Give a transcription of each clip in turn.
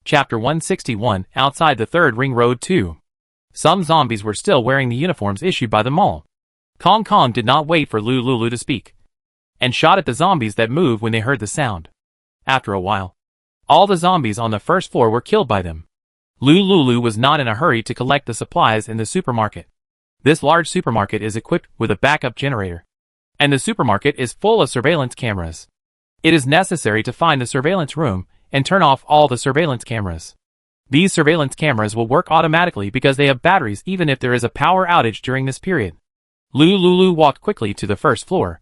Chapter 161, Outside the Third Ring Road 2. Some zombies were still wearing the uniforms issued by the mall. Kong Kong did not wait for Lulu to speak, and shot at the zombies that moved when they heard the sound. After a while, all the zombies on the first floor were killed by them. Lulu was not in a hurry to collect the supplies in the supermarket. This large supermarket is equipped with a backup generator, and the supermarket is full of surveillance cameras. It is necessary to find the surveillance room and turn off all the surveillance cameras. These surveillance cameras will work automatically because they have batteries even if there is a power outage during this period. Lulu walked quickly to the first floor,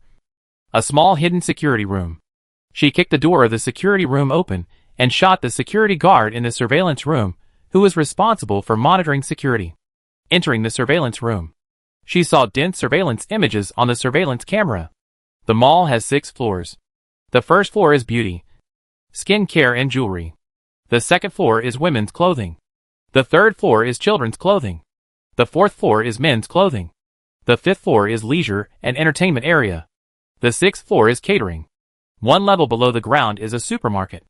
a small hidden security room. She kicked the door of the security room open and shot the security guard in the surveillance room, who was responsible for monitoring security. Entering the surveillance room, she saw dense surveillance images on the surveillance camera. The mall has 6 floors. The first floor is beauty, skin care and jewelry. The second floor is women's clothing. The third floor is children's clothing. The fourth floor is men's clothing. The fifth floor is leisure and entertainment area. The sixth floor is catering. One level below the ground is a supermarket.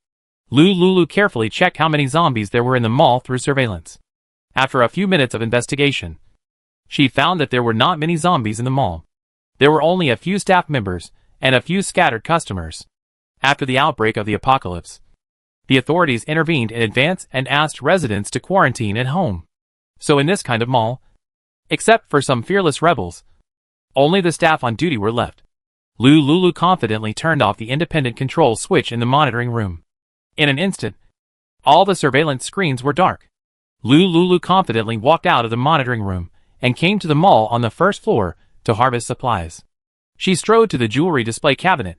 Lulu carefully checked how many zombies there were in the mall through surveillance. After a few minutes of investigation, she found that there were not many zombies in the mall. There were only a few staff members and a few scattered customers. After the outbreak of the apocalypse, the authorities intervened in advance and asked residents to quarantine at home. So in this kind of mall, except for some fearless rebels, only the staff on duty were left. Lulu confidently turned off the independent control switch in the monitoring room. In an instant, all the surveillance screens were dark. Lulu confidently walked out of the monitoring room and came to the mall on the first floor to harvest supplies. She strode to the jewelry display cabinet,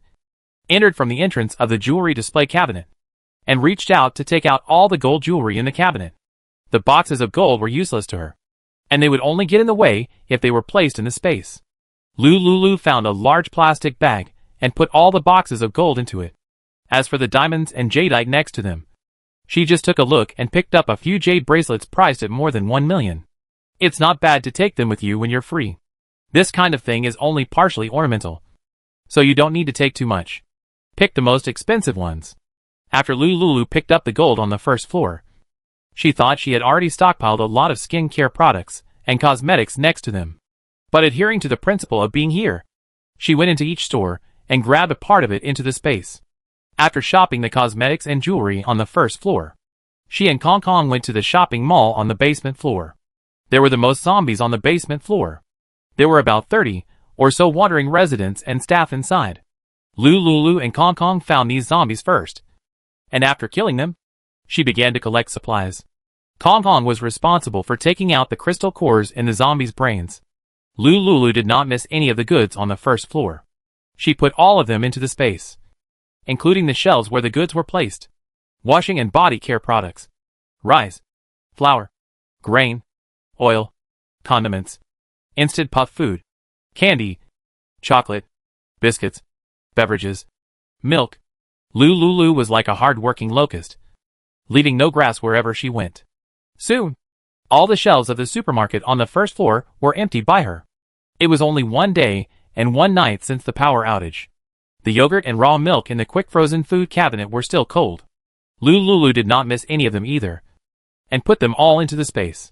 entered from the entrance of the jewelry display cabinet, and reached out to take out all the gold jewelry in the cabinet. The boxes of gold were useless to her, and they would only get in the way if they were placed in the space. Lulu found a large plastic bag and put all the boxes of gold into it. As for the diamonds and jadeite next to them, she just took a look and picked up a few jade bracelets priced at more than 1 million. It's not bad to take them with you when you're free. This kind of thing is only partially ornamental, so you don't need to take too much. Pick the most expensive ones. After Lulu picked up the gold on the first floor, she thought she had already stockpiled a lot of skincare products and cosmetics next to them. But adhering to the principle of being here, she went into each store and grabbed a part of it into the space. After shopping the cosmetics and jewelry on the first floor, she and Kong Kong went to the shopping mall on the basement floor. There were the most zombies on the basement floor. There were about 30 or so wandering residents and staff inside. Lulu and Kong Kong found these zombies first, and after killing them, she began to collect supplies. Kong Kong was responsible for taking out the crystal cores in the zombies' brains. Lulu did not miss any of the goods on the first floor. She put all of them into the space, including the shelves where the goods were placed. Washing and body care products, rice, flour, grain, oil, condiments, instant puff food, candy, chocolate, biscuits, beverages, milk. Lulu was like a hard-working locust, leaving no grass wherever she went. Soon, all the shelves of the supermarket on the first floor were emptied by her. It was only 1 day and 1 night since the power outage. The yogurt and raw milk in the quick frozen food cabinet were still cold. Lulu did not miss any of them either, and put them all into the space.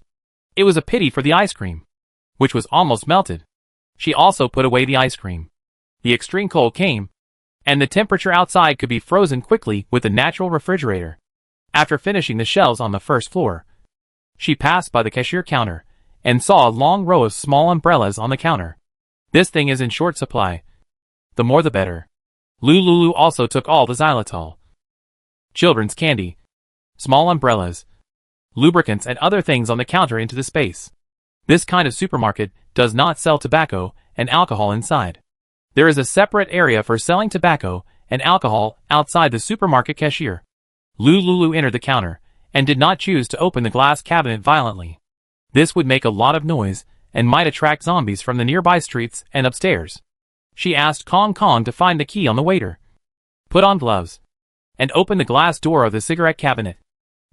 It was a pity for the ice cream, which was almost melted. She also put away the ice cream. The extreme cold came, and the temperature outside could be frozen quickly with the natural refrigerator. After finishing the shelves on the first floor, she passed by the cashier counter and saw a long row of small umbrellas on the counter. This thing is in short supply. The more the better. Lulu also took all the xylitol, children's candy, small umbrellas, lubricants and other things on the counter into the space. This kind of supermarket does not sell tobacco and alcohol inside. There is a separate area for selling tobacco and alcohol outside the supermarket cashier. Lulu entered the counter and did not choose to open the glass cabinet violently. This would make a lot of noise and might attract zombies from the nearby streets and upstairs. She asked Kong Kong to find the key on the waiter, put on gloves, and open the glass door of the cigarette cabinet.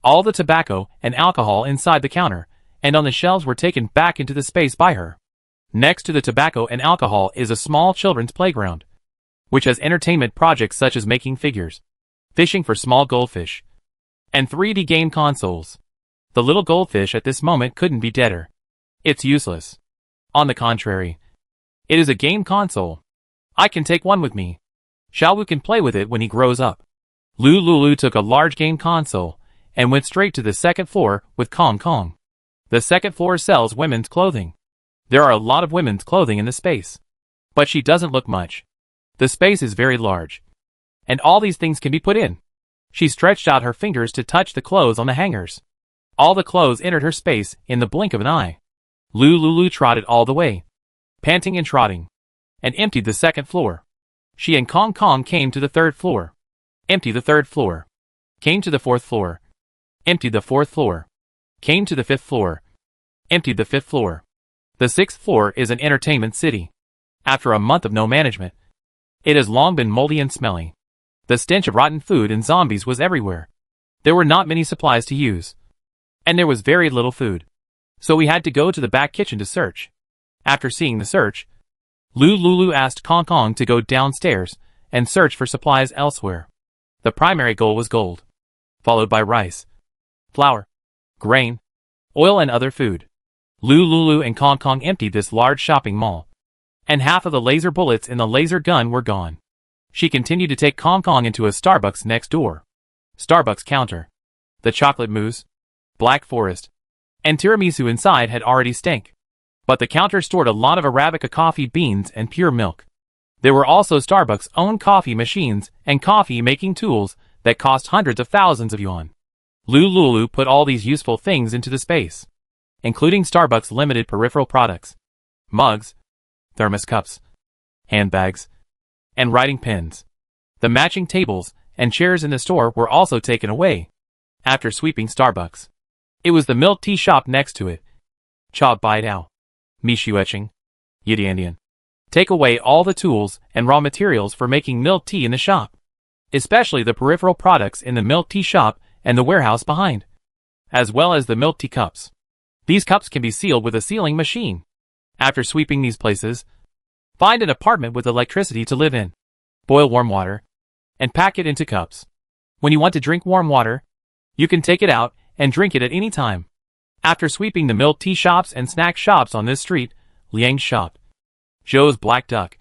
All the tobacco and alcohol inside the counter and on the shelves were taken back into the space by her. Next to the tobacco and alcohol is a small children's playground, which has entertainment projects such as making figures, fishing for small goldfish, and 3D game consoles. The little goldfish at this moment couldn't be deader. It's useless. On the contrary, it is a game console. I can take one with me. Xiaowu can play with it when he grows up. Lulu took a large game console and went straight to the second floor with Kong Kong. The second floor sells women's clothing. There are a lot of women's clothing in the space. But she doesn't look much. The space is very large. And all these things can be put in. She stretched out her fingers to touch the clothes on the hangers. All the clothes entered her space in the blink of an eye. Lulu trotted all the way, panting and trotting, and emptied the second floor. She and Kong Kong came to the third floor. Emptied the third floor. Came to the fourth floor. Emptied the fourth floor. Came to the fifth floor. Emptied the fifth floor. The sixth floor is an entertainment city. After a month of no management, it has long been moldy and smelly. The stench of rotten food and zombies was everywhere. There were not many supplies to use. And there was very little food. So we had to go to the back kitchen to search. After seeing the search, Lulu asked Kong Kong to go downstairs and search for supplies elsewhere. The primary goal was gold, followed by rice, flour, grain, oil and other food. Lulu and Kong Kong emptied this large shopping mall. And half of the laser bullets in the laser gun were gone. She continued to take Kong Kong into a Starbucks next door. Starbucks counter. The chocolate mousse, Black Forest, and tiramisu inside had already stank. But the counter stored a lot of Arabica coffee beans and pure milk. There were also Starbucks' own coffee machines and coffee-making tools that cost hundreds of thousands of yuan. Lulu put all these useful things into the space, including Starbucks limited peripheral products, mugs, thermos cups, handbags, and writing pens. The matching tables and chairs in the store were also taken away. After sweeping Starbucks, it was the milk tea shop next to it. Cha Bai Dao, Mishu etching, Yidiandian. Take away all the tools and raw materials for making milk tea in the shop, especially the peripheral products in the milk tea shop and the warehouse behind, as well as the milk tea cups. These cups can be sealed with a sealing machine. After sweeping these places, find an apartment with electricity to live in. Boil warm water and pack it into cups. When you want to drink warm water, you can take it out and drink it at any time. After sweeping the milk tea shops and snack shops on this street, Liang's shop, Zhou's black duck,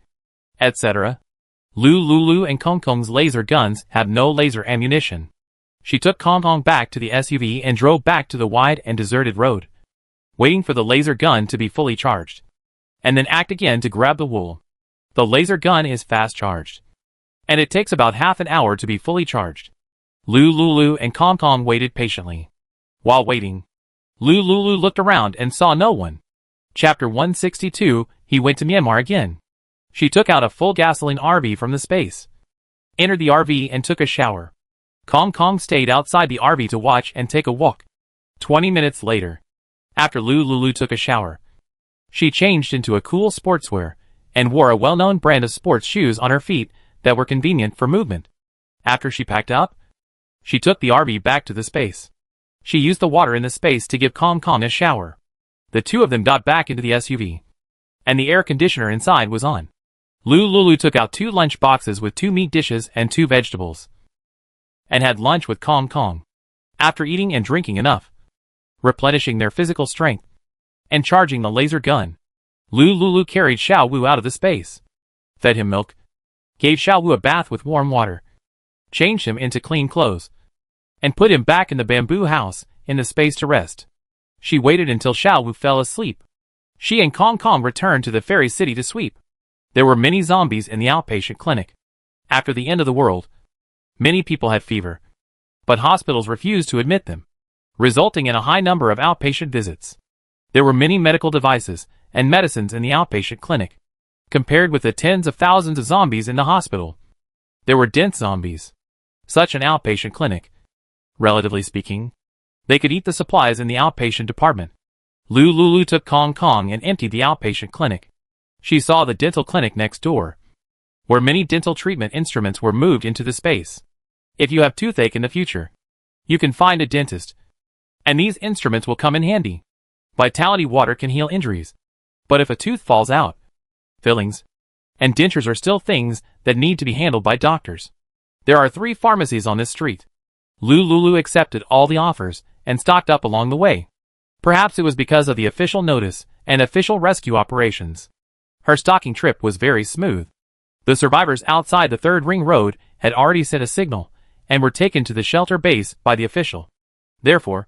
etc., Lulu and Kong Kong's laser guns have no laser ammunition. She took Kong Kong back to the SUV and drove back to the wide and deserted road, waiting for the laser gun to be fully charged, and then act again to grab the wool. The laser gun is fast charged, and it takes about half an hour to be fully charged. Lulu and Kong Kong waited patiently. While waiting, Lulu looked around and saw no one. Chapter 162, he went to Myanmar again. She took out a full gasoline RV from the space, entered the RV and took a shower. Kong Kong stayed outside the RV to watch and take a walk. 20 minutes later, after Lulu took a shower, she changed into a cool sportswear and wore a well-known brand of sports shoes on her feet that were convenient for movement. After she packed up, she took the RV back to the space. She used the water in the space to give Kong Kong a shower. The two of them got back into the SUV, and the air conditioner inside was on. Lulu took out 2 lunch boxes with 2 meat dishes and 2 vegetables, and had lunch with Kong Kong. After eating and drinking enough, replenishing their physical strength, and charging the laser gun, Lulu carried Xiaowu out of the space, fed him milk, gave Xiaowu a bath with warm water, changed him into clean clothes, and put him back in the bamboo house in the space to rest. She waited until Xiaowu fell asleep. She and Kong Kong returned to the fairy city to sweep. There were many zombies in the outpatient clinic. After the end of the world, many people had fever, but hospitals refused to admit them, resulting in a high number of outpatient visits. There were many medical devices and medicines in the outpatient clinic. Compared with the tens of thousands of zombies in the hospital, there were dense zombies. Such an outpatient clinic, relatively speaking, they could eat the supplies in the outpatient department. Lulu took Kong Kong and emptied the outpatient clinic. She saw the dental clinic next door, where many dental treatment instruments were moved into the space. If you have toothache in the future, you can find a dentist, and these instruments will come in handy. Vitality water can heal injuries, but if a tooth falls out, fillings and dentures are still things that need to be handled by doctors. There are 3 pharmacies on this street. Lulu accepted all the offers and stocked up along the way. Perhaps it was because of the official notice and official rescue operations. Her stocking trip was very smooth. The survivors outside the third ring road had already sent a signal and were taken to the shelter base by the official. Therefore,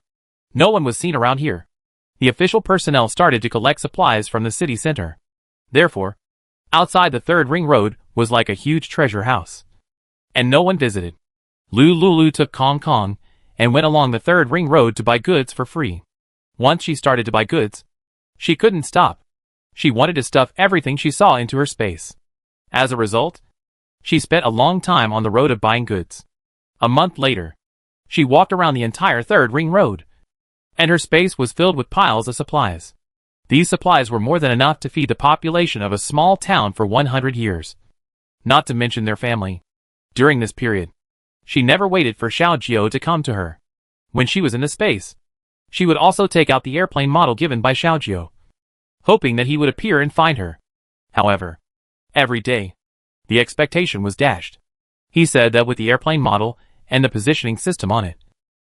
no one was seen around here. The official personnel started to collect supplies from the city center. Therefore, outside the third ring road was like a huge treasure house. And no one visited. Lulu took Kong Kong and went along the third ring road to buy goods for free. Once she started to buy goods, she couldn't stop. She wanted to stuff everything she saw into her space. As a result, she spent a long time on the road of buying goods. A month later, she walked around the entire third ring road, and her space was filled with piles of supplies. These supplies were more than enough to feed the population of a small town for 100 years. Not to mention their family. During this period, she never waited for Xiao Jiao to come to her. When she was in the space, she would also take out the airplane model given by Xiao Jiao, hoping that he would appear and find her. However, every day, the expectation was dashed. He said that with the airplane model and the positioning system on it,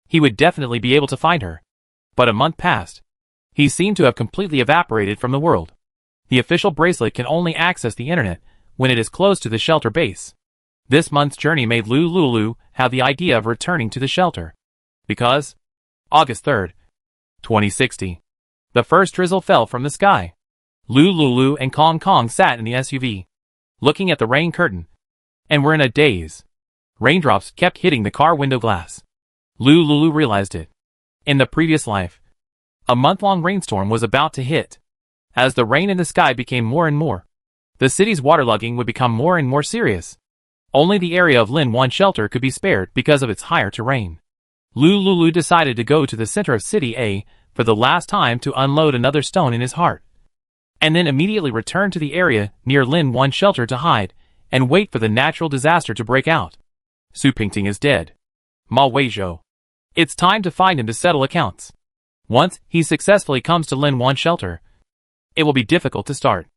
he would definitely be able to find her. But a month passed. He seemed to have completely evaporated from the world. The official bracelet can only access the internet when it is close to the shelter base. This month's journey made Lulu have the idea of returning to the shelter. Because, August 3rd, 2060, the first drizzle fell from the sky. Lulu and Kong Kong sat in the SUV, looking at the rain curtain, and were in a daze. Raindrops kept hitting the car window glass. Lulu realized it. In the previous life, a month-long rainstorm was about to hit. As the rain in the sky became more and more, the city's waterlogging would become more and more serious. Only the area of Lin 1 shelter could be spared because of its higher terrain. Lulu decided to go to the center of City A for the last time to unload another stone in his heart, and then immediately return to the area near Lin 1 shelter to hide and wait for the natural disaster to break out. Su Pingting is dead. Ma Weizhou. It's time to find him to settle accounts. Once he successfully comes to Lin 1 shelter, it will be difficult to start.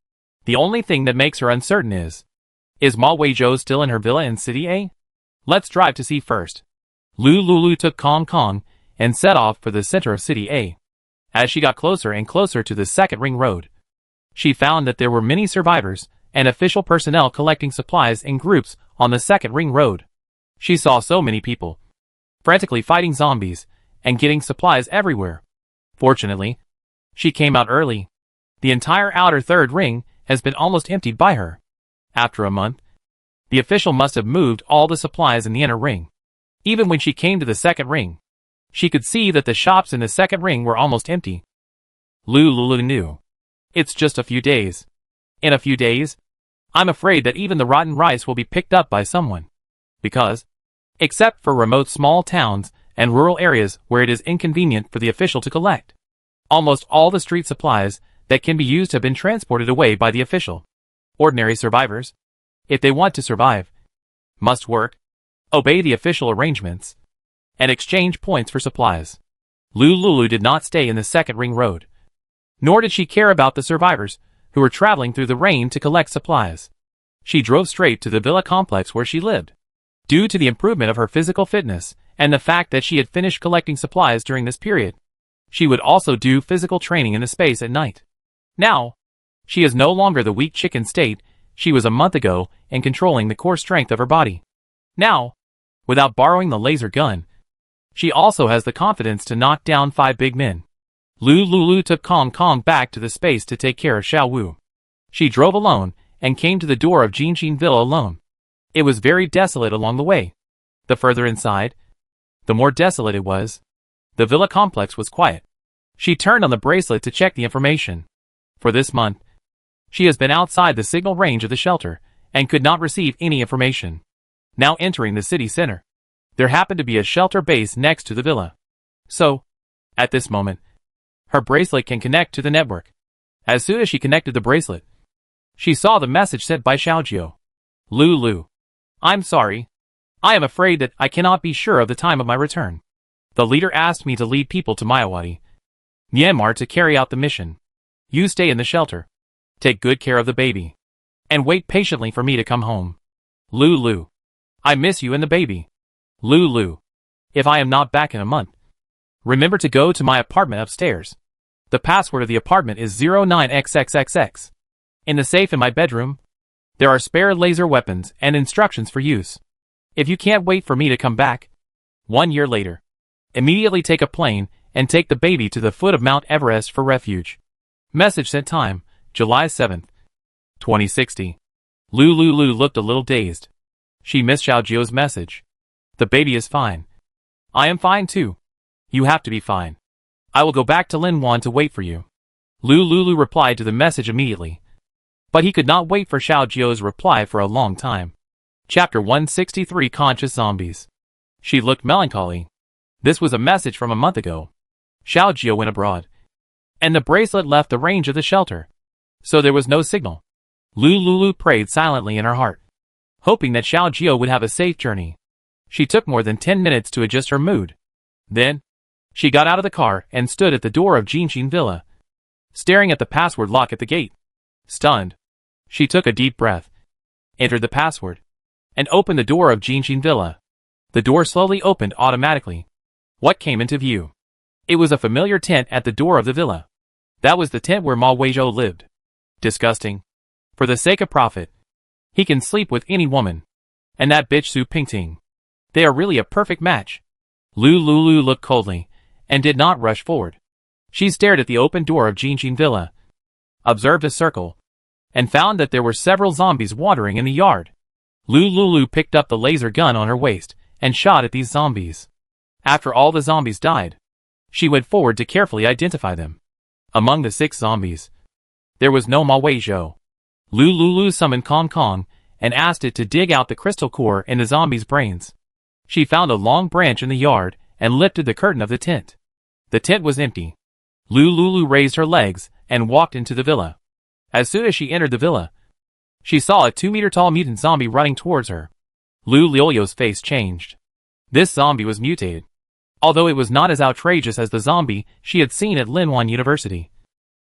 The only thing that makes her uncertain is Ma Weizhou still in her villa in City A? Let's drive to see first. Lulu took Kong Kong and set off for the center of City A. As she got closer and closer to the second ring road, she found that there were many survivors and official personnel collecting supplies in groups on the second ring road. She saw so many people frantically fighting zombies and getting supplies everywhere. Fortunately, she came out early. The entire outer third ring has been almost emptied by her. After a month, the official must have moved all the supplies in the inner ring. Even when she came to the second ring, she could see that the shops in the second ring were almost empty. Lulu knew. It's just a few days. In a few days, I'm afraid that even the rotten rice will be picked up by someone. Because, except for remote small towns and rural areas where it is inconvenient for the official to collect, almost all the street supplies that can be used have been transported away by the official. Ordinary survivors, if they want to survive, must work, obey the official arrangements, and exchange points for supplies. Lulu did not stay in the second ring road. Nor did she care about the survivors who were traveling through the rain to collect supplies. She drove straight to the villa complex where she lived. Due to the improvement of her physical fitness and the fact that she had finished collecting supplies during this period, she would also do physical training in the space at night. Now, she is no longer the weak chicken state she was a month ago and controlling the core strength of her body. Now, without borrowing the laser gun, she also has the confidence to knock down 5 big men. Lulu took Kong Kong back to the space to take care of Xiao Wu. She drove alone and came to the door of Jinjin Villa alone. It was very desolate along the way. The further inside, the more desolate it was. The villa complex was quiet. She turned on the bracelet to check the information. For this month, she has been outside the signal range of the shelter and could not receive any information. Now entering the city center, there happened to be a shelter base next to the villa. So, at this moment, her bracelet can connect to the network. As soon as she connected the bracelet, she saw the message sent by Xiao Jiao. Lulu, I'm sorry. I am afraid that I cannot be sure of the time of my return. The leader asked me to lead people to Mayawati, Myanmar to carry out the mission. You stay in the shelter. Take good care of the baby. And wait patiently for me to come home. Lulu, I miss you and the baby. Lulu, If I am not back in a month, remember to go to my apartment upstairs. The password of the apartment is 09XXXX. In the safe in my bedroom, there are spare laser weapons and instructions for use. If you can't wait for me to come back, 1 year later, immediately take a plane and take the baby to the foot of Mount Everest for refuge. Message sent time, July 7th, 2060. Lulu looked a little dazed. She missed Xiaojio's message. The baby is fine. I am fine too. You have to be fine. I will go back to Linwan to wait for you. Lulu replied to the message immediately. But he could not wait for Xiaojio's reply for a long time. Chapter 163 Conscious Zombies. She looked melancholy. This was a message from a month ago. Xiaojio went abroad, and the bracelet left the range of the shelter, so there was no signal. Lulu prayed silently in her heart, hoping that Xiaojio would have a safe journey. She took more than 10 minutes to adjust her mood. Then, she got out of the car and stood at the door of Jinxin Villa, staring at the password lock at the gate. Stunned, she took a deep breath, entered the password, and opened the door of Jinxin Villa. The door slowly opened automatically. What came into view? It was a familiar tent at the door of the villa. That was the tent where Ma Weizhou lived. Disgusting. For the sake of profit, he can sleep with any woman. And that bitch Su Pingting. They are really a perfect match. Lulu looked coldly, and did not rush forward. She stared at the open door of Jinxin Villa, observed a circle, and found that there were several zombies wandering in the yard. Lulu picked up the laser gun on her waist, and shot at these zombies. After all the zombies died, she went forward to carefully identify them. Among the 6 zombies, there was no Ma Weizhou. Lulu summoned Kong Kong, and asked it to dig out the crystal core in the zombies' brains. She found a long branch in the yard, and lifted the curtain of the tent. The tent was empty. Lulu raised her legs, and walked into the villa. As soon as she entered the villa, she saw a 2-meter-tall mutant zombie running towards her. Lulu's face changed. This zombie was mutated, although it was not as outrageous as the zombie she had seen at Linwan University.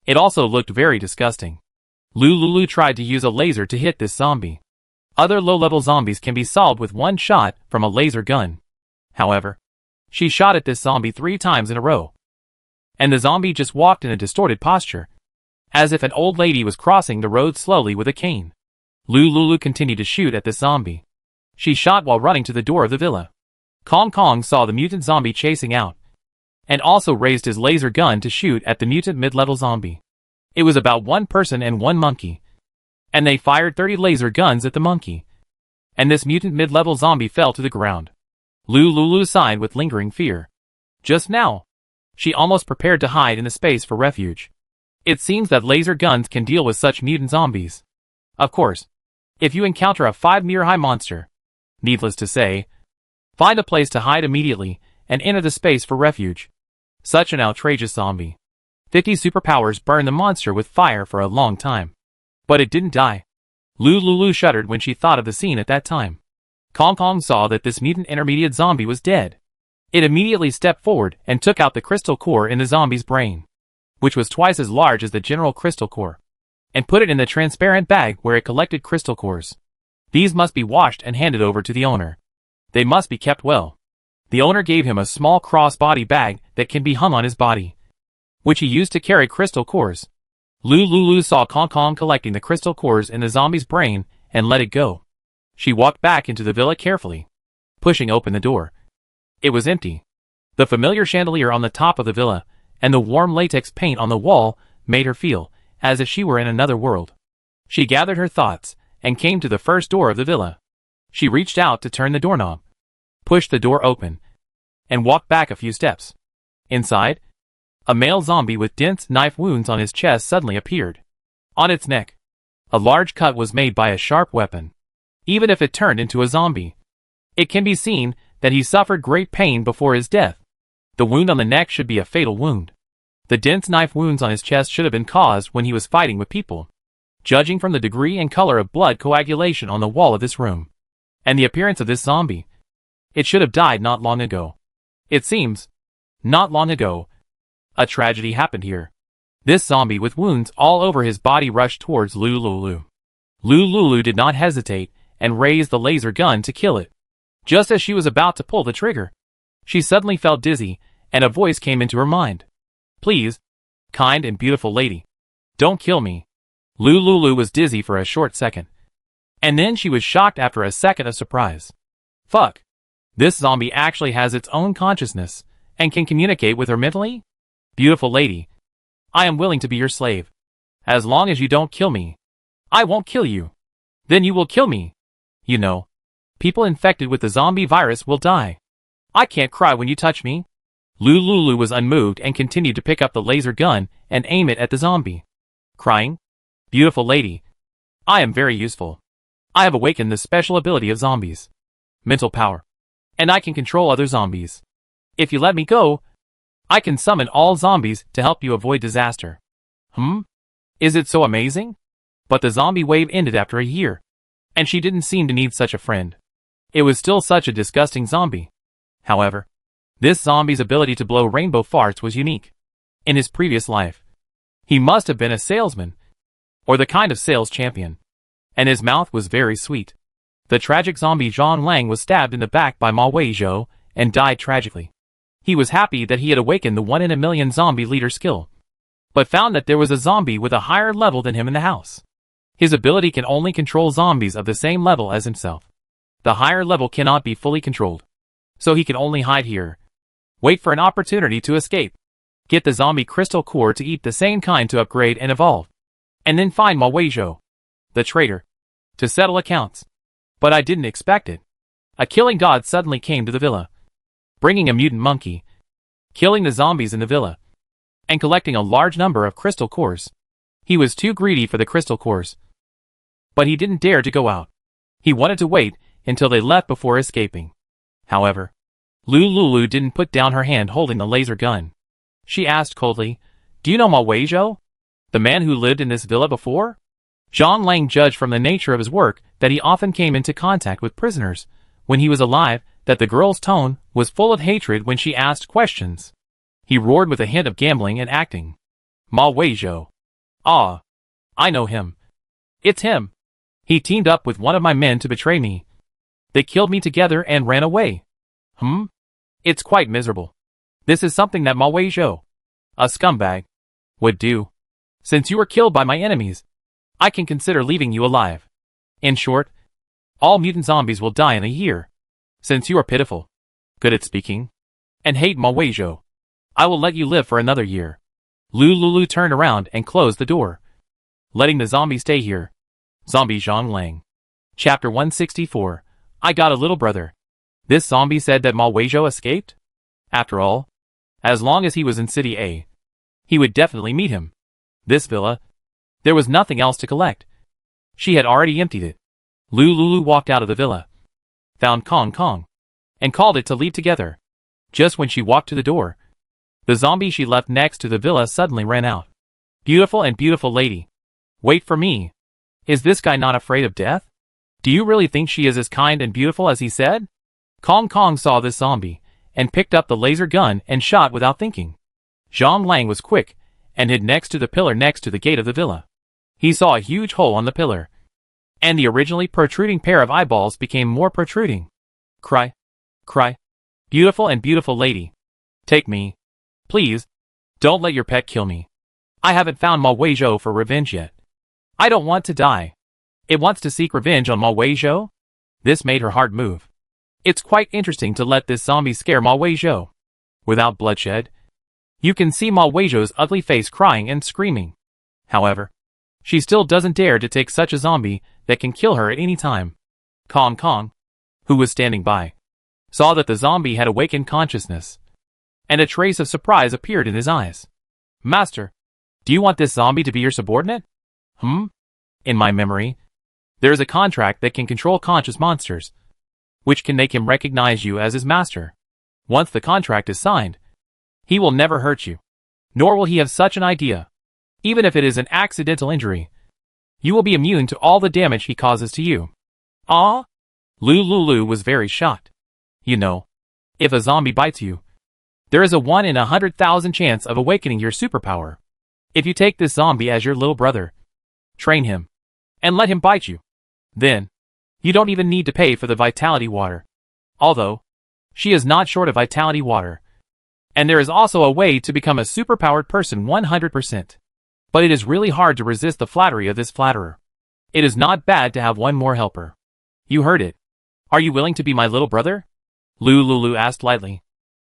It also looked very disgusting. Lulu tried to use a laser to hit this zombie. Other low-level zombies can be solved with one shot from a laser gun. However, she shot at this zombie 3 times in a row, and the zombie just walked in a distorted posture, as if an old lady was crossing the road slowly with a cane. Lulu continued to shoot at this zombie. She shot while running to the door of the villa. Kong Kong saw the mutant zombie chasing out, and also raised his laser gun to shoot at the mutant mid-level zombie. It was about 1 person and 1 monkey, and they fired 30 laser guns at the monkey, and this mutant mid-level zombie fell to the ground. Lulu sighed with lingering fear. Just now, she almost prepared to hide in the space for refuge. It seems that laser guns can deal with such mutant zombies. Of course, if you encounter a 5-meter-high monster, needless to say, find a place to hide immediately, and enter the space for refuge. Such an outrageous zombie. 50 superpowers burned the monster with fire for a long time. But it didn't die. Lulu shuddered when she thought of the scene at that time. Kong Kong saw that this mutant intermediate zombie was dead. It immediately stepped forward and took out the crystal core in the zombie's brain, which was twice as large as the general crystal core, and put it in the transparent bag where it collected crystal cores. These must be washed and handed over to the owner. They must be kept well. The owner gave him a small cross-body bag that can be hung on his body, which he used to carry crystal cores. Lulu saw Kong Kong collecting the crystal cores in the zombie's brain and let it go. She walked back into the villa carefully, pushing open the door. It was empty. The familiar chandelier on the top of the villa and the warm latex paint on the wall made her feel as if she were in another world. She gathered her thoughts and came to the first door of the villa. She reached out to turn the doorknob, pushed the door open, and walked back a few steps. Inside, a male zombie with dense knife wounds on his chest suddenly appeared. On its neck, a large cut was made by a sharp weapon. Even if it turned into a zombie, it can be seen that he suffered great pain before his death. The wound on the neck should be a fatal wound. The dense knife wounds on his chest should have been caused when he was fighting with people, judging from the degree and color of blood coagulation on the wall of this room, and the appearance of this zombie. It should have died not long ago. It seems, not long ago, a tragedy happened here. This zombie with wounds all over his body rushed towards Lulu. Lulu did not hesitate and raised the laser gun to kill it. Just as she was about to pull the trigger, She suddenly felt dizzy, and a voice came into her mind. Please, kind and beautiful lady, don't kill me. Lulu was dizzy for a short second. And then she was shocked after a second of surprise. Fuck. This zombie actually has its own consciousness, and can communicate with her mentally? Beautiful lady, I am willing to be your slave. As long as you don't kill me. I won't kill you. Then you will kill me. You know, people infected with the zombie virus will die. I can't cry when you touch me. Lulu was unmoved and continued to pick up the laser gun and aim it at the zombie. Crying? Beautiful lady, I am very useful. I have awakened the special ability of zombies. Mental power. And I can control other zombies. If you let me go, I can summon all zombies to help you avoid disaster. Is it so amazing? But the zombie wave ended after a year. And she didn't seem to need such a friend. It was still such a disgusting zombie. However, this zombie's ability to blow rainbow farts was unique. In his previous life, he must have been a salesman, or the kind of sales champion. And his mouth was very sweet. The tragic zombie Zhang Lang was stabbed in the back by Ma Weizhou and died tragically. He was happy that he had awakened the 1 in a million zombie leader skill, but found that there was a zombie with a higher level than him in the house. His ability can only control zombies of the same level as himself. The higher level cannot be fully controlled, so he can only hide here. Wait for an opportunity to escape. Get the zombie crystal core to eat the same kind to upgrade and evolve. And then find Ma Weizhou, the traitor, to settle accounts. But I didn't expect it. A killing god suddenly came to the villa, bringing a mutant monkey, killing the zombies in the villa, and collecting a large number of crystal cores. He was too greedy for the crystal cores, but he didn't dare to go out. He wanted to wait until they left before escaping. However, Lulu didn't put down her hand holding the laser gun. She asked coldly, "Do you know Ma Weizhou, the man who lived in this villa before?" Zhang Lang judged from the nature of his work that he often came into contact with prisoners when he was alive, that the girl's tone was full of hatred when she asked questions. He roared with a hint of gambling and acting. Ma Weizhou. Ah, I know him. It's him. He teamed up with one of my men to betray me. They killed me together and ran away. It's quite miserable. This is something that Ma Weizhou, a scumbag, would do. Since you were killed by my enemies, I can consider leaving you alive. In short, all mutant zombies will die in a year. Since you are pitiful, good at speaking, and hate Ma Weizhou, I will let you live for another year. Lulu turned around and closed the door, letting the zombie stay here. Zombie Zhang Lang. Chapter 164. I got a little brother. This zombie said that Ma Weizhou escaped? After all, as long as he was in City A, he would definitely meet him. This villa, there was nothing else to collect. She had already emptied it. Lulu walked out of the villa, found Kong, and called it to leave together. Just when she walked to the door, the zombie she left next to the villa suddenly ran out. Beautiful and beautiful lady, wait for me. Is this guy not afraid of death? Do you really think she is as kind and beautiful as he said? Kong saw this zombie, and picked up the laser gun and shot without thinking. Zhang Lang was quick, and hid next to the pillar next to the gate of the villa. He saw a huge hole on the pillar, and the originally protruding pair of eyeballs became more protruding. Cry. Beautiful and beautiful lady, take me. Please, don't let your pet kill me. I haven't found Ma Weizhou for revenge yet. I don't want to die. It wants to seek revenge on Ma Weizhou? This made her heart move. It's quite interesting to let this zombie scare Ma Weizhou. Without bloodshed, you can see Ma Weizhou's ugly face crying and screaming. However, she still doesn't dare to take such a zombie that can kill her at any time. Kong, who was standing by, saw that the zombie had awakened consciousness, and a trace of surprise appeared in his eyes. Master, do you want this zombie to be your subordinate? In my memory, there is a contract that can control conscious monsters, which can make him recognize you as his master. Once the contract is signed, he will never hurt you, nor will he have such an idea. Even if it is an accidental injury, you will be immune to all the damage he causes to you. Ah? Lulu was very shocked. You know, if a zombie bites you, there is a 1 in 100,000 chance of awakening your superpower. If you take this zombie as your little brother, train him, and let him bite you, then you don't even need to pay for the vitality water. Although, She is not short of vitality water. And there is also a way to become a superpowered person 100%. But it is really hard to resist the flattery of this flatterer. It is not bad to have one more helper. You heard it. Are you willing to be my little brother? Lulu asked lightly.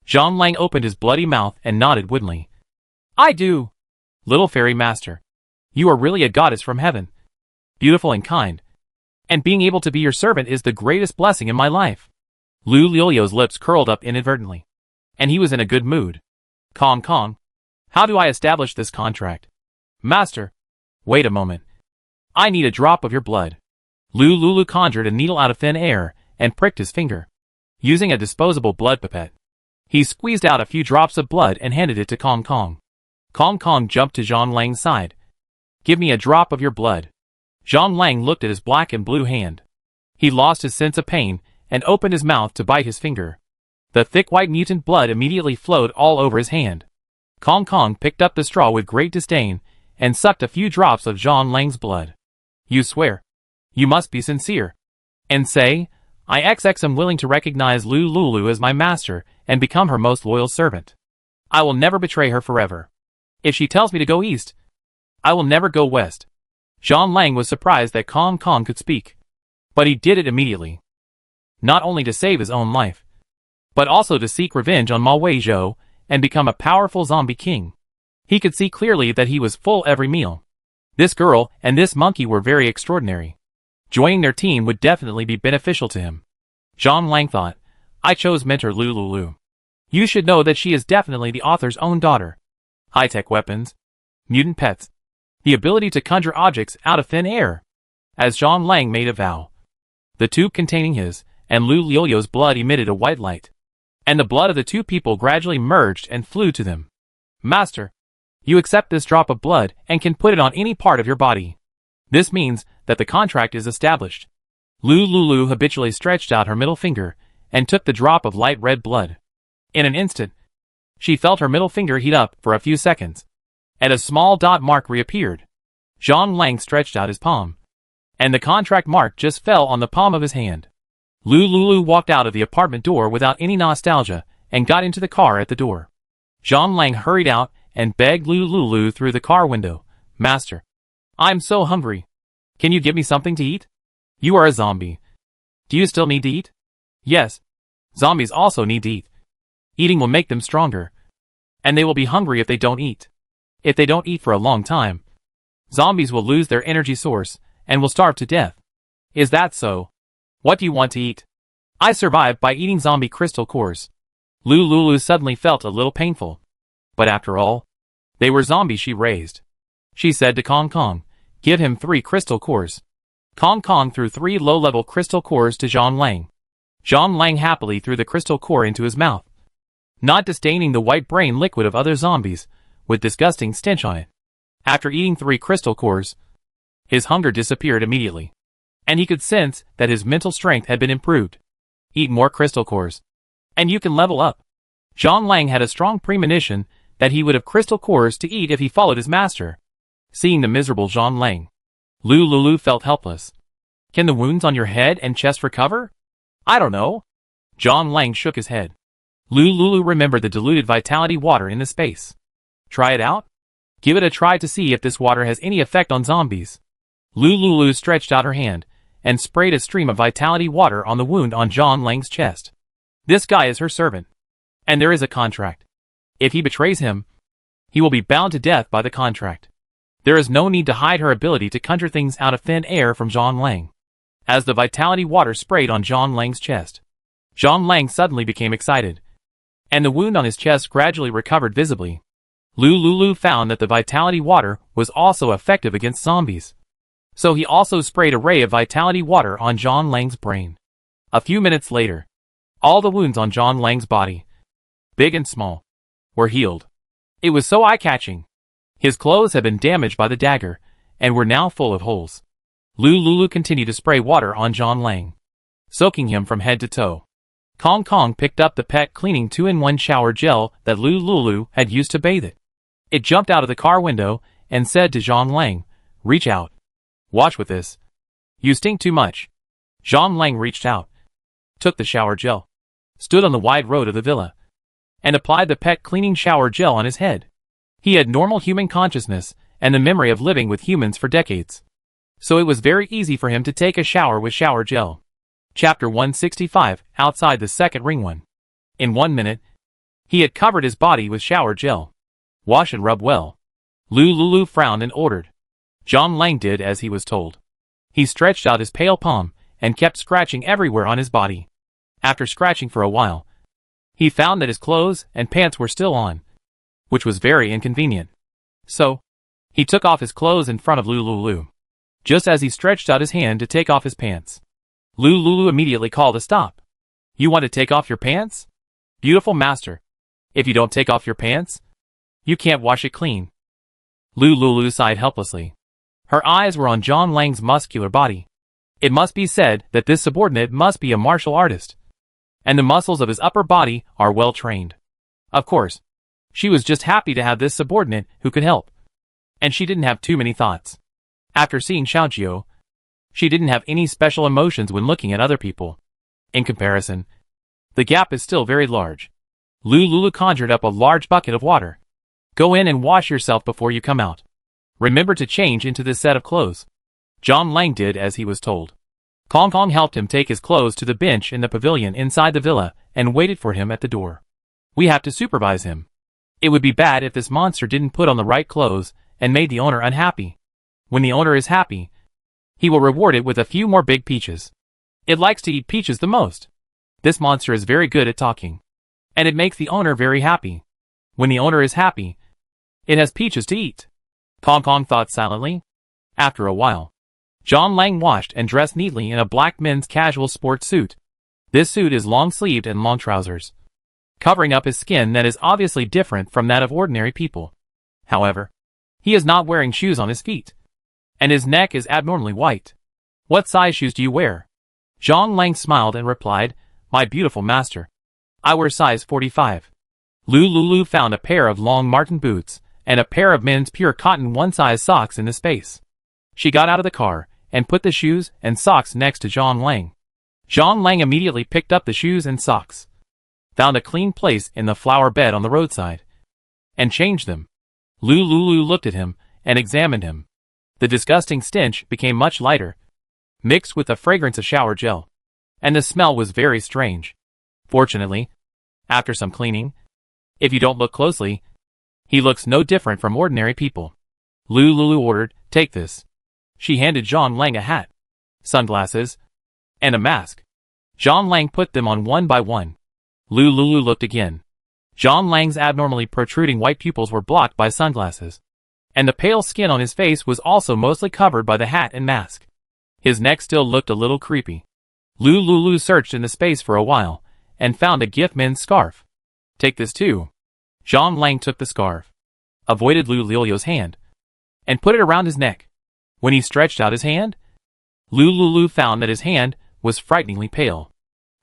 Zhang Lang opened his bloody mouth and nodded woodenly. I do. Little fairy master. You are really a goddess from heaven. Beautiful and kind. And being able to be your servant is the greatest blessing in my life. Lu Lilio's lips curled up inadvertently. And he was in a good mood. Kong Kong. How do I establish this contract? Master. Wait a moment. I need a drop of your blood. Lulu conjured a needle out of thin air and pricked his finger. Using a disposable blood pipette, he squeezed out a few drops of blood and handed it to Kong Kong. Kong Kong jumped to Zhang Lang's side. Give me a drop of your blood. Zhang Lang looked at his black and blue hand. He lost his sense of pain and opened his mouth to bite his finger. The thick white mutant blood immediately flowed all over his hand. Kong Kong picked up the straw with great disdain and sucked a few drops of Zhang Lang's blood. You swear. You must be sincere. And say, I am willing to recognize Lulu as my master and become her most loyal servant. I will never betray her forever. If she tells me to go east, I will never go west. Zhang Lang was surprised that Kong Kong could speak. But he did it immediately. Not only to save his own life, but also to seek revenge on Ma Weizhou and become a powerful zombie king. He could see clearly that he was full every meal. This girl and this monkey were very extraordinary. Joining their team would definitely be beneficial to him. Zhang Lang thought, I chose mentor Lulu. You should know that she is definitely the author's own daughter. High-tech weapons, mutant pets, the ability to conjure objects out of thin air. As Zhang Lang made a vow, the tube containing his and Lu Liu's blood emitted a white light, and the blood of the two people gradually merged and flew to them. Master, you accept this drop of blood and can put it on any part of your body. This means that the contract is established. Lulu habitually stretched out her middle finger and took the drop of light red blood. In an instant, she felt her middle finger heat up for a few seconds, and a small dot mark reappeared. Zhang Lang stretched out his palm, and the contract mark just fell on the palm of his hand. Lulu walked out of the apartment door without any nostalgia and got into the car at the door. Zhang Lang hurried out and begged Lulu through the car window, Master, I'm so hungry. Can you give me something to eat? You are a zombie. Do you still need to eat? Yes. Zombies also need to eat. Eating will make them stronger. And they will be hungry if they don't eat. If they don't eat for a long time, zombies will lose their energy source and will starve to death. Is that so? What do you want to eat? I survived by eating zombie crystal cores. Lulu suddenly felt a little painful. But after all, they were zombies she raised. She said to Kong Kong, give him 3 crystal cores. Kong Kong threw 3 low-level crystal cores to Zhang Lang. Zhang Lang happily threw the crystal core into his mouth, not disdaining the white brain liquid of other zombies, with disgusting stench on it. After eating 3 crystal cores, his hunger disappeared immediately, and he could sense that his mental strength had been improved. Eat more crystal cores, and you can level up. Zhang Lang had a strong premonition that he would have crystal cores to eat if he followed his master. Seeing the miserable Zhang Lang, Lulu felt helpless. Can the wounds on your head and chest recover? I don't know. Zhang Lang shook his head. Lulu remembered the diluted vitality water in the space. Try it out? Give it a try to see if this water has any effect on zombies. Lulu stretched out her hand and sprayed a stream of vitality water on the wound on Zhang Lang's chest. This guy is her servant, and there is a contract. If he betrays him, he will be bound to death by the contract. There is no need to hide her ability to conjure things out of thin air from Zhang Lang. As the vitality water sprayed on Zhang Lang's chest, Zhang Lang suddenly became excited, and the wound on his chest gradually recovered visibly. Lulu found that the vitality water was also effective against zombies. So he also sprayed a ray of vitality water on Zhang Lang's brain. A few minutes later, all the wounds on Zhang Lang's body, big and small, were healed. It was so eye-catching. His clothes had been damaged by the dagger, and were now full of holes. Lulu continued to spray water on Zhang Lang, soaking him from head to toe. Kong Kong picked up the pet cleaning 2-in-1 shower gel that Lulu had used to bathe it. It jumped out of the car window and said to Zhang Lang, reach out. Watch with this. You stink too much. Zhang Lang reached out, took the shower gel, stood on the wide road of the villa, and applied the pet cleaning shower gel on his head. He had normal human consciousness and the memory of living with humans for decades, so it was very easy for him to take a shower with shower gel. Chapter 165, outside the second ring one. In 1 minute, he had covered his body with shower gel. Wash and rub well. Lulu frowned and ordered. John Lang did as he was told. He stretched out his pale palm and kept scratching everywhere on his body. After scratching for a while, he found that his clothes and pants were still on, which was very inconvenient. So, he took off his clothes in front of Lulu, just as he stretched out his hand to take off his pants. Lulu immediately called a stop. You want to take off your pants? Beautiful master. If you don't take off your pants, you can't wash it clean. Lulu sighed helplessly. Her eyes were on John Lang's muscular body. It must be said that this subordinate must be a martial artist, and the muscles of his upper body are well trained. Of course, she was just happy to have this subordinate who could help, and she didn't have too many thoughts. After seeing Xiaojiu, she didn't have any special emotions when looking at other people. In comparison, the gap is still very large. Lulu conjured up a large bucket of water. Go in and wash yourself before you come out. Remember to change into this set of clothes. John Lang did as he was told. Kong Kong helped him take his clothes to the bench in the pavilion inside the villa and waited for him at the door. We have to supervise him. It would be bad if this monster didn't put on the right clothes and made the owner unhappy. When the owner is happy, he will reward it with a few more big peaches. It likes to eat peaches the most. This monster is very good at talking, and it makes the owner very happy. When the owner is happy, it has peaches to eat. Kong Kong thought silently. After a while, John Lang washed and dressed neatly in a black men's casual sports suit. This suit is long-sleeved and long trousers, covering up his skin that is obviously different from that of ordinary people. However, he is not wearing shoes on his feet, and his neck is abnormally white. What size shoes do you wear? John Lang smiled and replied, My beautiful master, I wear size 45. Lulu found a pair of long marten boots and a pair of men's pure cotton one-size socks in the space. She got out of the car and put the shoes and socks next to John Lang. John Lang immediately picked up the shoes and socks, found a clean place in the flower bed on the roadside, and changed them. Lulu looked at him and examined him. The disgusting stench became much lighter, mixed with the fragrance of shower gel, and the smell was very strange. Fortunately, after some cleaning, if you don't look closely, he looks no different from ordinary people. Lulu ordered, Take this. She handed John Lang a hat, sunglasses, and a mask. John Lang put them on one by one. Lulu looked again. John Lang's abnormally protruding white pupils were blocked by sunglasses, and the pale skin on his face was also mostly covered by the hat and mask. His neck still looked a little creepy. Lulu searched in the space for a while, and found a gift men's scarf. Take this too. John Lang took the scarf, avoided Lulu's hand, and put it around his neck. When he stretched out his hand, Lulu found that his hand was frighteningly pale.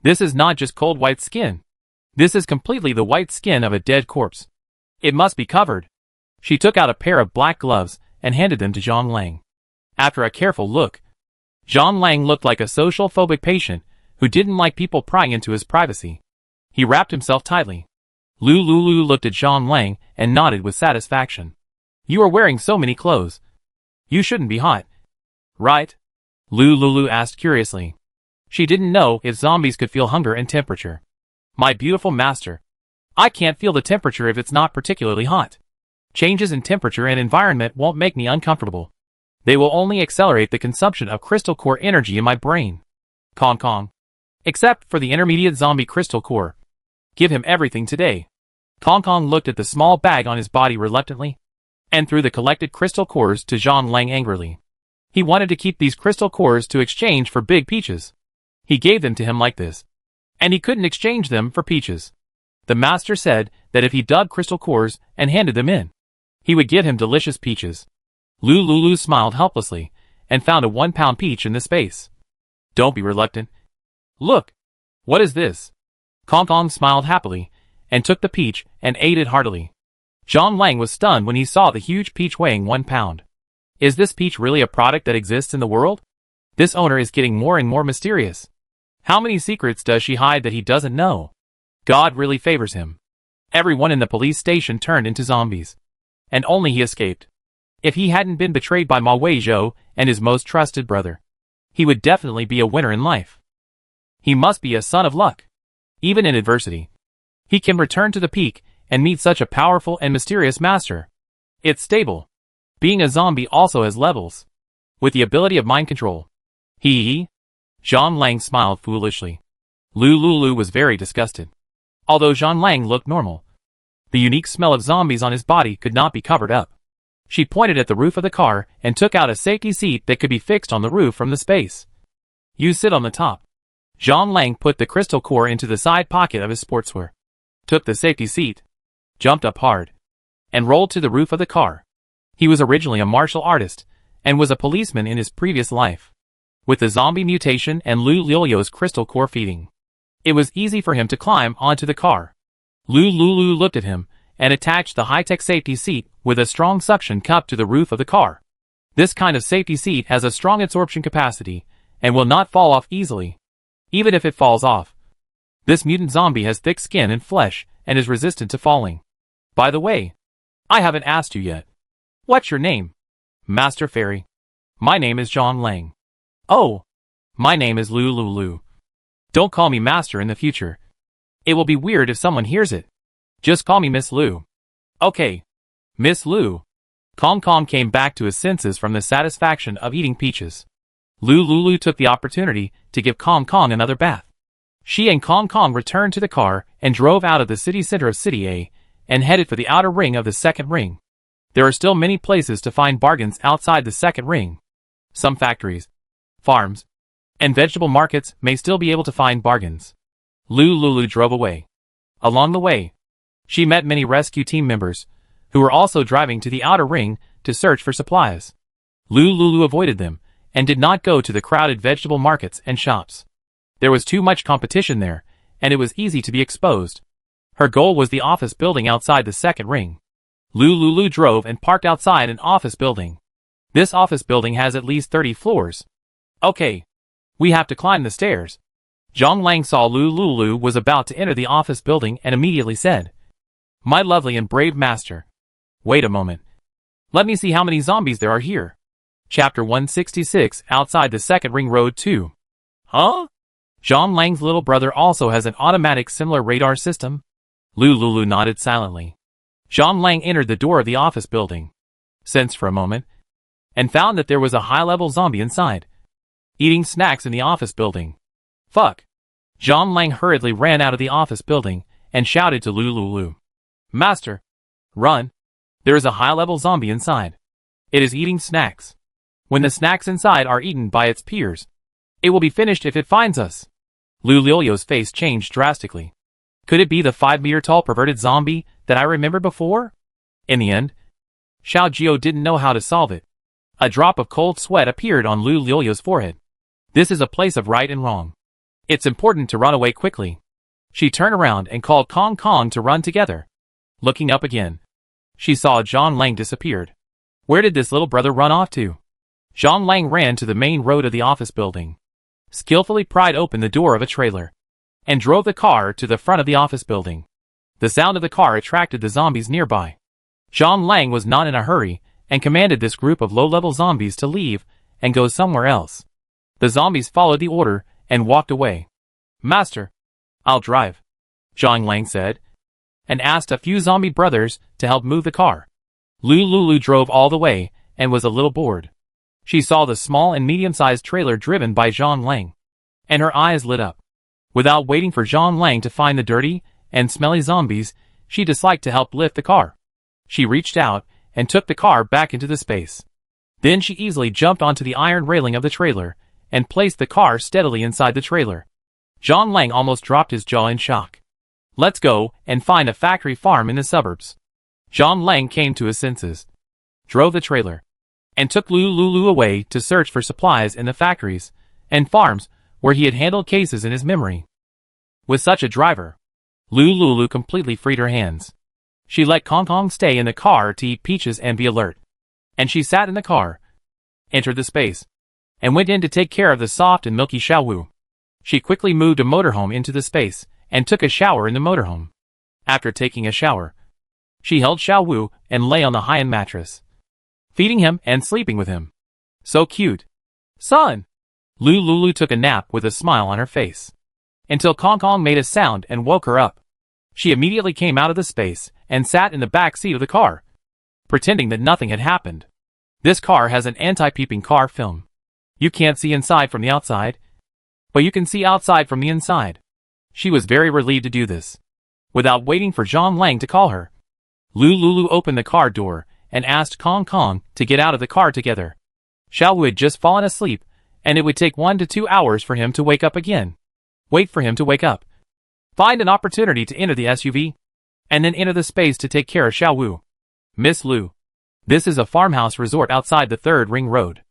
This is not just cold white skin. This is completely the white skin of a dead corpse. It must be covered. She took out a pair of black gloves and handed them to John Lang. After a careful look, John Lang looked like a social phobic patient who didn't like people prying into his privacy. He wrapped himself tightly. Lulu looked at John Lang and nodded with satisfaction. You are wearing so many clothes. You shouldn't be hot, right? Lulu asked curiously. She didn't know if zombies could feel hunger and temperature. My beautiful master, I can't feel the temperature if it's not particularly hot. Changes in temperature and environment won't make me uncomfortable. They will only accelerate the consumption of crystal core energy in my brain. Kong Kong. Except for the intermediate zombie crystal core. Give him everything today. Kong Kong looked at the small bag on his body reluctantly, and threw the collected crystal cores to John Lang angrily. He wanted to keep these crystal cores to exchange for big peaches. He gave them to him like this, and he couldn't exchange them for peaches. The master said that if he dug crystal cores and handed them in, he would give him delicious peaches. Lulu smiled helplessly and found a 1-pound peach in the space. Don't be reluctant. Look. What is this? Kong Kong smiled happily and took the peach and ate it heartily. John Lang was stunned when he saw the huge peach weighing 1 pound. Is this peach really a product that exists in the world? This owner is getting more and more mysterious. How many secrets does she hide that he doesn't know? God really favors him. Everyone in the police station turned into zombies. And only he escaped. If he hadn't been betrayed by Ma Weizhou and his most trusted brother, he would definitely be a winner in life. He must be a son of luck. Even in adversity, he can return to the peak and meet such a powerful and mysterious master. It's stable. Being a zombie also has levels. With the ability of mind control. Zhang Lang smiled foolishly. Lulu was very disgusted. Although Zhang Lang looked normal, the unique smell of zombies on his body could not be covered up. She pointed at the roof of the car and took out a safety seat that could be fixed on the roof from the space. You sit on the top. Zhang Lang put the crystal core into the side pocket of his sportswear, took the safety seat, jumped up hard, and rolled to the roof of the car. He was originally a martial artist, and was a policeman in his previous life. With the zombie mutation and Lu Liu's crystal core feeding, it was easy for him to climb onto the car. Lulu looked at him, and attached the high-tech safety seat with a strong suction cup to the roof of the car. This kind of safety seat has a strong absorption capacity, and will not fall off easily. Even if it falls off. This mutant zombie has thick skin and flesh, and is resistant to falling. By the way, I haven't asked you yet. What's your name? Master Fairy. My name is Zhang Lang. Oh, my name is Lulu. Don't call me Master in the future. It will be weird if someone hears it. Just call me Miss Lu. Okay. Miss Lu. Kong Kong came back to his senses from the satisfaction of eating peaches. Lulu took the opportunity to give Kong Kong another bath. She and Kong Kong returned to the car and drove out of the city center of City A and headed for the outer ring of the second ring. There are still many places to find bargains outside the second ring. Some factories, farms, and vegetable markets may still be able to find bargains. Lulu drove away. Along the way, she met many rescue team members, who were also driving to the outer ring to search for supplies. Lulu avoided them, and did not go to the crowded vegetable markets and shops. There was too much competition there, and it was easy to be exposed. Her goal was the office building outside the second ring. Lulu drove and parked outside an office building. This office building has at least 30 floors. Okay. We have to climb the stairs. Zhang Lang saw Lulu was about to enter the office building and immediately said, My lovely and brave master. Wait a moment. Let me see how many zombies there are here. Chapter 166 Outside the Second Ring Road 2. Huh? Zhang Lang's little brother also has an automatic similar radar system? Lulu nodded silently. Zhang Lang entered the door of the office building, sensed for a moment, and found that there was a high-level zombie inside, eating snacks in the office building. Fuck. Zhang Lang hurriedly ran out of the office building and shouted to Lulu. Master! Run! There is a high-level zombie inside. It is eating snacks. When the snacks inside are eaten by its peers, it will be finished if it finds us. Lulu's face changed drastically. Could it be the 5-meter-tall perverted zombie that I remembered before? In the end, Xiao Jiao didn't know how to solve it. A drop of cold sweat appeared on Lulu's forehead. This is a place of right and wrong. It's important to run away quickly. She turned around and called Kong Kong to run together. Looking up again, she saw Zhang Lang disappeared. Where did this little brother run off to? Zhang Lang ran to the main road of the office building, skillfully pried open the door of a trailer, and drove the car to the front of the office building. The sound of the car attracted the zombies nearby. Zhang Lang was not in a hurry and commanded this group of low-level zombies to leave and go somewhere else. The zombies followed the order and walked away. Master, I'll drive, Zhang Lang said, and asked a few zombie brothers to help move the car. Lulu drove all the way and was a little bored. She saw the small and medium-sized trailer driven by Zhang Lang, and her eyes lit up. Without waiting for Zhang Lang to find the dirty and smelly zombies, she disliked to help lift the car. She reached out and took the car back into the space. Then she easily jumped onto the iron railing of the trailer and placed the car steadily inside the trailer. Zhang Lang almost dropped his jaw in shock. Let's go and find a factory farm in the suburbs. Zhang Lang came to his senses, drove the trailer, and took Lulu away to search for supplies in the factories and farms where he had handled cases in his memory. With such a driver, Lulu completely freed her hands. She let Kong Kong stay in the car to eat peaches and be alert. And she sat in the car, entered the space, and went in to take care of the soft and milky Xiaowu. She quickly moved a motorhome into the space and took a shower in the motorhome. After taking a shower, she held Xiao Wu and lay on the high-end mattress, feeding him and sleeping with him. So cute. Son! Lulu took a nap with a smile on her face, until Kong Kong made a sound and woke her up. She immediately came out of the space and sat in the back seat of the car, pretending that nothing had happened. This car has an anti-peeping car film. You can't see inside from the outside, but you can see outside from the inside. She was very relieved to do this. Without waiting for Zhang Lang to call her, Lulu opened the car door and asked Kong Kong to get out of the car together. Xiao Wu had just fallen asleep, and it would take 1 to 2 hours for him to wake up again. Wait for him to wake up. Find an opportunity to enter the SUV, and then enter the space to take care of Xiao Wu. Miss Lu. This is a farmhouse resort outside the 3rd Ring Road.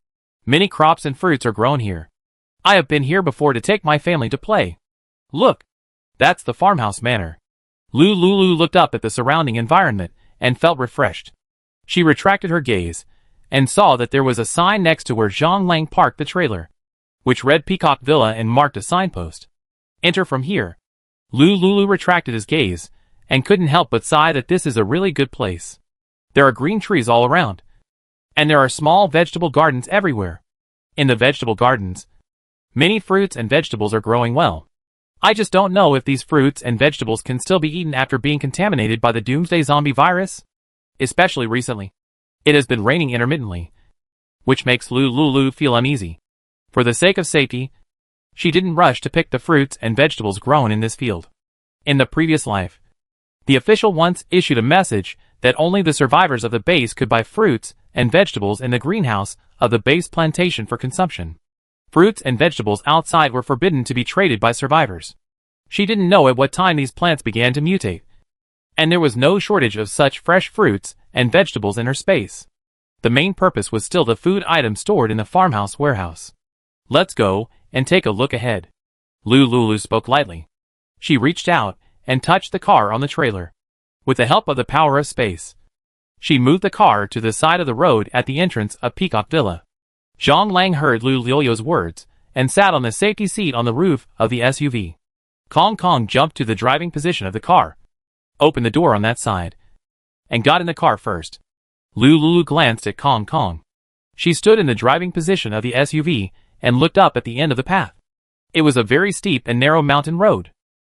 Many crops and fruits are grown here. I have been here before to take my family to play. Look. That's the farmhouse manor. Lulu looked up at the surrounding environment and felt refreshed. She retracted her gaze and saw that there was a sign next to where Zhang Lang parked the trailer, which read Peacock Villa and marked a signpost. Enter from here. Lulu retracted his gaze and couldn't help but sigh that this is a really good place. There are green trees all around, and there are small vegetable gardens everywhere. In the vegetable gardens, many fruits and vegetables are growing well. I just don't know if these fruits and vegetables can still be eaten after being contaminated by the doomsday zombie virus. Especially recently. It has been raining intermittently, which makes Lulu feel uneasy. For the sake of safety, she didn't rush to pick the fruits and vegetables grown in this field. In the previous life, the official once issued a message that only the survivors of the base could buy fruits and vegetables in the greenhouse of the base plantation for consumption. Fruits and vegetables outside were forbidden to be traded by survivors. She didn't know at what time these plants began to mutate, and there was no shortage of such fresh fruits and vegetables in her space. The main purpose was still the food items stored in the farmhouse warehouse. Let's go and take a look ahead. Lulu spoke lightly. She reached out and touched the car on the trailer. With the help of the power of space, she moved the car to the side of the road at the entrance of Peacock Villa. Zhang Lang heard Lulu's words and sat on the safety seat on the roof of the SUV. Kong Kong jumped to the driving position of the car, opened the door on that side, and got in the car first. Lulu glanced at Kong Kong. She stood in the driving position of the SUV and looked up at the end of the path. It was a very steep and narrow mountain road.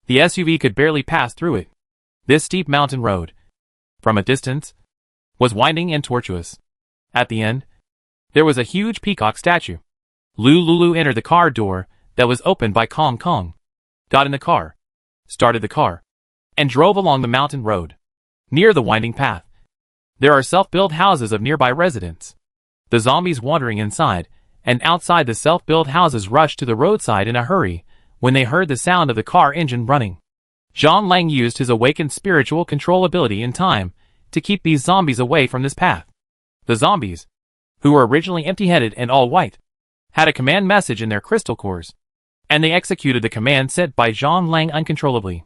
The SUV could barely pass through it. This steep mountain road, from a distance, was winding and tortuous. At the end, there was a huge peacock statue. Lulu entered the car door that was opened by Kong Kong, got in the car, started the car, and drove along the mountain road. Near the winding path, there are self-built houses of nearby residents. The zombies wandering inside and outside the self-built houses rushed to the roadside in a hurry when they heard the sound of the car engine running. Zhang Lang used his awakened spiritual control ability in time to keep these zombies away from this path. The zombies, who were originally empty-headed and all white, had a command message in their crystal cores, and they executed the command sent by Zhang Lang uncontrollably.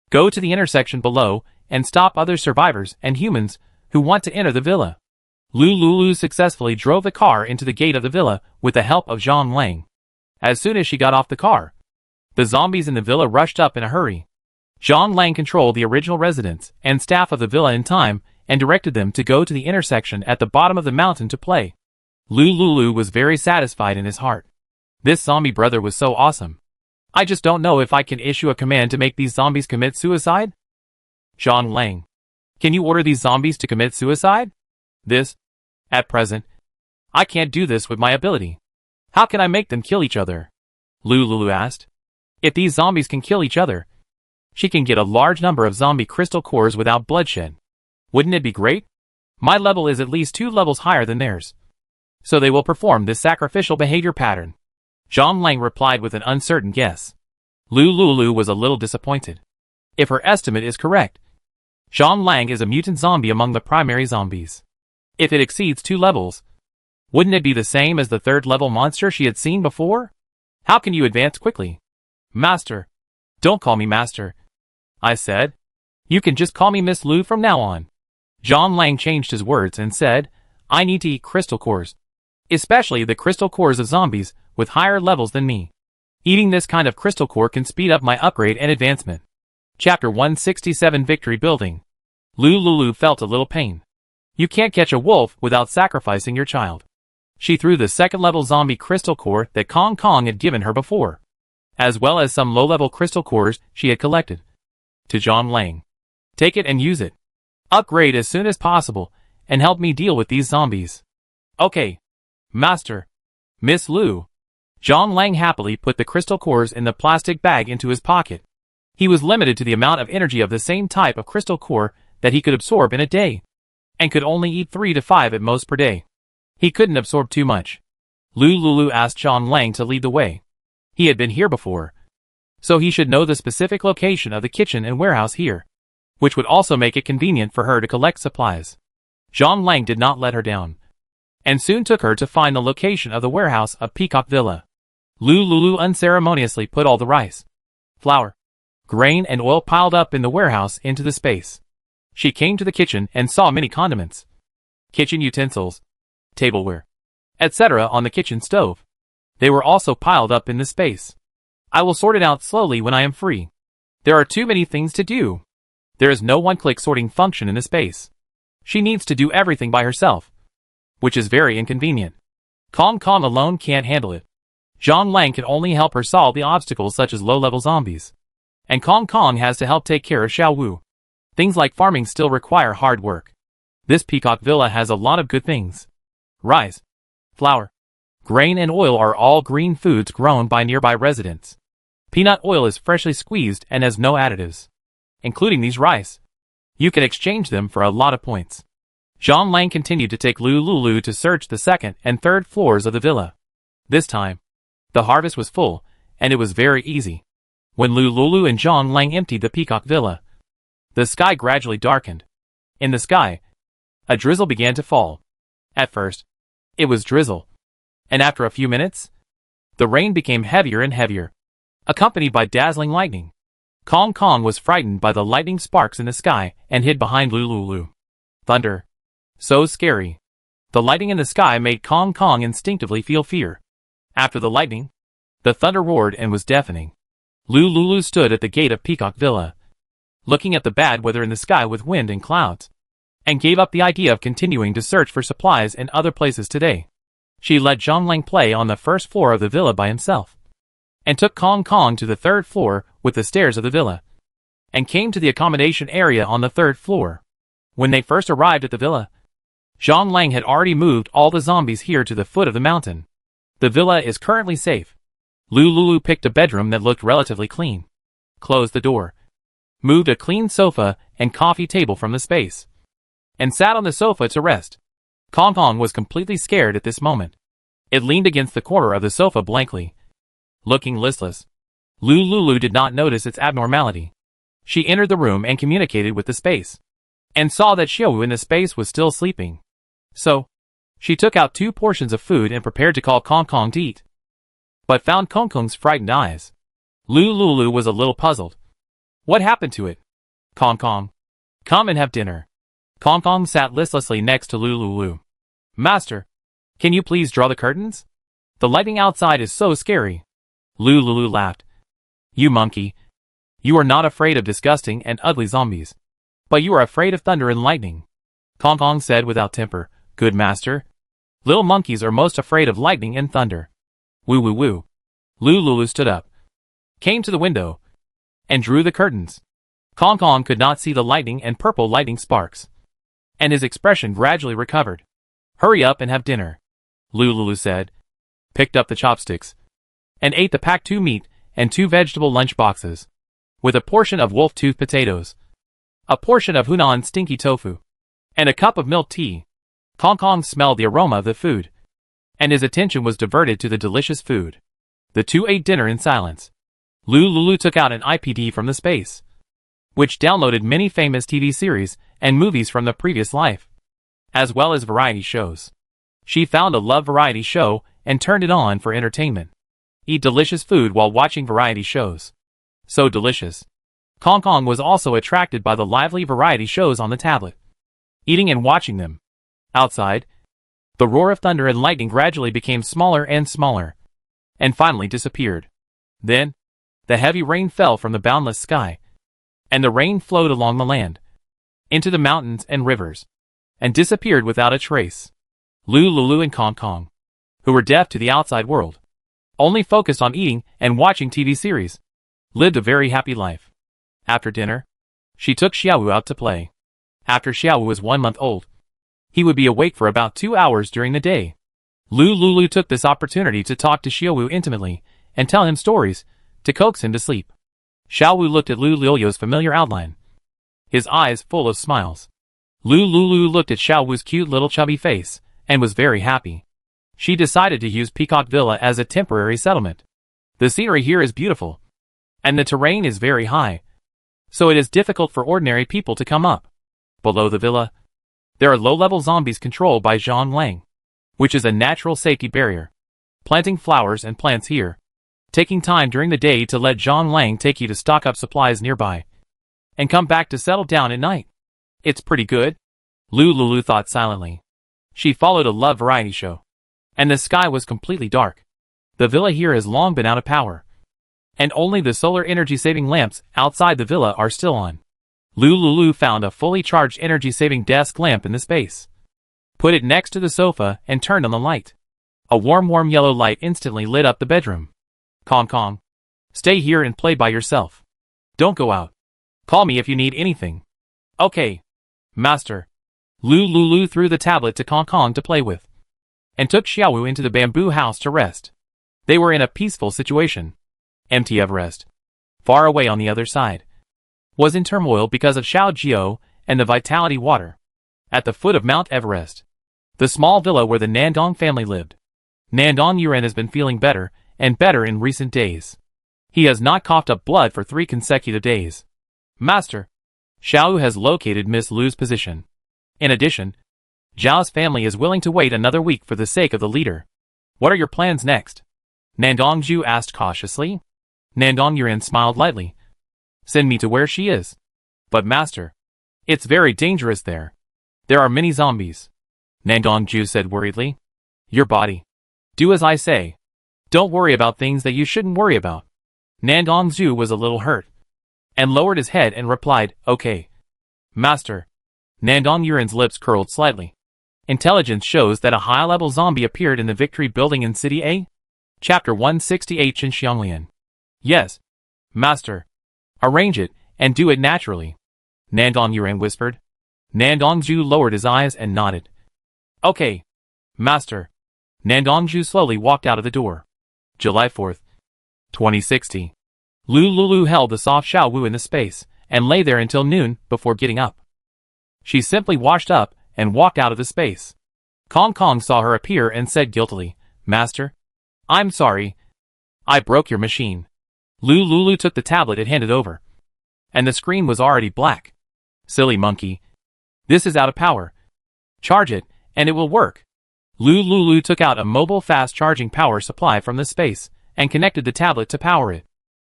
Go to the intersection below and stop other survivors and humans who want to enter the villa. Lulu successfully drove the car into the gate of the villa with the help of Zhang Lang. As soon as she got off the car, the zombies in the villa rushed up in a hurry. Zhang Lang controlled the original residents and staff of the villa in time and directed them to go to the intersection at the bottom of the mountain to play. Lulu was very satisfied in his heart. This zombie brother was so awesome. I just don't know if I can issue a command to make these zombies commit suicide? Zhang Lang. Can you order these zombies to commit suicide? At present, I can't do this with my ability. How can I make them kill each other? Lulu asked. If these zombies can kill each other, she can get a large number of zombie crystal cores without bloodshed. Wouldn't it be great? My level is at least 2 levels higher than theirs, so they will perform this sacrificial behavior pattern. Zhang Lang replied with an uncertain guess. Lulu was a little disappointed. If her estimate is correct, Zhang Lang is a mutant zombie among the primary zombies. If it exceeds 2 levels, wouldn't it be the same as the 3rd level monster she had seen before? How can you advance quickly? Master. Don't call me Master, I said. You can just call me Miss Lu from now on. Zhang Lang changed his words and said, I need to eat crystal cores, especially the crystal cores of zombies with higher levels than me. Eating this kind of crystal core can speed up my upgrade and advancement. Chapter 167 Victory Building. Lulu felt a little pain. You can't catch a wolf without sacrificing your child. She threw the second-level zombie crystal core that Kong Kong had given her before, as well as some low-level crystal cores she had collected, to John Lang. Take it and use it. Upgrade as soon as possible, and help me deal with these zombies. Okay, Master. Miss Lu. John Lang happily put the crystal cores in the plastic bag into his pocket. He was limited to the amount of energy of the same type of crystal core that he could absorb in a day, and could only eat 3 to 5 at most per day. He couldn't absorb too much. Lulu asked John Lang to lead the way. He had been here before, so he should know the specific location of the kitchen and warehouse here, which would also make it convenient for her to collect supplies. John Lang did not let her down, and soon took her to find the location of the warehouse of Peacock Villa. Lulu unceremoniously put all the rice, flour, grain and oil piled up in the warehouse into the space. She came to the kitchen and saw many condiments, kitchen utensils, tableware, etc. on the kitchen stove. They were also piled up in the space. I will sort it out slowly when I am free. There are too many things to do. There is no one-click sorting function in the space. She needs to do everything by herself, which is very inconvenient. Kong Kong alone can't handle it. John Lang can only help her solve the obstacles such as low-level zombies, and Kong Kong has to help take care of Xiao Wu. Things like farming still require hard work. This Peacock Villa has a lot of good things. Rice, flour, grain and oil are all green foods grown by nearby residents. Peanut oil is freshly squeezed and has no additives, including these rice. You can exchange them for a lot of points. John Lang continued to take Lulu to search the second and third floors of the villa. This time, the harvest was full, and it was very easy. When Lulu and John Lang emptied the Peacock Villa, the sky gradually darkened. In the sky, a drizzle began to fall. At first, it was drizzle, and after a few minutes, the rain became heavier and heavier, accompanied by dazzling lightning. Kong Kong was frightened by the lightning sparks in the sky and hid behind Lulu. Thunder. So scary. The lightning in the sky made Kong Kong instinctively feel fear. After the lightning, the thunder roared and was deafening. Lulu stood at the gate of Peacock Villa, looking at the bad weather in the sky with wind and clouds, and gave up the idea of continuing to search for supplies in other places today. She let John Lang play on the first floor of the villa by himself, and took Kong Kong to the third floor with the stairs of the villa, and came to the accommodation area on the third floor. When they first arrived at the villa, John Lang had already moved all the zombies here to the foot of the mountain. The villa is currently safe. Lulu picked a bedroom that looked relatively clean, closed the door, moved a clean sofa and coffee table from the space, and sat on the sofa to rest. Kong Kong was completely scared at this moment. It leaned against the corner of the sofa blankly, looking listless. Lulu did not notice its abnormality. She entered the room and communicated with the space, and saw that Xiao Wu in the space was still sleeping. So, she took out 2 portions of food and prepared to call Kong Kong to eat, but found Kong Kong's frightened eyes. Lulu was a little puzzled. What happened to it? Kong Kong, come and have dinner. Kong Kong sat listlessly next to Lulu. Master, can you please draw the curtains? The lighting outside is so scary. Lulu laughed. You monkey. You are not afraid of disgusting and ugly zombies, but you are afraid of thunder and lightning. Kong Kong said without temper. Good master. Little monkeys are most afraid of lightning and thunder. Woo woo woo. Lulu stood up, came to the window, and drew the curtains. Kong Kong could not see the lightning and purple lightning sparks, and his expression gradually recovered. Hurry up and have dinner, Lulu said, picked up the chopsticks, and ate the packed 2 meat and 2 vegetable lunch boxes, with a portion of wolf-tooth potatoes, a portion of Hunan stinky tofu, and a cup of milk tea. Kong Kong smelled the aroma of the food, and his attention was diverted to the delicious food. The 2 ate dinner in silence. Lulu took out an IPD from the space, which downloaded many famous TV series and movies from the previous life, as well as variety shows. She found a love variety show and turned it on for entertainment. Eat delicious food while watching variety shows. So delicious. Kong Kong was also attracted by the lively variety shows on the tablet, eating and watching them. Outside, the roar of thunder and lightning gradually became smaller and smaller, and finally disappeared. Then, the heavy rain fell from the boundless sky, and the rain flowed along the land, into the mountains and rivers, and disappeared without a trace. Lulu and Kong Kong, who were deaf to the outside world, only focused on eating and watching TV series, lived a very happy life. After dinner, she took Xiaowu out to play. After Xiaowu was 1 month old, he would be awake for about 2 hours during the day. Lulu took this opportunity to talk to Xiaowu intimately and tell him stories to coax him to sleep. Xiaowu looked at Lulu's familiar outline, his eyes full of smiles. Lulu looked at Xiaowu's cute little chubby face and was very happy. She decided to use Peacock Villa as a temporary settlement. The scenery here is beautiful, and the terrain is very high, so it is difficult for ordinary people to come up. Below the villa, there are low-level zombies controlled by Zhang Lang, which is a natural safety barrier. Planting flowers and plants here, taking time during the day to let Zhang Lang take you to stock up supplies nearby, and come back to settle down at night. It's pretty good, Lulu thought silently. She followed a love variety show, and the sky was completely dark. The villa here has long been out of power, and only the solar energy-saving lamps outside the villa are still on. Lulu found a fully charged energy-saving desk lamp in the space, put it next to the sofa, and turned on the light. A warm yellow light instantly lit up the bedroom. Kong Kong, stay here and play by yourself. Don't go out. Call me if you need anything. Okay, master. Lulu threw the tablet to Kong Kong to play with, and took Xiaowu into the bamboo house to rest. They were in a peaceful situation. Empty Everest, far away on the other side, was in turmoil because of Xiaojiao and the Vitality Water. At the foot of Mount Everest, the small villa where the Nandong family lived, Nandong Yuren has been feeling better and better in recent days. He has not coughed up blood for 3 consecutive days. Master, Xiaowu has located Miss Lu's position. In addition, Zhao's family is willing to wait another week for the sake of the leader. What are your plans next? Nandong Zhu asked cautiously. Nandong Yuren smiled lightly. Send me to where she is. But master, it's very dangerous there. There are many zombies. Nandong Zhu said worriedly. Your body. Do as I say. Don't worry about things that you shouldn't worry about. Nandong Zhu was a little hurt, and lowered his head and replied, okay. Master. Nandong Yuren's lips curled slightly. Intelligence shows that a high-level zombie appeared in the Victory Building in City A? Chapter 168 Xinxianglian. Yes. Master. Arrange it, and do it naturally. Nandong Yuren whispered. Nandong Zhu lowered his eyes and nodded. Okay. Master. Nandong Zhu slowly walked out of the door. July 4th, 2060. Lulu held the soft Xiaowu in the space, and lay there until noon before getting up. She simply washed up and walked out of the space. Kong Kong saw her appear and said guiltily, Master, I'm sorry. I broke your machine. Lulu took the tablet it handed over, and the screen was already black. Silly monkey. This is out of power. Charge it, and it will work. Lulu took out a mobile fast-charging power supply from the space, and connected the tablet to power it.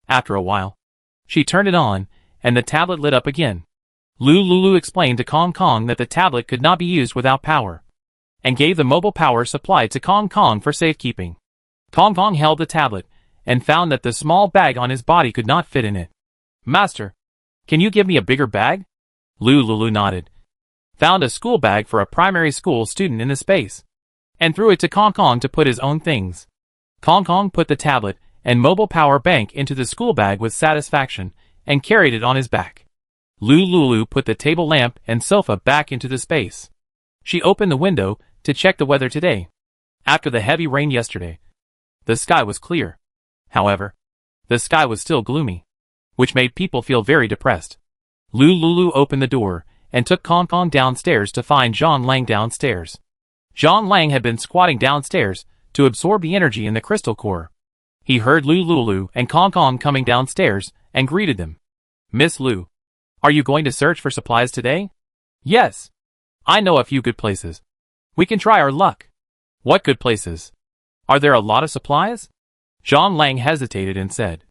After a while, she turned it on, and the tablet lit up again. Lulu explained to Kong Kong that the tablet could not be used without power, and gave the mobile power supply to Kong Kong for safekeeping. Kong Kong held the tablet, and found that the small bag on his body could not fit in it. Master, can you give me a bigger bag? Lulu nodded, found a school bag for a primary school student in the space, and threw it to Kong Kong to put his own things. Kong Kong put the tablet and mobile power bank into the school bag with satisfaction, and carried it on his back. Lulu put the table lamp and sofa back into the space. She opened the window to check the weather today. After the heavy rain yesterday, the sky was clear. However, the sky was still gloomy, which made people feel very depressed. Lulu opened the door and took Kong Kong downstairs to find Zhang Lang downstairs. Zhang Lang had been squatting downstairs to absorb the energy in the crystal core. He heard Lulu and Kong Kong coming downstairs and greeted them. Miss Lu, are you going to search for supplies today? Yes. I know a few good places. We can try our luck. What good places? Are there a lot of supplies? Zhang Lang hesitated and said,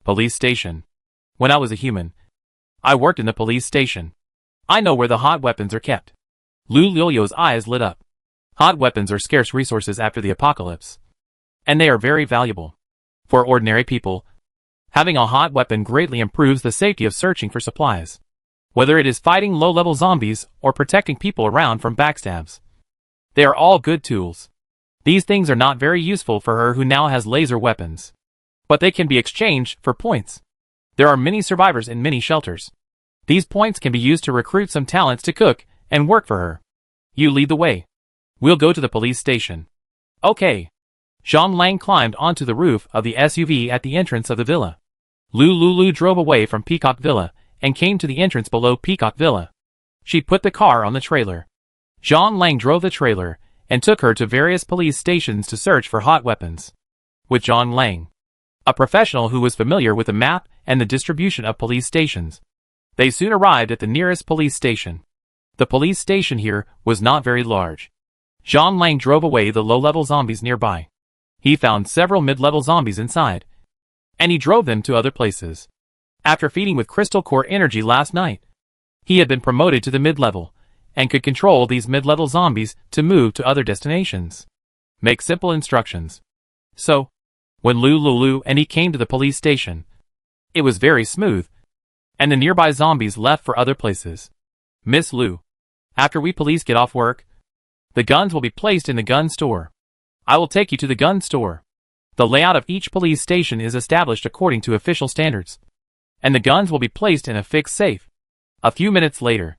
Police station. When I was a human, I worked in the police station. I know where the hot weapons are kept. Lulu's eyes lit up. Hot weapons are scarce resources after the apocalypse, and they are very valuable. For ordinary people, Having a hot weapon greatly improves the safety of searching for supplies. Whether it is fighting low-level zombies or protecting people around from backstabs. They are all good tools. These things are not very useful for her who now has laser weapons. But they can be exchanged for points. There are many survivors in many shelters. These points can be used to recruit some talents to cook and work for her. You lead the way. We'll go to the police station. Okay. Zhang Lang climbed onto the roof of the SUV at the entrance of the villa. Lulu drove away from Peacock Villa and came to the entrance below Peacock Villa. She put the car on the trailer. Zhang Lang drove the trailer and took her to various police stations to search for hot weapons. With Zhang Lang, a professional who was familiar with the map and the distribution of police stations, they soon arrived at the nearest police station. The police station here was not very large. Zhang Lang drove away the low-level zombies nearby. He found several mid-level zombies inside, and he drove them to other places. After feeding with crystal core energy last night, he had been promoted to the mid-level, and could control these mid-level zombies to move to other destinations. Make simple instructions. So, when Lulu and he came to the police station, it was very smooth, and the nearby zombies left for other places. Miss Lu, after we police get off work, the guns will be placed in the gun store. I will take you to the gun store. The layout of each police station is established according to official standards, and the guns will be placed in a fixed safe. A few minutes later,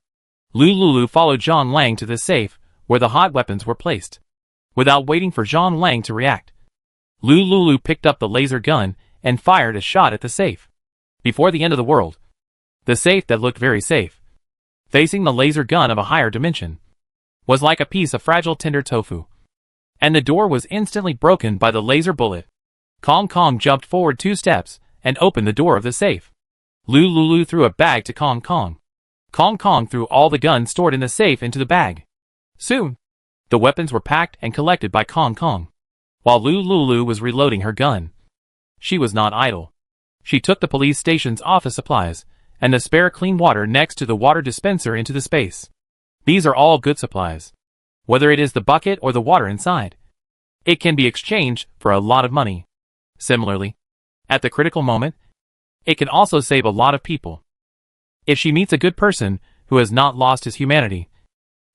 Lulu followed Zhang Lang to the safe, where the hot weapons were placed. Without waiting for Zhang Lang to react, Lulu picked up the laser gun and fired a shot at the safe. Before the end of the world, the safe that looked very safe, facing the laser gun of a higher dimension, was like a piece of fragile tender tofu. And the door was instantly broken by the laser bullet. Kong jumped forward 2 steps and opened the door of the safe. Lulu threw a bag to Kong. Kong threw all the guns stored in the safe into the bag. Soon, the weapons were packed and collected by Kong. While Lulu was reloading her gun, she was not idle. She took the police station's office supplies and the spare clean water next to the water dispenser into the space. These are all good supplies. Whether it is the bucket or the water inside, it can be exchanged for a lot of money. Similarly, at the critical moment, it can also save a lot of people. If she meets a good person who has not lost his humanity,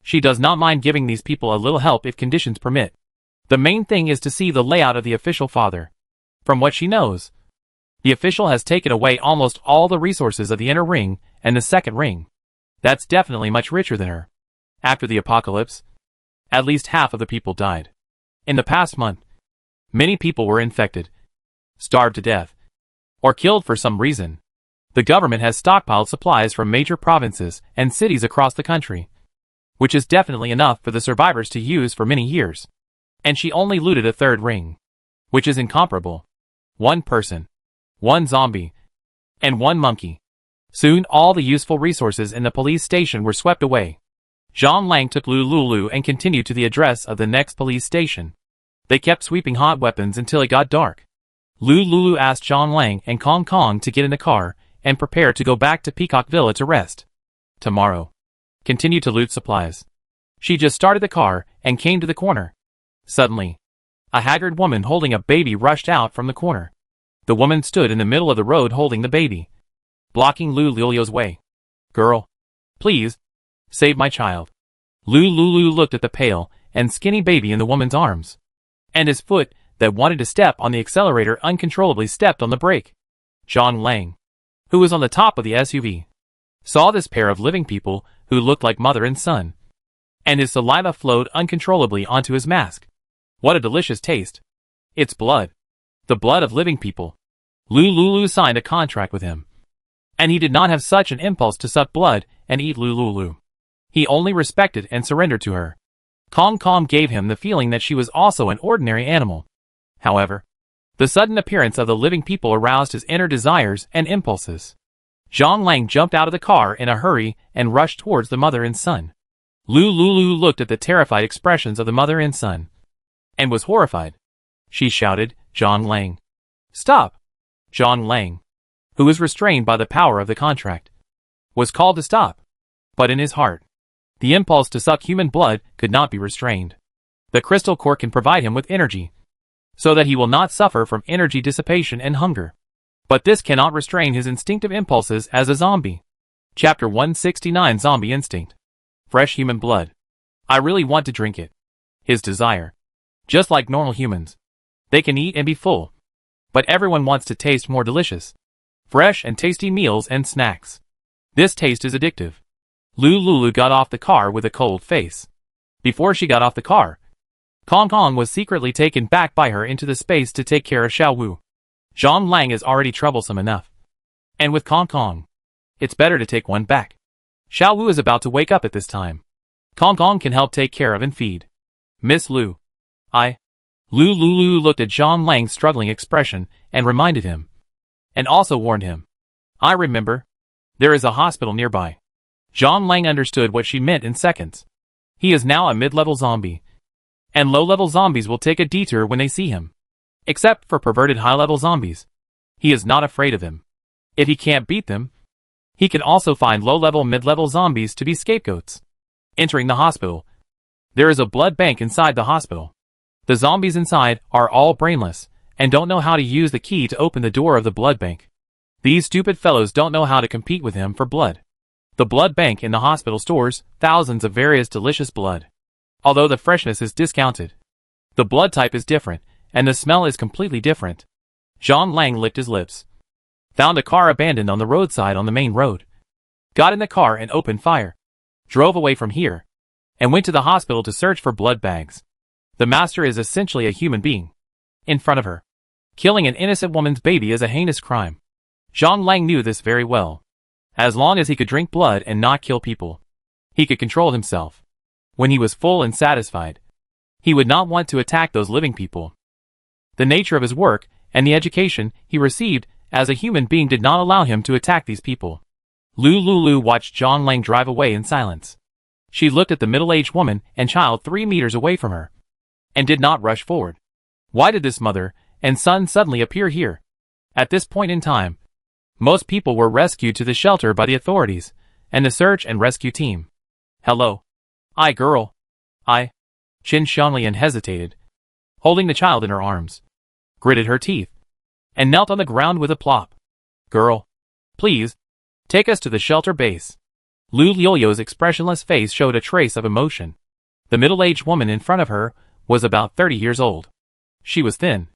she does not mind giving these people a little help if conditions permit. The main thing is to see the layout of the official father. From what she knows, the official has taken away almost all the resources of the inner ring and the second ring. That's definitely much richer than her. After the apocalypse, at least half of the people died. In the past month, many people were infected, starved to death, or killed for some reason. The government has stockpiled supplies from major provinces and cities across the country, which is definitely enough for the survivors to use for many years. And she only looted a third ring, which is incomparable. 1 person, 1 zombie, and 1 monkey. Soon all the useful resources in the police station were swept away. Zhang Lang took Lulu and continued to the address of the next police station. They kept sweeping hot weapons until it got dark. Lulu asked Zhang Lang and Kong to get in the car and prepare to go back to Peacock Villa to rest. Tomorrow, continue to loot supplies. She just started the car and came to the corner. Suddenly, a haggard woman holding a baby rushed out from the corner. The woman stood in the middle of the road holding the baby, blocking Lulu's way. Girl, please, save my child. Lulu looked at the pale and skinny baby in the woman's arms, and his foot that wanted to step on the accelerator uncontrollably stepped on the brake. Zhang Lang, who was on the top of the SUV, saw this pair of living people who looked like mother and son, and his saliva flowed uncontrollably onto his mask. What a delicious taste. It's blood. The blood of living people. Lulu signed a contract with him, and he did not have such an impulse to suck blood and eat Lulu. He only respected and surrendered to her. Kong gave him the feeling that she was also an ordinary animal. However, the sudden appearance of the living people aroused his inner desires and impulses. Zhang Lang jumped out of the car in a hurry and rushed towards the mother and son. Lulu looked at the terrified expressions of the mother and son, and was horrified. She shouted, Zhang Lang, stop! Zhang Lang, who was restrained by the power of the contract, was called to stop. But in his heart, the impulse to suck human blood could not be restrained. The crystal core can provide him with energy, so that he will not suffer from energy dissipation and hunger. But this cannot restrain his instinctive impulses as a zombie. Chapter 169 Zombie Instinct. Fresh human blood. I really want to drink it. His desire. Just like normal humans. They can eat and be full. But everyone wants to taste more delicious, fresh and tasty meals and snacks. This taste is addictive. Lulu got off the car with a cold face. Before she got off the car, Kong Kong was secretly taken back by her into the space to take care of Xiao Wu. Zhang Lang is already troublesome enough. And with Kong Kong, it's better to take one back. Xiao Wu is about to wake up at this time. Kong Kong can help take care of and feed Miss Lu. Lulu looked at Zhang Lang's struggling expression and reminded him. And also warned him. I remember. There is a hospital nearby. Zhang Lang understood what she meant in seconds. He is now a mid-level zombie. And low-level zombies will take a detour when they see him. Except for perverted high-level zombies. He is not afraid of them. If he can't beat them, he can also find low-level mid-level zombies to be scapegoats. Entering the hospital. There is a blood bank inside the hospital. The zombies inside are all brainless, and don't know how to use the key to open the door of the blood bank. These stupid fellows don't know how to compete with him for blood. The blood bank in the hospital stores thousands of various delicious blood. Although the freshness is discounted. The blood type is different, and the smell is completely different. Zhang Lang licked his lips. Found a car abandoned on the roadside on the main road. Got in the car and opened fire. Drove away from here. And went to the hospital to search for blood bags. The master is essentially a human being. In front of her. Killing an innocent woman's baby is a heinous crime. Zhang Lang knew this very well. As long as he could drink blood and not kill people, he could control himself. When he was full and satisfied, he would not want to attack those living people. The nature of his work and the education he received as a human being did not allow him to attack these people. Lulu watched Zhang Lang drive away in silence. She looked at the middle-aged woman and child 3 meters away from her, and did not rush forward. Why did this mother and son suddenly appear here? At this point in time, most people were rescued to the shelter by the authorities and the search and rescue team. Hello. Girl. Qin Xianglian hesitated, holding the child in her arms, gritted her teeth, and knelt on the ground with a plop. Girl. Please. Take us to the shelter base. Lu Liu's expressionless face showed a trace of emotion. The middle-aged woman in front of her was about 30 years old. She was thin.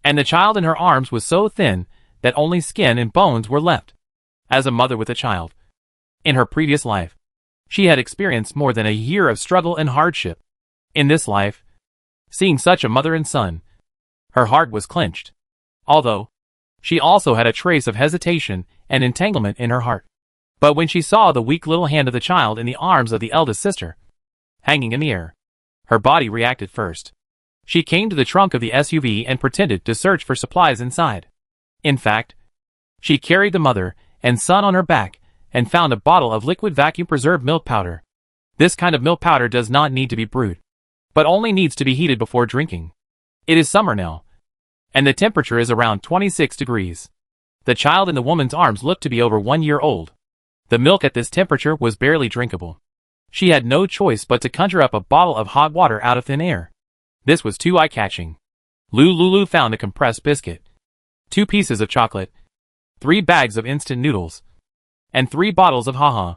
And the child in her arms was so thin that only skin and bones were left. As a mother with a child. In her previous life, she had experienced more than a year of struggle and hardship. In this life, seeing such a mother and son, her heart was clenched. Although, she also had a trace of hesitation and entanglement in her heart. But when she saw the weak little hand of the child in the arms of the eldest sister, hanging in the air, her body reacted first. She came to the trunk of the SUV and pretended to search for supplies inside. In fact, she carried the mother and son on her back and found a bottle of liquid vacuum-preserved milk powder. This kind of milk powder does not need to be brewed, but only needs to be heated before drinking. It is summer now, and the temperature is around 26 degrees. The child in the woman's arms looked to be over 1 year old. The milk at this temperature was barely drinkable. She had no choice but to conjure up a bottle of hot water out of thin air. This was too eye-catching. Lulu found a compressed biscuit, 2 pieces of chocolate, 3 bags of instant noodles, and 3 bottles of haha.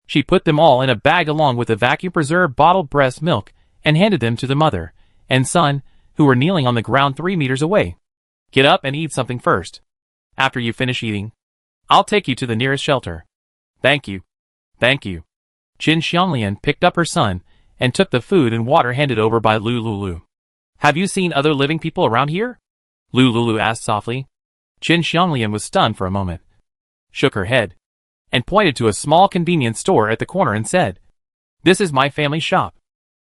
She put them all in a bag along with the vacuum-preserved bottled breast milk and handed them to the mother and son, who were kneeling on the ground 3 meters away. Get up and eat something first. After you finish eating, I'll take you to the nearest shelter. Thank you. Thank you. Qin Xianglian picked up her son and took the food and water handed over by Lulu. Have you seen other living people around here? Lulu asked softly. Qin Xianglian was stunned for a moment, shook her head, and pointed to a small convenience store at the corner and said, This is my family shop.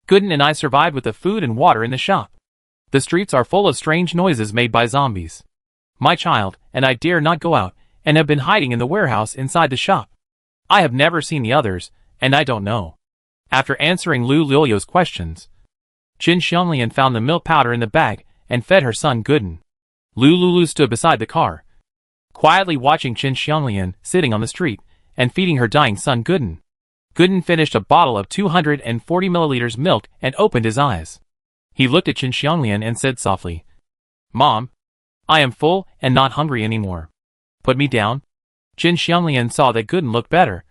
Gooden and I survived with the food and water in the shop. The streets are full of strange noises made by zombies. My child and I dare not go out and have been hiding in the warehouse inside the shop. I have never seen the others, and I don't know. After answering Lulu's questions, Qin Xianglian found the milk powder in the bag and fed her son Gooden. Lulu stood beside the car, quietly watching Qin Xianglian sitting on the street and feeding her dying son Gooden. Gooden finished a bottle of 240 milliliters milk and opened his eyes. He looked at Qin Xianglian and said softly, Mom, I am full and not hungry anymore. Put me down? Qin Xianglian saw that Gooden looked better,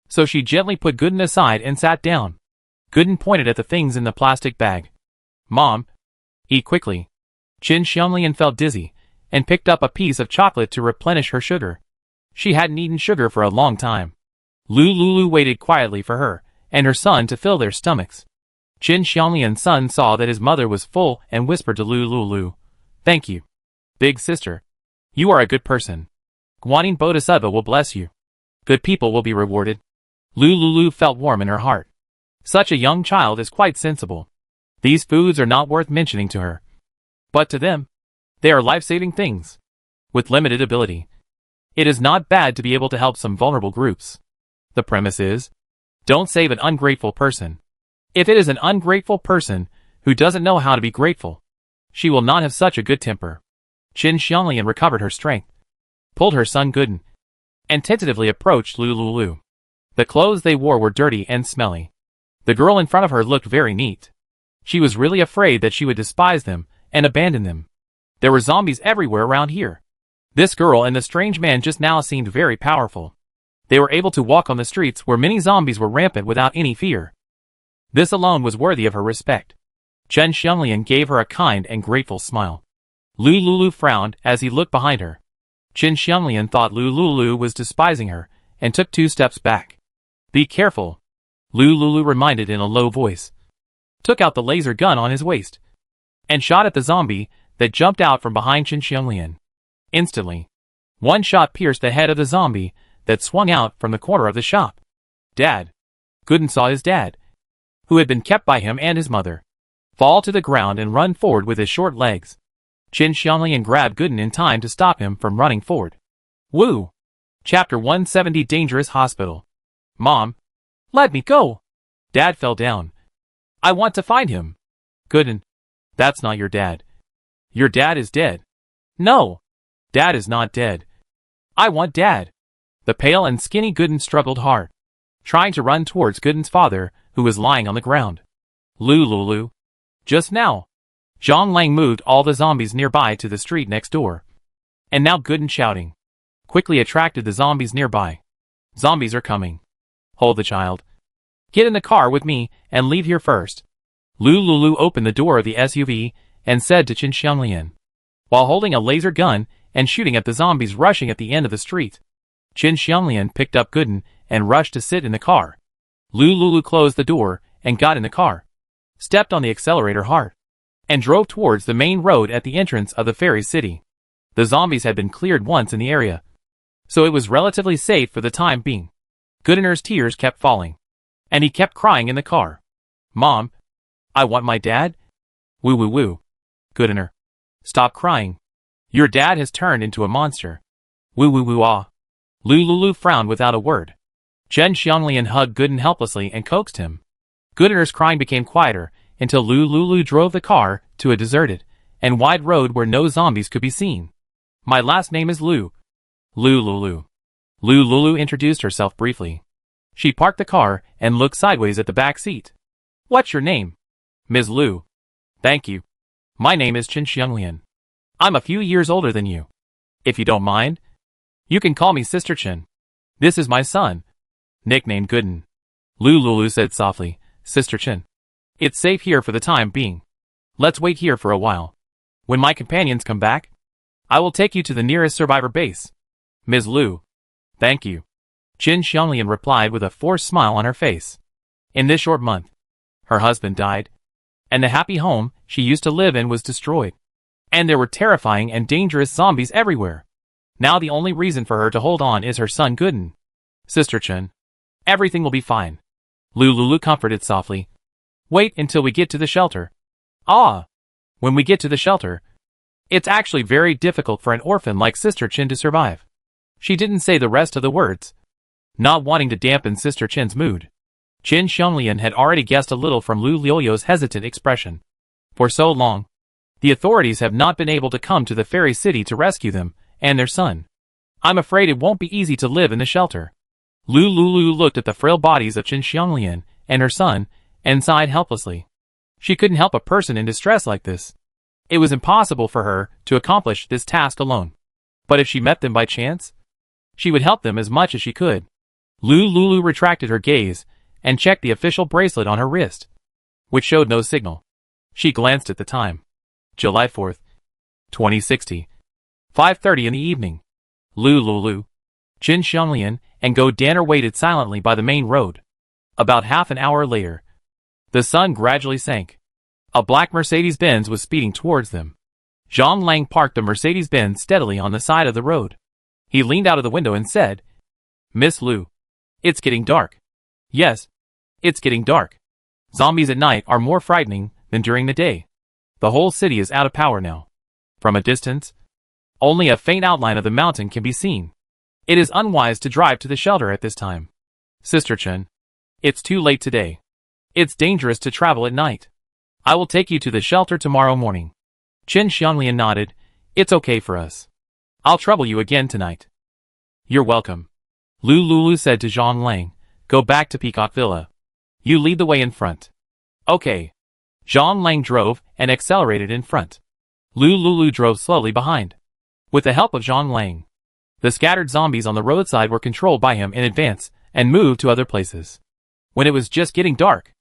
so she gently put Gooden aside and sat down. Gooden pointed at the things in the plastic bag. Mom, eat quickly. Qin Xianglian felt dizzy, and picked up a piece of chocolate to replenish her sugar. She hadn't eaten sugar for a long time. Lulu waited quietly for her and her son to fill their stomachs. Qin Xianglian's son saw that his mother was full and whispered to Lulu, "Thank you, big sister. You are a good person. Guanyin Bodhisattva will bless you. Good people will be rewarded." Lulu felt warm in her heart. Such a young child is quite sensible. These foods are not worth mentioning to her, but to them, they are life-saving things. With limited ability, it is not bad to be able to help some vulnerable groups. The premise is, don't save an ungrateful person. If it is an ungrateful person who doesn't know how to be grateful, she will not have such a good temper. Qin Xianglian recovered her strength, pulled her son Gooden, and tentatively approached Lulu. The clothes they wore were dirty and smelly. The girl in front of her looked very neat. She was really afraid that she would despise them and abandon them. There were zombies everywhere around here. This girl and the strange man just now seemed very powerful. They were able to walk on the streets where many zombies were rampant without any fear. This alone was worthy of her respect. Qin Xianglian gave her a kind and grateful smile. Lulu frowned as he looked behind her. Qin Xianglian thought Lulu was despising her and took 2 steps back. "Be careful," Lulu reminded in a low voice. Took out the laser gun on his waist and shot at the zombie that jumped out from behind Qin Xianglian. Instantly, one shot pierced the head of the zombie that swung out from the corner of the shop. Dad. Gooden saw his dad, who had been kept by him and his mother, fall to the ground and run forward with his short legs. Qin Xianglian grabbed Gooden in time to stop him from running forward. Woo! Chapter 170 Dangerous Hospital. Mom, let me go! Dad fell down. I want to find him. Gooden, that's not your dad. Your dad is dead. No! Dad is not dead. I want Dad. The pale and skinny Gooden struggled hard, trying to run towards Gooden's father, who was lying on the ground. Lulu. Just now, Zhang Lang moved all the zombies nearby to the street next door. And now Gooden shouting quickly attracted the zombies nearby. Zombies are coming. Hold the child. Get in the car with me and leave here first. Lulu opened the door of the SUV and said to Qin Xianglian, while holding a laser gun and shooting at the zombies rushing at the end of the street. Qin Xianglian picked up Gooden and rushed to sit in the car. Lulu closed the door and got in the car, stepped on the accelerator hard, and drove towards the main road at the entrance of the fairy city. The zombies had been cleared once in the area, so it was relatively safe for the time being. Goodener's tears kept falling, and he kept crying in the car. Mom, I want my dad. Woo. Goodener, stop crying. Your dad has turned into a monster. Woo ah. Lulu frowned without a word. Qin Xianglian hugged Gooden helplessly and coaxed him. Goodener's crying became quieter until Lulu drove the car to a deserted and wide road where no zombies could be seen. My last name is Lu. Lulu. Lulu introduced herself briefly. She parked the car and looked sideways at the back seat. What's your name? Ms. Lu. Thank you. My name is Qin Xianglian. I'm a few years older than you. If you don't mind, you can call me Sister Qin. This is my son, nicknamed Gooden. Lulu said softly, Sister Qin. It's safe here for the time being. Let's wait here for a while. When my companions come back, I will take you to the nearest survivor base. Ms. Lu. Thank you. Qin Xianglian replied with a forced smile on her face. In this short month, her husband died, and the happy home she used to live in was destroyed. And there were terrifying and dangerous zombies everywhere. Now the only reason for her to hold on is her son Gooden. Sister Qin, everything will be fine. Lulu comforted softly. Wait until we get to the shelter. Ah! When we get to the shelter, it's actually very difficult for an orphan like Sister Qin to survive. She didn't say the rest of the words, not wanting to dampen Sister Qin's mood. Qin Xianglian had already guessed a little from Lu Liu's hesitant expression. For so long, the authorities have not been able to come to the fairy city to rescue them and their son. I'm afraid it won't be easy to live in the shelter. Lulu looked at the frail bodies of Qin Xianglian and her son and sighed helplessly. She couldn't help a person in distress like this. It was impossible for her to accomplish this task alone. But if she met them by chance, she would help them as much as she could. Lulu retracted her gaze and checked the official bracelet on her wrist, which showed no signal. She glanced at the time. July 4th, 2060. 5:30 in the evening. Lulu, Jin Xianglian, and Go Danner waited silently by the main road. About half an hour later, the sun gradually sank. A black Mercedes-Benz was speeding towards them. Zhang Lang parked the Mercedes-Benz steadily on the side of the road. He leaned out of the window and said, "Miss Lu, it's getting dark." "Yes, it's getting dark. Zombies at night are more frightening than during the day. The whole city is out of power now. From a distance, only a faint outline of the mountain can be seen. It is unwise to drive to the shelter at this time. Sister Chen, it's too late today. It's dangerous to travel at night. I will take you to the shelter tomorrow morning." Qin Xianglian nodded. "It's okay for us. I'll trouble you again tonight." "You're welcome." Lulu said to Zhang Lang, "Go back to Peacock Villa. You lead the way in front." "Okay." Zhang Lang drove and accelerated in front. Lulu drove slowly behind. With the help of Zhang Lang, the scattered zombies on the roadside were controlled by him in advance and moved to other places. When it was just getting dark,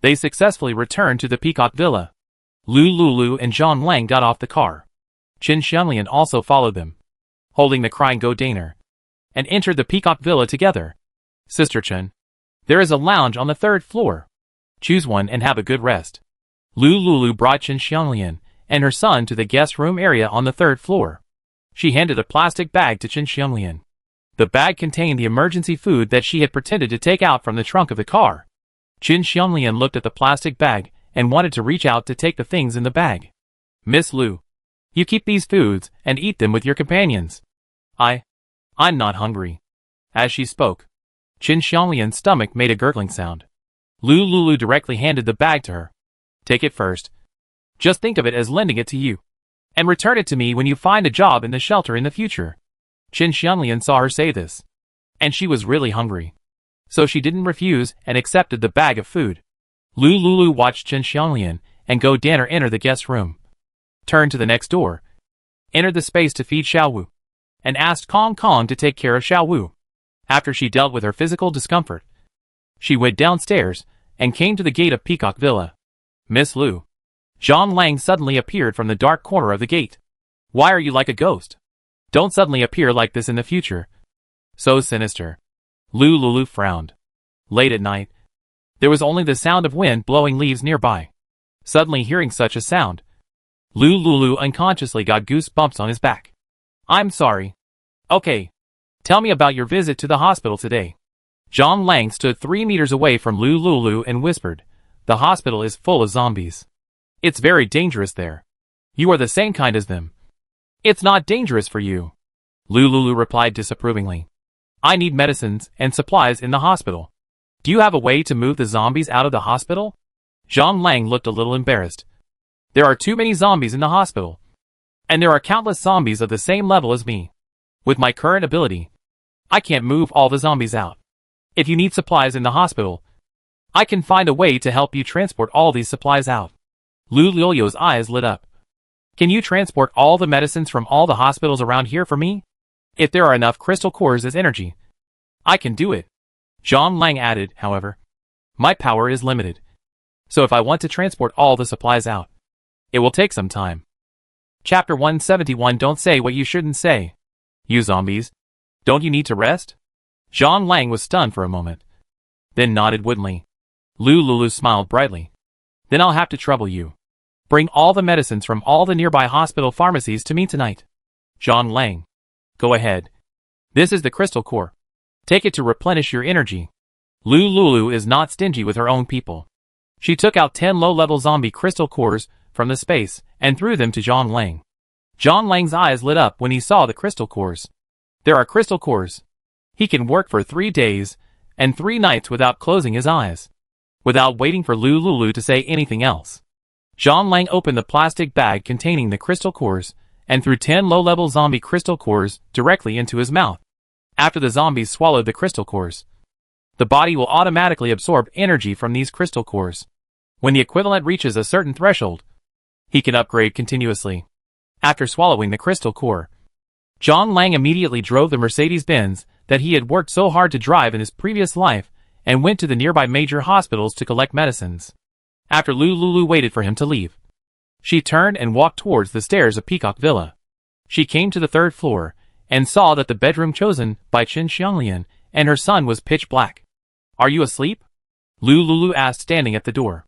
they successfully returned to the Peacock Villa. Lulu and Zhang Lang got off the car. Qin Xianglian also followed them, holding the crying Go Danner, and entered the Peacock Villa together. "Sister Chen, there is a lounge on the 3rd floor. Choose one and have a good rest." Lulu brought Qin Xianglian and her son to the guest room area on the 3rd floor. She handed a plastic bag to Qin Xianglian. The bag contained the emergency food that she had pretended to take out from the trunk of the car. Qin Xianglian looked at the plastic bag and wanted to reach out to take the things in the bag. "Miss Lu, you keep these foods and eat them with your companions. I'm not hungry." As she spoke, Qin Xianglian's stomach made a gurgling sound. Lulu directly handed the bag to her. "Take it first. Just think of it as lending it to you, and return it to me when you find a job in the shelter in the future." Qin Xianglian saw her say this, and she was really hungry, so she didn't refuse and accepted the bag of food. Lulu watched Qin Xianglian and Go Danner enter the guest room, turned to the next door, entered the space to feed Xiaowu, and asked Kong Kong to take care of Xiaowu. After she dealt with her physical discomfort, she went downstairs and came to the gate of Peacock Villa. "Miss Lu." Zhang Lang suddenly appeared from the dark corner of the gate. "Why are you like a ghost? Don't suddenly appear like this in the future. So sinister." Lulu frowned. Late at night, there was only the sound of wind blowing leaves nearby. Suddenly hearing such a sound, Lulu unconsciously got goosebumps on his back. "I'm sorry. Okay. Tell me about your visit to the hospital today." Zhang Lang stood 3 meters away from Lulu and whispered, "The hospital is full of zombies. It's very dangerous there. You are the same kind as them." "It's not dangerous for you," Lulu replied disapprovingly. "I need medicines and supplies in the hospital. Do you have a way to move the zombies out of the hospital?" Zhang Lang looked a little embarrassed. "There are too many zombies in the hospital. And there are countless zombies of the same level as me. With my current ability, I can't move all the zombies out. If you need supplies in the hospital, I can find a way to help you transport all these supplies out." Lulu's eyes lit up. "Can you transport all the medicines from all the hospitals around here for me? If there are enough crystal cores as energy, I can do it." Zhang Lang added, "However, my power is limited. So if I want to transport all the supplies out, it will take some time." Chapter 171. Don't say what you shouldn't say. "You zombies, don't you need to rest?" Zhang Lang was stunned for a moment, then nodded woodenly. Lulu smiled brightly. "Then I'll have to trouble you. Bring all the medicines from all the nearby hospital pharmacies to me tonight." Zhang Lang, "Go ahead. This is the crystal core. Take it to replenish your energy." Lulu is not stingy with her own people. She took out 10 low-level zombie crystal cores from the space and threw them to Zhang Lang. Zhang Lang's eyes lit up when he saw the crystal cores. There are crystal cores. He can work for 3 days and 3 nights without closing his eyes. Without waiting for Lulu to say anything else, Zhang Lang opened the plastic bag containing the crystal cores and threw 10 low-level zombie crystal cores directly into his mouth. After the zombies swallowed the crystal cores, the body will automatically absorb energy from these crystal cores. When the equivalent reaches a certain threshold, he can upgrade continuously. After swallowing the crystal core, John Lang immediately drove the Mercedes-Benz that he had worked so hard to drive in his previous life and went to the nearby major hospitals to collect medicines. After Lulu waited for him to leave, she turned and walked towards the stairs of Peacock Villa. She came to the third floor and saw that the bedroom chosen by Qin Xianglian and her son was pitch black. "Are you asleep?" Lulu asked, standing at the door.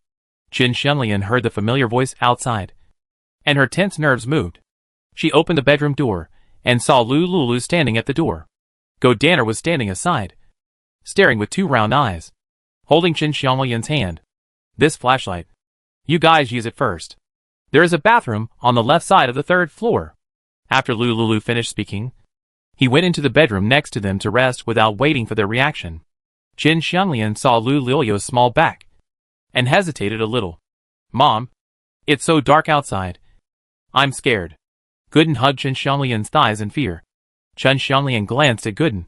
Qin Xianglian heard the familiar voice outside, and her tense nerves moved. She opened the bedroom door and saw Lulu standing at the door. Go Danner was standing aside, staring with two round eyes, holding Qin Xianglian's hand. "This flashlight. You guys use it first. There is a bathroom on the left side of the third floor." After Lulu finished speaking, he went into the bedroom next to them to rest without waiting for their reaction. Qin Xianglian saw Lulu's small back and hesitated a little. "Mom, it's so dark outside. I'm scared." Gooden hugged Qin Xianglian's thighs in fear. Qin Xianglian glanced at Gooden,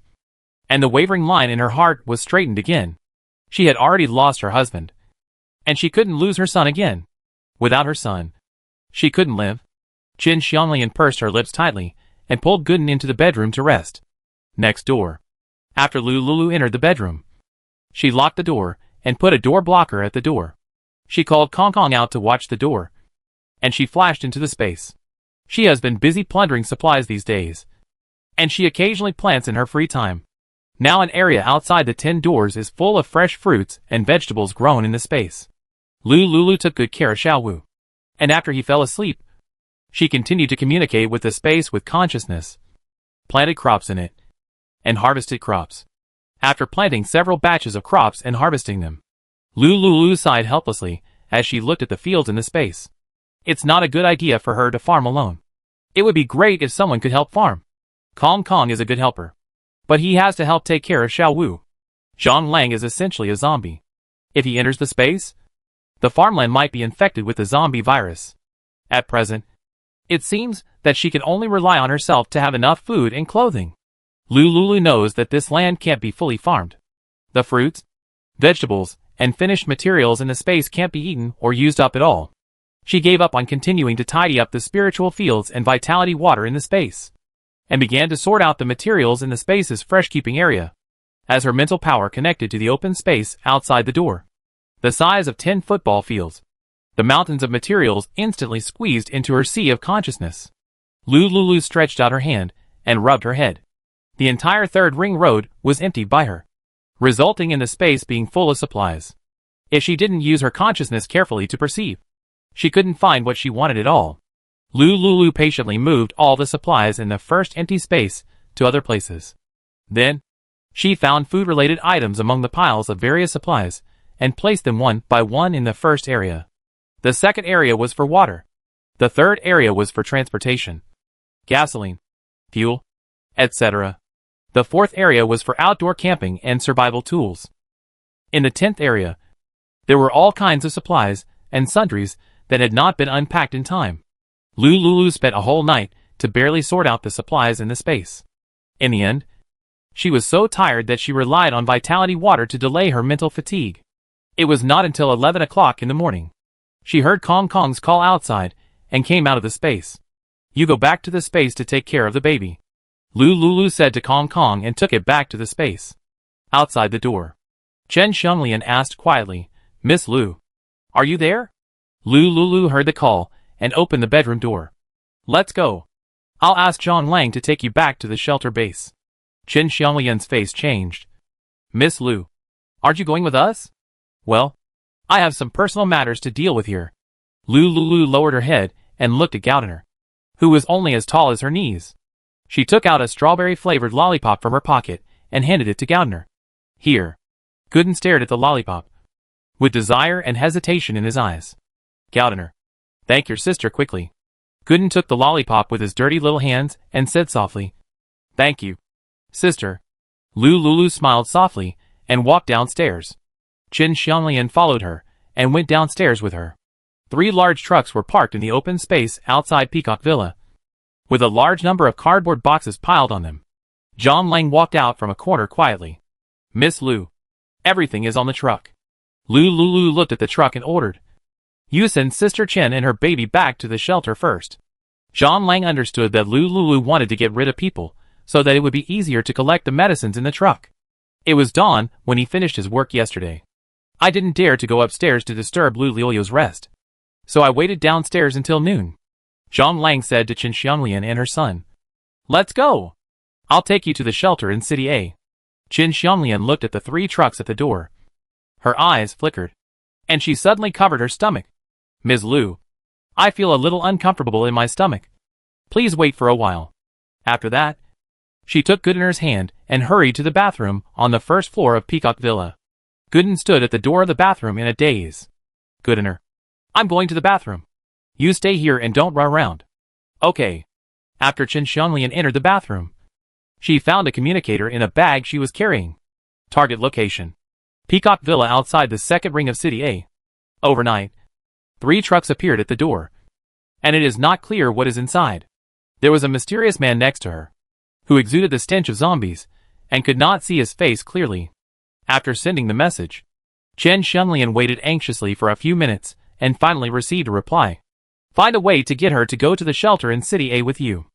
and the wavering line in her heart was straightened again. She had already lost her husband, and she couldn't lose her son again. Without her son, she couldn't live. Qin Xianglian pursed her lips tightly and pulled Gooden into the bedroom to rest. Next door. After Lulu entered the bedroom, she locked the door and put a door blocker at the door. She called Kong Kong out to watch the door, and she flashed into the space. She has been busy plundering supplies these days, and she occasionally plants in her free time. Now an area outside the 10 doors is full of fresh fruits and vegetables grown in the space. Lulu took good care of Xiaowu, and after he fell asleep, she continued to communicate with the space with consciousness, planted crops in it, and harvested crops. After planting several batches of crops and harvesting them, Lulu sighed helplessly as she looked at the fields in the space. It's not a good idea for her to farm alone. It would be great if someone could help farm. Kong Kong is a good helper, but he has to help take care of Xiaowu. John Lang is essentially a zombie. If he enters the space, the farmland might be infected with the zombie virus. At present, it seems that she can only rely on herself to have enough food and clothing. Lulu knows that this land can't be fully farmed. The fruits, vegetables, and finished materials in the space can't be eaten or used up at all. She gave up on continuing to tidy up the spiritual fields and vitality water in the space, and began to sort out the materials in the space's fresh-keeping area, as her mental power connected to the open space outside the door. The size of 10 football fields, the mountains of materials instantly squeezed into her sea of consciousness. Lulu stretched out her hand and rubbed her head. The entire third ring road was emptied by her, resulting in the space being full of supplies. If she didn't use her consciousness carefully to perceive, she couldn't find what she wanted at all. Lulu patiently moved all the supplies in the first empty space to other places. Then, she found food-related items among the piles of various supplies and placed them one by one in the first area. The second area was for water. The third area was for transportation, gasoline, fuel, etc. The fourth area was for outdoor camping and survival tools. In the 10th area, there were all kinds of supplies and sundries that had not been unpacked in time. Lulu spent a whole night to barely sort out the supplies in the space. In the end, she was so tired that she relied on vitality water to delay her mental fatigue. It was not until 11 o'clock in the morning. She heard Kong Kong's call outside and came out of the space. "You go back to the space to take care of the baby," Lulu said to Kong Kong and took it back to the space. Outside the door, Qin Xianglian asked quietly, "Miss Lu, are you there?" Lulu heard the call and opened the bedroom door. "Let's go. I'll ask John Lang to take you back to the shelter base." Qin Xianglian's face changed. "Miss Lu, aren't you going with us?" "Well, I have some personal matters to deal with here." Lulu lowered her head and looked at Gaudener, who was only as tall as her knees. She took out a strawberry-flavored lollipop from her pocket and handed it to Gaudener. "Here." Gooden stared at the lollipop, with desire and hesitation in his eyes. "Gaudener, thank your sister quickly." Gooden took the lollipop with his dirty little hands and said softly, "Thank you, sister." Lulu smiled softly and walked downstairs. Qin Xianglian followed her and went downstairs with her. 3 large trucks were parked in the open space outside Peacock Villa, with a large number of cardboard boxes piled on them. John Lang walked out from a corner quietly. "Miss Lu, everything is on the truck." Lulu looked at the truck and ordered, "You send Sister Chen and her baby back to the shelter first." Jean Lang understood that Lulu wanted to get rid of people, so that it would be easier to collect the medicines in the truck. It was dawn when he finished his work yesterday. I didn't dare to go upstairs to disturb Lulu's rest, so I waited downstairs until noon. Jean Lang said to Qin Xianglian and her son. Let's go! I'll take you to the shelter in City A. Qin Xianglian looked at the 3 trucks at the door. Her eyes flickered, and she suddenly covered her stomach. Ms. Lu, I feel a little uncomfortable in my stomach. Please wait for a while. After that, she took Goodener's hand and hurried to the bathroom on the first floor of Peacock Villa. Gooden stood at the door of the bathroom in a daze. Goodener, I'm going to the bathroom. You stay here and don't run around. Okay. After Qin Xianglian entered the bathroom, she found a communicator in a bag she was carrying. Target location: Peacock Villa outside the second ring of City A. Overnight, 3 trucks appeared at the door, and it is not clear what is inside. There was a mysterious man next to her, who exuded the stench of zombies, and could not see his face clearly. After sending the message, Qin Xianglian waited anxiously for a few minutes, and finally received a reply. Find a way to get her to go to the shelter in City A with you.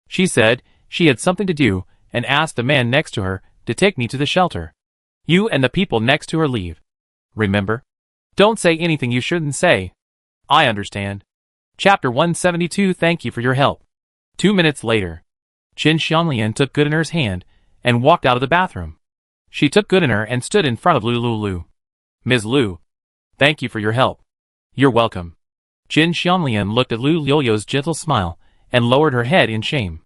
She said she had something to do, and asked the man next to her to take me to the shelter. You and the people next to her leave. Remember? Don't say anything you shouldn't say. I understand. Chapter 172. Thank you for your help. 2 minutes later, Qin Xianglian took Goodener's hand and walked out of the bathroom. She took Goodener and stood in front of Lulu. Ms. Lu, thank you for your help. You're welcome. Qin Xianglian looked at Lulu's gentle smile and lowered her head in shame.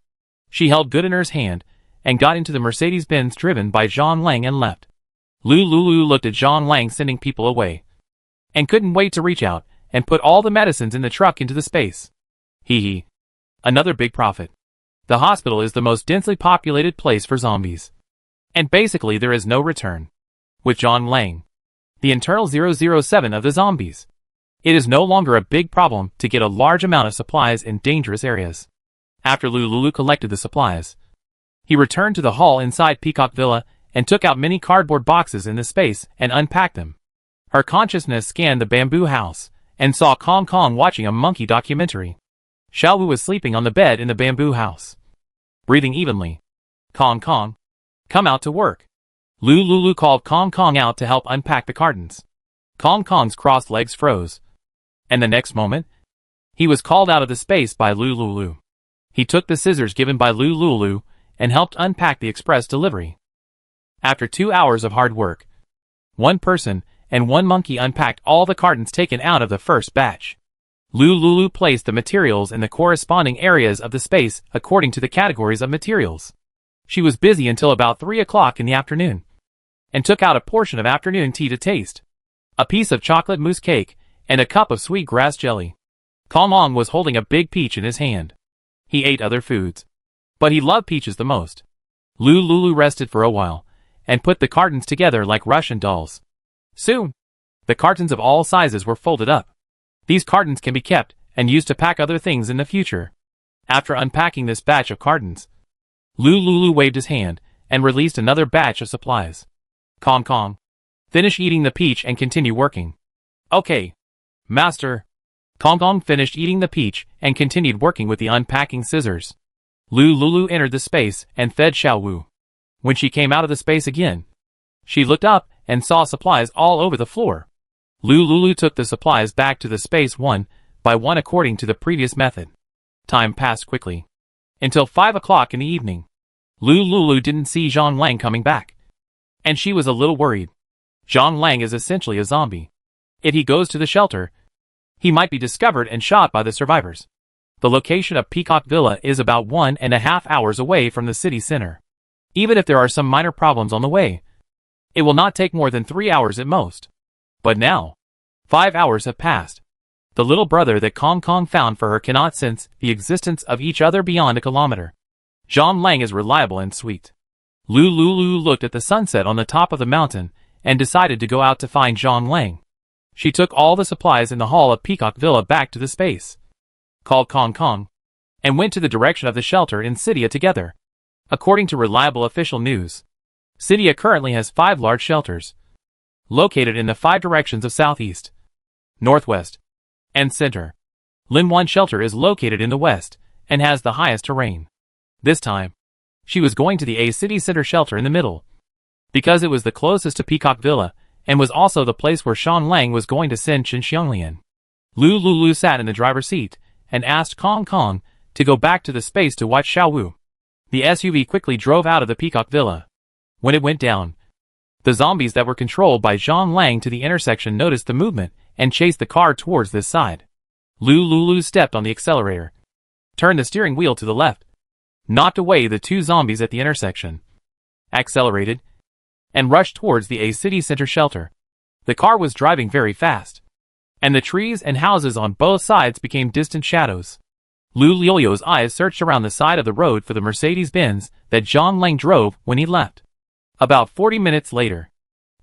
She held Goodener's hand and got into the Mercedes-Benz driven by Jean Lang and left. Lulu looked at Jean Lang sending people away, and couldn't wait to reach out and put all the medicines in the truck into the space. Hee hee. Another big profit. The hospital is the most densely populated place for zombies. And basically there is no return. With Jean Lang, the internal 007 of the zombies, it is no longer a big problem to get a large amount of supplies in dangerous areas. After Lulu collected the supplies, he returned to the hall inside Peacock Villa and took out many cardboard boxes in the space and unpacked them. Her consciousness scanned the bamboo house and saw Kong Kong watching a monkey documentary. Xiao Wu was sleeping on the bed in the bamboo house, breathing evenly. Kong Kong, come out to work. Lulu called Kong Kong out to help unpack the cartons. Kong Kong's crossed legs froze, and the next moment, he was called out of the space by Lulu. He took the scissors given by Lulu and helped unpack the express delivery. After 2 hours of hard work, 1 person and 1 monkey unpacked all the cartons taken out of the first batch. Lulu placed the materials in the corresponding areas of the space according to the categories of materials. She was busy until about 3 o'clock in the afternoon, and took out a portion of afternoon tea to taste, a piece of chocolate mousse cake, and a cup of sweet grass jelly. Kong Kong was holding a big peach in his hand. He ate other foods, but he loved peaches the most. Lulu rested for a while, and put the cartons together like Russian dolls. Soon, the cartons of all sizes were folded up. These cartons can be kept and used to pack other things in the future. After unpacking this batch of cartons, Lulu waved his hand and released another batch of supplies. Kong Kong, finish eating the peach and continue working. Okay, master. Kong Kong finished eating the peach and continued working with the unpacking scissors. Lulu entered the space and fed Xiao Wu. When she came out of the space again, she looked up and saw supplies all over the floor. Lulu took the supplies back to the space one by one according to the previous method. Time passed quickly, until 5 o'clock in the evening. Lulu didn't see Jean Lang coming back, and she was a little worried. Jean Lang is essentially a zombie. If he goes to the shelter, he might be discovered and shot by the survivors. The location of Peacock Villa is about 1.5 hours away from the city center. Even if there are some minor problems on the way, it will not take more than 3 hours at most. But now, 5 hours have passed. The little brother that Kong Kong found for her cannot sense the existence of each other beyond a kilometer. Jean Lang is reliable and sweet. Lulu looked at the sunset on the top of the mountain and decided to go out to find Jean Lang. She took all the supplies in the hall of Peacock Villa back to the space, called Kong Kong, and went to the direction of the shelter in Cydia together. According to reliable official news, Cydia currently has 5 large shelters, located in the 5 directions of southeast, northwest, and center. Linwan shelter is located in the west, and has the highest terrain. This time, she was going to the A City Center shelter in the middle, because it was the closest to Peacock Villa, and was also the place where Sean Lang was going to send Chen Xianglian. Lulu sat in the driver's seat, and asked Kong Kong to go back to the space to watch Xiao Wu. The SUV quickly drove out of the Peacock Villa. When it went down, the zombies that were controlled by Sean Lang to the intersection noticed the movement, and chased the car towards this side. Lulu stepped on the accelerator, turned the steering wheel to the left, knocked away the two zombies at the intersection, accelerated, and rushed towards the A City Center shelter. The car was driving very fast, and the trees and houses on both sides became distant shadows. Lulu's eyes searched around the side of the road for the Mercedes-Benz that John Lang drove when he left. About 40 minutes later,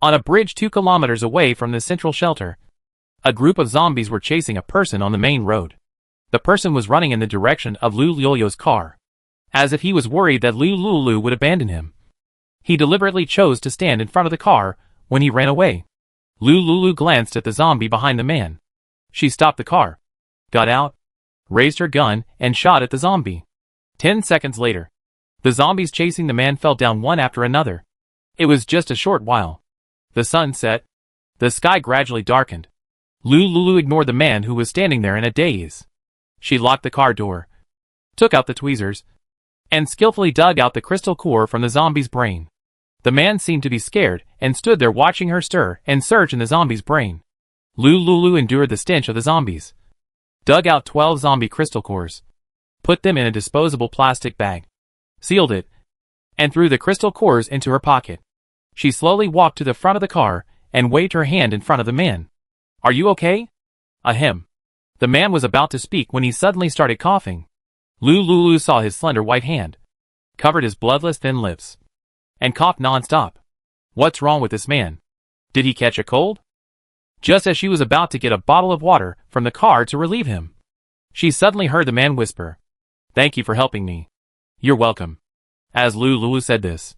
on a bridge 2 kilometers away from the central shelter, a group of zombies were chasing a person on the main road. The person was running in the direction of Lulu's car, as if he was worried that Lulu would abandon him. He deliberately chose to stand in front of the car when he ran away. Lulu glanced at the zombie behind the man. She stopped the car, got out, raised her gun, and shot at the zombie. 10 seconds later, the zombies chasing the man fell down one after another. It was just a short while. The sun set. The sky gradually darkened. Lulu ignored the man who was standing there in a daze. She locked the car door, took out the tweezers, and skillfully dug out the crystal core from the zombie's brain. The man seemed to be scared and stood there watching her stir and search in the zombie's brain. Lulu endured the stench of the zombies, dug out 12 zombie crystal cores, put them in a disposable plastic bag, sealed it, and threw the crystal cores into her pocket. She slowly walked to the front of the car and waved her hand in front of the man. "Are you okay?" Ahem. The man was about to speak when he suddenly started coughing. Lulu saw his slender white hand, covered his bloodless thin lips, and coughed non-stop. What's wrong with this man? Did he catch a cold? Just as she was about to get a bottle of water from the car to relieve him, she suddenly heard the man whisper, "Thank you for helping me." "You're welcome." As Lulu said this,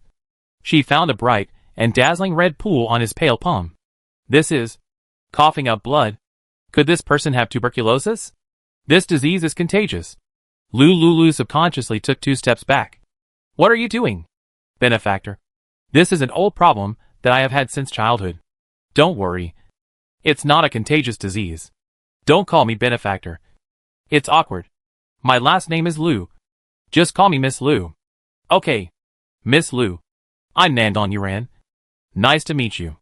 she found a bright and dazzling red pool on his pale palm. "This is coughing up blood. Could this person have tuberculosis? This disease is contagious." Lulu subconsciously took 2 steps back. "What are you doing, benefactor? This is an old problem that I have had since childhood. Don't worry. It's not a contagious disease. Don't call me benefactor. It's awkward. My last name is Lu. Just call me Miss Lu." "Okay, Miss Lu. I'm Nandong Yuran. Nice to meet you."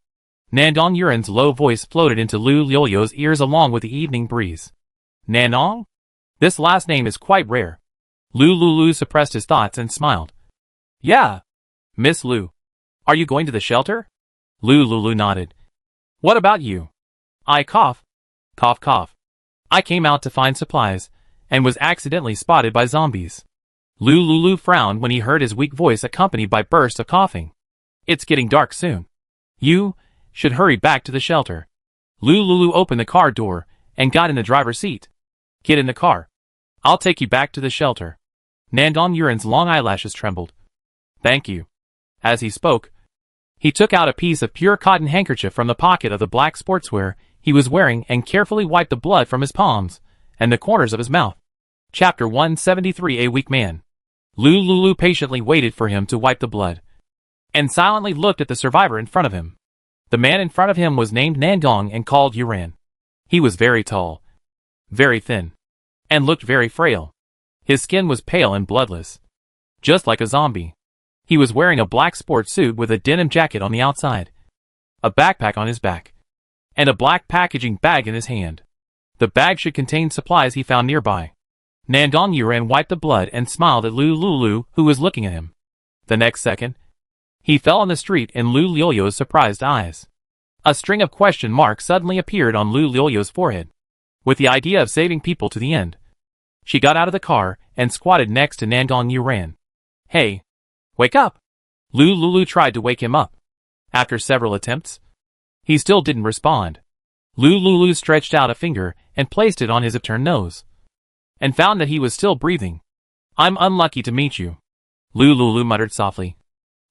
Nandong Yuran's low voice floated into Lulu's ears along with the evening breeze. "Nandong? This last name is quite rare." Lulu suppressed his thoughts and smiled. "Yeah, Miss Lu. Are you going to the shelter?" Lulu nodded. "What about you?" "I cough. Cough cough. I came out to find supplies, and was accidentally spotted by zombies." Lulu frowned when he heard his weak voice accompanied by bursts of coughing. "It's getting dark soon. You should hurry back to the shelter." Lulu opened the car door and got in the driver's seat. "Get in the car. I'll take you back to the shelter." Nandong Yuran's long eyelashes trembled. "Thank you." As he spoke, he took out a piece of pure cotton handkerchief from the pocket of the black sportswear he was wearing and carefully wiped the blood from his palms and the corners of his mouth. Chapter 173. A Weak Man. Lulu patiently waited for him to wipe the blood, and silently looked at the survivor in front of him. The man in front of him was named Nandong and called Yuran. He was very tall, very thin, and looked very frail. His skin was pale and bloodless, just like a zombie. He was wearing a black sports suit with a denim jacket on the outside, a backpack on his back, and a black packaging bag in his hand. The bag should contain supplies he found nearby. Nandong Yuran wiped the blood and smiled at Lulu, who was looking at him. The next second, he fell on the street in Lulu's surprised eyes. A string of question marks suddenly appeared on Lulu's forehead. With the idea of saving people to the end, she got out of the car and squatted next to Nandong Yuran. "Hey, wake up!" Lulu tried to wake him up. After several attempts, he still didn't respond. Lulu stretched out a finger and placed it on his upturned nose, and found that he was still breathing. "I'm unlucky to meet you," Lulu muttered softly,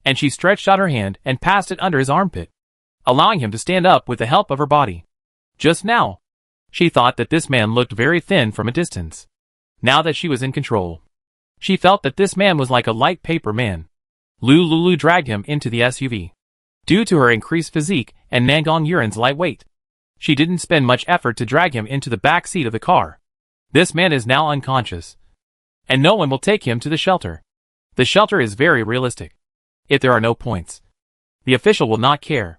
and she stretched out her hand and passed it under his armpit, allowing him to stand up with the help of her body. Just now, she thought that this man looked very thin from a distance. Now that she was in control, she felt that this man was like a light paper man. Lulu dragged him into the SUV. Due to her increased physique and Nangong Yuren's light weight, she didn't spend much effort to drag him into the back seat of the car. This man is now unconscious, and no one will take him to the shelter. The shelter is very realistic. If there are no points, the official will not care.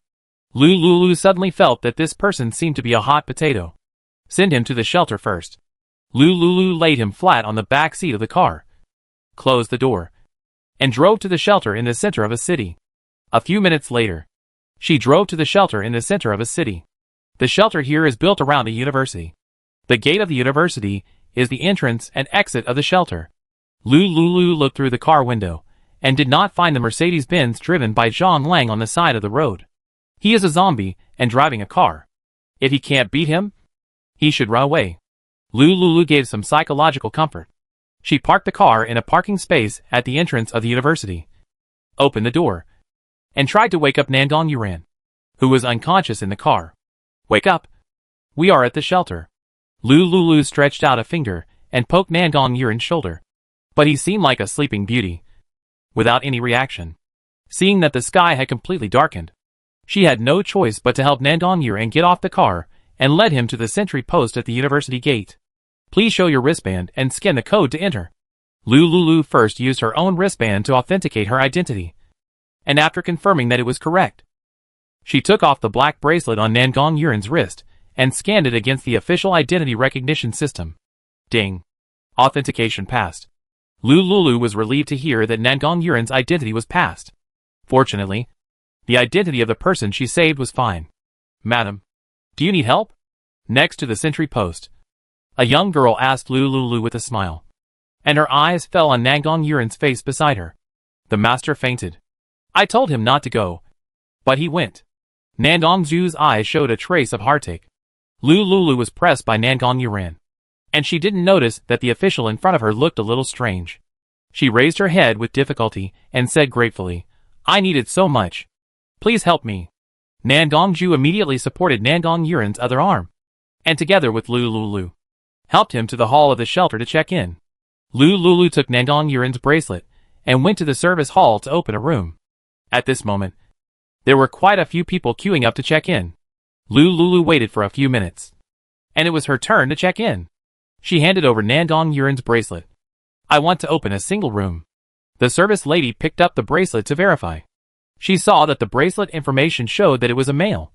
Lulu suddenly felt that this person seemed to be a hot potato. Send him to the shelter first. Lulu laid him flat on the back seat of the car, closed the door, and drove to the shelter in the center of a city. A few minutes later, she drove to the shelter in the center of a city. The shelter here is built around a university. The gate of the university is the entrance and exit of the shelter. Lulu looked through the car window and did not find the Mercedes-Benz driven by Zhang Lang on the side of the road. He is a zombie and driving a car. If he can't beat him, he should run away. Lulu gave some psychological comfort. She parked the car in a parking space at the entrance of the university, opened the door, and tried to wake up Nangong Yuren, who was unconscious in the car. Wake up! We are at the shelter. Lulu stretched out a finger and poked Nangong Yuren's shoulder, but he seemed like a sleeping beauty, without any reaction. Seeing that the sky had completely darkened, she had no choice but to help Nangong Yuren get off the car and led him to the sentry post at the university gate. Please show your wristband and scan the code to enter. Lulu first used her own wristband to authenticate her identity, and after confirming that it was correct, she took off the black bracelet on Nangong Yuren's wrist and scanned it against the official identity recognition system. Ding! Authentication passed. Lulu was relieved to hear that Nangong Yuren's identity was passed. Fortunately, the identity of the person she saved was fine. Madam, do you need help? Next to the sentry post, a young girl asked Lulu with a smile, and her eyes fell on Nangong Yuren's face beside her. The master fainted. I told him not to go, but he went. Nangong Zhu's eyes showed a trace of heartache. Lulu was pressed by Nangong Yuren, and she didn't notice that the official in front of her looked a little strange. She raised her head with difficulty and said gratefully, I need it so much. Please help me. Nangong Zhu immediately supported Nangong Yuren's other arm, and together with Lulu, helped him to the hall of the shelter to check in. Lulu took Nangong Yuren's bracelet and went to the service hall to open a room. At this moment, there were quite a few people queuing up to check in. Lulu waited for a few minutes, and it was her turn to check in. She handed over Nangong Yuren's bracelet. I want to open a single room. The service lady picked up the bracelet to verify. She saw that the bracelet information showed that it was a male,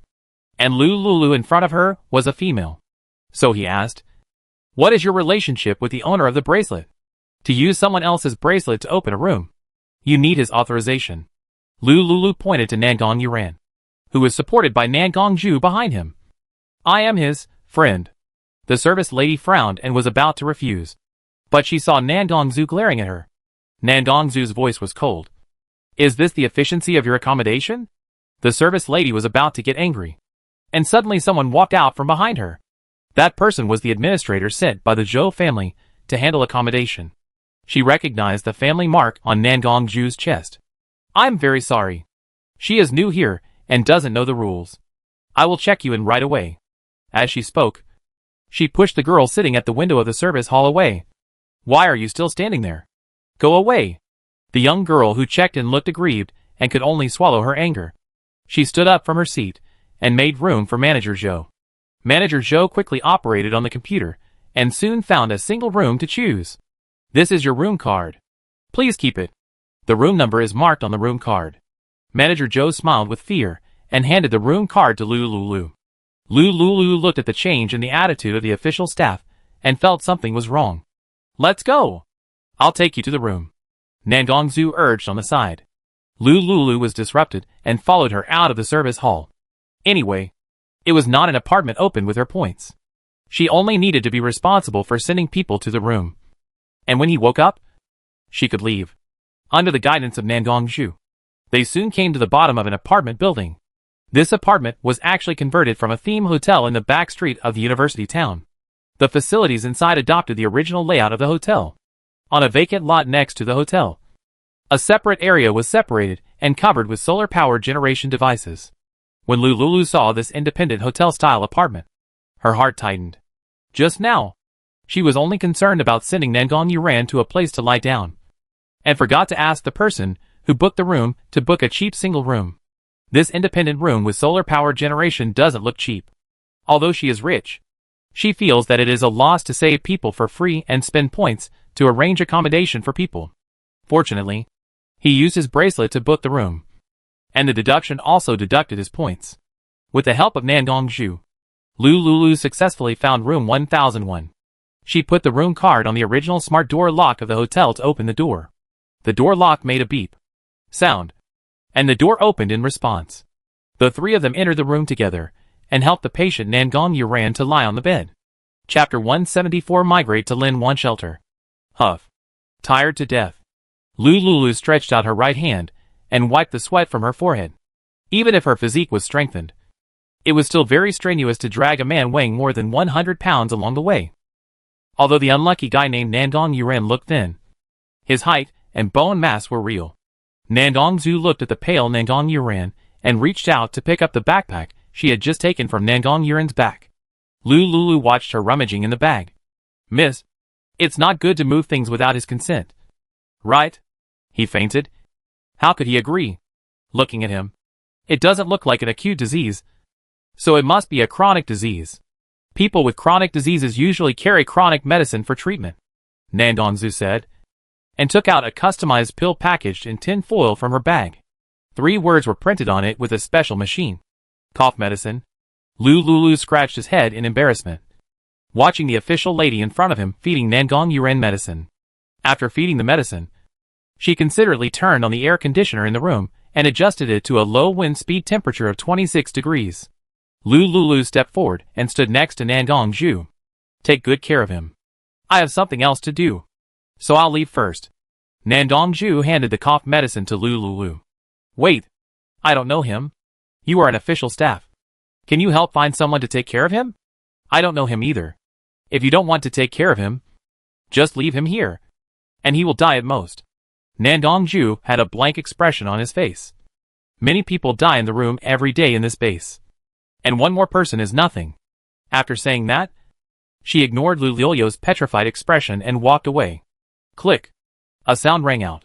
and Lulu in front of her was a female. So he asked, what is your relationship with the owner of the bracelet? To use someone else's bracelet to open a room, you need his authorization. Lulu pointed to Nangong Yuren, who was supported by Nangong Zhu behind him. I am his friend. The service lady frowned and was about to refuse, but she saw Nangong Zhu glaring at her. Nangong Zhu's voice was cold. Is this the efficiency of your accommodation? The service lady was about to get angry, and suddenly someone walked out from behind her. That person was the administrator sent by the Zhou family to handle accommodation. She recognized the family mark on Nangong Zhu's chest. I'm very sorry. She is new here and doesn't know the rules. I will check you in right away. As she spoke, she pushed the girl sitting at the window of the service hall away. Why are you still standing there? Go away. The young girl who checked in looked aggrieved and could only swallow her anger. She stood up from her seat and made room for Manager Zhou. Manager Zhou quickly operated on the computer and soon found a single room to choose. This is your room card. Please keep it. The room number is marked on the room card. Manager Zhou smiled with fear and handed the room card to Lulu. Lulu looked at the change in the attitude of the official staff and felt something was wrong. Let's go. I'll take you to the room. Nangong Zhu urged on the side. Lulu was disrupted and followed her out of the service hall. Anyway, it was not an apartment open with her points. She only needed to be responsible for sending people to the room. And when he woke up, she could leave. Under the guidance of Nangong Zhu, they soon came to the bottom of an apartment building. This apartment was actually converted from a theme hotel in the back street of the university town. The facilities inside adopted the original layout of the hotel. On a vacant lot next to the hotel, a separate area was separated and covered with solar power generation devices. When Lulu saw this independent hotel-style apartment, her heart tightened. Just now, She was only concerned about sending Nangong Yuran to a place to lie down, and forgot to ask the person who booked the room to book a cheap single room. This independent room with solar power generation doesn't look cheap. Although she is rich, she feels that it is a loss to save people for free and spend points to arrange accommodation for people. Fortunately, he used his bracelet to book the room, and the deduction also deducted his points. With the help of Nangong Zhu, Lulu successfully found room 1001. She put the room card on the original smart door lock of the hotel to open the door. The door lock made a beep sound, and the door opened in response. The three of them entered the room together and helped the patient Nangong Yuran to lie on the bed. Chapter 174 Migrate to Lin Wan Shelter. Huff. Tired to death, Lulu stretched out her right hand and wiped the sweat from her forehead. Even if her physique was strengthened, it was still very strenuous to drag a man weighing more than 100 pounds along the way. Although the unlucky guy named Nangong Yuran looked thin, his height and bone mass were real. Nangong Zhu looked at the pale Nangong Yuran and reached out to pick up the backpack she had just taken from Nangong Yuran's back. Lulu watched her rummaging in the bag. "Miss, it's not good to move things without his consent. Right?" He feinted. How could he agree? Looking at him, it doesn't look like an acute disease, so it must be a chronic disease. People with chronic diseases usually carry chronic medicine for treatment, Nangong Zhu said, and took out a customized pill packaged in tin foil from her bag. 3 words were printed on it with a special machine. Cough medicine. Lulu scratched his head in embarrassment, watching the official lady in front of him feeding Nangong Yuran medicine. After feeding the medicine, she considerately turned on the air conditioner in the room and adjusted it to a low wind speed temperature of 26 degrees. Lulu stepped forward and stood next to Nangong Zhu. "Take good care of him. I have something else to do, so I'll leave first." Nangong Zhu handed the cough medicine to Lulu. "Wait, I don't know him. You are an official staff. Can you help find someone to take care of him? I don't know him either. If you don't want to take care of him, just leave him here, and he will die at most." Nangong Zhu had a blank expression on his face. Many people die in the room every day in this base, and one more person is nothing. After saying that, she ignored Lulu's petrified expression and walked away. Click. A sound rang out.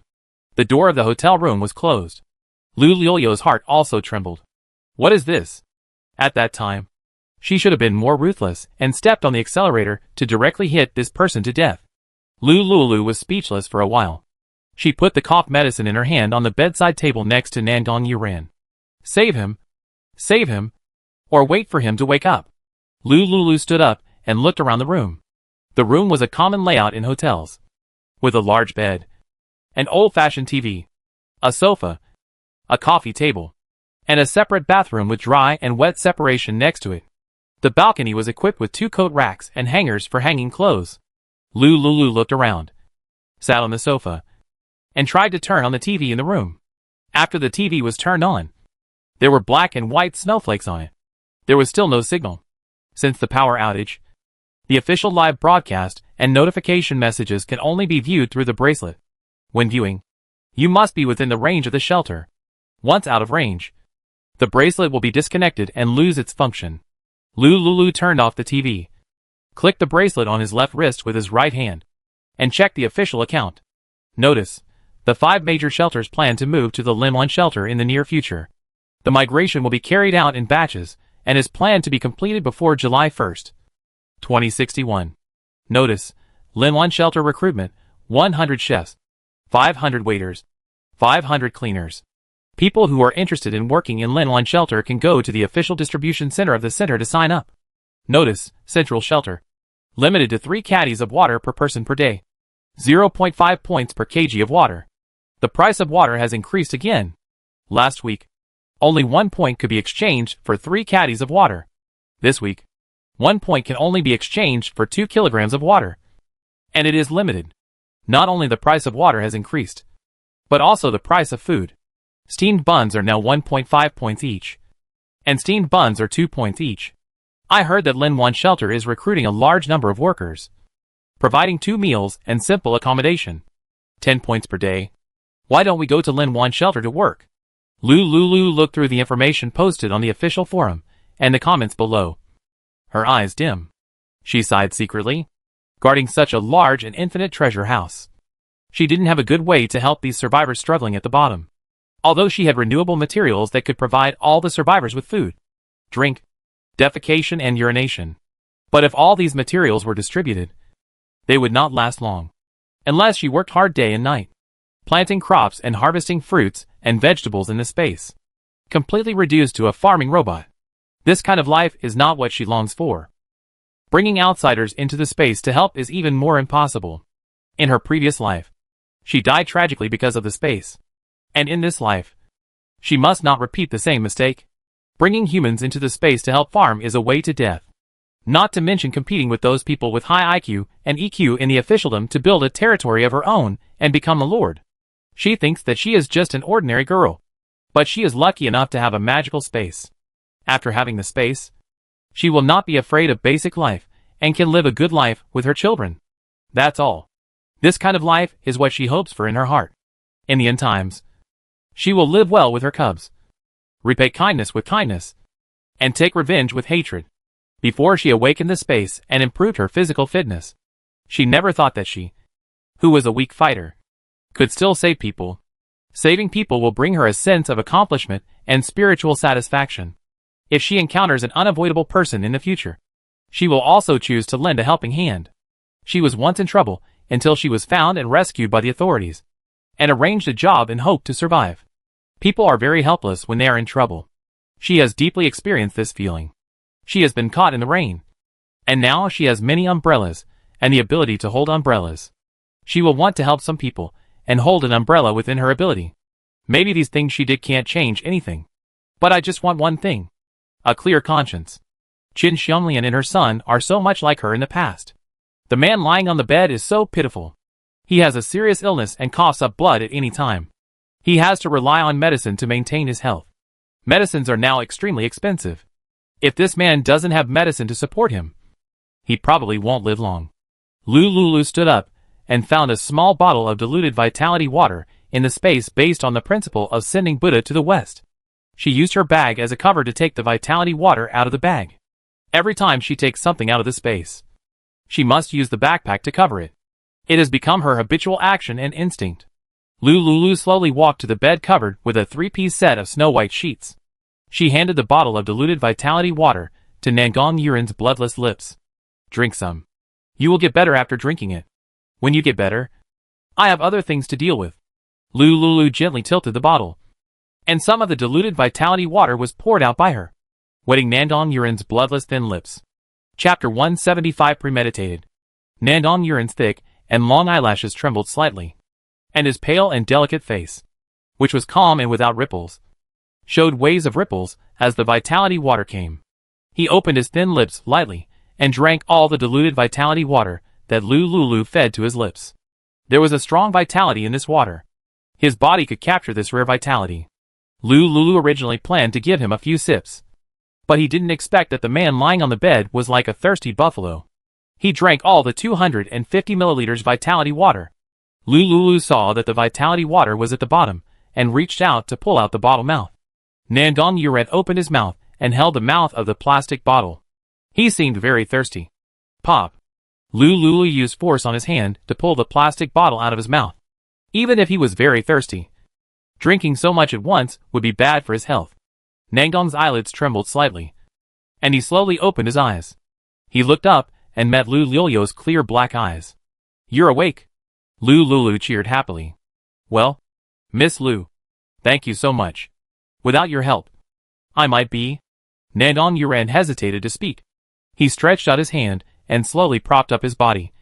The door of the hotel room was closed. Lulu's heart also trembled. What is this? At that time, she should have been more ruthless and stepped on the accelerator to directly hit this person to death. Lulu was speechless for a while. She put the cough medicine in her hand on the bedside table next to Nangong Yuran. Save him, or wait for him to wake up. Lulu stood up and looked around the room. The room was a common layout in hotels, with a large bed, an old-fashioned TV, a sofa, a coffee table, and a separate bathroom with dry and wet separation next to it. The balcony was equipped with 2 coat racks and hangers for hanging clothes. Lulu looked around, sat on the sofa, and tried to turn on the TV in the room. After the TV was turned on, there were black and white snowflakes on it. There was still no signal. Since the power outage, the official live broadcast and notification messages can only be viewed through the bracelet. When viewing, you must be within the range of the shelter. Once out of range, the bracelet will be disconnected and lose its function. Lulu turned off the TV, clicked the bracelet on his left wrist with his right hand, and checked the official account. Notice, the 5 major shelters plan to move to the Lin Wan shelter in the near future. The migration will be carried out in batches and is planned to be completed before July 1st, 2061. Notice, Lin Wan shelter recruitment, 100 chefs, 500 waiters, 500 cleaners. People who are interested in working in Lin Wan shelter can go to the official distribution center of the center to sign up. Notice, central shelter, limited to 3 caddies of water per person per day, 0.5 points per kg of water. The price of water has increased again. Last week, only 1 point could be exchanged for 3 caddies of water. This week, 1 point can only be exchanged for 2 kilograms of water. And it is limited. Not only the price of water has increased, but also the price of food. Steamed buns are now 1.5 points each, and steamed buns are 2 points each. I heard that Lin Wan shelter is recruiting a large number of workers, providing 2 meals and simple accommodation. 10 points per day. Why don't we go to Lin Wan shelter to work? Lulu looked through the information posted on the official forum and the comments below. Her eyes dim. She sighed secretly. guarding such a large and infinite treasure house. She didn't have a good way to help these survivors struggling at the bottom. Although she had renewable materials that could provide all the survivors with food, drink, defecation and urination. But if all these materials were distributed, they would not last long. Unless she worked hard day and night, planting crops and harvesting fruits and vegetables in this space. Completely reduced to a farming robot. This kind of life is not what she longs for. Bringing outsiders into the space to help is even more impossible. In her previous life, she died tragically because of the space. And in this life, she must not repeat the same mistake. Bringing humans into the space to help farm is a way to death. Not to mention competing with those people with high IQ and EQ in the officialdom to build a territory of her own and become a lord. She thinks that she is just an ordinary girl. But she is lucky enough to have a magical space. After having the space, she will not be afraid of basic life and can live a good life with her children. That's all. This kind of life is what she hopes for in her heart. In the end times, she will live well with her cubs, repay kindness with kindness, and take revenge with hatred. Before she awakened the space and improved her physical fitness, she never thought that she, who was a weak fighter, could still save people. Saving people will bring her a sense of accomplishment and spiritual satisfaction. If she encounters an unavoidable person in the future, she will also choose to lend a helping hand. She was once in trouble until she was found and rescued by the authorities, and arranged a job in hope to survive. People are very helpless when they are in trouble. She has deeply experienced this feeling. She has been caught in the rain, and now she has many umbrellas and the ability to hold umbrellas. She will want to help some people and hold an umbrella within her ability. Maybe these things she did can't change anything. But I just want one thing. A clear conscience. Qin Xianglian and her son are so much like her in the past. The man lying on the bed is so pitiful. He has a serious illness and coughs up blood at any time. He has to rely on medicine to maintain his health. Medicines are now extremely expensive. If this man doesn't have medicine to support him, he probably won't live long. Lulu stood up and found a small bottle of diluted vitality water in the space based on the principle of sending Buddha to the west. She used her bag as a cover to take the vitality water out of the bag. Every time she takes something out of the space, she must use the backpack to cover it. It has become her habitual action and instinct. Lulu slowly walked to the bed covered with a three-piece set of snow-white sheets. She handed the bottle of diluted vitality water to Nangong Yuren's bloodless lips. Drink some. You will get better after drinking it. When you get better, I have other things to deal with. Lulu gently tilted the bottle, and some of the diluted vitality water was poured out by her, wetting Nangong Yuren's bloodless thin lips. Chapter 175 Premeditated. Nangong Yuren's thick and long eyelashes trembled slightly, and his pale and delicate face, which was calm and without ripples, showed waves of ripples as the vitality water came. He opened his thin lips lightly and drank all the diluted vitality water that Lulu fed to his lips. There was a strong vitality in this water. His body could capture this rare vitality. Lulu originally planned to give him a few sips, but he didn't expect that the man lying on the bed was like a thirsty buffalo. He drank all the 250 milliliters vitality water. Lulu saw that the vitality water was at the bottom and reached out to pull out the bottle mouth. Nangong Yuren opened his mouth and held the mouth of the plastic bottle. He seemed very thirsty. Pop. Lulu used force on his hand to pull the plastic bottle out of his mouth. Even if he was very thirsty, drinking so much at once would be bad for his health. Nangong's eyelids trembled slightly, and he slowly opened his eyes. He looked up and met Lulu's clear black eyes. You're awake. Lulu cheered happily. Well, Miss Lu, thank you so much. Without your help, I might be. Nangong Yuren hesitated to speak. He stretched out his hand and slowly propped up his body.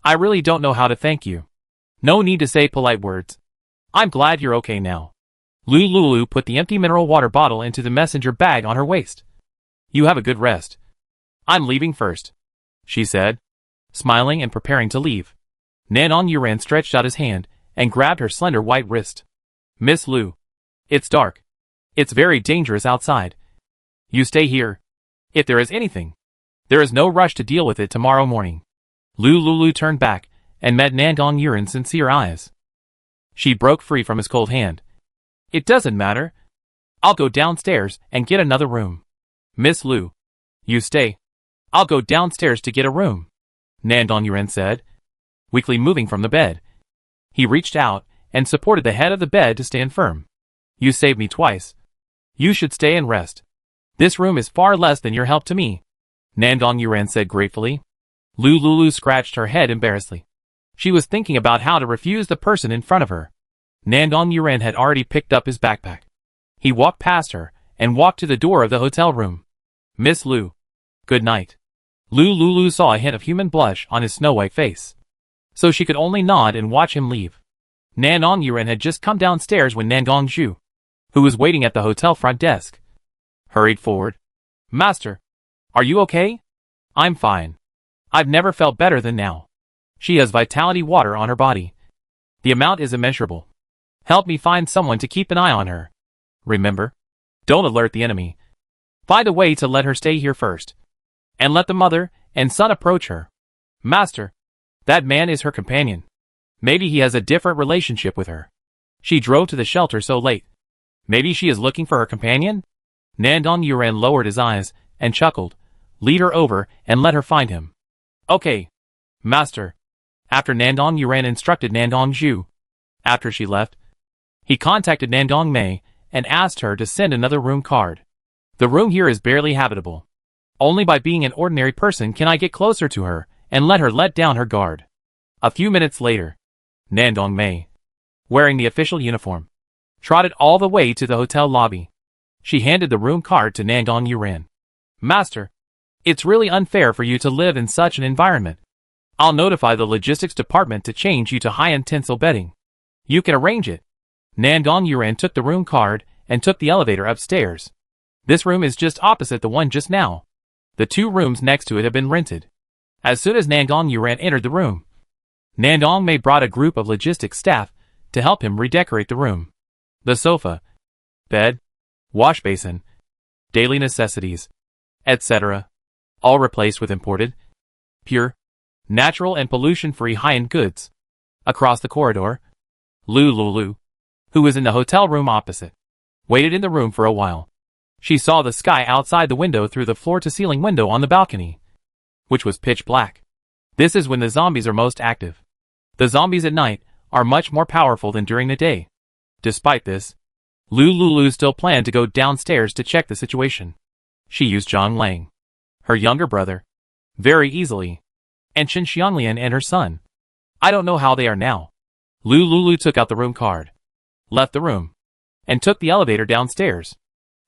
I really don't know how to thank you. No need to say polite words. I'm glad you're okay now. Lulu put the empty mineral water bottle into the messenger bag on her waist. You have a good rest. I'm leaving first, she said, smiling and preparing to leave. Nangong Yuren stretched out his hand and grabbed her slender white wrist. Miss Lu, it's dark. It's very dangerous outside. You stay here. If there is anything, there is no rush to deal with it tomorrow morning. Lulu turned back and met Nangong Yuren's sincere eyes. She broke free from his cold hand. It doesn't matter. I'll go downstairs and get another room. Miss Lu, you stay. I'll go downstairs to get a room. Nandong Yuren said, weakly moving from the bed. He reached out and supported the head of the bed to stand firm. You saved me twice. You should stay and rest. This room is far less than your help to me, Nandong Yuren said gratefully. Lulu scratched her head embarrassedly. She was thinking about how to refuse the person in front of her. Nandong Yuren had already picked up his backpack. He walked past her and walked to the door of the hotel room. Miss Lu. Good night. Lulu saw a hint of human blush on his snow-white face, so she could only nod and watch him leave. Nandong Yuren had just come downstairs when Nandong Zhu, who was waiting at the hotel front desk, hurried forward. Master, are you okay? I'm fine. I've never felt better than now. She has vitality water on her body. The amount is immeasurable. Help me find someone to keep an eye on her. Remember, don't alert the enemy. Find a way to let her stay here first, and let the mother and son approach her. Master, that man is her companion. Maybe he has a different relationship with her. She drove to the shelter so late. Maybe she is looking for her companion? Nandong Yuren lowered his eyes and chuckled. Lead her over and let her find him. Okay, Master. After Nandong Yuren instructed Nandong Zhu. After she left, he contacted Nandong Mei and asked her to send another room card. The room here is barely habitable. Only by being an ordinary person can I get closer to her and let her let down her guard. A few minutes later, Nandong Mei, wearing the official uniform, trotted all the way to the hotel lobby. She handed the room card to Nandong Yuren. Master, it's really unfair for you to live in such an environment. I'll notify the logistics department to change you to high-end tinsel bedding. You can arrange it. Nandong Yuren took the room card and took the elevator upstairs. This room is just opposite the one just now. The two rooms next to it have been rented. As soon as Nandong Yuren entered the room, Nandong Mei brought a group of logistics staff to help him redecorate the room. The sofa, bed, wash basin, daily necessities, etc., all replaced with imported, pure, natural and pollution-free high-end goods. Across the corridor, Lulu, who was in the hotel room opposite, waited in the room for a while. She saw the sky outside the window through the floor-to-ceiling window on the balcony, which was pitch black. This is when the zombies are most active. The zombies at night are much more powerful than during the day. Despite this, Lulu still planned to go downstairs to check the situation. She used Zhang Lang, her younger brother, very easily, and Chen Xianglian and her son. I don't know how they are now. Lulu took out the room card, left the room, and took the elevator downstairs.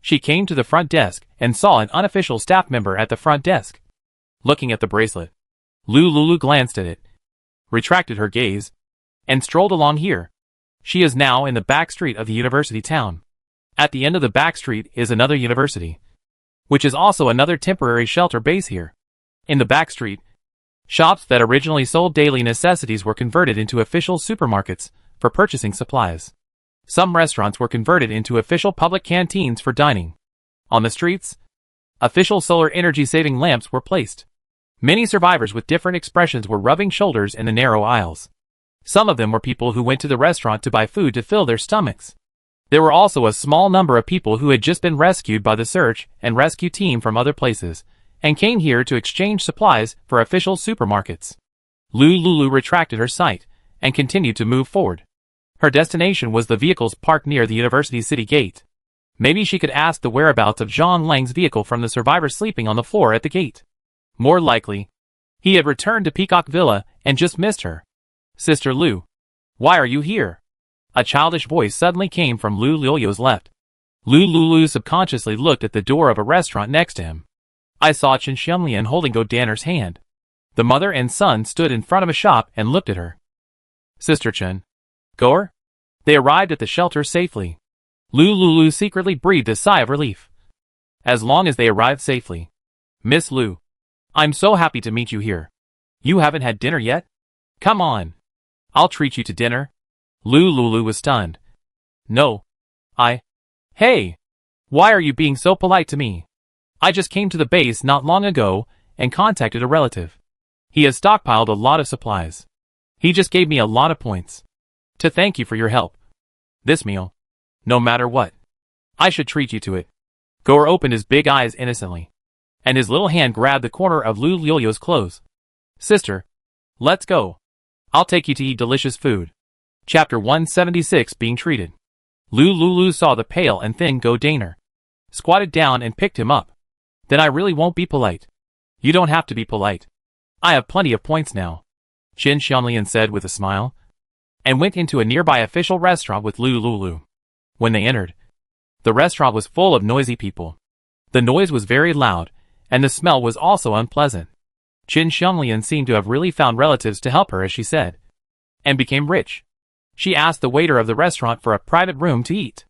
She came to the front desk and saw an unofficial staff member at the front desk. Looking at the bracelet, Lulu glanced at it, retracted her gaze, and strolled along here. She is now in the back street of the university town. At the end of the back street is another university, which is also another temporary shelter base here. In the back street, shops that originally sold daily necessities were converted into official supermarkets for purchasing supplies. Some restaurants were converted into official public canteens for dining. On the streets, official solar energy-saving lamps were placed. Many survivors with different expressions were rubbing shoulders in the narrow aisles. Some of them were people who went to the restaurant to buy food to fill their stomachs. There were also a small number of people who had just been rescued by the search and rescue team from other places, and came here to exchange supplies for official supermarkets. Lulu retracted her sight and continued to move forward. Her destination was the vehicles parked near the university city gate. Maybe she could ask the whereabouts of Zhang Lang's vehicle from the survivor sleeping on the floor at the gate. More likely, he had returned to Peacock Villa and just missed her. Sister Lu, why are you here? A childish voice suddenly came from Lu Lio's left. Lulu subconsciously looked at the door of a restaurant next to him. I saw Chen Xianglian holding Go Danner's hand. The mother and son stood in front of a shop and looked at her. Sister Chen. Goer? They arrived at the shelter safely. Lulu secretly breathed a sigh of relief. As long as they arrived safely. Miss Lu, I'm so happy to meet you here. You haven't had dinner yet? Come on. I'll treat you to dinner. Lulu was stunned. No. Hey! Why are you being so polite to me? I just came to the base not long ago and contacted a relative. He has stockpiled a lot of supplies. He just gave me a lot of points. To thank you for your help. This meal, no matter what, I should treat you to it. Goer opened his big eyes innocently, and his little hand grabbed the corner of Lu Lio's clothes. Sister, let's go. I'll take you to eat delicious food. Chapter 176 Being Treated. Lulu saw the pale and thin Go Daner, squatted down and picked him up. Then I really won't be polite. You don't have to be polite. I have plenty of points now, Qin Xianglian said with a smile, and went into a nearby official restaurant with Lulu. When they entered, the restaurant was full of noisy people. The noise was very loud, and the smell was also unpleasant. Qin Xianglian seemed to have really found relatives to help her, as she said, and became rich. She asked the waiter of the restaurant for a private room to eat.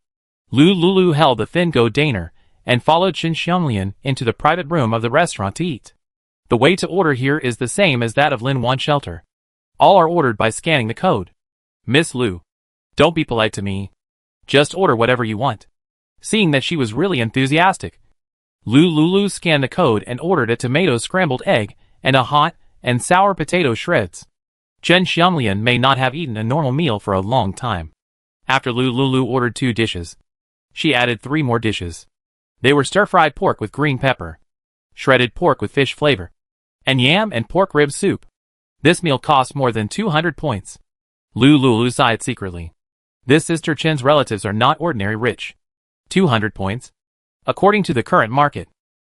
Lulu held the thin Go Daner and followed Qin Xianglian into the private room of the restaurant to eat. The way to order here is the same as that of Lin Wan Shelter. All are ordered by scanning the code. Miss Lu, don't be polite to me. Just order whatever you want. Seeing that she was really enthusiastic, Lulu scanned the code and ordered a tomato scrambled egg and a hot and sour potato shreds. Qin Xianglian may not have eaten a normal meal for a long time. After Lulu ordered 2 dishes, she added 3 more dishes. They were stir-fried pork with green pepper, shredded pork with fish flavor, and yam and pork rib soup. This meal cost more than 200 points. Lulu sighed secretly. This Sister Qin's relatives are not ordinary rich. 200 points, according to the current market,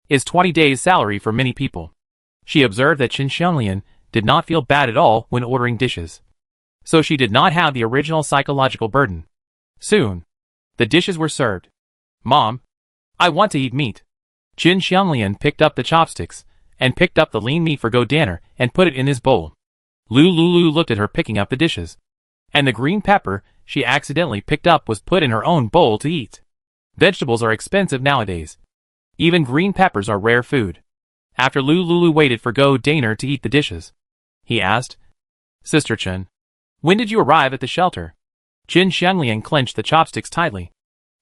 is 20 days' salary for many people. She observed that Qin Xianglian did not feel bad at all when ordering dishes, so she did not have the original psychological burden. Soon, the dishes were served. Mom, I want to eat meat. Qin Xianglian picked up the chopsticks and picked up the lean meat for Go Daner and put it in his bowl. Lulu looked at her picking up the dishes, and the green pepper she accidentally picked up was put in her own bowl to eat. Vegetables are expensive nowadays. Even green peppers are rare food. After Lulu waited for Go Daner to eat the dishes, he asked, Sister Qin, when did you arrive at the shelter? Qin Xianglian clenched the chopsticks tightly.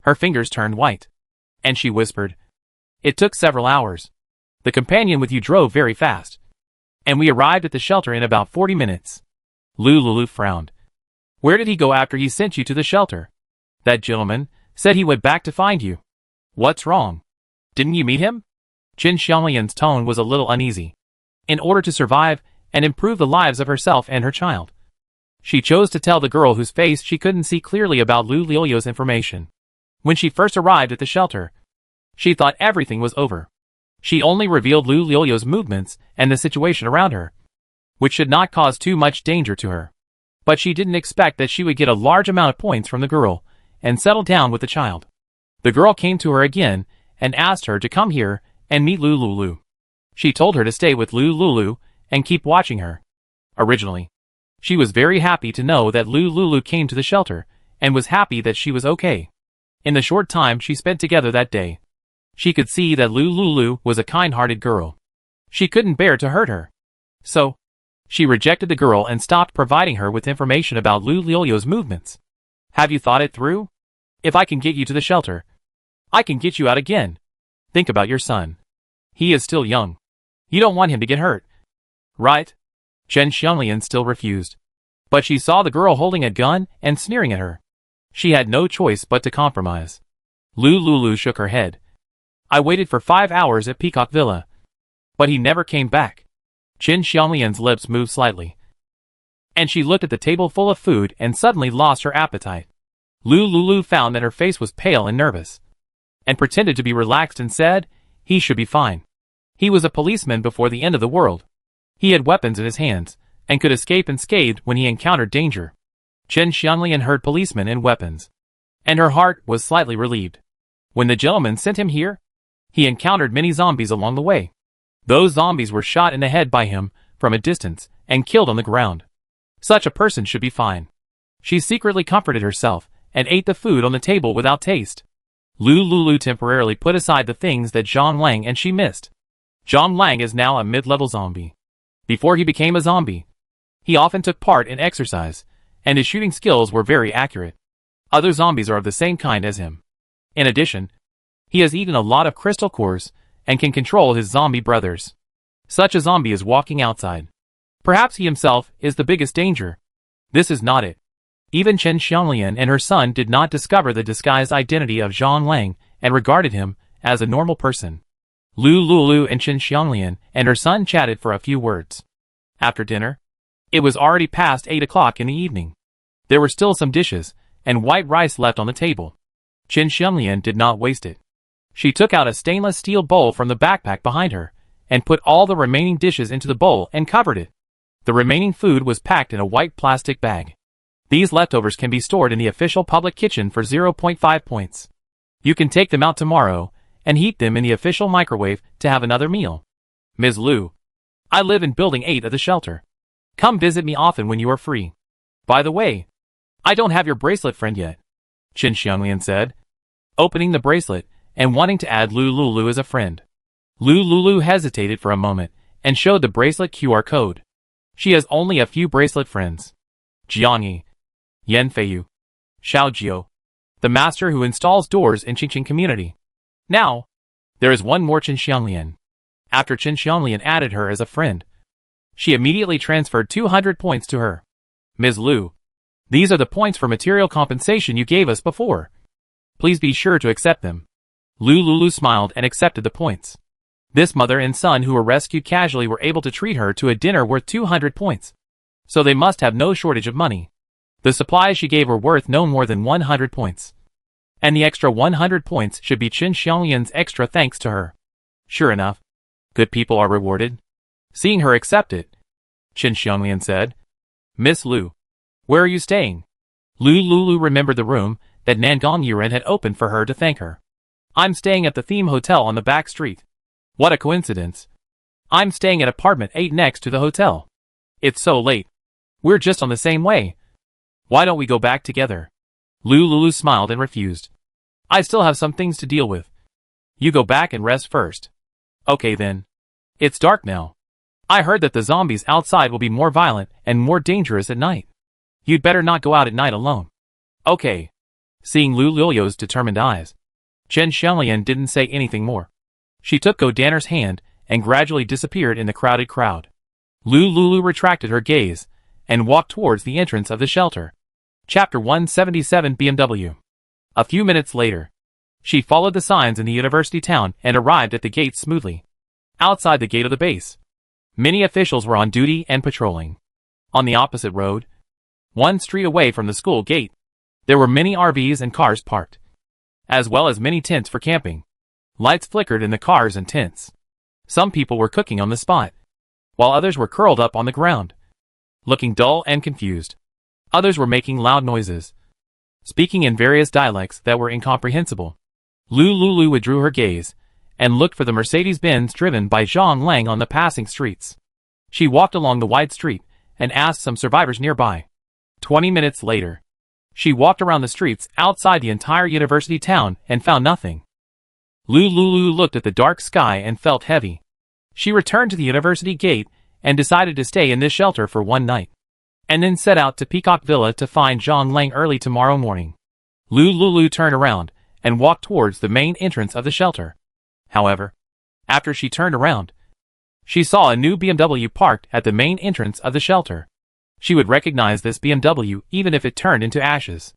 Her fingers turned white, and she whispered, It took several hours. The companion with you drove very fast, and we arrived at the shelter in about 40 minutes. Lulu frowned. Where did he go after he sent you to the shelter? That gentleman said he went back to find you. What's wrong? Didn't you meet him? Qin Xianglian's tone was a little uneasy. In order to survive and improve the lives of herself and her child, she chose to tell the girl whose face she couldn't see clearly about Lulu's information. When she first arrived at the shelter, she thought everything was over. She only revealed Lulu's movements and the situation around her, which should not cause too much danger to her. But she didn't expect that she would get a large amount of points from the girl and settle down with the child. The girl came to her again and asked her to come here and meet Lulu. She told her to stay with Lulu and keep watching her. Originally, she was very happy to know that Lulu came to the shelter and was happy that she was okay. In the short time she spent together that day, she could see that Lulu was a kind-hearted girl. She couldn't bear to hurt her. So, she rejected the girl and stopped providing her with information about Lulu's movements. Have you thought it through? If I can get you to the shelter, I can get you out again. Think about your son. He is still young. You don't want him to get hurt, right? Qin Xianglian still refused. But she saw the girl holding a gun and sneering at her. She had no choice but to compromise. Lulu shook her head. I waited for 5 hours at Peacock Villa, but he never came back. Qin Xianglian's lips moved slightly, and she looked at the table full of food and suddenly lost her appetite. Lulu found that her face was pale and nervous, and pretended to be relaxed and said, he should be fine. He was a policeman before the end of the world. He had weapons in his hands, and could escape unscathed when he encountered danger. Qin Xianglian heard policemen and weapons, and her heart was slightly relieved. When the gentleman sent him here, he encountered many zombies along the way. Those zombies were shot in the head by him from a distance and killed on the ground. Such a person should be fine. She secretly comforted herself and ate the food on the table without taste. Lulu temporarily put aside the things that Zhang Lang and she missed. Zhang Lang is now a mid-level zombie. Before he became a zombie, he often took part in exercise, and his shooting skills were very accurate. Other zombies are of the same kind as him. In addition, he has eaten a lot of crystal cores and can control his zombie brothers. Such a zombie is walking outside. Perhaps he himself is the biggest danger. This is not it. Even Qin Xianglian and her son did not discover the disguised identity of Zhang Lang and regarded him as a normal person. Lulu and Qin Xianglian and her son chatted for a few words. After dinner, it was already past 8 o'clock in the evening. There were still some dishes and white rice left on the table. Qin Xianglian did not waste it. She took out a stainless steel bowl from the backpack behind her and put all the remaining dishes into the bowl and covered it. The remaining food was packed in a white plastic bag. These leftovers can be stored in the official public kitchen for 0.5 points. You can take them out tomorrow and heat them in the official microwave to have another meal. Ms. Liu, I live in Building 8 of the shelter. Come visit me often when you are free. By the way, I don't have your bracelet friend yet, Qin Xianglian said, opening the bracelet and wanting to add Lu Lulu as a friend. Lu Lulu hesitated for a moment and showed the bracelet QR code. She has only a few bracelet friends. Jiangyi, Yan Feiyu, Xiao Jiu, the master who installs doors in Qingqing community. Now, there is one more Qin Xianglian. After Qin Xianglian added her as a friend, she immediately transferred 200 points to her. Ms. Liu, these are the points for material compensation you gave us before. Please be sure to accept them. Lu Lulu smiled and accepted the points. This mother and son who were rescued casually were able to treat her to a dinner worth 200 points. So they must have no shortage of money. The supplies she gave were worth no more than 100 points. And the extra 100 points should be Qin Xianglian's extra thanks to her. Sure enough, good people are rewarded. Seeing her accept it, Qin Xianglian said, Miss Liu, where are you staying? Lu Lulu remembered the room that Nangong Yuren had opened for her to thank her. I'm staying at the theme hotel on the back street. What a coincidence. I'm staying at apartment 8 next to the hotel. It's so late. We're just on the same way. Why don't we go back together? Lu Lulu smiled and refused. I still have some things to deal with. You go back and rest first. Okay then. It's dark now. I heard that the zombies outside will be more violent and more dangerous at night. You'd better not go out at night alone. Okay. Seeing Lu Lulio's determined eyes, Qin Xianglian didn't say anything more. She took Go Danner's hand and gradually disappeared in the crowded crowd. Lu Lulu retracted her gaze and walked towards the entrance of the shelter. Chapter 177 BMW. A few minutes later, she followed the signs in the university town and arrived at the gate smoothly. Outside the gate of the base, many officials were on duty and patrolling. On the opposite road, one street away from the school gate, there were many RVs and cars parked, as well as many tents for camping. Lights flickered in the cars and tents. Some people were cooking on the spot, while others were curled up on the ground, looking dull and confused. Others were making loud noises, speaking in various dialects that were incomprehensible. Lu Lulu withdrew her gaze and looked for the Mercedes-Benz driven by Zhang Lang on the passing streets. She walked along the wide street and asked some survivors nearby. 20 minutes later, she walked around the streets outside the entire university town and found nothing. Lu Lulu looked at the dark sky and felt heavy. She returned to the university gate and decided to stay in this shelter for one night, and then set out to Peacock Villa to find Zhang Lang early tomorrow morning. Lu Lulu turned around and walked towards the main entrance of the shelter. However, after she turned around, she saw a new BMW parked at the main entrance of the shelter. She would recognize this BMW even if it turned into ashes.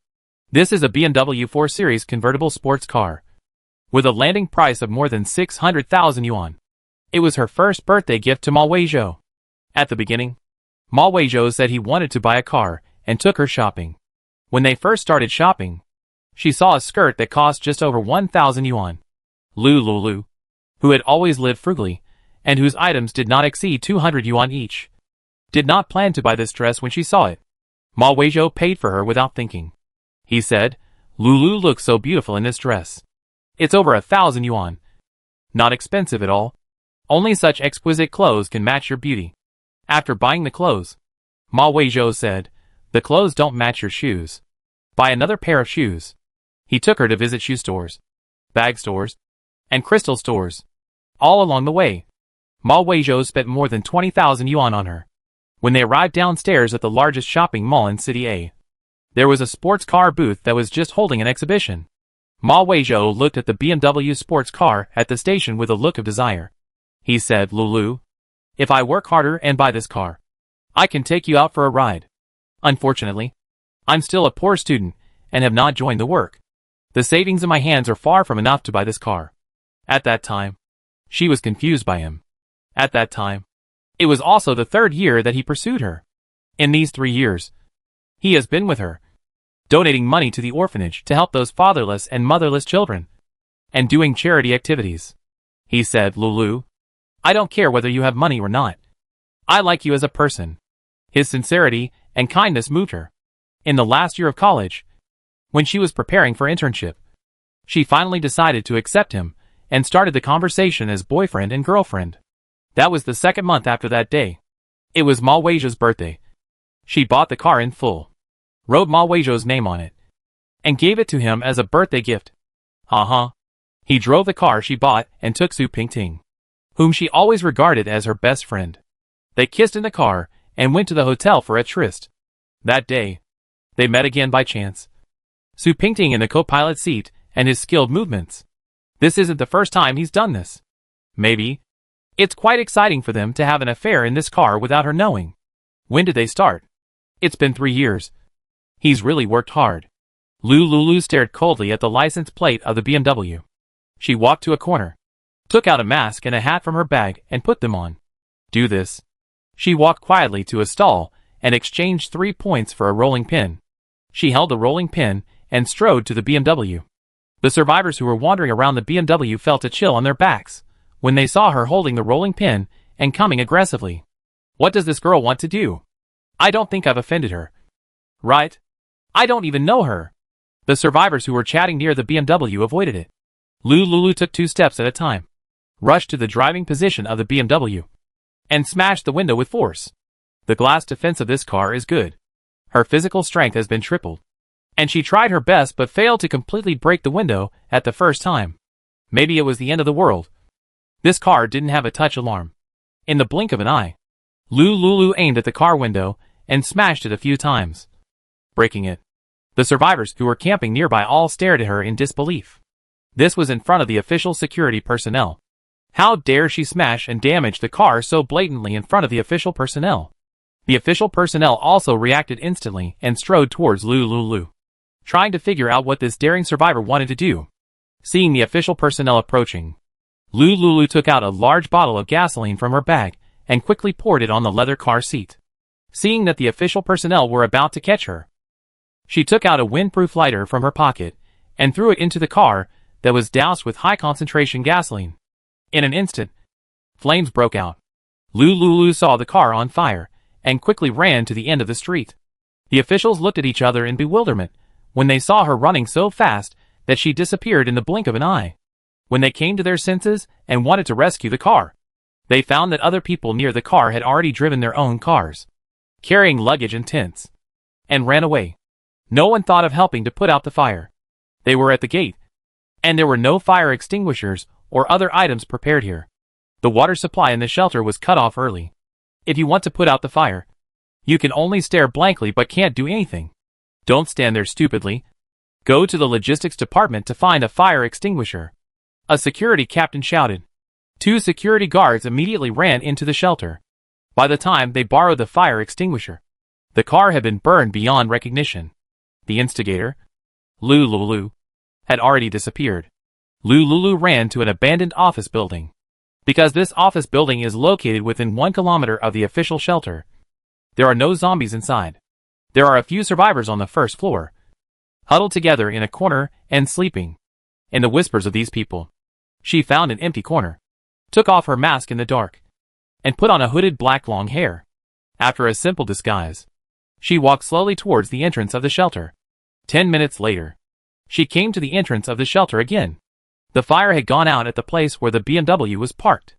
This is a BMW 4 Series convertible sports car, with a landing price of more than 600,000 yuan. It was her first birthday gift to Ma Weizhou. At the beginning, Ma Weizhou said he wanted to buy a car and took her shopping. When they first started shopping, she saw a skirt that cost just over 1,000 yuan. Lu Lulu, who had always lived frugally, and whose items did not exceed 200 yuan each, did not plan to buy this dress when she saw it. Ma Weizhou paid for her without thinking. He said, Lulu looks so beautiful in this dress. It's over 1,000 yuan. Not expensive at all. Only such exquisite clothes can match your beauty. After buying the clothes, Ma Weizhou said, the clothes don't match your shoes. Buy another pair of shoes. He took her to visit shoe stores, bag stores, and crystal stores. All along the way, Ma Weizhou spent more than 20,000 yuan on her. When they arrived downstairs at the largest shopping mall in City A, there was a sports car booth that was just holding an exhibition. Ma Weizhou looked at the BMW sports car at the station with a look of desire. He said, Lulu, if I work harder and buy this car, I can take you out for a ride. Unfortunately, I'm still a poor student and have not joined the work. The savings in my hands are far from enough to buy this car. At that time, she was confused by him. At that time, It was also the third year that he pursued her. In these 3 years, he has been with her, donating money to the orphanage to help those fatherless and motherless children, and doing charity activities. He said, "Lulu, I don't care whether you have money or not. I like you as a person." His sincerity and kindness moved her. In the last year of college, when she was preparing for internship, she finally decided to accept him and started the conversation as boyfriend and girlfriend. That was the second month after that day. It was Ma Weizhou's birthday. She bought the car in full, wrote Ma Weizhou's name on it, and gave it to him as a birthday gift. He drove the car she bought and took Su Pingting, whom she always regarded as her best friend. They kissed in the car and went to the hotel for a tryst. That day, they met again by chance. Su Pingting in the co-pilot seat and his skilled movements. This isn't the first time he's done this. Maybe. It's quite exciting for them to have an affair in this car without her knowing. When did they start? It's been 3 years. He's really worked hard. Lulu stared coldly at the license plate of the BMW. She walked to a corner, took out a mask and a hat from her bag and put them on. Do this. She walked quietly to a stall and exchanged 3 points for a rolling pin. She held the rolling pin and strode to the BMW. The survivors who were wandering around the BMW felt a chill on their backs when they saw her holding the rolling pin and coming aggressively. What does this girl want to do? I don't think I've offended her. Right? I don't even know her. The survivors who were chatting near the BMW avoided it. Lulu took 2 steps at a time, rushed to the driving position of the BMW, and smashed the window with force. The glass defense of this car is good. Her physical strength has been tripled, and she tried her best but failed to completely break the window at the first time. Maybe it was the end of the world. This car didn't have a touch alarm. In the blink of an eye, Lulu aimed at the car window and smashed it a few times, breaking it. The survivors who were camping nearby all stared at her in disbelief. This was in front of the official security personnel. How dare she smash and damage the car so blatantly in front of the official personnel? The official personnel also reacted instantly and strode towards Lulu, trying to figure out what this daring survivor wanted to do. Seeing the official personnel approaching, Lulu took out a large bottle of gasoline from her bag and quickly poured it on the leather car seat. Seeing that the official personnel were about to catch her, she took out a windproof lighter from her pocket and threw it into the car that was doused with high-concentration gasoline. In an instant, flames broke out. Lulu saw the car on fire and quickly ran to the end of the street. The officials looked at each other in bewilderment when they saw her running so fast that she disappeared in the blink of an eye. When they came to their senses and wanted to rescue the car, they found that other people near the car had already driven their own cars, carrying luggage and tents, and ran away. No one thought of helping to put out the fire. They were at the gate, and there were no fire extinguishers or other items prepared here. The water supply in the shelter was cut off early. If you want to put out the fire, you can only stare blankly but can't do anything. Don't stand there stupidly. Go to the logistics department to find a fire extinguisher. A security captain shouted. 2 security guards immediately ran into the shelter. By the time they borrowed the fire extinguisher, the car had been burned beyond recognition. The instigator, Lulu, had already disappeared. Lulu ran to an abandoned office building. Because this office building is located within 1 kilometer of the official shelter, there are no zombies inside. There are a few survivors on the first floor, huddled together in a corner and sleeping. In the whispers of these people, she found an empty corner, took off her mask in the dark, and put on a hooded black long hair. After a simple disguise, she walked slowly towards the entrance of the shelter. 10 minutes later, she came to the entrance of the shelter again. The fire had gone out at the place where the BMW was parked.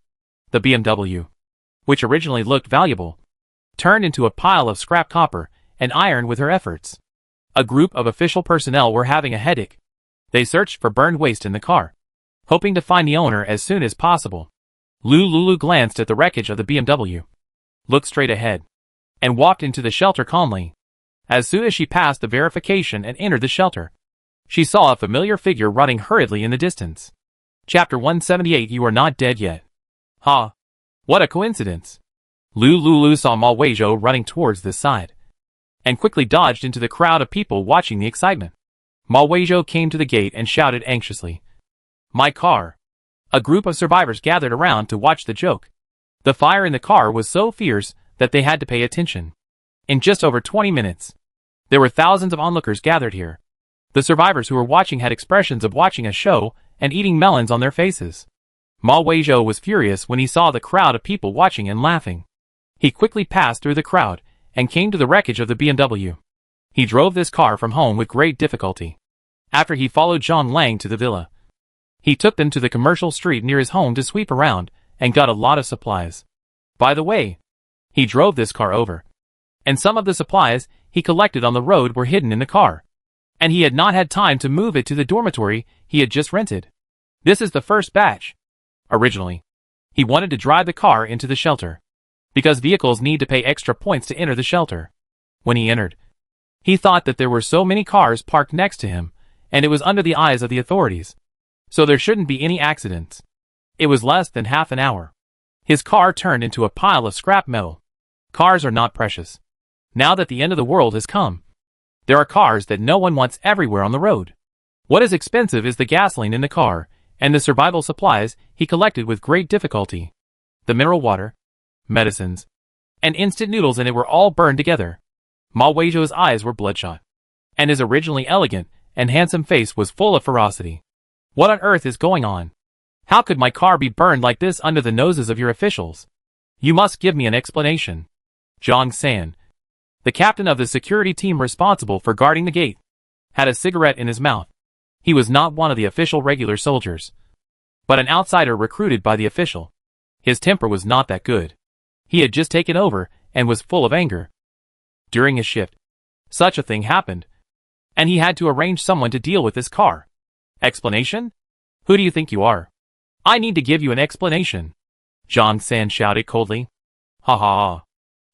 The BMW, which originally looked valuable, turned into a pile of scrap copper and iron with her efforts. A group of official personnel were having a headache. They searched for burned waste in the car, hoping to find the owner as soon as possible. Lulu glanced at the wreckage of the BMW, looked straight ahead, and walked into the shelter calmly. As soon as she passed the verification and entered the shelter, she saw a familiar figure running hurriedly in the distance. Chapter 178. You are not dead yet. Ha! What a coincidence! Lulu saw Ma Weizhou running towards this side, and quickly dodged into the crowd of people watching the excitement. Ma Weizhou came to the gate and shouted anxiously, "My car!" A group of survivors gathered around to watch the joke. The fire in the car was so fierce that they had to pay attention. In just over 20 minutes, there were thousands of onlookers gathered here. The survivors who were watching had expressions of watching a show and eating melons on their faces. Ma Weizhou was furious when he saw the crowd of people watching and laughing. He quickly passed through the crowd and came to the wreckage of the BMW. He drove this car from home with great difficulty. After he followed Zhang Lang to the villa, he took them to the commercial street near his home to sweep around and got a lot of supplies. By the way, he drove this car over, and some of the supplies he collected on the road were hidden in the car, and he had not had time to move it to the dormitory he had just rented. This is the first batch. Originally, he wanted to drive the car into the shelter, because vehicles need to pay extra points to enter the shelter. When he entered, he thought that there were so many cars parked next to him, and it was under the eyes of the authorities, so there shouldn't be any accidents. It was less than half an hour. His car turned into a pile of scrap metal. Cars are not precious. Now that the end of the world has come, there are cars that no one wants everywhere on the road. What is expensive is the gasoline in the car, and the survival supplies he collected with great difficulty. The mineral water, medicines, and instant noodles in it were all burned together. Ma Weizhou's eyes were bloodshot, and his originally elegant and handsome face was full of ferocity. What on earth is going on? How could my car be burned like this under the noses of your officials? You must give me an explanation. Zhang San, the captain of the security team responsible for guarding the gate, had a cigarette in his mouth. He was not one of the official regular soldiers, but an outsider recruited by the official. His temper was not that good. He had just taken over and was full of anger. During his shift, such a thing happened, and he had to arrange someone to deal with this car. Explanation? Who do you think you are? I need to give you an explanation. Zhang San shouted coldly. Ha ha ha.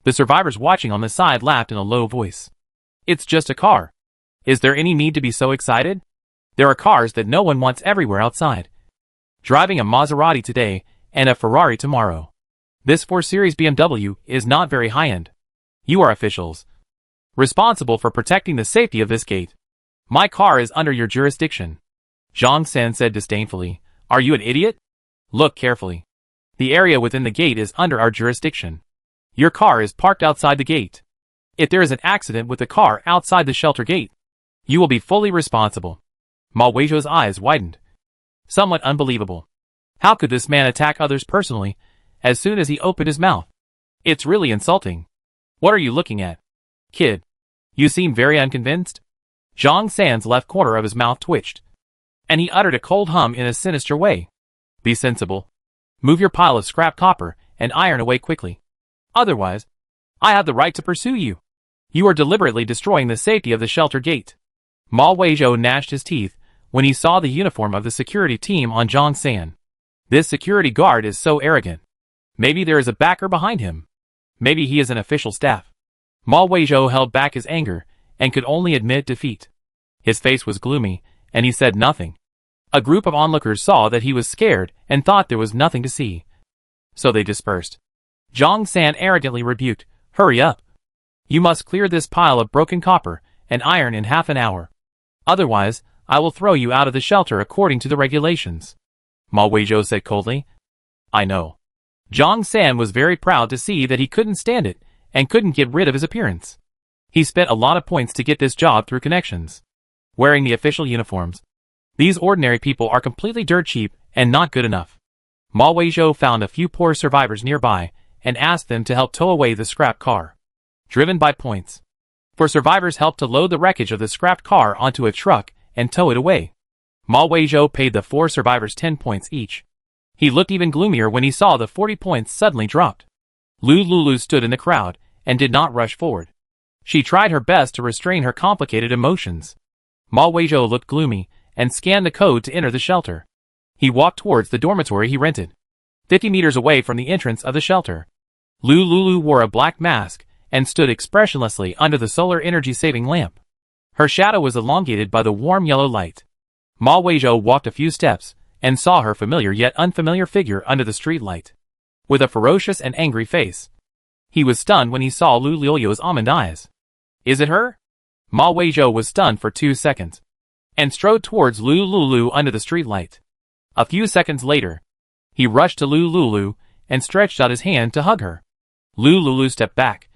The survivors watching on the side laughed in a low voice. It's just a car. Is there any need to be so excited? There are cars that no one wants everywhere outside. Driving a Maserati today and a Ferrari tomorrow. This 4 Series BMW is not very high-end. You are officials, responsible for protecting the safety of this gate. My car is under your jurisdiction. Zhang San said disdainfully. Are you an idiot? Look carefully. The area within the gate is under our jurisdiction. Your car is parked outside the gate. If there is an accident with the car outside the shelter gate, you will be fully responsible. Ma Weizhou's eyes widened. Somewhat unbelievable. How could this man attack others personally as soon as he opened his mouth? It's really insulting. What are you looking at? Kid, you seem very unconvinced. Zhang San's left corner of his mouth twitched, and he uttered a cold hum in a sinister way. Be sensible. Move your pile of scrap copper and iron away quickly. Otherwise, I have the right to pursue you. You are deliberately destroying the safety of the shelter gate. Ma Weizhou gnashed his teeth when he saw the uniform of the security team on Zhang San. This security guard is so arrogant. Maybe there is a backer behind him. Maybe he is an official staff. Ma Weizhou held back his anger and could only admit defeat. His face was gloomy, and he said nothing. A group of onlookers saw that he was scared and thought there was nothing to see, so they dispersed. Zhang San arrogantly rebuked, Hurry up. You must clear this pile of broken copper and iron in half an hour. Otherwise, I will throw you out of the shelter according to the regulations. Ma Weizhou said coldly. I know. Zhang San was very proud to see that he couldn't stand it and couldn't get rid of his appearance. He spent a lot of points to get this job through connections. Wearing the official uniforms, these ordinary people are completely dirt cheap and not good enough. Ma Weizhou found a few poor survivors nearby and asked them to help tow away the scrap car. Driven by points. For survivors helped to load the wreckage of the scrapped car onto a truck and tow it away. Ma Weizhou paid the 4 survivors 10 points each. He looked even gloomier when he saw the 40 points suddenly dropped. Lu Lulu stood in the crowd and did not rush forward. She tried her best to restrain her complicated emotions. Ma Weizhou looked gloomy and scanned the code to enter the shelter. He walked towards the dormitory he rented, 50 meters away from the entrance of the shelter. Lu Lulu wore a black mask and stood expressionlessly under the solar energy-saving lamp. Her shadow was elongated by the warm yellow light. Ma Weizhou walked a few steps and saw her familiar yet unfamiliar figure under the street light, with a ferocious and angry face. He was stunned when he saw Lu Liu's almond eyes. Is it her? Ma Weizhou was stunned for 2 seconds, and strode towards Lu Lulu under the street light. A few seconds later, he rushed to Lu Lulu and stretched out his hand to hug her. Lulu stepped back,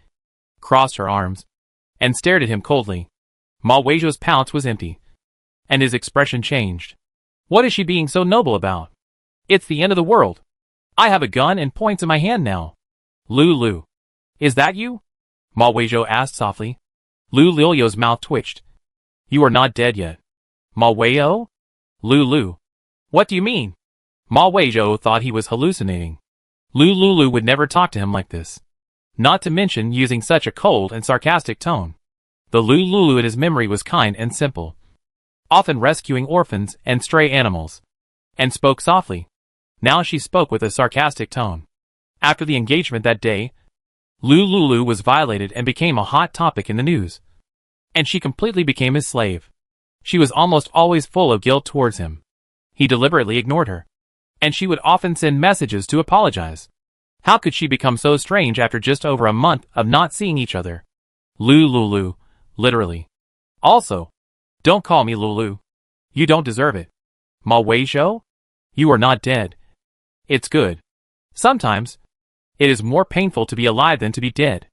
crossed her arms, and stared at him coldly. Ma Weizhou's pouch was empty, and his expression changed. What is she being so noble about? It's the end of the world. I have a gun and points in my hand now. Lulu. Is that you? Ma Weizhou asked softly. Lulu's mouth twitched. You are not dead yet. Ma Weizhou? Lulu. What do you mean? Ma Weizhou thought he was hallucinating. Lulu would never talk to him like this. Not to mention using such a cold and sarcastic tone. The Lulu in his memory was kind and simple, often rescuing orphans and stray animals, and spoke softly. Now she spoke with a sarcastic tone. After the engagement that day, Lulu was violated and became a hot topic in the news. And she completely became his slave. She was almost always full of guilt towards him. He deliberately ignored her, and she would often send messages to apologize. How could she become so strange after just over a month of not seeing each other? Lulu, literally. Also, don't call me Lulu. You don't deserve it. Ma Weizhou? You are not dead. It's good. Sometimes, it is more painful to be alive than to be dead.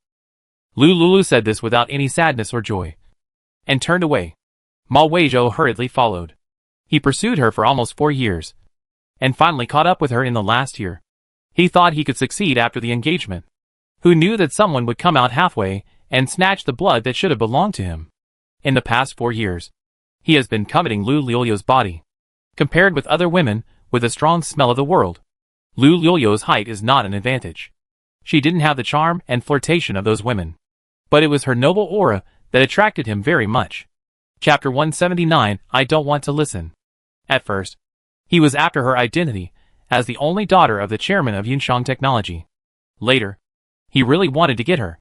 Lulu said this without any sadness or joy, and turned away. Ma Weizhou hurriedly followed. He pursued her for almost 4 years, and finally caught up with her in the last year. He thought he could succeed after the engagement. Who knew that someone would come out halfway and snatch the blood that should have belonged to him? In the past 4 years, he has been coveting Lulu's body. Compared with other women with a strong smell of the world, Lulu's height is not an advantage. She didn't have the charm and flirtation of those women, but it was her noble aura that attracted him very much. Chapter 179, I don't want to listen. At first, he was after her identity as the only daughter of the chairman of Yunshang Technology. Later, he really wanted to get her.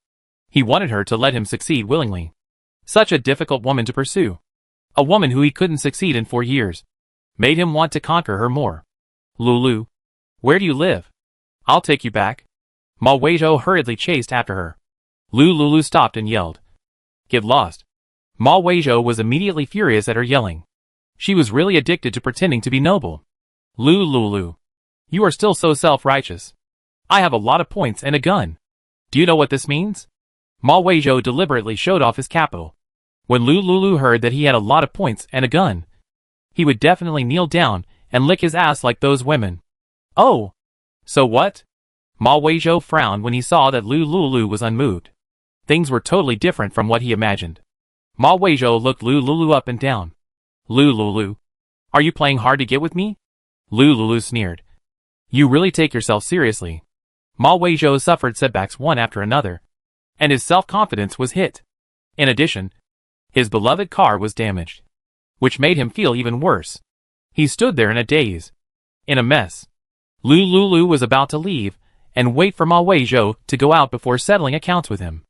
He wanted her to let him succeed willingly. Such a difficult woman to pursue. A woman who he couldn't succeed in 4 years. Made him want to conquer her more. Lulu, where do you live? I'll take you back. Ma Weizhou hurriedly chased after her. Lulu stopped and yelled. Get lost. Ma Weizhou was immediately furious at her yelling. She was really addicted to pretending to be noble. Lulu, you are still so self-righteous. I have a lot of points and a gun. Do you know what this means? Ma Weizhou deliberately showed off his capital. When Lulu heard that he had a lot of points and a gun, he would definitely kneel down and lick his ass like those women. Oh! So what? Ma Weizhou frowned when he saw that Lulu was unmoved. Things were totally different from what he imagined. Ma Weizhou looked Lulu up and down. Lulu, are you playing hard to get with me? Lulu sneered. You really take yourself seriously. Ma Weizhou suffered setbacks one after another, and his self-confidence was hit. In addition, his beloved car was damaged, which made him feel even worse. He stood there in a daze, in a mess. Lulu was about to leave and wait for Ma Weizhou to go out before settling accounts with him.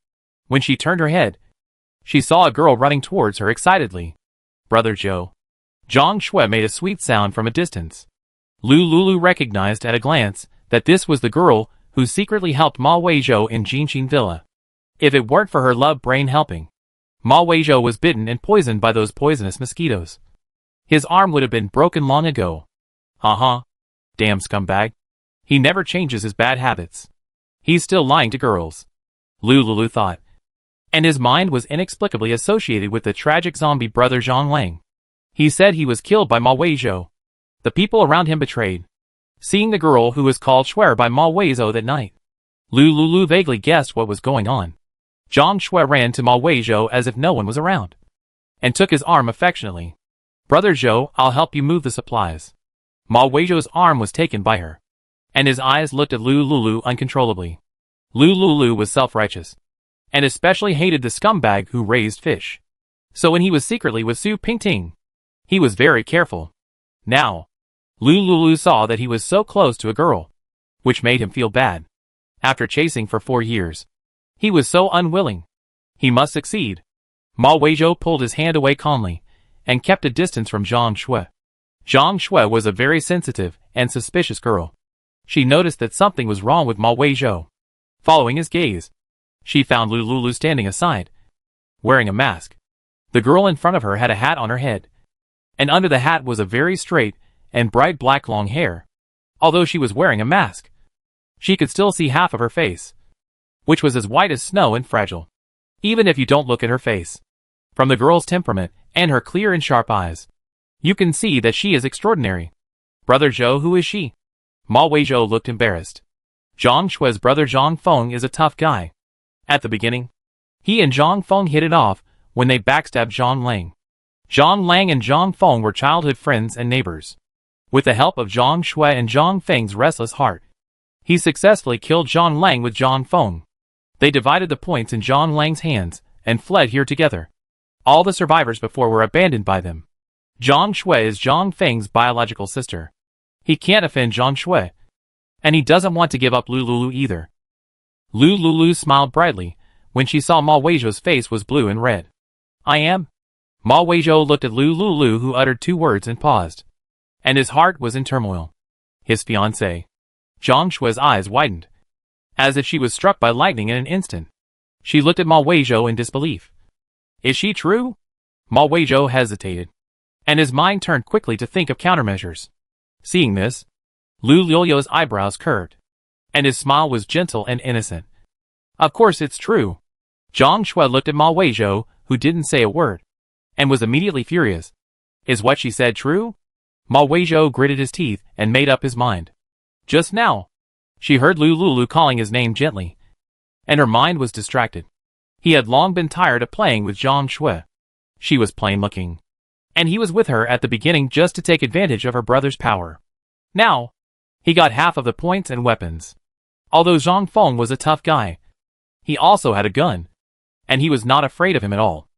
When she turned her head, she saw a girl running towards her excitedly. Brother Joe. Zhang Shui made a sweet sound from a distance. Lulu recognized at a glance that this was the girl who secretly helped Ma Weizhou in Jinxin Villa. If it weren't for her love brain helping, Ma Weizhou was bitten and poisoned by those poisonous mosquitoes. His arm would have been broken long ago. Damn scumbag. He never changes his bad habits. He's still lying to girls. Lulu thought. And his mind was inexplicably associated with the tragic zombie brother Zhang Lang. He said he was killed by Ma Weizhou. The people around him betrayed. Seeing the girl who was called Shui by Ma Weizhou that night, Lulu vaguely guessed what was going on. Zhang Shui ran to Ma Weizhou as if no one was around, and took his arm affectionately. Brother Zhou, I'll help you move the supplies. Ma Weizhou's arm was taken by her, and his eyes looked at Lulu uncontrollably. Lulu was self-righteous, and especially hated the scumbag who raised fish. So when he was secretly with Su Pingting, he was very careful. Now, Lulu saw that he was so close to a girl, which made him feel bad. After chasing for 4 years, he was so unwilling. He must succeed. Ma Weizhou pulled his hand away calmly, and kept a distance from Zhang Shui. Zhang Shui was a very sensitive and suspicious girl. She noticed that something was wrong with Ma Weizhou. Following his gaze, she found Lulu standing aside, wearing a mask. The girl in front of her had a hat on her head, and under the hat was a very straight and bright black long hair, although she was wearing a mask. She could still see half of her face, which was as white as snow and fragile, even if you don't look at her face. From the girl's temperament and her clear and sharp eyes, you can see that she is extraordinary. Brother Zhou, who is she? Ma Weizhou looked embarrassed. Zhang Shui's brother Zhang Feng is a tough guy. At the beginning, he and Zhang Feng hit it off when they backstabbed Zhang Lang. Zhang Lang and Zhang Feng were childhood friends and neighbors. With the help of Zhang Shui and Zhang Feng's restless heart, he successfully killed Zhang Lang with Zhang Feng. They divided the points in Zhang Lang's hands and fled here together. All the survivors before were abandoned by them. Zhang Shui is Zhang Feng's biological sister. He can't offend Zhang Shui, and he doesn't want to give up Lu Lulu either. Lu Lulu smiled brightly when she saw Ma Weizhou's face was blue and red. I am? Ma Weizhou looked at Lu Lulu, who uttered 2 words and paused, and his heart was in turmoil. His fiancée. Zhang Shui's eyes widened, as if she was struck by lightning in an instant. She looked at Ma Weizhou in disbelief. Is she true? Ma Weizhou hesitated, and his mind turned quickly to think of countermeasures. Seeing this, Lu Liu's eyebrows curved, and his smile was gentle and innocent. Of course it's true. Zhang Shui looked at Ma Weizhou, who didn't say a word, and was immediately furious. Is what she said true? Ma Weizhou gritted his teeth and made up his mind. Just now, she heard Lu Lulu calling his name gently, and her mind was distracted. He had long been tired of playing with Zhang Shui. She was plain looking, and he was with her at the beginning just to take advantage of her brother's power. Now, he got half of the points and weapons. Although Zhang Feng was a tough guy, he also had a gun, and he was not afraid of him at all.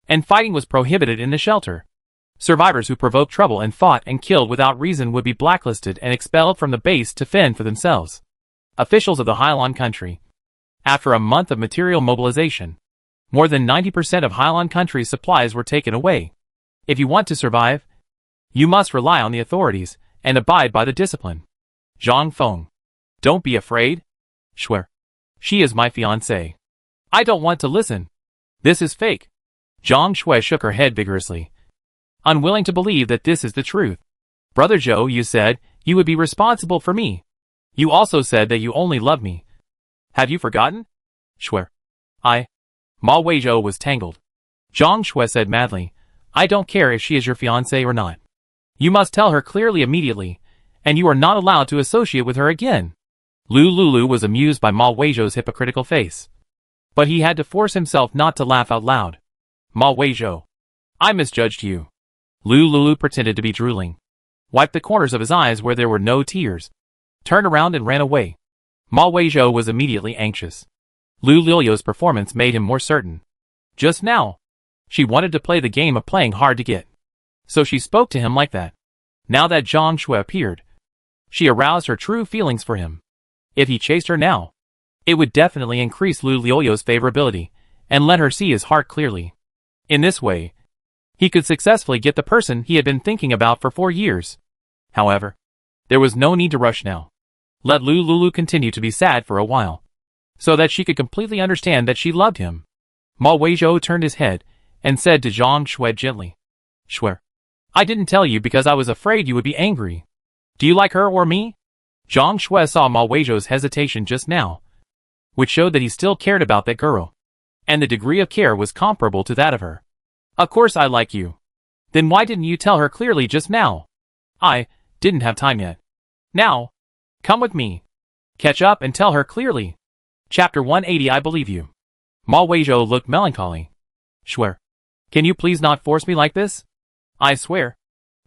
And fighting was prohibited in the shelter. Survivors who provoked trouble and fought and killed without reason would be blacklisted and expelled from the base to fend for themselves. Officials of the Hailan country. After a month of material mobilization, more than 90% of Hailan country's supplies were taken away. If you want to survive, you must rely on the authorities and abide by the discipline. Zhang Feng. Don't be afraid. Swear. She is my fiancée. I don't want to listen. This is fake. Zhang Shui shook her head vigorously, unwilling to believe that this is the truth. Brother Zhou, you said you would be responsible for me. You also said that you only love me. Have you forgotten? Swear. Ma Weizhou was tangled. Zhang Shui said madly, I don't care if she is your fiancée or not. You must tell her clearly immediately, and you are not allowed to associate with her again. Lu Lulu was amused by Ma Weizhou's hypocritical face, but he had to force himself not to laugh out loud. Ma Weizhou, I misjudged you. Lu Lulu pretended to be drooling, wiped the corners of his eyes where there were no tears, turned around and ran away. Ma Weizhou was immediately anxious. Lu Liu's performance made him more certain. Just now, she wanted to play the game of playing hard to get, so she spoke to him like that. Now that Zhang Shui appeared, she aroused her true feelings for him. If he chased her now, it would definitely increase Lu Liu's favorability and let her see his heart clearly. In this way, he could successfully get the person he had been thinking about for 4 years. However, there was no need to rush now. Let Lu Lulu continue to be sad for a while, so that she could completely understand that she loved him. Ma Weizhou turned his head and said to Zhang Shui gently, Swear. I didn't tell you because I was afraid you would be angry. Do you like her or me? Zhang Shui saw Ma Weizhou's hesitation just now, which showed that he still cared about that girl, and the degree of care was comparable to that of her. Of course I like you. Then why didn't you tell her clearly just now? I didn't have time yet. Now, come with me. Catch up and tell her clearly. Chapter 180. I believe you. Ma Weizhou looked melancholy. Swear. Can you please not force me like this? I swear.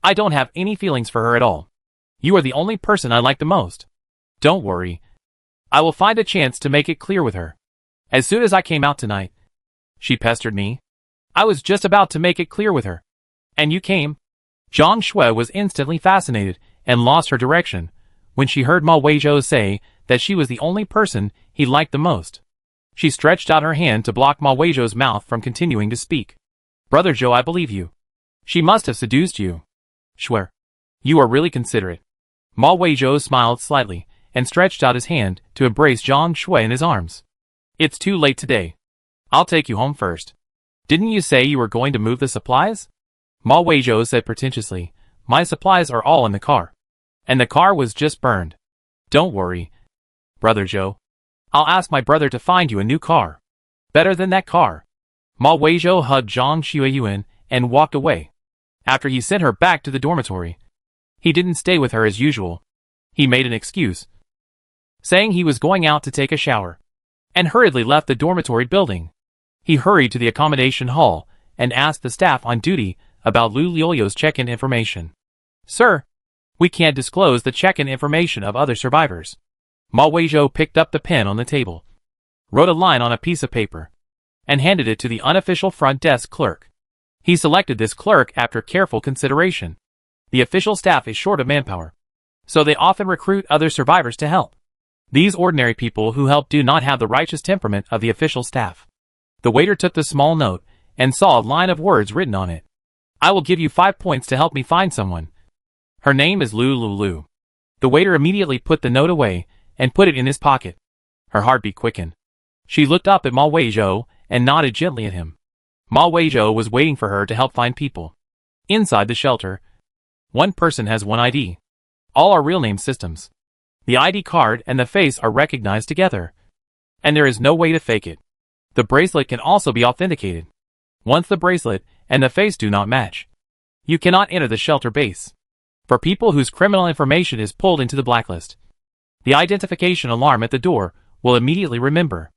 I don't have any feelings for her at all. You are the only person I like the most. Don't worry. I will find a chance to make it clear with her. As soon as I came out tonight, she pestered me. I was just about to make it clear with her. And you came. Zhang Shui was instantly fascinated and lost her direction when she heard Ma Weizhou say that she was the only person he liked the most. She stretched out her hand to block Ma Weizhou's mouth from continuing to speak. Brother Zhou, I believe you. She must have seduced you. Swear. You are really considerate. Ma Weizhou smiled slightly and stretched out his hand to embrace Zhang Shui in his arms. It's too late today. I'll take you home first. Didn't you say you were going to move the supplies? Ma Weizhou said pretentiously, My supplies are all in the car. And the car was just burned. Don't worry. Brother Joe. I'll ask my brother to find you a new car. Better than that car. Ma Weizhou hugged Zhang Xueyuan and walked away. After he sent her back to the dormitory, he didn't stay with her as usual. He made an excuse, saying he was going out to take a shower, and hurriedly left the dormitory building. He hurried to the accommodation hall and asked the staff on duty about Lu Liuliu's check-in information. Sir, we can't disclose the check-in information of other survivors. Ma Weizhou picked up the pen on the table, wrote a line on a piece of paper, and handed it to the unofficial front desk clerk. He selected this clerk after careful consideration. The official staff is short of manpower, so they often recruit other survivors to help. These ordinary people who help do not have the righteous temperament of the official staff. The waiter took the small note and saw a line of words written on it. I will give you 5 points to help me find someone. Her name is Lu Lu. The waiter immediately put the note away and put it in his pocket. Her heartbeat quickened. She looked up at Ma Weizhou and nodded gently at him. Ma Weizhou was waiting for her to help find people. Inside the shelter, one person has one ID. All are real name systems. The ID card and the face are recognized together, and there is no way to fake it. The bracelet can also be authenticated. Once the bracelet and the face do not match, you cannot enter the shelter base. For people whose criminal information is pulled into the blacklist, the identification alarm at the door will immediately remember,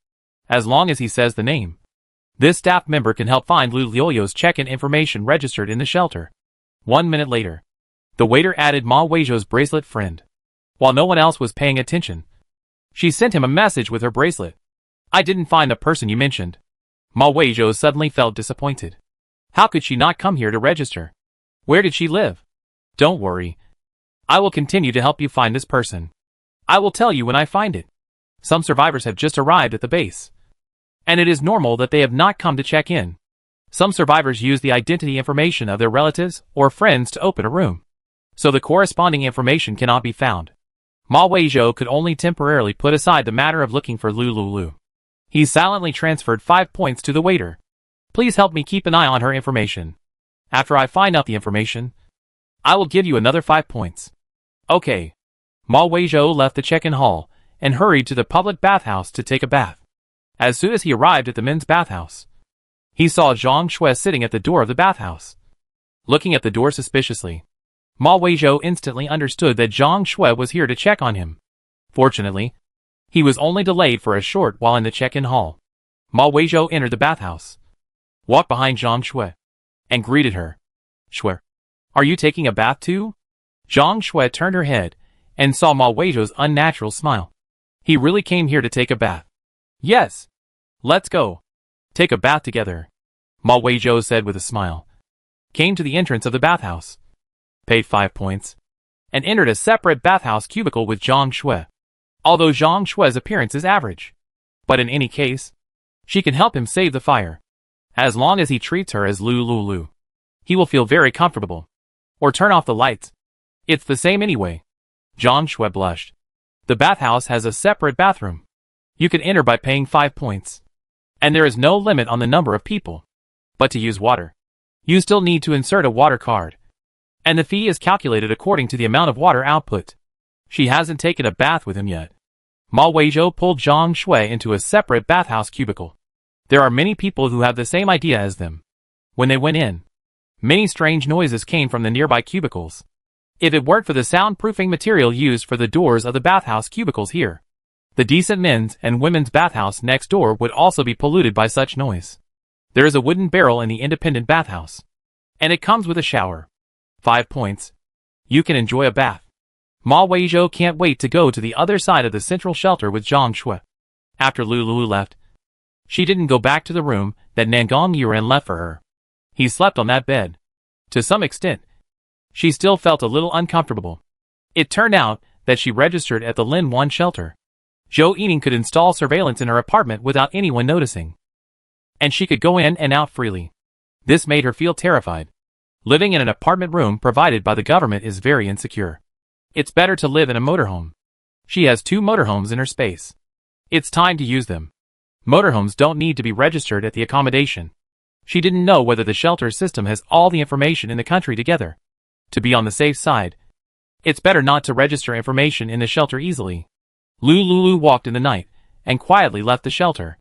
as long as he says the name. This staff member can help find Lu Liuliu's check-in information registered in the shelter. 1 minute later, the waiter added Ma Weizhou's bracelet friend. While no one else was paying attention, she sent him a message with her bracelet. I didn't find the person you mentioned. Ma Weizhou suddenly felt disappointed. How could she not come here to register? Where did she live? Don't worry. I will continue to help you find this person. I will tell you when I find it. Some survivors have just arrived at the base, and it is normal that they have not come to check in. Some survivors use the identity information of their relatives or friends to open a room, so the corresponding information cannot be found. Ma Weizhou could only temporarily put aside the matter of looking for Lu Lu. He silently transferred 5 points to the waiter. Please help me keep an eye on her information. After I find out the information, I will give you another 5 points. Okay. Ma Weizhou left the check-in hall and hurried to the public bathhouse to take a bath. As soon as he arrived at the men's bathhouse, he saw Zhang Shui sitting at the door of the bathhouse, looking at the door suspiciously. Ma Weizhou instantly understood that Zhang Shui was here to check on him. Fortunately, he was only delayed for a short while in the check-in hall. Ma Weizhou entered the bathhouse, walked behind Zhang Shui, and greeted her. Shui, are you taking a bath too? Zhang Shui turned her head and saw Ma Weizhou's unnatural smile. He really came here to take a bath. Yes. Let's go. Take a bath together, Ma Weizhou said with a smile. Came to the entrance of the bathhouse, paid 5 points, and entered a separate bathhouse cubicle with Zhang Shui. Although Zhang Shui's appearance is average, but in any case, she can help him save the fire. As long as he treats her as Lu Lu, he will feel very comfortable. Or turn off the lights. It's the same anyway. Zhang Shui blushed. The bathhouse has a separate bathroom. You can enter by paying 5 points. And there is no limit on the number of people. But to use water, you still need to insert a water card. And the fee is calculated according to the amount of water output. She hasn't taken a bath with him yet. Ma Weizhou pulled Zhang Shui into a separate bathhouse cubicle. There are many people who have the same idea as them. When they went in, many strange noises came from the nearby cubicles. If it weren't for the soundproofing material used for the doors of the bathhouse cubicles here, the decent men's and women's bathhouse next door would also be polluted by such noise. There is a wooden barrel in the independent bathhouse, and it comes with a shower. 5 points. You can enjoy a bath. Ma Weizhou can't wait to go to the other side of the central shelter with Zhang Shui. After Lu Lu left, she didn't go back to the room that Nangong Yuran left for her. He slept on that bed. To some extent, she still felt a little uncomfortable. It turned out that she registered at the Lin 1 shelter. Zhou Yining could install surveillance in her apartment without anyone noticing, and she could go in and out freely. This made her feel terrified. Living in an apartment room provided by the government is very insecure. It's better to live in a motorhome. She has 2 motorhomes in her space. It's time to use them. Motorhomes don't need to be registered at the accommodation. She didn't know whether the shelter system has all the information in the country together. To be on the safe side, it's better not to register information in the shelter easily. Lulu walked in the night, and quietly left the shelter.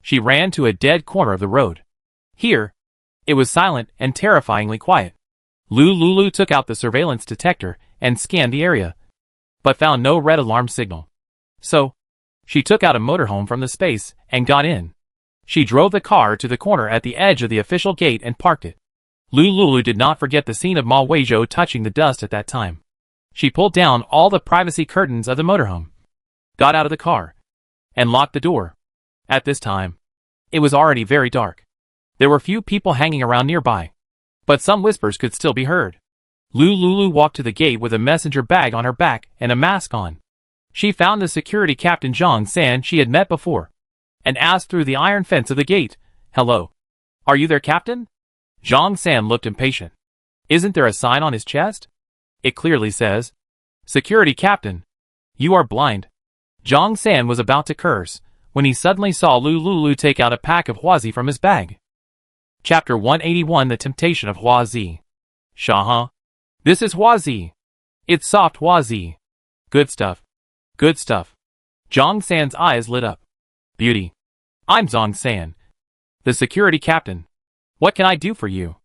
She ran to a dead corner of the road. Here, it was silent and terrifyingly quiet. Lulu took out the surveillance detector and scanned the area, but found no red alarm signal. So, she took out a motorhome from the space and got in. She drove the car to the corner at the edge of the official gate and parked it. Lulu did not forget the scene of Ma Weizhou touching the dust at that time. She pulled down all the privacy curtains of the motorhome, got out of the car, and locked the door. At this time, it was already very dark. There were few people hanging around nearby, but some whispers could still be heard. Lulu walked to the gate with a messenger bag on her back and a mask on. She found the security captain Zhang San she had met before, and asked through the iron fence of the gate, "Hello. Are you there, Captain?" Zhang San looked impatient. "Isn't there a sign on his chest? It clearly says, 'Security Captain.' You are blind." Zhang San was about to curse, when he suddenly saw Lulu take out a pack of Huazi from his bag. Chapter 181 The Temptation of Huazi. Shah. This is Huazi. It's soft Huazi. Good stuff. Good stuff. Zhang San's eyes lit up. Beauty. I'm Zhang San, the security captain. What can I do for you?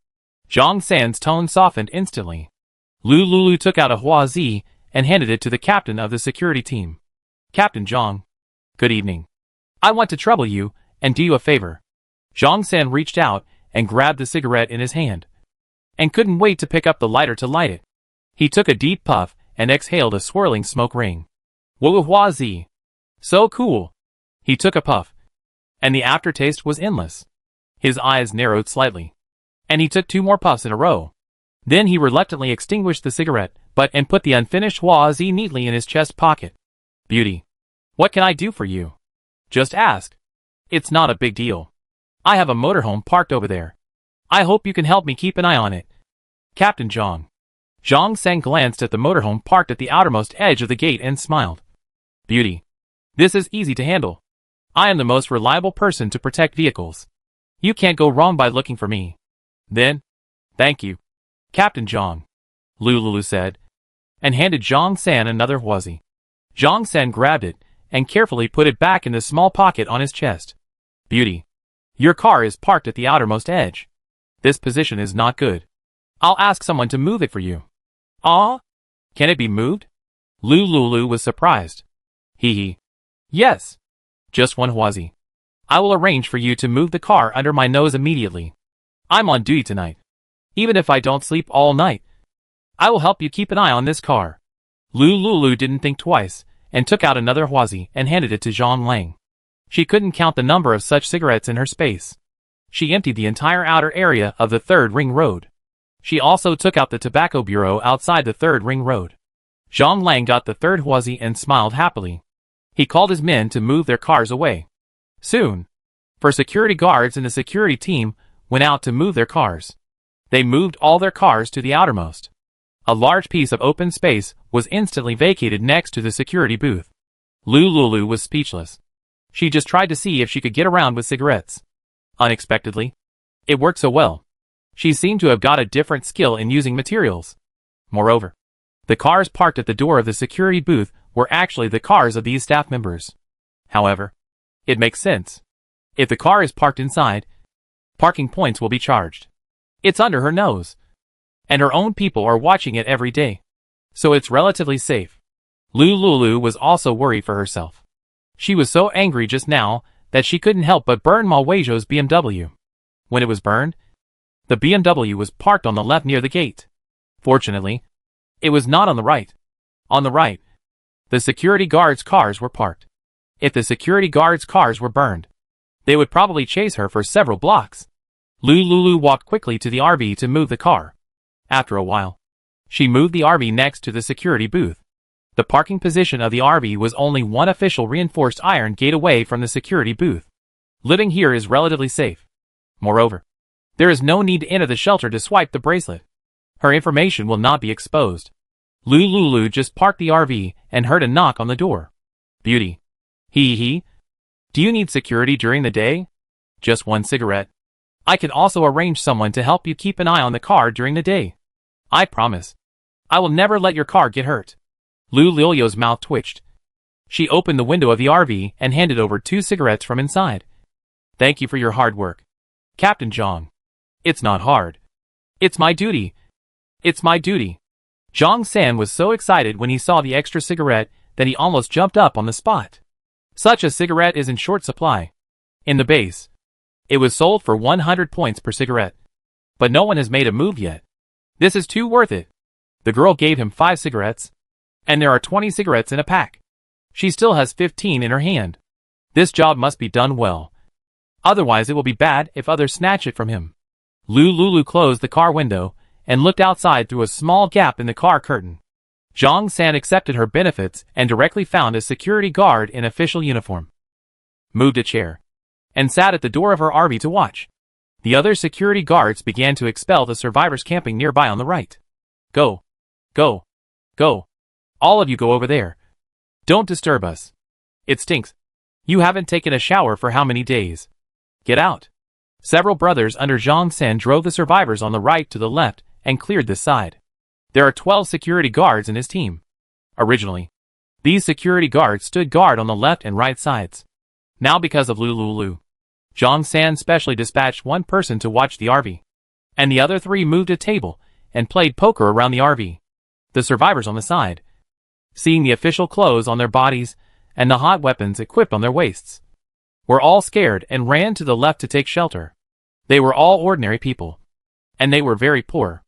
Zhang San's tone softened instantly. Lulu took out a Huazi and handed it to the captain of the security team. Captain Zhang. Good evening. I want to trouble you and do you a favor. Zhang San reached out and grabbed the cigarette in his hand, and couldn't wait to pick up the lighter to light it. He took a deep puff and exhaled a swirling smoke ring. Whoa, Huazi. So cool. He took a puff, and the aftertaste was endless. His eyes narrowed slightly, and he took 2 more puffs in a row. Then he reluctantly extinguished the cigarette, and put the unfinished Huazi neatly in his chest pocket. Beauty. What can I do for you? Just ask. It's not a big deal. I have a motorhome parked over there. I hope you can help me keep an eye on it. Captain Zhang. Zhang San glanced at the motorhome parked at the outermost edge of the gate and smiled. Beauty. This is easy to handle. I am the most reliable person to protect vehicles. You can't go wrong by looking for me. Then, thank you, Captain Zhang, Lulu said, and handed Zhang San another Huazi. Zhang San grabbed it and carefully put it back in the small pocket on his chest. Beauty. Your car is parked at the outermost edge. This position is not good. I'll ask someone to move it for you. Ah? Can it be moved? Lulu was surprised. Hee. Yes. Just one Huazi. I will arrange for you to move the car under my nose immediately. I'm on duty tonight. Even if I don't sleep all night, I will help you keep an eye on this car. Lulu didn't think twice, and took out another Huazi and handed it to Zhang Lang. She couldn't count the number of such cigarettes in her space. She emptied the entire outer area of the 3rd Ring Road. She also took out the tobacco bureau outside the 3rd Ring Road. Zhang Lang got the 3rd Huazi and smiled happily. He called his men to move their cars away. Soon, security guards and the security team went out to move their cars. They moved all their cars to the outermost. A large piece of open space was instantly vacated next to the security booth. Lulu was speechless. She just tried to see if she could get around with cigarettes. Unexpectedly, it worked so well. She seemed to have got a different skill in using materials. Moreover, the cars parked at the door of the security booth were actually the cars of these staff members. However, it makes sense. If the car is parked inside, parking points will be charged. It's under her nose, and her own people are watching it every day, so it's relatively safe. Lulu was also worried for herself. She was so angry just now that she couldn't help but burn Ma Weizhou's BMW. When it was burned, the BMW was parked on the left near the gate. Fortunately, it was not on the right. On the right, the security guards' cars were parked. If the security guards' cars were burned, they would probably chase her for several blocks. Lulu walked quickly to the RV to move the car. After a while, she moved the RV next to the security booth. The parking position of the RV was only one official reinforced iron gate away from the security booth. Living here is relatively safe. Moreover, there is no need to enter the shelter to swipe the bracelet. Her information will not be exposed. Lulu just parked the RV and heard a knock on the door. Beauty. Hee. Do you need security during the day? Just one cigarette. I can also arrange someone to help you keep an eye on the car during the day. I promise. I will never let your car get hurt. Lulu's mouth twitched. She opened the window of the RV and handed over 2 cigarettes from inside. "Thank you for your hard work, Captain Zhang. It's not hard. It's my duty. It's my duty." Zhang San was so excited when he saw the extra cigarette that he almost jumped up on the spot. Such a cigarette is in short supply in the base. It was sold for 100 points per cigarette. But no one has made a move yet. This is too worth it. The girl gave him 5 cigarettes. And there are 20 cigarettes in a pack. She still has 15 in her hand. This job must be done well. Otherwise it will be bad if others snatch it from him. Lulu closed the car window and looked outside through a small gap in the car curtain. Zhang San accepted her benefits and directly found a security guard in official uniform. Moved a chair and sat at the door of her RV to watch. The other security guards began to expel the survivors camping nearby on the right. "Go. Go. Go. All of you go over there. Don't disturb us. It stinks. You haven't taken a shower for how many days? Get out." Several brothers under Zhang San drove the survivors on the right to the left and cleared this side. There are 12 security guards in his team. Originally, these security guards stood guard on the left and right sides. Now because of Lulu, Zhang San specially dispatched 1 person to watch the RV. And the other 3 moved a table and played poker around the RV. The survivors on the side, seeing the official clothes on their bodies and the hot weapons equipped on their waists, were all scared and ran to the left to take shelter. They were all ordinary people. And they were very poor.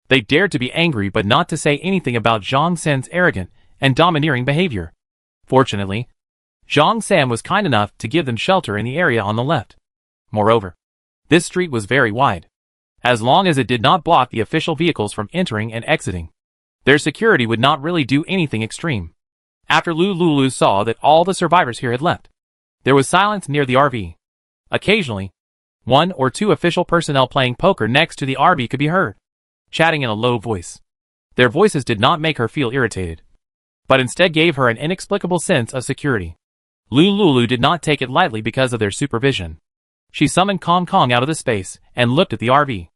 They dared to be angry but not to say anything about Zhang San's arrogant and domineering behavior. Fortunately, Zhang San was kind enough to give them shelter in the area on the left. Moreover, this street was very wide. As long as it did not block the official vehicles from entering and exiting, their security would not really do anything extreme. After Lulu saw that all the survivors here had left, there was silence near the RV. Occasionally, 1 or 2 official personnel playing poker next to the RV could be heard, chatting in a low voice. Their voices did not make her feel irritated, but instead gave her an inexplicable sense of security. Lulu did not take it lightly because of their supervision. She summoned Kong Kong out of the space and looked at the RV.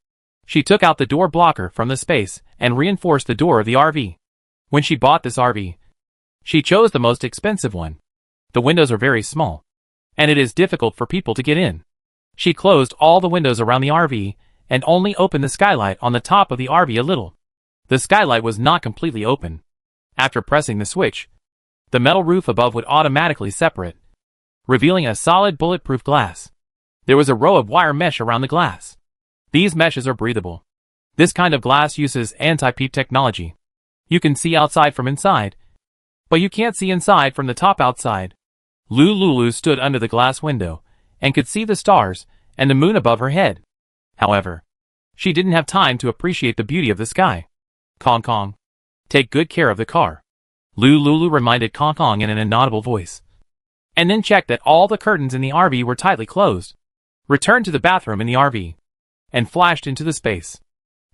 She took out the door blocker from the space and reinforced the door of the RV. When she bought this RV, she chose the most expensive one. The windows are very small, and it is difficult for people to get in. She closed all the windows around the RV and only opened the skylight on the top of the RV a little. The skylight was not completely open. After pressing the switch, the metal roof above would automatically separate, revealing a solid bulletproof glass. There was a row of wire mesh around the glass. These meshes are breathable. This kind of glass uses anti-peep technology. You can see outside from inside, but you can't see inside from the top outside. Lulu stood under the glass window and could see the stars and the moon above her head. However, she didn't have time to appreciate the beauty of the sky. "Kong Kong, take good care of the car," Lulu reminded Kong Kong in an inaudible voice. And then checked that all the curtains in the RV were tightly closed. Returned to the bathroom in the RV and flashed into the space.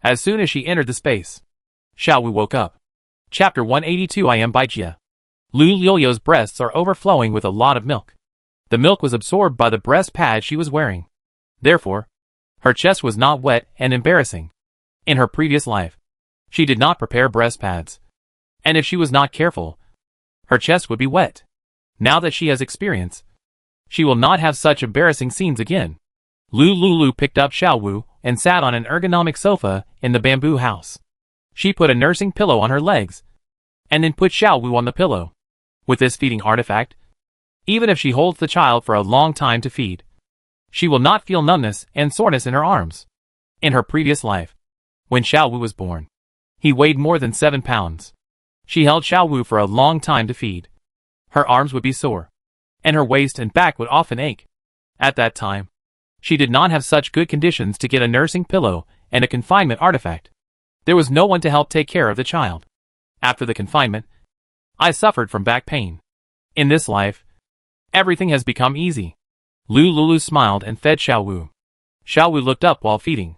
As soon as she entered the space, Xiao Wu woke up. Chapter 182 I am by Jia. Lu Yoyo's breasts are overflowing with a lot of milk. The milk was absorbed by the breast pad she was wearing. Therefore, her chest was not wet and embarrassing. In her previous life, she did not prepare breast pads. And if she was not careful, her chest would be wet. Now that she has experience, she will not have such embarrassing scenes again. Lulu picked up Xiao Wu and sat on an ergonomic sofa in the bamboo house. She put a nursing pillow on her legs, and then put Xiao Wu on the pillow. With this feeding artifact, even if she holds the child for a long time to feed, she will not feel numbness and soreness in her arms. In her previous life, when Xiao Wu was born, he weighed more than 7 pounds. She held Xiao Wu for a long time to feed. Her arms would be sore, and her waist and back would often ache. At that time, she did not have such good conditions to get a nursing pillow and a confinement artifact. There was no one to help take care of the child. After the confinement, I suffered from back pain. In this life, everything has become easy. Lulu smiled and fed Xiao Wu. Xiao Wu looked up while feeding.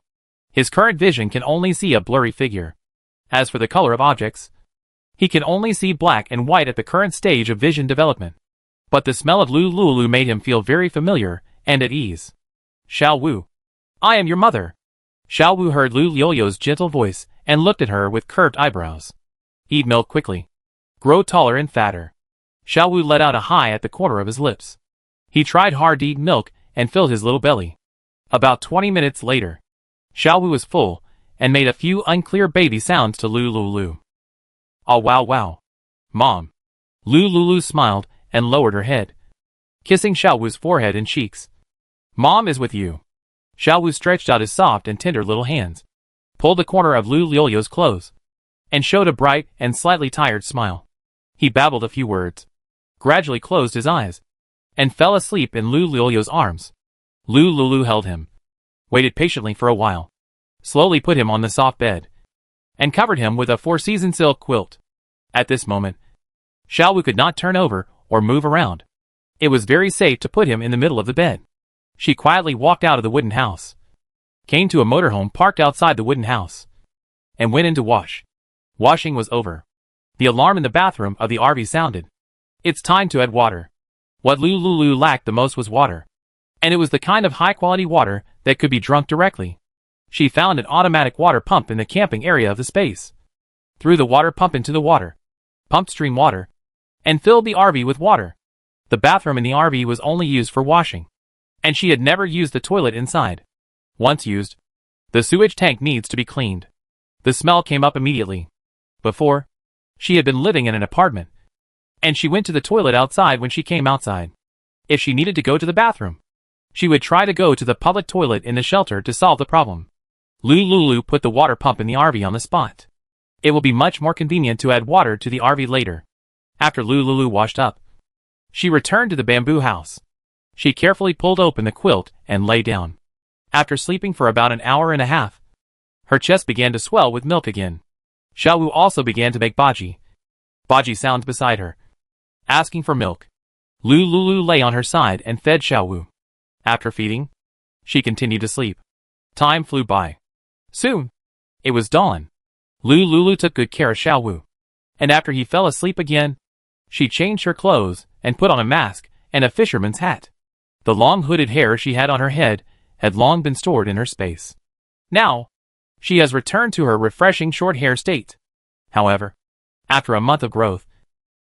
His current vision can only see a blurry figure. As for the color of objects, he can only see black and white at the current stage of vision development. But the smell of Lulu made him feel very familiar and at ease. Xiao Wu, I am your mother. Xiao Wu heard Lu Yoyo's gentle voice and looked at her with curved eyebrows. Eat milk quickly. Grow taller and fatter. Xiao Wu let out a sigh at the corner of his lips. He tried hard to eat milk and filled his little belly. About 20 minutes later, Xiao Wu was full and made a few unclear baby sounds to Lulu. Oh wow wow. Mom. Lulu smiled and lowered her head, kissing Xiao Wu's forehead and cheeks. Mom is with you. Xiao Wu stretched out his soft and tender little hands, pulled the corner of Lulu's clothes, and showed a bright and slightly tired smile. He babbled a few words, gradually closed his eyes, and fell asleep in Lulu's arms. Lulu held him, waited patiently for a while, slowly put him on the soft bed, and covered him with a four-season silk quilt. At this moment, Xiao Wu could not turn over or move around. It was very safe to put him in the middle of the bed. She quietly walked out of the wooden house, came to a motorhome parked outside the wooden house, and went in to wash. Washing was over. The alarm in the bathroom of the RV sounded. It's time to add water. What Lulu lacked the most was water. And it was the kind of high-quality water that could be drunk directly. She found an automatic water pump in the camping area of the space. Threw the water pump into the water, pumped stream water, and filled the RV with water. The bathroom in the RV was only used for washing, and she had never used the toilet inside. Once used, the sewage tank needs to be cleaned. The smell came up immediately. Before, she had been living in an apartment, and she went to the toilet outside when she came outside. If she needed to go to the bathroom, she would try to go to the public toilet in the shelter to solve the problem. Lulu put the water pump in the RV on the spot. It will be much more convenient to add water to the RV later. After Lulu washed up, she returned to the bamboo house. She carefully pulled open the quilt and lay down. After sleeping for about an hour and a half, her chest began to swell with milk again. Xiao Wu also began to make baji sounds beside her, asking for milk. Lulu lay on her side and fed Xiao Wu. After feeding, she continued to sleep. Time flew by. Soon, it was dawn. Lulu took good care of Xiao Wu, and after he fell asleep again, she changed her clothes and put on a mask and a fisherman's hat. The long hooded hair she had on her head had long been stored in her space. Now, she has returned to her refreshing short hair state. However, after a month of growth,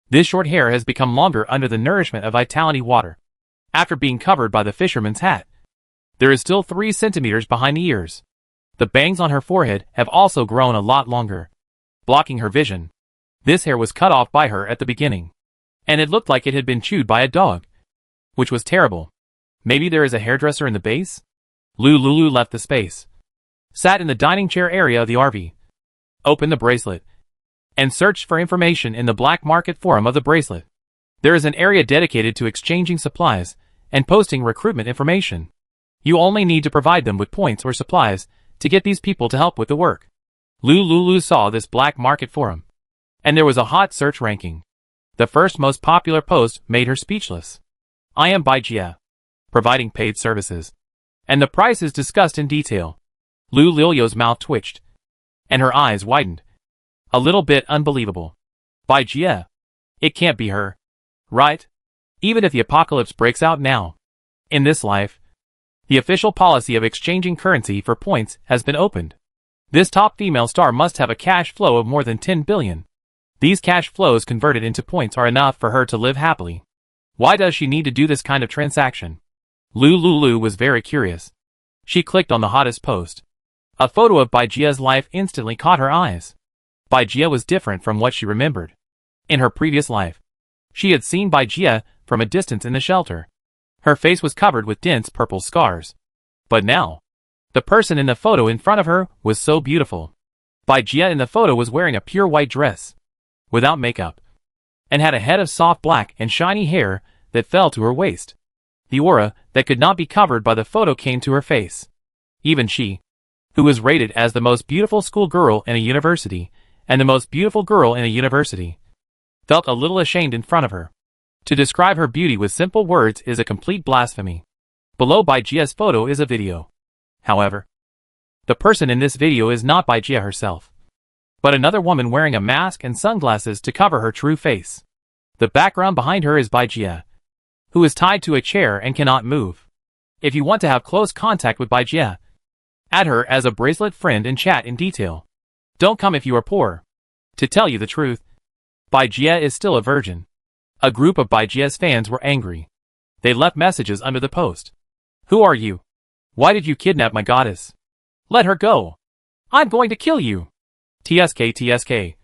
this short hair has become longer under the nourishment of vitality water. After being covered by the fisherman's hat, there is still 3 centimeters behind the ears. The bangs on her forehead have also grown a lot longer, blocking her vision. This hair was cut off by her at the beginning, and it looked like it had been chewed by a dog, which was terrible. Maybe there is a hairdresser in the base? Lulu left the space, sat in the dining chair area of the RV, opened the bracelet, and searched for information in the black market forum of the bracelet. There is an area dedicated to exchanging supplies and posting recruitment information. You only need to provide them with points or supplies to get these people to help with the work. Lulu saw this black market forum, and there was a hot search ranking. The first most popular post made her speechless. I am Baijia, providing paid services, and the price is discussed in detail. Lulu's mouth twitched, and her eyes widened. A little bit unbelievable. Baijia. It can't be her. Right? Even if the apocalypse breaks out now. In this life, the official policy of exchanging currency for points has been opened. This top female star must have a cash flow of more than 10 billion. These cash flows converted into points are enough for her to live happily. Why does she need to do this kind of transaction? Lulu was very curious. She clicked on the hottest post. A photo of Baijia's life instantly caught her eyes. Baijia was different from what she remembered. In her previous life, she had seen Baijia from a distance in the shelter. Her face was covered with dense purple scars. But now, the person in the photo in front of her was so beautiful. Baijia in the photo was wearing a pure white dress, without makeup, and had a head of soft black and shiny hair that fell to her waist. The aura that could not be covered by the photo came to her face. Even she, who was rated as the most beautiful schoolgirl in a university, and the most beautiful girl in a university, felt a little ashamed in front of her. To describe her beauty with simple words is a complete blasphemy. Below Baijia's photo is a video. However, the person in this video is not Baijia herself, but another woman wearing a mask and sunglasses to cover her true face. The background behind her is Baijia, who is tied to a chair and cannot move. If you want to have close contact with Baijia, add her as a bracelet friend and chat in detail. Don't come if you are poor. To tell you the truth, Baijia is still a virgin. A group of Baijia's fans were angry. They left messages under the post. Who are you? Why did you kidnap my goddess? Let her go. I'm going to kill you. TSK TSK.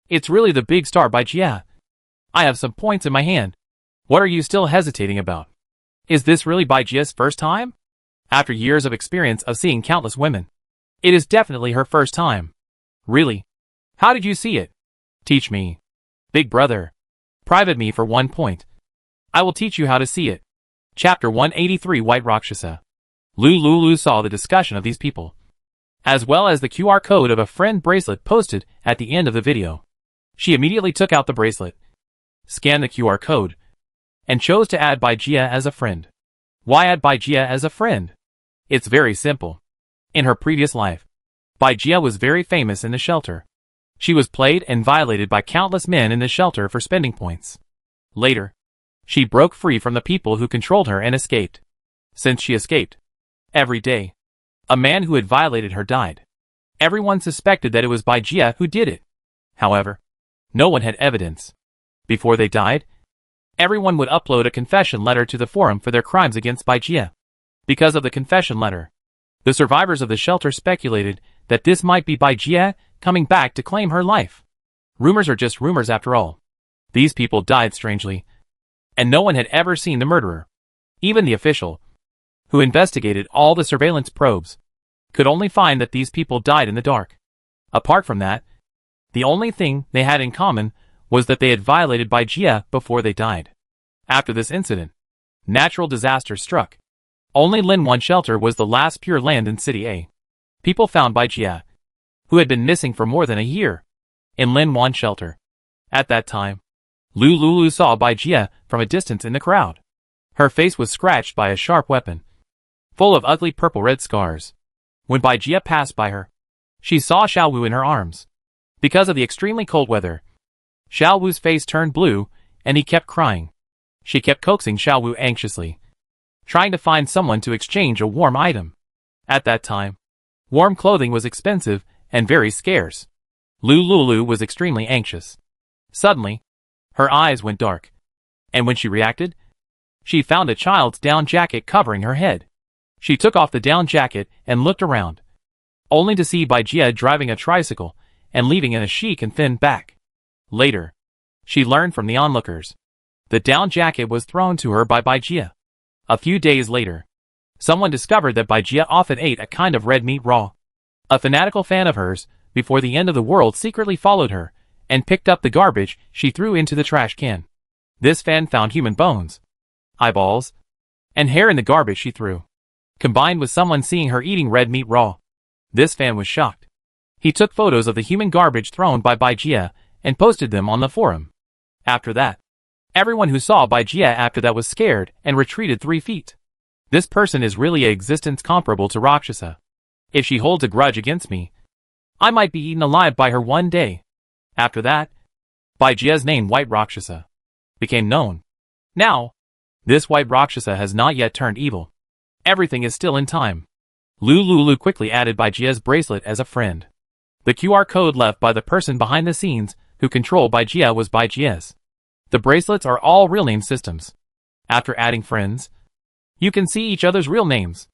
It's really the big star Baijia. I have some points in my hand. What are you still hesitating about? Is this really Baijia's first time? After years of experience of seeing countless women, it is definitely her first time. Really? How did you see it? Teach me. Big brother. Private me for 1 point. I will teach you how to see it. Chapter 183 White Rakshasa. Lulu saw the discussion of these people, as well as the QR code of a friend bracelet posted at the end of the video. She immediately took out the bracelet, scanned the QR code, and chose to add Baijia as a friend. Why add Baijia as a friend? It's very simple. In her previous life, Baijia was very famous in the shelter. She was played and violated by countless men in the shelter for spending points. Later, she broke free from the people who controlled her and escaped. Since she escaped, every day, a man who had violated her died. Everyone suspected that it was Baijia who did it. However, no one had evidence. Before they died, everyone would upload a confession letter to the forum for their crimes against Baijia. Because of the confession letter, the survivors of the shelter speculated that this might be Baijia coming back to claim her life. Rumors are just rumors after all. These people died strangely, and no one had ever seen the murderer. Even the official, who investigated all the surveillance probes, could only find that these people died in the dark. Apart from that, the only thing they had in common was that they had violated Baijia before they died. After this incident, natural disaster struck. Only Linwan shelter was the last pure land in City A. People found Baijia, who had been missing for more than a year, in Linwan shelter. At that time, Lulu saw Baijia from a distance in the crowd. Her face was scratched by a sharp weapon, full of ugly purple-red scars. When Baijia passed by her, she saw Xiaowu in her arms. Because of the extremely cold weather, Xiaowu's face turned blue, and he kept crying. She kept coaxing Xiaowu anxiously, trying to find someone to exchange a warm item. At that time, warm clothing was expensive and very scarce. Lulu was extremely anxious. Suddenly, her eyes went dark, and when she reacted, she found a child's down jacket covering her head. She took off the down jacket and looked around, only to see Baijia driving a tricycle and leaving in a chic and thin back. Later, she learned from the onlookers. The down jacket was thrown to her by Baijia. A few days later, someone discovered that Baijia often ate a kind of red meat raw. A fanatical fan of hers, before the end of the world, secretly followed her and picked up the garbage she threw into the trash can. This fan found human bones, eyeballs, and hair in the garbage she threw, combined with someone seeing her eating red meat raw. This fan was shocked. He took photos of the human garbage thrown by Baijia and posted them on the forum. After that, everyone who saw Baijia after that was scared and retreated 3 feet. This person is really an existence comparable to Rakshasa. If she holds a grudge against me, I might be eaten alive by her one day. After that, Baijia's name, White Rakshasa, became known. Now, this White Rakshasa has not yet turned evil. Everything is still in time. Lulu quickly added Baijia's bracelet as a friend. The QR code left by the person behind the scenes who controlled Baijia was Baijia's. The bracelets are all real name systems. After adding friends, you can see each other's real names.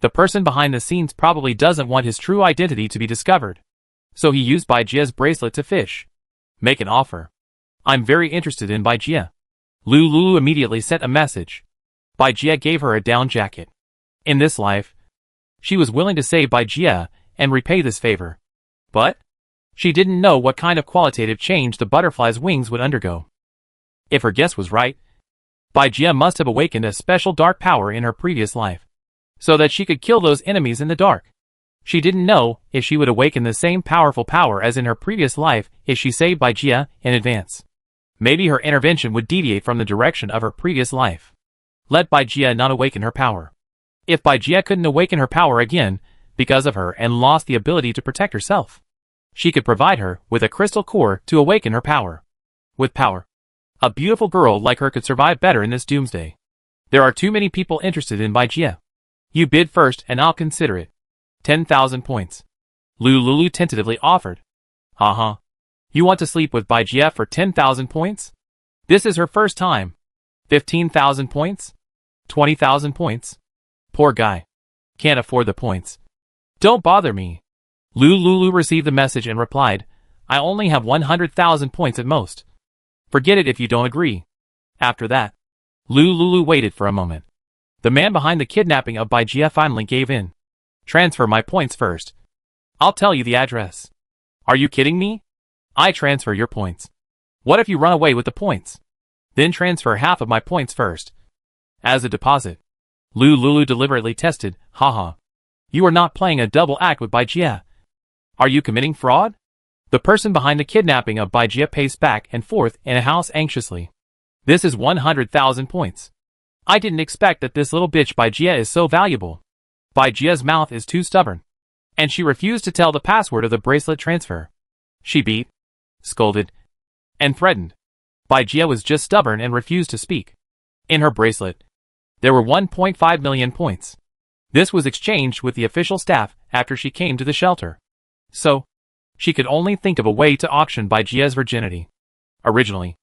The person behind the scenes probably doesn't want his true identity to be discovered, so he used Baijia's bracelet to fish. Make an offer. I'm very interested in Baijia. Lulu immediately sent a message. Baijia gave her a down jacket. In this life, she was willing to save Baijia and repay this favor. But she didn't know what kind of qualitative change the butterfly's wings would undergo. If her guess was right, Baijia must have awakened a special dark power in her previous life, so that she could kill those enemies in the dark. She didn't know if she would awaken the same powerful power as in her previous life if she saved Baijia in advance. Maybe her intervention would deviate from the direction of her previous life. Let Baijia not awaken her power. If Baijia couldn't awaken her power again because of her and lost the ability to protect herself, she could provide her with a crystal core to awaken her power. With power, a beautiful girl like her could survive better in this doomsday. There are too many people interested in Baijia. You bid first and I'll consider it. 10,000 points. Lulu tentatively offered. You want to sleep with Baijia for 10,000 points? This is her first time. 15,000 points? 20,000 points? Poor guy. Can't afford the points. Don't bother me. Lulu received the message and replied, I only have 100,000 points at most. Forget it if you don't agree. After that, Lulu waited for a moment. The man behind the kidnapping of Baijia finally gave in. Transfer my points first. I'll tell you the address. Are you kidding me? I transfer your points. What if you run away with the points? Then transfer half of my points first. As a deposit. Lulu deliberately tested, haha. You are not playing a double act with Baijia. Are you committing fraud? The person behind the kidnapping of Baijia paced back and forth in a house anxiously. This is 100,000 points. I didn't expect that this little bitch Baijia is so valuable. Baijia's mouth is too stubborn. And she refused to tell the password of the bracelet transfer. She beat, scolded, and threatened. Baijia was just stubborn and refused to speak. In her bracelet, there were 1.5 million points. This was exchanged with the official staff after she came to the shelter. So, she could only think of a way to auction Baijia's virginity. Originally,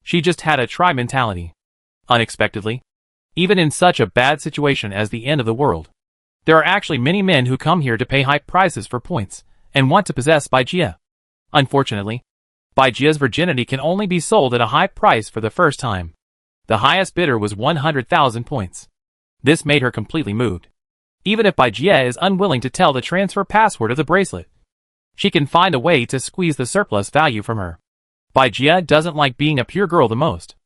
she just had a try mentality. Unexpectedly, even in such a bad situation as the end of the world, there are actually many men who come here to pay high prices for points and want to possess Baijia. Unfortunately, Baijia's virginity can only be sold at a high price for the first time. The highest bidder was 100,000 points. This made her completely moved. Even if Baijia is unwilling to tell the transfer password of the bracelet, she can find a way to squeeze the surplus value from her. Baijia doesn't like being a pure girl the most.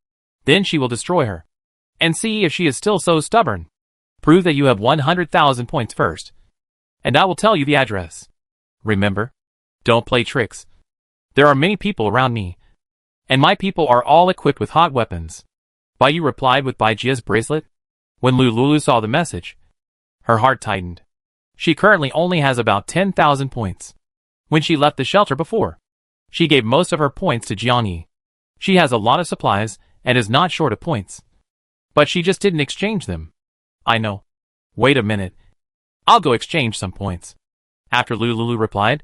Then she will destroy her. And see if she is still so stubborn. Prove that you have 100,000 points first. And I will tell you the address. Remember, don't play tricks. There are many people around me. And my people are all equipped with hot weapons. Baiyu replied with Baijia's bracelet. When Lulu saw the message, her heart tightened. She currently only has about 10,000 points. When she left the shelter before, she gave most of her points to Jiangyi. She has a lot of supplies and is not short of points. But she just didn't exchange them. I know. Wait a minute. I'll go exchange some points. After Lulu replied,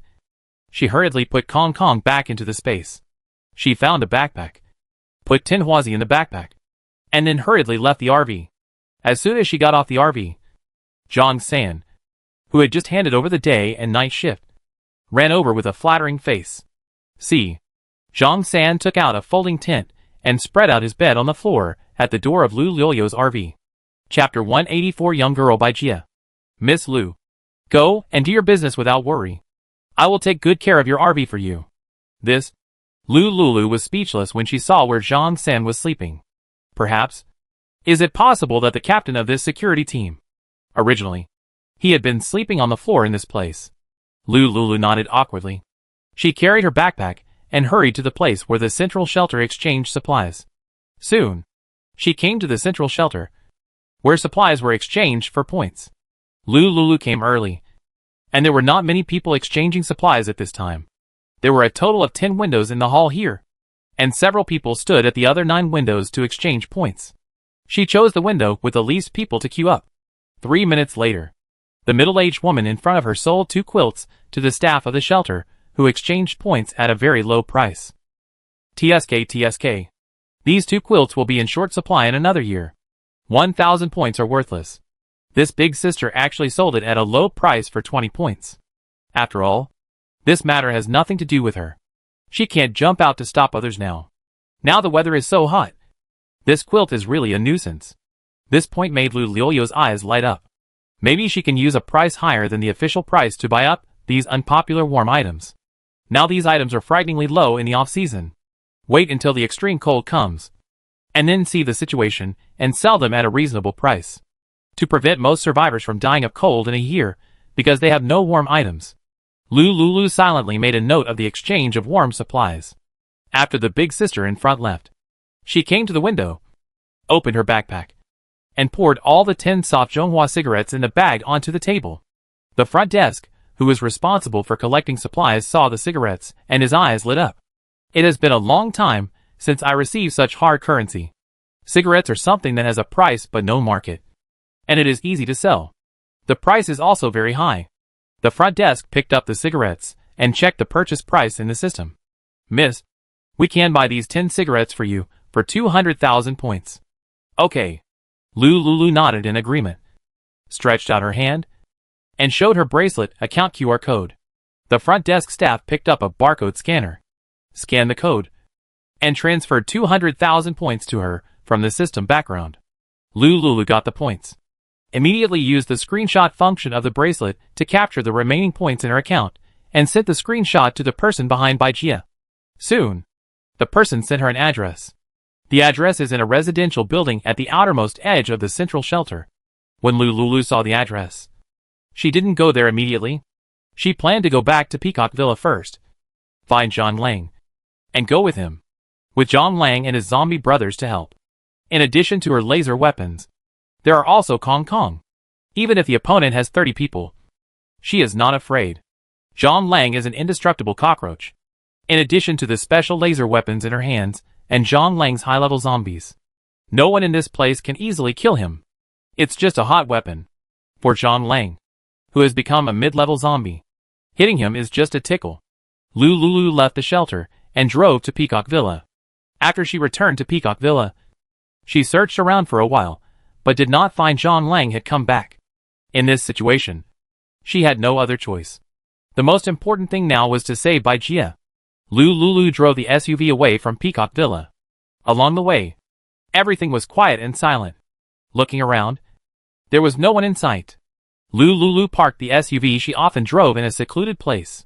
she hurriedly put Kong Kong back into the space. She found a backpack, put Tin Huazi in the backpack, and then hurriedly left the RV. As soon as she got off the RV, Zhang San, who had just handed over the day and night shift, ran over with a flattering face. See, Zhang San took out a folding tent and spread out his bed on the floor at the door of Lu Liu's RV. Chapter 184 Young Girl by Jia. Miss Lu, go and do your business without worry. I will take good care of your RV for you. This, Lulu was speechless when she saw where Zhang San was sleeping. Perhaps, is it possible that the captain of this security team, originally, he had been sleeping on the floor in this place? Lulu nodded awkwardly. She carried her backpack and hurried to the place where the central shelter exchanged supplies. Soon, she came to the central shelter, where supplies were exchanged for points. Lulu came early, and there were not many people exchanging supplies at this time. There were a total of 10 windows in the hall here, and several people stood at the other 9 windows to exchange points. She chose the window with the least people to queue up. 3 minutes later, the middle-aged woman in front of her sold 2 quilts to the staff of the shelter, who exchanged points at a very low price. TSK. These 2 quilts will be in short supply in another year. 1,000 points are worthless. This big sister actually sold it at a low price for 20 points. After all, this matter has nothing to do with her. She can't jump out to stop others now. Now the weather is so hot. This quilt is really a nuisance. This point made Lu Liu's eyes light up. Maybe she can use a price higher than the official price to buy up these unpopular warm items. Now these items are frighteningly low in the off-season. Wait until the extreme cold comes, and then see the situation and sell them at a reasonable price. To prevent most survivors from dying of cold in a year because they have no warm items. Lulu silently made a note of the exchange of warm supplies. After the big sister in front left, she came to the window, opened her backpack, and poured all the 10 soft Zhonghua cigarettes in the bag onto the table. The front desk, who was responsible for collecting supplies, saw the cigarettes, and his eyes lit up. It has been a long time since I received such hard currency. Cigarettes are something that has a price but no market. And it is easy to sell. The price is also very high. The front desk picked up the cigarettes and checked the purchase price in the system. Miss, we can buy these 10 cigarettes for you for 200,000 points. Okay. Lulu nodded in agreement, stretched out her hand, and showed her bracelet account QR code. The front desk staff picked up a barcode scanner, scanned the code, and transferred 200,000 points to her from the system background. Lulu got the points, immediately used the screenshot function of the bracelet to capture the remaining points in her account, and sent the screenshot to the person behind Baijia. Soon, the person sent her an address. The address is in a residential building at the outermost edge of the central shelter. When Lulu saw the address, she didn't go there immediately. She planned to go back to Peacock Villa first, find John Lang, and go with him, with John Lang and his zombie brothers to help. In addition to her laser weapons, there are also Kong. Even if the opponent has 30 people, she is not afraid. John Lang is an indestructible cockroach. In addition to the special laser weapons in her hands, and John Lang's high-level zombies, no one in this place can easily kill him. It's just a hot weapon for John Lang, who has become a mid-level zombie. Hitting him is just a tickle. Lulu left the shelter and drove to Peacock Villa. After she returned to Peacock Villa, she searched around for a while, but did not find John Lang had come back. In this situation, she had no other choice. The most important thing now was to save Baijia. Lulu drove the SUV away from Peacock Villa. Along the way, everything was quiet and silent. Looking around, there was no one in sight. Lulu parked the SUV she often drove in a secluded place.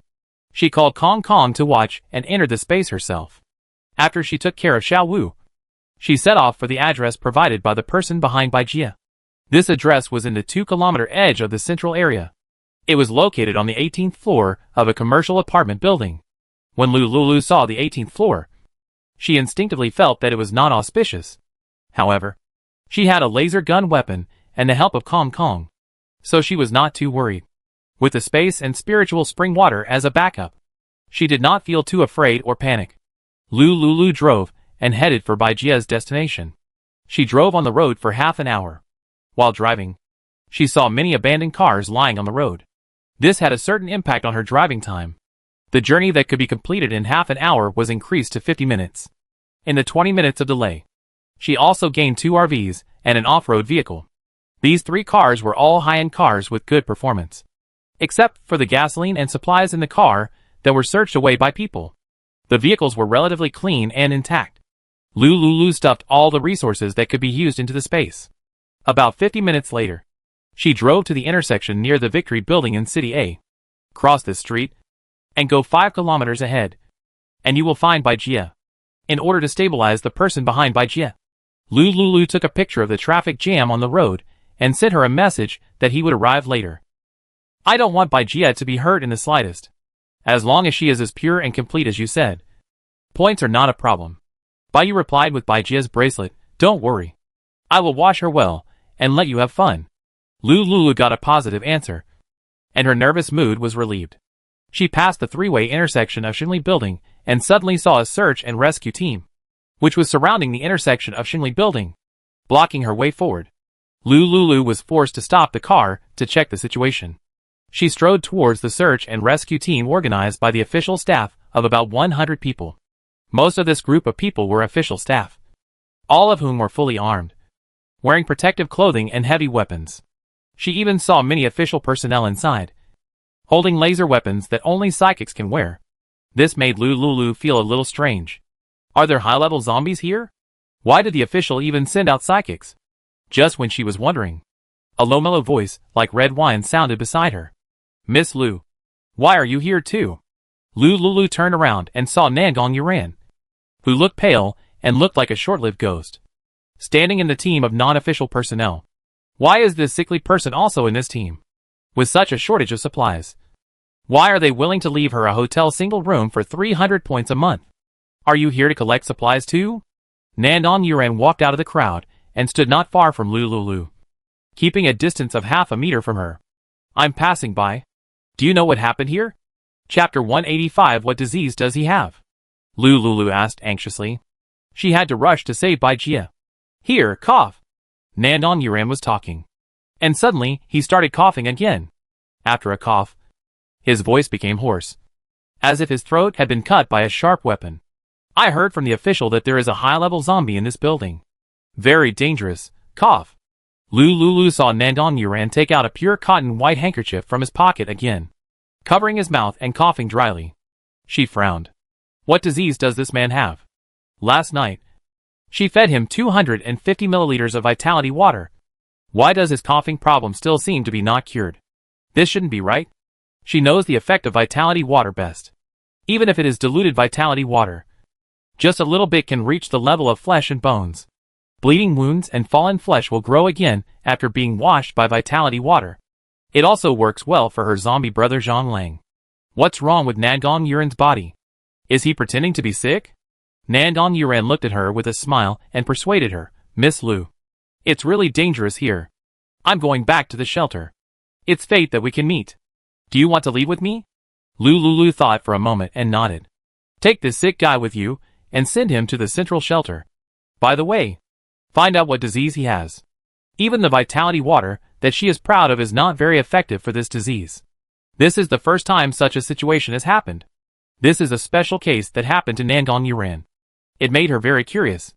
She called Kong to watch and entered the space herself. After she took care of Xiao Wu, she set off for the address provided by the person behind Baijia. This address was in the 2-kilometer edge of the central area. It was located on the 18th floor of a commercial apartment building. When Lulu saw the 18th floor, she instinctively felt that it was not auspicious. However, she had a laser gun weapon and the help of Kong, so she was not too worried. With the space and spiritual spring water as a backup, she did not feel too afraid or panic. Lulu drove and headed for Baijia's destination. She drove on the road for half an hour. While driving, she saw many abandoned cars lying on the road. This had a certain impact on her driving time. The journey that could be completed in half an hour was increased to 50 minutes. In the 20 minutes of delay, she also gained 2 RVs and an off-road vehicle. These 3 cars were all high-end cars with good performance, except for the gasoline and supplies in the car that were searched away by people. The vehicles were relatively clean and intact. Lulu stuffed all the resources that could be used into the space. About 50 minutes later, she drove to the intersection near the Victory Building in City A. Cross this street, and go 5 kilometers ahead, and you will find Baijia. In order to stabilize the person behind Baijia, Lulu took a picture of the traffic jam on the road and sent her a message that he would arrive later. I don't want Baijia to be hurt in the slightest. As long as she is as pure and complete as you said. Points are not a problem. Baiyu replied with Baijia's bracelet, don't worry. I will wash her well, and let you have fun. Lulu got a positive answer, and her nervous mood was relieved. She passed the 3-way intersection of Xinli Building and suddenly saw a search and rescue team, which was surrounding the intersection of Xinli Building, blocking her way forward. Lulu was forced to stop the car to check the situation. She strode towards the search and rescue team organized by the official staff of about 100 people. Most of this group of people were official staff, all of whom were fully armed, wearing protective clothing and heavy weapons. She even saw many official personnel inside, holding laser weapons that only psychics can wear. This made Lulu feel a little strange. Are there high-level zombies here? Why did the official even send out psychics? Just when she was wondering, a low mellow voice, like red wine, sounded beside her. Miss Lu, why are you here too? Lulu turned around and saw Nangong Yuran, who looked pale and looked like a short-lived ghost, standing in the team of non-official personnel. Why is this sickly person also in this team? With such a shortage of supplies, why are they willing to leave her a hotel single room for 300 points a month? Are you here to collect supplies too? Nangong Yuran walked out of the crowd and stood not far from Lulu, keeping a distance of half a meter from her. I'm passing by. Do you know what happened here? Chapter 185. What disease does he have? Lulu asked anxiously. She had to rush to save Baijia. Here, cough. Nangong Yuran was talking, and suddenly he started coughing again. After a cough, his voice became hoarse, as if his throat had been cut by a sharp weapon. I heard from the official that there is a high-level zombie in this building. Very dangerous. Cough. Lulu saw Nandong Yuran take out a pure cotton white handkerchief from his pocket again, covering his mouth and coughing dryly. She frowned. What disease does this man have? Last night, she fed him 250 milliliters of vitality water. Why does his coughing problem still seem to be not cured? This shouldn't be right. She knows the effect of vitality water best. Even if it is diluted vitality water, just a little bit can reach the level of flesh and bones. Bleeding wounds and fallen flesh will grow again after being washed by vitality water. It also works well for her zombie brother Zhang Lang. What's wrong with Nandong Yuran's body? Is he pretending to be sick? Nandong Yuran looked at her with a smile and persuaded her, Miss Lu. It's really dangerous here. I'm going back to the shelter. It's fate that we can meet. Do you want to leave with me? Lulu thought for a moment and nodded. Take this sick guy with you and send him to the central shelter. By the way, find out what disease he has. Even the vitality water that she is proud of is not very effective for this disease. This is the first time such a situation has happened. This is a special case that happened to Nandong Yuran. It made her very curious.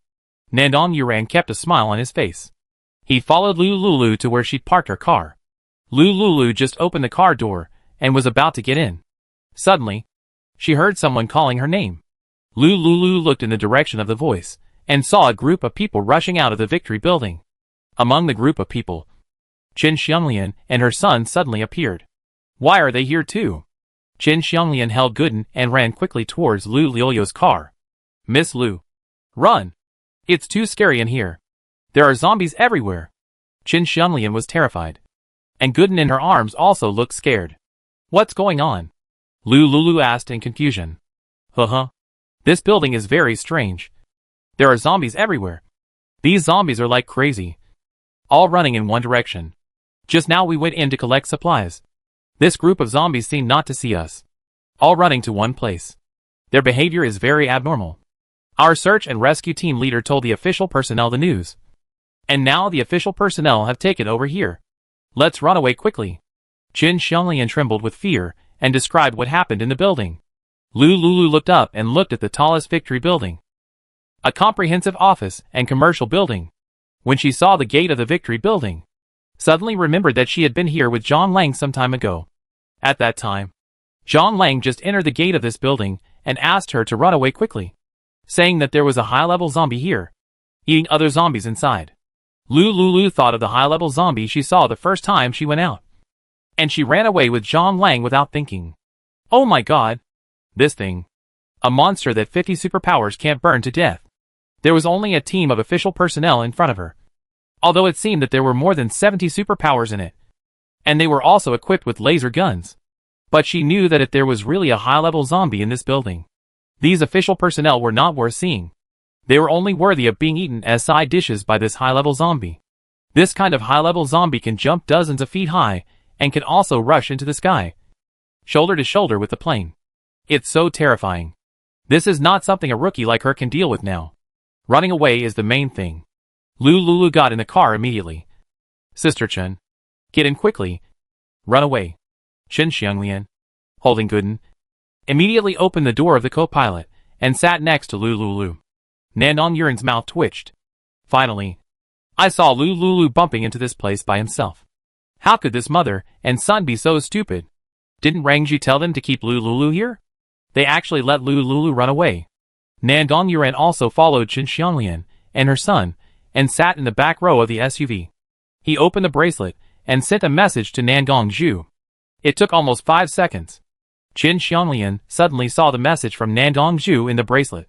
Nandong Yuran kept a smile on his face. He followed Lulu to where she'd parked her car. Lulu just opened the car door and was about to get in. Suddenly, she heard someone calling her name. Lulu looked in the direction of the voice and saw a group of people rushing out of the Victory building. Among the group of people, Qin Xianglian and her son suddenly appeared. Why are they here too? Qin Xianglian held Gooden and ran quickly towards Lu Liu's car. Miss Lu, run! It's too scary in here. There are zombies everywhere. Qin Xianglian was terrified. And Gooden in her arms also looked scared. What's going on? Lulu asked in confusion. This building is very strange. There are zombies everywhere. These zombies are like crazy, all running in one direction. Just now we went in to collect supplies. This group of zombies seem not to see us, all running to one place. Their behavior is very abnormal. Our search and rescue team leader told the official personnel the news. And now the official personnel have taken over here. Let's run away quickly. Qin Xianglian trembled with fear and described what happened in the building. Lulu looked up and looked at the tallest Victory building, a comprehensive office and commercial building. When she saw the gate of the Victory building, suddenly remembered that she had been here with Zhang Lang some time ago. At that time, Zhang Lang just entered the gate of this building and asked her to run away quickly, saying that there was a high-level zombie here, eating other zombies inside. Lulu thought of the high-level zombie she saw the first time she went out, and she ran away with Zhang Lang without thinking. Oh my god! This thing. A monster that 50 superpowers can't burn to death. There was only a team of official personnel in front of her, although it seemed that there were more than 70 superpowers in it, and they were also equipped with laser guns. But she knew that if there was really a high-level zombie in this building, these official personnel were not worth seeing. They were only worthy of being eaten as side dishes by this high-level zombie. This kind of high-level zombie can jump dozens of feet high and can also rush into the sky, shoulder to shoulder with the plane. It's so terrifying. This is not something a rookie like her can deal with now. Running away is the main thing. Lulu got in the car immediately. Sister Chen, get in quickly. Run away. Qin Xianglian, holding Gooden, immediately opened the door of the co-pilot and sat next to Lulu. Nandong Yuran's mouth twitched. Finally, I saw Lulu bumping into this place by himself. How could this mother and son be so stupid? Didn't Rangji tell them to keep Lulu here? They actually let Lulu run away. Nandong Yuran also followed Qin Xianglian and her son and sat in the back row of the SUV. He opened the bracelet and sent a message to Nandong Zhu. It took almost 5 seconds. Qin Xianglian suddenly saw the message from Nandong Zhu in the bracelet.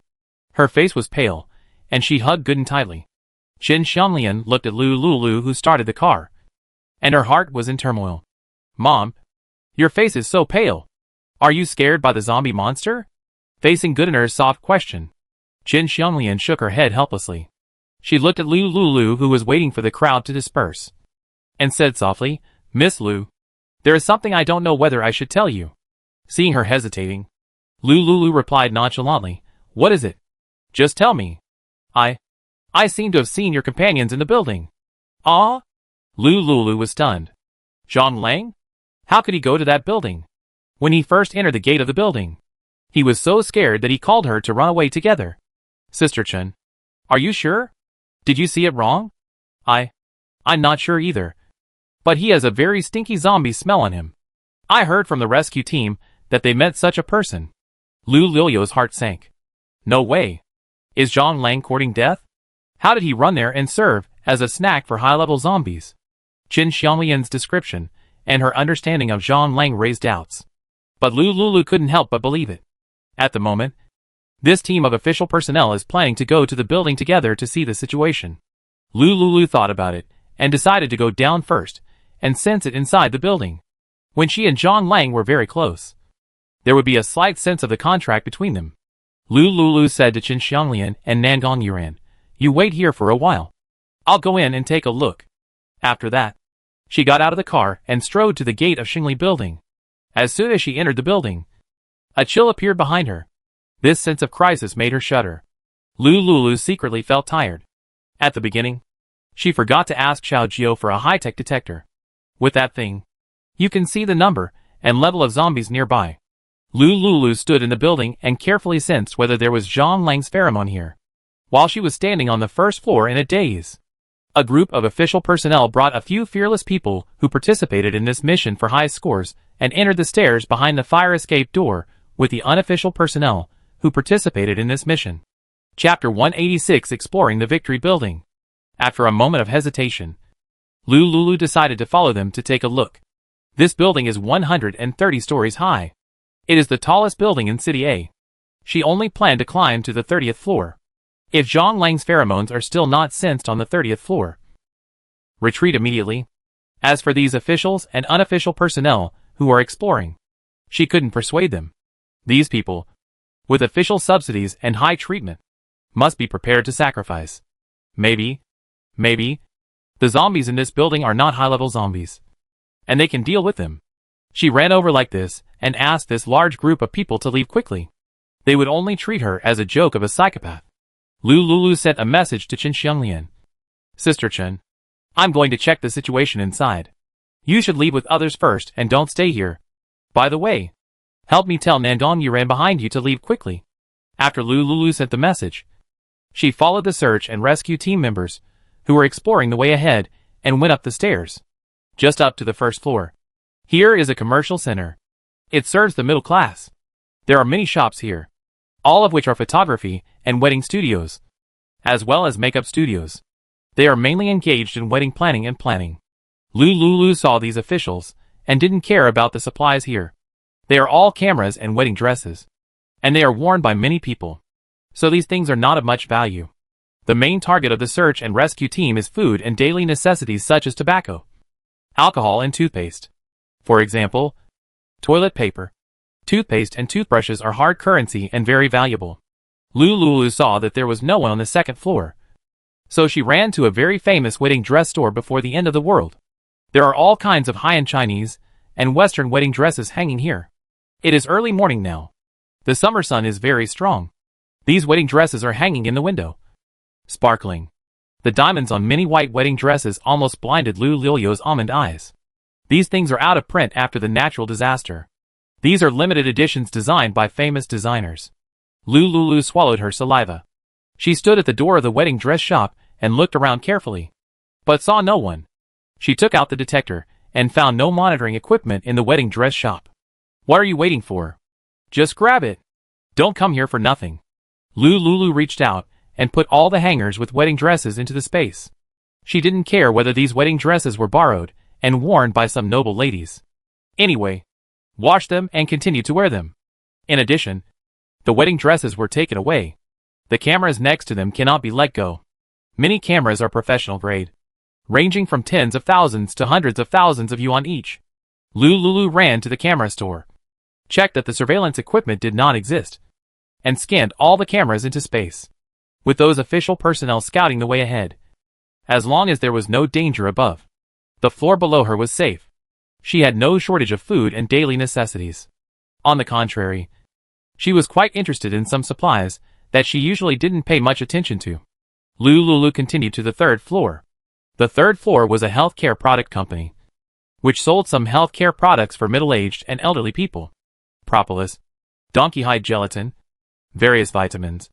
Her face was pale, and she hugged Gooden tightly. Qin Xianglian looked at Lulu who started the car, and her heart was in turmoil. Mom, your face is so pale. Are you scared by the zombie monster? Facing Goodener's soft question, Qin Xianglian shook her head helplessly. She looked at Lulu who was waiting for the crowd to disperse, and said softly, Miss Lu, there is something I don't know whether I should tell you. Seeing her hesitating, Lulu replied nonchalantly, What is it? Just tell me. I seem to have seen your companions in the building. Ah? Lulu was stunned. Zhang Lang? How could he go to that building? When he first entered the gate of the building, he was so scared that he called her to run away together. Sister Chen, are you sure? Did you see it wrong? I'm not sure either. But he has a very stinky zombie smell on him. I heard from the rescue team that they met such a person. Lu Lilio's heart sank. No way. Is Zhang Lang courting death? How did he run there and serve as a snack for high-level zombies? Qin Xianglian's description and her understanding of Zhang Lang raised doubts. But Lu Lulu couldn't help but believe it. At the moment, this team of official personnel is planning to go to the building together to see the situation. Lu Lulu thought about it and decided to go down first and sense it inside the building. When she and Zhang Lang were very close, there would be a slight sense of the contract between them. Lu Lulu said to Qin Xianglian and Nangong Yuran, "You wait here for a while. I'll go in and take a look." After that, she got out of the car and strode to the gate of Xingli building. As soon as she entered the building, a chill appeared behind her. This sense of crisis made her shudder. Lu Lulu secretly felt tired. At the beginning, she forgot to ask Xiao Jiao for a high-tech detector. With that thing, you can see the number and level of zombies nearby. Lu Lulu stood in the building and carefully sensed whether there was Zhang Lang's pheromone here. While she was standing on the first floor in a daze, a group of official personnel brought a few fearless people who participated in this mission for high scores and entered the stairs behind the fire escape door with the unofficial personnel who participated in this mission. Chapter 186, Exploring the Victory Building. After a moment of hesitation, Lu Lulu decided to follow them to take a look. This building is 130 stories high. It is the tallest building in City A. She only planned to climb to the 30th floor. If Zhang Lang's pheromones are still not sensed on the 30th floor, retreat immediately. As for these officials and unofficial personnel who are exploring, she couldn't persuade them. These people, with official subsidies and high treatment, must be prepared to sacrifice. Maybe, the zombies in this building are not high-level zombies, and they can deal with them. She ran over like this and asked this large group of people to leave quickly. They would only treat her as a joke of a psychopath. Lu Lulu sent a message to Qin Xianglian. "Sister Chen, I'm going to check the situation inside. You should leave with others first and don't stay here. By the way, help me tell Nangong Yuran behind you to leave quickly." After Lu Lulu sent the message, she followed the search and rescue team members, who were exploring the way ahead, and went up the stairs. Just up to the first floor. Here is a commercial center. It serves the middle class. There are many shops here, all of which are photography and wedding studios, as well as makeup studios. They are mainly engaged in wedding planning and planning. Lu Lulu saw these officials and didn't care about the supplies here. They are all cameras and wedding dresses, and they are worn by many people. So these things are not of much value. The main target of the search and rescue team is food and daily necessities such as tobacco, alcohol and toothpaste. For example, toilet paper, toothpaste and toothbrushes are hard currency and very valuable. Lu Lulu saw that there was no one on the second floor, so she ran to a very famous wedding dress store before the end of the world. There are all kinds of high-end Chinese and Western wedding dresses hanging here. It is early morning now. The summer sun is very strong. These wedding dresses are hanging in the window, sparkling. The diamonds on many white wedding dresses almost blinded Lu Lilio's almond eyes. These things are out of print after the natural disaster. These are limited editions designed by famous designers. Lu Lulu swallowed her saliva. She stood at the door of the wedding dress shop and looked around carefully, but saw no one. She took out the detector and found no monitoring equipment in the wedding dress shop. "What are you waiting for? Just grab it. Don't come here for nothing." Lu Lulu reached out and put all the hangers with wedding dresses into the space. She didn't care whether these wedding dresses were borrowed and worn by some noble ladies. Anyway, wash them and continue to wear them. In addition, the wedding dresses were taken away. The cameras next to them cannot be let go. Many cameras are professional grade, ranging from tens of thousands to hundreds of thousands of yuan each. Lu Lulu ran to the camera store, checked that the surveillance equipment did not exist, and scanned all the cameras into space, with those official personnel scouting the way ahead. As long as there was no danger above, the floor below her was safe. She had no shortage of food and daily necessities. On the contrary, she was quite interested in some supplies that she usually didn't pay much attention to. Lu Lulu continued to the third floor. The third floor was a healthcare product company, which sold some healthcare products for middle-aged and elderly people. Propolis, donkey hide gelatin, various vitamins,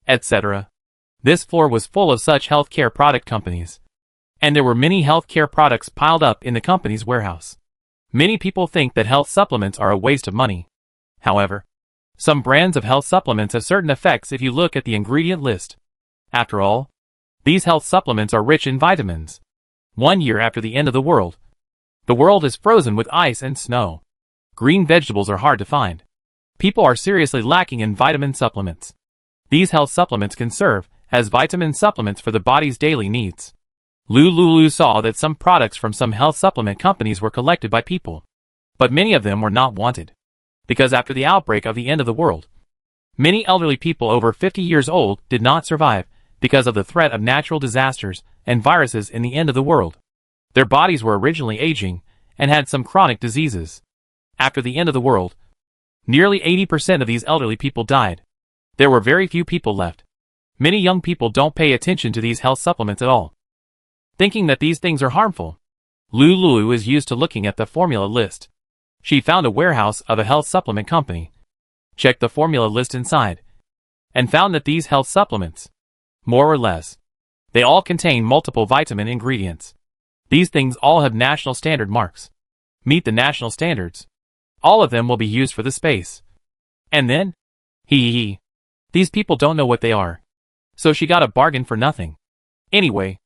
etc. This floor was full of such healthcare product companies. And there were many healthcare products piled up in the company's warehouse. Many people think that health supplements are a waste of money. However, some brands of health supplements have certain effects if you look at the ingredient list. After all, these health supplements are rich in vitamins. 1 year after the end of the world is frozen with ice and snow. Green vegetables are hard to find. People are seriously lacking in vitamin supplements. These health supplements can serve as vitamin supplements for the body's daily needs. Lulu saw that some products from some health supplement companies were collected by people, but many of them were not wanted. Because after the outbreak of the end of the world, many elderly people over 50 years old did not survive because of the threat of natural disasters and viruses in the end of the world. Their bodies were originally aging and had some chronic diseases. After the end of the world, nearly 80% of these elderly people died. There were very few people left. Many young people don't pay attention to these health supplements at all, thinking that these things are harmful. Lulu is used to looking at the formula list. She found a warehouse of a health supplement company, checked the formula list inside, and found that these health supplements, more or less, they all contain multiple vitamin ingredients. These things all have national standard marks. Meet the national standards. All of them will be used for the space. And then? These people don't know what they are. So she got a bargain for nothing. Anyway,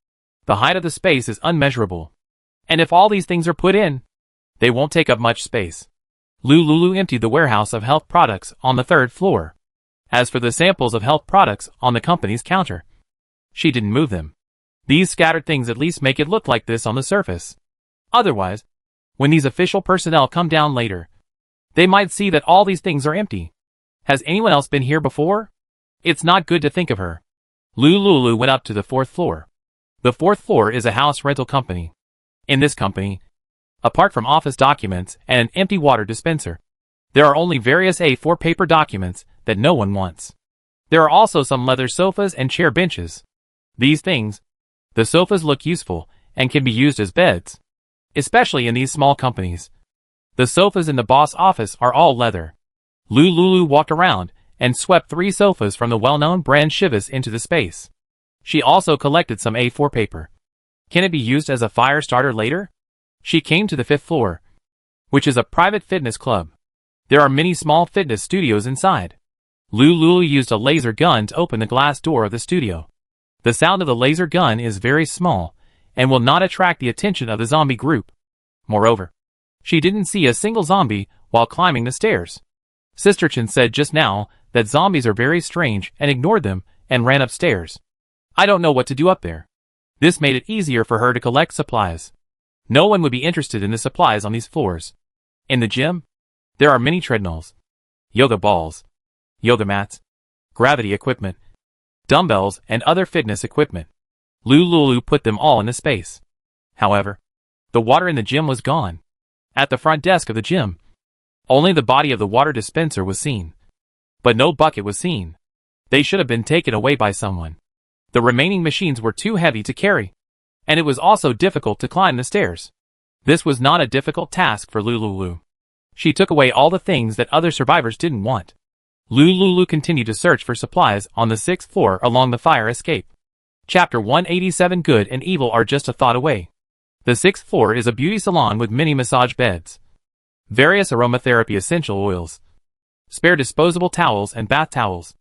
the height of the space is unmeasurable. And if all these things are put in, they won't take up much space. Lulu emptied the warehouse of health products on the 3rd floor. As for the samples of health products on the company's counter, she didn't move them. These scattered things at least make it look like this on the surface. Otherwise, when these official personnel come down later, they might see that all these things are empty. Has anyone else been here before? It's not good to think of her. Lulu went up to the 4th floor. The 4th floor is a house rental company. In this company, apart from office documents and an empty water dispenser, there are only various A4 paper documents that no one wants. There are also some leather sofas and chair benches. These things, the sofas look useful and can be used as beds, especially in these small companies. The sofas in the boss office are all leather. Lulu walked around and swept 3 sofas from the well-known brand Chivas into the space. She also collected some A4 paper. Can it be used as a fire starter later? She came to the 5th floor, which is a private fitness club. There are many small fitness studios inside. Lulu used a laser gun to open the glass door of the studio. The sound of the laser gun is very small and will not attract the attention of the zombie group. Moreover, she didn't see a single zombie while climbing the stairs. Sister Chen said just now that zombies are very strange and ignored them and ran upstairs. I don't know what to do up there. This made it easier for her to collect supplies. No one would be interested in the supplies on these floors. In the gym, there are many treadmills, yoga balls, yoga mats, gravity equipment, dumbbells, and other fitness equipment. Lulu put them all in the space. However, the water in the gym was gone. At the front desk of the gym, only the body of the water dispenser was seen. But no bucket was seen. They should have been taken away by someone. The remaining machines were too heavy to carry, and it was also difficult to climb the stairs. This was not a difficult task for Lulu. She took away all the things that other survivors didn't want. Lulu continued to search for supplies on the 6th floor along the fire escape. Chapter 187. Good and evil are just a thought away. The 6th floor is a beauty salon with many massage beds, various aromatherapy essential oils, spare disposable towels and bath towels.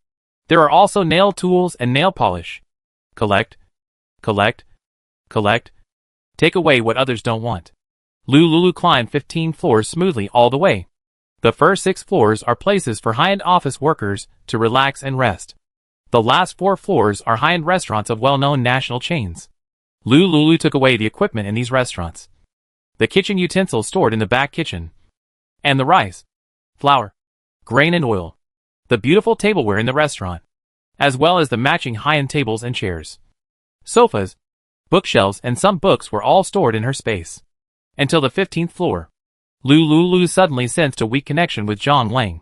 There are also nail tools and nail polish. Collect, collect, collect. Take away what others don't want. Lulu climbed 15 floors smoothly all the way. The first 6 floors are places for high-end office workers to relax and rest. The last 4 floors are high-end restaurants of well-known national chains. Lulu took away the equipment in these restaurants, the kitchen utensils stored in the back kitchen, and the rice, flour, grain and oil, the beautiful tableware in the restaurant, as well as the matching high-end tables and chairs, sofas, bookshelves, and some books were all stored in her space. Until the 15th floor. Lulu suddenly sensed a weak connection with John Lang.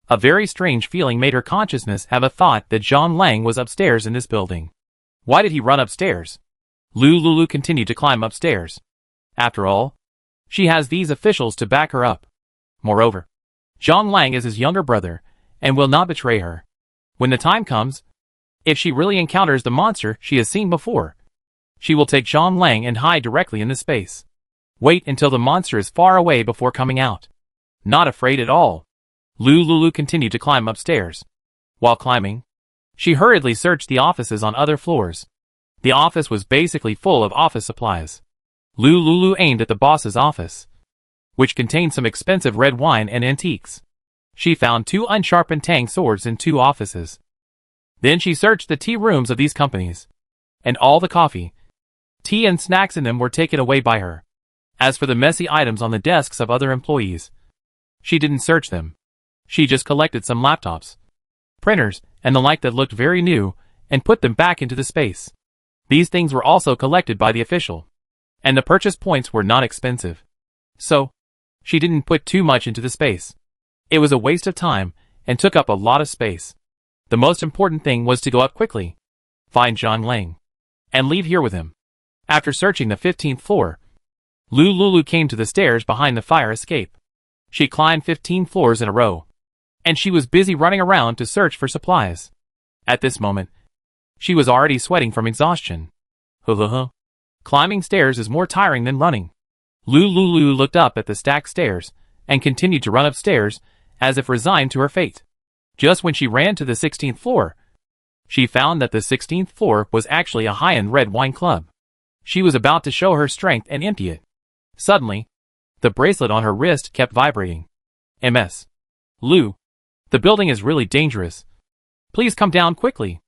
A very strange feeling made her consciousness have a thought that John Lang was upstairs in this building. Why did he run upstairs? Lulu continued to climb upstairs. After all, she has these officials to back her up. Moreover, John Lang is his younger brother and will not betray her. When the time comes, If she really encounters the monster she has seen before, she will take Zhang Lang and hide directly in this space. Wait until the monster is far away before coming out. Not afraid at all. Lulu continued to climb upstairs. While climbing, she hurriedly searched the offices on other floors. The office was basically full of office supplies. Lulu aimed at the boss's office, which contained some expensive red wine and antiques. She found 2 unsharpened tang swords in 2 offices. Then she searched the tea rooms of these companies, and all the coffee, tea and snacks in them were taken away by her. As for the messy items on the desks of other employees, she didn't search them. She just collected some laptops, printers, and the like that looked very new, and put them back into the space. These things were also collected by the official, and the purchase points were not expensive. So, she didn't put too much into the space. It was a waste of time, and took up a lot of space. The most important thing was to go up quickly, find Zhang Lang, and leave here with him. After searching the 15th floor, Lulu came to the stairs behind the fire escape. She climbed 15 floors in a row, and she was busy running around to search for supplies. At this moment, she was already sweating from exhaustion. Climbing stairs is more tiring than running. Lulu looked up at the stacked stairs, and continued to run upstairs, as if resigned to her fate. Just when she ran to the 16th floor, she found that the 16th floor was actually a high-end red wine club. She was about to show her strength and empty it. Suddenly, the bracelet on her wrist kept vibrating. Ms. Lu, the building is really dangerous. Please come down quickly.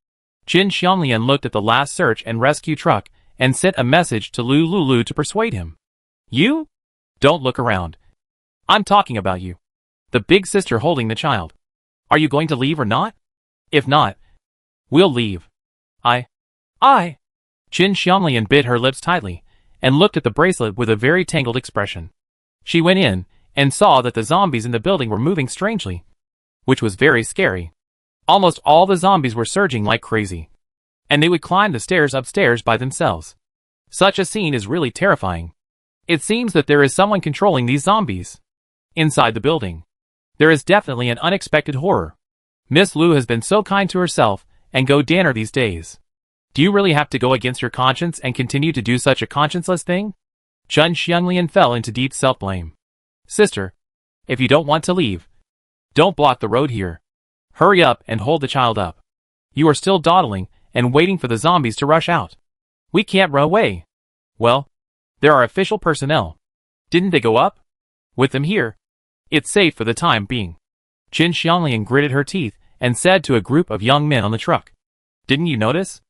Qin Xianglian looked at the last search and rescue truck and sent a message to Lulu to persuade him. You? Don't look around. I'm talking about you. The big sister holding the child. Are you going to leave or not? If not, we'll leave. I. Qin Xianglian bit her lips tightly, and looked at the bracelet with a very tangled expression. She went in, and saw that the zombies in the building were moving strangely, which was very scary. Almost all the zombies were surging like crazy, and they would climb the stairs upstairs by themselves. Such a scene is really terrifying. It seems that there is someone controlling these zombies. Inside the building, there is definitely an unexpected horror. Miss Lu has been so kind to herself and go Danner these days. Do you really have to go against your conscience and continue to do such a conscienceless thing? Qin Xianglian fell into deep self-blame. Sister, if you don't want to leave, don't block the road here. Hurry up and hold the child up. You are still dawdling and waiting for the zombies to rush out. We can't run away. Well, there are official personnel. Didn't they go up? With them here, it's safe for the time being. Qin Xianglian gritted her teeth and said to a group of young men on the truck. Didn't you notice?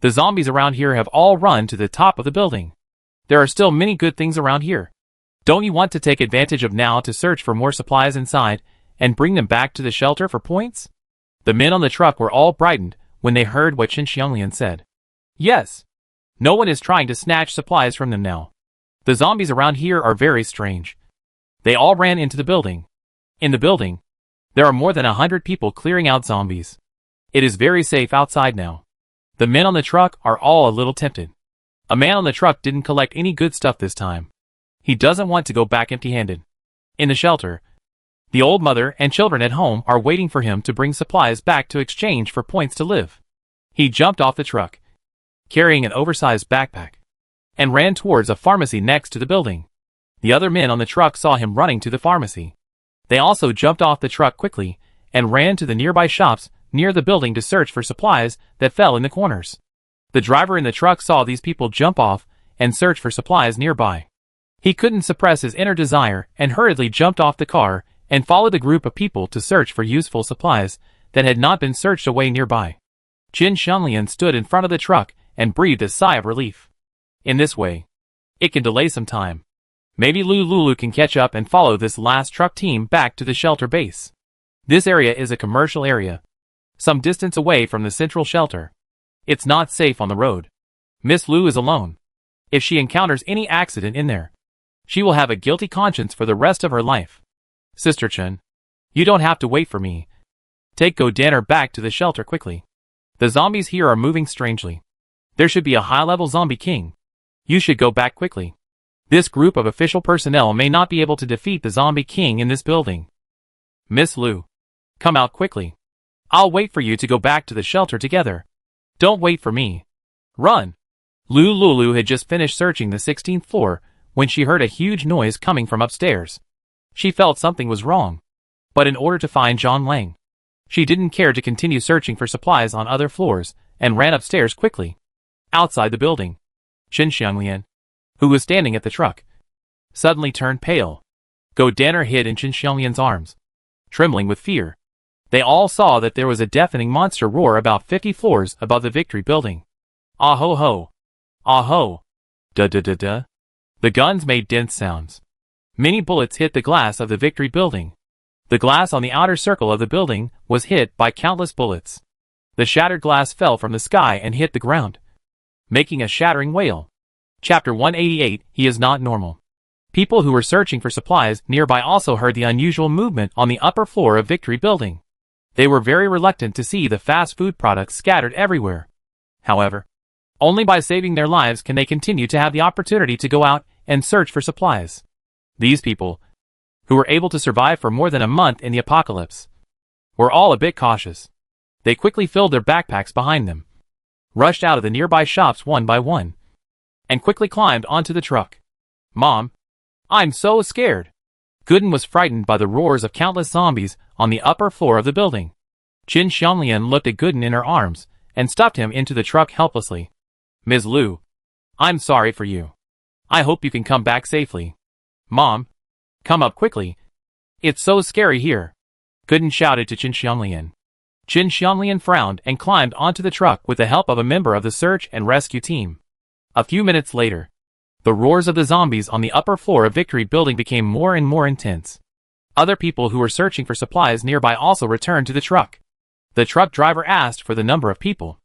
The zombies around here have all run to the top of the building. There are still many good things around here. Don't you want to take advantage of now to search for more supplies inside and bring them back to the shelter for points? The men on the truck were all brightened when they heard what Qin Xianglian said. Yes. No one is trying to snatch supplies from them now. The zombies around here are very strange. They all ran into the building. In the building, there are more than 100 people clearing out zombies. It is very safe outside now. The men on the truck are all a little tempted. A man on the truck didn't collect any good stuff this time. He doesn't want to go back empty-handed. In the shelter, the old mother and children at home are waiting for him to bring supplies back to exchange for points to live. He jumped off the truck, carrying an oversized backpack, and ran towards a pharmacy next to the building. The other men on the truck saw him running to the pharmacy. They also jumped off the truck quickly and ran to the nearby shops near the building to search for supplies that fell in the corners. The driver in the truck saw these people jump off and search for supplies nearby. He couldn't suppress his inner desire and hurriedly jumped off the car and followed the group of people to search for useful supplies that had not been searched away nearby. Qin Xianglian stood in front of the truck and breathed a sigh of relief. In this way, it can delay some time. Maybe Lulu can catch up and follow this last truck team back to the shelter base. This area is a commercial area, some distance away from the central shelter. It's not safe on the road. Miss Lu is alone. If she encounters any accident in there, she will have a guilty conscience for the rest of her life. Sister Chen, you don't have to wait for me. Take Go Danner back to the shelter quickly. The zombies here are moving strangely. There should be a high-level zombie king. You should go back quickly. This group of official personnel may not be able to defeat the zombie king in this building. Miss Lu, come out quickly. I'll wait for you to go back to the shelter together. Don't wait for me. Run! Lulu had just finished searching the 16th floor when she heard a huge noise coming from upstairs. She felt something was wrong. But in order to find John Lang, she didn't care to continue searching for supplies on other floors and ran upstairs quickly. Outside the building, Qin Xianglian, who was standing at the truck, suddenly turned pale. Go Danner hid in Qin Xianglian's arms, trembling with fear. They all saw that there was a deafening monster roar about 50 floors above the Victory building. Ah ho ho! Ah ho! Da da da da! The guns made dense sounds. Many bullets hit the glass of the Victory building. The glass on the outer circle of the building was hit by countless bullets. The shattered glass fell from the sky and hit the ground, making a shattering wail. Chapter 188, He is not normal. People who were searching for supplies nearby also heard the unusual movement on the upper floor of Victory building. They were very reluctant to see the fast food products scattered everywhere. However, only by saving their lives can they continue to have the opportunity to go out and search for supplies. These people, who were able to survive for more than a month in the apocalypse, were all a bit cautious. They quickly filled their backpacks behind them, rushed out of the nearby shops one by one, and quickly climbed onto the truck. Mom, I'm so scared. Gooden was frightened by the roars of countless zombies on the upper floor of the building. Qin Xianglian looked at Gooden in her arms and stuffed him into the truck helplessly. Ms. Lu, I'm sorry for you. I hope you can come back safely. Mom, come up quickly. It's so scary here. Gooden shouted to Qin Xianglian. Qin Xianglian frowned and climbed onto the truck with the help of a member of the search and rescue team. A few minutes later, the roars of the zombies on the upper floor of Victory building became more and more intense. Other people who were searching for supplies nearby also returned to the truck. The truck driver asked for the number of people.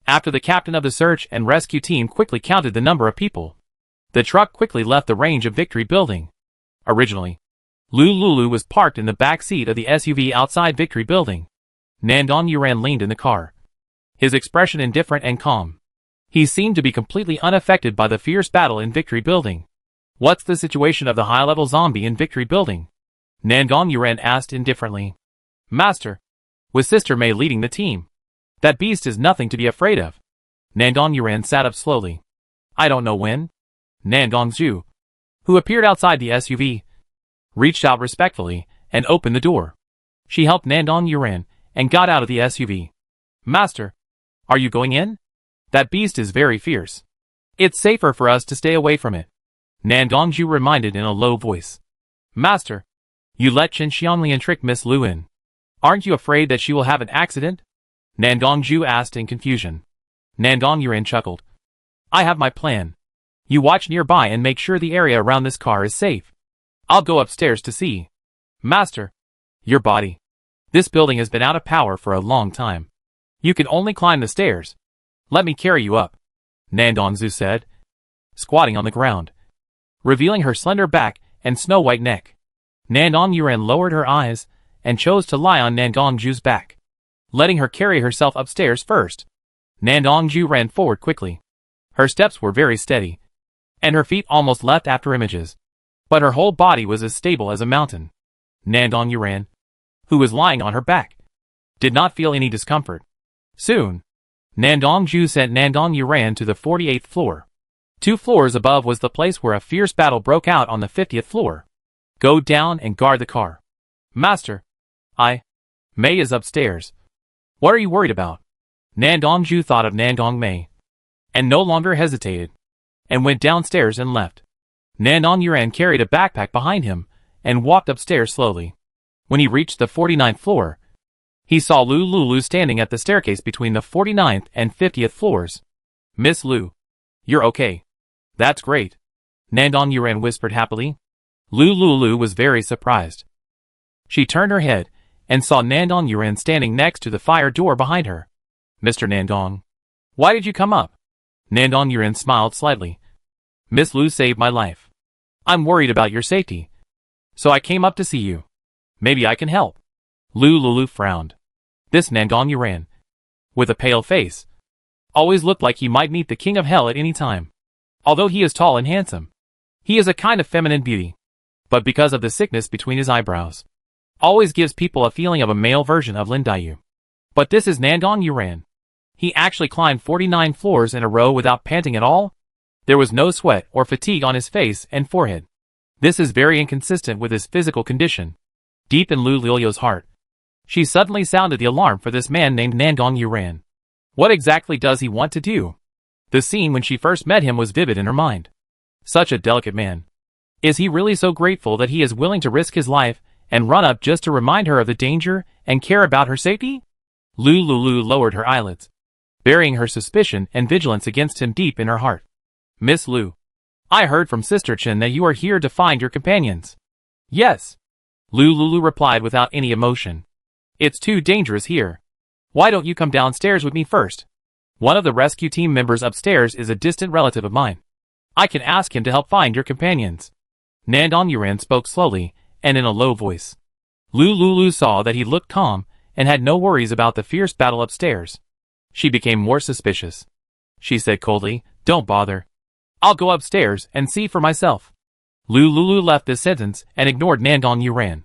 After the captain of the search and rescue team quickly counted the number of people, the truck quickly left the range of Victory building. Originally, Lulu was parked in the back seat of the SUV outside Victory building. Nandong Yuran leaned in the car, his expression indifferent and calm. He seemed to be completely unaffected by the fierce battle in Victory building. What's the situation of the high-level zombie in Victory building? Nandong Yuran asked indifferently. Master, with Sister Mei leading the team. That beast is nothing to be afraid of. Nandong Yuran sat up slowly. I don't know when. Nandong Zhu, who appeared outside the SUV, reached out respectfully and opened the door. She helped Nandong Yuran and got out of the SUV. Master, are you going in? That beast is very fierce. It's safer for us to stay away from it. Nandong Zhu reminded in a low voice. Master, you let Qin Xianglian trick Miss Lu in. Aren't you afraid that she will have an accident? Nandong Zhu asked in confusion. Nandong Yuran chuckled. I have my plan. You watch nearby and make sure the area around this car is safe. I'll go upstairs to see. Master, your body. This building has been out of power for a long time. You can only climb the stairs. Let me carry you up, Nandong Zhu said, squatting on the ground, revealing her slender back and snow-white neck. Nandong Yuran lowered her eyes and chose to lie on Nandong Zhu's back, letting her carry herself upstairs first. Nandong Zhu ran forward quickly. Her steps were very steady, and her feet almost leapt after images, but her whole body was as stable as a mountain. Nandong Yuran, who was lying on her back, did not feel any discomfort. Soon, Nandong Zhu sent Nandong Yuran to the 48th floor. 2 floors above was the place where a fierce battle broke out on the 50th floor. Go down and guard the car. Master, Mei is upstairs. What are you worried about? Nandong Zhu thought of Nandong Mei, and no longer hesitated, and went downstairs and left. Nandong Yuran carried a backpack behind him, and walked upstairs slowly. When he reached the 49th floor, he saw Lulu standing at the staircase between the 49th and 50th floors. Miss Lu, you're okay. That's great, Nandong Yuran whispered happily. Lulu was very surprised. She turned her head and saw Nandong Yuran standing next to the fire door behind her. Mr. Nandong, why did you come up? Nandong Yuran smiled slightly. Miss Lu saved my life. I'm worried about your safety, so I came up to see you. Maybe I can help. Lulu frowned. This Nandong Yuran, with a pale face, always looked like he might meet the king of hell at any time. Although he is tall and handsome, he is a kind of feminine beauty, but because of the sickness between his eyebrows, always gives people a feeling of a male version of Lin Dayu. But this is Nandong Yuran. He actually climbed 49 floors in a row without panting at all. There was no sweat or fatigue on his face and forehead. This is very inconsistent with his physical condition. Deep in Lu Lilio's heart, she suddenly sounded the alarm for this man named Nangong Yuran. What exactly does he want to do? The scene when she first met him was vivid in her mind. Such a delicate man. Is he really so grateful that he is willing to risk his life and run up just to remind her of the danger and care about her safety? Lu Lulu lowered her eyelids, burying her suspicion and vigilance against him deep in her heart. Miss Lu, I heard from Sister Chen that you are here to find your companions. Yes. Lu Lulu replied without any emotion. It's too dangerous here. Why don't you come downstairs with me first? One of the rescue team members upstairs is a distant relative of mine. I can ask him to help find your companions. Nandong Yuran spoke slowly and in a low voice. Lu Lulu saw that he looked calm and had no worries about the fierce battle upstairs. She became more suspicious. She said coldly, "Don't bother. I'll go upstairs and see for myself." Lu Lulu left this sentence and ignored Nandong Yuran.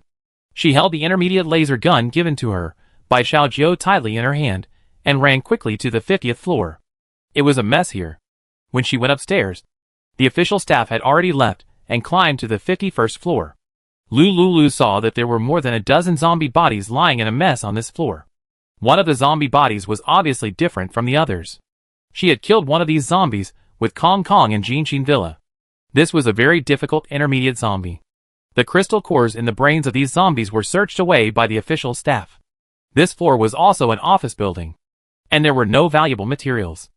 She held the intermediate laser gun given to her by Xiao Jiao tightly in her hand and ran quickly to the 50th floor. It was a mess here. When she went upstairs, the official staff had already left and climbed to the 51st floor. Lu Lulu saw that there were more than a dozen zombie bodies lying in a mess on this floor. One of the zombie bodies was obviously different from the others. She had killed one of these zombies with Kong Kong and Jinxin Villa. This was a very difficult intermediate zombie. The crystal cores in the brains of these zombies were searched away by the official staff. This floor was also an office building, and there were no valuable materials,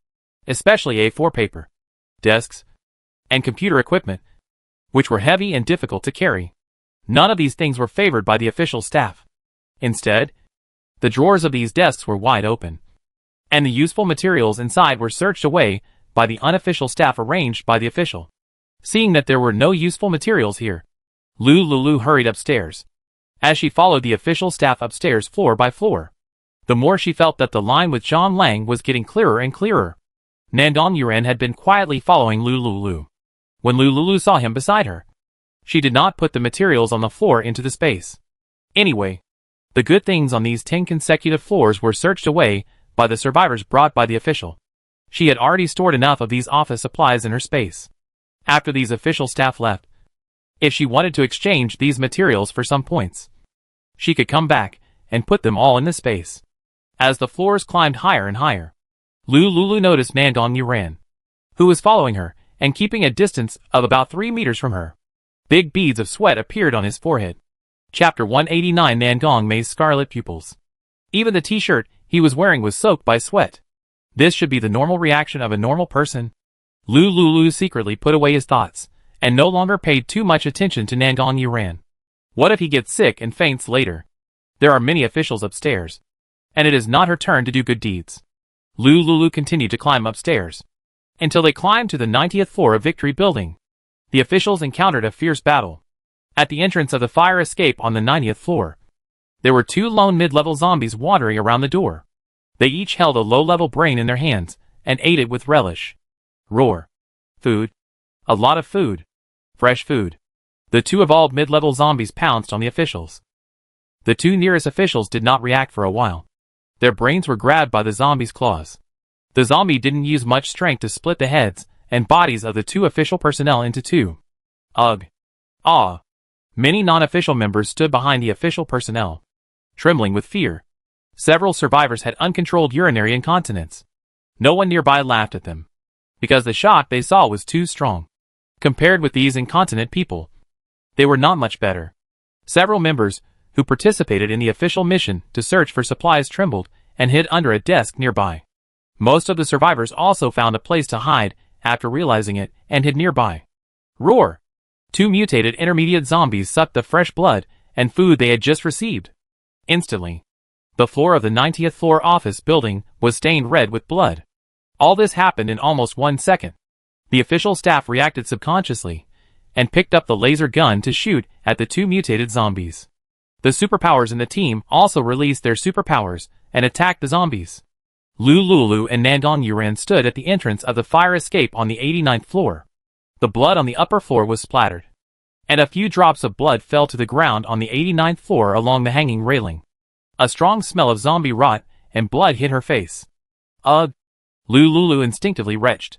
especially A4 paper, desks, and computer equipment, which were heavy and difficult to carry. None of these things were favored by the official staff. Instead, the drawers of these desks were wide open, and the useful materials inside were searched away by the unofficial staff arranged by the official. Seeing that there were no useful materials here, Lu Lulu hurried upstairs. As she followed the official staff upstairs floor by floor, the more she felt that the line with Zhang Lang was getting clearer and clearer. Nandong Yuran had been quietly following Lu Lulu. When Lu Lulu saw him beside her, she did not put the materials on the floor into the space. Anyway, the good things on these 10 consecutive floors were searched away by the survivors brought by the official. She had already stored enough of these office supplies in her space. After these official staff left, if she wanted to exchange these materials for some points, she could come back and put them all in the space. As the floors climbed higher and higher, Lu Lulu noticed Nandong Yuran, who was following her and keeping a distance of about 3 meters from her. Big beads of sweat appeared on his forehead. Chapter 189. Nangong Mei's scarlet pupils. Even the t-shirt he was wearing was soaked by sweat. This should be the normal reaction of a normal person. Lu Lulu secretly put away his thoughts and no longer paid too much attention to Nandong Yuran. What if he gets sick and faints later? There are many officials upstairs, and it is not her turn to do good deeds. Lu Lulu continued to climb upstairs until they climbed to the 90th floor of Victory Building. The officials encountered a fierce battle. At the entrance of the fire escape on the 90th floor, there were 2 lone mid-level zombies wandering around the door. They each held a low-level brain in their hands and ate it with relish. Roar. Food. A lot of food. Fresh food. The 2 evolved mid-level zombies pounced on the officials. The 2 nearest officials did not react for a while. Their brains were grabbed by the zombie's claws. The zombie didn't use much strength to split the heads and bodies of the 2 official personnel into 2. Ugh. Ah. Many non-official members stood behind the official personnel, trembling with fear. Several survivors had uncontrolled urinary incontinence. No one nearby laughed at them, because the shock they saw was too strong. Compared with these incontinent people, they were not much better. Several members who participated in the official mission to search for supplies trembled and hid under a desk nearby. Most of the survivors also found a place to hide after realizing it and hid nearby. Roar! 2 mutated intermediate zombies sucked the fresh blood and food they had just received. Instantly, the floor of the 90th floor office building was stained red with blood. All this happened in almost 1 second. The official staff reacted subconsciously and picked up the laser gun to shoot at the 2 mutated zombies. The superpowers in the team also released their superpowers and attacked the zombies. Lu Lulu and Nandong Yuran stood at the entrance of the fire escape on the 89th floor. The blood on the upper floor was splattered, and a few drops of blood fell to the ground on the 89th floor along the hanging railing. A strong smell of zombie rot and blood hit her face. Ugh! Lulu instinctively retched.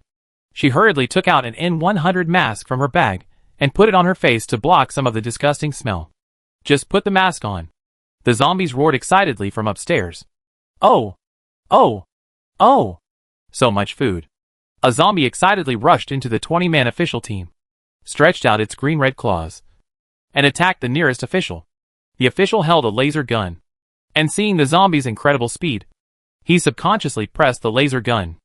She hurriedly took out an N100 mask from her bag and put it on her face to block some of the disgusting smell. Just put the mask on. The zombies roared excitedly from upstairs. Oh! Oh! Oh! So much food. A zombie excitedly rushed into the 20-man official team, stretched out its green-red claws, and attacked the nearest official. The official held a laser gun, and seeing the zombies' incredible speed, he subconsciously pressed the laser gun.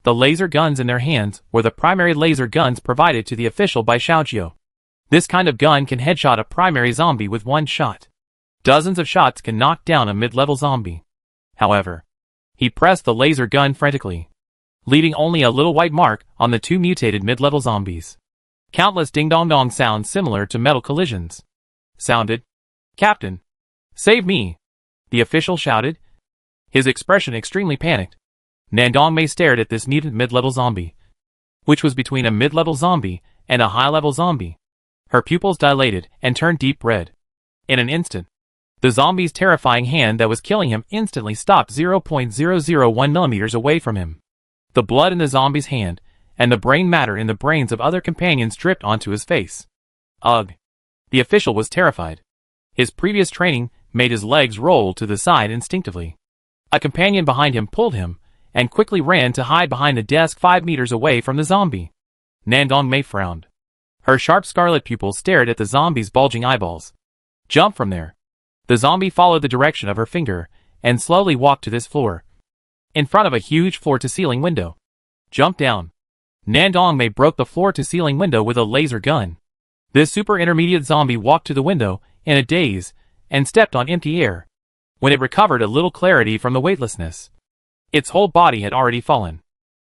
The laser guns in their hands were the primary laser guns provided to the official by Xiaojiu. This kind of gun can headshot a primary zombie with one shot. Dozens of shots can knock down a mid-level zombie. However, he pressed the laser gun frantically, leaving only a little white mark on the two mutated mid-level zombies. Countless ding-dong-dong sounds similar to metal collisions sounded. "Captain! Save me!" the official shouted, his expression extremely panicked. Nandong Mei stared at this mutant mid-level zombie, which was between a mid-level zombie and a high-level zombie. Her pupils dilated and turned deep red. In an instant, the zombie's terrifying hand that was killing him instantly stopped 0.001 millimeters away from him. The blood in the zombie's hand and the brain matter in the brains of other companions dripped onto his face. Ugh! The official was terrified. His previous training made his legs roll to the side instinctively. A companion behind him pulled him and quickly ran to hide behind a desk 5 meters away from the zombie. Nandong Mei frowned. Her sharp scarlet pupils stared at the zombie's bulging eyeballs. "Jump from there." The zombie followed the direction of her finger and slowly walked to this floor, in front of a huge floor-to-ceiling window. "Jump down." Nandong Mei broke the floor-to-ceiling window with a laser gun. This super intermediate zombie walked to the window in a daze and stepped on empty air. When it recovered a little clarity from the weightlessness, its whole body had already fallen.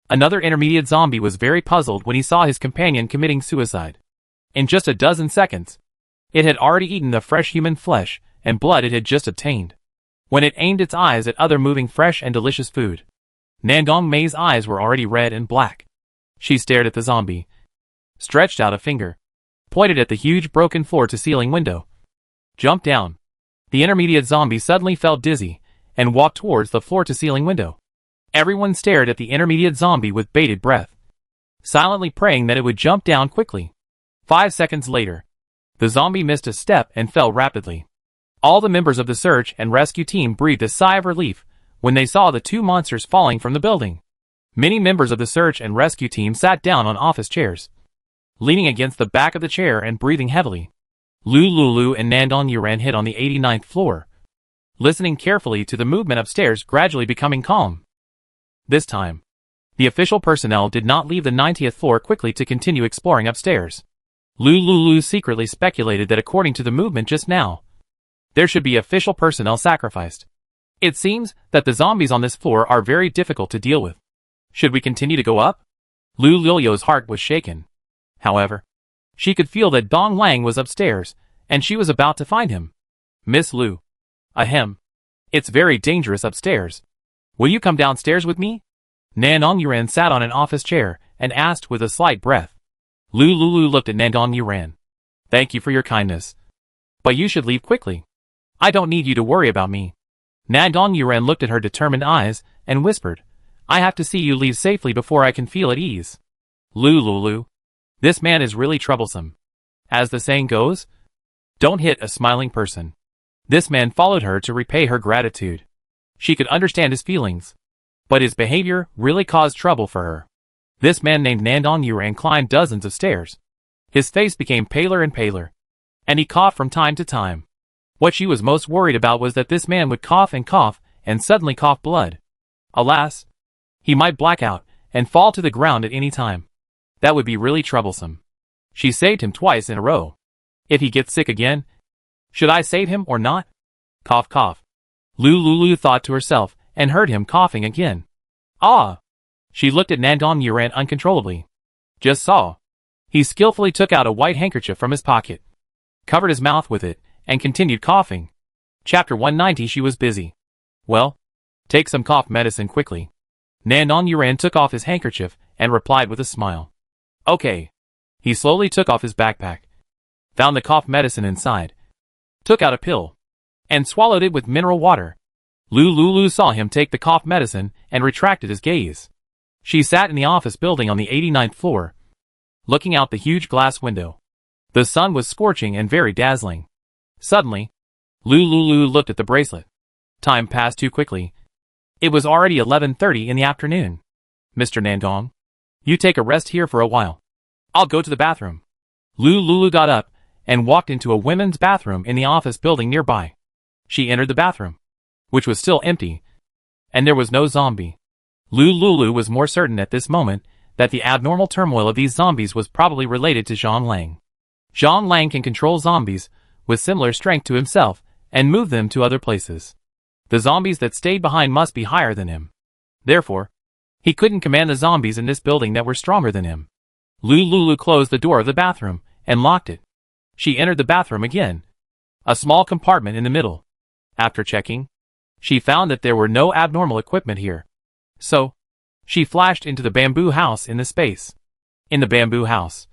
Another intermediate zombie was very puzzled when he saw his companion committing suicide. In just a dozen seconds, it had already eaten the fresh human flesh and blood it had just obtained. When it aimed its eyes at other moving fresh and delicious food, Nandong Mei's eyes were already red and black. She stared at the zombie, stretched out a finger, pointed at the huge broken floor-to-ceiling window. "Jump down." The intermediate zombie suddenly felt dizzy and walked towards the floor-to-ceiling window. Everyone stared at the intermediate zombie with bated breath, silently praying that it would jump down quickly. 5 seconds later, the zombie missed a step and fell rapidly. All the members of the search and rescue team breathed a sigh of relief when they saw the two monsters falling from the building. Many members of the search and rescue team sat down on office chairs, leaning against the back of the chair and breathing heavily. Lulu and Nandong Yuran hid on the 89th floor, listening carefully to the movement upstairs, gradually becoming calm. This time, the official personnel did not leave the 90th floor quickly to continue exploring upstairs. Lulu secretly speculated that according to the movement just now, there should be official personnel sacrificed. It seems that the zombies on this floor are very difficult to deal with. Should we continue to go up? Lulu's heart was shaken. However, she could feel that Dong Lang was upstairs, and she was about to find him. "Miss Lu. Ahem. It's very dangerous upstairs. Will you come downstairs with me?" Nandong Yuran sat on an office chair and asked with a slight breath. Lulu looked at Nandong Yuran. "Thank you for your kindness, but you should leave quickly. I don't need you to worry about me." Nandong Yuran looked at her determined eyes and whispered, "I have to see you leave safely before I can feel at ease." Lulu. This man is really troublesome. As the saying goes, don't hit a smiling person. This man followed her to repay her gratitude. She could understand his feelings, but his behavior really caused trouble for her. This man named Nandong Yuran climbed dozens of stairs. His face became paler and paler, and he coughed from time to time. What she was most worried about was that this man would cough and suddenly cough blood. Alas, he might black out and fall to the ground at any time. That would be really troublesome. She saved him twice in a row. If he gets sick again, should I save him or not? Cough cough. Lulu thought to herself and heard him coughing again. Ah! She looked at Nandong Yuran uncontrollably. Just saw. He skillfully took out a white handkerchief from his pocket, covered his mouth with it, and continued coughing. Chapter 190. She was busy. Well, take some cough medicine quickly. Nandong Yuran took off his handkerchief and replied with a smile. Okay. He slowly took off his backpack, found the cough medicine inside, took out a pill, and swallowed it with mineral water. Lulu saw him take the cough medicine and retracted his gaze. She sat in the office building on the 89th floor, looking out the huge glass window. The sun was scorching and very dazzling. Suddenly, Lulu looked at the bracelet. Time passed too quickly. It was already 11:30 in the afternoon. Mr. Nandong, you take a rest here for a while. I'll go to the bathroom. Lulu got up and walked into a women's bathroom in the office building nearby. She entered the bathroom, which was still empty, and there was no zombie. Lulu was more certain at this moment that the abnormal turmoil of these zombies was probably related to Zhang Lang. Zhang Lang can control zombies with similar strength to himself and move them to other places. The zombies that stayed behind must be higher than him. Therefore, he couldn't command the zombies in this building that were stronger than him. Lulu closed the door of the bathroom and locked it. She entered the bathroom again, a small compartment in the middle. After checking, she found that there were no abnormal equipment here. So, she flashed into the bamboo house in the space. In the bamboo house,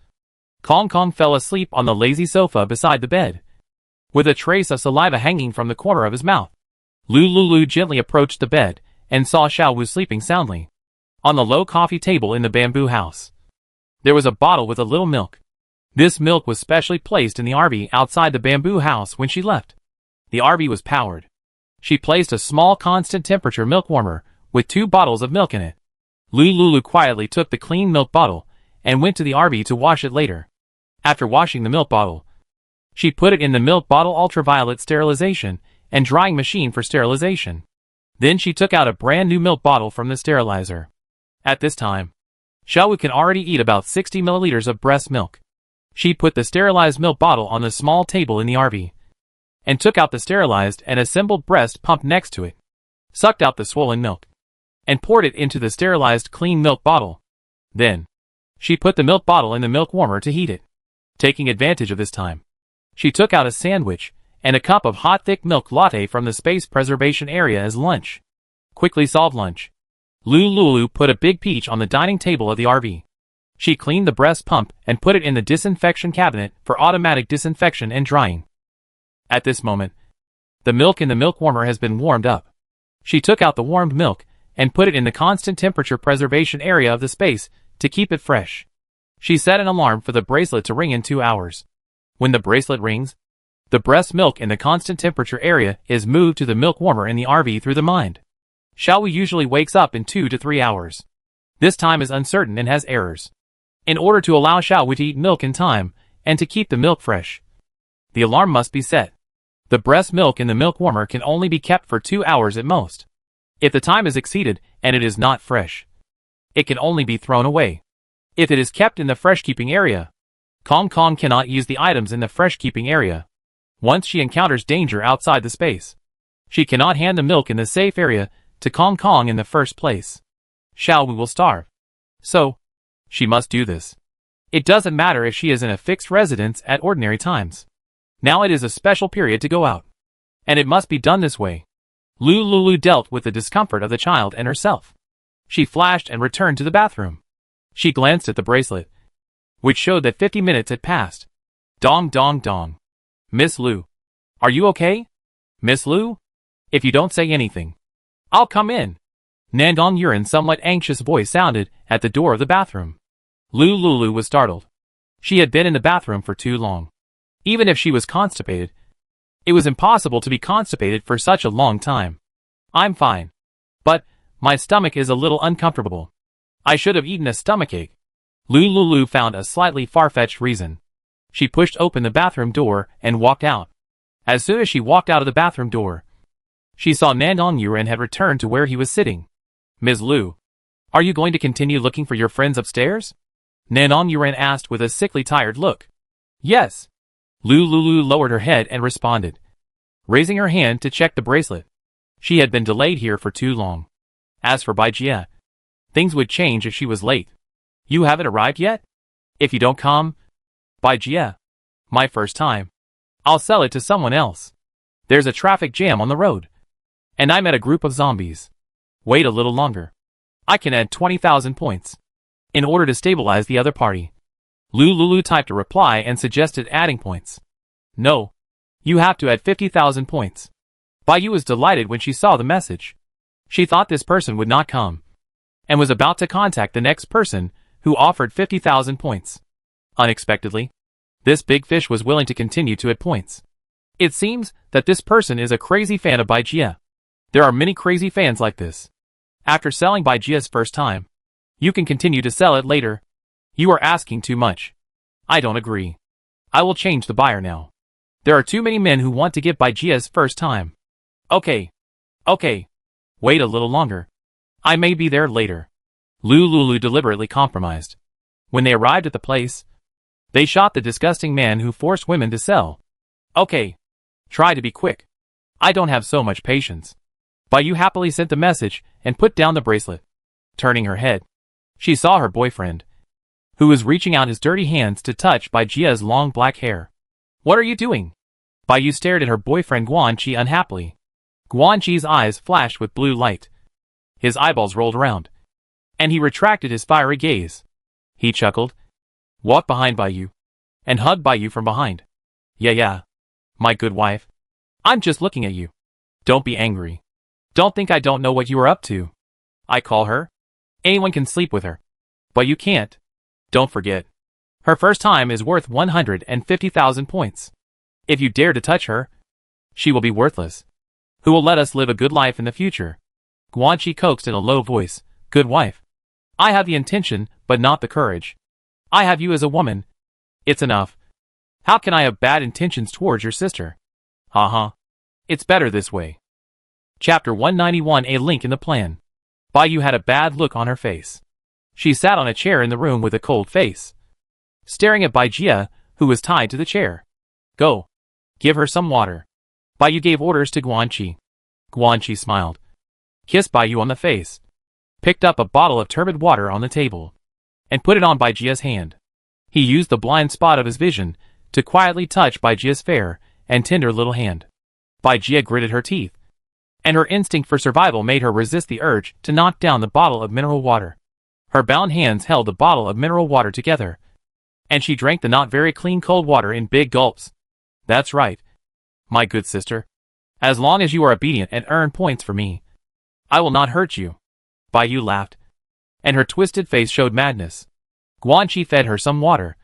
Kong fell asleep on the lazy sofa beside the bed, with a trace of saliva hanging from the corner of his mouth. Lulu gently approached the bed and saw Xiao Wu sleeping soundly. On the low coffee table in the bamboo house, there was a bottle with a little milk. This milk was specially placed in the RV outside the bamboo house when she left. The RV was powered. She placed a small constant temperature milk warmer with 2 bottles of milk in it. Lulu quietly took the clean milk bottle and went to the RV to wash it later. After washing the milk bottle, she put it in the milk bottle ultraviolet sterilization and drying machine for sterilization. Then she took out a brand new milk bottle from the sterilizer. At this time, Xiao Wu can already eat about 60 milliliters of breast milk. She put the sterilized milk bottle on the small table in the RV, and took out the sterilized and assembled breast pump next to it, sucked out the swollen milk, and poured it into the sterilized clean milk bottle. Then, she put the milk bottle in the milk warmer to heat it. Taking advantage of this time, she took out a sandwich and a cup of hot thick milk latte from the space preservation area as lunch. Quickly solved lunch. Lulu put a big peach on the dining table of the RV. She cleaned the breast pump and put it in the disinfection cabinet for automatic disinfection and drying. At this moment, the milk in the milk warmer has been warmed up. She took out the warmed milk and put it in the constant temperature preservation area of the space to keep it fresh. She set an alarm for the bracelet to ring in 2 hours. When the bracelet rings, the breast milk in the constant temperature area is moved to the milk warmer in the RV through the mind. Xiao Wu usually wakes up in 2 to 3 hours. This time is uncertain and has errors. In order to allow Xiao Wu to eat milk in time and to keep the milk fresh, the alarm must be set. The breast milk in the milk warmer can only be kept for 2 hours at most. If the time is exceeded and it is not fresh, it can only be thrown away. If it is kept in the fresh keeping area, Kong cannot use the items in the fresh keeping area. Once she encounters danger outside the space, she cannot hand the milk in the safe area to Kong in the first place. Xiao Wu will starve. So, she must do this. It doesn't matter if she is in a fixed residence at ordinary times. Now it is a special period to go out, and it must be done this way. Lulu dealt with the discomfort of the child and herself. She flashed and returned to the bathroom. She glanced at the bracelet, which showed that 50 minutes had passed. Dong. Miss Lu. Are you okay? Miss Lu? If you don't say anything, I'll come in. Nandong Yurin's somewhat anxious voice sounded at the door of the bathroom. Lulu was startled. She had been in the bathroom for too long. Even if she was constipated, it was impossible to be constipated for such a long time. I'm fine. But, my stomach is a little uncomfortable. I should have eaten a stomachache. Lulu found a slightly far-fetched reason. She pushed open the bathroom door and walked out. As soon as she walked out of the bathroom door, she saw Nandong Yurin had returned to where he was sitting. Ms. Lu, are you going to continue looking for your friends upstairs? Nandong Yurin asked with a sickly tired look. Yes. Lulu lowered her head and responded, raising her hand to check the bracelet. She had been delayed here for too long. As for Bai Jie, things would change if she was late. You haven't arrived yet? If you don't come, Bai Jie, my first time, I'll sell it to someone else. There's a traffic jam on the road, and I met a group of zombies. Wait a little longer. I can add 20,000 points in order to stabilize the other party. Lulu typed a reply and suggested adding points. No. You have to add 50,000 points. Bai was delighted when she saw the message. She thought this person would not come, and was about to contact the next person, who offered 50,000 points. Unexpectedly, this big fish was willing to continue to add points. It seems that this person is a crazy fan of Bai. There are many crazy fans like this. After selling Baijia's first time, you can continue to sell it later. You are asking too much. I don't agree. I will change the buyer now. There are too many men who want to give Baijia's first time. Okay. Wait a little longer. I may be there later. Lulu deliberately compromised. When they arrived at the place, they shot the disgusting man who forced women to sell. Okay. Try to be quick. I don't have so much patience. Bai happily sent the message and put down the bracelet. Turning her head, she saw her boyfriend, who was reaching out his dirty hands to touch Baijia's long black hair. What are you doing? Bai stared at her boyfriend Guanqi unhappily. Guanqi's eyes flashed with blue light. His eyeballs rolled around, and he retracted his fiery gaze. He chuckled, walked behind Bai, and hugged Bai from behind. Yeah, my good wife. I'm just looking at you. Don't be angry. Don't think I don't know what you are up to. I call her. Anyone can sleep with her. But you can't. Don't forget. Her first time is worth 150,000 points. If you dare to touch her, she will be worthless. Who will let us live a good life in the future? Guanqi coaxed in a low voice. Good wife. I have the intention, but not the courage. I have you as a woman. It's enough. How can I have bad intentions towards your sister? It's better this way. Chapter 191. A link in the plan. Bai had a bad look on her face. She sat on a chair in the room with a cold face, staring at Baijia, who was tied to the chair. Go. Give her some water. Bai gave orders to Guanqi. Guanqi smiled, kissed Bai on the face, picked up a bottle of turbid water on the table, and put it on Baijia's hand. He used the blind spot of his vision to quietly touch Baijia's fair and tender little hand. Baijia gritted her teeth, and her instinct for survival made her resist the urge to knock down the bottle of mineral water. Her bound hands held the bottle of mineral water together, and she drank the not very clean cold water in big gulps. That's right, my good sister. As long as you are obedient and earn points for me, I will not hurt you. Bai laughed, and her twisted face showed madness. Guanqi fed her some water,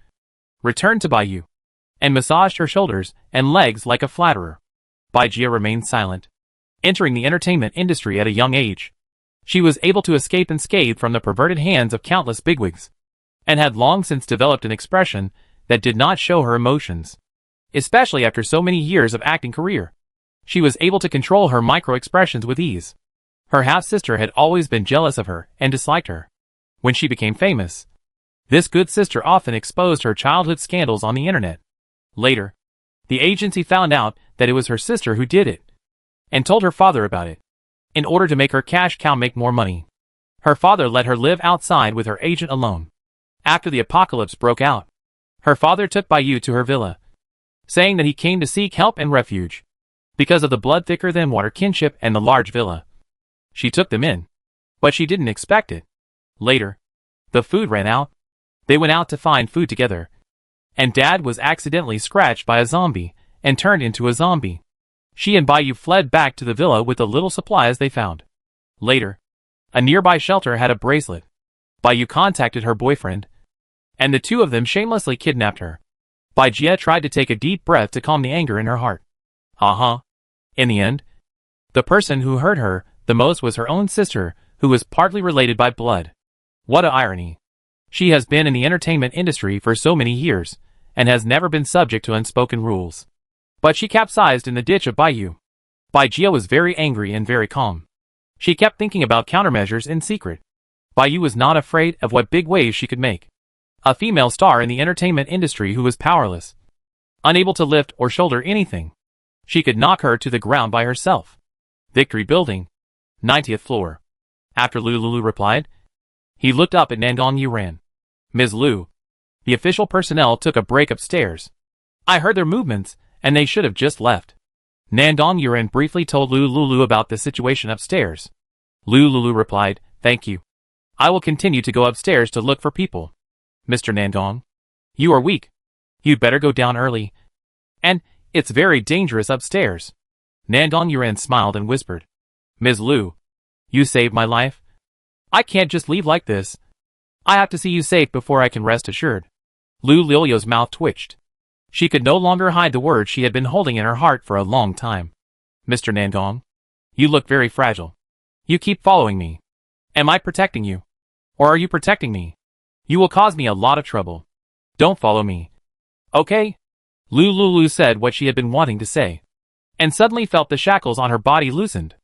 returned to Bai, and massaged her shoulders and legs like a flatterer. Baijia remained silent. Entering the entertainment industry at a young age, she was able to escape unscathed from the perverted hands of countless bigwigs, and had long since developed an expression that did not show her emotions. Especially after so many years of acting career, she was able to control her micro-expressions with ease. Her half-sister had always been jealous of her and disliked her. When she became famous, this good sister often exposed her childhood scandals on the internet. Later, the agency found out that it was her sister who did it, and told her father about it. In order to make her cash cow make more money, her father let her live outside with her agent alone. After the apocalypse broke out, her father took Bai to her villa, saying that he came to seek help and refuge, because of the blood thicker than water kinship and the large villa. She took them in, but she didn't expect it. Later, the food ran out. They went out to find food together, and Dad was accidentally scratched by a zombie and turned into a zombie. She and Bai fled back to the villa with the little supplies they found. Later, a nearby shelter had a bracelet. Bai contacted her boyfriend, and the two of them shamelessly kidnapped her. Baijia tried to take a deep breath to calm the anger in her heart. In the end, the person who hurt her the most was her own sister, who was partly related by blood. What a irony. She has been in the entertainment industry for so many years, and has never been subject to unspoken rules. But she capsized in the ditch of Bai. Baijia was very angry and very calm. She kept thinking about countermeasures in secret. Bai was not afraid of what big waves she could make. A female star in the entertainment industry who was powerless, unable to lift or shoulder anything. She could knock her to the ground by herself. Victory Building, 90th floor. After Lulu replied, he looked up at Nandong Yuran. Ms. Lu. The official personnel took a break upstairs. I heard their movements, and they should have just left. Nandong Yuran briefly told Lulu about the situation upstairs. Lulu replied, thank you. I will continue to go upstairs to look for people. Mr. Nandong, you are weak. You'd better go down early. And it's very dangerous upstairs. Nandong Yuran smiled and whispered, Ms. Lu, you saved my life. I can't just leave like this. I have to see you safe before I can rest assured. Lu Lilio's mouth twitched. She could no longer hide the words she had been holding in her heart for a long time. Mr. Nandong, you look very fragile. You keep following me. Am I protecting you? Or are you protecting me? You will cause me a lot of trouble. Don't follow me. Okay? Lu Lulu said what she had been wanting to say, and suddenly felt the shackles on her body loosened.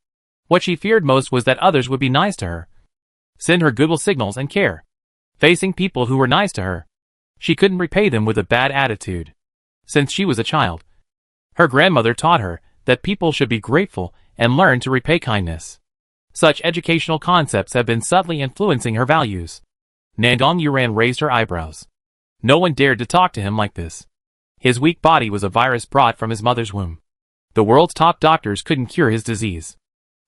What she feared most was that others would be nice to her, send her goodwill signals and care. Facing people who were nice to her, she couldn't repay them with a bad attitude. Since she was a child, her grandmother taught her that people should be grateful and learn to repay kindness. Such educational concepts have been subtly influencing her values. Nandong Yuran raised her eyebrows. No one dared to talk to him like this. His weak body was a virus brought from his mother's womb. The world's top doctors couldn't cure his disease.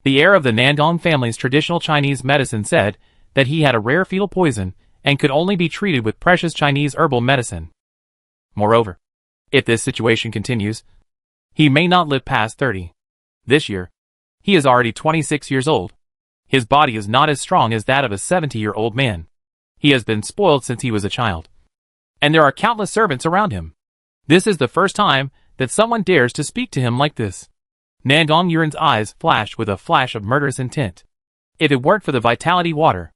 The heir of the Nandong family's traditional Chinese medicine said that he had a rare fetal poison and could only be treated with precious Chinese herbal medicine. Moreover, if this situation continues, he may not live past 30. This year, he is already 26 years old. His body is not as strong as that of a 70-year-old man. He has been spoiled since he was a child. And there are countless servants around him. This is the first time that someone dares to speak to him like this. Nandong Yuran's eyes flashed with a flash of murderous intent. If it weren't for the vitality water,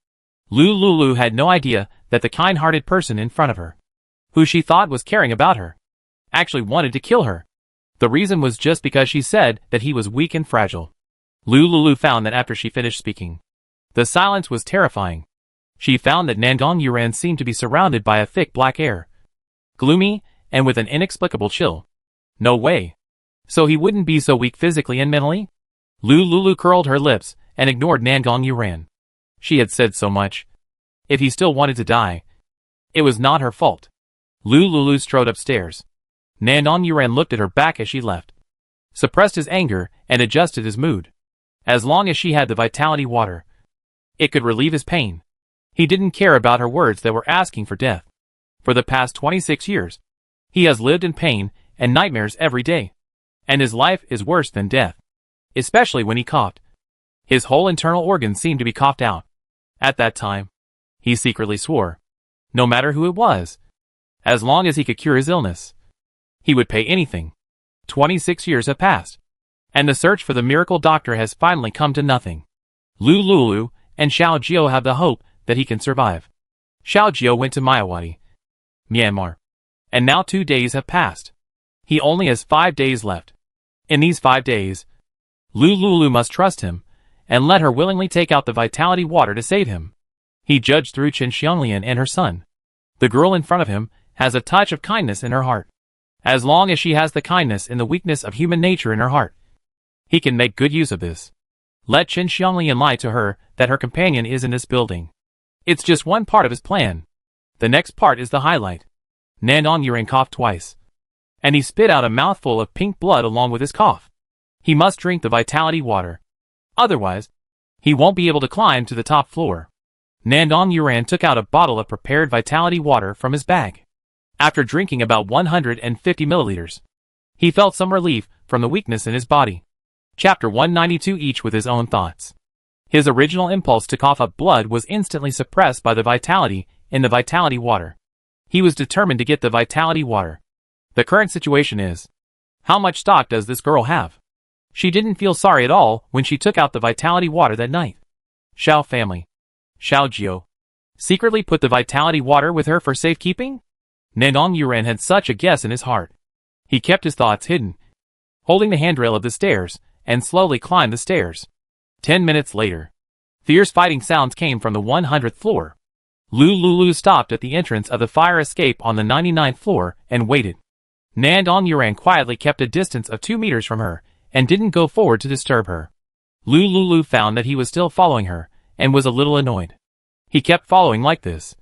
Lu Lulu had no idea that the kind-hearted person in front of her, who she thought was caring about her, actually wanted to kill her. The reason was just because she said that he was weak and fragile. Lu Lulu found that after she finished speaking, the silence was terrifying. She found that Nandong Yuran seemed to be surrounded by a thick black air, gloomy and with an inexplicable chill. No way. So he wouldn't be so weak physically and mentally? Lu Lulu curled her lips and ignored Nandong Yuran. She had said so much. If he still wanted to die, it was not her fault. Lu Lulu strode upstairs. Nandong Yuran looked at her back as she left, suppressed his anger and adjusted his mood. As long as she had the vitality water, it could relieve his pain. He didn't care about her words that were asking for death. For the past 26 years, he has lived in pain and nightmares every day. And his life is worse than death. Especially when he coughed. His whole internal organs seemed to be coughed out. At that time, he secretly swore, no matter who it was, as long as he could cure his illness, he would pay anything. 26 years have passed, and the search for the miracle doctor has finally come to nothing. Lu Lulu and Xiao Jiao have the hope that he can survive. Xiao Jiao went to Maiawati, Myanmar, and now 2 days have passed. He only has 5 days left. In these 5 days, Lu Lulu must trust him and let her willingly take out the vitality water to save him. He judged through Chen Xianglian and her son. The girl in front of him has a touch of kindness in her heart. As long as she has the kindness and the weakness of human nature in her heart, he can make good use of this. Let Chen Xianglian lie to her that her companion is in this building. It's just one part of his plan. The next part is the highlight. Nandong Yuran coughed twice, and he spit out a mouthful of pink blood along with his cough. He must drink the vitality water. Otherwise, he won't be able to climb to the top floor. Nandong Yuran took out a bottle of prepared vitality water from his bag. After drinking about 150 milliliters, he felt some relief from the weakness in his body. Chapter 192. Each with his own thoughts. His original impulse to cough up blood was instantly suppressed by the vitality in the vitality water. He was determined to get the vitality water. The current situation is, how much stock does this girl have? She didn't feel sorry at all when she took out the vitality water that night. Xiao family, Xiao Jiao, secretly put the vitality water with her for safekeeping? Nandong Yuran had such a guess in his heart. He kept his thoughts hidden, holding the handrail of the stairs, and slowly climbed the stairs. 10 minutes later, fierce fighting sounds came from the 100th floor. Lu Lulu stopped at the entrance of the fire escape on the 99th floor and waited. Nandong Yuran quietly kept a distance of 2 meters from her and didn't go forward to disturb her. Lu Lulu found that he was still following her and was a little annoyed. He kept following like this,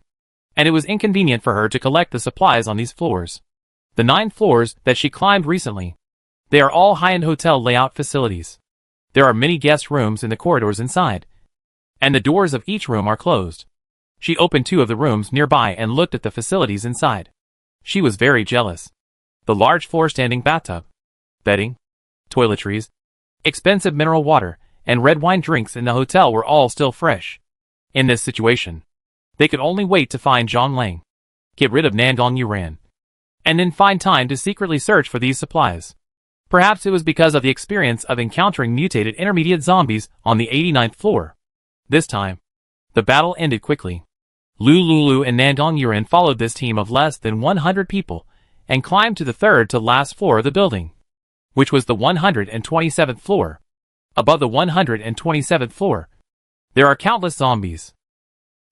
and it was inconvenient for her to collect the supplies on these floors. The 9 floors that she climbed recently, they are all high-end hotel layout facilities. There are many guest rooms in the corridors inside, and the doors of each room are closed. She opened 2 of the rooms nearby and looked at the facilities inside. She was very jealous. The large floor-standing bathtub, bedding, toiletries, Expensive mineral water and red wine drinks in the hotel were all still fresh. In this situation, they could only wait to find John Lang, get rid of Nandong Yuran, and then find time to secretly search for these supplies. Perhaps it was because of the experience of encountering mutated intermediate zombies on the 89th floor. This time, the battle ended quickly. Lu Lulu and Nandong Yuran followed this team of less than 100 people and climbed to the third to last floor of the building, which was the 127th floor. Above the 127th floor, there are countless zombies.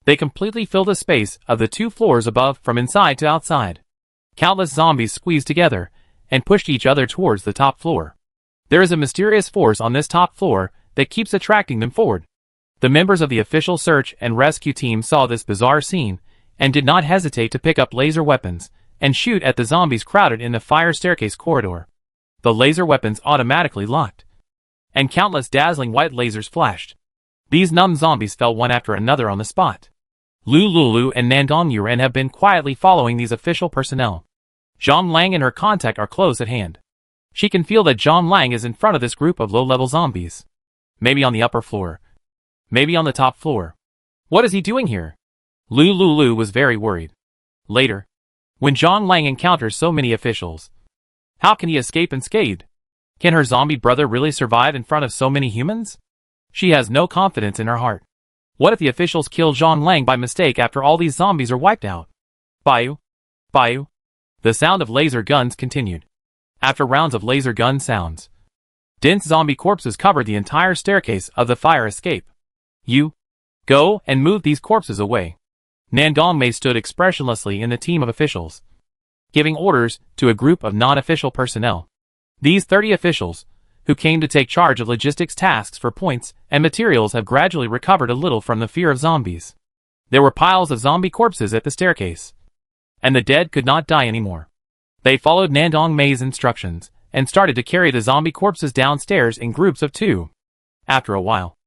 They completely fill the space of the 2 floors above from inside to outside. Countless zombies squeezed together and pushed each other towards the top floor. There is a mysterious force on this top floor that keeps attracting them forward. The members of the official search and rescue team saw this bizarre scene and did not hesitate to pick up laser weapons and shoot at the zombies crowded in the fire staircase corridor. The laser weapons automatically locked, and countless dazzling white lasers flashed. These numb zombies fell one after another on the spot. Lu Lulu and Nandong Yuran have been quietly following these official personnel. Zhang Lang and her contact are close at hand. She can feel that Zhang Lang is in front of this group of low-level zombies. Maybe on the upper floor. Maybe on the top floor. What is he doing here? Lu Lulu was very worried. Later, when Zhang Lang encounters so many officials, how can he escape unscathed? Can her zombie brother really survive in front of so many humans? She has no confidence in her heart. What if the officials kill Zhang Lang by mistake after all these zombies are wiped out? Bayu. Bayu. The sound of laser guns continued. After rounds of laser gun sounds, dense zombie corpses covered the entire staircase of the fire escape. You. Go and move these corpses away. Nandong Mei stood expressionlessly in the team of officials, giving orders to a group of non-official personnel. These 30 officials, who came to take charge of logistics tasks for points and materials, have gradually recovered a little from the fear of zombies. There were piles of zombie corpses at the staircase, and the dead could not die anymore. They followed Nandong Mei's instructions and started to carry the zombie corpses downstairs in groups of 2. After a while,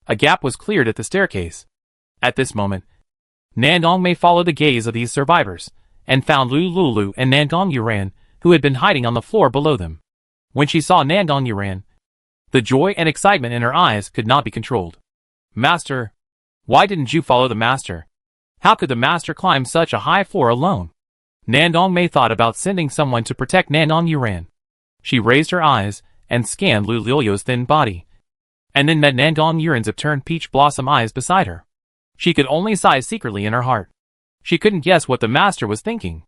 a gap was cleared at the staircase. At this moment, Nandong Mei followed the gaze of these survivors and found Lu Lulu and Nandong Yuran, who had been hiding on the floor below them. When she saw Nandong Yuran, the joy and excitement in her eyes could not be controlled. Master, why didn't you follow the master? How could the master climb such a high floor alone? Nandong Mei thought about sending someone to protect Nandong Yuran. She raised her eyes and scanned Lu Lulu's thin body, and then met Nandong Yuran's upturned peach blossom eyes beside her. She could only sigh secretly in her heart. She couldn't guess what the master was thinking.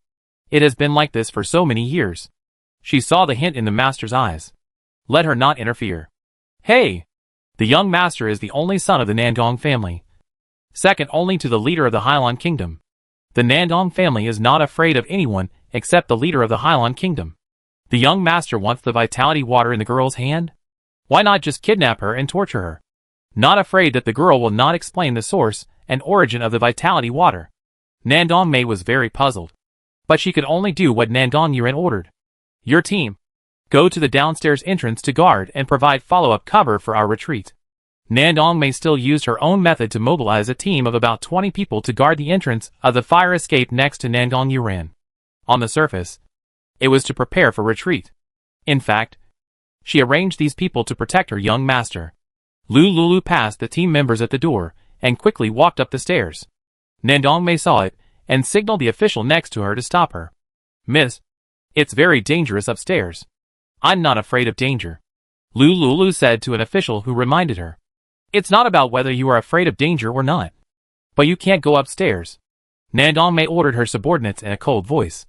It has been like this for so many years. She saw the hint in the master's eyes. Let her not interfere. Hey! The young master is the only son of the Nandong family, second only to the leader of the Hailan Kingdom. The Nandong family is not afraid of anyone except the leader of the Hailan Kingdom. The young master wants the vitality water in the girl's hand? Why not just kidnap her and torture her? Not afraid that the girl will not explain the source and origin of the vitality water. Nandong Mei was very puzzled, but she could only do what Nandong Yuran ordered. Your team, go to the downstairs entrance to guard and provide follow-up cover for our retreat. Nandong Mei still used her own method to mobilize a team of about 20 people to guard the entrance of the fire escape next to Nandong Yuran. On the surface, it was to prepare for retreat. In fact, she arranged these people to protect her young master. Lu Lulu passed the team members at the door and quickly walked up the stairs. Nandong Mei saw it and signaled the official next to her to stop her. Miss, it's very dangerous upstairs. I'm not afraid of danger, Lu Lulu said to an official who reminded her. It's not about whether you are afraid of danger or not. But you can't go upstairs. Nandong Mei ordered her subordinates in a cold voice.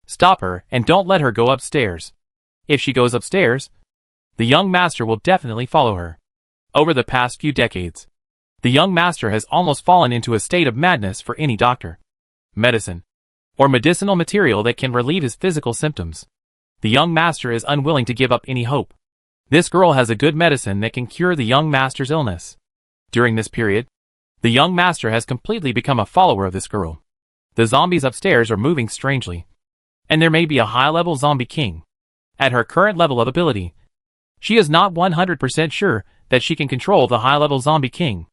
Stop her and don't let her go upstairs. If she goes upstairs, the young master will definitely follow her. Over the past few decades, the young master has almost fallen into a state of madness for any doctor, medicine, or medicinal material that can relieve his physical symptoms. The young master is unwilling to give up any hope. This girl has a good medicine that can cure the young master's illness. During this period, the young master has completely become a follower of this girl. The zombies upstairs are moving strangely, and there may be a high-level zombie king. At her current level of ability, she is not 100% sure that she can control the high-level zombie king.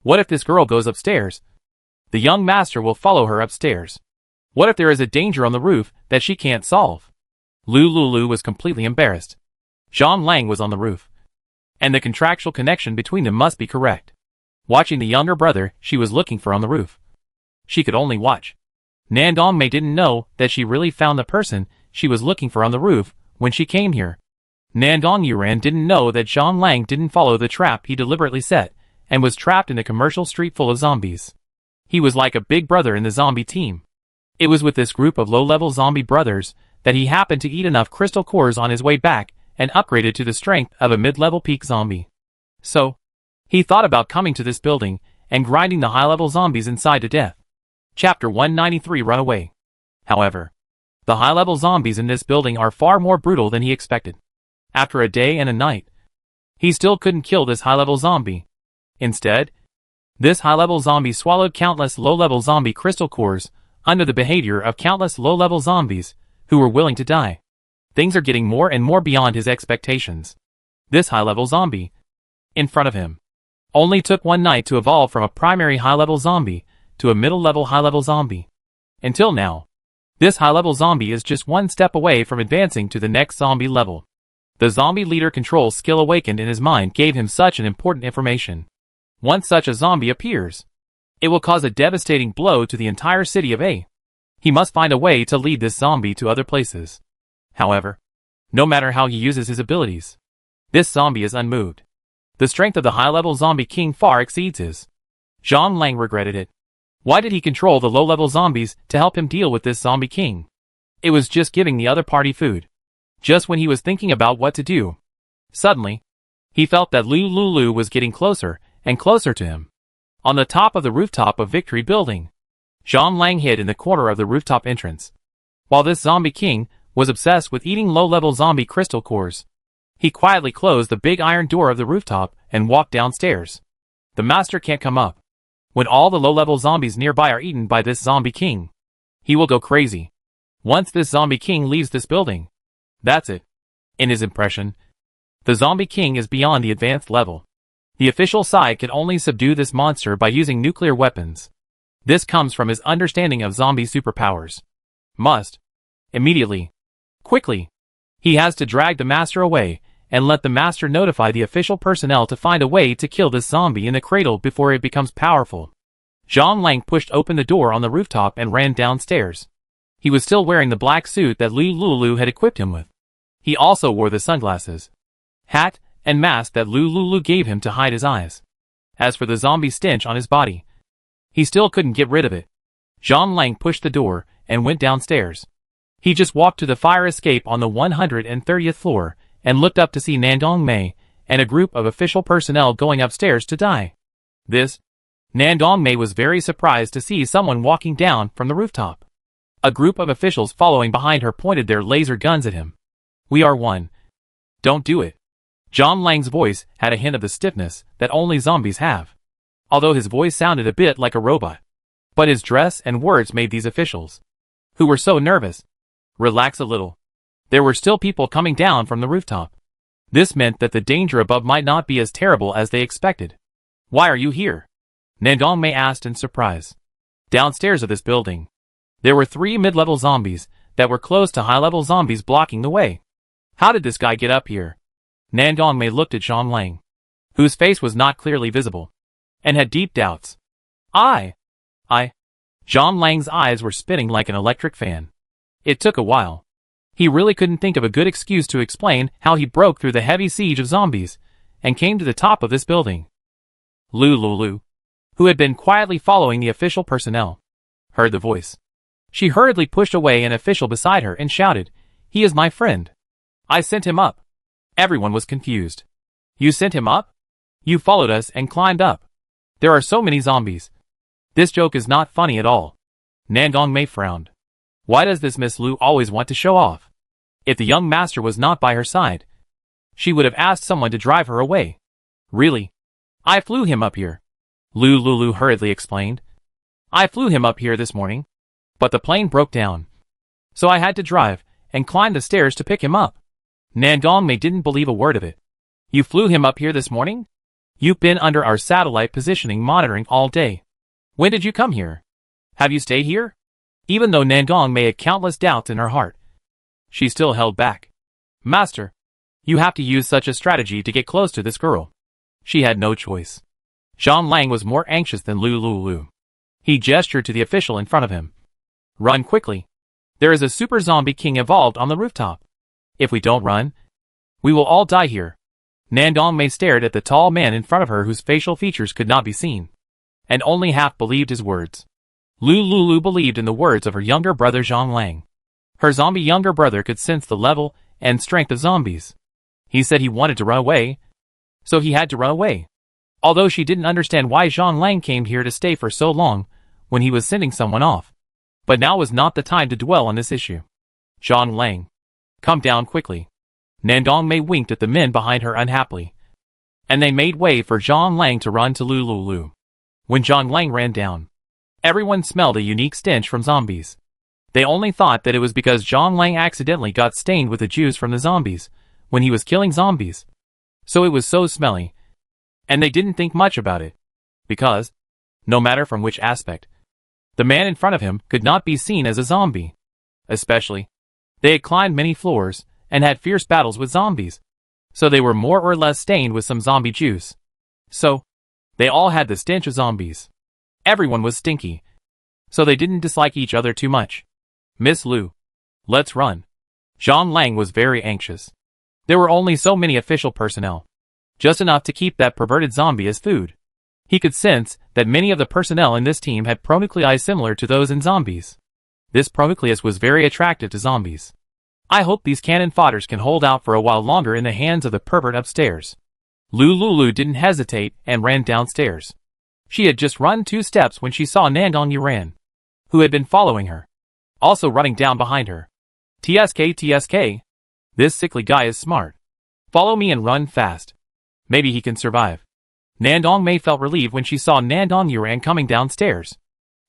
What if this girl goes upstairs? The young master will follow her upstairs. What if there is a danger on the roof that she can't solve? Lu Lulu was completely embarrassed. Zhang Lang was on the roof, and the contractual connection between them must be correct. Watching the younger brother she was looking for on the roof. She could only watch. Nandong didn't know that she really found the person she was looking for on the roof when she came here. Nandong Yuran didn't know that Zhang Lang didn't follow the trap he deliberately set, and was trapped in a commercial street full of zombies. He was like a big brother in the zombie team. It was with this group of low-level zombie brothers that he happened to eat enough crystal cores on his way back and upgraded to the strength of a mid-level peak zombie. So, he thought about coming to this building and grinding the high-level zombies inside to death. Chapter 193 Runaway. However, the high-level zombies in this building are far more brutal than he expected. After a day and a night, he still couldn't kill this high-level zombie. Instead, this high-level zombie swallowed countless low-level zombie crystal cores under the behavior of countless low-level zombies who were willing to die. Things are getting more and more beyond his expectations. This high-level zombie, in front of him, only took one night to evolve from a primary high-level zombie to a middle-level high-level zombie. Until now, this high-level zombie is just one step away from advancing to the next zombie level. The zombie leader control skill awakened in his mind gave him such an important information. Once such a zombie appears, it will cause a devastating blow to the entire city of A. He must find a way to lead this zombie to other places. However, no matter how he uses his abilities, this zombie is unmoved. The strength of the high-level zombie king far exceeds his. Zhang Lang regretted it. Why did he control the low-level zombies to help him deal with this zombie king? It was just giving the other party food. Just when he was thinking about what to do, suddenly, he felt that Lu Lulu was getting closer and closer to him. On the top of the rooftop of Victory Building, Zhang Lang hid in the corner of the rooftop entrance. While this zombie king was obsessed with eating low-level zombie crystal cores, he quietly closed the big iron door of the rooftop and walked downstairs. The master can't come up. When all the low-level zombies nearby are eaten by this zombie king, he will go crazy. Once this zombie king leaves this building, that's it. In his impression, the zombie king is beyond the advanced level. The official side can only subdue this monster by using nuclear weapons. This comes from his understanding of zombie superpowers. Must. Immediately. Quickly. He has to drag the master away and let the master notify the official personnel to find a way to kill this zombie in the cradle before it becomes powerful. Zhang Lang pushed open the door on the rooftop and ran downstairs. He was still wearing the black suit that Lu Lulu had equipped him with. He also wore the sunglasses, hat, and mask that Lu Lulu gave him to hide his eyes. As for the zombie stench on his body, he still couldn't get rid of it. Zhang Lang pushed the door and went downstairs. He just walked to the fire escape on the 130th floor and looked up to see Nandong Mei and a group of official personnel going upstairs to die. Nandong Mei was very surprised to see someone walking down from the rooftop. A group of officials following behind her pointed their laser guns at him. We are one. Don't do it. Zhang Lang's voice had a hint of the stiffness that only zombies have, although his voice sounded a bit like a robot. But his dress and words made these officials, who were so nervous, relax a little. There were still people coming down from the rooftop. This meant that the danger above might not be as terrible as they expected. Why are you here? Nandong Mei asked in surprise. Downstairs of this building, there were 3 mid-level zombies that were close to high-level zombies blocking the way. How did this guy get up here? Nandong Mei looked at Zhang Lang, whose face was not clearly visible, and had deep doubts. I. Zhang Lang's eyes were spinning like an electric fan. It took a while. He really couldn't think of a good excuse to explain how he broke through the heavy siege of zombies and came to the top of this building. Lu Lulu, who had been quietly following the official personnel, heard the voice. She hurriedly pushed away an official beside her and shouted, "He is my friend. I sent him up." Everyone was confused. You sent him up? You followed us and climbed up. There are so many zombies. This joke is not funny at all. Nandong Mei frowned. Why does this Miss Lu always want to show off? If the young master was not by her side, she would have asked someone to drive her away. Really? I flew him up here. Lu Lulu hurriedly explained. I flew him up here this morning, but the plane broke down. So I had to drive and climb the stairs to pick him up. Nandong Mei didn't believe a word of it. You flew him up here this morning? You've been under our satellite positioning monitoring all day. When did you come here? Have you stayed here? Even though Nandong Mei had countless doubts in her heart, she still held back. Master, You have to use such a strategy to get close to this girl. She had no choice. Zhang Lang was more anxious than Lulu. He gestured to the official in front of him. Run quickly. There is a super zombie king evolved on the rooftop. If we don't run, we will all die here. Nandong Mei stared at the tall man in front of her whose facial features could not be seen, and only half believed his words. Lulu believed in the words of her younger brother Zhang Lang. Her zombie younger brother could sense the level and strength of zombies. He said he wanted to run away, so he had to run away. Although she didn't understand why Zhang Lang came here to stay for so long when he was sending someone off. But now was not the time to dwell on this issue. Zhang Lang, come down quickly. Nandong Mei winked at the men behind her unhappily, and they made way for Zhang Lang to run to Lulu. When Zhang Lang ran down, everyone smelled a unique stench from zombies. They only thought that it was because Zhang Lang accidentally got stained with the juice from the zombies when he was killing zombies. So it was so smelly, and they didn't think much about it, because, no matter from which aspect, the man in front of him could not be seen as a zombie. Especially, they had climbed many floors and had fierce battles with zombies, so they were more or less stained with some zombie juice. So, they all had the stench of zombies. Everyone was stinky, so they didn't dislike each other too much. Miss Lu, let's run. Zhang Lang was very anxious. There were only so many official personnel, just enough to keep that perverted zombie as food. He could sense that many of the personnel in this team had pronuclei similar to those in zombies. This pronucleus was very attractive to zombies. I hope these cannon fodders can hold out for a while longer in the hands of the pervert upstairs. Lulu didn't hesitate and ran downstairs. She had just run 2 steps when she saw Nandong Yuran, who had been following her, also running down behind her. TSK, this sickly guy is smart. Follow me and run fast. Maybe he can survive. Nandong Mei felt relieved when she saw Nandong Yuran coming downstairs.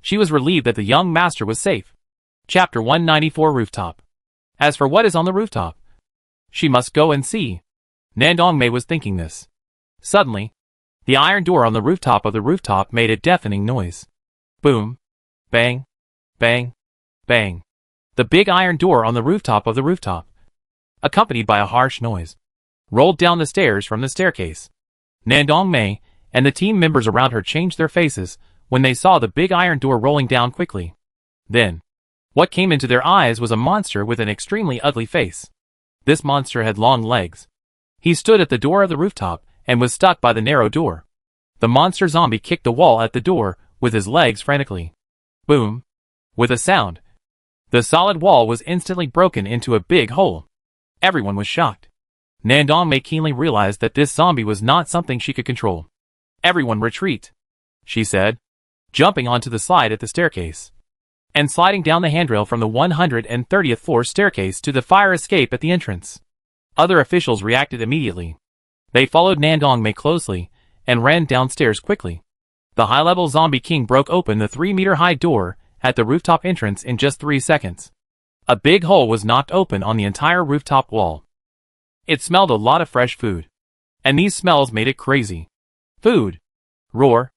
She was relieved that the young master was safe. Chapter 194 Rooftop. As for what is on the rooftop, she must go and see. Nandong Mei was thinking this. Suddenly, the iron door on the rooftop of the rooftop made a deafening noise. Boom. Bang. Bang. Bang. The big iron door on the rooftop of the rooftop, accompanied by a harsh noise, rolled down the stairs from the staircase. Nandong Mei and the team members around her changed their faces when they saw the big iron door rolling down quickly. Then, what came into their eyes was a monster with an extremely ugly face. This monster had long legs. He stood at the door of the rooftop and was stuck by the narrow door. The monster zombie kicked the wall at the door with his legs frantically. Boom. With a sound, the solid wall was instantly broken into a big hole. Everyone was shocked. Nandong Mei keenly realized that this zombie was not something she could control. Everyone retreat, she said, jumping onto the slide at the staircase, and sliding down the handrail from the 130th floor staircase to the fire escape at the entrance. Other officials reacted immediately. They followed Nandong Mei closely and ran downstairs quickly. The high-level zombie king broke open the 3-meter-high door at the rooftop entrance in just 3 seconds. A big hole was knocked open on the entire rooftop wall. It smelled a lot of fresh food, and these smells made it crazy. Food. Roar.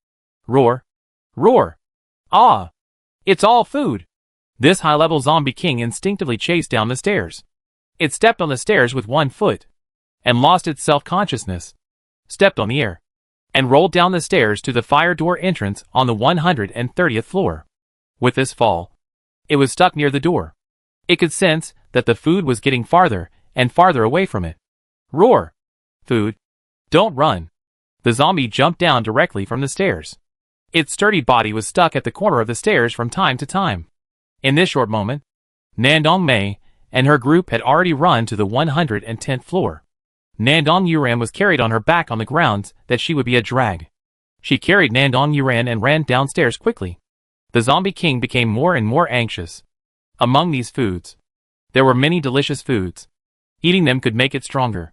Roar. Roar. Ah! It's all food! This high-level zombie king instinctively chased down the stairs. It stepped on the stairs with 1 foot, and lost its self-consciousness, stepped on the air, and rolled down the stairs to the fire door entrance on the 130th floor. With this fall, it was stuck near the door. It could sense that the food was getting farther and farther away from it. Roar! Food! Don't run! The zombie jumped down directly from the stairs. Its sturdy body was stuck at the corner of the stairs from time to time. In this short moment, Nandong Mei and her group had already run to the 110th floor. Nandong Yuran was carried on her back on the grounds that she would be a drag. She carried Nandong Yuran and ran downstairs quickly. The zombie king became more and more anxious. Among these foods, there were many delicious foods. Eating them could make it stronger.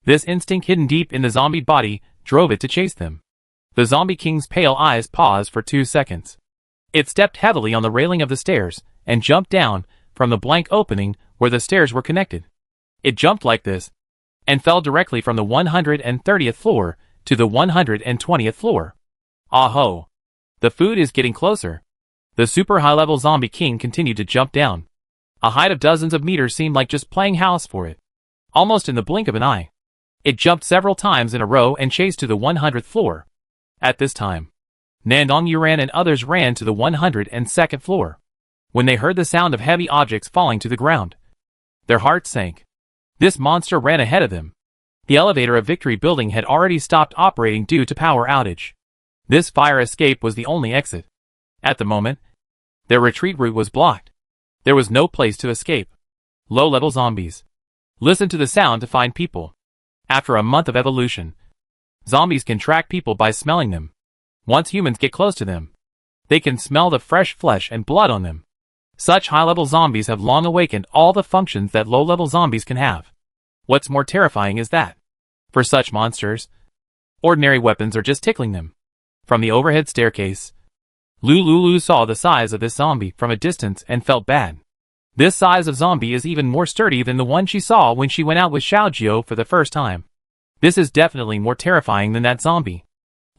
This instinct hidden deep in the zombie body drove it to chase them. The zombie king's pale eyes paused for 2 seconds. It stepped heavily on the railing of the stairs and jumped down from the blank opening where the stairs were connected. It jumped like this and fell directly from the 130th floor to the 120th floor. Ah-ho! The food is getting closer. The super high-level zombie king continued to jump down. A height of dozens of meters seemed like just playing house for it. Almost in the blink of an eye, It jumped several times in a row and chased to the 100th floor. At this time, Nandong Yuran and others ran to the 102nd floor. When they heard the sound of heavy objects falling to the ground, their hearts sank. This monster ran ahead of them. The elevator of Victory Building had already stopped operating due to power outage. This fire escape was the only exit. At the moment, their retreat route was blocked. There was no place to escape. Low-level zombies. Listen to the sound to find people. After a month of evolution, zombies can track people by smelling them. Once humans get close to them, they can smell the fresh flesh and blood on them. Such high-level zombies have long awakened all the functions that low-level zombies can have. What's more terrifying is that, for such monsters, ordinary weapons are just tickling them. From the overhead staircase, Lulu saw the size of this zombie from a distance and felt bad. This size of zombie is even more sturdy than the one she saw when she went out with Xiaojio for the first time. This is definitely more terrifying than that zombie.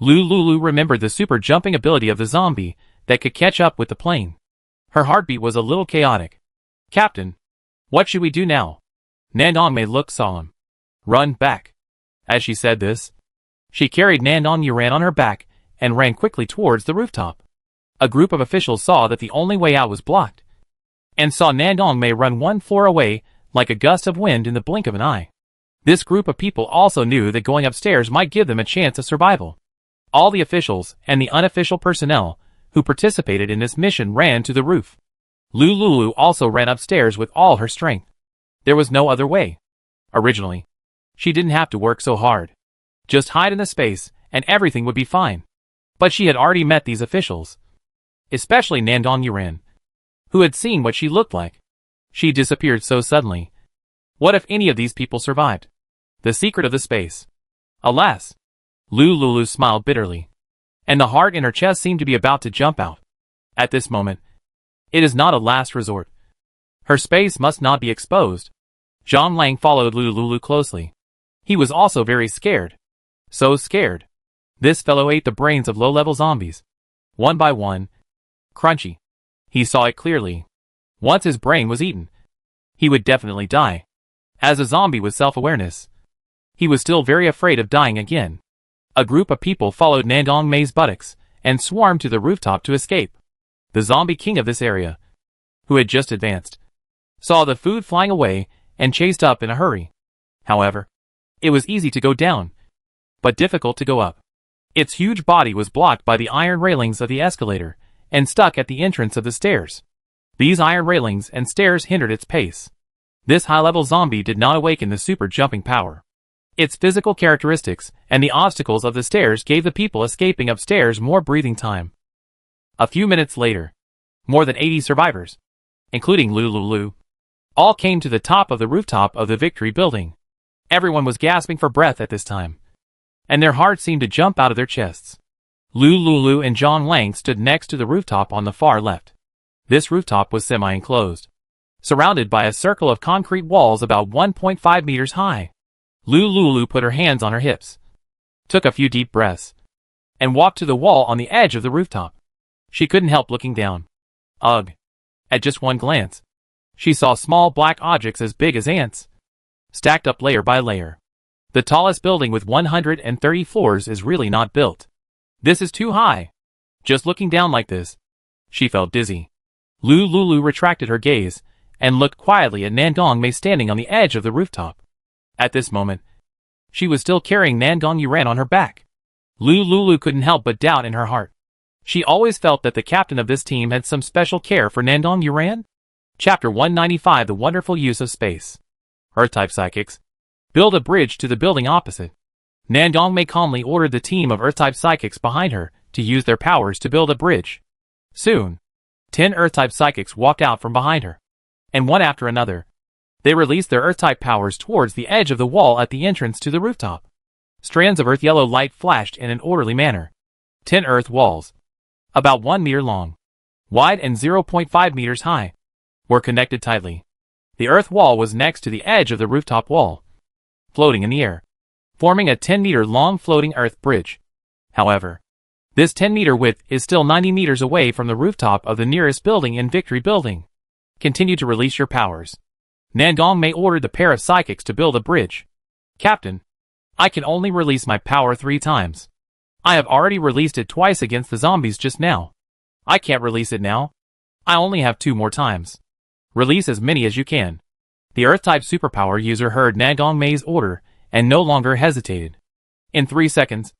Lulu remembered the super jumping ability of the zombie that could catch up with the plane. Her heartbeat was a little chaotic. Captain, what should we do now? Nandong Mei looked solemn. Run back. As she said this, she carried Nandong Yuran on her back and ran quickly towards the rooftop. A group of officials saw that the only way out was blocked, and saw Nandong Mei run one floor away like a gust of wind in the blink of an eye. This group of people also knew that going upstairs might give them a chance of survival. All the officials and the unofficial personnel who participated in this mission ran to the roof. Lulu also ran upstairs with all her strength. There was no other way. Originally, she didn't have to work so hard. Just hide in the space and everything would be fine. But she had already met these officials, especially Nandong Yuran, who had seen what she looked like. She disappeared so suddenly. What if any of these people survived? The secret of the space. Alas! Lulu smiled bitterly, and the heart in her chest seemed to be about to jump out. At this moment, it is not a last resort. Her space must not be exposed. Zhang Lang followed Lulu closely. He was also very scared. So scared. This fellow ate the brains of low-level zombies. One by one. Crunchy. He saw it clearly. Once his brain was eaten, he would definitely die. As a zombie with self-awareness, he was still very afraid of dying again. A group of people followed Nandong Mei's buttocks and swarmed to the rooftop to escape. The zombie king of this area, who had just advanced, saw the food flying away and chased up in a hurry. However, it was easy to go down, but difficult to go up. Its huge body was blocked by the iron railings of the escalator and stuck at the entrance of the stairs. These iron railings and stairs hindered its pace. This high-level zombie did not awaken the super jumping power. Its physical characteristics and the obstacles of the stairs gave the people escaping upstairs more breathing time. A few minutes later, more than 80 survivors, including Lulu, all came to the top of the rooftop of the Victory Building. Everyone was gasping for breath at this time, and their hearts seemed to jump out of their chests. Lulu and Zhang Lang stood next to the rooftop on the far left. This rooftop was semi-enclosed, surrounded by a circle of concrete walls about 1.5 meters high. Lulu put her hands on her hips, took a few deep breaths, and walked to the wall on the edge of the rooftop. She couldn't help looking down. Ugh! At just one glance, she saw small black objects as big as ants, stacked up layer by layer. The tallest building with 130 floors is really not built. This is too high. Just looking down like this, she felt dizzy. Lulu retracted her gaze and looked quietly at Nandong Mei standing on the edge of the rooftop. At this moment, she was still carrying Nandong Yuran on her back. Lulu couldn't help but doubt in her heart. She always felt that the captain of this team had some special care for Nandong Yuran. Chapter 195: The Wonderful Use of Space. Earth-type psychics. Build a bridge to the building opposite. Nandong Mei calmly ordered the team of Earth-type psychics behind her to use their powers to build a bridge. Soon, 10 Earth-type psychics walked out from behind her, and one after another, they released their Earth-type powers towards the edge of the wall at the entrance to the rooftop. Strands of earth-yellow light flashed in an orderly manner. 10 earth walls, about 1 meter long, wide and 0.5 meters high, were connected tightly. The earth wall was next to the edge of the rooftop wall, floating in the air, forming a 10-meter-long floating earth bridge. However, this 10-meter width is still 90 meters away from the rooftop of the nearest building in Victory Building. Continue to release your powers. Nandong Mei ordered the pair of psychics to build a bridge. Captain, I can only release my power 3 times. I have already released it twice against the zombies just now. I can't release it now. I only have 2 more times. Release as many as you can. The Earth-type superpower user heard Nandong Mei's order and no longer hesitated. In 3 seconds,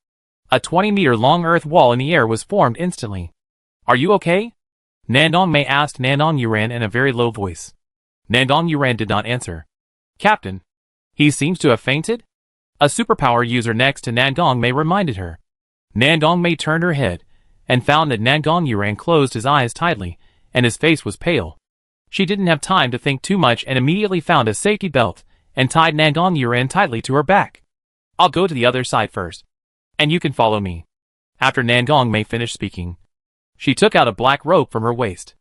a 20-meter-long earth wall in the air was formed instantly. Are you okay? Nandong Mei asked Nandong Yuran in a very low voice. Nandong Yuran did not answer. Captain, he seems to have fainted? A superpower user next to Nandong Mei reminded her. Nandong Mei turned her head and found that Nandong Yuran closed his eyes tightly and his face was pale. She didn't have time to think too much and immediately found a safety belt and tied Nandong Yuran tightly to her back. I'll go to the other side first, and you can follow me. After Nandong Mei finished speaking, she took out a black rope from her waist.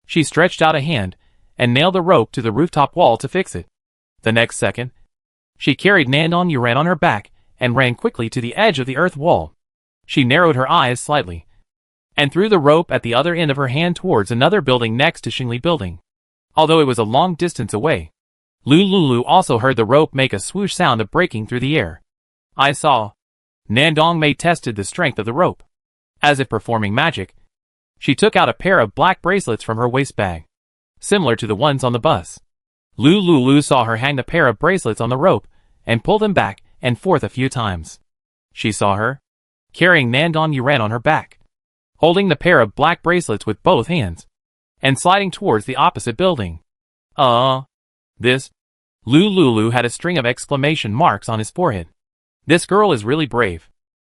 She stretched out a hand and nailed the rope to the rooftop wall to fix it. The next second, she carried Nandong Yuran on her back and ran quickly to the edge of the earth wall. She narrowed her eyes slightly and threw the rope at the other end of her hand towards another building next to Xingli Building. Although it was a long distance away, Lulu also heard the rope make a swoosh sound of breaking through the air. I saw. Nandong Mei tested the strength of the rope. As if performing magic, she took out a pair of black bracelets from her waist bag, similar to the ones on the bus. Lulu saw her hang the pair of bracelets on the rope and pull them back and forth a few times. She saw her carrying Nandong Yuran on her back, holding the pair of black bracelets with both hands, and sliding towards the opposite building. This? Lulu had a string of exclamation marks on his forehead. This girl is really brave,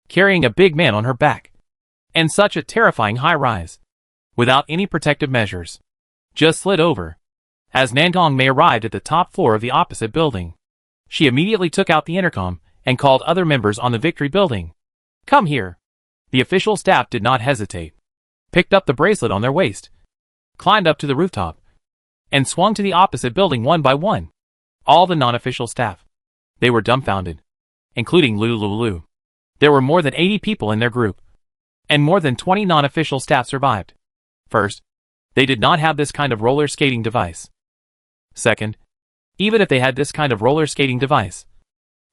carrying a big man on her back, and such a terrifying high rise, without any protective measures. Just slid over. As Nandong Mei arrived at the top floor of the opposite building, she immediately took out the intercom and called other members on the Victory Building. Come here. The official staff did not hesitate, picked up the bracelet on their waist, climbed up to the rooftop, and swung to the opposite building one by one. All the non-official staff. They were dumbfounded, including Lulu. There were more than 80 people in their group, and more than 20 non-official staff survived. First, they did not have this kind of roller skating device. Second, even if they had this kind of roller skating device,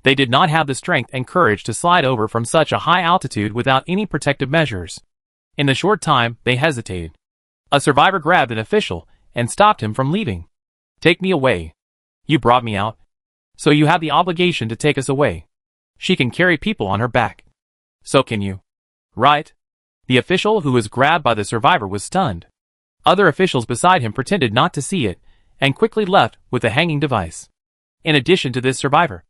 they did not have the strength and courage to slide over from such a high altitude without any protective measures. In the short time, they hesitated. A survivor grabbed an official and stopped him from leaving. Take me away. You brought me out, so you have the obligation to take us away. She can carry people on her back. So can you. Right? The official who was grabbed by the survivor was stunned. Other officials beside him pretended not to see it and quickly left with the hanging device. In addition to this survivor,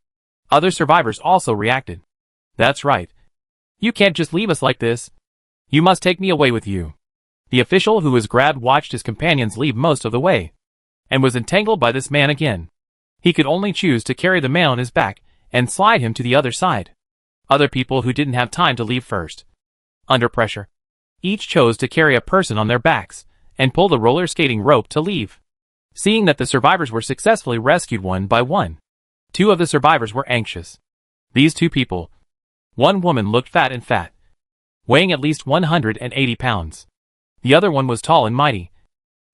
other survivors also reacted. That's right. You can't just leave us like this. You must take me away with you. The official who was grabbed watched his companions leave most of the way, and was entangled by this man again. He could only choose to carry the man on his back and slide him to the other side. Other people who didn't have time to leave first, under pressure, each chose to carry a person on their backs and pull the roller skating rope to leave. Seeing that the survivors were successfully rescued one by one, 2 of the survivors were anxious. These 2 people. One woman looked fat, weighing at least 180 pounds. The other one was tall and mighty,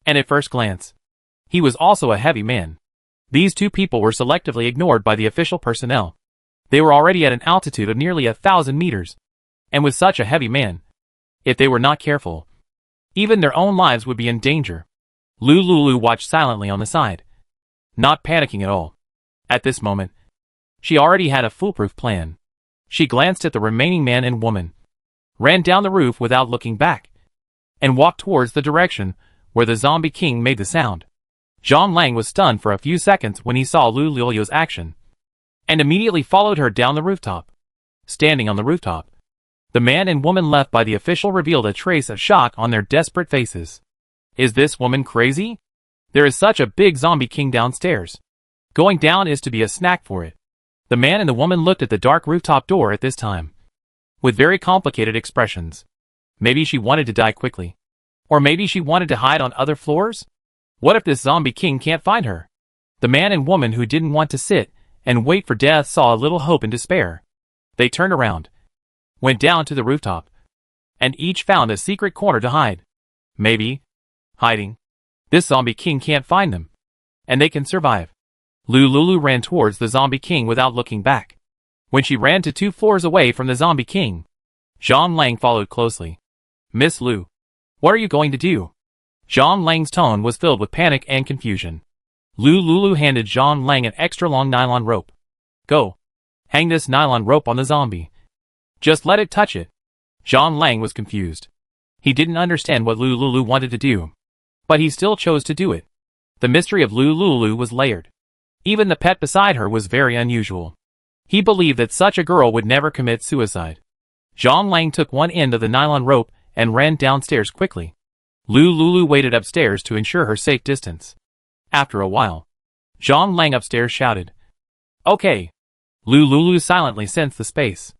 and at first glance, he was also a heavy man. These 2 people were selectively ignored by the official personnel. They were already at an altitude of nearly 1,000 meters, and with such a heavy man, if they were not careful, even their own lives would be in danger. Lulu watched silently on the side, not panicking at all. At this moment, she already had a foolproof plan. She glanced at the remaining man and woman, ran down the roof without looking back, and walked towards the direction where the zombie king made the sound. Zhang Lang was stunned for a few seconds when he saw Lulu's action, and immediately followed her down the rooftop. Standing on the rooftop, the man and woman left by the official revealed a trace of shock on their desperate faces. Is this woman crazy? There is such a big zombie king downstairs. Going down is to be a snack for it. The man and the woman looked at the dark rooftop door at this time, with very complicated expressions. Maybe she wanted to die quickly. Or maybe she wanted to hide on other floors? What if this zombie king can't find her? The man and woman who didn't want to sit and wait for death saw a little hope and despair. They turned around, went down to the rooftop, and each found a secret corner to hide. Maybe, hiding, this zombie king can't find them, and they can survive. Lulu ran towards the zombie king without looking back. when she ran to 2 floors away from the Zombie King. Zhang Lang followed closely. Miss Lu, what are you going to do? Zhang Lang's tone was filled with panic and confusion. Lu Lulu handed Zhang Lang an extra long nylon rope. Go. Hang this nylon rope on the zombie. Just let it touch it. Zhang Lang was confused. He didn't understand what Lu Lulu wanted to do. But he still chose to do it. The mystery of Lu Lulu was layered. Even the pet beside her was very unusual. He believed that such a girl would never commit suicide. Zhang Lang took one end of the nylon rope and ran downstairs quickly. Lu Lulu waited upstairs to ensure her safe distance. After a while, Zhang Lang upstairs shouted, Okay. Lu Lulu silently sensed the space.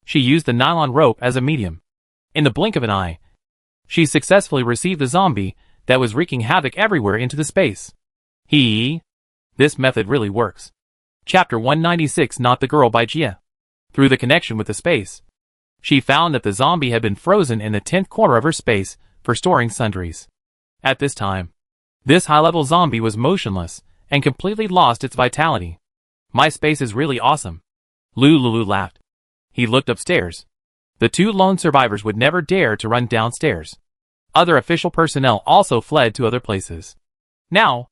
She used the nylon rope as a medium. In the blink of an eye, she successfully received the zombie that was wreaking havoc everywhere into the space. This method really works. Chapter 196 Not the Girl by Jia. Through the connection with the space, she found that the zombie had been frozen in the 10th corner of her space for storing sundries. At this time, this high-level zombie was motionless and completely lost its vitality. My space is really awesome. Lu Lulu laughed. He looked upstairs. The 2 lone survivors would never dare to run downstairs. Other official personnel also fled to other places. Now,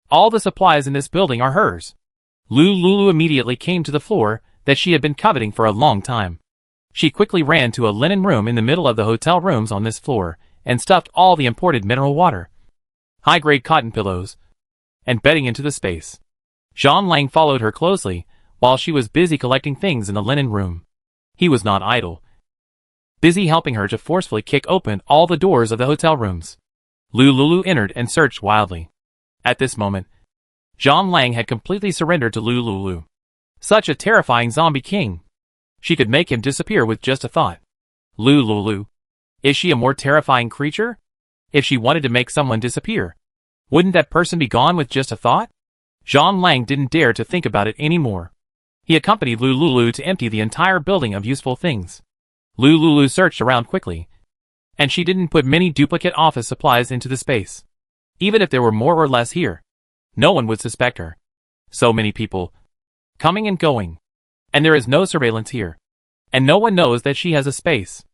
all the supplies in this building are hers. Lu Lulu immediately came to the floor that she had been coveting for a long time. She quickly ran to a linen room in the middle of the hotel rooms on this floor and stuffed all the imported mineral water, high-grade cotton pillows, and bedding into the space. Zhang Lang followed her closely while she was busy collecting things in the linen room. He was not idle, busy helping her to forcefully kick open all the doors of the hotel rooms. Lu Lulu entered and searched wildly. At this moment, Zhang Lang had completely surrendered to Lu Lulu. Such a terrifying zombie king. She could make him disappear with just a thought. Lu Lulu. Is she a more terrifying creature? If she wanted to make someone disappear, wouldn't that person be gone with just a thought? Zhang Lang didn't dare to think about it anymore. He accompanied Lu Lulu to empty the entire building of useful things. Lu Lulu searched around quickly, and she didn't put many duplicate office supplies into the space. Even if there were more or less here, no one would suspect her. So many people, coming and going. And there is no surveillance here. And no one knows that she has a space.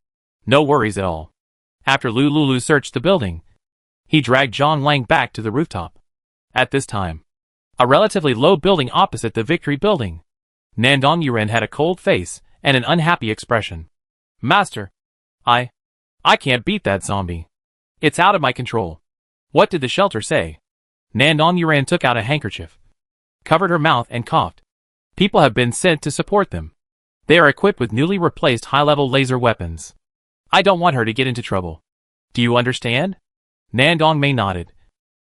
No worries at all. After Lu Lulu searched the building, he dragged Zhang Lang back to the rooftop. At this time, a relatively low building opposite the Victory Building, Nandong Yuren had a cold face and an unhappy expression. Master, I can't beat that zombie. It's out of my control. What did the shelter say? Nandong Yuren took out a handkerchief, covered her mouth and coughed. People have been sent to support them. They are equipped with newly replaced high-level laser weapons. I don't want her to get into trouble. Do you understand? Nandong Mei nodded.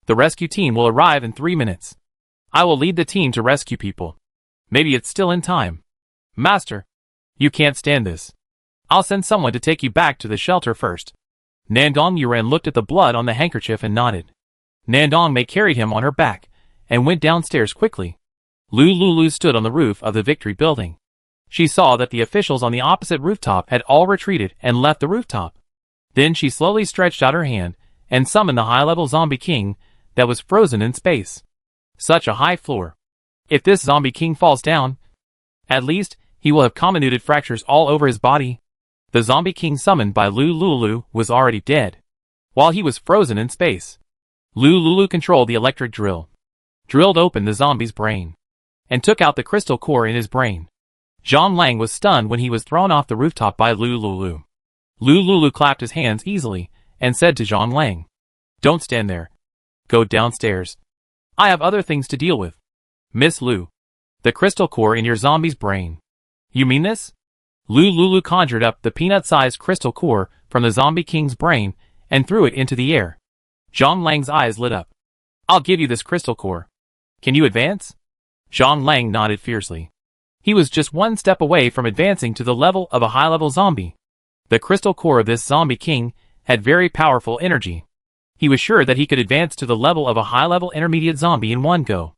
The rescue team will arrive in 3 minutes. I will lead the team to rescue people. Maybe it's still in time. Master, you can't stand this. I'll send someone to take you back to the shelter first. Nandong Yuren looked at the blood on the handkerchief and nodded. Nandong Mei carried him on her back and went downstairs quickly. Lu Lulu stood on the roof of the Victory Building. She saw that the officials on the opposite rooftop had all retreated and left the rooftop. Then she slowly stretched out her hand and summoned the high-level zombie king that was frozen in space. Such a high floor. If this zombie king falls down, at least he will have comminuted fractures all over his body. The zombie king summoned by Lu Lulu was already dead, while he was frozen in space. Lu Lulu controlled the electric drill, drilled open the zombie's brain, and took out the crystal core in his brain. Zhang Lang was stunned when he was thrown off the rooftop by Lu Lulu. Lu Lulu clapped his hands easily and said to Zhang Lang, Don't stand there. Go downstairs. I have other things to deal with. Miss Lu, the crystal core in your zombie's brain. You mean this? Lu Lulu conjured up the peanut-sized crystal core from the zombie king's brain and threw it into the air. Zhang Lang's eyes lit up. I'll give you this crystal core. Can you advance? Zhang Lang nodded fiercely. He was just one step away from advancing to the level of a high-level zombie. The crystal core of this zombie king had very powerful energy. He was sure that he could advance to the level of a high-level intermediate zombie in one go.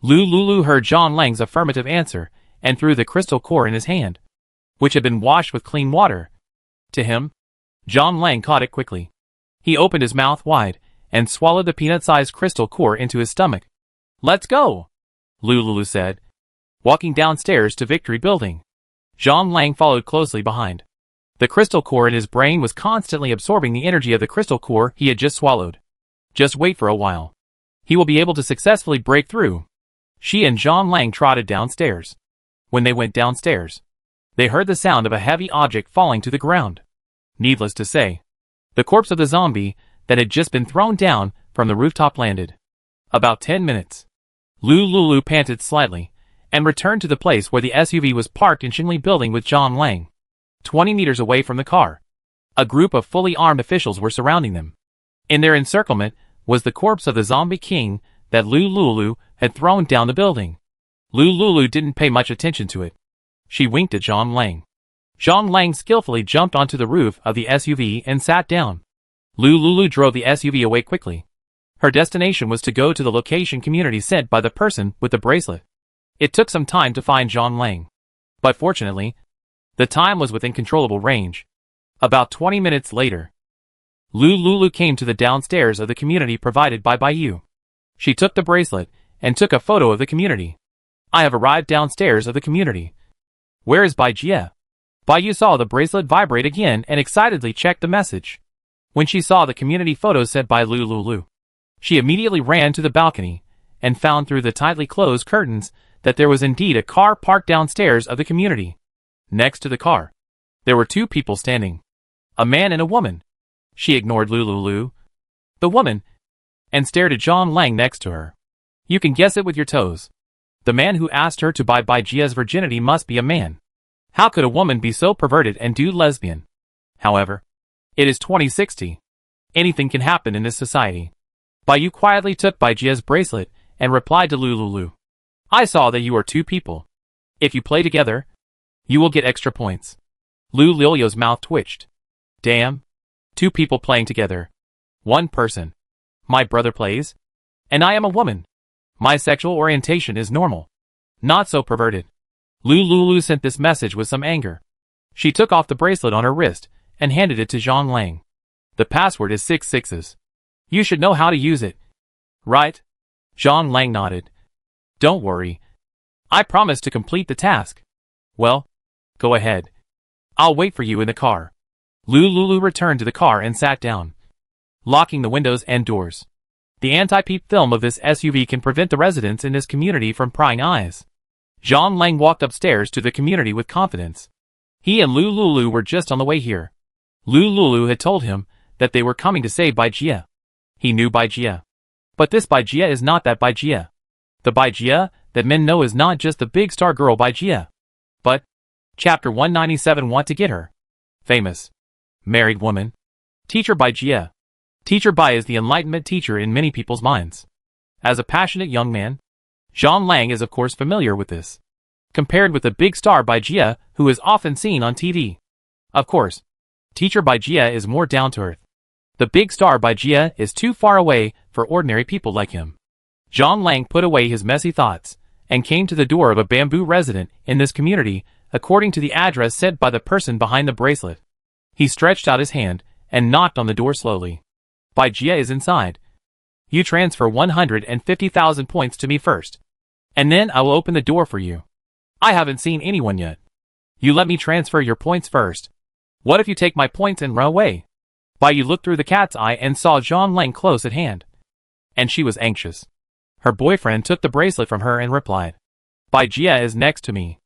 Lu Lulu heard Zhang Lang's affirmative answer and threw the crystal core in his hand, which had been washed with clean water. To him, Zhang Lang caught it quickly. He opened his mouth wide and swallowed the peanut-sized crystal core into his stomach. Let's go, Lu Lulu said, walking downstairs to Victory Building. Zhang Lang followed closely behind. The crystal core in his brain was constantly absorbing the energy of the crystal core he had just swallowed. Just wait for a while. He will be able to successfully break through. She and Zhang Lang trotted downstairs. When they went downstairs, they heard the sound of a heavy object falling to the ground. Needless to say, the corpse of the zombie that had just been thrown down from the rooftop landed. About 10 minutes. Lulu panted slightly and returned to the place where the SUV was parked in Xingli building with Zhang Lang. 20 meters away from the car, a group of fully armed officials were surrounding them. In their encirclement was the corpse of the zombie king that Lulu had thrown down the building. Lulu didn't pay much attention to it. She winked at Zhang Lang. Zhang Lang skillfully jumped onto the roof of the SUV and sat down. Lulu drove the SUV away quickly. Her destination was to go to the location community sent by the person with the bracelet. It took some time to find Zhang Lang, but fortunately, the time was within controllable range. About 20 minutes later, Lulu came to the downstairs of the community provided by Baiyu. She took the bracelet and took a photo of the community. I have arrived downstairs of the community. Where is Baijie? Baiyu saw the bracelet vibrate again and excitedly checked the message. When she saw the community photos sent by Lulu, she immediately ran to the balcony and found through the tightly closed curtains that there was indeed a car parked downstairs of the community. Next to the car, there were two people standing. A man and a woman. She ignored Lulu, the woman, and stared at Zhang Lang next to her. You can guess it with your toes. The man who asked her to buy Baijie's virginity must be a man. How could a woman be so perverted and do lesbian? However, it is 2060. Anything can happen in this society. Baiyu quietly took Baijie's bracelet and replied to Lulu. I saw that you are two people. If you play together, you will get extra points. Lulu's mouth twitched. Damn. Two people playing together. One person. My brother plays. And I am a woman. My sexual orientation is normal. Not so perverted. Lulu sent this message with some anger. She took off the bracelet on her wrist and handed it to Zhang Lang. The password is 6 6s. You should know how to use it. Right? Zhang Lang nodded. Don't worry. I promise to complete the task. Well, go ahead. I'll wait for you in the car. Lulu returned to the car and sat down, locking the windows and doors. The anti-peep film of this SUV can prevent the residents in this community from prying eyes. Zhang Lang walked upstairs to the community with confidence. He and Lulu were just on the way here. Lulu had told him that they were coming to save Baijie. He knew Baijie. But this Baijie is not that Baijie. The Baijie that men know is not just the big star girl Baijie. But, Chapter 197 want to get her. Famous. Married woman. Teacher Baijie. Teacher Bai is the enlightenment teacher in many people's minds. As a passionate young man, Zhang Lang is of course familiar with this. Compared with the big star Baijie who is often seen on TV. Of course, Teacher Baijie is more down to earth. The big star Baijie is too far away for ordinary people like him. Zhang Lang put away his messy thoughts and came to the door of a bamboo resident in this community according to the address sent by the person behind the bracelet. He stretched out his hand and knocked on the door slowly. Baijie is inside. You transfer 150,000 points to me first. And then I will open the door for you. I haven't seen anyone yet. You let me transfer your points first. What if you take my points and run away? Baiyu looked through the cat's eye and saw Zhang Lang close at hand. And she was anxious. Her boyfriend took the bracelet from her and replied. Baijie is next to me.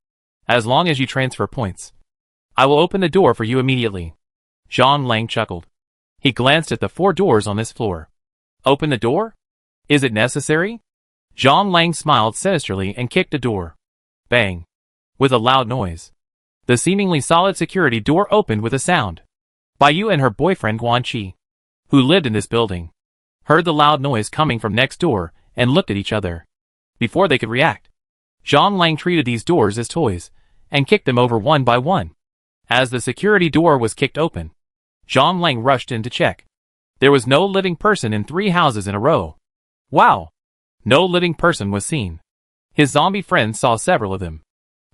As long as you transfer points, I will open the door for you immediately. Zhang Lang chuckled. He glanced at the 4 doors on this floor. Open the door? Is it necessary? Zhang Lang smiled sinisterly and kicked a door. Bang. With a loud noise. The seemingly solid security door opened with a sound. Baiyu and her boyfriend Guanqi, who lived in this building, heard the loud noise coming from next door and looked at each other. Before they could react, Zhang Lang treated these doors as toys and kicked them over one by one. As the security door was kicked open, Zhang Lang rushed in to check. There was no living person in 3 houses in a row. Wow! No living person was seen. His zombie friends saw several of them.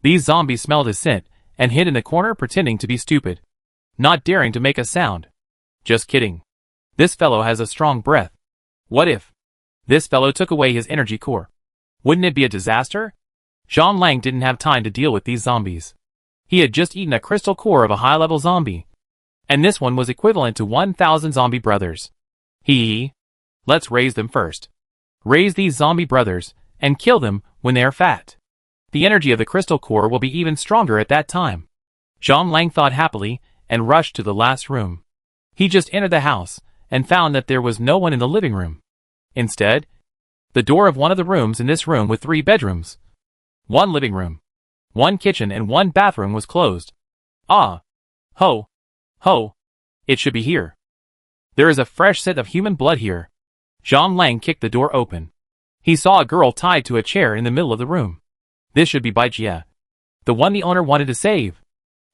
These zombies smelled his scent and hid in the corner pretending to be stupid, not daring to make a sound. Just kidding. This fellow has a strong breath. What if this fellow took away his energy core? Wouldn't it be a disaster? Zhang Lang didn't have time to deal with these zombies. He had just eaten a crystal core of a high-level zombie, and this one was equivalent to 1,000 zombie brothers. Let's raise them first. Raise these zombie brothers, and kill them when they are fat. The energy of the crystal core will be even stronger at that time. Zhang Lang thought happily, and rushed to the last room. He just entered the house, and found that there was no one in the living room. Instead, the door of one of the rooms in this room with 3 bedrooms, 1 living room, 1 kitchen and 1 bathroom was closed. Ah! Ho! Ho! It should be here. There is a fresh scent of human blood here. Zhang Lang kicked the door open. He saw a girl tied to a chair in the middle of the room. This should be Bai Jie, the one the owner wanted to save.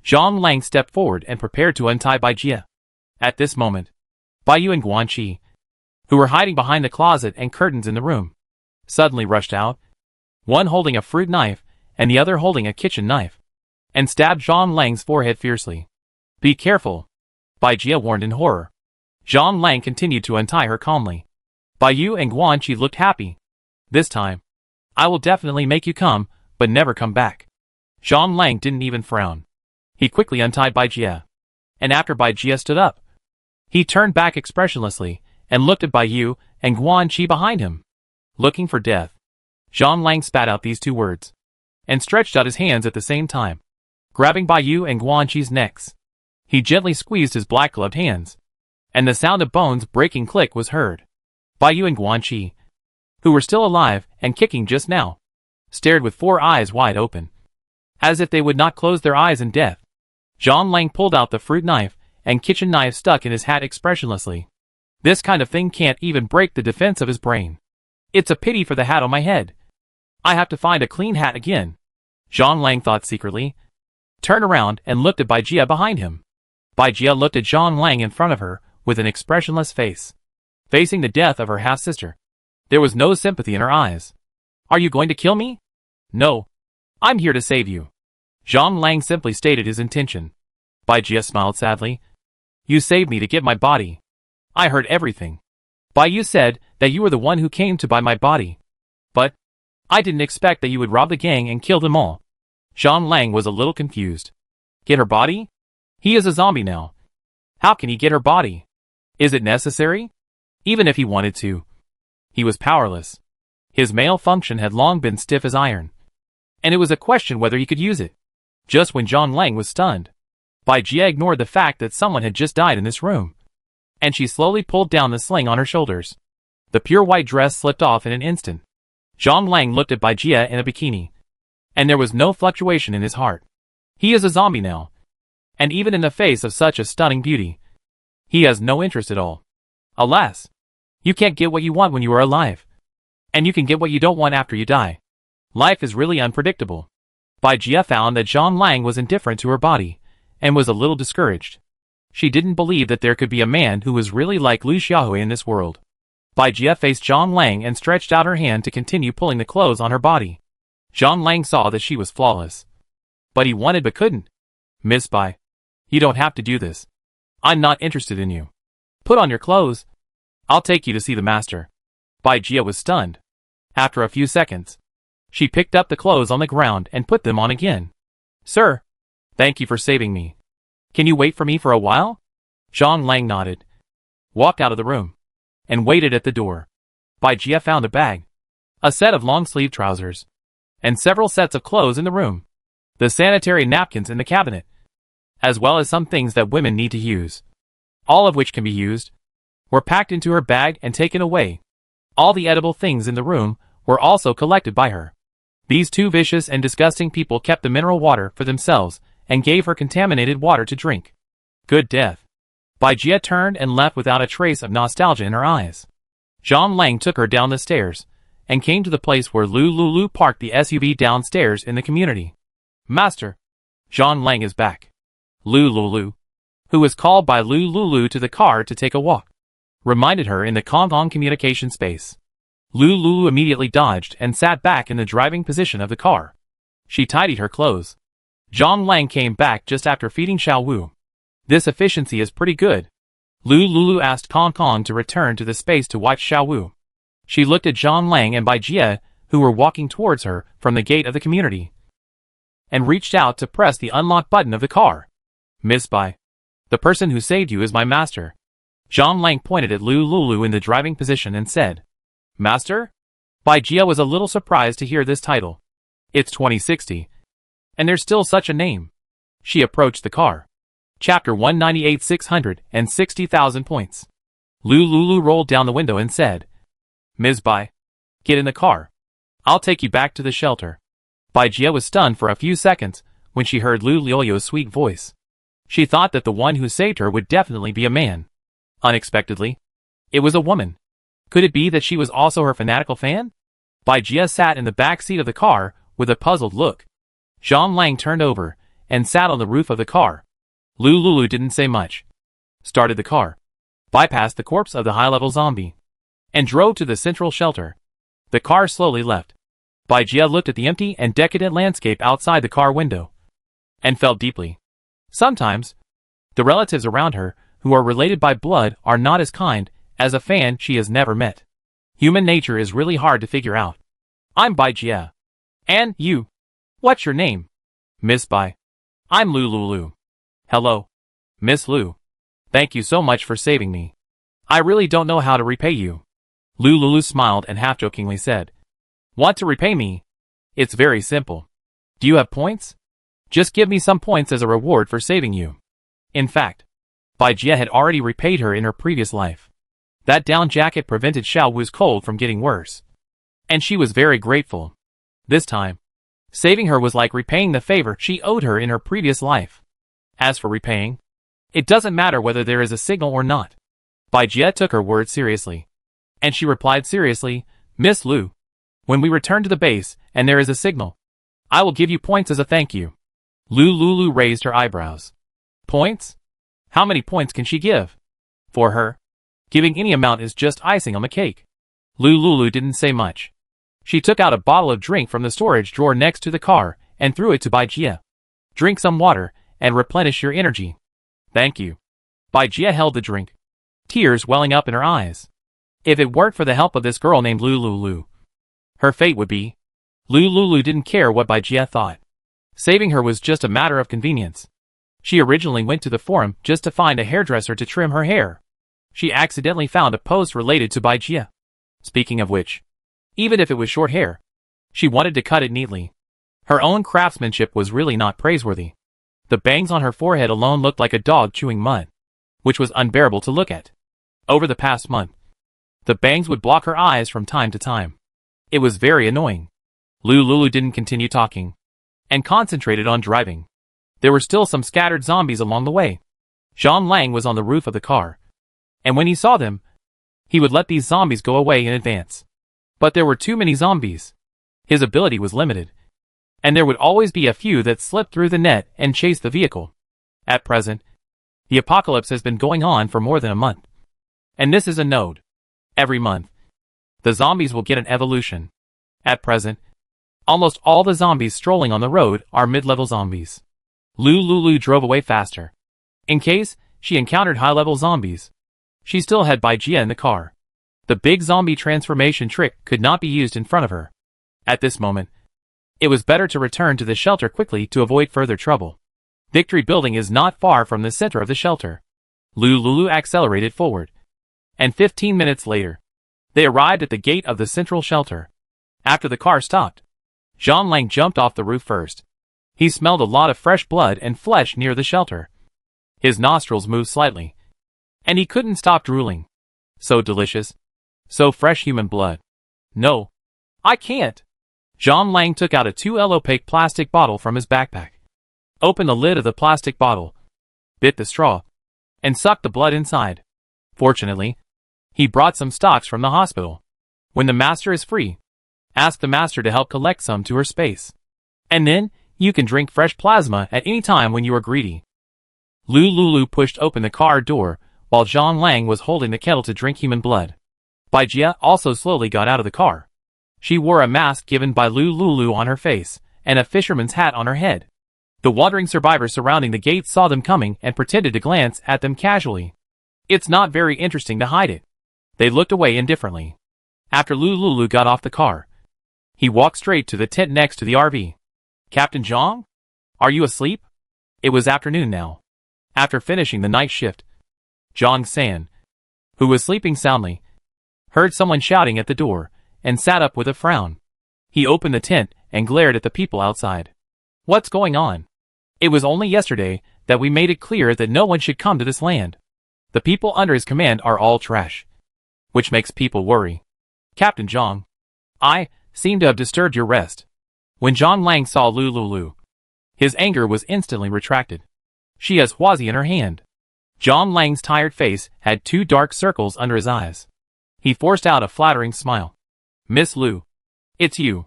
Zhang Lang stepped forward and prepared to untie Bai Jie. At this moment, Bai Yu and Guanqi, who were hiding behind the closet and curtains in the room, suddenly rushed out, one holding a fruit knife and the other holding a kitchen knife, and stabbed Zhang Lang's forehead fiercely. Be careful, Bai Jie warned in horror. Zhang Lang continued to untie her calmly. Bai Yu and Guanqi looked happy. This time, I will definitely make you come, but never come back. Zhang Lang didn't even frown. He quickly untied Bai Jie. And after Bai Jie stood up, he turned back expressionlessly and looked at Bai Yu and Guanqi behind him. Looking for death. Zhang Lang spat out these 2 words, and stretched out his hands at the same time, grabbing Bai Yu and Guanqi's necks. He gently squeezed his black-gloved hands, and the sound of bones breaking click was heard. Bai Yu and Guanqi, who were still alive and kicking just now, stared with 4 eyes wide open, as if they would not close their eyes in death. Zhang Lang pulled out the fruit knife and kitchen knife stuck in his hat expressionlessly. This kind of thing can't even break the defense of his brain. It's a pity for the hat on my head. I have to find a clean hat again. Zhang Lang thought secretly, turned around and looked at Bai Jie behind him. Bai Jie looked at Zhang Lang in front of her with an expressionless face, facing the death of her half-sister. There was no sympathy in her eyes. Are you going to kill me? No. I'm here to save you. Zhang Lang simply stated his intention. Bai Jie smiled sadly. You saved me to get my body. I heard everything. Bai Yu said that you were the one who came to buy my body. But I didn't expect that you would rob the gang and kill them all. Zhang Lang was a little confused. Get her body? He is a zombie now. How can he get her body? Is it necessary? Even if he wanted to, he was powerless. His male function had long been stiff as iron, and it was a question whether he could use it. Just when Zhang Lang was stunned, Bai Jie ignored the fact that someone had just died in this room, and she slowly pulled down the sling on her shoulders. The pure white dress slipped off in an instant. Zhang Lang looked at Bai Jie in a bikini, and there was no fluctuation in his heart. He is a zombie now, and even in the face of such a stunning beauty, he has no interest at all. Alas, you can't get what you want when you are alive, and you can get what you don't want after you die. Life is really unpredictable. Bai Jie found that Zhang Lang was indifferent to her body, and was a little discouraged. She didn't believe that there could be a man who was really like Lu Xiaohui in this world. Bai Jie faced Zhang Lang and stretched out her hand to continue pulling the clothes on her body. Zhang Lang saw that she was flawless, but he wanted but couldn't. Miss Bai, you don't have to do this. I'm not interested in you. Put on your clothes. I'll take you to see the master. Bai Jie was stunned. After a few seconds, she picked up the clothes on the ground and put them on again. Sir, thank you for saving me. Can you wait for me for a while? Zhang Lang nodded, walked out of the room, and waited at the door. Bai Jie found a bag, a set of long-sleeved trousers, and several sets of clothes in the room. The sanitary napkins in the cabinet, as well as some things that women need to use, all of which can be used, were packed into her bag and taken away. All the edible things in the room were also collected by her. These 2 vicious and disgusting people kept the mineral water for themselves and gave her contaminated water to drink. Good death. Bai Jie turned and left without a trace of nostalgia in her eyes. Zhang Lang took her down the stairs and came to the place where Lu Lulu parked the SUV downstairs in the community. Master, Zhang Lang is back. Lu Lulu, who was called by Lu Lulu to the car to take a walk, reminded her in the Kong communication space. Lu Lulu immediately dodged and sat back in the driving position of the car. She tidied her clothes. Zhang Lang came back just after feeding Xiao Wu. This efficiency is pretty good. Lu Lulu asked Kong Kong to return to the space to watch Xiao Wu. She looked at Zhang Lang and Bai Jie, who were walking towards her from the gate of the community. and reached out to press the unlock button of the car. Miss Bai. The person who saved you is my master. Zhang Lang pointed at Lu Lulu in the driving position and said, Master? Bai Jia was a little surprised to hear this title. It's 2060. And there's still such a name. She approached the car. Chapter 198 660,000 points. Lu Lulu rolled down the window and said, Ms. Bai, get in the car. I'll take you back to the shelter. Bai Jia was stunned for a few seconds when she heard Lu Luoyo's sweet voice. She thought that the one who saved her would definitely be a man. Unexpectedly, it was a woman. Could it be that she was also her fanatical fan? Bai Jia sat in the back seat of the car with a puzzled look. Zhang Lang turned over and sat on the roof of the car. Lu Lulu didn't say much. Started the car, bypassed the corpse of the high-level zombie, and drove to the central shelter. The car slowly left. Bai Jia looked at the empty and decadent landscape outside the car window and felt deeply. Sometimes, the relatives around her who are related by blood are not as kind as a fan she has never met. Human nature is really hard to figure out. I'm Bai Jia. And you? What's your name? Miss Bai. I'm Lu Lulu. Hello. Miss Lu. Thank you so much for saving me. I really don't know how to repay you. Lu Lulu smiled and half-jokingly said, Want to repay me? It's very simple. Do you have points? Just give me some points as a reward for saving you. In fact, Bai Jia had already repaid her in her previous life. That down jacket prevented Xiao Wu's cold from getting worse. And she was very grateful. This time, saving her was like repaying the favor she owed her in her previous life. As for repaying, it doesn't matter whether there is a signal or not. Bai Jia took her words seriously. And she replied seriously, Miss Lu, when we return to the base and there is a signal, I will give you points as a thank you. Lu Lulu raised her eyebrows. Points? How many points can she give? For her, giving any amount is just icing on the cake. Lu Lulu didn't say much. She took out a bottle of drink from the storage drawer next to the car and threw it to Bai Jia. Drink some water and replenish your energy. Thank you. Bai Jia held the drink, tears welling up in her eyes. If it weren't for the help of this girl named Lu Lulu, her fate would be. Lu Lulu didn't care what Bai Jia thought. Saving her was just a matter of convenience. She originally went to the forum just to find a hairdresser to trim her hair. She accidentally found a post related to Bai Jia. Speaking of which, even if it was short hair, she wanted to cut it neatly. Her own craftsmanship was really not praiseworthy. The bangs on her forehead alone looked like a dog chewing mud, which was unbearable to look at. Over the past month, the bangs would block her eyes from time to time. It was very annoying. Lu Lulu didn't continue talking and concentrated on driving. There were still some scattered zombies along the way. Zhang Lang was on the roof of the car, and when he saw them, he would let these zombies go away in advance. But there were too many zombies. His ability was limited, and there would always be a few that slipped through the net and chased the vehicle. At present, the apocalypse has been going on for more than a month. And this is a node. Every month, the zombies will get an evolution. At present, almost all the zombies strolling on the road are mid-level zombies. Lu Lulu drove away faster. In case she encountered high-level zombies, she still had Bai Jia in the car. The big zombie transformation trick could not be used in front of her. At this moment, it was better to return to the shelter quickly to avoid further trouble. Victory Building is not far from the center of the shelter. Lu Lulu accelerated forward, and 15 minutes later, they arrived at the gate of the central shelter. After the car stopped, Zhang Lang jumped off the roof first. He smelled a lot of fresh blood and flesh near the shelter. His nostrils moved slightly, and he couldn't stop drooling. So delicious. So fresh human blood. No, I can't. Zhang Lang took out a 2L opaque plastic bottle from his backpack, opened the lid of the plastic bottle, bit the straw, and sucked the blood inside. Fortunately, he brought some stocks from the hospital. When the master is free, ask the master to help collect some to her space. And then, you can drink fresh plasma at any time when you are greedy. Lu Lulu pushed open the car door, while Zhang Lang was holding the kettle to drink human blood. Bai Jia also slowly got out of the car. She wore a mask given by Lu Lulu on her face, and a fisherman's hat on her head. The wandering survivors surrounding the gate saw them coming and pretended to glance at them casually. It's not very interesting to hide it. They looked away indifferently. After Lu Lulu got off the car, he walked straight to the tent next to the RV. Captain Zhang? Are you asleep? It was afternoon now. After finishing the night shift, Jong San, who was sleeping soundly, heard someone shouting at the door and sat up with a frown. He opened the tent and glared at the people outside. What's going on? It was only yesterday that we made it clear that no one should come to this land. The people under his command are all trash, which makes people worry. Captain Zhang, I seem to have disturbed your rest. When Zhang Lang saw Lu Lulu, his anger was instantly retracted. She has Huazi in her hand. Zhang Lang's tired face had 2 dark circles under his eyes. He forced out a flattering smile. Miss Lu, it's you.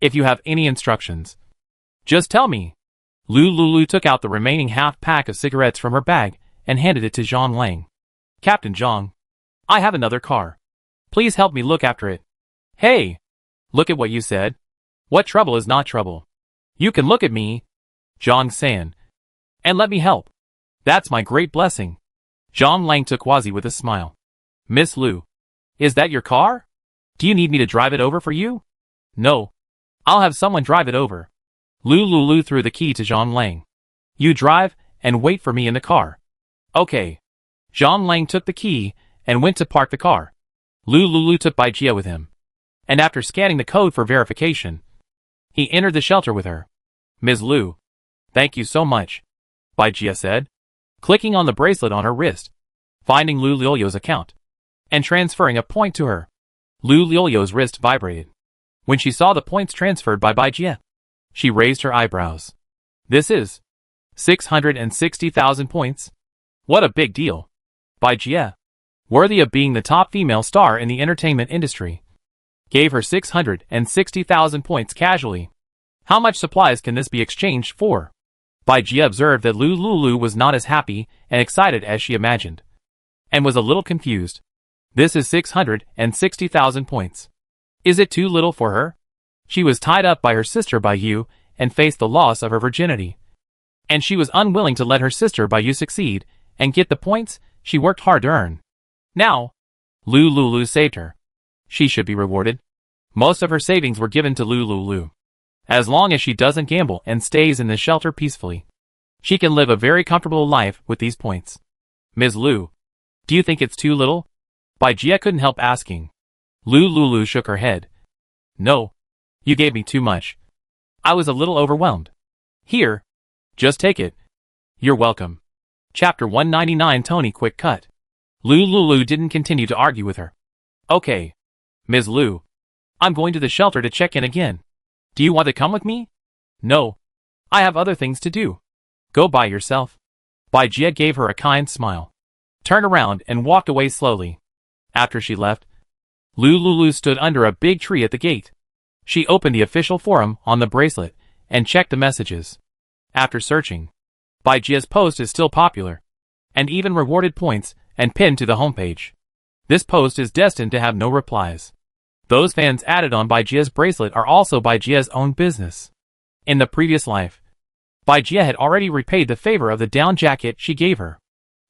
If you have any instructions, just tell me. Lu Lulu took out the remaining half-pack of cigarettes from her bag and handed it to Zhang Lang. Captain Zhang, I have another car. Please help me look after it. Hey! Look at what you said. What trouble is not trouble? You can look at me, Zhang San, and let me help. That's my great blessing. Zhang Lang took Huazi with a smile. Miss Lu, is that your car? Do you need me to drive it over for you? No. I'll have someone drive it over. Lu Lulu threw the key to Zhang Lang. You drive and wait for me in the car. Okay. Zhang Lang took the key and went to park the car. Lu Lulu took Bai Jia with him. And after scanning the code for verification, he entered the shelter with her. Ms. Lu, thank you so much, Bai Jia said, clicking on the bracelet on her wrist, finding Lu Liu's account, and transferring a point to her. Lu Liu's wrist vibrated. When she saw the points transferred by Bai Jia, she raised her eyebrows. This is 660,000 points? What a big deal. Bai Jia, worthy of being the top female star in the entertainment industry, gave her 660,000 points casually. How much supplies can this be exchanged for? Bai Jia observed that Lu Lulu was not as happy and excited as she imagined, and was a little confused. This is 660,000 points. Is it too little for her? She was tied up by her sister Bai Yu and faced the loss of her virginity. And she was unwilling to let her sister Bai Yu succeed and get the points she worked hard to earn. Now, Lu Lulu saved her. She should be rewarded. Most of her savings were given to Lu Lulu. As long as she doesn't gamble and stays in the shelter peacefully, she can live a very comfortable life with these points. Ms. Lu, do you think it's too little? Bai Jia couldn't help asking. Lu Lulu shook her head. No. You gave me too much. I was a little overwhelmed. Here. Just take it. You're welcome. Chapter 199 Tony Quick Cut. Lu Lulu didn't continue to argue with her. Okay. Ms. Lu, I'm going to the shelter to check in again. Do you want to come with me? No. I have other things to do. Go by yourself. Bai Jia gave her a kind smile, turned around and walked away slowly. After she left, Lu Lulu stood under a big tree at the gate. She opened the official forum on the bracelet and checked the messages. After searching, Bai Jia's post is still popular, and even rewarded points and pinned to the homepage. This post is destined to have no replies. Those fans added on Bai Jia's bracelet are also Bai Jia's own business. In the previous life, Bai Jia had already repaid the favor of the down jacket she gave her.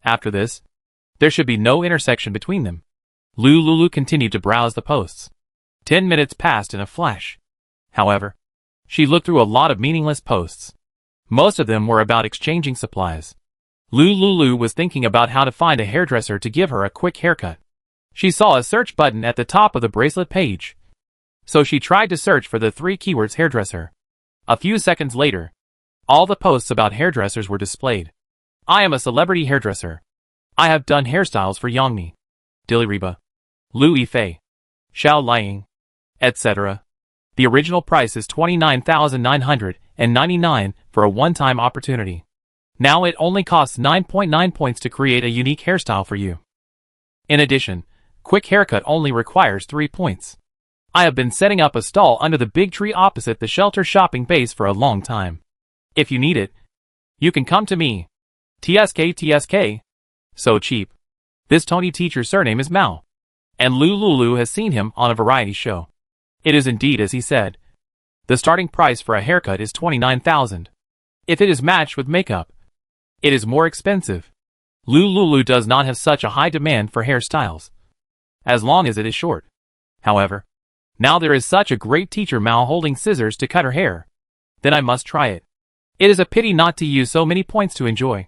After this, there should be no intersection between them. Lu Lulu continued to browse the posts. 10 minutes passed in a flash. However, she looked through a lot of meaningless posts. Most of them were about exchanging supplies. Lu Lulu was thinking about how to find a hairdresser to give her a quick haircut. She saw a search button at the top of the bracelet page. So she tried to search for the 3 keywords hairdresser. A few seconds later, all the posts about hairdressers were displayed. I am a celebrity hairdresser. I have done hairstyles for Yangmi, Diliriba, Lu Yifei, Xiao Liang, etc. The original price is 29,999 for a one-time opportunity. Now it only costs 9.9 points to create a unique hairstyle for you. In addition, quick haircut only requires 3 points. I have been setting up a stall under the big tree opposite the shelter shopping base for a long time. If you need it, you can come to me. TSK. So cheap. This Tony teacher's surname is Mao, and Lu Lulu has seen him on a variety show. It is indeed as he said. The starting price for a haircut is 29,000. If it is matched with makeup, it is more expensive. Lu Lulu does not have such a high demand for hairstyles, as long as it is short. However, now there is such a great teacher Mao holding scissors to cut her hair. Then I must try it. It is a pity not to use so many points to enjoy.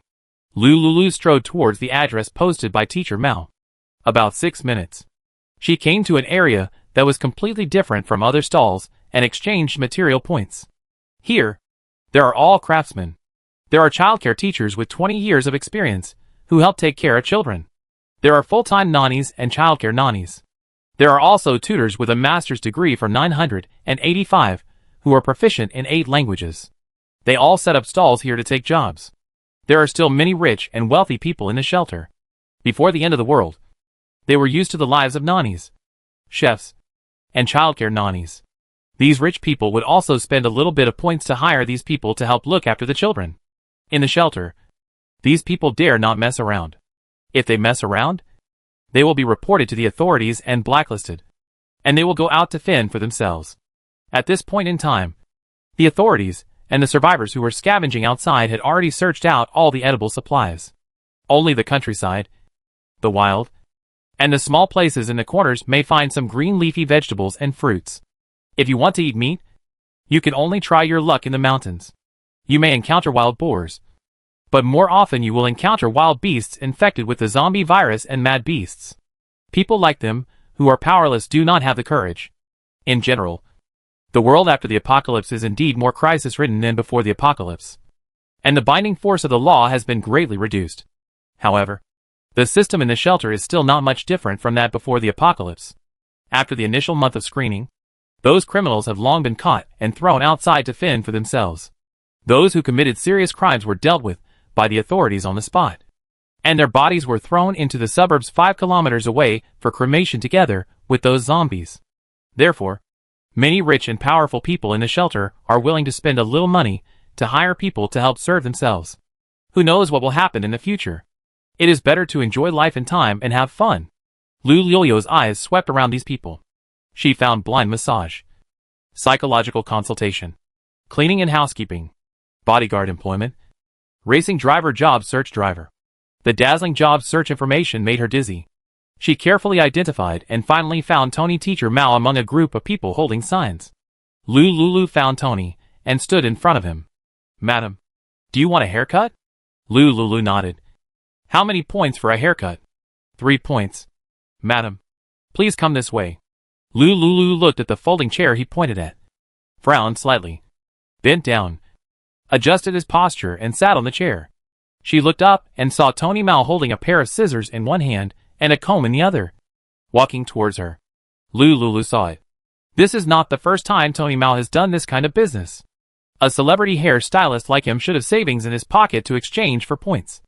Lulu strode towards the address posted by Teacher Mao. About 6 minutes. She came to an area that was completely different from other stalls and exchanged material points. Here, there are all craftsmen. There are childcare teachers with 20 years of experience who help take care of children. There are full-time nannies and childcare nannies. There are also tutors with a master's degree for 985 who are proficient in 8 languages. They all set up stalls here to take jobs. There are still many rich and wealthy people in the shelter. Before the end of the world, they were used to the lives of nannies, chefs, and childcare nannies. These rich people would also spend a little bit of points to hire these people to help look after the children. In the shelter, these people dare not mess around. If they mess around, they will be reported to the authorities and blacklisted. And they will go out to fend for themselves. At this point in time, the authorities and the survivors who were scavenging outside had already searched out all the edible supplies. Only the countryside, the wild, and the small places in the corners may find some green leafy vegetables and fruits. If you want to eat meat, you can only try your luck in the mountains. You may encounter wild boars, but more often you will encounter wild beasts infected with the zombie virus and mad beasts. People like them, who are powerless, do not have the courage. In general, the world after the apocalypse is indeed more crisis-ridden than before the apocalypse, and the binding force of the law has been greatly reduced. However, the system in the shelter is still not much different from that before the apocalypse. After the initial month of screening, those criminals have long been caught and thrown outside to fend for themselves. Those who committed serious crimes were dealt with by the authorities on the spot, and their bodies were thrown into the suburbs 5 kilometers away for cremation together with those zombies. Therefore, many rich and powerful people in the shelter are willing to spend a little money to hire people to help serve themselves. Who knows what will happen in the future? It is better to enjoy life in time and have fun. Lulu's eyes swept around these people. She found blind massage, psychological consultation, cleaning and housekeeping, bodyguard employment, racing driver job search driver. The dazzling job search information made her dizzy. She carefully identified and finally found Tony Teacher Mao among a group of people holding signs. Lulu found Tony and stood in front of him. "Madam, do you want a haircut?" Lulu nodded. "How many points for a haircut?" 3 points. "Madam, please come this way." Lulu looked at the folding chair he pointed at, frowned slightly, bent down, adjusted his posture and sat on the chair. She looked up and saw Tony Mao holding a pair of scissors in one hand and a comb in the other, walking towards her. Lulu saw it. This is not the first time Tony Mao has done this kind of business. A celebrity hair stylist like him should have savings in his pocket to exchange for points.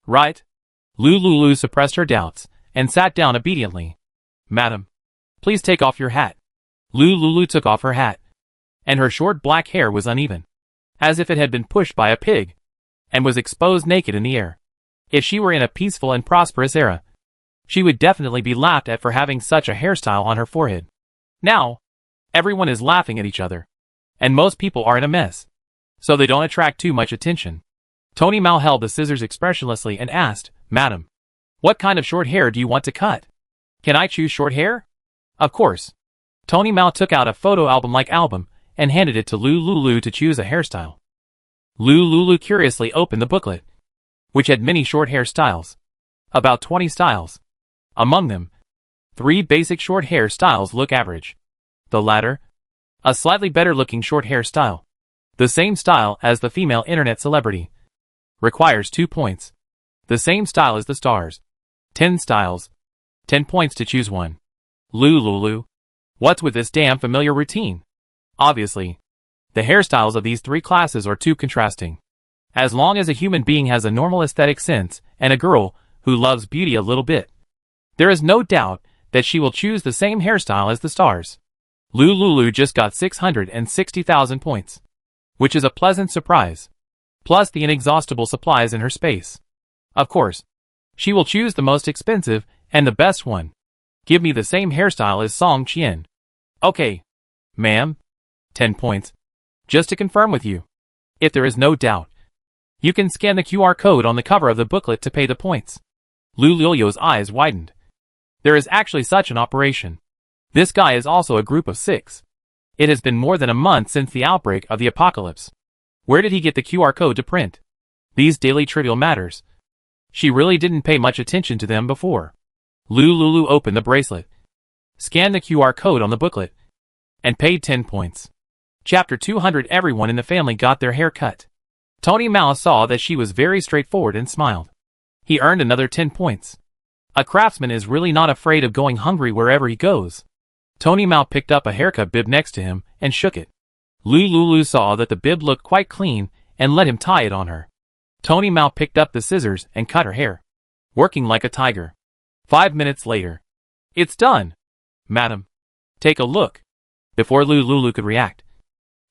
Right? Lulu suppressed her doubts and sat down obediently. "Madam, please take off your hat." Lulu took off her hat, and her short black hair was uneven, as if it had been pushed by a pig, and was exposed naked in the air. If she were in a peaceful and prosperous era, she would definitely be laughed at for having such a hairstyle on her forehead. Now, everyone is laughing at each other, and most people are in a mess, so they don't attract too much attention. Tony Mao held the scissors expressionlessly and asked, "Madam, what kind of short hair do you want to cut? Can I choose short hair?" "Of course." Tony Mao took out a photo album-like album and handed it to Lulu to choose a hairstyle. Lulu curiously opened the booklet, which had many short hair styles. About 20 styles. Among them, 3 basic short hair styles look average. The latter, a slightly better-looking short hair style, the same style as the female internet celebrity, requires 2 points. The same style as the stars. 10 styles. 10 points to choose one. Lulu, what's with this damn familiar routine? Obviously, the hairstyles of these 3 classes are too contrasting. As long as a human being has a normal aesthetic sense and a girl who loves beauty a little bit, there is no doubt that she will choose the same hairstyle as the stars. Lulu just got 660,000 points, which is a pleasant surprise, plus the inexhaustible supplies in her space. Of course, she will choose the most expensive and the best one. Give me the same hairstyle as Song Qian. Okay, ma'am. 10 points. Just to confirm with you. If there is no doubt, you can scan the QR code on the cover of the booklet to pay the points. Lulu's eyes widened. There is actually such an operation. This guy is also a group of 6. It has been more than a month since the outbreak of the apocalypse. Where did he get the QR code to print? These daily trivial matters. She really didn't pay much attention to them before. Lulu opened the bracelet, scanned the QR code on the booklet, and paid 10 points. Chapter 200. Everyone in the family got their hair cut. Tony Mao saw that she was very straightforward and smiled. He earned another 10 points. A craftsman is really not afraid of going hungry wherever he goes. Tony Mao picked up a haircut bib next to him and shook it. Lulu saw that the bib looked quite clean and let him tie it on her. Tony Mao picked up the scissors and cut her hair, working like a tiger. 5 minutes later. It's done, madam. Take a look. Before Lulu could react,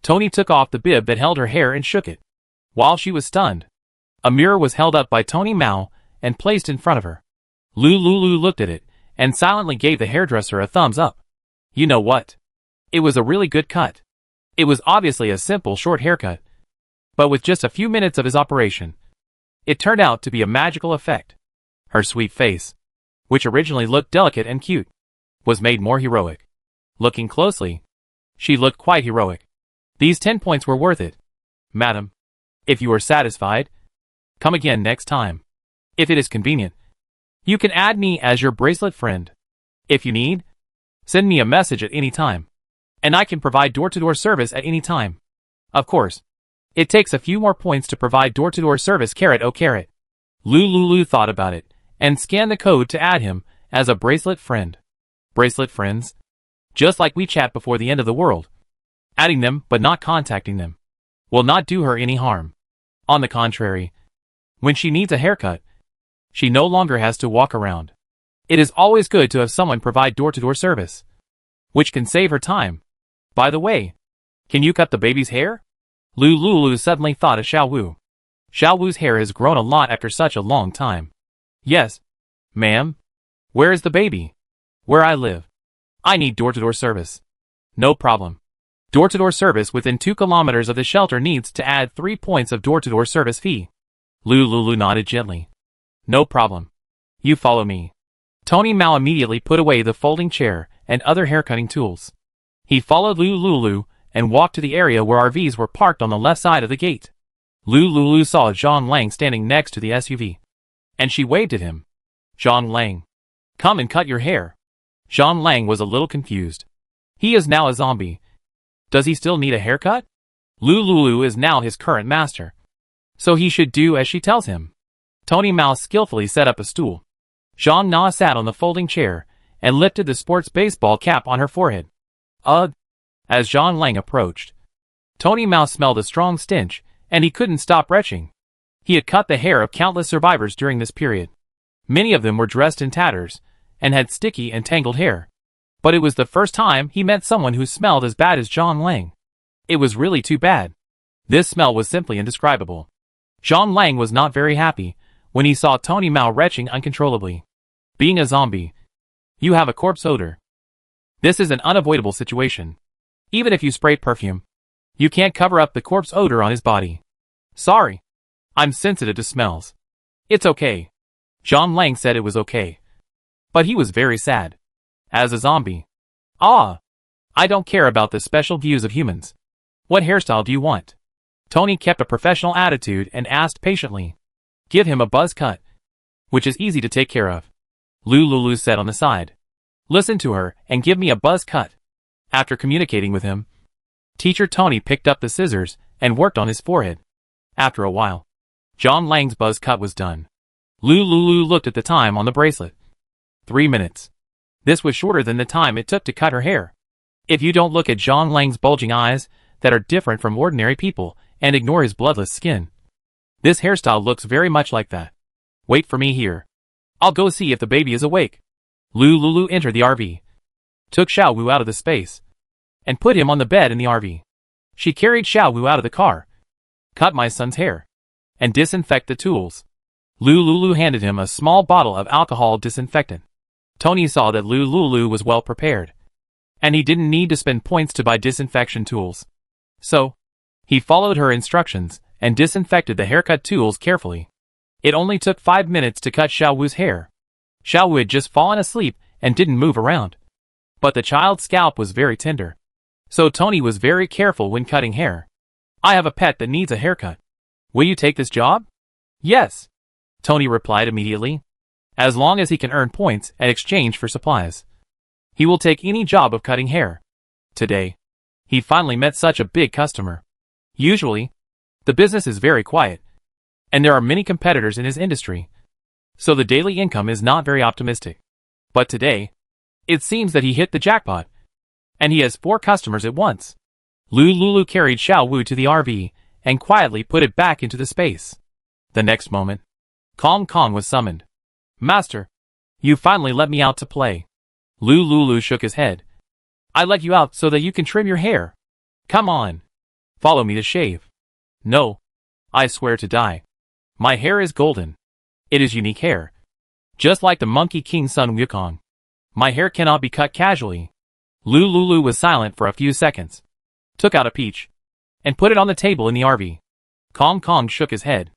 Tony took off the bib that held her hair and shook it. While she was stunned, a mirror was held up by Tony Mao and placed in front of her. Lulu looked at it and silently gave the hairdresser a thumbs up. You know what? It was a really good cut. It was obviously a simple short haircut, but with just a few minutes of his operation, it turned out to be a magical effect. Her sweet face, which originally looked delicate and cute, was made more heroic. Looking closely, she looked quite heroic. These 10 points were worth it. Madam, if you are satisfied, come again next time. If it is convenient, you can add me as your bracelet friend. If you need, send me a message at any time, and I can provide door-to-door service at any time. Of course, it takes a few more points to provide door-to-door service. Lulu thought about it and scanned the code to add him as a bracelet friend. Bracelet friends? Just like WeChat before the end of the world. Adding them but not contacting them will not do her any harm. On the contrary, when she needs a haircut, she no longer has to walk around. It is always good to have someone provide door-to-door service, which can save her time. By the way, can you cut the baby's hair? Lulu suddenly thought of Xiaowu. Xiaowu's hair has grown a lot after such a long time. Yes, ma'am. Where is the baby? Where I live. I need door-to-door service. No problem. Door-to-door service within 2 kilometers of the shelter needs to add 3 points of door-to-door service fee. Lulu nodded gently. No problem. You follow me. Tony Mao immediately put away the folding chair and other haircutting tools. He followed Lulu and walked to the area where RVs were parked on the left side of the gate. Lulu saw Zhang Lang standing next to the SUV, and she waved at him. Zhang Lang, come and cut your hair. Zhang Lang was a little confused. He is now a zombie. Does he still need a haircut? Lulu is now his current master, so he should do as she tells him. Tony Mao skillfully set up a stool. Zhang Na sat on the folding chair and lifted the sports baseball cap on her forehead. Ugh! As Zhang Lang approached, Tony Mao smelled a strong stench, and he couldn't stop retching. He had cut the hair of countless survivors during this period. Many of them were dressed in tatters and had sticky and tangled hair. But it was the first time he met someone who smelled as bad as Zhang Lang. It was really too bad. This smell was simply indescribable. Zhang Lang was not very happy when he saw Tony Mao retching uncontrollably. Being a zombie, you have a corpse odor. This is an unavoidable situation. Even if you sprayed perfume, you can't cover up the corpse odor on his body. Sorry. I'm sensitive to smells. It's okay. Zhang Lang said it was okay. But he was very sad. As a zombie. I don't care about the special views of humans. What hairstyle do you want? Tony kept a professional attitude and asked patiently. Give him a buzz cut, which is easy to take care of. Lulu said on the side. Listen to her and give me a buzz cut. After communicating with him, Teacher Tony picked up the scissors and worked on his forehead. After a while, Zhang Lang's buzz cut was done. Lulu looked at the time on the bracelet. 3 minutes. This was shorter than the time it took to cut her hair. If you don't look at Zhang Lang's bulging eyes that are different from ordinary people and ignore his bloodless skin, this hairstyle looks very much like that. Wait for me here. I'll go see if the baby is awake. Lulu entered the RV, took Xiaowu out of the space, and put him on the bed in the RV. She carried Xiaowu out of the car, cut my son's hair, and disinfect the tools. Lulu handed him a small bottle of alcohol disinfectant. Tony saw that Lulu was well prepared, and he didn't need to spend points to buy disinfection tools. So, he followed her instructions and disinfected the haircut tools carefully. It only took 5 minutes to cut Xiaowu's hair. Xiaowu had just fallen asleep and didn't move around. But the child's scalp was very tender, so Tony was very careful when cutting hair. I have a pet that needs a haircut. Will you take this job? Yes, Tony replied immediately. As long as he can earn points in exchange for supplies. He will take any job of cutting hair. Today, he finally met such a big customer. Usually, the business is very quiet, and there are many competitors in his industry, so the daily income is not very optimistic. But today, it seems that he hit the jackpot, and he has 4 customers at once. Lulu carried Xiao Wu to the RV and quietly put it back into the space. The next moment, Kong Kong was summoned. Master, you finally let me out to play. Lulu shook his head. I let you out so that you can trim your hair. Come on. Follow me to shave. No. I swear to die. My hair is golden. It is unique hair. Just like the Monkey King Sun Wukong. My hair cannot be cut casually. Lulu was silent for a few seconds. Took out a peach. And put it on the table in the RV. Kong Kong shook his head.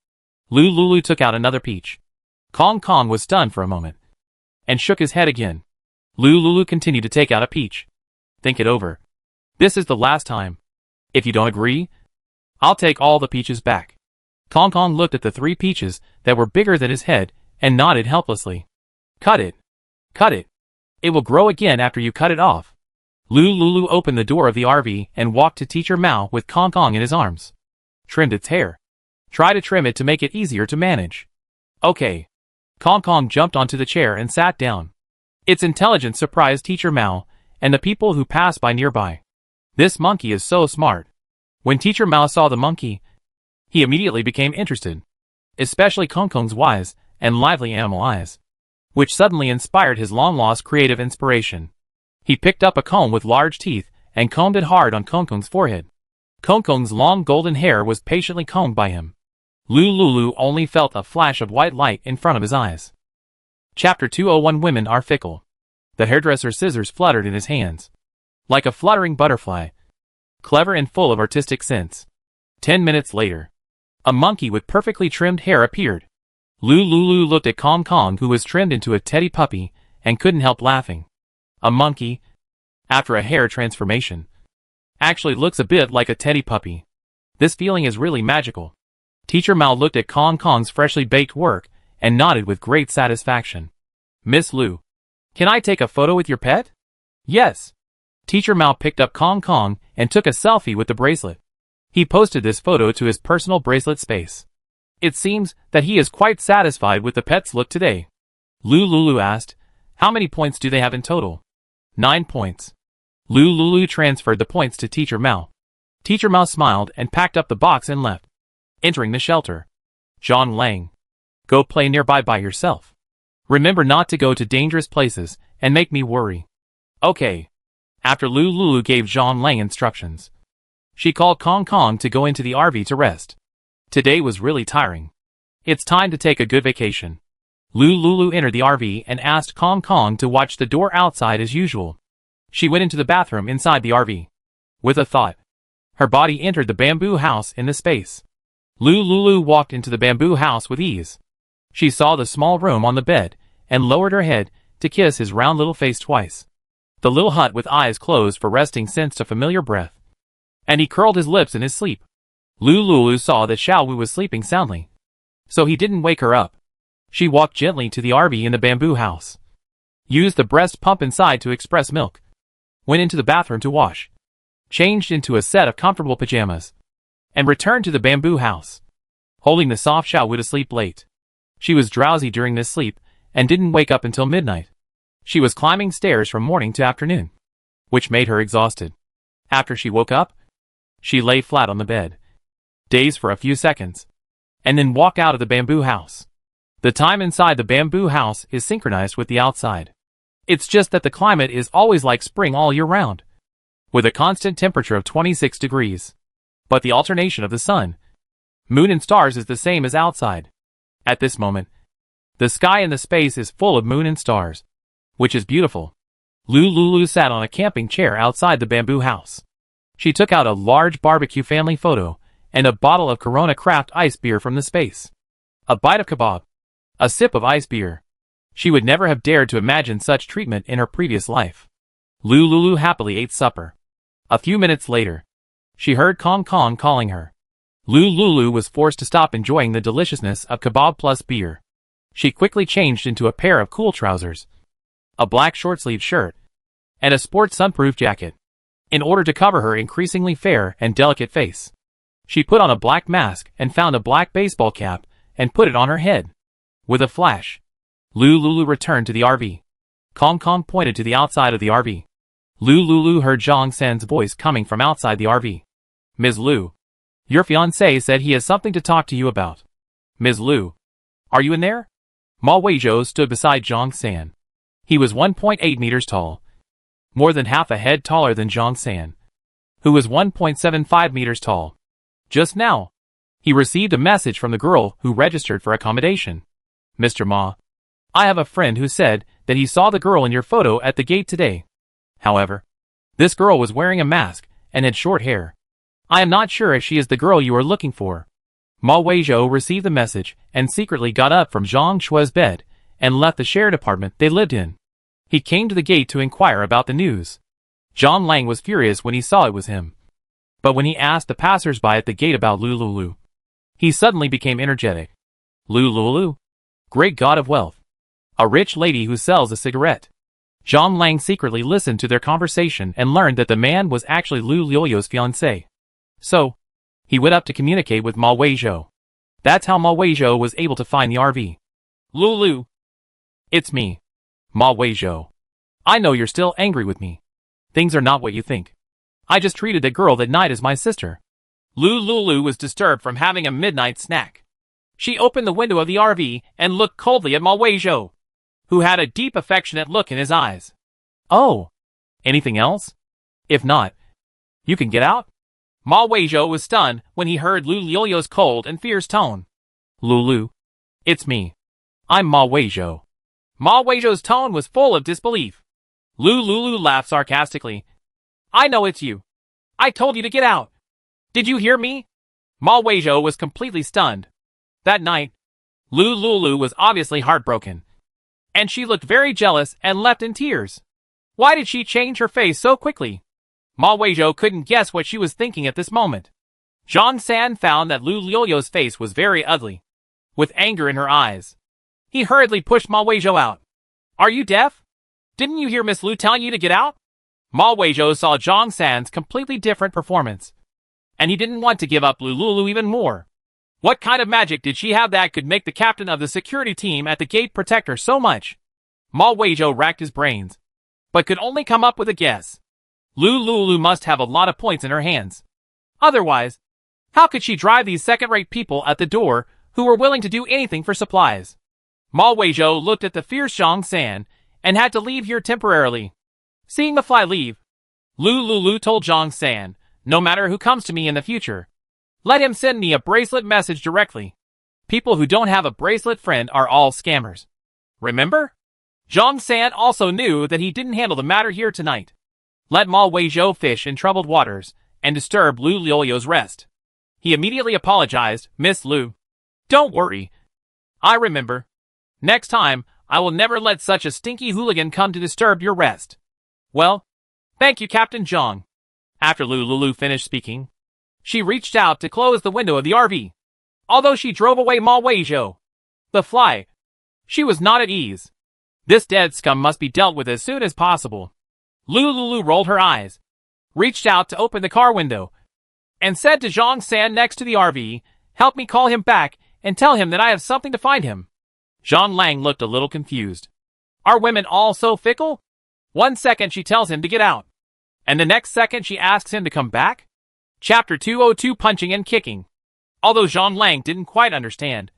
Lulu took out another peach. Kong Kong was stunned for a moment. And shook his head again. Lulu continued to take out a peach. Think it over. This is the last time. If you don't agree, I'll take all the peaches back. Kong Kong looked at the 3 peaches that were bigger than his head and nodded helplessly. Cut it. Cut it. It will grow again after you cut it off. Lulu opened the door of the RV and walked to Teacher Mao with Kong Kong in his arms. Trimmed its hair. Try to trim it to make it easier to manage. Okay. Kong Kong jumped onto the chair and sat down. Its intelligence surprised Teacher Mao and the people who passed by nearby. This monkey is so smart. When Teacher Mao saw the monkey, he immediately became interested, especially Kong Kong's wise and lively animal eyes, which suddenly inspired his long-lost creative inspiration. He picked up a comb with large teeth and combed it hard on Kong Kong's forehead. Kong Kong's long golden hair was patiently combed by him. Lulu only felt a flash of white light in front of his eyes. Chapter 201 Women are fickle. The hairdresser's scissors fluttered in his hands. Like a fluttering butterfly. Clever and full of artistic sense. 10 minutes later, a monkey with perfectly trimmed hair appeared. Lulu looked at Kong Kong, who was trimmed into a teddy puppy, and couldn't help laughing. A monkey, after a hair transformation, actually looks a bit like a teddy puppy. This feeling is really magical. Teacher Mao looked at Kong Kong's freshly baked work and nodded with great satisfaction. Miss Lu, can I take a photo with your pet? Yes. Teacher Mao picked up Kong Kong and took a selfie with the bracelet. He posted this photo to his personal bracelet space. It seems that he is quite satisfied with the pet's look today. Lulu asked, how many points do they have in total? 9 points. Lulu transferred the points to Teacher Mao. Teacher Mao smiled and packed up the box and left. Entering the shelter. John Lang. Go play nearby by yourself. Remember not to go to dangerous places and make me worry. Okay. After Lulu gave John Lang instructions, she called Kong Kong to go into the RV to rest. Today was really tiring. It's time to take a good vacation. Lulu entered the RV and asked Kong Kong to watch the door outside as usual. She went into the bathroom inside the RV. With a thought, her body entered the bamboo house in the space. Lulu walked into the bamboo house with ease. She saw the small room on the bed and lowered her head to kiss his round little face twice. The little hut with eyes closed for resting sensed a familiar breath. And he curled his lips in his sleep. Lulu saw that Xiao Wu was sleeping soundly, so he didn't wake her up. She walked gently to the RV in the bamboo house. Used the breast pump inside to express milk. Went into the bathroom to wash. Changed into a set of comfortable pajamas. And returned to the bamboo house. Holding the soft Xiao Wu to sleep late. She was drowsy during this sleep and didn't wake up until midnight. She was climbing stairs from morning to afternoon, which made her exhausted. After she woke up, she lay flat on the bed, dazed for a few seconds, and then walked out of the bamboo house. The time inside the bamboo house is synchronized with the outside. It's just that the climate is always like spring all year round, with a constant temperature of 26 degrees. But the alternation of the sun, moon and stars is the same as outside. At this moment, the sky and the space is full of moon and stars, which is beautiful. Lulu sat on a camping chair outside the bamboo house. She took out a large barbecue family photo and a bottle of Corona craft ice beer from the space. A bite of kebab. A sip of ice beer. She would never have dared to imagine such treatment in her previous life. Lulu happily ate supper. A few minutes later, she heard Kong Kong calling her. Lulu was forced to stop enjoying the deliciousness of kebab plus beer. She quickly changed into a pair of cool trousers, a black short-sleeved shirt, and a sports sunproof jacket. In order to cover her increasingly fair and delicate face, she put on a black mask and found a black baseball cap and put it on her head. With a flash, Lulu returned to the RV. Kong Kong pointed to the outside of the RV. Lulu heard Zhang San's voice coming from outside the RV. Ms. Lu, your fiancé said he has something to talk to you about. Ms. Lu, are you in there? Ma Weizhou stood beside Zhang San. He was 1.8 meters tall, more than half a head taller than Zhang San, who was 1.75 meters tall. Just now, he received a message from the girl who registered for accommodation. Mr. Ma, I have a friend who said that he saw the girl in your photo at the gate today. However, this girl was wearing a mask and had short hair. I am not sure if she is the girl you are looking for. Ma Weizhou received the message and secretly got up from Zhang Shui's bed and left the shared apartment they lived in. He came to the gate to inquire about the news. Zhang Lang was furious when he saw it was him. But when he asked the passers-by at the gate about Lulu, he suddenly became energetic. Lulu, great god of wealth. A rich lady who sells a cigarette. Zhang Lang secretly listened to their conversation and learned that the man was actually Lu Liuliu's fiancé. So, he went up to communicate with Ma Weizhou. That's how Ma Weizhou was able to find the RV. Lulu, it's me, Ma Weizhou. I know you're still angry with me. Things are not what you think. I just treated that girl that night as my sister. Lulu was disturbed from having a midnight snack. She opened the window of the RV and looked coldly at Ma Weizhou, who had a deep affectionate look in his eyes. Oh, anything else? If not, you can get out? Ma Weizhou was stunned when he heard Lu Liuliu's cold and fierce tone. Lulu, it's me. I'm Ma Weizhou. Ma Weizhou's tone was full of disbelief. Lulu laughed sarcastically. I know it's you. I told you to get out. Did you hear me? Ma Weizhou was completely stunned. That night, Lulu was obviously heartbroken, and she looked very jealous and left in tears. Why did she change her face so quickly? Ma Weizhou couldn't guess what she was thinking at this moment. Zhang San found that Lu Liuliu's face was very ugly, with anger in her eyes. He hurriedly pushed Ma Weizhou out. Are you deaf? Didn't you hear Miss Lu telling you to get out? Ma Weizhou saw Zhang San's completely different performance, and he didn't want to give up Lulu even more. What kind of magic did she have that could make the captain of the security team at the gate protect her so much? Ma Weizhou racked his brains, but could only come up with a guess. Lulu must have a lot of points in her hands. Otherwise, how could she drive these second-rate people at the door who were willing to do anything for supplies? Ma Weizhou looked at the fierce Zhang San and had to leave here temporarily. Seeing the fly leave, Lulu told Zhang San, no matter who comes to me in the future, let him send me a bracelet message directly. People who don't have a bracelet friend are all scammers. Remember? Zhang San also knew that he didn't handle the matter here tonight. Let Ma Weizhou fish in troubled waters and disturb Lu Liuliu's rest. He immediately apologized. Miss Lu, don't worry. I remember. Next time, I will never let such a stinky hooligan come to disturb your rest. Well, thank you, Captain Zhang. After Lulu finished speaking, she reached out to close the window of the RV. Although she drove away Ma Weizhou, the fly, she was not at ease. This dead scum must be dealt with as soon as possible. Lulu rolled her eyes, reached out to open the car window, and said to Zhang San next to the RV, help me call him back and tell him that I have something to find him. Zhang Lang looked a little confused. Are women all so fickle? 1 second she tells him to get out, and the next second she asks him to come back? Chapter 202 Punching and Kicking. Although Zhang Lang didn't quite understand,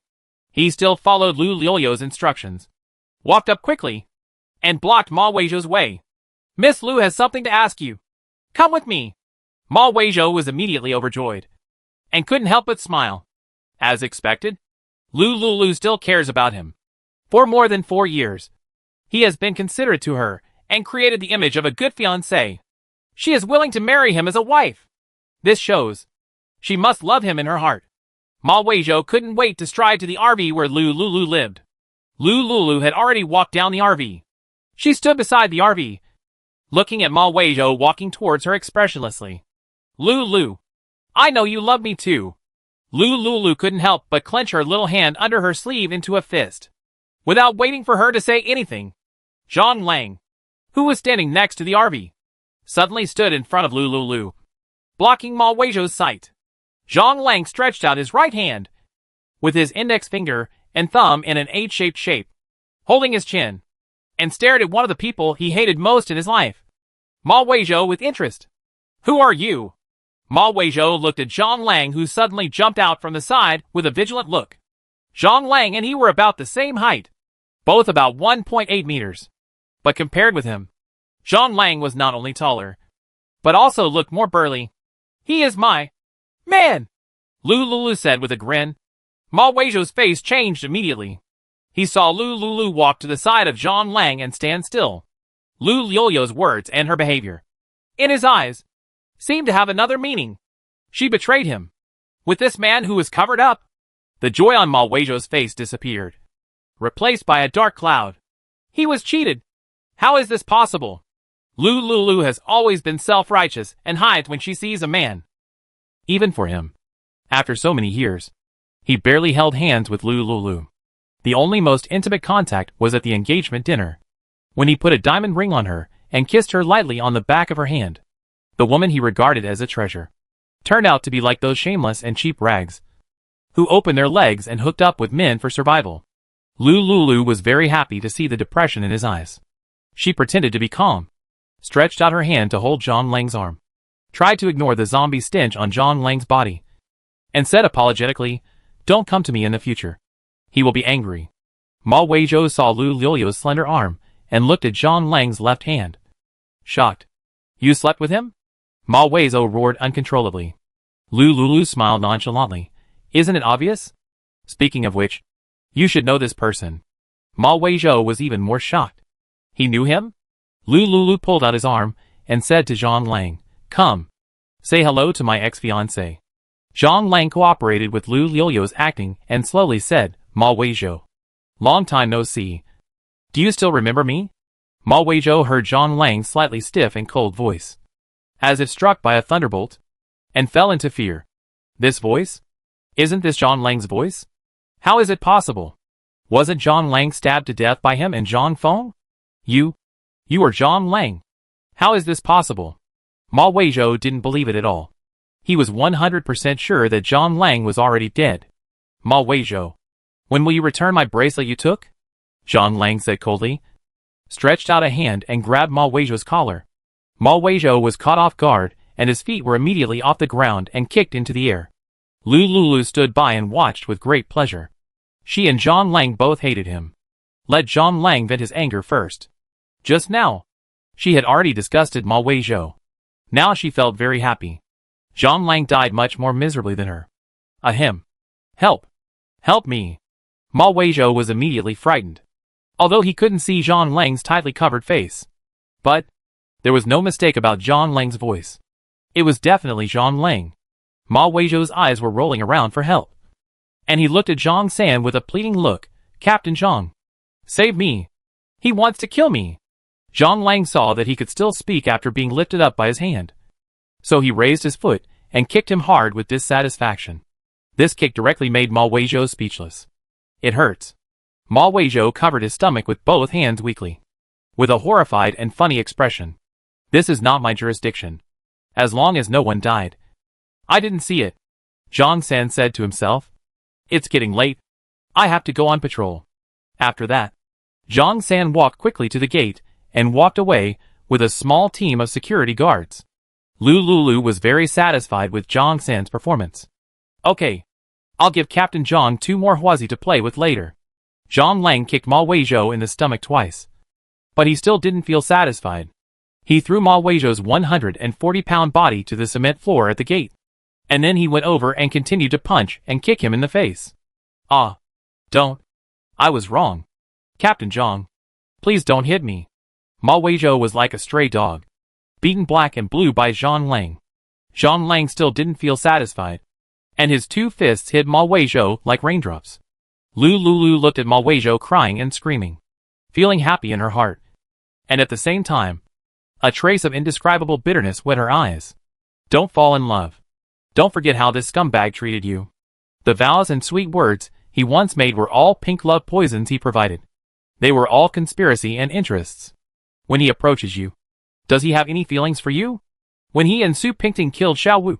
he still followed Lu Liuliu's instructions, walked up quickly, and blocked Ma Weizhou's way. Miss Lu has something to ask you. Come with me. Ma Weizhou was immediately overjoyed, and couldn't help but smile. As expected, Lulu still cares about him. For more than 4 years, he has been considerate to her and created the image of a good fiancé. She is willing to marry him as a wife. This shows she must love him in her heart. Ma Weizhou couldn't wait to stride to the RV where Lulu lived. Lulu had already walked down the RV. She stood beside the RV, looking at Ma Weizhou walking towards her expressionlessly. Lulu, I know you love me too. Lulu couldn't help but clench her little hand under her sleeve into a fist. Without waiting for her to say anything, Zhang Lang, who was standing next to the RV, suddenly stood in front of Lulu, blocking Ma Weizhou's sight. Zhang Lang stretched out his right hand, with his index finger and thumb in an H-shaped shape, holding his chin, and stared at one of the people he hated most in his life, Ma Weizhou, with interest. "Who are you?" Ma Weizhou looked at Zhang Lang, who suddenly jumped out from the side with a vigilant look. Zhang Lang and he were about the same height, both about 1.8 meters. But compared with him, Zhang Lang was not only taller, but also looked more burly. "He is my man," Lulu said with a grin. Ma Weizhou's face changed immediately. He saw Lulu walk to the side of Zhang Lang and stand still. Lulu's words and her behavior, in his eyes, seemed to have another meaning. She betrayed him. With this man who was covered up, the joy on Ma Weizhou's face disappeared, replaced by a dark cloud. He was cheated. How is this possible? Lulu has always been self-righteous and hides when she sees a man. Even for him, after so many years, he barely held hands with Lulu. The only most intimate contact was at the engagement dinner, when he put a diamond ring on her and kissed her lightly on the back of her hand. The woman he regarded as a treasure turned out to be like those shameless and cheap rags who opened their legs and hooked up with men for survival. Lulu was very happy to see the depression in his eyes. She pretended to be calm, stretched out her hand to hold Zhang Lang's arm, tried to ignore the zombie stench on Zhang Lang's body, and said apologetically, "Don't come to me in the future. He will be angry." Ma Weizhou saw Lulu's slender arm and looked at Zhang Lang's left hand, shocked. "You slept with him?" Ma Weizhou roared uncontrollably. Lulu smiled nonchalantly. "Isn't it obvious? Speaking of which, you should know this person." Ma Weizhou was even more shocked. He knew him? Lulu pulled out his arm and said to Zhang Lang, "Come, say hello to my ex-fiancé." Zhang Lang cooperated with Lulu's acting and slowly said, "Ma Weizhou, long time no see. Do you still remember me?" Ma Weizhou heard Zhang Lang's slightly stiff and cold voice, as if struck by a thunderbolt, and fell into fear. This voice? Isn't this Zhang Lang's voice? How is it possible? Wasn't Zhang Lang stabbed to death by him and Zhang Feng? You are Zhang Lang. How is this possible? Ma Weizhou didn't believe it at all. He was 100% sure that Zhang Lang was already dead. "Ma Weizhou, when will you return my bracelet you took?" Zhang Lang said coldly, stretched out a hand and grabbed Ma Weizhou's collar. Ma Weizhou was caught off guard, and his feet were immediately off the ground and kicked into the air. Lulu stood by and watched with great pleasure. She and Zhang Lang both hated him. Let Zhang Lang vent his anger first. Just now, she had already disgusted Ma Weizhou. Now she felt very happy. Zhang Lang died much more miserably than her. Ahem. Help! Help me! Ma Weizhou was immediately frightened, although he couldn't see Zhang Lang's tightly covered face. But there was no mistake about Zhang Lang's voice. It was definitely Zhang Lang. Ma Weizhou's eyes were rolling around for help, and he looked at Zhang San with a pleading look. "Captain Zhang, save me! He wants to kill me!" Zhang Lang saw that he could still speak after being lifted up by his hand, so he raised his foot and kicked him hard with dissatisfaction. This kick directly made Ma Weizhou speechless. "It hurts." Ma Weizhou covered his stomach with both hands weakly, with a horrified and funny expression. "This is not my jurisdiction. As long as no one died. I didn't see it," Zhang San said to himself. "It's getting late. I have to go on patrol." After that, Zhang San walked quickly to the gate and walked away with a small team of security guards. Lulu was very satisfied with Zhang San's performance. "Okay, I'll give Captain Zhang 2 more Huazi to play with later." Zhang Lang kicked Ma Weizhou in the stomach twice, but he still didn't feel satisfied. He threw Ma Weizhou's 140-pound body to the cement floor at the gate, and then he went over and continued to punch and kick him in the face. "Ah, don't. I was wrong. Captain Zhang, please don't hit me." Ma Weizhou was like a stray dog, beaten black and blue by Zhang Lang. Zhang Lang still didn't feel satisfied, and his 2 fists hit Ma Weizhou like raindrops. Lulu looked at Ma Weizhou crying and screaming, feeling happy in her heart, and at the same time, a trace of indescribable bitterness wet her eyes. "Don't fall in love. Don't forget how this scumbag treated you. The vows and sweet words he once made were all pink love poisons he provided. They were all conspiracy and interests. When he approaches you, does he have any feelings for you? When he and Su Pingting killed Xiao Wu,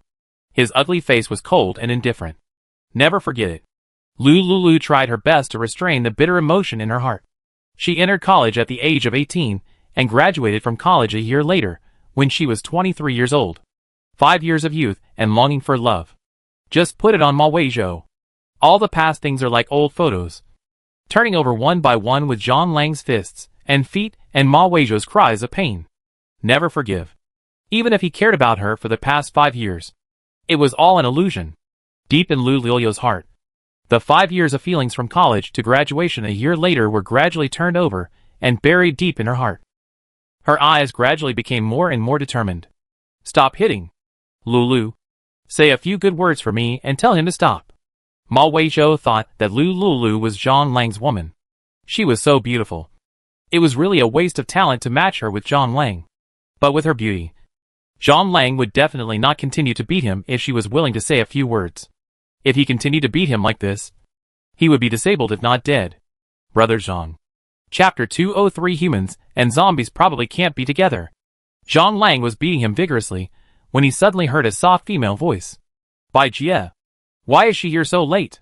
his ugly face was cold and indifferent. Never forget it. Lu Lulu tried her best to restrain the bitter emotion in her heart. She entered college at the age of 18 and graduated from college a year later, when she was 23 years old. 5 years of youth and longing for love. Just put it on Ma Weizhou. All the past things are like old photos, turning over one by one with Zhang Lang's fists and feet and Ma Weizhou's cries of pain. Never forgive. Even if he cared about her for the past 5 years. It was all an illusion. Deep in Lu Liu's heart, the 5 years of feelings from college to graduation a year later were gradually turned over and buried deep in her heart. Her eyes gradually became more and more determined. Stop hitting. Lulu. Say a few good words for me and tell him to stop. Ma Weizhou thought that Lu Lulu was Zhang Lang's woman. She was so beautiful. It was really a waste of talent to match her with Zhang Lang. But with her beauty, Zhang Lang would definitely not continue to beat him if she was willing to say a few words. If he continued to beat him like this, he would be disabled if not dead. Brother Zhang. Chapter 203 Humans and zombies probably can't be together. Zhang Lang was beating him vigorously when he suddenly heard a soft female voice. Bai Jie. Why is she here so late?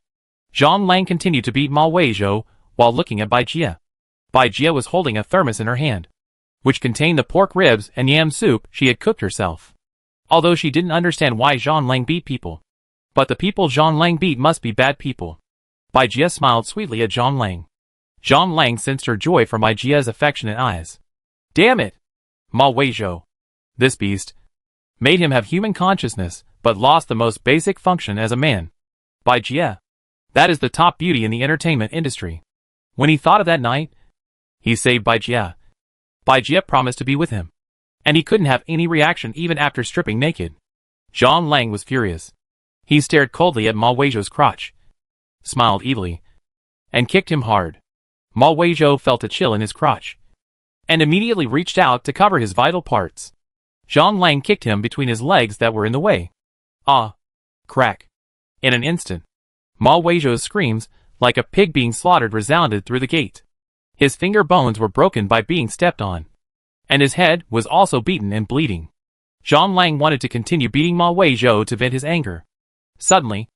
Zhang Lang continued to beat Ma Weizhou while looking at Bai Jie. Bai Jie was holding a thermos in her hand, which contained the pork ribs and yam soup she had cooked herself. Although she didn't understand why Zhang Lang beat people. But the people Zhang Lang beat must be bad people. Bai Jie smiled sweetly at Zhang Lang. Zhang Lang sensed her joy from Bai Jie's affectionate eyes. Damn it! Ma Weizhou. This beast made him have human consciousness, but lost the most basic function as a man. Bai Jie. That is the top beauty in the entertainment industry. When he thought of that night, he saved Bai Jie. Bai Jie promised to be with him. And he couldn't have any reaction even after stripping naked. Zhang Lang was furious. He stared coldly at Ma Weizhou's crotch, smiled evilly, and kicked him hard. Ma Weizhou felt a chill in his crotch, and immediately reached out to cover his vital parts. Zhang Lang kicked him between his legs that were in the way. Ah! Crack! In an instant, Ma Weizhou's screams, like a pig being slaughtered, resounded through the gate. His finger bones were broken by being stepped on, and his head was also beaten and bleeding. Zhang Lang wanted to continue beating Ma Weizhou to vent his anger. Suddenly,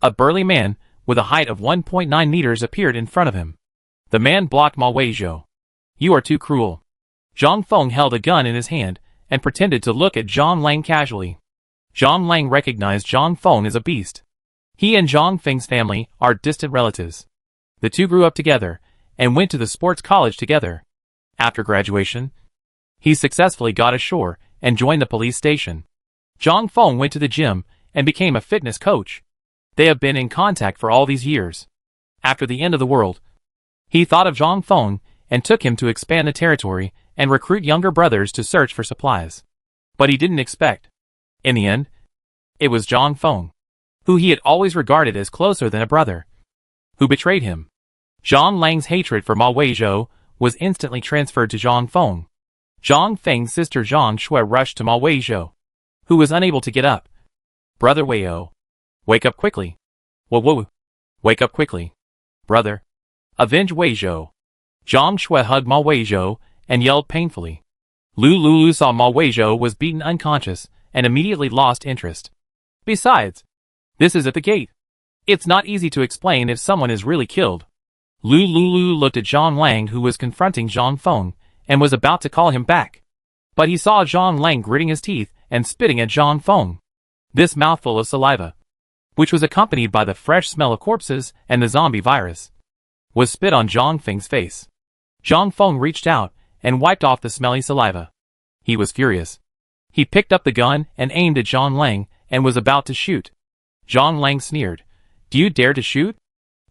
a burly man with a height of 1.9 meters appeared in front of him. The man blocked Ma Weizhou. You are too cruel. Zhang Feng held a gun in his hand and pretended to look at Zhang Lang casually. Zhang Lang recognized Zhang Feng as a beast. He and Zhang Feng's family are distant relatives. The two grew up together and went to the sports college together. After graduation, he successfully got ashore and joined the police station. Zhang Feng went to the gym and became a fitness coach. They have been in contact for all these years. After the end of the world, he thought of Zhang Feng and took him to expand the territory and recruit younger brothers to search for supplies. But he didn't expect. In the end, it was Zhang Feng, who he had always regarded as closer than a brother, who betrayed him. Zhang Lang's hatred for Ma Weizhou was instantly transferred to Zhang Feng. Zhang Feng's sister Zhang Shui rushed to Ma Weizhou, who was unable to get up. Brother Weizhou, wake up quickly. Whoa. Wake up quickly. Brother. Avenge Weizhou. Zhang Shui hugged Ma Weizhou and yelled painfully. Lu Lulu saw Ma Weizhou was beaten unconscious and immediately lost interest. Besides, this is at the gate. It's not easy to explain if someone is really killed. Lu Lulu looked at Zhang Lang, who was confronting Zhang Feng and was about to call him back. But he saw Zhang Lang gritting his teeth and spitting at Zhang Feng. This mouthful of saliva, which was accompanied by the fresh smell of corpses and the zombie virus, was spit on Zhang Feng's face. Zhang Feng reached out and wiped off the smelly saliva. He was furious. He picked up the gun and aimed at Zhang Lang and was about to shoot. Zhang Lang sneered. Do you dare to shoot?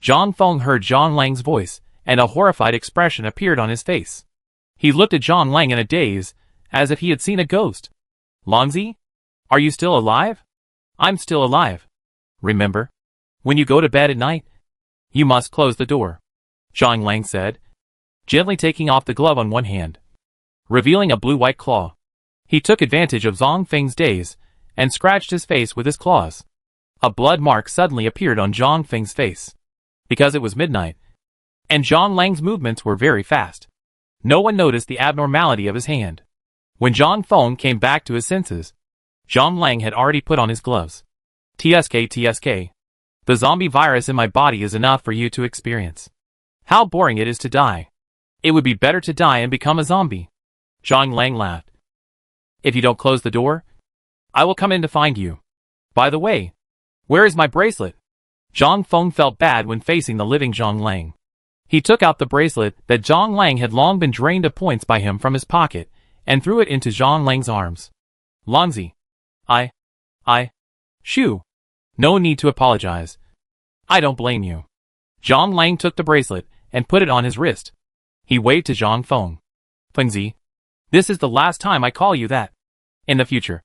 Zhang Feng heard Zhang Lang's voice, and a horrified expression appeared on his face. He looked at Zhang Lang in a daze, as if he had seen a ghost. Longzi? Are you still alive? I'm still alive. Remember, when you go to bed at night, you must close the door, Zhang Lang said, gently taking off the glove on one hand, revealing a blue-white claw. He took advantage of Zhang Feng's daze and scratched his face with his claws. A blood mark suddenly appeared on Zhang Feng's face. Because it was midnight, and Zhang Lang's movements were very fast, no one noticed the abnormality of his hand. When Zhang Feng came back to his senses, Zhang Lang had already put on his gloves. TSK. The zombie virus in my body is enough for you to experience. How boring it is to die. It would be better to die and become a zombie. Zhang Lang laughed. If you don't close the door, I will come in to find you. By the way, where is my bracelet? Zhang Feng felt bad when facing the living Zhang Lang. He took out the bracelet that Zhang Lang had long been drained of points by him from his pocket, and threw it into Zhang Lang's arms. Lanzi. Shoo. No need to apologize. I don't blame you. Zhang Lang took the bracelet and put it on his wrist. He waved to Zhang Feng. Fengzi, this is the last time I call you that. In the future,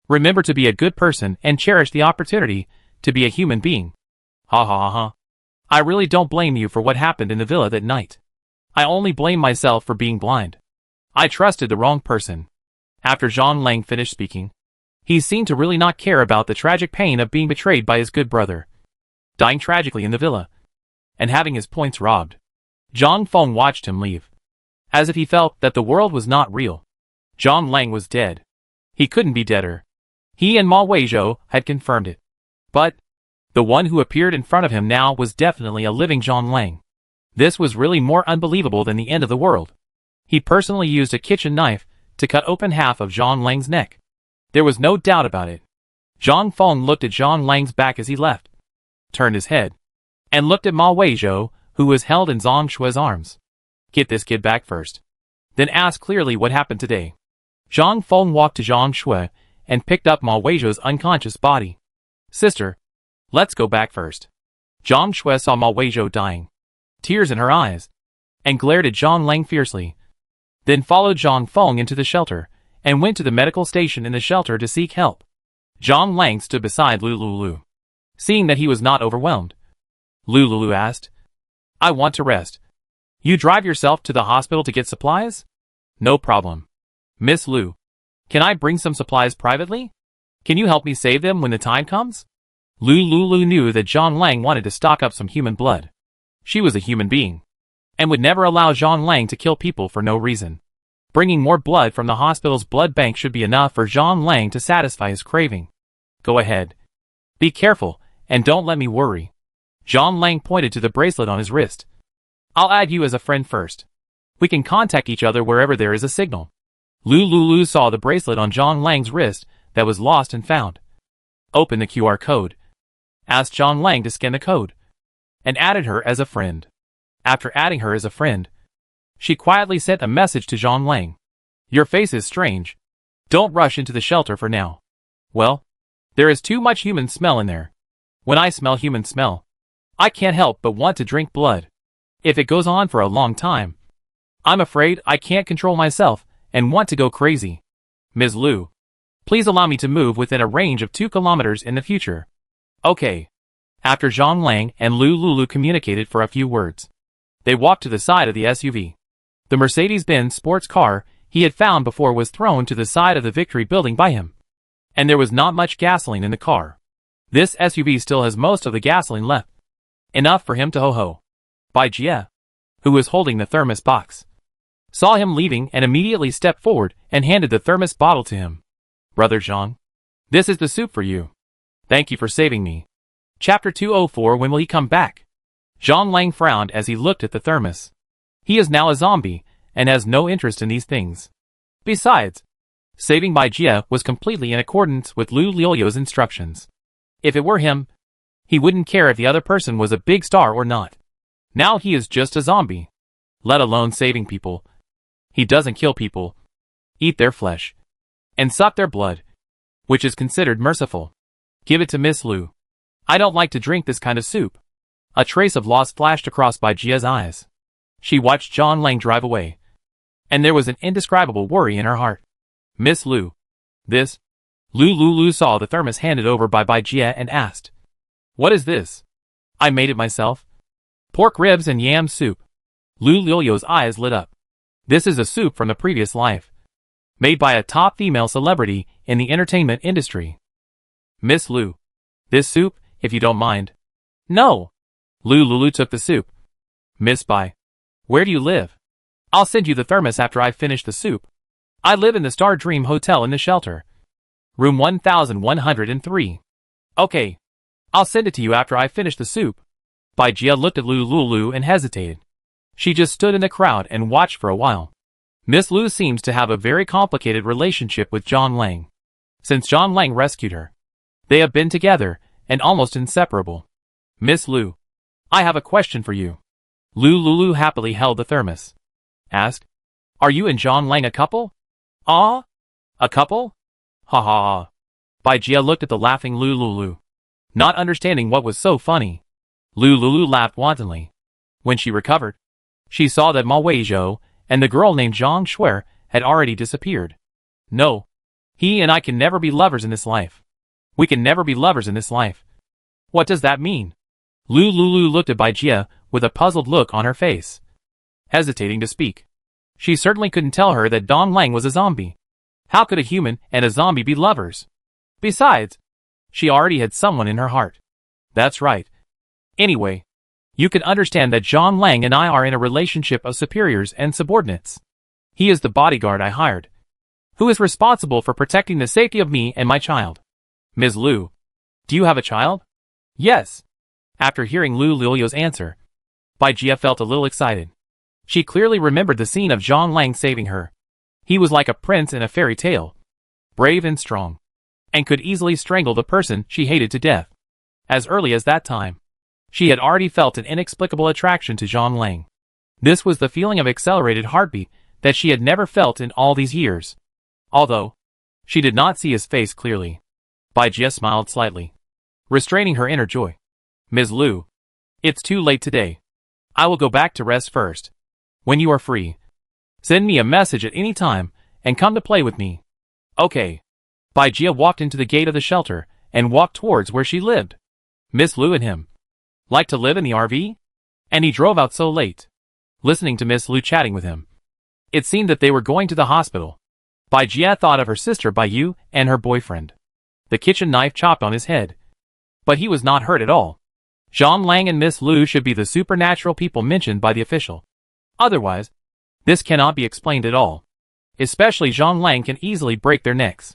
remember to be a good person and cherish the opportunity to be a human being. Ha. I really don't blame you for what happened in the villa that night. I only blame myself for being blind. I trusted the wrong person. After Zhang Lang finished speaking, he seemed to really not care about the tragic pain of being betrayed by his good brother, dying tragically in the villa, and having his points robbed. Zhang Feng watched him leave, as if he felt that the world was not real. Zhang Lang was dead. He couldn't be deader. He and Ma Weizhou had confirmed it. But the one who appeared in front of him now was definitely a living Zhang Lang. This was really more unbelievable than the end of the world. He personally used a kitchen knife to cut open half of Zhang Lang's neck. There was no doubt about it. Zhang Feng looked at Zhang Lang's back as he left, turned his head, and looked at Ma Weizhou, who was held in Zhang Shue's arms. Get this kid back first. Then ask clearly what happened today. Zhang Feng walked to Zhang Shue and picked up Ma Weizhou's unconscious body. Sister, let's go back first. Zhang Shue saw Ma Weizhou dying, tears in her eyes, and glared at Zhang Lang fiercely. Then followed Zhang Feng into the shelter, and went to the medical station in the shelter to seek help. Zhang Lang stood beside Lu Lulu. Seeing that he was not overwhelmed, Lu Lulu asked, I want to rest. You drive yourself to the hospital to get supplies? No problem. Miss Lu, can I bring some supplies privately? Can you help me save them when the time comes? Lu Lulu knew that Zhang Lang wanted to stock up some human blood. She was a human being, and would never allow Zhang Lang to kill people for no reason. Bringing more blood from the hospital's blood bank should be enough for Zhang Lang to satisfy his craving. Go ahead. Be careful, and don't let me worry. Zhang Lang pointed to the bracelet on his wrist. I'll add you as a friend first. We can contact each other wherever there is a signal. Lu Lulu saw the bracelet on Zhang Lang's wrist that was lost and found. Open the QR code. Asked Zhang Lang to scan the code, and added her as a friend. After adding her as a friend, she quietly sent a message to Zhang Lang. Your face is strange. Don't rush into the shelter for now. Well, there is too much human smell in there. When I smell human smell, I can't help but want to drink blood. If it goes on for a long time, I'm afraid I can't control myself and want to go crazy. Ms. Lu, please allow me to move within a range of 2 kilometers in the future. Okay. After Zhang Lang and Lu Lulu communicated for a few words, they walked to the side of the SUV. The Mercedes-Benz sports car he had found before was thrown to the side of the Victory building by him, and there was not much gasoline in the car. This SUV still has most of the gasoline left, enough for him to ho-ho. Bai Jie, who was holding the thermos box, saw him leaving and immediately stepped forward and handed the thermos bottle to him. Brother Zhang, this is the soup for you. Thank you for saving me. Chapter 204. When will he come back? Zhang Lang frowned as he looked at the thermos. He is now a zombie, and has no interest in these things. Besides, saving Bai Jie was completely in accordance with Lu Liu's instructions. If it were him, he wouldn't care if the other person was a big star or not. Now he is just a zombie. Let alone saving people. He doesn't kill people, eat their flesh, and suck their blood, which is considered merciful. Give it to Miss Lu. I don't like to drink this kind of soup. A trace of loss flashed across Bai Jie's eyes. She watched Zhang Lang drive away, and there was an indescribable worry in her heart. Miss Lu. This? Lu Lulu saw the thermos handed over by Bai Jie and asked, what is this? I made it myself. Pork ribs and yam soup. Lu Liu's eyes lit up. This is a soup from the previous life, made by a top female celebrity in the entertainment industry. Miss Lu, this soup if you don't mind. No. Lulu took the soup. Miss Bai. Where do you live? I'll send you the thermos after I finish the soup. I live in the Star Dream Hotel in the shelter. Room 1103. Okay. I'll send it to you after I finish the soup. Bai Jia looked at Lulu and hesitated. She just stood in the crowd and watched for a while. Miss Lu seems to have a very complicated relationship with John Lang. Since John Lang rescued her, they have been together and almost inseparable. Miss Lu, I have a question for you. Lulu happily held the thermos. Asked, are you and John Lang a couple? Ah? A couple? Ha ha ha. Bai Jia looked at the laughing Lulu, not understanding what was so funny. Lulu laughed wantonly. When she recovered, she saw that Ma Weizhou and the girl named Zhang Shuer had already disappeared. No. He and I can never be lovers in this life. We can never be lovers in this life. What does that mean? Lulu looked at Bai Jia with a puzzled look on her face, hesitating to speak. She certainly couldn't tell her that Dong Lang was a zombie. How could a human and a zombie be lovers? Besides, she already had someone in her heart. That's right. Anyway, you can understand that Zhang Lang and I are in a relationship of superiors and subordinates. He is the bodyguard I hired, who is responsible for protecting the safety of me and my child. Ms. Lu, do you have a child? Yes. After hearing Lulu's answer, Bai Jia felt a little excited. She clearly remembered the scene of Zhang Lang saving her. He was like a prince in a fairy tale, brave and strong, and could easily strangle the person she hated to death. As early as that time, she had already felt an inexplicable attraction to Zhang Lang. This was the feeling of accelerated heartbeat that she had never felt in all these years. Although she did not see his face clearly, Bai Jia smiled slightly, restraining her inner joy. Ms. Lu, it's too late today. I will go back to rest first. When you are free, send me a message at any time and come to play with me. Okay. Bai Jia walked into the gate of the shelter and walked towards where she lived. Miss Lu and him like to live in the RV? And he drove out so late, listening to Miss Lu chatting with him. It seemed that they were going to the hospital. Bai Jia thought of her sister Bai Yu and her boyfriend. The kitchen knife chopped on his head, but he was not hurt at all. Zhang Lang and Miss Lu should be the supernatural people mentioned by the official. Otherwise, this cannot be explained at all. Especially Zhang Lang can easily break their necks.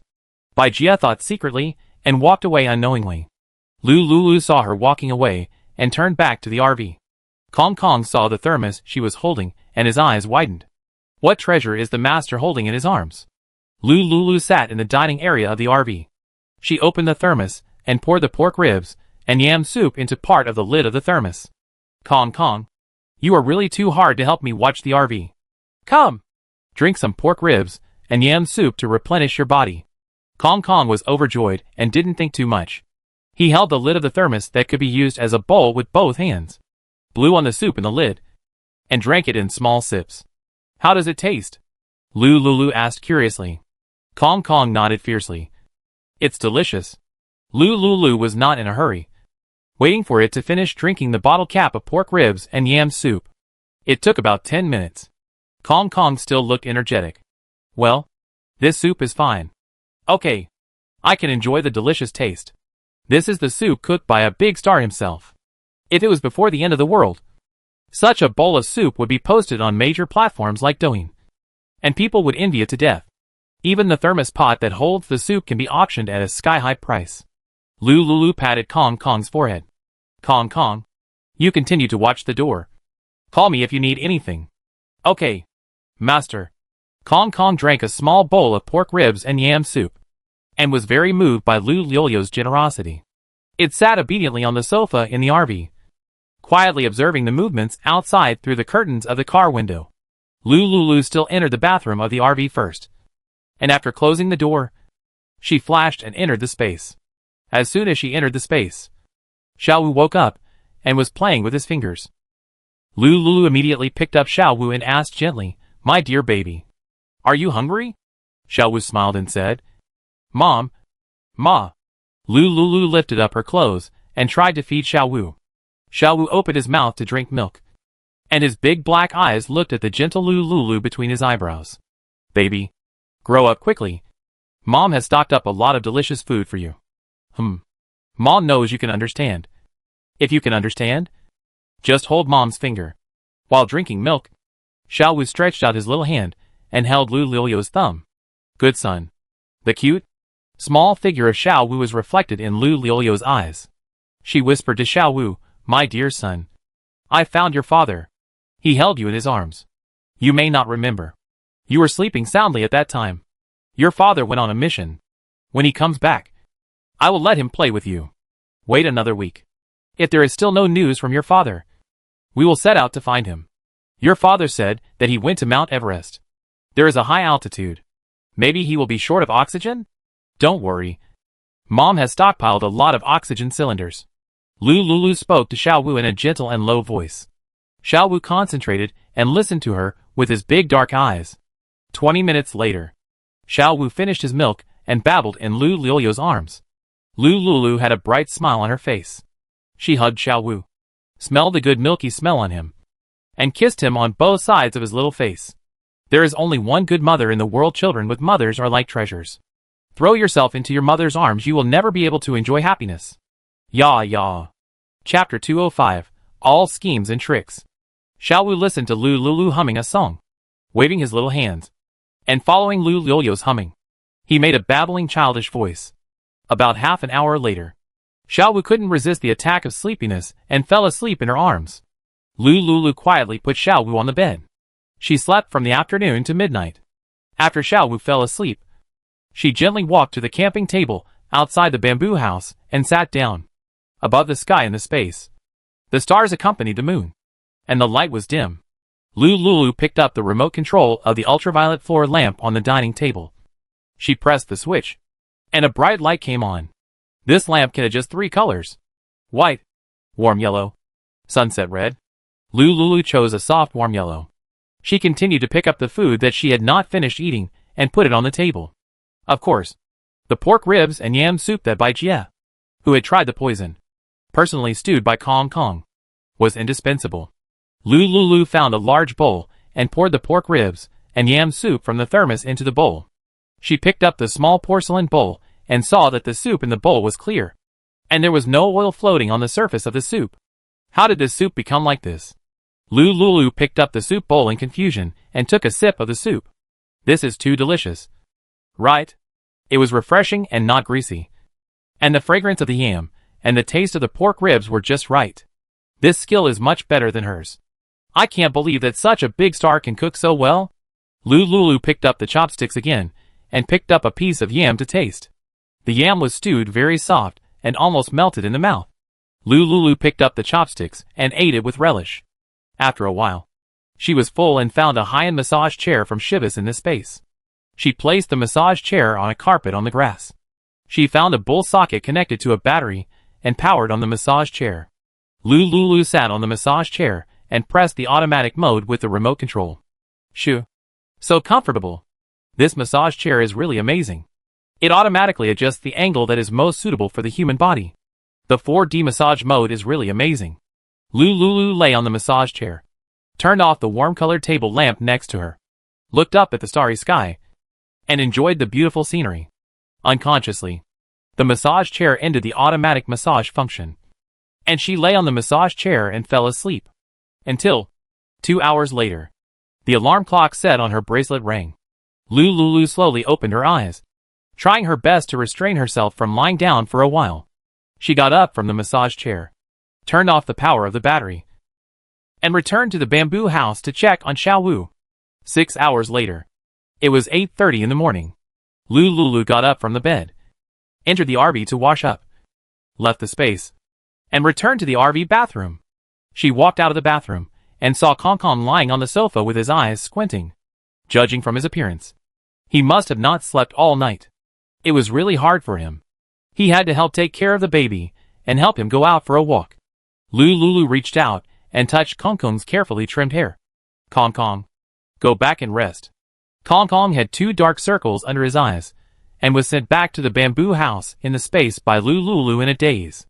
Bai Jia thought secretly and walked away unknowingly. Lulu saw her walking away and turned back to the RV. Kong saw the thermos she was holding and his eyes widened. What treasure is the master holding in his arms? Lulu sat in the dining area of the RV. She opened the thermos and poured the pork ribs and yam soup into part of the lid of the thermos. Kong, you are really too hard to help me watch the RV. Come, drink some pork ribs and yam soup to replenish your body. Kong was overjoyed and didn't think too much. He held the lid of the thermos that could be used as a bowl with both hands, blew on the soup in the lid, and drank it in small sips. How does it taste? Lulu asked curiously. Kong nodded fiercely. It's delicious. Lulu was not in a hurry, waiting for it to finish drinking the bottle cap of pork ribs and yam soup. It took about 10 minutes. Kong still looked energetic. Well, this soup is fine. Okay. I can enjoy the delicious taste. This is the soup cooked by a big star himself. If it was before the end of the world, such a bowl of soup would be posted on major platforms like Douyin, and people would envy it to death. Even the thermos pot that holds the soup can be auctioned at a sky-high price. Lulu patted Kong's forehead. Kong, you continue to watch the door. Call me if you need anything. Okay, master. Kong drank a small bowl of pork ribs and yam soup, and was very moved by Lulu's generosity. It sat obediently on the sofa in the RV, quietly observing the movements outside through the curtains of the car window. Lulu still entered the bathroom of the RV first, and after closing the door, she flashed and entered the space. As soon as she entered the space, Xiaowu woke up and was playing with his fingers. Lulu immediately picked up Xiaowu and asked gently, "My dear baby, are you hungry?" Xiaowu smiled and said, "Mom, Ma." Lulu lifted up her clothes and tried to feed Xiaowu. Xiaowu opened his mouth to drink milk, and his big black eyes looked at the gentle Lulu between his eyebrows. "Baby, grow up quickly. Mom has stocked up a lot of delicious food for you." Mom knows you can understand. If you can understand, just hold Mom's finger. While drinking milk, Xiao Wu stretched out his little hand and held Lu Liu's thumb. Good son. The cute, small figure of Xiao Wu was reflected in Lu Liu's eyes. She whispered to Xiao Wu, "My dear son, I found your father. He held you in his arms. You may not remember. You were sleeping soundly at that time. Your father went on a mission. When he comes back, I will let him play with you. Wait another week. If there is still no news from your father, we will set out to find him. Your father said that he went to Mount Everest. There is a high altitude. Maybe he will be short of oxygen? Don't worry. Mom has stockpiled a lot of oxygen cylinders." Lu spoke to Xiao Wu in a gentle and low voice. Xiao Wu concentrated and listened to her with his big dark eyes. 20 minutes later, Xiao Wu finished his milk and babbled in Lu Liu's arms. Lu had a bright smile on her face. She hugged Xiao Wu, smelled the good milky smell on him, and kissed him on both sides of his little face. There is only one good mother in the world. Children with mothers are like treasures. Throw yourself into your mother's arms. You will never be able to enjoy happiness. Ya. Chapter 205, All Schemes and Tricks. Xiao Wu listened to Lu humming a song, waving his little hands, and following Lu Liu's humming. He made a babbling childish voice. About half an hour later, Xiao Wu couldn't resist the attack of sleepiness and fell asleep in her arms. Lu quietly put Xiao Wu on the bed. She slept from the afternoon to midnight. After Xiao Wu fell asleep, she gently walked to the camping table outside the bamboo house and sat down. Above the sky and the space, the stars accompanied the moon, and the light was dim. Lu picked up the remote control of the ultraviolet floor lamp on the dining table. She pressed the switch, and a bright light came on. This lamp can adjust 3 colors: white, warm yellow, sunset red. Lu chose a soft warm yellow. She continued to pick up the food that she had not finished eating and put it on the table. Of course, the pork ribs and yam soup that Bai Jie, who had tried the poison, personally stewed by Kong, was indispensable. Lu found a large bowl and poured the pork ribs and yam soup from the thermos into the bowl. She picked up the small porcelain bowl and saw that the soup in the bowl was clear, and there was no oil floating on the surface of the soup. How did this soup become like this? Lu picked up the soup bowl in confusion and took a sip of the soup. This is too delicious. Right? It was refreshing and not greasy. And the fragrance of the yam and the taste of the pork ribs were just right. This skill is much better than hers. I can't believe that such a big star can cook so well. Lu picked up the chopsticks again and picked up a piece of yam to taste. The yam was stewed very soft and almost melted in the mouth. Lu picked up the chopsticks and ate it with relish. After a while, she was full and found a high-end massage chair from Shivas in the space. She placed the massage chair on a carpet on the grass. She found a bull socket connected to a battery and powered on the massage chair. Lu sat on the massage chair and pressed the automatic mode with the remote control. Shoo. So comfortable. This massage chair is really amazing. It automatically adjusts the angle that is most suitable for the human body. The 4D massage mode is really amazing. Lu lay on the massage chair, turned off the warm-colored table lamp next to her, looked up at the starry sky, and enjoyed the beautiful scenery. Unconsciously, the massage chair ended the automatic massage function, and she lay on the massage chair and fell asleep. Until 2 hours later, the alarm clock set on her bracelet rang. Lu slowly opened her eyes, trying her best to restrain herself from lying down for a while. She got up from the massage chair, turned off the power of the battery, and returned to the bamboo house to check on Xiao Wu. 6 hours later, it was 8:30 in the morning. Lu got up from the bed, entered the RV to wash up, left the space, and returned to the RV bathroom. She walked out of the bathroom and saw Kong lying on the sofa with his eyes squinting. Judging from his appearance, he must have not slept all night. It was really hard for him. He had to help take care of the baby and help him go out for a walk. Lu reached out and touched Kong's carefully trimmed hair. Kong, go back and rest. Kong had 2 dark circles under his eyes and was sent back to the bamboo house in the space by Lu in a daze.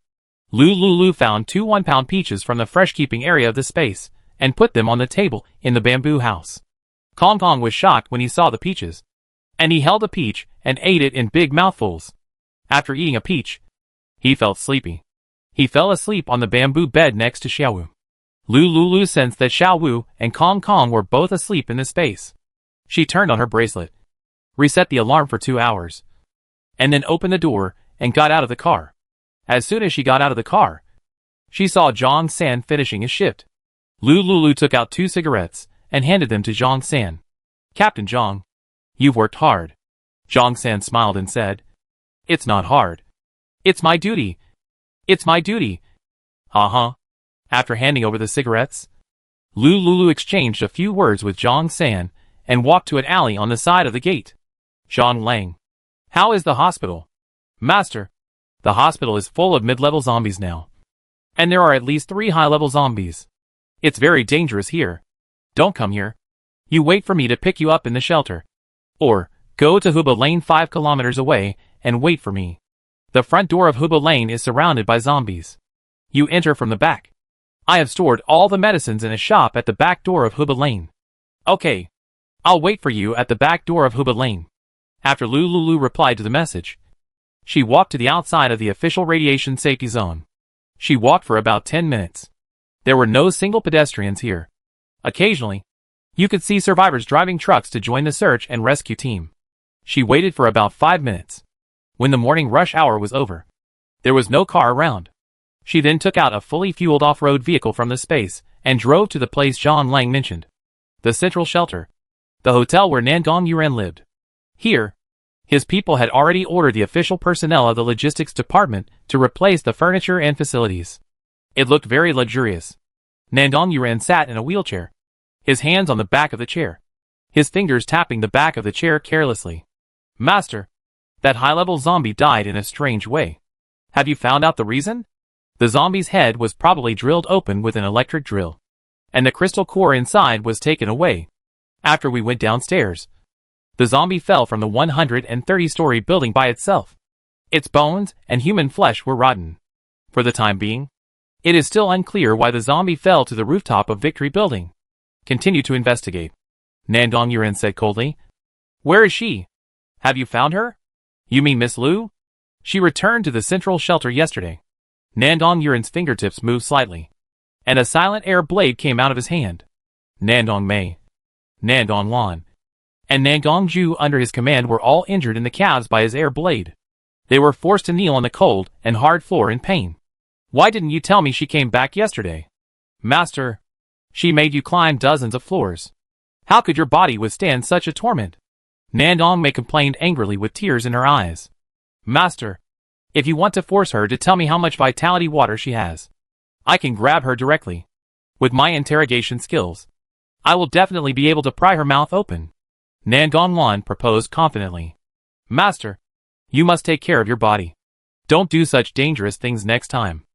Lu found 2 one-pound peaches from the fresh-keeping area of the space and put them on the table in the bamboo house. Kong was shocked when he saw the peaches, and he held a peach and ate it in big mouthfuls. After eating a peach, He felt sleepy. He fell asleep on the bamboo bed next to Xiaowu. Lulu sensed that Xiaowu and Kong Kong were both asleep in the space. She turned on her bracelet, reset the alarm for 2 hours, and then opened the door and got out of the car. As soon as she got out of the car, she saw Zhang San finishing his shift. Lulu took out 2 cigarettes and handed them to Zhang San. Captain Zhang, you've worked hard. Zhang San smiled and said, It's not hard. It's my duty. It's my duty. Uh-huh. After handing over the cigarettes, Lulu exchanged a few words with Zhang San and walked to an alley on the side of the gate. Zhang Lang. How is the hospital? Master, the hospital is full of mid-level zombies now. And there are at least 3 high-level zombies. It's very dangerous here. Don't come here. You wait for me to pick you up in the shelter. Or, go to Huba Lane 5 kilometers away and wait for me. The front door of Huba Lane is surrounded by zombies. You enter from the back. I have stored all the medicines in a shop at the back door of Huba Lane. Okay. I'll wait for you at the back door of Huba Lane. After Lulu replied to the message, she walked to the outside of the official radiation safety zone. She walked for about 10 minutes. There were no single pedestrians here. Occasionally, you could see survivors driving trucks to join the search and rescue team. She waited for about 5 minutes. When the morning rush hour was over, there was no car around. She then took out a fully fueled off-road vehicle from the space and drove to the place Zhang Lang mentioned. The Central Shelter. The hotel where Nandong Yuren lived. Here, his people had already ordered the official personnel of the logistics department to replace the furniture and facilities. It looked very luxurious. Nandong Yuren sat in a wheelchair, his hands on the back of the chair, his fingers tapping the back of the chair carelessly. Master, that high-level zombie died in a strange way. Have you found out the reason? The zombie's head was probably drilled open with an electric drill, and the crystal core inside was taken away. After we went downstairs, the zombie fell from the 130-story building by itself. Its bones and human flesh were rotten. For the time being, it is still unclear why the zombie fell to the rooftop of Victory Building. Continue to investigate. Nandong Yuren said coldly. Where is she? Have you found her? You mean Miss Lu? She returned to the Central Shelter yesterday. Nandong Yuren's fingertips moved slightly, and a silent air blade came out of his hand. Nandong Mei, Nandong Lan, and Nandong Ju under his command were all injured in the calves by his air blade. They were forced to kneel on the cold and hard floor in pain. Why didn't you tell me she came back yesterday? Master, she made you climb dozens of floors. How could your body withstand such a torment? Nandong Mei complained angrily with tears in her eyes. Master, if you want to force her to tell me how much vitality water she has, I can grab her directly. With my interrogation skills, I will definitely be able to pry her mouth open. Nandong Lan proposed confidently. Master, you must take care of your body. Don't do such dangerous things next time.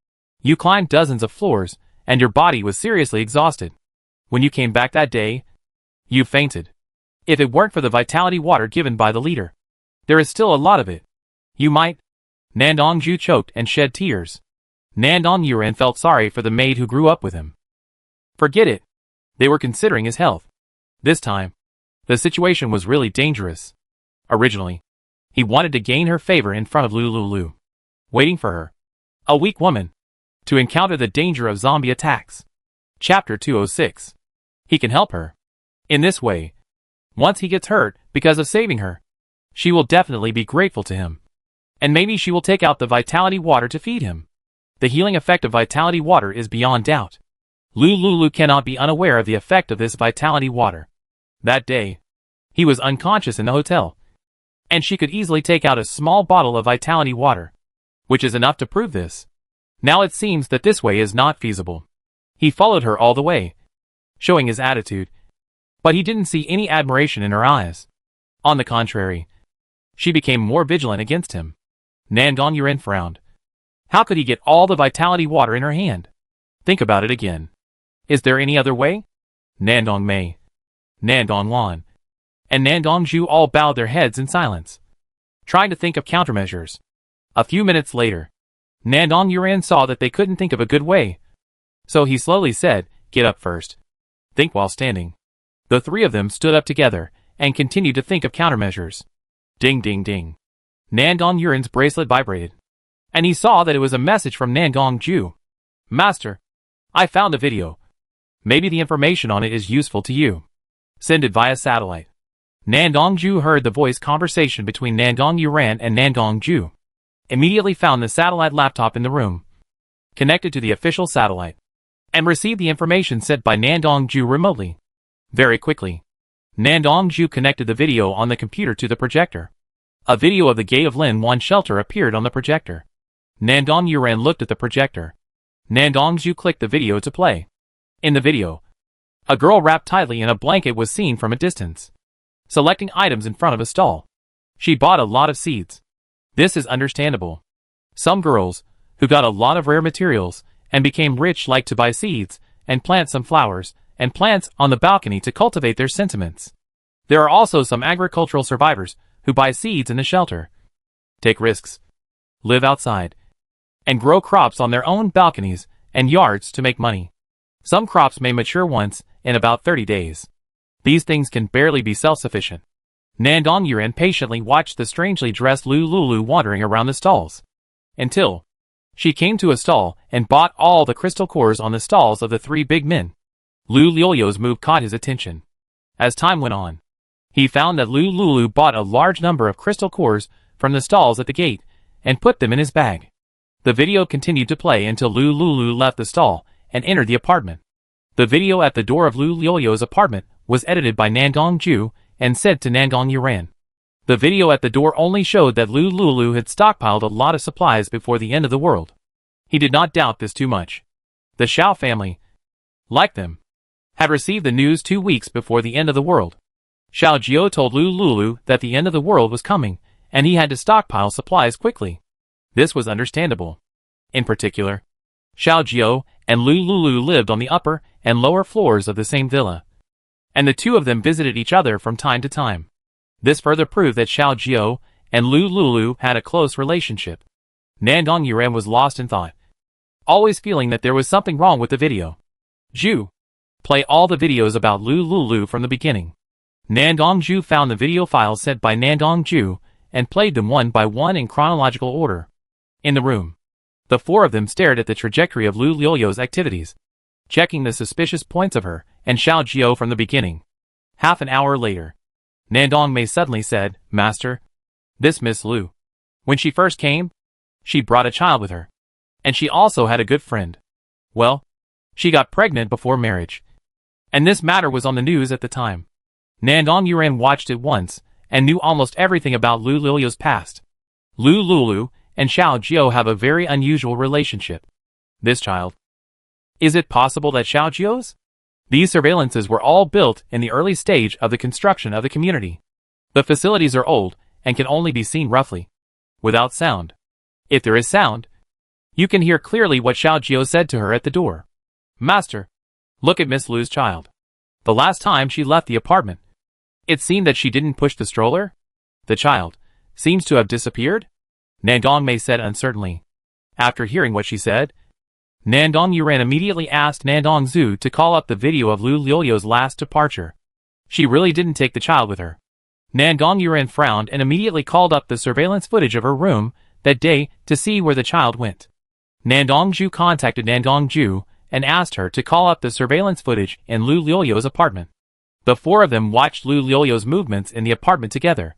You climbed dozens of floors, and your body was seriously exhausted. When you came back that day, you fainted. If it weren't for the vitality water given by the leader, there is still a lot of it. You might. Nandong Ju choked and shed tears. Nandong Yuren felt sorry for the maid who grew up with him. Forget it. They were considering his health. This time, the situation was really dangerous. Originally, he wanted to gain her favor in front of Lulu, waiting for her, a weak woman, to encounter the danger of zombie attacks. Chapter 206. He can help her. In this way, once he gets hurt because of saving her, she will definitely be grateful to him. And maybe she will take out the vitality water to feed him. The healing effect of vitality water is beyond doubt. Lulu cannot be unaware of the effect of this vitality water. That day, he was unconscious in the hotel, and she could easily take out a small bottle of vitality water, which is enough to prove this. Now it seems that this way is not feasible. He followed her all the way, showing his attitude, but he didn't see any admiration in her eyes. On the contrary, she became more vigilant against him. Nandong Yuren frowned. How could he get all the vitality water in her hand? Think about it again. Is there any other way? Nandong Mei, Nandong Lan, and Nandong Ju all bowed their heads in silence, trying to think of countermeasures. A few minutes later, Nandong Yuren saw that they couldn't think of a good way. So he slowly said, "Get up first. Think while standing." The 3 of them stood up together and continued to think of countermeasures. Ding ding ding. Nandong Yuren's bracelet vibrated. and he saw that it was a message from Nandong Ju. Master, I found a video. Maybe the information on it is useful to you. Send it via satellite. Nandong Ju heard the voice conversation between Nandong Yuran and Nandong Ju. Immediately found the satellite laptop in the room, connected to the official satellite, and received the information sent by Nandong Ju remotely. Very quickly, Nandong Ju connected the video on the computer to the projector. A video of the gate of Lin Wan shelter appeared on the projector. Nandong Yuran looked at the projector. Nandong Ju clicked the video to play. In the video, a girl wrapped tightly in a blanket was seen from a distance, selecting items in front of a stall. She bought a lot of seeds. This is understandable. Some girls, who got a lot of rare materials, and became rich, like to buy seeds, and plant some flowers, and plants on the balcony to cultivate their sentiments. There are also some agricultural survivors, who buy seeds in the shelter, take risks, live outside, and grow crops on their own balconies and yards to make money. Some crops may mature once in about 30 days. These things can barely be self-sufficient. Nandong Yuran patiently watched the strangely dressed Lu Lulu wandering around the stalls, until she came to a stall and bought all the crystal cores on the stalls of the three big men. Lu Lio's move caught his attention. As time went on, he found that Lu Lulu bought a large number of crystal cores from the stalls at the gate and put them in his bag. The video continued to play until Lu Lulu left the stall and entered the apartment. The video at the door of Lu Lio's apartment was edited by Nandong Ju and sent to Nandong Yuran. The video at the door only showed that Lu Lulu had stockpiled a lot of supplies before the end of the world. He did not doubt this too much. The Xiao family, like them, had received the news 2 weeks before the end of the world. Xiao Jiao told Lu Lulu that the end of the world was coming, and he had to stockpile supplies quickly. This was understandable. In particular, Xiao Jiao and Lu Lulu lived on the upper and lower floors of the same villa, and the two of them visited each other from time to time. This further proved that Xiao Jiao and Lu Lulu had a close relationship. Nandong Yuran was lost in thought, always feeling that there was something wrong with the video. Ju, play all the videos about Lu Lulu from the beginning. Nandong Ju found the video files sent by Nandong Ju and played them one by one in chronological order. In the room, the four of them stared at the trajectory of Lu Lio's activities, checking the suspicious points of her and Xiao Jiao from the beginning. Half an hour later, Nandong Mei suddenly said, "Master, this Miss Lu. When she first came, she brought a child with her. And she also had a good friend. Well, she got pregnant before marriage. And this matter was on the news at the time." Nandong Yuran watched it once, and knew almost everything about Lu Lio's past. Lu Lulu and Xiao Jiao have a very unusual relationship. This child. Is it possible that Xiao Jiao's? These surveillances were all built in the early stage of the construction of the community. The facilities are old, and can only be seen roughly, without sound. If there is sound, you can hear clearly what Xiao Jiao said to her at the door. "Master, look at Miss Lu's child. The last time she left the apartment, it seemed that she didn't push the stroller. The child seems to have disappeared," Nandong Mei said uncertainly. After hearing what she said, Nandong Yuran immediately asked Nandong Zhu to call up the video of Lu Lio's last departure. She really didn't take the child with her. Nandong Yuran frowned and immediately called up the surveillance footage of her room that day to see where the child went. Nandong Zhu contacted Nandong Ju and asked her to call up the surveillance footage in Lu Lio's apartment. The four of them watched Lu Lio's movements in the apartment together.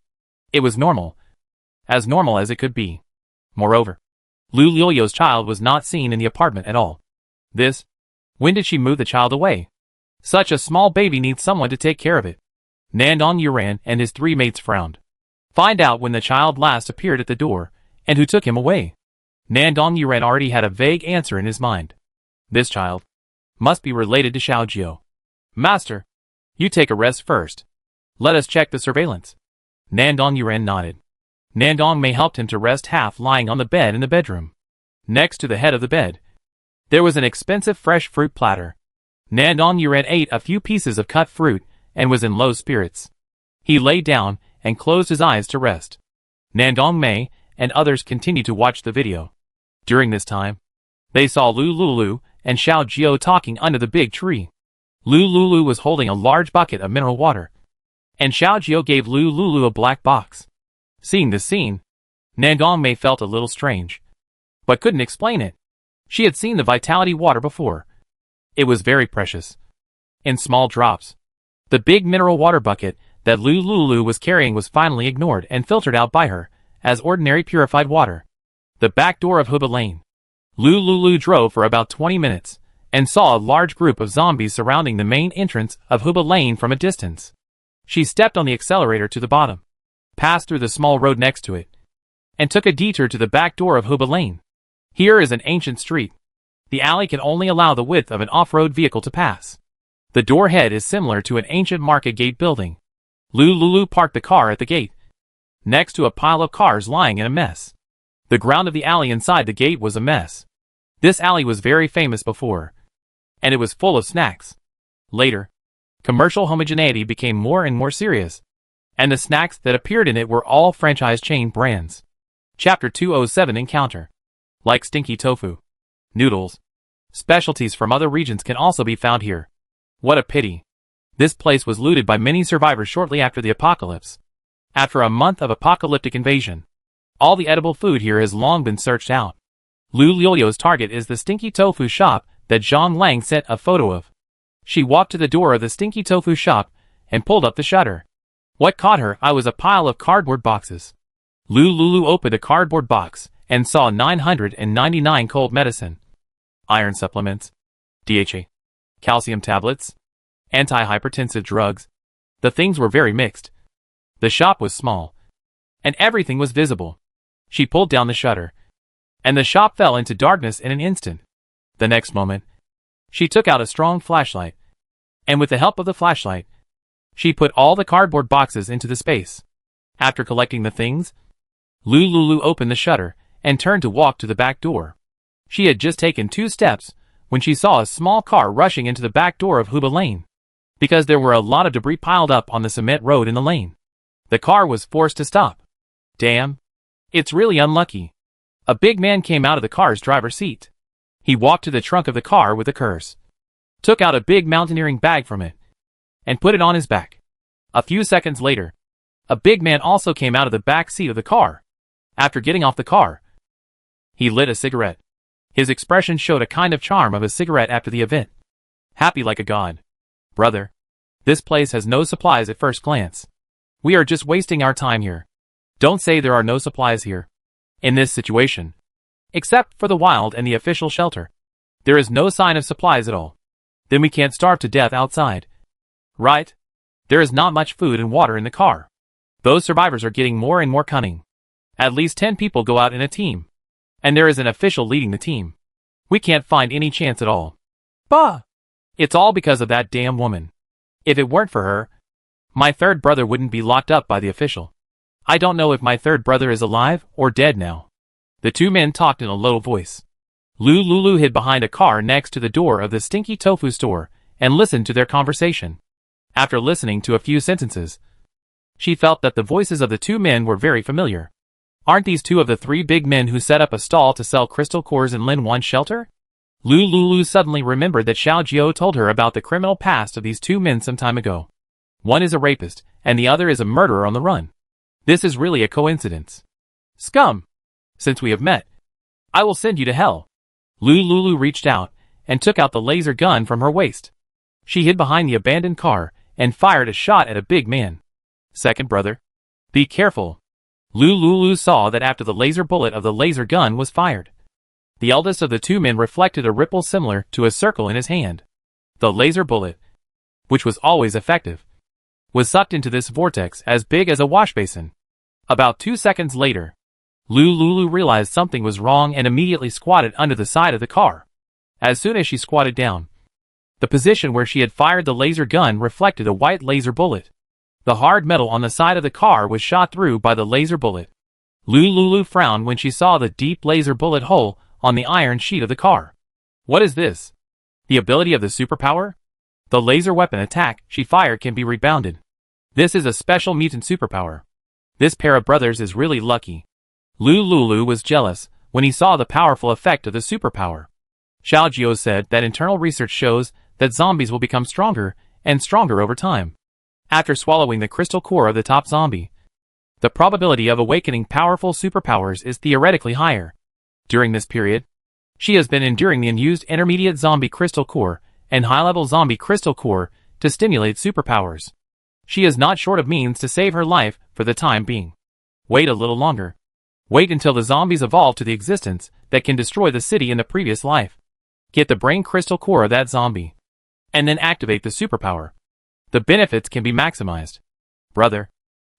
It was normal as it could be. Moreover, Lu Lio's child was not seen in the apartment at all. When did she move the child away? Such a small baby needs someone to take care of it. Nandong Yuran and his three mates frowned. Find out when the child last appeared at the door, and who took him away. Nandong Yuran already had a vague answer in his mind. This child must be related to Xiao Jiao. "Master, you take a rest first. Let us check the surveillance." Nandong Yuran nodded. Nandong Mei helped him to rest, half lying on the bed in the bedroom. Next to the head of the bed, there was an expensive fresh fruit platter. Nandong Yuran ate a few pieces of cut fruit and was in low spirits. He lay down and closed his eyes to rest. Nandong Mei and others continued to watch the video. During this time, they saw Lu Lulu and Xiao Jiao talking under the big tree. Lu Lulu was holding a large bucket of mineral water, and Xiao Jiao gave Lu Lulu a black box. Seeing this scene, Nandong Mei felt a little strange. but couldn't explain it. She had seen the vitality water before. It was very precious. In small drops. The big mineral water bucket that Lulu was carrying was finally ignored and filtered out by her, as ordinary purified water. The back door of Huba Lane. Lulu drove for about 20 minutes, and saw a large group of zombies surrounding the main entrance of Huba Lane from a distance. She stepped on the accelerator to the bottom, passed through the small road next to it, and took a detour to the back door of Huba Lane. Here is an ancient street. The alley can only allow the width of an off-road vehicle to pass. The door head is similar to an ancient market gate building. Lulu parked the car at the gate, next to a pile of cars lying in a mess. The ground of the alley inside the gate was a mess. This alley was very famous before, and it was full of snacks. Later, commercial homogeneity became more and more serious, and the snacks that appeared in it were all franchise chain brands. Chapter 207 Encounter. Like stinky tofu, noodles, specialties from other regions can also be found here. What a pity. This place was looted by many survivors shortly after the apocalypse. After a month of apocalyptic invasion, all the edible food here has long been searched out. Lulu's target is the stinky tofu shop that Zhang Lang sent a photo of. She walked to the door of the stinky tofu shop and pulled up the shutter. What caught her eye was a pile of cardboard boxes. Lulu opened a cardboard box and saw 999 cold medicine, iron supplements, DHA, calcium tablets, antihypertensive drugs. The things were very mixed. The shop was small, and everything was visible. She pulled down the shutter, and the shop fell into darkness in an instant. The next moment, she took out a strong flashlight, and with the help of the flashlight, she put all the cardboard boxes into the space. After collecting the things, Lulu opened the shutter and turned to walk to the back door. She had just taken 2 steps when she saw a small car rushing into the back door of Huba Lane. Because there were a lot of debris piled up on the cement road in the lane, the car was forced to stop. Damn. It's really unlucky. A big man came out of the car's driver's seat. He walked to the trunk of the car with a curse, took out a big mountaineering bag from it, and put it on his back. A few seconds later, a big man also came out of the back seat of the car. After getting off the car, he lit a cigarette. His expression showed a kind of charm of a cigarette after the event. Happy like a god. Brother, this place has no supplies at first glance. We are just wasting our time here. Don't say there are no supplies here. In this situation, except for the wild and the official shelter, there is no sign of supplies at all. Then we can't starve to death outside. Right? There is not much food and water in the car. Those survivors are getting more and more cunning. At least 10 people go out in a team, and there is an official leading the team. We can't find any chance at all. Bah! It's all because of that damn woman. If it weren't for her, my third brother wouldn't be locked up by the official. I don't know if my third brother is alive or dead now. The 2 men talked in a low voice. Lulu hid behind a car next to the door of the stinky tofu store and listened to their conversation. After listening to a few sentences, she felt that the voices of the 2 men were very familiar. Aren't these 2 of the 3 big men who set up a stall to sell crystal cores in Lin Wan's shelter? Lulu suddenly remembered that Xiao Jiao told her about the criminal past of these 2 men some time ago. One is a rapist, and the other is a murderer on the run. This is really a coincidence. Scum! Since we have met, I will send you to hell. Lulu reached out and took out the laser gun from her waist. She hid behind the abandoned car and fired a shot at a big man. Second brother, be careful. Lulu saw that after the laser bullet of the laser gun was fired, the eldest of the 2 men reflected a ripple similar to a circle in his hand. The laser bullet, which was always effective, was sucked into this vortex as big as a wash basin. About 2 seconds later, Lulu realized something was wrong and immediately squatted under the side of the car. As soon as she squatted down, the position where she had fired the laser gun reflected a white laser bullet. The hard metal on the side of the car was shot through by the laser bullet. Lulu frowned when she saw the deep laser bullet hole on the iron sheet of the car. What is this? The ability of the superpower? The laser weapon attack she fired can be rebounded. This is a special mutant superpower. This pair of brothers is really lucky. Lulu was jealous when he saw the powerful effect of the superpower. Xiao Jiao said that internal research shows that zombies will become stronger and stronger over time. After swallowing the crystal core of the top zombie, the probability of awakening powerful superpowers is theoretically higher. During this period, she has been enduring the unused intermediate zombie crystal core and high-level zombie crystal core to stimulate superpowers. She is not short of means to save her life for the time being. Wait a little longer. Wait until the zombies evolve to the existence that can destroy the city in the previous life. Get the brain crystal core of that zombie. And then activate the superpower. The benefits can be maximized. Brother,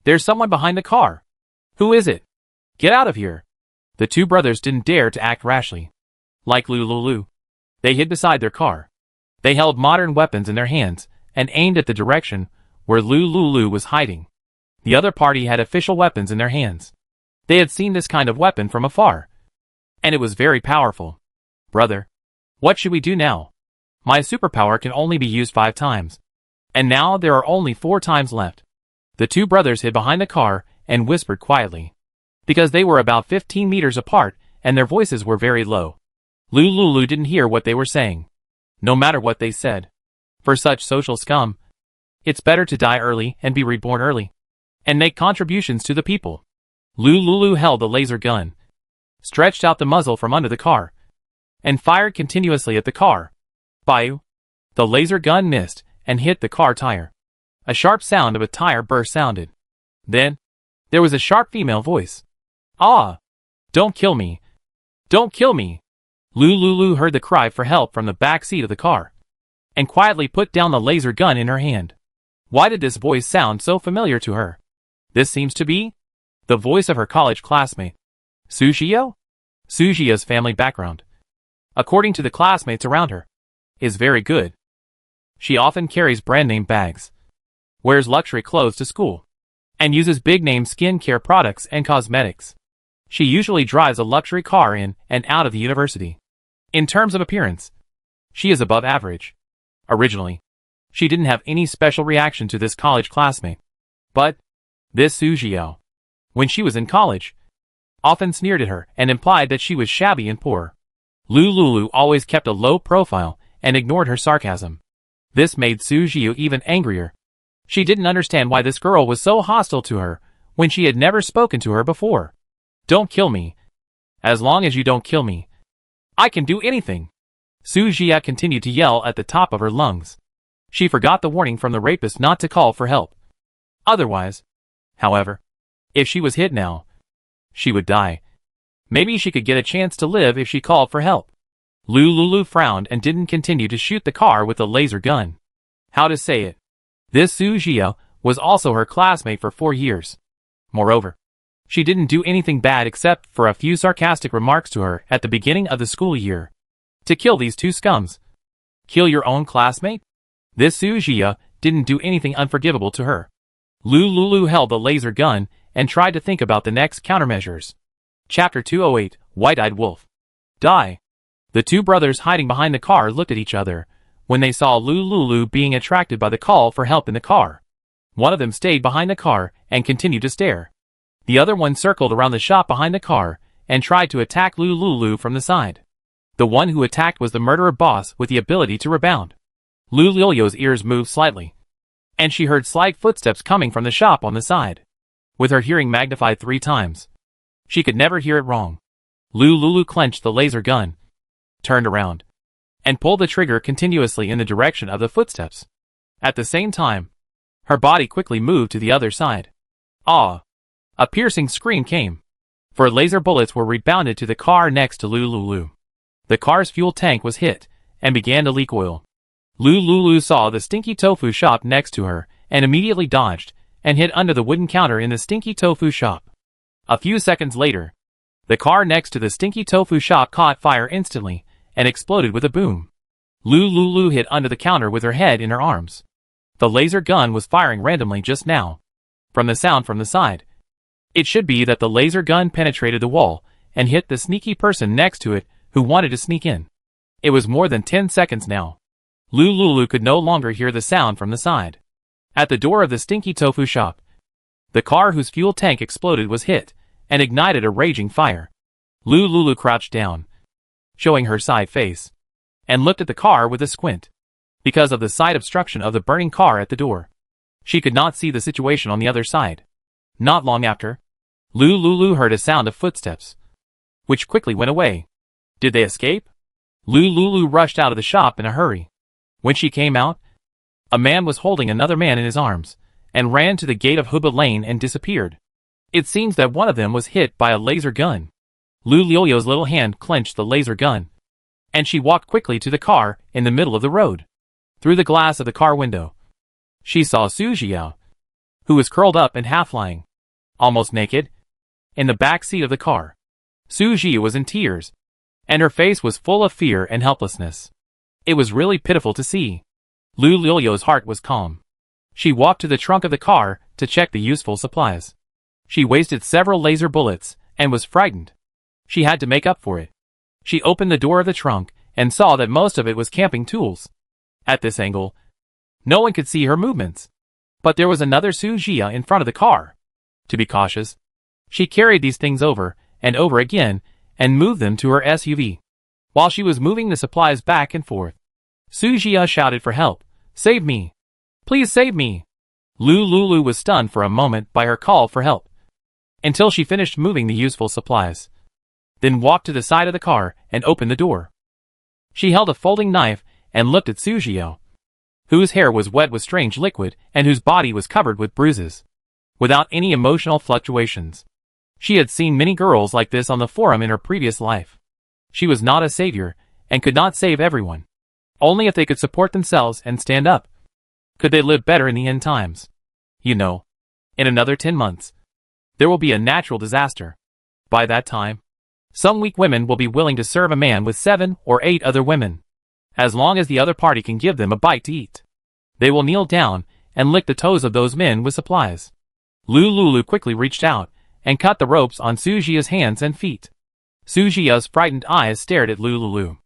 there's someone behind the car. Who is it? Get out of here. The two brothers didn't dare to act rashly. Like Lulu, they hid beside their car. They held modern weapons in their hands and aimed at the direction where Lulu was hiding. The other party had official weapons in their hands. They had seen this kind of weapon from afar, and it was very powerful. Brother, what should we do now? My superpower can only be used 5 times, and now there are only 4 times left. The two brothers hid behind the car and whispered quietly, because they were about 15 meters apart and their voices were very low. Lulu didn't hear what they were saying, no matter what they said. For such social scum, it's better to die early and be reborn early, and make contributions to the people. Lulu held the laser gun, stretched out the muzzle from under the car, and fired continuously at the car. Bayou! The laser gun missed and hit the car tire. A sharp sound of a tire burst sounded. Then, there was a sharp female voice. Ah! Don't kill me! Don't kill me! Lulu heard the cry for help from the back seat of the car, and quietly put down the laser gun in her hand. Why did this voice sound so familiar to her? This seems to be the voice of her college classmate, Sugio? Sugio's family background, according to the classmates around her, is very good. She often carries brand-name bags, wears luxury clothes to school, and uses big-name skincare products and cosmetics. She usually drives a luxury car in and out of the university. In terms of appearance, she is above average. Originally, she didn't have any special reaction to this college classmate. But this Sugio, when she was in college, often sneered at her and implied that she was shabby and poor. Lulu always kept a low profile and ignored her sarcasm. This made Sugio even angrier. She didn't understand why this girl was so hostile to her when she had never spoken to her before. Don't kill me. As long as you don't kill me, I can do anything. Sugio continued to yell at the top of her lungs. She forgot the warning from the rapist not to call for help. Otherwise, however, if she was hit now, she would die. Maybe she could get a chance to live if she called for help. Lulu frowned and didn't continue to shoot the car with the laser gun. How to say it? This Sugio was also her classmate for 4 years. Moreover, she didn't do anything bad except for a few sarcastic remarks to her at the beginning of the school year. To kill these two scums. Kill your own classmate? This Sugio didn't do anything unforgivable to her. Lulu held the laser gun and tried to think about the next countermeasures. Chapter 208, White-Eyed Wolf. Die. The two brothers hiding behind the car looked at each other when they saw Lulu being attracted by the call for help in the car. One of them stayed behind the car and continued to stare. The other one circled around the shop behind the car and tried to attack Lulu from the side. The one who attacked was the murderer boss with the ability to rebound. Lulu's ears moved slightly, and she heard slight footsteps coming from the shop on the side. With her hearing magnified 3 times, she could never hear it wrong. Lulu clenched the laser gun, turned around, and pulled the trigger continuously in the direction of the footsteps. At the same time, her body quickly moved to the other side. Ah! A piercing scream came, for laser bullets were rebounded to the car next to Lulu. The car's fuel tank was hit and began to leak oil. Lulu saw the stinky tofu shop next to her and immediately dodged and hid under the wooden counter in the stinky tofu shop. A few seconds later, the car next to the stinky tofu shop caught fire instantly and exploded with a boom. Lulu hid under the counter with her head in her arms. The laser gun was firing randomly just now. From the sound from the side, it should be that the laser gun penetrated the wall and hit the sneaky person next to it who wanted to sneak in. It was more than 10 seconds now. Lulu could no longer hear the sound from the side. At the door of the stinky tofu shop, the car whose fuel tank exploded was hit and ignited a raging fire. Lulu crouched down, showing her side face, and looked at the car with a squint. Because of the side obstruction of the burning car at the door, she could not see the situation on the other side. Not long after, Lulu heard a sound of footsteps. which quickly went away. Did they escape? Lulu rushed out of the shop in a hurry. When she came out, a man was holding another man in his arms, and ran to the gate of Huba Lane and disappeared. It seems that one of them was hit by a laser gun. Lulu's little hand clenched the laser gun, and she walked quickly to the car in the middle of the road. Through the glass of the car window, she saw Su Jiao, who was curled up and half lying, almost naked, in the back seat of the car. Su Jiao was in tears, and her face was full of fear and helplessness. It was really pitiful to see. Lulu's heart was calm. She walked to the trunk of the car to check the useful supplies. She wasted several laser bullets and was frightened. She had to make up for it. She opened the door of the trunk and saw that most of it was camping tools. At this angle, no one could see her movements. But there was another Su Jia in front of the car. To be cautious, she carried these things over and over again and moved them to her SUV. While she was moving the supplies back and forth, Su Jia shouted for help. "Save me! Please save me!" Lulu was stunned for a moment by her call for help, until she finished moving the useful supplies, then walked to the side of the car and opened the door. She held a folding knife and looked at Su Jiao, whose hair was wet with strange liquid and whose body was covered with bruises, without any emotional fluctuations. She had seen many girls like this on the forum in her previous life. She was not a savior and could not save everyone. Only if they could support themselves and stand up could they live better in the end times. You know, in another 10 months, there will be a natural disaster. By that time, some weak women will be willing to serve a man with 7 or 8 other women, as long as the other party can give them a bite to eat. They will kneel down and lick the toes of those men with supplies. Lulu quickly reached out and cut the ropes on Su Jia's hands and feet. Su Jia's frightened eyes stared at Lulu.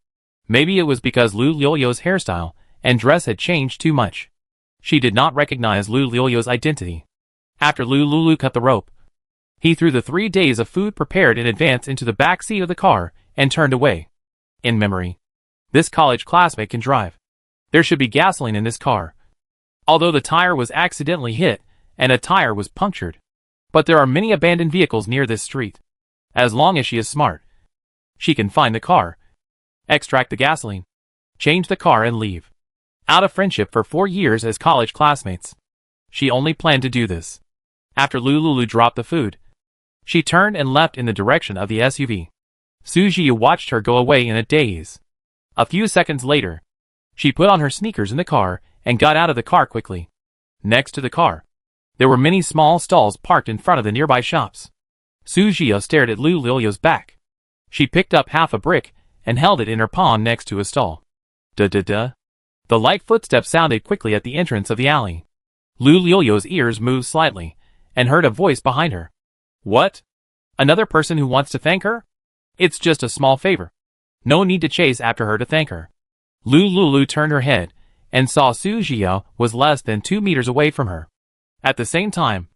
Maybe it was because Lulu's hairstyle and dress had changed too much. She did not recognize Lulu's identity. After Lulu cut the rope, he threw the 3 days of food prepared in advance into the back seat of the car and turned away. In memory, this college classmate can drive. There should be gasoline in this car. Although the tire was accidentally hit and a tire was punctured. But there are many abandoned vehicles near this street. As long as she is smart, she can find the car, extract the gasoline, change the car and leave. Out of friendship for 4 years as college classmates, she only planned to do this. After Lulu dropped the food, she turned and left in the direction of the SUV. Su Jia watched her go away in a daze. A few seconds later, she put on her sneakers in the car and got out of the car quickly. Next to the car, there were many small stalls parked in front of the nearby shops. Su Jia stared at Lulu's back. She picked up half a brick and held it in her palm next to a stall. Da-da-da. The light footsteps sounded quickly at the entrance of the alley. Lulu's ears moved slightly and heard a voice behind her. What? Another person who wants to thank her? It's just a small favor. No need to chase after her to thank her. Lulu turned her head and saw Su Jia was less than 2 meters away from her. At the same time,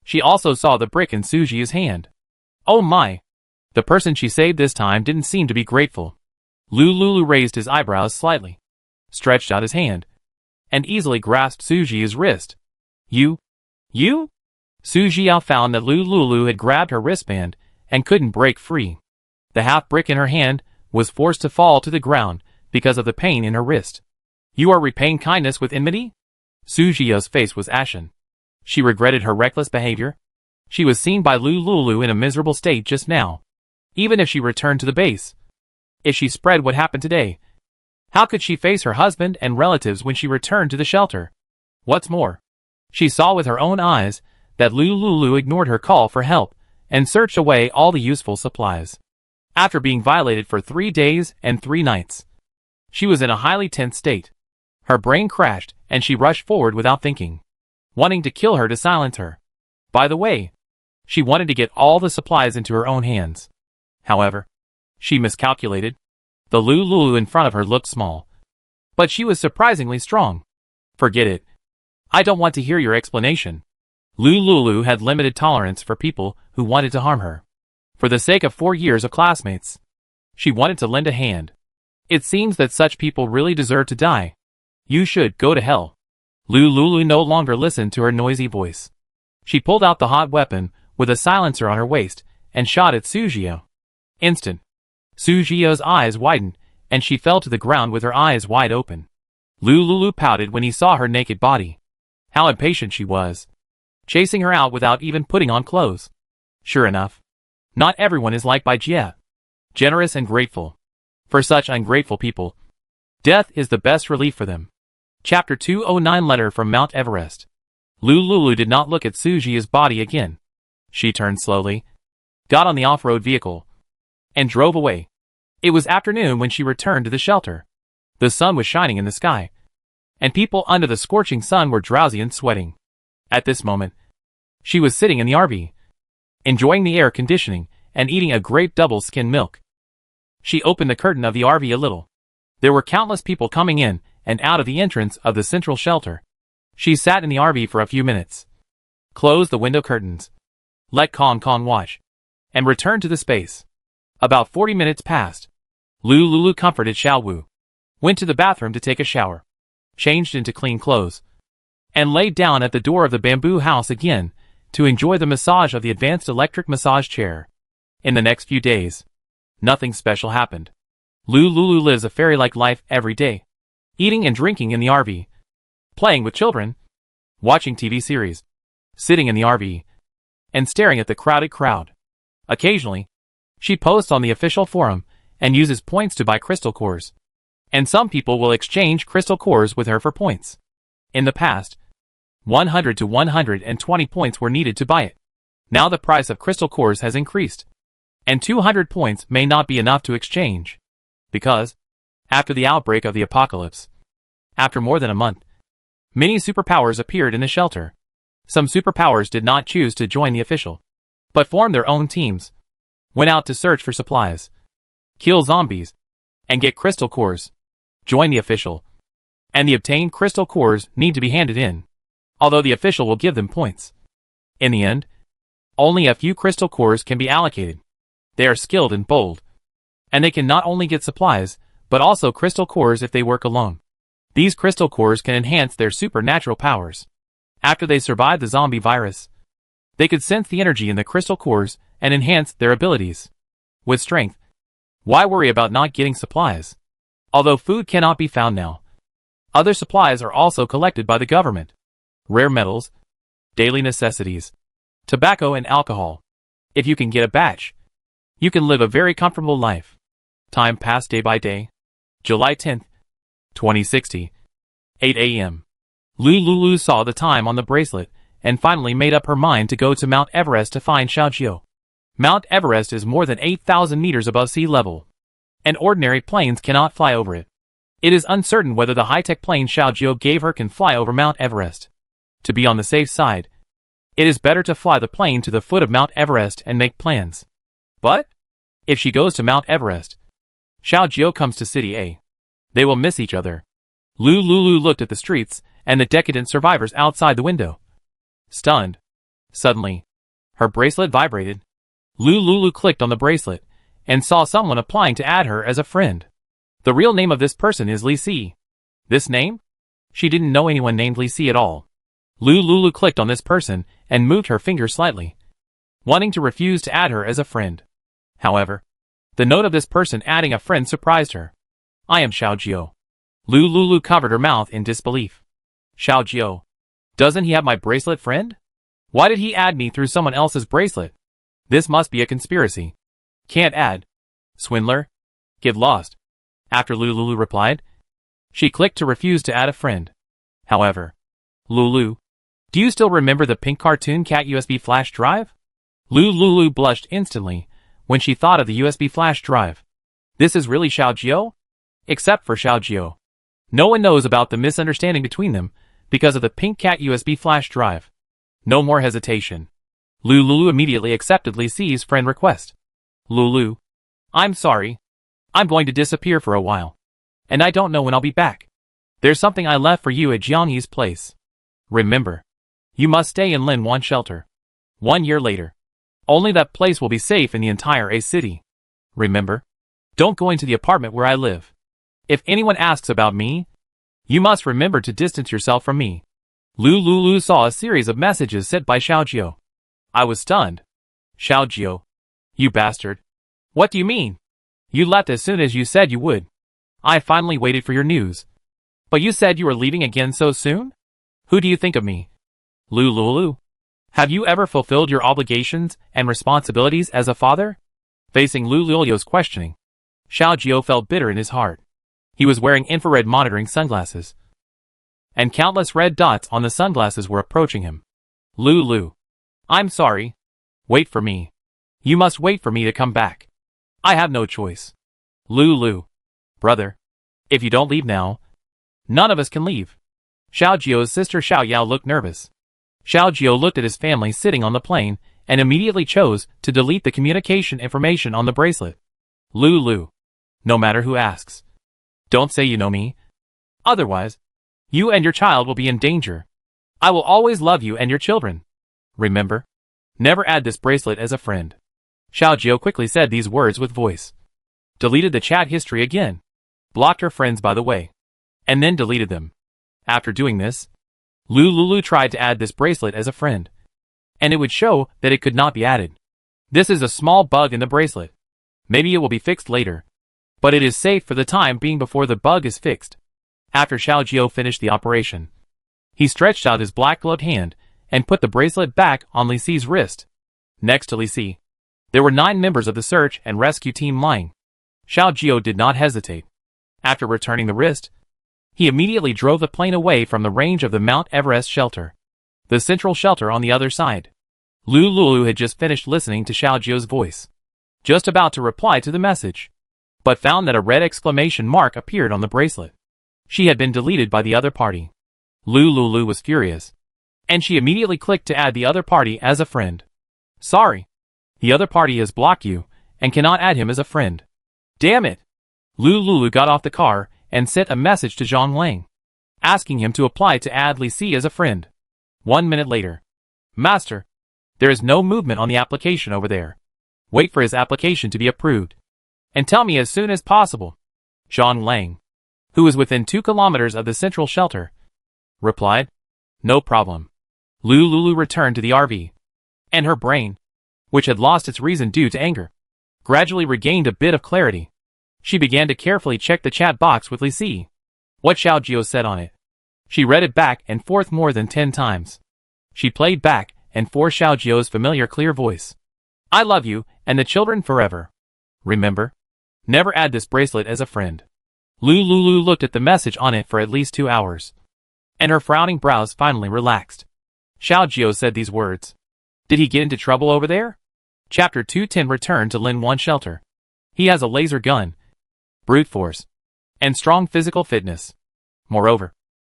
she also saw the brick in Su Jia's hand. Oh my! The person she saved this time didn't seem to be grateful. Lulu raised his eyebrows slightly, stretched out his hand, and easily grasped Su Jia's wrist. You? Su Jia found that Lulu had grabbed her wristband and couldn't break free. The half brick in her hand was forced to fall to the ground because of the pain in her wrist. You are repaying kindness with enmity? Su Jia's face was ashen. She regretted her reckless behavior. She was seen by Lulu in a miserable state just now. Even if she returned to the base, if she spread what happened today, how could she face her husband and relatives when she returned to the shelter? What's more, she saw with her own eyes that Lulu ignored her call for help and searched away all the useful supplies. After being violated for 3 days and 3 nights, she was in a highly tense state. Her brain crashed and she rushed forward without thinking, wanting to kill her to silence her. By the way, she wanted to get all the supplies into her own hands. However, she miscalculated. The Lulu in front of her looked small, but she was surprisingly strong. Forget it. I don't want to hear your explanation. Lulu had limited tolerance for people who wanted to harm her. For the sake of 4 years of classmates, she wanted to lend a hand. It seems that such people really deserve to die. You should go to hell. Lulu no longer listened to her noisy voice. She pulled out the hot weapon with a silencer on her waist and shot at Su Jia. Instant. Su Jio's eyes widened, and she fell to the ground with her eyes wide open. Lulu pouted when he saw her naked body. How impatient she was. Chasing her out without even putting on clothes. Sure enough. Not everyone is like Bai Jie. Generous and grateful. For such ungrateful people, death is the best relief for them. Chapter 209 Letter from Mount Everest. Lulu did not look at Su Jie's body again. She turned slowly, got on the off-road vehicle, and drove away. It was afternoon when she returned to the shelter. The sun was shining in the sky, and people under the scorching sun were drowsy and sweating. At this moment, she was sitting in the RV, enjoying the air conditioning and eating a grape double-skim milk. She opened the curtain of the RV a little. There were countless people coming in and out of the entrance of the central shelter. She sat in the RV for a few minutes, closed the window curtains, let Kong watch, and returned to the space. About 40 minutes passed. Lulu comforted Xiaowu, went to the bathroom to take a shower, changed into clean clothes, and laid down at the door of the bamboo house again to enjoy the massage of the advanced electric massage chair. In the next few days, nothing special happened. Lulu lives a fairy-like life every day, eating and drinking in the RV, playing with children, watching TV series, sitting in the RV, and staring at the crowded crowd. Occasionally, she posts on the official forum and uses points to buy crystal cores. And some people will exchange crystal cores with her for points. In the past, 100 to 120 points were needed to buy it. Now the price of crystal cores has increased, and 200 points may not be enough to exchange. Because, after the outbreak of the apocalypse, after more than a month, many superpowers appeared in the shelter. Some superpowers did not choose to join the official, but formed their own teams, went out to search for supplies, kill zombies, and get crystal cores, join the official, and the obtained crystal cores need to be handed in, although the official will give them points. In the end, only a few crystal cores can be allocated. They are skilled and bold, and they can not only get supplies, but also crystal cores if they work alone. These crystal cores can enhance their supernatural powers. After they survive the zombie virus, they could sense the energy in the crystal cores and enhance their abilities. With strength, why worry about not getting supplies? Although food cannot be found now, other supplies are also collected by the government. Rare metals, daily necessities, tobacco and alcohol. If you can get a batch, you can live a very comfortable life. Time passed day by day. July 10th, 2060. 8 a.m. Lulu saw the time on the bracelet and finally made up her mind to go to Mount Everest to find Xiaojiu. Mount Everest is more than 8,000 meters above sea level, and ordinary planes cannot fly over it. It is uncertain whether the high-tech plane Xiaojiu gave her can fly over Mount Everest. To be on the safe side, it is better to fly the plane to the foot of Mount Everest and make plans. But, if she goes to Mount Everest, Xiaojiu comes to City A. They will miss each other. Lulu looked at the streets and the decadent survivors outside the window. Stunned. Suddenly, her bracelet vibrated. Lulu clicked on the bracelet and saw someone applying to add her as a friend. The real name of this person is Li Si. This name? She didn't know anyone named Li Si at all. Lulu clicked on this person and moved her finger slightly, wanting to refuse to add her as a friend. However, the note of this person adding a friend surprised her. I am Xiaojiu. Lulu covered her mouth in disbelief. Xiaojiu. Doesn't he have my bracelet friend? Why did he add me through someone else's bracelet? This must be a conspiracy. Can't add. Swindler. Get lost. After Lulu replied, she clicked to refuse to add a friend. However, Lulu, do you still remember the pink cartoon cat USB flash drive? Lulu blushed instantly when she thought of the USB flash drive. This is really Xiaojiu? Except for Xiaojiu. No one knows about the misunderstanding between them because of the pink cat USB flash drive. No more hesitation. Lulu immediately accepted Li Si's friend request. Lulu, I'm sorry. I'm going to disappear for a while, and I don't know when I'll be back. There's something I left for you at Jiangyi's place. Remember, you must stay in Linwan shelter. 1 year later. Only that place will be safe in the entire A city. Remember, don't go into the apartment where I live. If anyone asks about me, you must remember to distance yourself from me. Lulu saw a series of messages sent by Xiaojiu. I was stunned. Xiaojiu. You bastard. What do you mean? You left as soon as you said you would. I finally waited for your news. But you said you were leaving again so soon? Who do you think of me? Lulu. Have you ever fulfilled your obligations and responsibilities as a father? Facing Lulu's questioning, Xiao Jiao felt bitter in his heart. He was wearing infrared monitoring sunglasses, and countless red dots on the sunglasses were approaching him. Lulu. I'm sorry. Wait for me. You must wait for me to come back. I have no choice. Lulu. Brother. If you don't leave now, none of us can leave. Xiao Jiao's sister Xiao Yao looked nervous. Xiao Jiao looked at his family sitting on the plane and immediately chose to delete the communication information on the bracelet. Lulu. No matter who asks. Don't say you know me. Otherwise, you and your child will be in danger. I will always love you and your children. Remember? Never add this bracelet as a friend. Xiao Jiao quickly said these words with voice. Deleted the chat history again. Blocked her friends by the way. And then deleted them. After doing this, Lulu tried to add this bracelet as a friend. And it would show that it could not be added. This is a small bug in the bracelet. Maybe it will be fixed later. But it is safe for the time being before the bug is fixed. After Xiao Jiao finished the operation, he stretched out his black-gloved hand and put the bracelet back on Li Si's wrist. Next to Li Si, there were 9 members of the search and rescue team lying. Xiao Jiao did not hesitate. After returning the wrist, he immediately drove the plane away from the range of the Mount Everest shelter. The central shelter on the other side. Lulu had just finished listening to Xiao Jiao's voice, just about to reply to the message, but found that a red exclamation mark appeared on the bracelet. She had been deleted by the other party. Lulu was furious, and she immediately clicked to add the other party as a friend. Sorry. The other party has blocked you, and cannot add him as a friend. Damn it! Lulu got off the car and sent a message to Zhang Lang, asking him to apply to add Li Si as a friend. 1 minute later. Master, there is no movement on the application over there. Wait for his application to be approved. And tell me as soon as possible. Zhang Lang, who was within 2 kilometers of the central shelter, replied. No problem. Lulu returned to the RV, and her brain, which had lost its reason due to anger, gradually regained a bit of clarity. She began to carefully check the chat box with Li Si. What Xiao Jiao said on it. She read it back and forth more than 10 times. She played back and forth Xiao Jiao's familiar clear voice. I love you and the children forever. Remember? Never add this bracelet as a friend. Lulu looked at the message on it for at least 2 hours, and her frowning brows finally relaxed. Xiao Jiao said these words. Did he get into trouble over there? Chapter 210 Return to Lin Wan Shelter. He has a laser gun, brute force, and strong physical fitness. Moreover,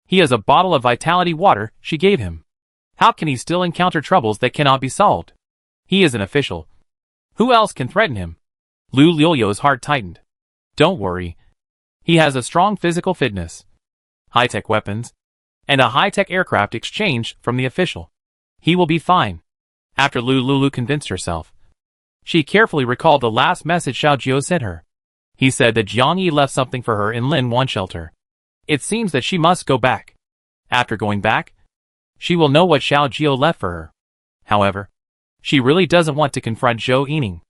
he has a bottle of vitality water she gave him. How can he still encounter troubles that cannot be solved? He is an official. Who else can threaten him? Lulu's heart tightened. Don't worry. He has a strong physical fitness, high-tech weapons, and a high-tech aircraft exchanged from the official. He will be fine. After Lulu convinced herself, she carefully recalled the last message Xiao Jiao sent her. He said that Jiang Yi left something for her in Lin Wan Shelter. It seems that she must go back. After going back, she will know what Xiao Jiao left for her. However, she really doesn't want to confront Zhou Yining.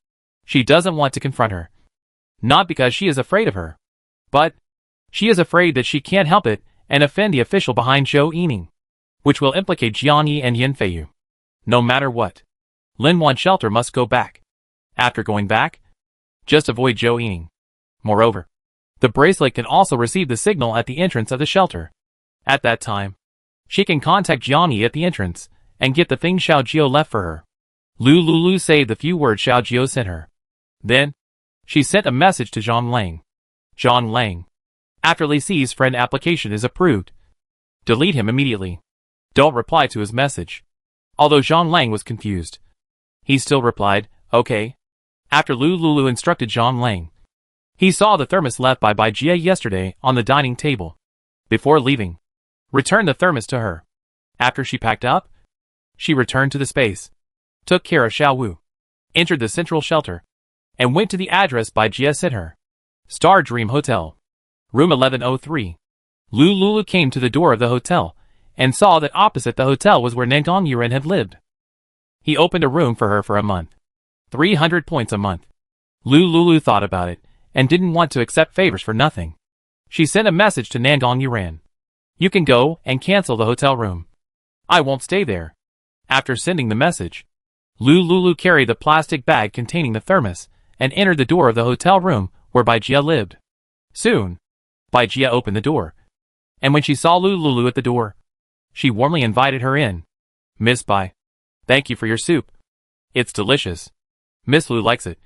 She doesn't want to confront her. Not because she is afraid of her, but she is afraid that she can't help it and offend the official behind Zhou Yining, which will implicate Jiang Yi and Yin Feiyu. No matter what, Lin Wan Shelter must go back. After going back, just avoid Zhou Yining. Moreover, the bracelet can also receive the signal at the entrance of the shelter. At that time, she can contact Jiang Yi at the entrance and get the thing Xiao Jiao left for her. Lulu saved the few words Xiao Jiao sent her. Then, she sent a message to Zhang Lang. Zhang Lang. After Li Si's friend application is approved, delete him immediately. Don't reply to his message. Although Zhang Lang was confused, he still replied, okay. After Lulu instructed Zhang Lang, he saw the thermos left by Jie yesterday on the dining table. Before leaving, returned the thermos to her. After she packed up, she returned to the space, took care of Xiao Wu, entered the central shelter, and went to the address Jie sent her. Star Dream Hotel. Room 1103. Lulu came to the door of the hotel, and saw that opposite the hotel was where Nangong Yuren had lived. He opened a room for her for a month. 300 points a month. Lulu thought about it, and didn't want to accept favors for nothing. She sent a message to Nandong Yuran. You can go and cancel the hotel room. I won't stay there. After sending the message, Lulu carried the plastic bag containing the thermos, and entered the door of the hotel room where Bai Jia lived. Soon, Bai Jia opened the door, and when she saw Lulu at the door, she warmly invited her in. Miss Bai, thank you for your soup. It's delicious. Miss Lu likes it.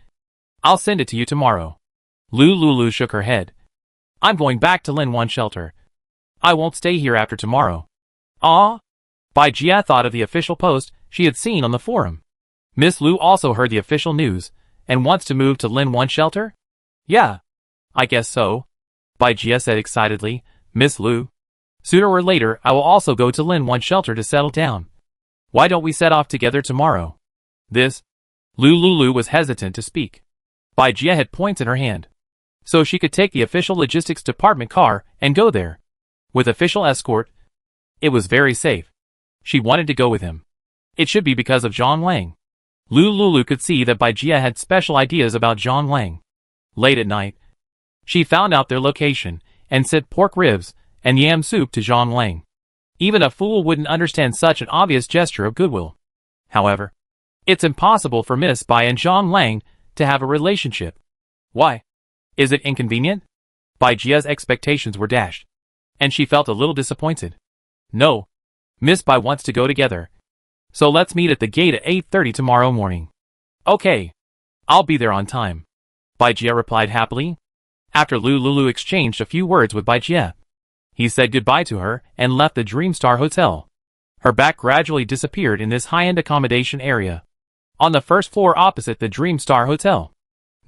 I'll send it to you tomorrow. Lulu shook her head. I'm going back to Lin Wan shelter. I won't stay here after tomorrow. Ah? Bai Jia thought of the official post she had seen on the forum. Miss Lu also heard the official news, and wants to move to Lin Wan shelter? Yeah. I guess so. Bai Jia said excitedly. Miss Lu, sooner or later I will also go to Lin Wan shelter to settle down. Why don't we set off together tomorrow? This? Lulu was hesitant to speak. Bai Jia had points in her hand, so she could take the official logistics department car and go there. With official escort, it was very safe. She wanted to go with him. It should be because of Zhang Lang. Lulu could see that Bai Jia had special ideas about Zhang Lang. Late at night, she found out their location, and sent pork ribs and yam soup to Zhang Lang. Even a fool wouldn't understand such an obvious gesture of goodwill. However, it's impossible for Miss Bai and Zhang Lang to have a relationship. Why? Is it inconvenient? Bai Jia's expectations were dashed, and she felt a little disappointed. No. Miss Bai wants to go together. So let's meet at the gate at 8:30 tomorrow morning. Okay. I'll be there on time. Bai Jia replied happily. After Lulu exchanged a few words with Bai Jia, he said goodbye to her and left the Dreamstar Hotel. Her back gradually disappeared in this high-end accommodation area. On the first floor opposite the Dreamstar Hotel,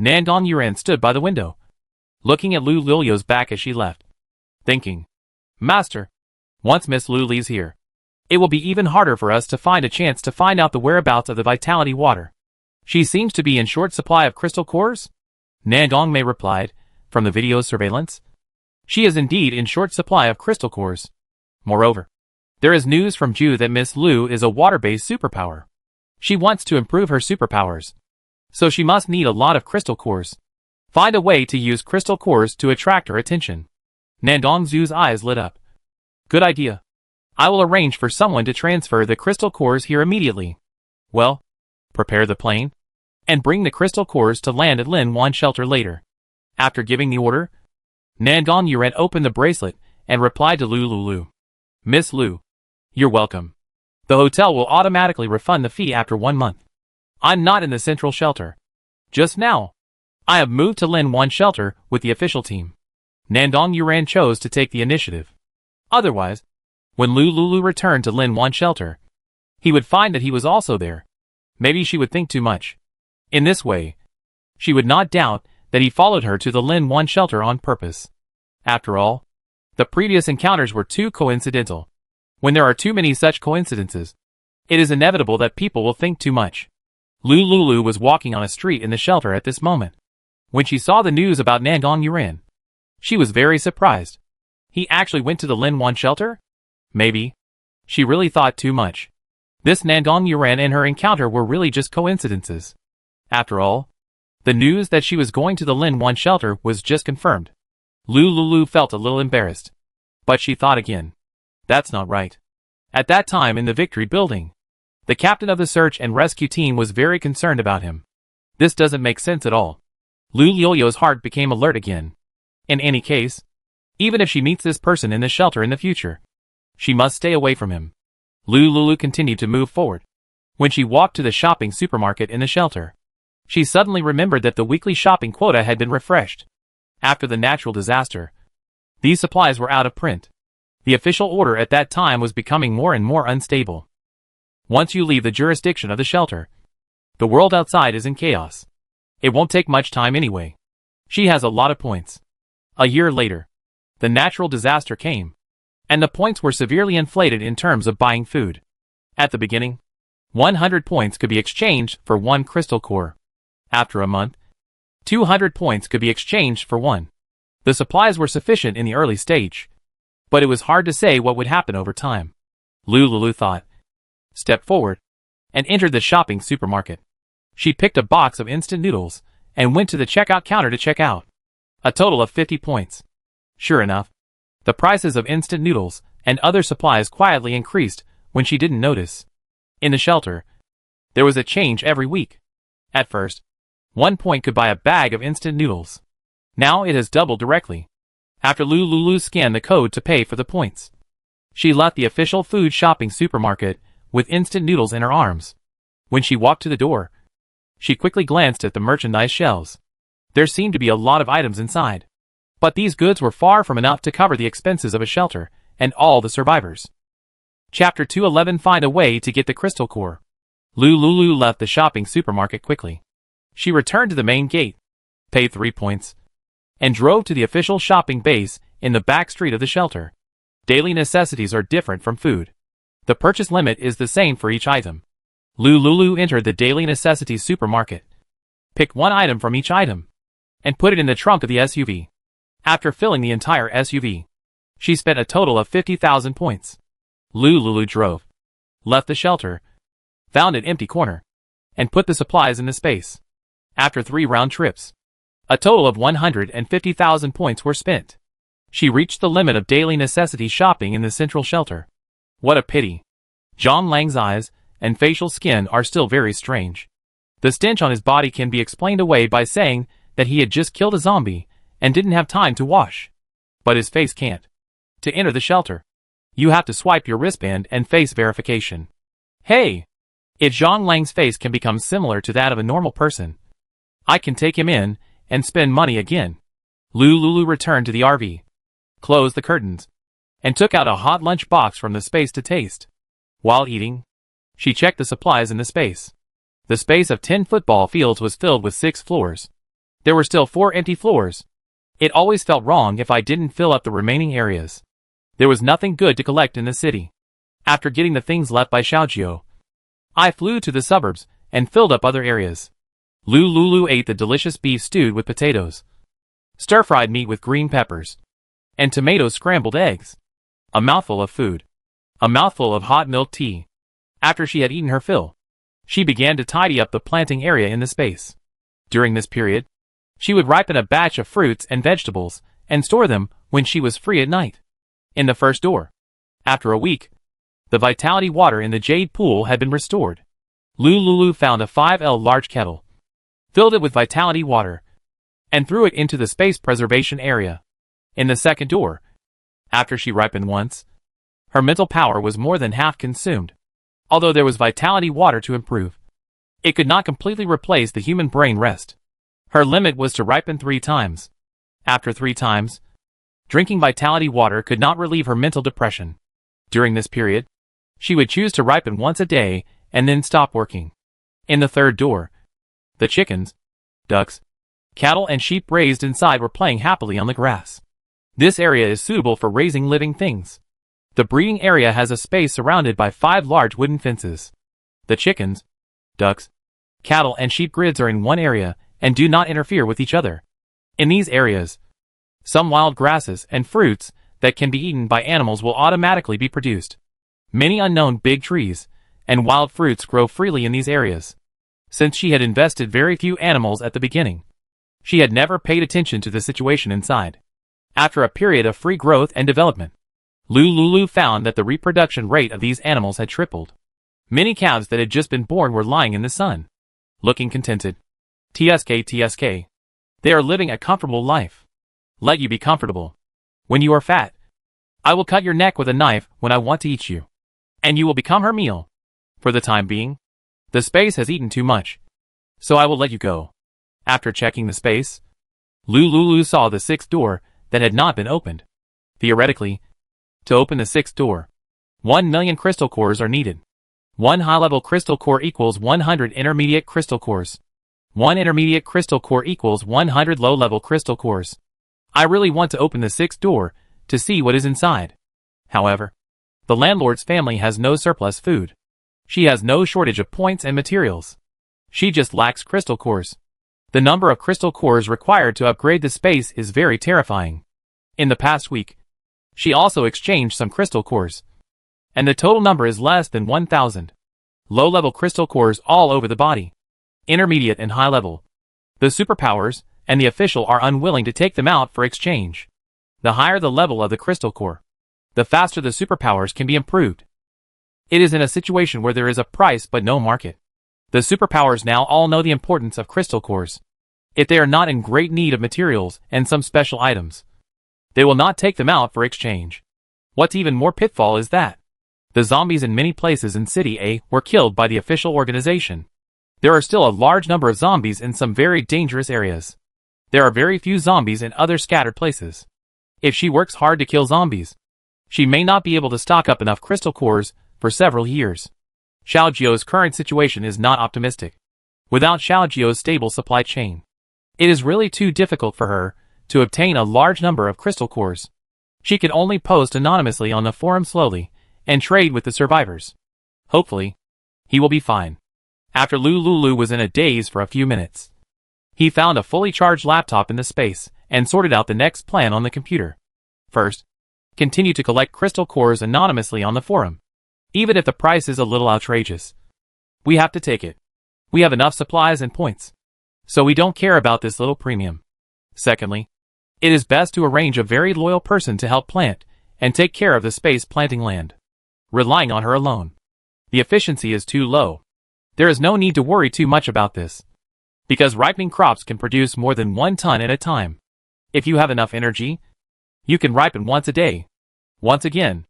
Nandong Yuran stood by the window, looking at Lulu's back as she left, thinking, Master, once Miss Lu leaves here, it will be even harder for us to find a chance to find out the whereabouts of the vitality water. She seems to be in short supply of crystal cores? Nandong Mei replied, from the video's surveillance. She is indeed in short supply of crystal cores. Moreover, there is news from Ju that Miss Lu is a water-based superpower. She wants to improve her superpowers, so she must need a lot of crystal cores. Find a way to use crystal cores to attract her attention. Nandong Zhu's eyes lit up. Good idea. I will arrange for someone to transfer the crystal cores here immediately. Well, prepare the plane, and bring the crystal cores to land at Lin Wan shelter later. After giving the order, Nandong Yuran opened the bracelet and replied to Lulu. Miss Lu, you're welcome. The hotel will automatically refund the fee after 1 month. I'm not in the central shelter. Just now, I have moved to Lin Wan shelter with the official team. Nandong Yuran chose to take the initiative. Otherwise, when Lulu returned to Lin Wan shelter, he would find that he was also there. Maybe she would think too much. In this way, she would not doubt that he followed her to the Lin Wan shelter on purpose. After all, the previous encounters were too coincidental. When there are too many such coincidences, it is inevitable that people will think too much. Lulu was walking on a street in the shelter at this moment. When she saw the news about Nandong Yuran, she was very surprised. He actually went to the Lin Wan shelter? Maybe. She really thought too much. This Nandong Yuran and her encounter were really just coincidences. After all, the news that she was going to the Lin Wan shelter was just confirmed. Lulu felt a little embarrassed. But she thought again. That's not right. At that time in the Victory Building, the captain of the search and rescue team was very concerned about him. This doesn't make sense at all. Lulu's heart became alert again. In any case, even if she meets this person in the shelter in the future, she must stay away from him. Lulu continued to move forward. When she walked to the shopping supermarket in the shelter, she suddenly remembered that the weekly shopping quota had been refreshed. After the natural disaster, these supplies were out of print. The official order at that time was becoming more and more unstable. Once you leave the jurisdiction of the shelter, the world outside is in chaos. It won't take much time anyway. She has a lot of points. A year later, the natural disaster came, and the points were severely inflated in terms of buying food. At the beginning, 100 points could be exchanged for 1 crystal core. After a month, 200 points could be exchanged for 1. The supplies were sufficient in the early stage, but it was hard to say what would happen over time. Lulu thought, stepped forward, and entered the shopping supermarket. She picked a box of instant noodles and went to the checkout counter to check out. A total of 50 points. Sure enough, the prices of instant noodles and other supplies quietly increased when she didn't notice. In the shelter, there was a change every week. At first, 1 point could buy a bag of instant noodles. Now it has doubled directly. After Lulu scanned the code to pay for the points, she left the official food shopping supermarket with instant noodles in her arms. When she walked to the door, she quickly glanced at the merchandise shelves. There seemed to be a lot of items inside, but these goods were far from enough to cover the expenses of a shelter and all the survivors. Chapter 211. Find a way to get the crystal core. Lulu left the shopping supermarket quickly. She returned to the main gate, paid 3 points, and drove to the official shopping base in the back street of the shelter. Daily necessities are different from food. The purchase limit is the same for each item. Lulu entered the daily necessities supermarket, picked one item from each item, and put it in the trunk of the SUV. After filling the entire SUV, she spent a total of 50,000 points. Lulu drove, left the shelter, found an empty corner, and put the supplies in the space. After 3 round trips, a total of 150,000 points were spent. She reached the limit of daily necessity shopping in the central shelter. What a pity. John Lang's eyes and facial skin are still very strange. The stench on his body can be explained away by saying that he had just killed a zombie and didn't have time to wash. But his face can't. To enter the shelter, you have to swipe your wristband and face verification. Hey! If Zhang Lang's face can become similar to that of a normal person, I can take him in and spend money again. Lulu returned to the RV, closed the curtains, and took out a hot lunch box from the space to taste. While eating, she checked the supplies in the space. The space of 10 football fields was filled with 6 floors. There were still 4 empty floors. It always felt wrong if I didn't fill up the remaining areas. There was nothing good to collect in the city. After getting the things left by Xiaojiu, I flew to the suburbs and filled up other areas. Lulu ate the delicious beef stewed with potatoes, stir-fried meat with green peppers, and tomato scrambled eggs. A mouthful of food. A mouthful of hot milk tea. After she had eaten her fill, she began to tidy up the planting area in the space. During this period, she would ripen a batch of fruits and vegetables and store them when she was free at night. In the first door, after a week, the vitality water in the jade pool had been restored. Lulu found a 5L large kettle, filled it with vitality water, and threw it into the space preservation area. In the second door, after she ripened once, her mental power was more than half consumed. Although there was vitality water to improve, it could not completely replace the human brain rest. Her limit was to ripen 3 times. After 3 times, drinking vitality water could not relieve her mental depression. During this period, she would choose to ripen once a day and then stop working. In the third door, the chickens, ducks, cattle and sheep raised inside were playing happily on the grass. This area is suitable for raising living things. The breeding area has a space surrounded by 5 large wooden fences. The chickens, ducks, cattle and sheep grids are in one area and do not interfere with each other. In these areas, some wild grasses and fruits that can be eaten by animals will automatically be produced. Many unknown big trees and wild fruits grow freely in these areas. Since she had invested very few animals at the beginning, she had never paid attention to the situation inside. After a period of free growth and development, Lulu found that the reproduction rate of these animals had tripled. Many calves that had just been born were lying in the sun, looking contented. TSK. They are living a comfortable life. Let you be comfortable. When you are fat, I will cut your neck with a knife when I want to eat you, and you will become her meal. For the time being, the space has eaten too much, so I will let you go. After checking the space, Lulu saw the 6th door that had not been opened. Theoretically, to open the 6th door, 1 million crystal cores are needed. 1 high-level crystal core equals 100 intermediate crystal cores. 1 intermediate crystal core equals 100 low-level crystal cores. I really want to open the 6th door to see what is inside. However, the landlord's family has no surplus food. She has no shortage of points and materials. She just lacks crystal cores. The number of crystal cores required to upgrade the space is very terrifying. In the past week, she also exchanged some crystal cores, and the total number is less than 1,000. Low-level crystal cores all over the body. Intermediate and high-level. The superpowers and the official are unwilling to take them out for exchange. The higher the level of the crystal core, the faster the superpowers can be improved. It is in a situation where there is a price but no market. The superpowers now all know the importance of crystal cores. If they are not in great need of materials and some special items, they will not take them out for exchange. What's even more pitfall is that the zombies in many places in City A were killed by the official organization. There are still a large number of zombies in some very dangerous areas. There are very few zombies in other scattered places. If she works hard to kill zombies, she may not be able to stock up enough crystal cores for several years. Xiaojiu's current situation is not optimistic. Without Xiaojiu's stable supply chain, it is really too difficult for her to obtain a large number of crystal cores. She can only post anonymously on the forum slowly and trade with the survivors. Hopefully, he will be fine. After Lulu was in a daze for a few minutes, he found a fully charged laptop in the space and sorted out the next plan on the computer. First, continue to collect crystal cores anonymously on the forum. Even if the price is a little outrageous, we have to take it. We have enough supplies and points, so we don't care about this little premium. Secondly, it is best to arrange a very loyal person to help plant and take care of the space planting land. Relying on her alone, the efficiency is too low. There is no need to worry too much about this, because ripening crops can produce more than 1 ton at a time. If you have enough energy, you can ripen once a day. Once again,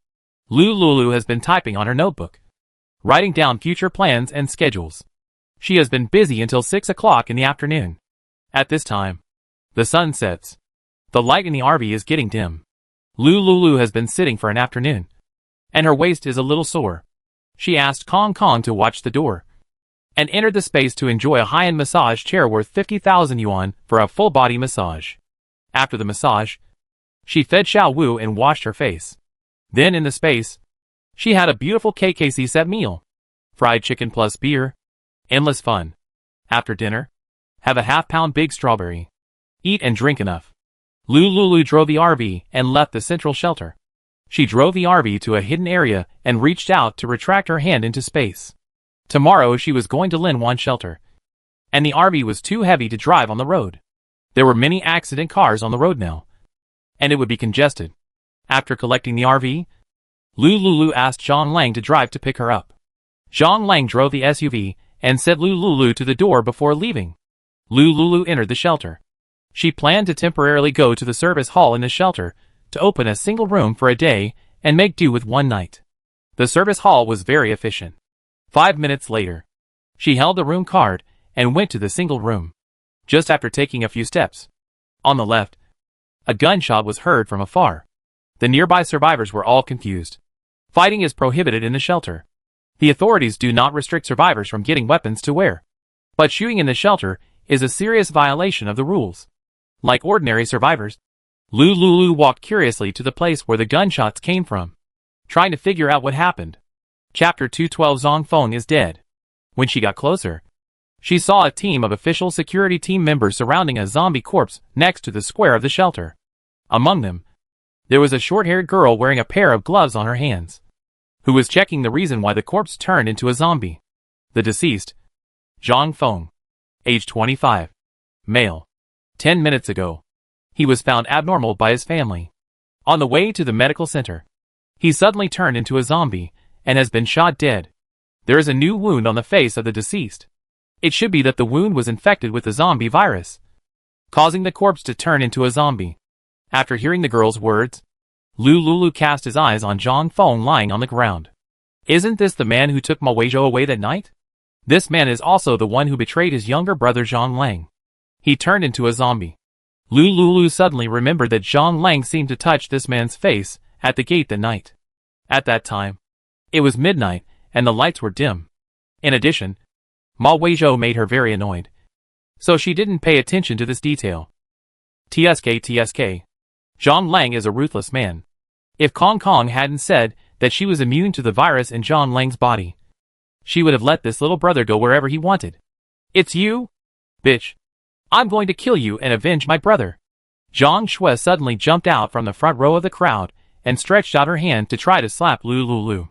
Lulu has been typing on her notebook, writing down future plans and schedules. She has been busy until 6 o'clock in the afternoon. At this time, the sun sets. The light in the RV is getting dim. Lulu has been sitting for an afternoon, and her waist is a little sore. She asked Kong Kong to watch the door, and entered the space to enjoy a high-end massage chair worth 50,000 yuan for a full-body massage. After the massage, she fed Xiao Wu and washed her face. Then in the space, she had a beautiful KKC set meal. Fried chicken plus beer. Endless fun. After dinner, have a half-pound big strawberry. Eat and drink enough. Lulu drove the RV and left the central shelter. She drove the RV to a hidden area and reached out to retract her hand into space. Tomorrow she was going to Linwan shelter, and the RV was too heavy to drive on the road. There were many accident cars on the road now, and it would be congested. After collecting the RV, Lulu asked Zhang Lang to drive to pick her up. Zhang Lang drove the SUV and sent Lulu to the door before leaving. Lulu entered the shelter. She planned to temporarily go to the service hall in the shelter to open a single room for a day and make do with 1 night. The service hall was very efficient. 5 minutes later, she held the room card and went to the single room. Just after taking a few steps, on the left, a gunshot was heard from afar. The nearby survivors were all confused. Fighting is prohibited in the shelter. The authorities do not restrict survivors from getting weapons to wear, but shooting in the shelter is a serious violation of the rules. Like ordinary survivors, Lulu walked curiously to the place where the gunshots came from, trying to figure out what happened. Chapter 212 Zhang Feng is dead. When she got closer, she saw a team of official security team members surrounding a zombie corpse next to the square of the shelter. Among them, there was a short-haired girl wearing a pair of gloves on her hands, who was checking the reason why the corpse turned into a zombie. The deceased, Zhang Feng, age 25, male. 10 minutes ago, he was found abnormal by his family. On the way to the medical center, he suddenly turned into a zombie and has been shot dead. There is a new wound on the face of the deceased. It should be that the wound was infected with the zombie virus, causing the corpse to turn into a zombie. After hearing the girl's words, Lulu cast his eyes on Zhang Feng lying on the ground. Isn't this the man who took Ma Weizhou away that night? This man is also the one who betrayed his younger brother Zhang Lang. He turned into a zombie. Lulu suddenly remembered that Zhang Lang seemed to touch this man's face at the gate that night. At that time, it was midnight, and the lights were dim. In addition, Ma Weizhou made her very annoyed, so she didn't pay attention to this detail. TSK. Zhang Lang is a ruthless man. If Kong Kong hadn't said that she was immune to the virus in Zhang Lang's body, she would have let this little brother go wherever he wanted. It's you? Bitch. I'm going to kill you and avenge my brother. Zhang Shui suddenly jumped out from the front row of the crowd and stretched out her hand to try to slap Lulu.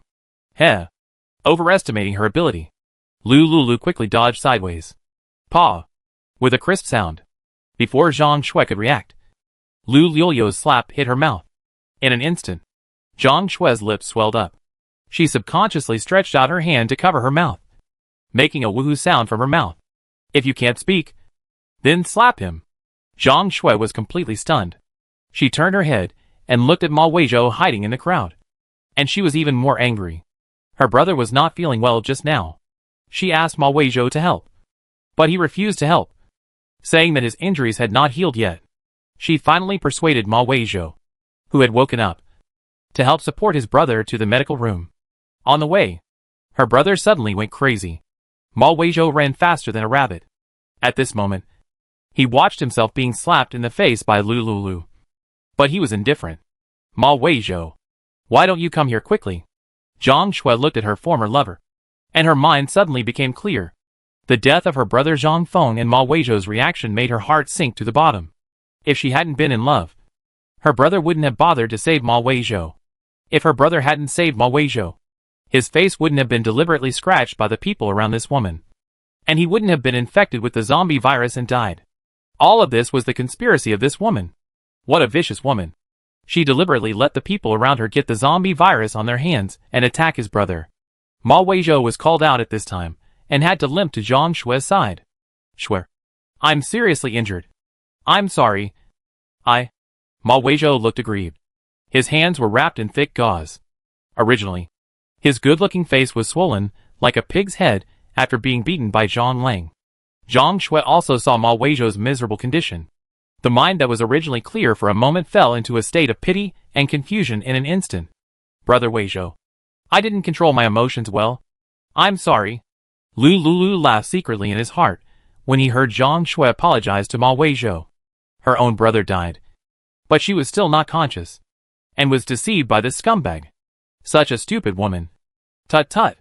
Heh. Overestimating her ability, Lulu quickly dodged sideways. Paw. with a crisp sound. Before Zhang Shui could react, Lu Liu's slap hit her mouth. In an instant, Zhang Shui's lips swelled up. She subconsciously stretched out her hand to cover her mouth, making a woohoo sound from her mouth. If you can't speak, then slap him. Zhang Shui was completely stunned. She turned her head and looked at Ma Weizhou hiding in the crowd. And she was even more angry. Her brother was not feeling well just now. She asked Ma Weizhou to help, but he refused to help, saying that his injuries had not healed yet. She finally persuaded Ma Weizhou, who had woken up, to help support his brother to the medical room. On the way, her brother suddenly went crazy. Ma Weizhou ran faster than a rabbit. At this moment, he watched himself being slapped in the face by Lu. But he was indifferent. Ma Weizhou, why don't you come here quickly? Zhang Shui looked at her former lover, and her mind suddenly became clear. The death of her brother Zhang Feng and Ma Weizhou's reaction made her heart sink to the bottom. If she hadn't been in love, her brother wouldn't have bothered to save Ma Weizhou. If her brother hadn't saved Ma Weizhou, his face wouldn't have been deliberately scratched by the people around this woman. And he wouldn't have been infected with the zombie virus and died. All of this was the conspiracy of this woman. What a vicious woman. She deliberately let the people around her get the zombie virus on their hands and attack his brother. Ma Weizhou was called out at this time, and had to limp to Zhang Shui's side. Shui, I'm seriously injured. I'm sorry. Ma Weizhou looked aggrieved. His hands were wrapped in thick gauze. Originally, his good-looking face was swollen, like a pig's head, after being beaten by Zhang Lang. Zhang Shui also saw Ma Weizhou's miserable condition. The mind that was originally clear for a moment fell into a state of pity and confusion in an instant. Brother Weizhou, I didn't control my emotions well. I'm sorry. Lu laughed secretly in his heart when he heard Zhang Shui apologize to Ma Weizhou. Her own brother died, but she was still not conscious, and was deceived by this scumbag. Such a stupid woman. Tut.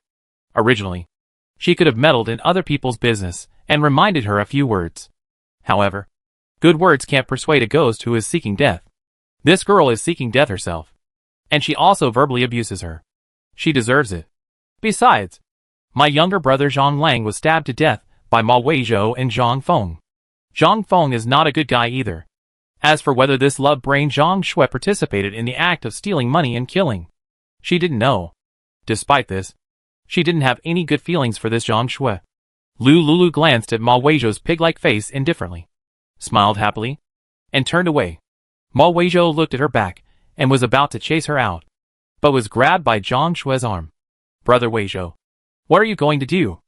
Originally, she could have meddled in other people's business and reminded her a few words. However, good words can't persuade a ghost who is seeking death. This girl is seeking death herself, and she also verbally abuses her. She deserves it. Besides, my younger brother Zhang Lang was stabbed to death by Ma Weizhou and Zhang Feng. Zhang Feng is not a good guy either. As for whether this love-brain Zhang Shui participated in the act of stealing money and killing, she didn't know. Despite this, she didn't have any good feelings for this Zhang Shui. Lu glanced at Ma Weizhou's pig-like face indifferently, smiled happily, and turned away. Ma Weizhou looked at her back and was about to chase her out, but was grabbed by Zhang Shui's arm. Brother Weizhou, what are you going to do?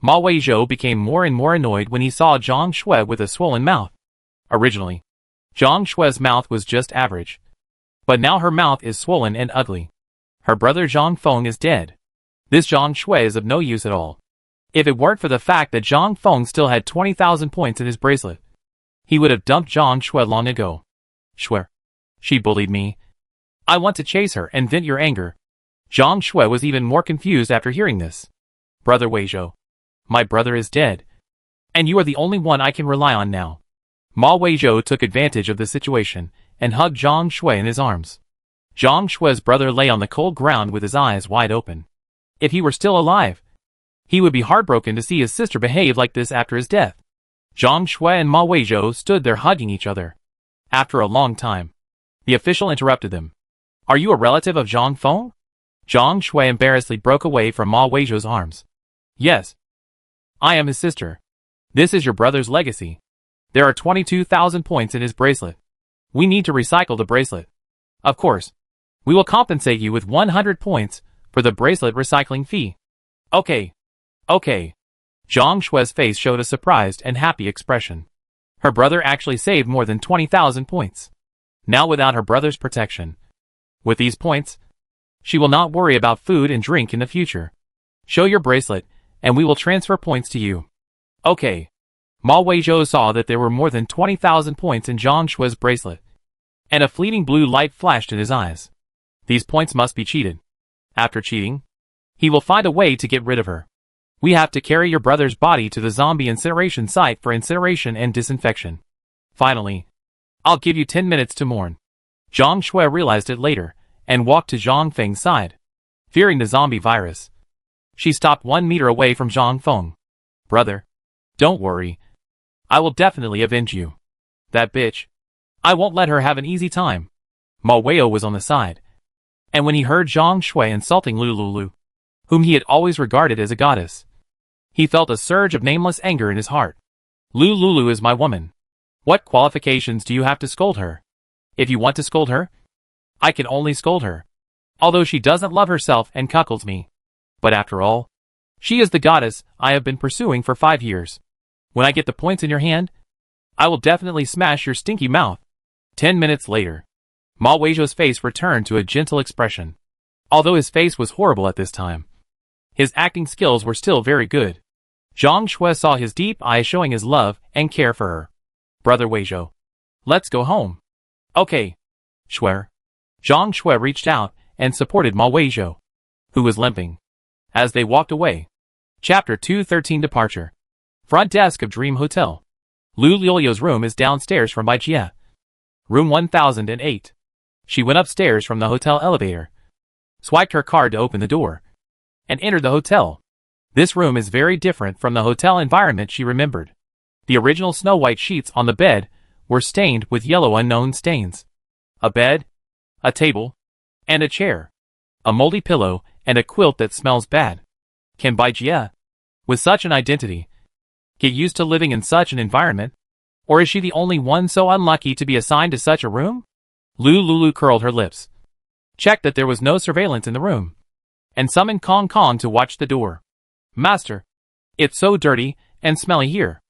Ma Weizhou became more and more annoyed when he saw Zhang Shui with a swollen mouth. Originally, Zhang Shui's mouth was just average, but now her mouth is swollen and ugly. Her brother Zhang Feng is dead. This Zhang Shui is of no use at all. If it weren't for the fact that Zhang Feng still had 20,000 points in his bracelet, he would have dumped Zhang Shui long ago. Shui, she bullied me. I want to chase her and vent your anger. Zhang Shui was even more confused after hearing this. Brother Weizhou, my brother is dead, and you are the only one I can rely on now. Ma Weizhou took advantage of the situation and hugged Zhang Shui in his arms. Zhang Shui's brother lay on the cold ground with his eyes wide open. If he were still alive, he would be heartbroken to see his sister behave like this after his death. Zhang Shui and Ma Weizhou stood there hugging each other. After a long time, the official interrupted them. Are you a relative of Zhang Feng? Zhang Shui embarrassedly broke away from Ma Weizhou's arms. Yes. I am his sister. This is your brother's legacy. There are 22,000 points in his bracelet. We need to recycle the bracelet. Of course, we will compensate you with 100 points for the bracelet recycling fee. Okay. Zhang Shui's face showed a surprised and happy expression. Her brother actually saved more than 20,000 points. Now without her brother's protection. With these points, she will not worry about food and drink in the future. Show your bracelet, and we will transfer points to you. Okay. Ma Weizhou saw that there were more than 20,000 points in Zhang Shui's bracelet, and a fleeting blue light flashed in his eyes. These points must be cheated. After cheating, he will find a way to get rid of her. We have to carry your brother's body to the zombie incineration site for incineration and disinfection. Finally, I'll give you 10 minutes to mourn. Zhang Shui realized it later, and walked to Zhang Feng's side. Fearing the zombie virus, she stopped 1 meter away from Zhang Feng. Brother, don't worry. I will definitely avenge you. That bitch. I won't let her have an easy time. Ma Weiyo was on the side. And when he heard Zhang Shui insulting Lu Lulu, whom he had always regarded as a goddess, he felt a surge of nameless anger in his heart. Lu Lulu is my woman. What qualifications do you have to scold her? If you want to scold her, I can only scold her. Although she doesn't love herself and cuckolds me. But after all, she is the goddess I have been pursuing for 5 years. When I get the points in your hand, I will definitely smash your stinky mouth. 10 minutes later, Ma Weizhou's face returned to a gentle expression. Although his face was horrible at this time, his acting skills were still very good. Zhang Shui saw his deep eyes showing his love and care for her. Brother Weizhou, let's go home. Okay. Shui. Zhang Shui reached out and supported Ma Weizhou, who was limping, as they walked away. Chapter 213 Departure. Front desk of Dream Hotel. Lu Liuliu's room is downstairs from Bai Jie. Room 1008. She went upstairs from the hotel elevator, swiped her card to open the door, and entered the hotel. This room is very different from the hotel environment she remembered. The original snow-white sheets on the bed were stained with yellow unknown stains. A bed, a table, and a chair. A moldy pillow and a quilt that smells bad. Can Bai Jie, with such an identity, get used to living in such an environment? Or is she the only one so unlucky to be assigned to such a room? Lu Lulu curled her lips, checked that there was no surveillance in the room, and summoned Kong Kong to watch the door. Master, it's so dirty and smelly here.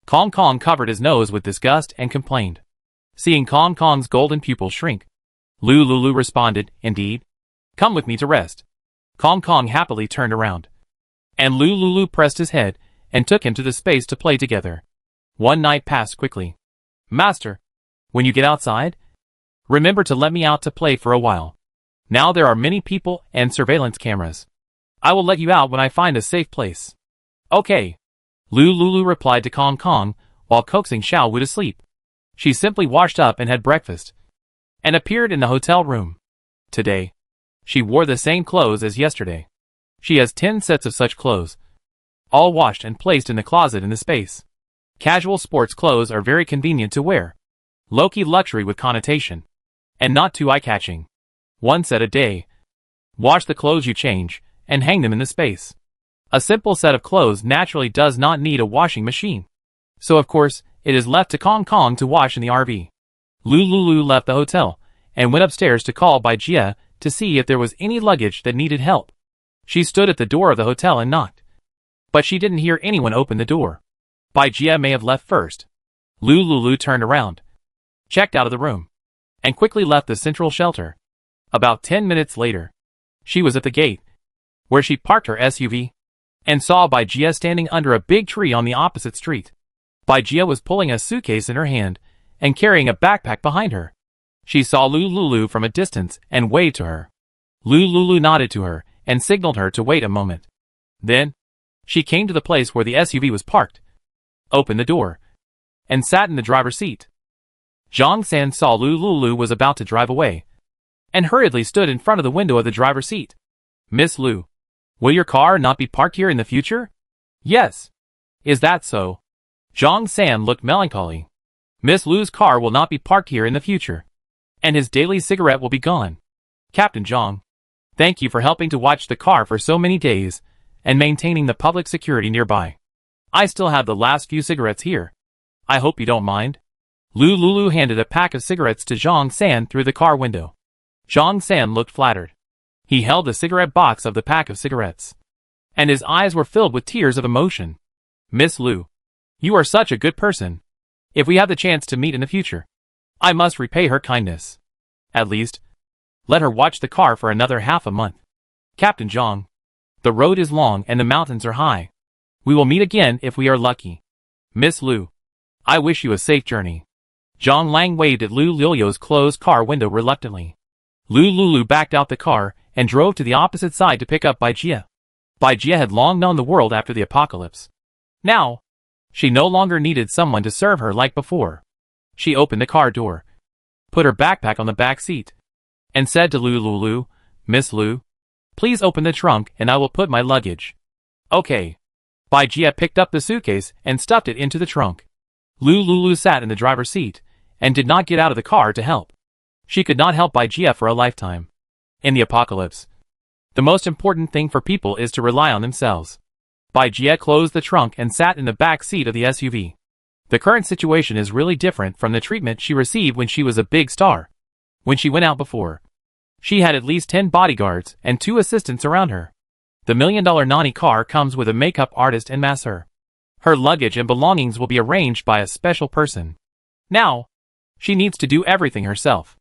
Kong Kong covered his nose with disgust and complained. Seeing Kong Kong's golden pupil shrink, Lu Lulu responded, indeed. Come with me to rest. Kong Kong happily turned around, and Lu Lulu pressed his head and took him to the space to play together. One night passed quickly. Master, when you get outside, remember to let me out to play for a while. Now there are many people and surveillance cameras. I will let you out when I find a safe place. Okay. Lu Lulu replied to Kong Kong while coaxing Xiao Wu to sleep. She simply washed up and had breakfast, and appeared in the hotel room. Today, she wore the same clothes as yesterday. She has 10 sets of such clothes, all washed and placed in the closet in the space. Casual sports clothes are very convenient to wear. Low-key luxury with connotation, and not too eye-catching. 1 set a day. Wash the clothes you change, and hang them in the space. A simple set of clothes naturally does not need a washing machine. So of course, it is left to Kong Kong to wash in the RV. Lu Lulu left the hotel, and went upstairs to call Bai Jie to see if there was any luggage that needed help. She stood at the door of the hotel and knocked, but she didn't hear anyone open the door. Bai Jie may have left first. Lu Lulu turned around, checked out of the room, and quickly left the central shelter. About 10 minutes later, she was at the gate, where she parked her SUV, and saw Bai Jie standing under a big tree on the opposite street. Bai Jie was pulling a suitcase in her hand, and carrying a backpack behind her. She saw Lu Lulu from a distance and waved to her. Lu Lulu nodded to her, and signaled her to wait a moment. Then, she came to the place where the SUV was parked, opened the door, and sat in the driver's seat. Zhang San saw Lu Lulu was about to drive away, and hurriedly stood in front of the window of the driver's seat. Miss Lu, will your car not be parked here in the future? Yes. Is that so? Zhang San looked melancholy. Miss Lu's car will not be parked here in the future, and his daily cigarette will be gone. Captain Zhang, thank you for helping to watch the car for so many days, and maintaining the public security nearby. I still have the last few cigarettes here. I hope you don't mind. Lu Lulu handed a pack of cigarettes to Zhang San through the car window. Zhang San looked flattered. He held the cigarette box of the pack of cigarettes, and his eyes were filled with tears of emotion. Miss Lu, you are such a good person. If we have the chance to meet in the future, I must repay her kindness. At least, let her watch the car for another half a month. Captain Zhang, the road is long and the mountains are high. We will meet again if we are lucky. Miss Lu, I wish you a safe journey. Zhang Lang waved at Lu Liuliu's closed car window reluctantly. Lu Lulu backed out the car and drove to the opposite side to pick up Bai Jie. Bai Jie had long known the world after the apocalypse. Now, she no longer needed someone to serve her like before. She opened the car door, put her backpack on the back seat, and said to Lu Lulu, Miss Lu, please open the trunk and I will put my luggage. Okay. Bai Jie picked up the suitcase and stuffed it into the trunk. Lulu sat in the driver's seat and did not get out of the car to help. She could not help Bajie for a lifetime. In the apocalypse, the most important thing for people is to rely on themselves. Bajie closed the trunk and sat in the back seat of the SUV. The current situation is really different from the treatment she received when she was a big star. When she went out before, she had at least 10 bodyguards and 2 assistants around her. The $1 million Nani car comes with a makeup artist and masseur. Her luggage and belongings will be arranged by a special person. Now, she needs to do everything herself.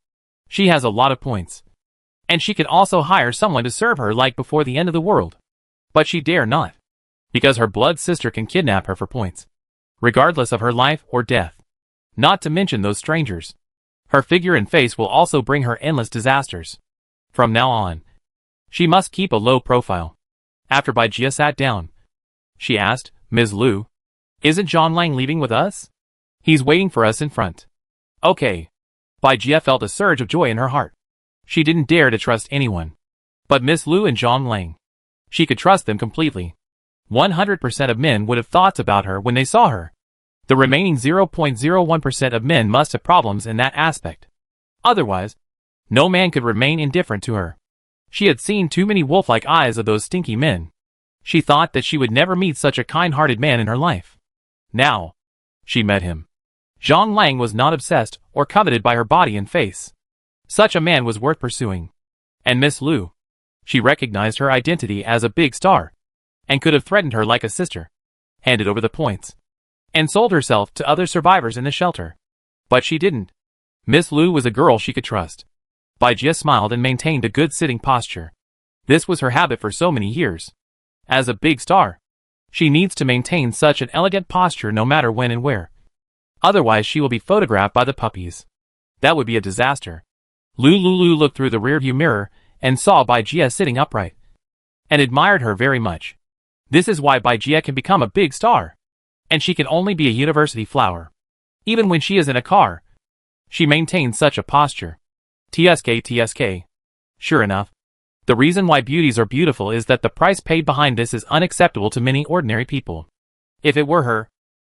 She has a lot of points. And she can also hire someone to serve her like before the end of the world. But she dare not. Because her blood sister can kidnap her for points. Regardless of her life or death. Not to mention those strangers. Her figure and face will also bring her endless disasters. From now on, she must keep a low profile. After Bajie sat down, she asked, "Ms. Liu, isn't John Lang leaving with us? He's waiting for us in front." Okay. Bajie felt a surge of joy in her heart. She didn't dare to trust anyone. But Miss Liu and John Lang. She could trust them completely. 100% of men would have thoughts about her when they saw her. The remaining 0.01% of men must have problems in that aspect. Otherwise, no man could remain indifferent to her. She had seen too many wolf-like eyes of those stinky men. She thought that she would never meet such a kind-hearted man in her life. Now, she met him. John Lang was not obsessed or coveted by her body and face. Such a man was worth pursuing. And Miss Liu, she recognized her identity as a big star, and could have threatened her like a sister, handed over the points, and sold herself to other survivors in the shelter. But she didn't. Miss Liu was a girl she could trust. Bajie smiled and maintained a good sitting posture. This was her habit for so many years. As a big star, she needs to maintain such an elegant posture no matter when and where. Otherwise she will be photographed by the puppies. That would be a disaster. Lulu looked through the rearview mirror and saw Bajie sitting upright, and admired her very much. This is why Bajie can become a big star. And she can only be a university flower. Even when she is in a car, she maintains such a posture. TSK. Sure enough, the reason why beauties are beautiful is that the price paid behind this is unacceptable to many ordinary people. If it were her,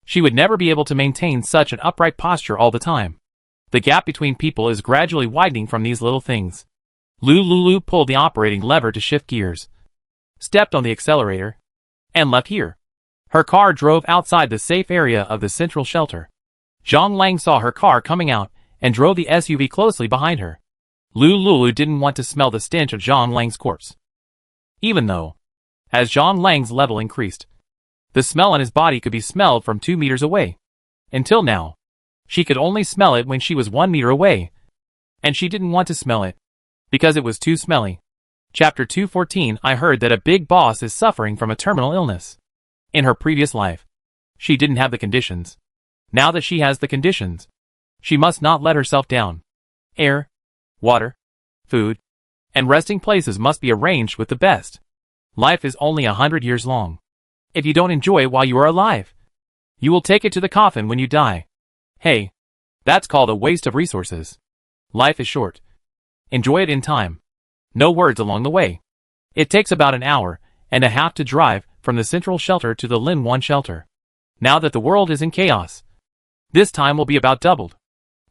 she would never be able to maintain such an upright posture all the time. The gap between people is gradually widening from these little things. Lulu pulled the operating lever to shift gears, stepped on the accelerator, and left here. Her car drove outside the safe area of the central shelter. John Lang saw her car coming out and drove the SUV closely behind her. Lulu didn't want to smell the stench of John Lang's corpse. Even though, as John Lang's level increased, the smell on his body could be smelled from 2 meters away. Until now, she could only smell it when she was 1 meter away, and she didn't want to smell it, because it was too smelly. Chapter 214. I heard that a big boss is suffering from a terminal illness. In her previous life, she didn't have the conditions. Now that she has the conditions, she must not let herself down. Air, water, food, and resting places must be arranged with the best. Life is only 100 years long. If you don't enjoy it while you are alive, you will take it to the coffin when you die. Hey, that's called a waste of resources. Life is short. Enjoy it in time. No words along the way. It takes about an hour and a half to drive from the central shelter to the Lin 1 shelter. Now that the world is in chaos, this time will be about doubled.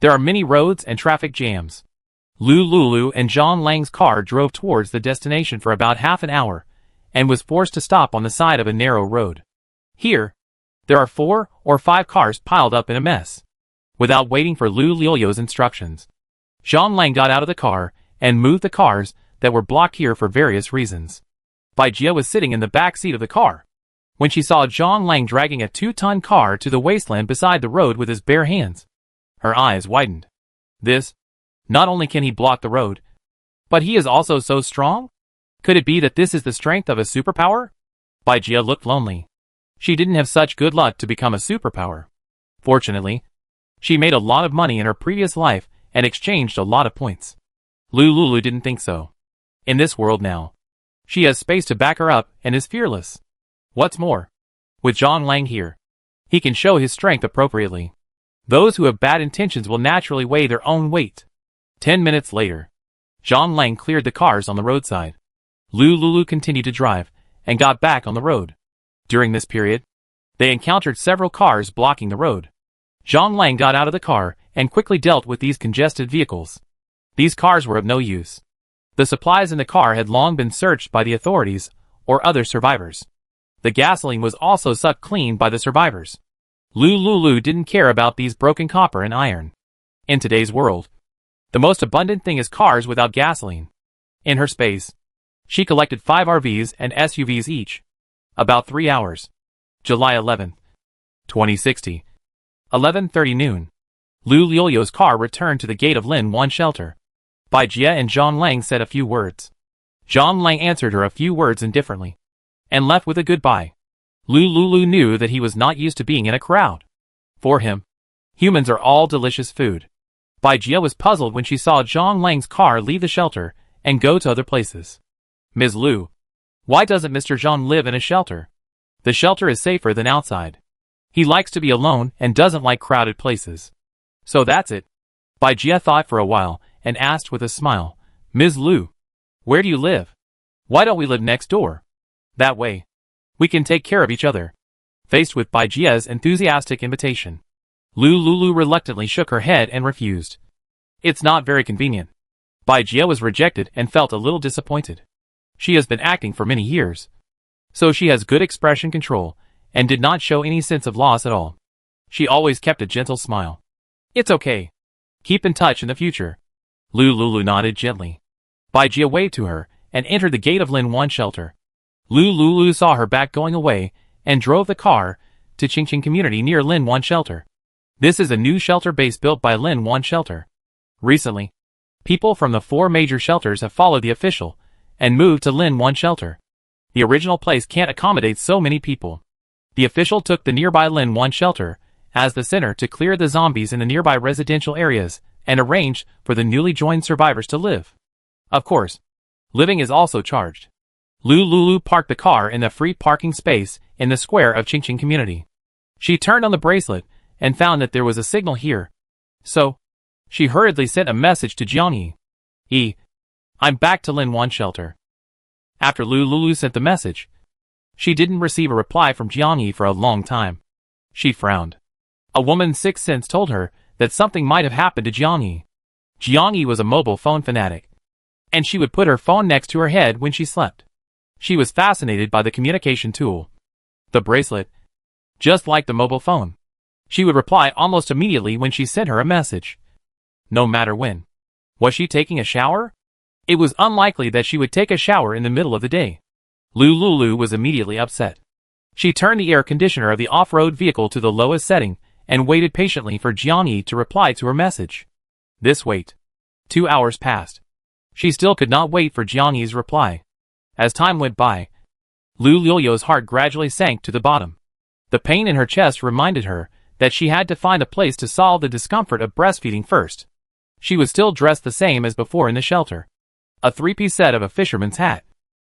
There are many roads and traffic jams. Lulu and John Lang's car drove towards the destination for about half an hour, and was forced to stop on the side of a narrow road. Here, there are 4 or 5 cars piled up in a mess. Without waiting for Lulu's instructions, John Lang got out of the car and moved the cars that were blocked here for various reasons. Bajie was sitting in the back seat of the car when she saw John Lang dragging a 2-ton car to the wasteland beside the road with his bare hands. Her eyes widened. This, not only can he block the road, but he is also so strong? Could it be that this is the strength of a superpower? Bajie looked lonely. She didn't have such good luck to become a superpower. Fortunately, she made a lot of money in her previous life and exchanged a lot of points. Lulu didn't think so. In this world now, she has space to back her up and is fearless. What's more, with John Lang here, he can show his strength appropriately. Those who have bad intentions will naturally weigh their own weight. 10 minutes later, John Lang cleared the cars on the roadside. Lulu continued to drive and got back on the road. During this period, they encountered several cars blocking the road. Zhang Lang got out of the car and quickly dealt with these congested vehicles. These cars were of no use. The supplies in the car had long been searched by the authorities or other survivors. The gasoline was also sucked clean by the survivors. Lulu didn't care about these broken copper and iron. In today's world, the most abundant thing is cars without gasoline. In her space, she collected 5 RVs and SUVs each. About 3 hours. July 11, 2060. 11:30 noon. Lu Liu's car returned to the gate of Lin Wan shelter. Bai Jia and Zhang Lang said a few words. Zhang Lang answered her a few words indifferently and left with a goodbye. Lulu knew that he was not used to being in a crowd. For him, humans are all delicious food. Bai Jia was puzzled when she saw Zhang Lang's car leave the shelter and go to other places. Ms. Lu, why doesn't Mr. Zhang live in a shelter? The shelter is safer than outside. He likes to be alone and doesn't like crowded places. So that's it. Bai Jia thought for a while and asked with a smile, Ms. Lu, where do you live? Why don't we live next door? That way, we can take care of each other. Faced with Bai Jia's enthusiastic invitation, Lulu reluctantly shook her head and refused. It's not very convenient. Bai Jia was rejected and felt a little disappointed. She has been acting for many years, so she has good expression control and did not show any sense of loss at all. She always kept a gentle smile. It's okay. Keep in touch in the future. Lulu nodded gently. Bai Jia waved to her and entered the gate of Lin Wan shelter. Lulu saw her back going away and drove the car to Qingqing community near Lin Wan shelter. This is a new shelter base built by Lin Wan shelter. Recently, people from the 4 major shelters have followed the official and moved to Lin Wan shelter. The original place can't accommodate so many people. The official took the nearby Lin Wan shelter as the center to clear the zombies in the nearby residential areas and arranged for the newly joined survivors to live. Of course, living is also charged. Lulu parked the car in the free parking space in the square of Qingqing community. She turned on the bracelet and found that there was a signal here. So, she hurriedly sent a message to Jiang Yi. I'm back to Lin Wan shelter. After Lulu sent the message, she didn't receive a reply from Jiang Yi for a long time. She frowned. A woman's sixth sense told her that something might have happened to Jiang Yi. Jiang Yi was a mobile phone fanatic, and she would put her phone next to her head when she slept. She was fascinated by the communication tool, the bracelet. Just like the mobile phone, she would reply almost immediately when she sent her a message. No matter when. Was she taking a shower? It was unlikely that she would take a shower in the middle of the day. Lulu was immediately upset. She turned the air conditioner of the off-road vehicle to the lowest setting and waited patiently for Jiang Yi to reply to her message. This wait. 2 hours passed. She still could not wait for Jiang Yi's reply. As time went by, Lulu's heart gradually sank to the bottom. The pain in her chest reminded her that she had to find a place to solve the discomfort of breastfeeding first. She was still dressed the same as before in the shelter. A 3-piece set of a fisherman's hat,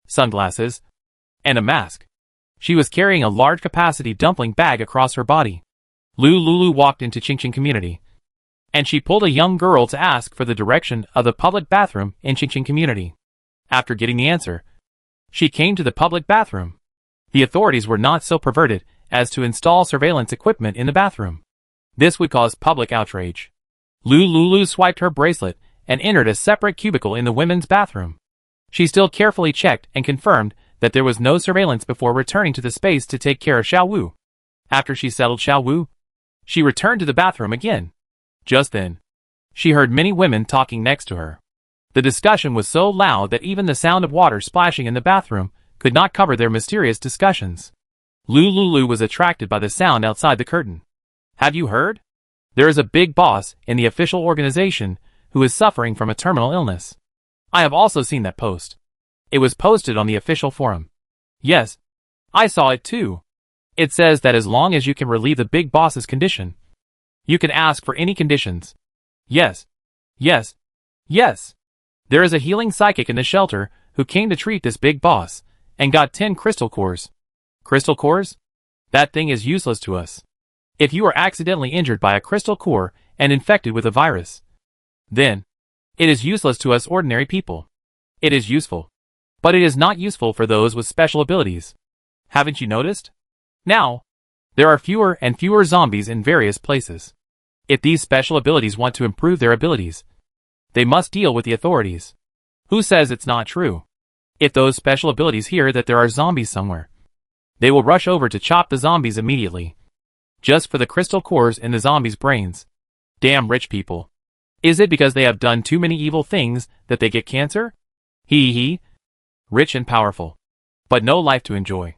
sunglasses, and a mask. She was carrying a large-capacity dumpling bag across her body. Lulu walked into Qingqing community, and she pulled a young girl to ask for the direction of the public bathroom in Qingqing community. After getting the answer, she came to the public bathroom. The authorities were not so perverted as to install surveillance equipment in the bathroom. This would cause public outrage. Lulu swiped her bracelet and entered a separate cubicle in the women's bathroom. She still carefully checked and confirmed that there was no surveillance before returning to the space to take care of Xiaowu. After she settled Xiaowu, she returned to the bathroom again. Just then, she heard many women talking next to her. The discussion was so loud that even the sound of water splashing in the bathroom could not cover their mysterious discussions. Lulu was attracted by the sound outside the curtain. Have you heard? There is a big boss in the official organization who is suffering from a terminal illness. I have also seen that post. It was posted on the official forum. Yes, I saw it too. It says that as long as you can relieve the big boss's condition, you can ask for any conditions. Yes. Yes. Yes. There is a healing psychic in the shelter who came to treat this big boss and got 10 crystal cores. Crystal cores? That thing is useless to us. If you are accidentally injured by a crystal core and infected with a virus, then it is useless to us ordinary people. It is useful, but it is not useful for those with special abilities. Haven't you noticed? Now, there are fewer and fewer zombies in various places. If these special abilities want to improve their abilities, they must deal with the authorities. Who says it's not true? If those special abilities hear that there are zombies somewhere, they will rush over to chop the zombies immediately. Just for the crystal cores in the zombies' brains. Damn rich people. Is it because they have done too many evil things that they get cancer? Hee. Rich and powerful. But no life to enjoy.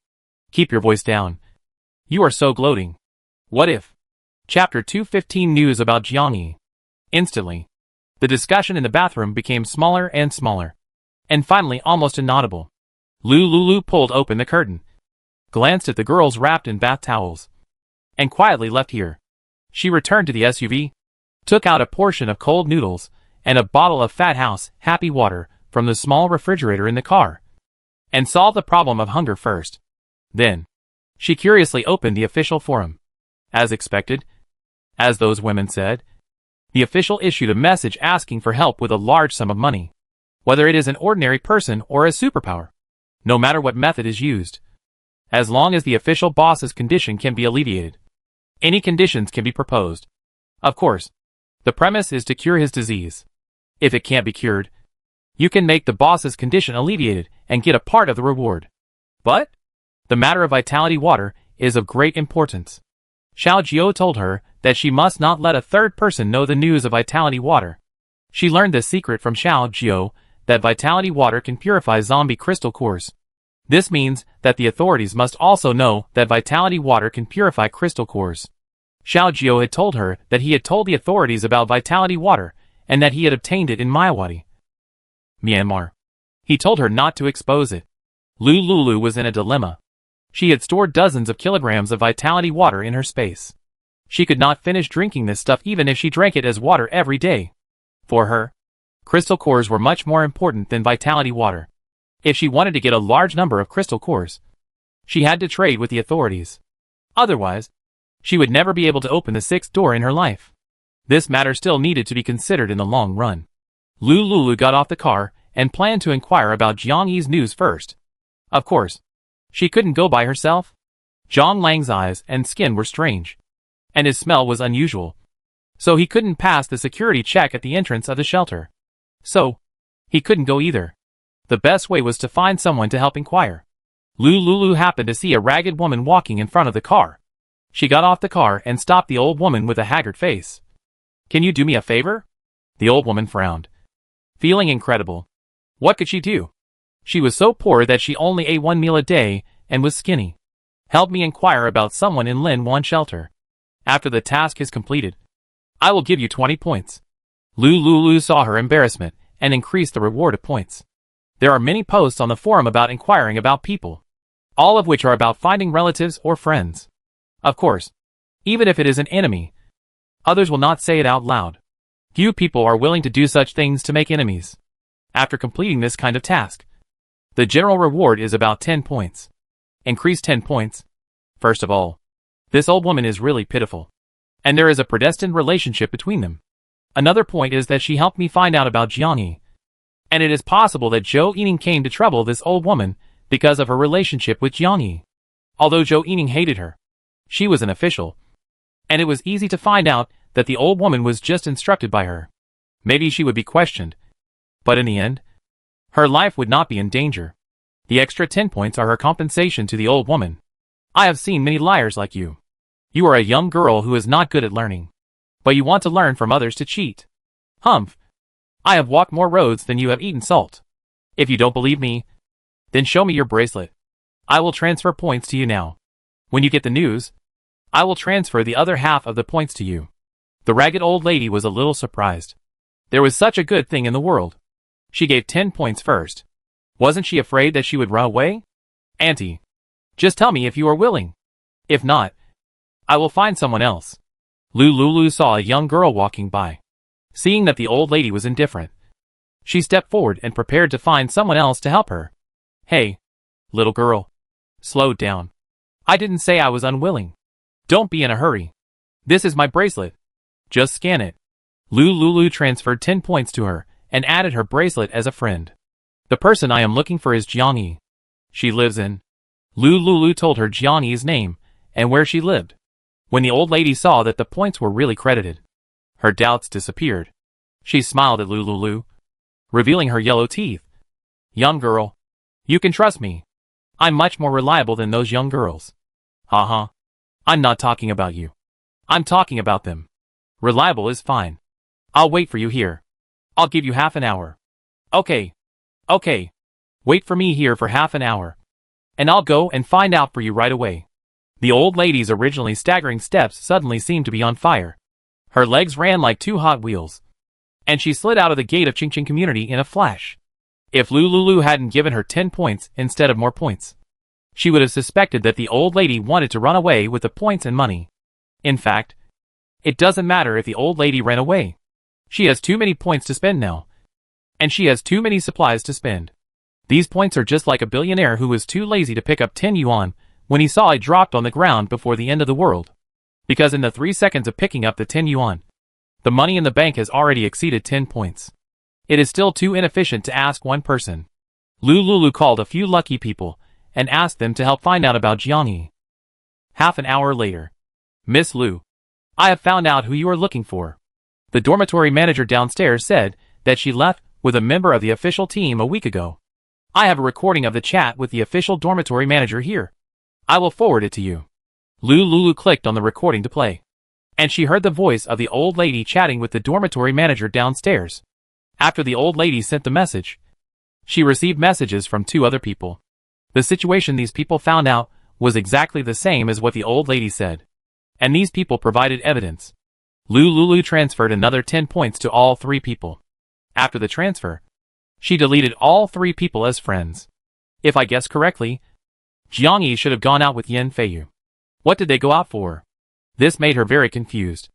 Keep your voice down. You are so gloating. What if? Chapter 215 News about Jiangyi. Instantly, the discussion in the bathroom became smaller and smaller, and finally almost inaudible. Lulu pulled open the curtain, glanced at the girls wrapped in bath towels, and quietly left here. She returned to the SUV, took out a portion of cold noodles and a bottle of Fat House Happy Water from the small refrigerator in the car, and solved the problem of hunger first. Then, she curiously opened the official forum. As expected, as those women said, the official issued a message asking for help with a large sum of money, whether it is an ordinary person or a superpower, no matter what method is used. As long as the official boss's condition can be alleviated, any conditions can be proposed. Of course, the premise is to cure his disease. If it can't be cured, you can make the boss's condition alleviated and get a part of the reward. But the matter of vitality water is of great importance. Xiao Jiao told her that she must not let a third person know the news of vitality water. She learned this secret from Xiao Jiao, that vitality water can purify zombie crystal cores. This means that the authorities must also know that vitality water can purify crystal cores. Xiao Jiao had told her that he had told the authorities about vitality water and that he had obtained it in Maiwadi, Myanmar. He told her not to expose it. Lulu was in a dilemma. She had stored dozens of kilograms of vitality water in her space. She could not finish drinking this stuff even if she drank it as water every day. For her, crystal cores were much more important than vitality water. If she wanted to get a large number of crystal cores, she had to trade with the authorities. Otherwise, she would never be able to open the sixth door in her life. This matter still needed to be considered in the long run. Lulu got off the car and planned to inquire about Jiangyi's news first. Of course, she couldn't go by herself. Zhang Lang's eyes and skin were strange, and his smell was unusual. So he couldn't pass the security check at the entrance of the shelter. So, he couldn't go either. The best way was to find someone to help inquire. Lulu happened to see a ragged woman walking in front of the car. She got off the car and stopped the old woman with a haggard face. "Can you do me a favor?" The old woman frowned, feeling incredible. What could she do? She was so poor that she only ate one meal a day and was skinny. "Help me inquire about someone in Lin Wan shelter. After the task is completed, I will give you 20 points. Lulu saw her embarrassment and increased the reward of points. There are many posts on the forum about inquiring about people, all of which are about finding relatives or friends. Of course, even if it is an enemy, others will not say it out loud. Few people are willing to do such things to make enemies. After completing this kind of task, the general reward is about 10 points. Increase 10 points. First of all, this old woman is really pitiful, and there is a predestined relationship between them. Another point is that she helped me find out about Jiangyi, and it is possible that Zhou Yining came to trouble this old woman because of her relationship with Jiangyi. Although Zhou Yining hated her, she was an official, and it was easy to find out that the old woman was just instructed by her. Maybe she would be questioned, but in the end, her life would not be in danger. The extra 10 points are her compensation to the old woman. I have seen many liars like you. You are a young girl who is not good at learning, but you want to learn from others to cheat. Humph! I have walked more roads than you have eaten salt. If you don't believe me, then show me your bracelet. I will transfer points to you now. When you get the news, I will transfer the other half of the points to you. The ragged old lady was a little surprised. There was such a good thing in the world. She gave 10 points first. Wasn't she afraid that she would run away? Auntie, just tell me if you are willing. If not, I will find someone else. Lulu saw a young girl walking by. Seeing that the old lady was indifferent, she stepped forward and prepared to find someone else to help her. Hey, little girl. Slow down. I didn't say I was unwilling. Don't be in a hurry. This is my bracelet. Just scan it. Lulu transferred 10 points to her and added her bracelet as a friend. The person I am looking for is Jiangyi. She lives in... Lulu told her Jiangyi's name and where she lived. When the old lady saw that the points were really credited, Her doubts disappeared. She smiled at Lulu, revealing her yellow teeth. Young girl. You can trust me. I'm much more reliable than those young girls. Uh-huh. I'm not talking about you. I'm talking about them. Reliable is fine. I'll wait for you here. I'll give you half an hour. Okay. Okay. Wait for me here for half an hour. And I'll go and find out for you right away. The old lady's originally staggering steps suddenly seemed to be on fire. Her legs ran like two Hot Wheels. And she slid out of the gate of Ching Ching Community in a flash. If Lulu hadn't given her 10 points instead of more points, she would have suspected that the old lady wanted to run away with the points and money. In fact, it doesn't matter if the old lady ran away. She has too many points to spend now. And she has too many supplies to spend. These points are just like a billionaire who was too lazy to pick up 10 yuan when he saw it dropped on the ground before the end of the world. Because in the 3 seconds of picking up the 10 yuan, the money in the bank has already exceeded 10 points. It is still too inefficient to ask one person. Lulu called a few lucky people and asked them to help find out about Jiangyi. Half an hour later. Miss Lu, I have found out who you are looking for. The dormitory manager downstairs said that she left with a member of the official team a week ago. I have a recording of the chat with the official dormitory manager here. I will forward it to you. Lulu clicked on the recording to play. And she heard the voice of the old lady chatting with the dormitory manager downstairs. After the old lady sent the message, she received messages from 2 other people. The situation these people found out was exactly the same as what the old lady said. And these people provided evidence. Lulu transferred another 10 points to all 3 people. After the transfer, she deleted all 3 people as friends. If I guess correctly, Jiangyi should have gone out with Yan Feiyu. What did they go out for? This made her very confused.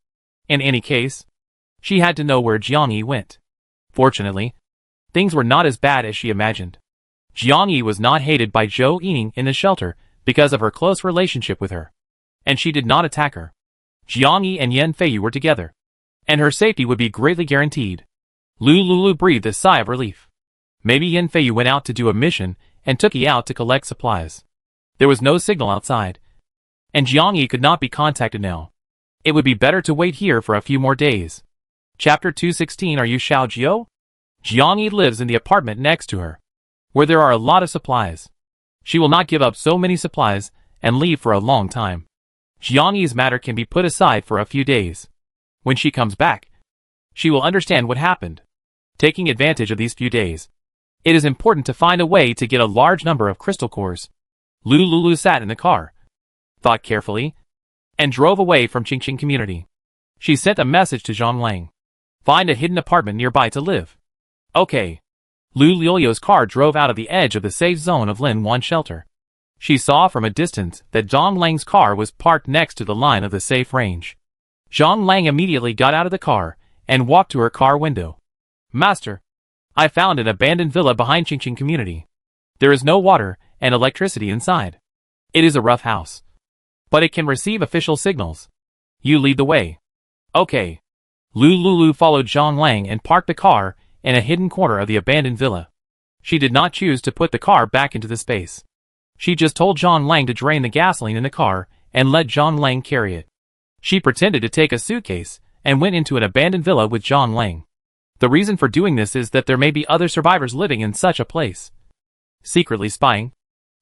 In any case, she had to know where Jiangyi went. Fortunately, things were not as bad as she imagined. Jiangyi was not hated by Zhou Yining in the shelter because of her close relationship with her. And she did not attack her. Jiangyi and Yan Feiyu were together. And her safety would be greatly guaranteed. Lulu breathed a sigh of relief. Maybe Yan Feiyu went out to do a mission and took Yi out to collect supplies. There was no signal outside. And Jiangyi could not be contacted now. It would be better to wait here for a few more days. Chapter 216. Are you Xiao Jiao? Jiangyi lives in the apartment next to her, where there are a lot of supplies. She will not give up so many supplies and leave for a long time. Jiangyi's matter can be put aside for a few days. When she comes back, she will understand what happened. Taking advantage of these few days, it is important to find a way to get a large number of crystal cores. Lulu sat in the car, thought carefully, and drove away from Ching Ching Community. She sent a message to Zhang Lang. Find a hidden apartment nearby to live. Okay. Lulu's car drove out of the edge of the safe zone of Lin Wan shelter. She saw from a distance that Zhang Lang's car was parked next to the line of the safe range. Zhang Lang immediately got out of the car and walked to her car window. Master, I found an abandoned villa behind Ching Ching Community. There is no water and electricity inside. It is a rough house, but it can receive official signals. You lead the way. Okay. Lulu followed Zhang Lang and parked the car in a hidden corner of the abandoned villa. She did not choose to put the car back into the space. She just told Zhang Lang to drain the gasoline in the car and let Zhang Lang carry it. She pretended to take a suitcase and went into an abandoned villa with Zhang Lang. The reason for doing this is that there may be other survivors living in such a place. Secretly spying.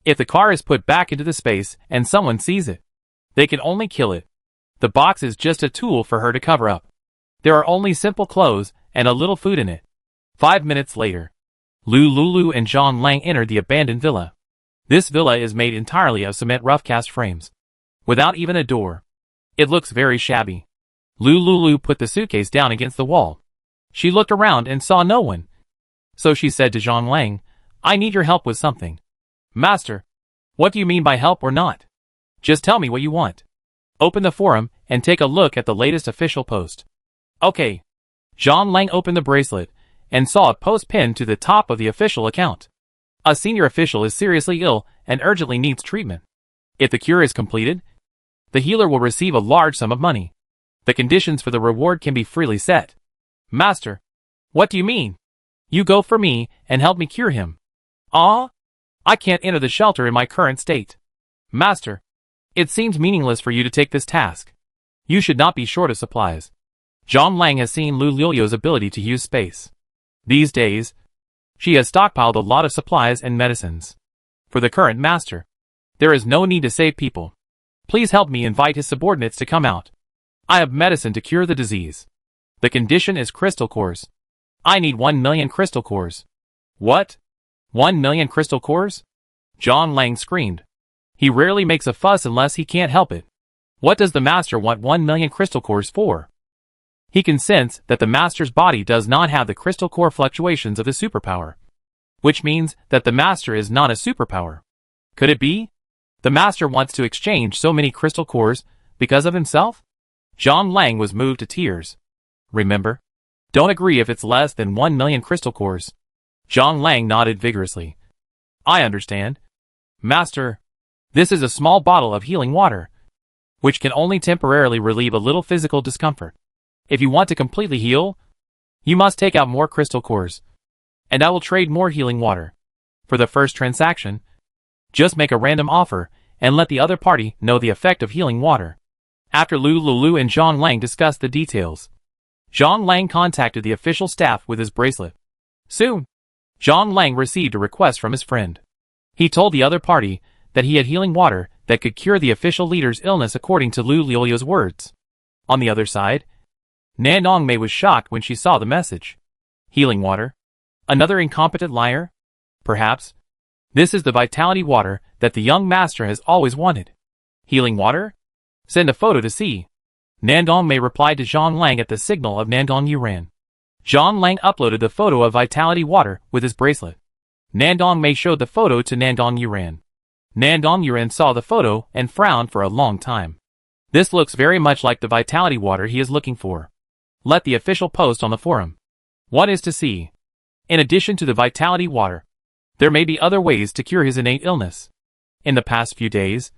If the car is put back into the space and someone sees it, they can only kill it. The box is just a tool for her to cover up. There are only simple clothes and a little food in it. 5 minutes later, Lulu and Zhang Lang entered the abandoned villa. This villa is made entirely of cement rough-cast frames, without even a door. It looks very shabby. Lulu put the suitcase down against the wall. She looked around and saw no one. So she said to Zhang Lang, I need your help with something. Master, what do you mean by help or not? Just tell me what you want. Open the forum and take a look at the latest official post. Okay. Zhang Lang opened the bracelet and saw a post pinned to the top of the official account. A senior official is seriously ill and urgently needs treatment. If the cure is completed, the healer will receive a large sum of money. The conditions for the reward can be freely set. Master, what do you mean? You go for me and help me cure him. Ah? I can't enter the shelter in my current state. Master, it seems meaningless for you to take this task. You should not be short of supplies. Zhang Lang has seen Lu Lulio's ability to use space. These days, she has stockpiled a lot of supplies and medicines. For the current master, there is no need to save people. Please help me invite his subordinates to come out. I have medicine to cure the disease. The condition is crystal cores. I need 1 million crystal cores. What? 1 million crystal cores? Zhang Lang screamed. He rarely makes a fuss unless he can't help it. What does the master want 1 million crystal cores for? He can sense that the master's body does not have the crystal core fluctuations of the superpower. Which means that the master is not a superpower. Could it be? The master wants to exchange so many crystal cores because of himself? Zhang Lang was moved to tears. Remember? Don't agree if it's less than 1 million crystal cores. Zhang Lang nodded vigorously. I understand. Master, this is a small bottle of healing water, which can only temporarily relieve a little physical discomfort. If you want to completely heal, you must take out more crystal cores, and I will trade more healing water. For the first transaction, just make a random offer and let the other party know the effect of healing water. After Lu Lulu and Zhang Lang discussed the details, Zhang Lang contacted the official staff with his bracelet. Soon, Zhang Lang received a request from his friend. He told the other party that he had healing water that could cure the official leader's illness according to Lu Lulio's words. On the other side, Nandong Mei was shocked when she saw the message. Healing water? Another incompetent liar? Perhaps. This is the vitality water that the young master has always wanted. Healing water? Send a photo to see. Nandong Mei replied to Zhang Lang at the signal of Nandong Yuran. Zhang Lang uploaded the photo of vitality water with his bracelet. Nandong Mei showed the photo to Nandong Yuran. Nandong Yuran saw the photo and frowned for a long time. This looks very much like the vitality water he is looking for. Let the official post on the forum. What is to see? In addition to the vitality water, there may be other ways to cure his innate illness. In the past few days,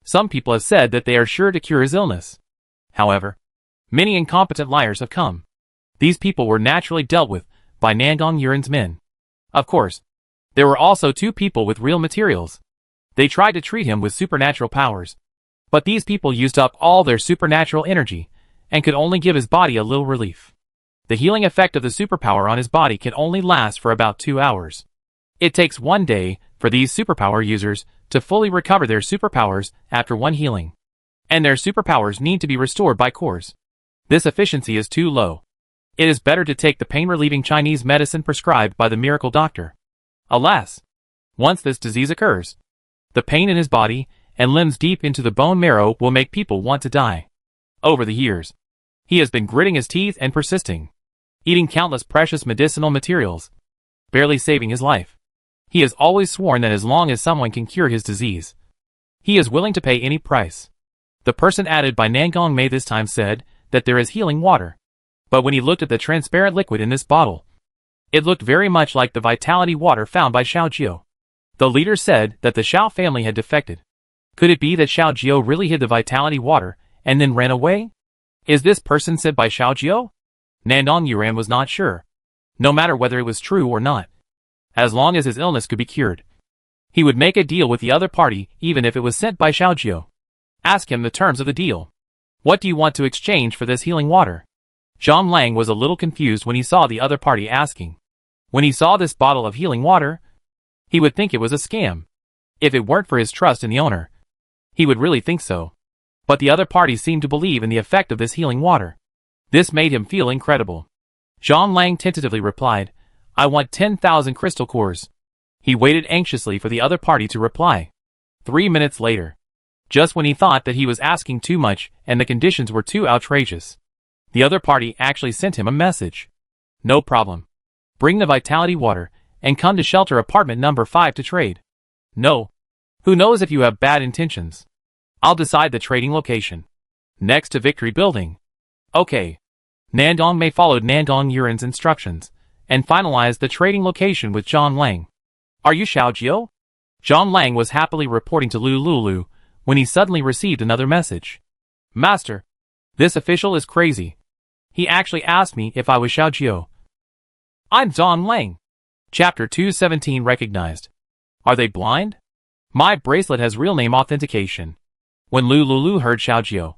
some people have said that they are sure to cure his illness. However, many incompetent liars have come. These people were naturally dealt with by Nandong Yuran's men. Of course, there were also 2 people with real materials. They tried to treat him with supernatural powers. But these people used up all their supernatural energy and could only give his body a little relief. The healing effect of the superpower on his body can only last for about 2 hours. It takes 1 day for these superpower users to fully recover their superpowers after 1 healing. And their superpowers need to be restored by cores. This efficiency is too low. It is better to take the pain-relieving Chinese medicine prescribed by the miracle doctor. Alas, once this disease occurs, the pain in his body and limbs deep into the bone marrow will make people want to die. Over the years, he has been gritting his teeth and persisting, eating countless precious medicinal materials, barely saving his life. He has always sworn that as long as someone can cure his disease, he is willing to pay any price. The person added by Nandong Mei this time said that there is healing water. But when he looked at the transparent liquid in this bottle, it looked very much like the vitality water found by Xiao Jiao. The leader said that the Xiao family had defected. Could it be that Xiao Jiao really hid the vitality water and then ran away? Is this person sent by Xiao Jiao? Nandong Yuran was not sure. No matter whether it was true or not, as long as his illness could be cured, he would make a deal with the other party even if it was sent by Xiao Jiao. Ask him the terms of the deal. What do you want to exchange for this healing water? Zhang Lang was a little confused when he saw the other party asking. When he saw this bottle of healing water, he would think it was a scam. If it weren't for his trust in the owner, he would really think so. But the other party seemed to believe in the effect of this healing water. This made him feel incredible. Zhang Lang tentatively replied, I want 10,000 crystal cores. He waited anxiously for the other party to reply. 3 minutes later, just when he thought that he was asking too much and the conditions were too outrageous, the other party actually sent him a message. No problem. Bring the vitality water and come to shelter apartment number 5 to trade. No. Who knows if you have bad intentions? I'll decide the trading location. Next to Victory Building. Okay. Nandong Mei followed Nandong Yuran's instructions and finalized the trading location with Zhang Lang. Are you Xiao Jiao? Zhang Lang was happily reporting to Lu Lulu when he suddenly received another message. Master, this official is crazy. He actually asked me if I was Xiao Jiao. I'm Zhang Lang. Chapter 217 recognized. Are they blind? My bracelet has real name authentication. When Lu Lulu heard Xiao Jiao,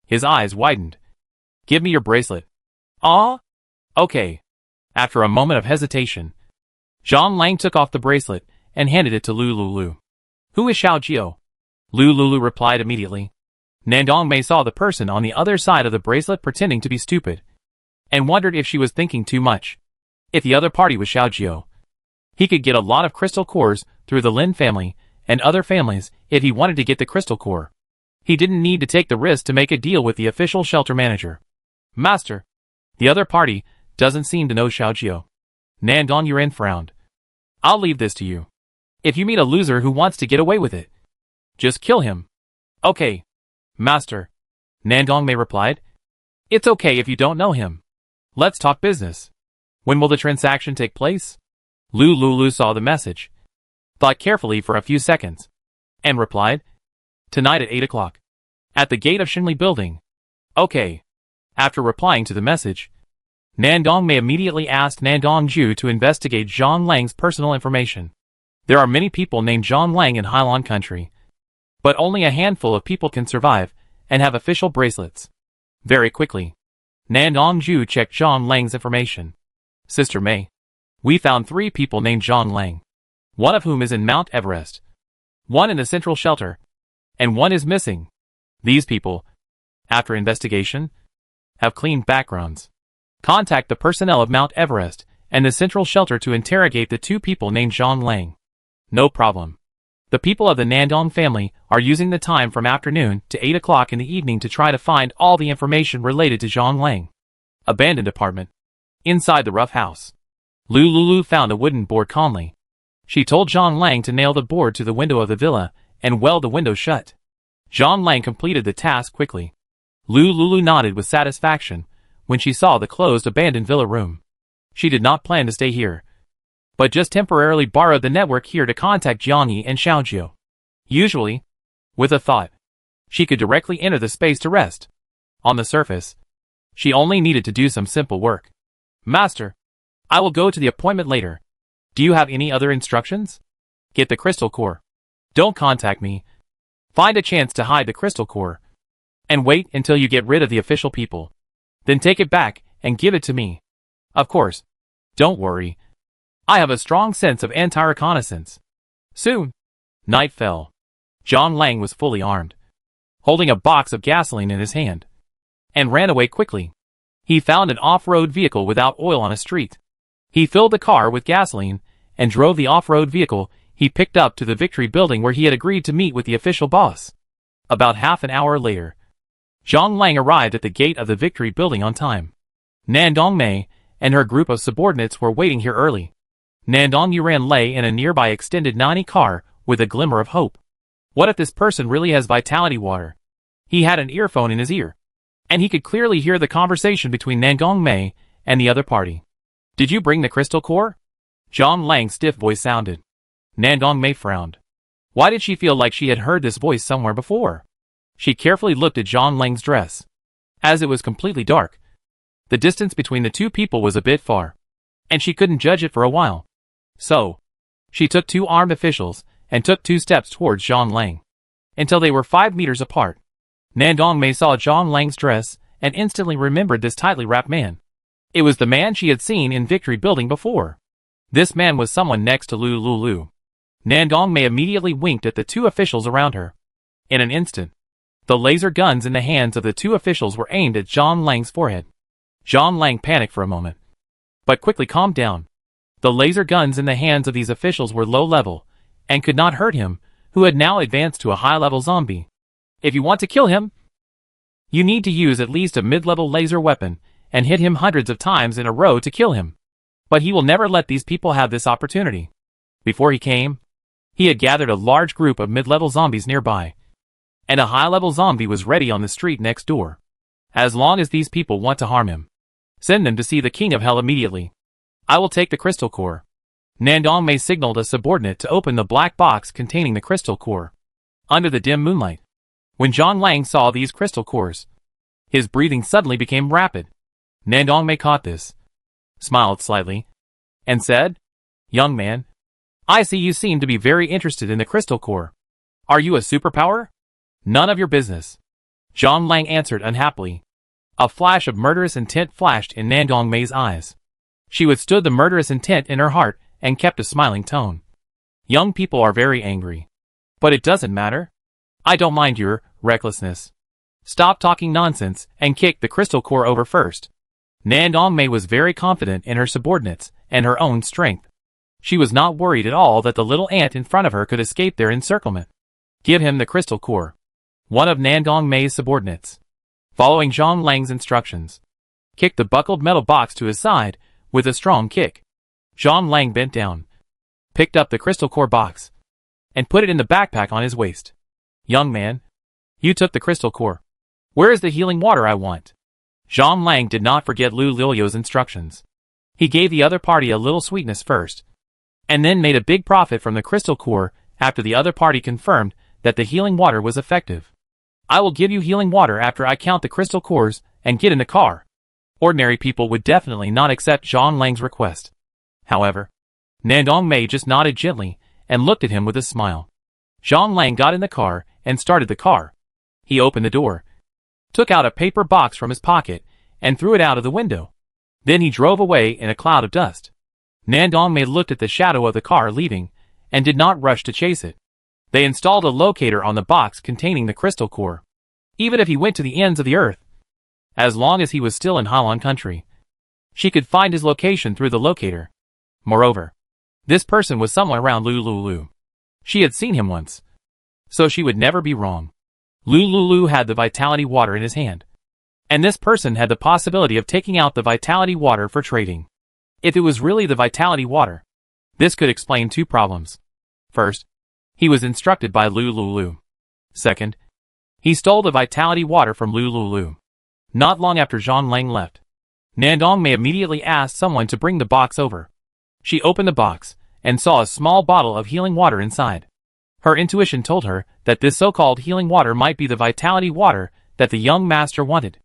his eyes widened. Give me your bracelet. Ah? Okay. After a moment of hesitation, Zhang Lang took off the bracelet and handed it to Lu Lulu. Who is Xiao Jiao? Lu Lulu replied immediately. Nandong Mei saw the person on the other side of the bracelet pretending to be stupid, and wondered if she was thinking too much. If the other party was Xiao Jiao, he could get a lot of crystal cores through the Lin family and other families if he wanted to get the crystal core. He didn't need to take the risk to make a deal with the official shelter manager. Master, the other party doesn't seem to know Xiao Jiao. Nandong Yuan frowned. I'll leave this to you. If you meet a loser who wants to get away with it, just kill him. Okay, Master, Nandong Mei replied. It's okay if you don't know him. Let's talk business. When will the transaction take place? Lu Lulu saw the message, thought carefully for a few seconds, and replied, Tonight at 8 o'clock. At the gate of Shinli Building. Okay. After replying to the message, Nandong Mei immediately asked Nandong Ju to investigate Zhang Lang's personal information. There are many people named Zhang Lang in Hailan country, but only a handful of people can survive and have official bracelets. Very quickly, Nandong Ju checked Zhang Lang's information. Sister Mei, we found 3 people named Zhang Lang, one of whom is in Mount Everest, one in the central shelter, and one is missing. These people, after investigation, have clean backgrounds. Contact the personnel of Mount Everest and the central shelter to interrogate the 2 people named Zhang Lang. No problem. The people of the Nandong family are using the time from afternoon to 8 o'clock in the evening to try to find all the information related to Zhang Lang. Abandoned apartment. Inside the rough house, Lu Lulu found a wooden board calmly. She told Zhang Lang to nail the board to the window of the villa and weld the window shut. Zhang Lang completed the task quickly. Lu Lulu nodded with satisfaction when she saw the closed abandoned villa room. She did not plan to stay here, but just temporarily borrowed the network here to contact Jiangyi and Xiaojiu. Usually, with a thought, she could directly enter the space to rest. On the surface, she only needed to do some simple work. Master, I will go to the appointment later. Do you have any other instructions? Get the crystal core. Don't contact me. Find a chance to hide the crystal core, and wait until you get rid of the official people. Then take it back and give it to me. Of course, don't worry. I have a strong sense of anti-reconnaissance. Soon, night fell. Zhang Lang was fully armed, holding a box of gasoline in his hand, and ran away quickly. He found an off-road vehicle without oil on a street. He filled the car with gasoline and drove the off-road vehicle he picked up to the Victory Building where he had agreed to meet with the official boss. About half an hour later, Zhang Lang arrived at the gate of the Victory Building on time. Nandong Mei and her group of subordinates were waiting here early. Nandong Yuan lay in a nearby extended 90 car with a glimmer of hope. What if this person really has vitality water? He had an earphone in his ear, and he could clearly hear the conversation between Nandong Mei and the other party. Did you bring the crystal core? Zhang Lang's stiff voice sounded. Nandong Mei frowned. Why did she feel like she had heard this voice somewhere before? She carefully looked at Zhang Lang's dress. As it was completely dark, the distance between the 2 people was a bit far, and she couldn't judge it for a while. So, she took 2 armed officials and took 2 steps towards Zhang Lang, until they were 5 meters apart. Nandong Mei saw Zhang Lang's dress and instantly remembered this tightly wrapped man. It was the man she had seen in Victory Building before. This man was someone next to Lu Lulu. Nandong Mei immediately winked at the 2 officials around her. In an instant, the laser guns in the hands of the 2 officials were aimed at Zhang Lang's forehead. Zhang Lang panicked for a moment, but quickly calmed down. The laser guns in the hands of these officials were low level, and could not hurt him, who had now advanced to a high-level zombie. If you want to kill him, you need to use at least a mid-level laser weapon, and hit him hundreds of times in a row to kill him. But he will never let these people have this opportunity. Before he came, he had gathered a large group of mid-level zombies nearby, and a high-level zombie was ready on the street next door. As long as these people want to harm him, send them to see the King of Hell immediately. I will take the crystal core. Nandong Mei signaled a subordinate to open the black box containing the crystal core. Under the dim moonlight, when Zhang Lang saw these crystal cores, his breathing suddenly became rapid. Nandong Mei caught this, smiled slightly, and said, Young man, I see you seem to be very interested in the crystal core. Are you a superpower? None of your business. Zhang Lang answered unhappily. A flash of murderous intent flashed in Nandong Mei's eyes. She withstood the murderous intent in her heart and kept a smiling tone. Young people are very angry. But it doesn't matter. I don't mind your recklessness. Stop talking nonsense and kick the crystal core over first. Nandong Mei was very confident in her subordinates and her own strength. She was not worried at all that the little ant in front of her could escape their encirclement. Give him the crystal core. One of Nandong Mei's subordinates, following Zhang Lang's instructions, kicked the buckled metal box to his side with a strong kick. Zhang Lang bent down, picked up the crystal core box, and put it in the backpack on his waist. Young man, you took the crystal core. Where is the healing water I want? Zhang Lang did not forget Lu Lilio's instructions. He gave the other party a little sweetness first, and then made a big profit from the crystal core after the other party confirmed that the healing water was effective. I will give you healing water after I count the crystal cores and get in the car. Ordinary people would definitely not accept Zhang Lang's request. However, Nandong Mei just nodded gently and looked at him with a smile. Zhang Lang got in the car and started the car. He opened the door, took out a paper box from his pocket, and threw it out of the window. Then he drove away in a cloud of dust. Nandong Mei looked at the shadow of the car leaving and did not rush to chase it. They installed a locator on the box containing the crystal core. Even if he went to the ends of the earth, as long as he was still in Halon country, she could find his location through the locator. Moreover, this person was somewhere around Lulu. She had seen him once, so she would never be wrong. Lulu had the vitality water in his hand, and this person had the possibility of taking out the vitality water for trading. If it was really the vitality water, this could explain two problems. First, he was instructed by Lulu. Second, he stole the vitality water from Lulu. Not long after Zhang Lang left, Nandong Mei immediately asked someone to bring the box over. She opened the box and saw a small bottle of healing water inside. Her intuition told her that this so-called healing water might be the vitality water that the young master wanted.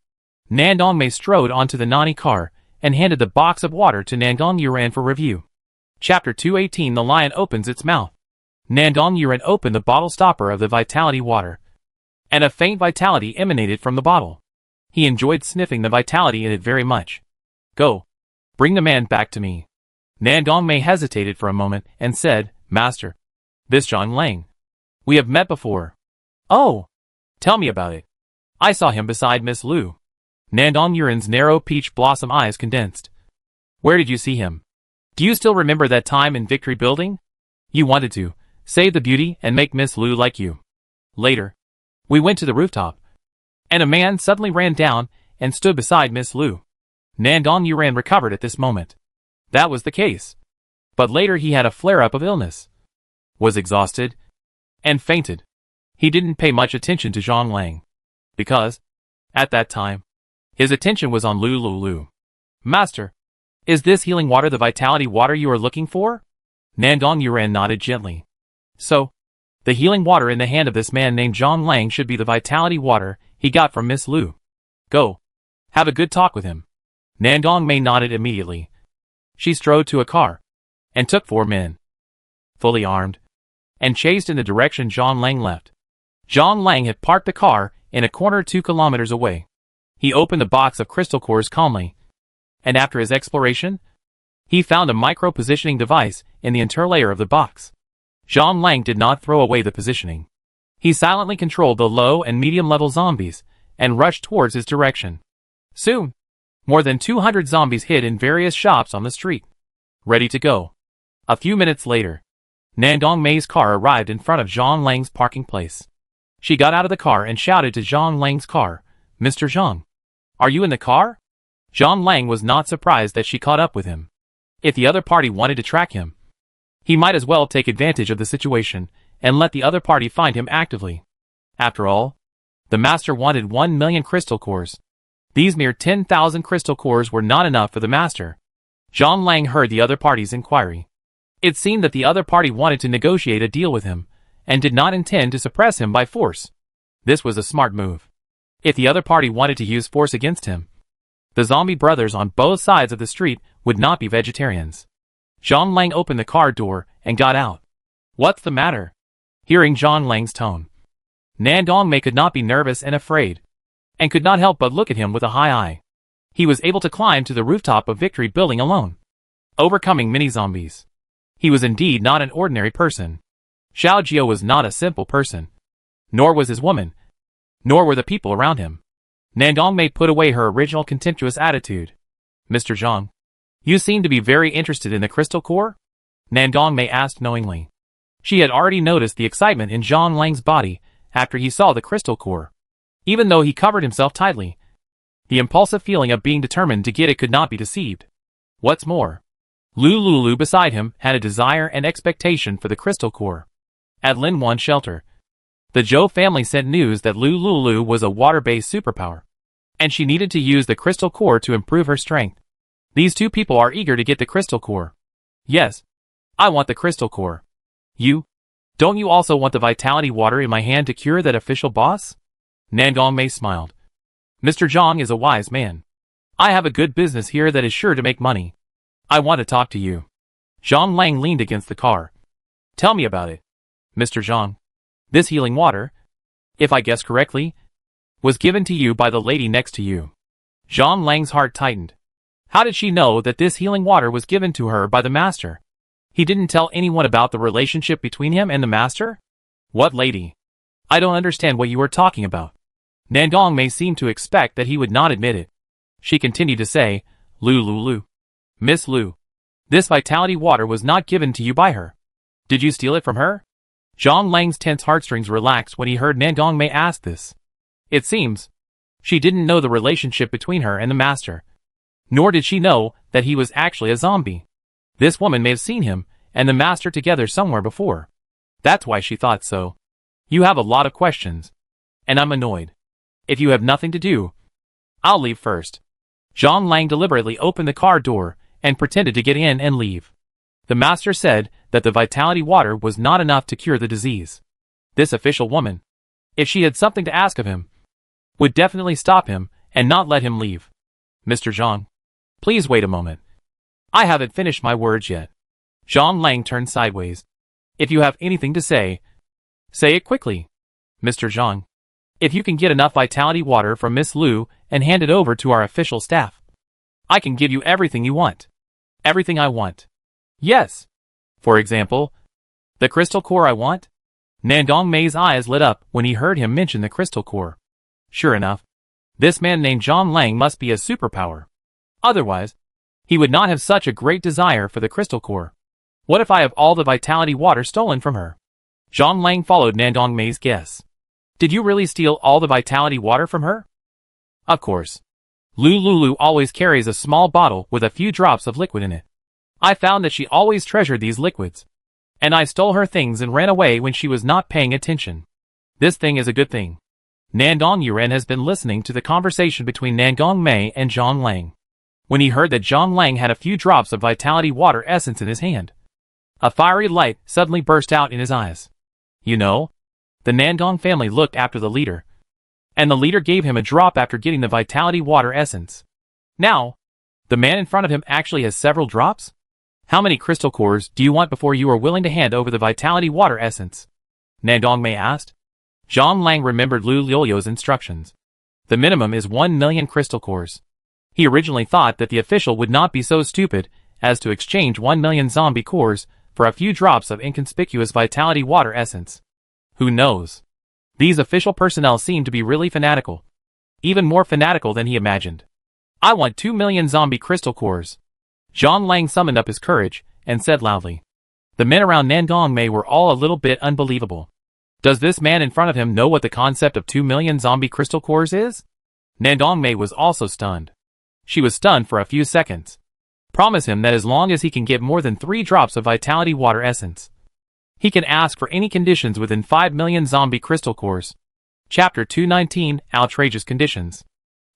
Nandong Mei strode onto the Nani car and handed the box of water to Nandong Yuran for review. Chapter 218 The Lion Opens Its Mouth. Nandong Yuran opened the bottle stopper of the vitality water, and a faint vitality emanated from the bottle. He enjoyed sniffing the vitality in it very much. Go. Bring the man back to me. Nandong Mei hesitated for a moment and said, Master, this Zhang Lang. We have met before. Oh, tell me about it. I saw him beside Miss Lu. Nandong Yuran's narrow peach blossom eyes condensed. Where did you see him? Do you still remember that time in Victory Building? You wanted to save the beauty and make Miss Lu like you. Later, we went to the rooftop, and a man suddenly ran down and stood beside Miss Lu. Nandong Yuran recovered at this moment. That was the case. But later he had a flare-up of illness, was exhausted, and fainted. He didn't pay much attention to Zhang Lang, because, at that time, his attention was on Lulu. Master, is this healing water the vitality water you are looking for? Nandong Yuran nodded gently. So, the healing water in the hand of this man named Zhang Lang should be the vitality water he got from Miss Lu. Go. Have a good talk with him. Nandong Mei nodded immediately. She strode to a car, and took 4 men, fully armed, and chased in the direction Zhang Lang left. Zhang Lang had parked the car in a corner 2 kilometers away. He opened the box of crystal cores calmly, and after his exploration, he found a micro-positioning device in the interlayer of the box. Zhang Lang did not throw away the positioning. He silently controlled the low and medium-level zombies, and rushed towards his direction. Soon, more than 200 zombies hid in various shops on the street, ready to go. A few minutes later, Nandong Mei's car arrived in front of Zhang Lang's parking place. She got out of the car and shouted to Zhang Lang's car, Mr. Zhang, are you in the car? Zhang Lang was not surprised that she caught up with him. If the other party wanted to track him, he might as well take advantage of the situation and let the other party find him actively. After all, the master wanted 1 million crystal cores. These mere 10,000 crystal cores were not enough for the master. Zhang Lang heard the other party's inquiry. It seemed that the other party wanted to negotiate a deal with him, and did not intend to suppress him by force. This was a smart move. If the other party wanted to use force against him, the zombie brothers on both sides of the street would not be vegetarians. Zhang Lang opened the car door and got out. What's the matter? Hearing Zhang Lang's tone, Nandong Mei could not be nervous and afraid. and could not help but look at him with a high eye. He was able to climb to the rooftop of Victory Building alone, overcoming many zombies. He was indeed not an ordinary person. Xiao Jiao was not a simple person. Nor was his woman. Nor were the people around him. Nandong Mei put away her original contemptuous attitude. Mr. Zhang, you seem to be very interested in the crystal core? Nandong Mei asked knowingly. She had already noticed the excitement in Zhang Lang's body after he saw the crystal core. Even though he covered himself tightly, the impulsive feeling of being determined to get it could not be deceived. What's more, Lu Lulu beside him had a desire and expectation for the crystal core. At Lin Wan shelter, the Zhou family sent news that Lu Lulu was a water-based superpower, and she needed to use the crystal core to improve her strength. These two people are eager to get the crystal core. Yes, I want the crystal core. You? Don't you also want the vitality water in my hand to cure that official boss? Nandong Mei smiled. Mr. Zhang is a wise man. I have a good business here that is sure to make money. I want to talk to you. Zhang Lang leaned against the car. Tell me about it. Mr. Zhang. This healing water, if I guess correctly, was given to you by the lady next to you. Zhang Lang's heart tightened. How did she know that this healing water was given to her by the master? He didn't tell anyone about the relationship between him and the master? What lady? I don't understand what you are talking about. Nandong Mei seemed to expect that he would not admit it. She continued to say, Lu Lulu. Miss Lu. This vitality water was not given to you by her. Did you steal it from her? Zhang Lang's tense heartstrings relaxed when he heard Nandong Mei ask this. It seems she didn't know the relationship between her and the master. Nor did she know that he was actually a zombie. This woman may have seen him and the master together somewhere before. That's why she thought so. You have a lot of questions, and I'm annoyed. If you have nothing to do, I'll leave first. Zhang Lang deliberately opened the car door and pretended to get in and leave. The master said that the vitality water was not enough to cure the disease. This official woman, if she had something to ask of him, would definitely stop him and not let him leave. Mr. Zhang, please wait a moment. I haven't finished my words yet. Zhang Lang turned sideways. If you have anything to say it quickly. Mr. Zhang, if you can get enough vitality water from Miss Lu and hand it over to our official staff, I can give you everything you want. Everything I want. Yes. For example, the crystal core I want? Nandong Mei's eyes lit up when he heard him mention the crystal core. Sure enough, this man named Zhang Lang must be a superpower. Otherwise, he would not have such a great desire for the crystal core. What if I have all the vitality water stolen from her? Zhang Lang followed Nandong Mei's guess. Did you really steal all the vitality water from her? Of course. Lu Lulu always carries a small bottle with a few drops of liquid in it. I found that she always treasured these liquids, and I stole her things and ran away when she was not paying attention. This thing is a good thing. Nandong Yuren has been listening to the conversation between Nandong Mei and Zhang Lang. When he heard that Zhang Lang had a few drops of vitality water essence in his hand, a fiery light suddenly burst out in his eyes. You know, the Nandong family looked after the leader, and the leader gave him a drop after getting the vitality water essence. Now, the man in front of him actually has several drops? How many crystal cores do you want before you are willing to hand over the vitality water essence? Nandong Mei asked. Zhang Lang remembered Lu Liu's instructions. The minimum is 1 million crystal cores. He originally thought that the official would not be so stupid as to exchange 1 million zombie cores for a few drops of inconspicuous vitality water essence. Who knows? These official personnel seem to be really fanatical. Even more fanatical than he imagined. I want 2 million zombie crystal cores. Zhang Lang summoned up his courage and said loudly. The men around Nandong Mei were all a little bit unbelievable. Does this man in front of him know what the concept of 2 million zombie crystal cores is? Nandong Mei was also stunned. She was stunned for a few seconds. Promise him that as long as he can get more than 3 drops of vitality water essence, he can ask for any conditions within 5 million zombie crystal cores. Chapter 219, Outrageous Conditions.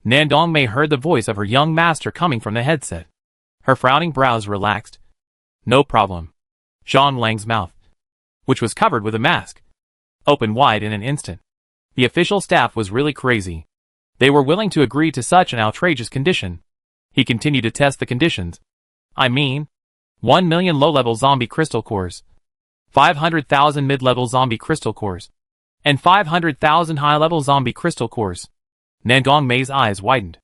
Nandong Mei heard the voice of her young master coming from the headset. Her frowning brows relaxed. No problem. Zhang Lang's mouth, which was covered with a mask, opened wide in an instant. The official staff was really crazy. They were willing to agree to such an outrageous condition. He continued to test the conditions. I mean, 1 million low-level zombie crystal cores, 500,000 mid-level zombie crystal cores, and 500,000 high-level zombie crystal cores. Nangong Mei's eyes widened.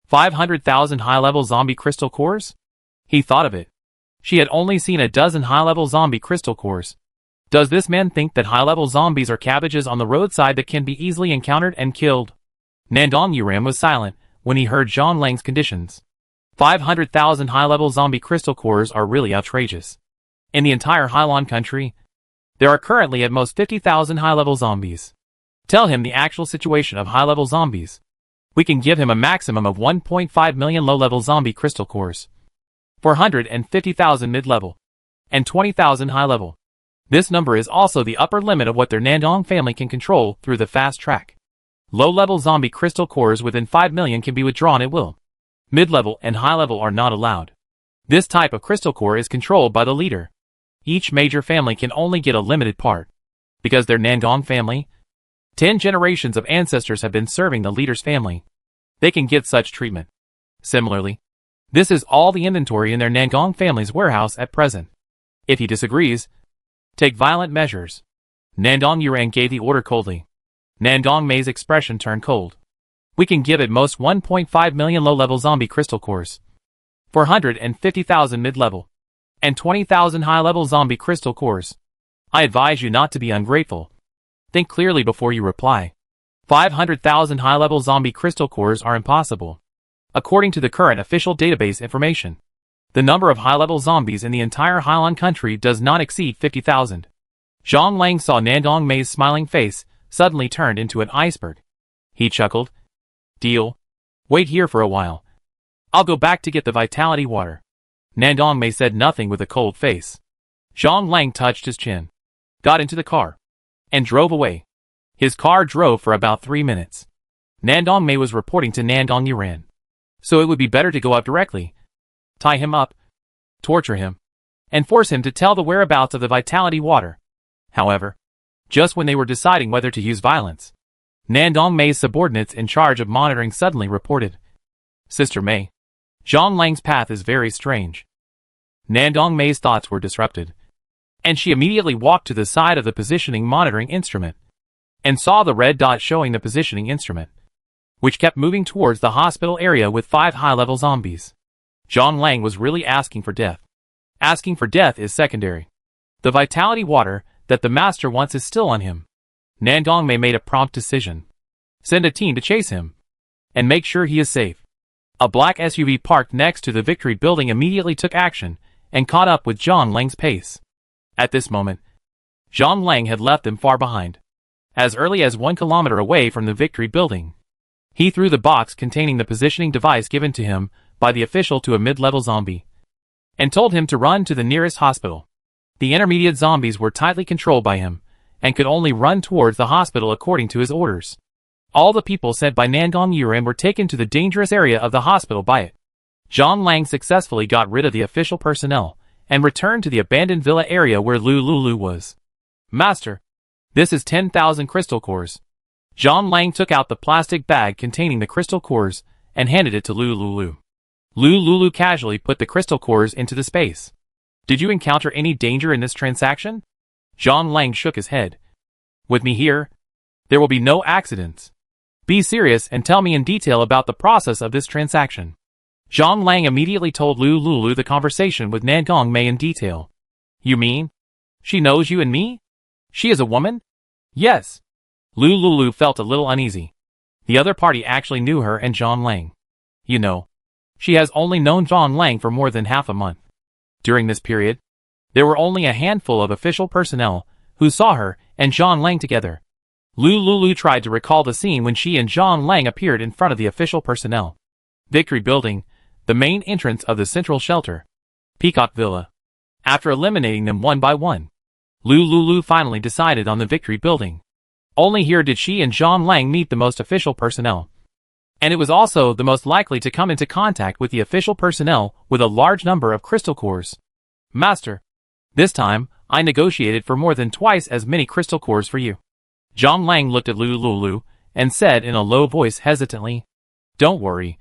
500,000 high-level zombie crystal cores? He thought of it. She had only seen a dozen high-level zombie crystal cores. Does this man think that high-level zombies are cabbages on the roadside that can be easily encountered and killed? Nandong Yuram was silent when he heard Zhang Lang's conditions. 500,000 high-level zombie crystal cores are really outrageous. In the entire Hailan country, there are currently at most 50,000 high-level zombies. Tell him the actual situation of high-level zombies. We can give him a maximum of 1.5 million low-level zombie crystal cores, 450,000 mid-level, and 20,000 high-level. This number is also the upper limit of what their Nandong family can control through the fast track. Low-level zombie crystal cores within 5 million can be withdrawn at will. Mid-level and high-level are not allowed. This type of crystal core is controlled by the leader. Each major family can only get a limited part. Because their Nandong family, 10 generations of ancestors have been serving the leader's family. They can get such treatment. Similarly, this is all the inventory in their Nandong family's warehouse at present. If he disagrees, take violent measures. Nandong Yurang gave the order coldly. Nandong Mei's expression turned cold. We can give at most 1.5 million low-level zombie crystal cores, 450,000 mid-level, and 20,000 high-level zombie crystal cores. I advise you not to be ungrateful. Think clearly before you reply. 500,000 high-level zombie crystal cores are impossible. According to the current official database information, the number of high-level zombies in the entire Hailan country does not exceed 50,000. Zhang Lang saw Nandong Mei's smiling face suddenly turned into an iceberg. He chuckled. Deal. Wait here for a while. I'll go back to get the vitality water. Nandong Mei said nothing with a cold face. Zhang Lang touched his chin, got into the car, and drove away. His car drove for about 3 minutes. Nandong Mei was reporting to Nandong Yuran. So it would be better to go up directly, tie him up, torture him, and force him to tell the whereabouts of the vitality water. However, just when they were deciding whether to use violence, Nandong Mei's subordinates in charge of monitoring suddenly reported. Sister Mei, Zhang Lang's path is very strange. Nandong Mei's thoughts were disrupted, and she immediately walked to the side of the positioning monitoring instrument, and saw the red dot showing the positioning instrument, which kept moving towards the hospital area with 5 high-level zombies. Zhang Lang was really asking for death. Asking for death is secondary. The vitality water that the master wants is still on him. Nandong Mei made a prompt decision. Send a team to chase him, and make sure he is safe. A black SUV parked next to the Victory building immediately took action, and caught up with Zhang Lang's pace. At this moment, Zhang Lang had left them far behind. As early as 1 kilometer away from the Victory building, he threw the box containing the positioning device given to him by the official to a mid-level zombie, and told him to run to the nearest hospital. The intermediate zombies were tightly controlled by him, and could only run towards the hospital according to his orders. All the people sent by Nandong Yuran were taken to the dangerous area of the hospital by it. Zhang Lang successfully got rid of the official personnel, and returned to the abandoned villa area where Lu Lulu was. Master, this is 10,000 crystal cores. Zhang Lang took out the plastic bag containing the crystal cores, and handed it to Lu Lulu. Lu Lulu casually put the crystal cores into the space. Did you encounter any danger in this transaction? Zhang Lang shook his head. With me here, there will be no accidents. Be serious and tell me in detail about the process of this transaction. Zhang Lang immediately told Lu Lulu the conversation with Nandong Mei in detail. You mean? She knows you and me? She is a woman? Yes. Lu Lulu felt a little uneasy. The other party actually knew her and Zhang Lang. You know, she has only known Zhang Lang for more than half a month. During this period, there were only a handful of official personnel who saw her and Zhang Lang together. Lu Lulu tried to recall the scene when she and Zhang Lang appeared in front of the official personnel. Victory Building, the main entrance of the central shelter. Peacock Villa. After eliminating them one by one, Lu Lulu finally decided on the Victory Building. Only here did she and Zhang Lang meet the most official personnel. And it was also the most likely to come into contact with the official personnel with a large number of crystal cores. Master, this time, I negotiated for more than twice as many crystal cores for you. Zhang Lang looked at Lu Lulu and said in a low voice hesitantly, Don't worry.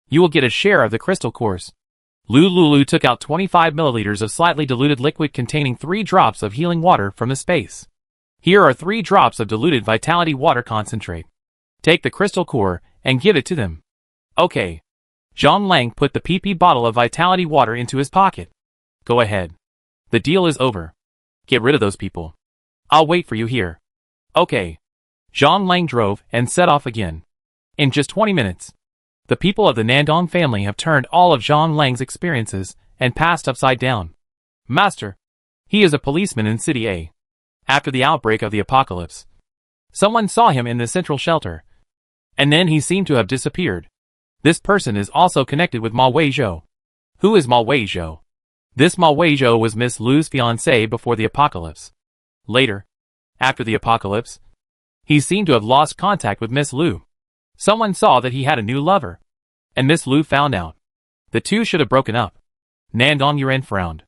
You will get a share of the crystal cores. Lu Lulu took out 25 milliliters of slightly diluted liquid containing 3 drops of healing water from the space. Here are 3 drops of diluted vitality water concentrate. Take the crystal core and give it to them. Okay. Zhang Lang put the PP bottle of vitality water into his pocket. Go ahead. The deal is over. Get rid of those people. I'll wait for you here. Okay. Zhang Lang drove and set off again. In just 20 minutes, the people of the Nandong family have turned all of Zhang Lang's experiences and past upside down. Master. He is a policeman in City A. After the outbreak of the apocalypse, someone saw him in the central shelter, and then he seemed to have disappeared. This person is also connected with Ma Weizhou. Who is Ma Weizhou? This Ma Weizhou was Miss Lu's fiancé before the apocalypse. Later, after the apocalypse, he seemed to have lost contact with Miss Lu. Someone saw that he had a new lover, and Miss Lu found out. The two should have broken up. Nandong Yuren frowned.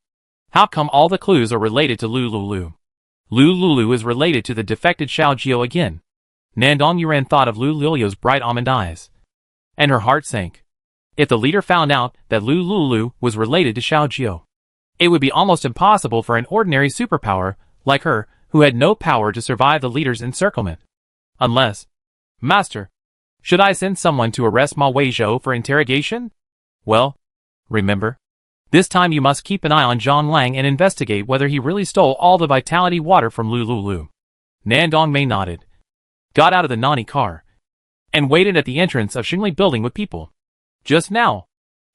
How come all the clues are related to Lu Lulu? Lu Lulu is related to the defected Xiao Jiao again. Nandong Yuren thought of Lu Lulu's bright almond eyes, and her heart sank. If the leader found out that Lu Lulu was related to Xiao Jiao, it would be almost impossible for an ordinary superpower like her, who had no power, to survive the leader's encirclement. Unless, Master, should I send someone to arrest Ma Weizhou for interrogation? Well, remember, this time you must keep an eye on Zhang Lang and investigate whether he really stole all the vitality water from Lu Lulu. Nandong Mei nodded, got out of the Nani car, and waited at the entrance of Xingli building with people. Just now,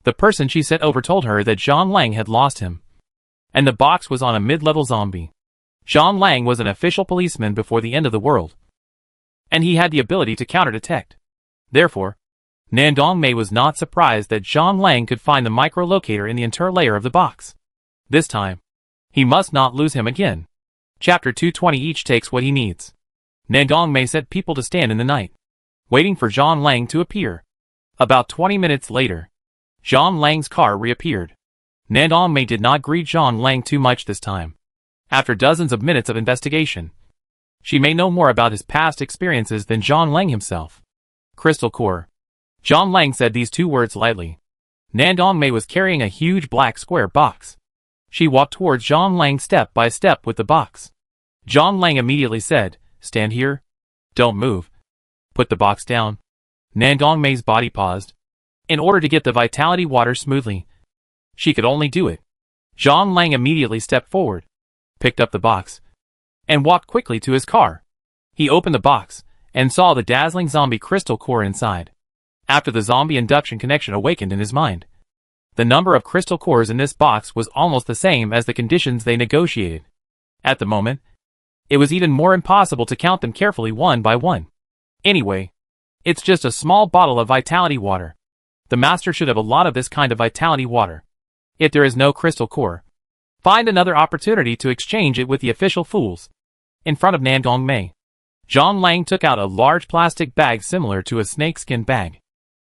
the person she sent over told her that Zhang Lang had lost him, and the box was on a mid-level zombie. Zhang Lang was an official policeman before the end of the world, and he had the ability to counter-detect. Therefore, Nandong Mei was not surprised that Zhang Lang could find the micro-locator in the interior layer of the box. This time, he must not lose him again. Chapter 220. Each takes what he needs. Nandong Mei set people to stand in the night, waiting for Zhang Lang to appear. About 20 minutes later, Zhang Lang's car reappeared. Nandong Mei did not greet Zhang Lang too much this time. After dozens of minutes of investigation, she may know more about his past experiences than Zhang Lang himself. Crystal core. Zhang Lang said these two words lightly. Nandong Mei was carrying a huge black square box. She walked towards Zhang Lang step by step with the box. Zhang Lang immediately said, "Stand here. Don't move. Put the box down." Nandong Mei's body paused. In order to get the vitality water smoothly, she could only do it. Zhang Lang immediately stepped forward, picked up the box, and walked quickly to his car. He opened the box and saw the dazzling zombie crystal core inside. After the zombie induction connection awakened in his mind, the number of crystal cores in this box was almost the same as the conditions they negotiated. At the moment, it was even more impossible to count them carefully one by one. Anyway, it's just a small bottle of vitality water. The master should have a lot of this kind of vitality water. If there is no crystal core, find another opportunity to exchange it with the official fools. In front of Nandong Mei, Zhang Lang took out a large plastic bag similar to a snakeskin bag.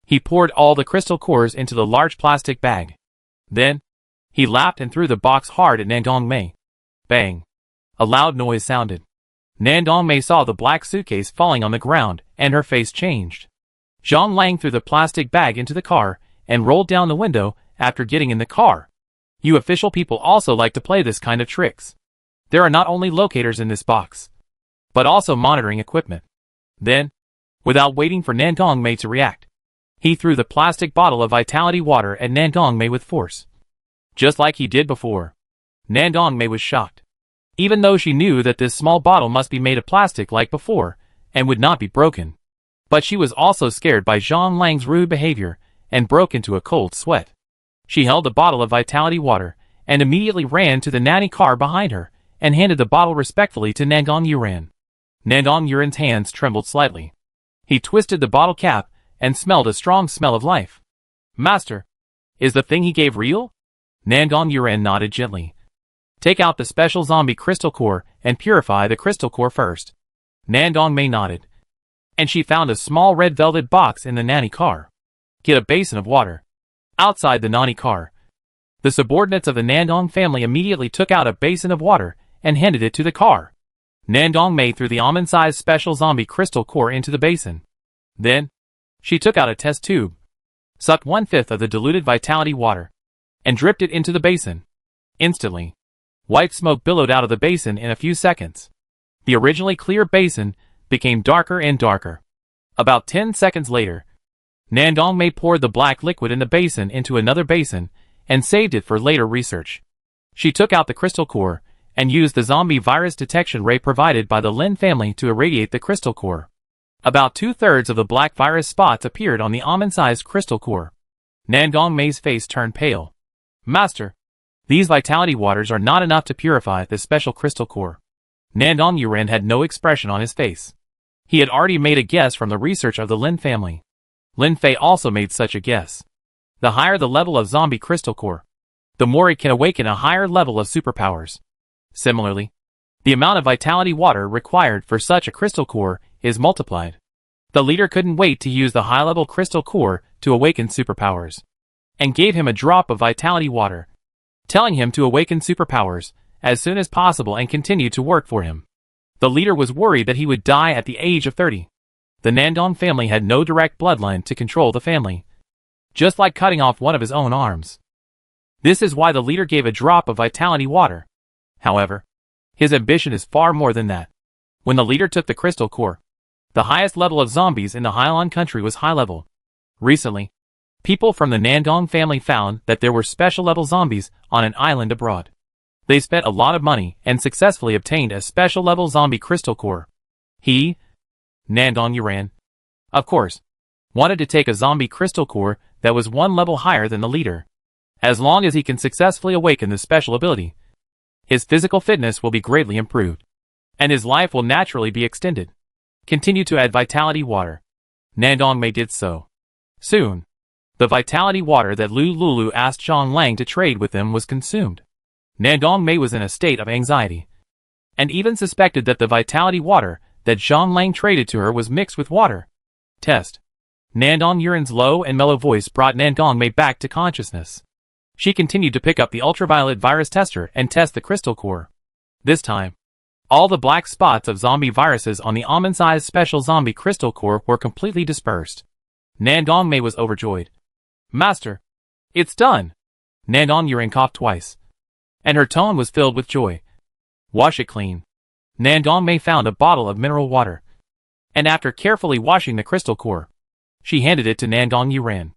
He poured all the crystal cores into the large plastic bag. Then, he laughed and threw the box hard at Nandong Mei. Bang! A loud noise sounded. Nandong Mei saw the black suitcase falling on the ground, and her face changed. Zhang Lang threw the plastic bag into the car and rolled down the window after getting in the car. You official people also like to play this kind of tricks. There are not only locators in this box, but also monitoring equipment. Then, without waiting for Nandong Mei to react, he threw the plastic bottle of vitality water at Nandong Mei with force. Just like he did before. Nandong Mei was shocked. Even though she knew that this small bottle must be made of plastic like before, and would not be broken. But she was also scared by Zhang Lang's rude behavior, and broke into a cold sweat. She held the bottle of vitality water, and immediately ran to the nanny car behind her, and handed the bottle respectfully to Nandong Yuren. Nandong Yuren's hands trembled slightly. He twisted the bottle cap, and smelled a strong smell of life. Master, is the thing he gave real? Nandong Yuren nodded gently. Take out the special zombie crystal core, and purify the crystal core first. Nandong Mei nodded, and she found a small red velvet box in the nanny car. Get a basin of water. Outside the nanny car, the subordinates of the Nandong family immediately took out a basin of water, and handed it to the car. Nandong Mei threw the almond-sized special zombie crystal core into the basin. Then, she took out a test tube, sucked 1/5 of the diluted vitality water, and dripped it into the basin. Instantly, white smoke billowed out of the basin in a few seconds. The originally clear basin became darker and darker. About 10 seconds later, Nandong Mei poured the black liquid in the basin into another basin and saved it for later research. She took out the crystal core and used the zombie virus detection ray provided by the Lin family to irradiate the crystal core. About 2/3 of the black virus spots appeared on the almond-sized crystal core. Nandong Mei's face turned pale. Master, these vitality waters are not enough to purify this special crystal core. Nandong Yuren had no expression on his face. He had already made a guess from the research of the Lin family. Lin Fei also made such a guess. The higher the level of zombie crystal core, the more it can awaken a higher level of superpowers. Similarly, the amount of vitality water required for such a crystal core is multiplied. The leader couldn't wait to use the high-level crystal core to awaken superpowers, and gave him a drop of vitality water, telling him to awaken superpowers as soon as possible and continue to work for him. The leader was worried that he would die at the age of 30. The Nandong family had no direct bloodline to control the family, just like cutting off one of his own arms. This is why the leader gave a drop of vitality water. However, his ambition is far more than that. When the leader took the crystal core, the highest level of zombies in the Hailan country was high level. Recently, people from the Nandong family found that there were special level zombies on an island abroad. They spent a lot of money and successfully obtained a special level zombie crystal core. He, Nandong Yuran, of course, wanted to take a zombie crystal core that was one level higher than the leader. As long as he can successfully awaken this special ability, his physical fitness will be greatly improved, and his life will naturally be extended. Continue to add vitality water. Nandong Mei did so. Soon, the vitality water that Lu Lulu asked Zhang Lang to trade with them was consumed. Nandong Mei was in a state of anxiety, and even suspected that the vitality water that Zhang Lang traded to her was mixed with water. Test. Nandong Yuren's low and mellow voice brought Nandong Mei back to consciousness. She continued to pick up the ultraviolet virus tester and test the crystal core. This time, all the black spots of zombie viruses on the almond-sized special zombie crystal core were completely dispersed. Nandong Mei was overjoyed. Master, it's done! Nandong Yuren coughed twice, and her tone was filled with joy. Wash it clean. Nandong Mei found a bottle of mineral water, and after carefully washing the crystal core, she handed it to Nandong Yuren.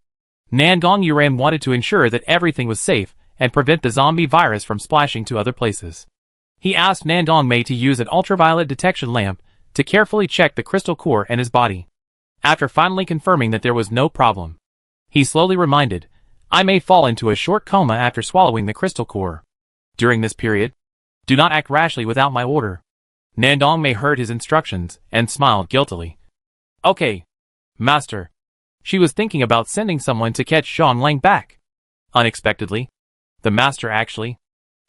Nandong Yuren wanted to ensure that everything was safe and prevent the zombie virus from splashing to other places. He asked Nandong Mei to use an ultraviolet detection lamp to carefully check the crystal core and his body. After finally confirming that there was no problem, he slowly reminded, I may fall into a short coma after swallowing the crystal core. During this period, do not act rashly without my order. Nandong Mei heard his instructions and smiled guiltily. Okay, Master. She was thinking about sending someone to catch Zhang Lang back. Unexpectedly, the Master actually.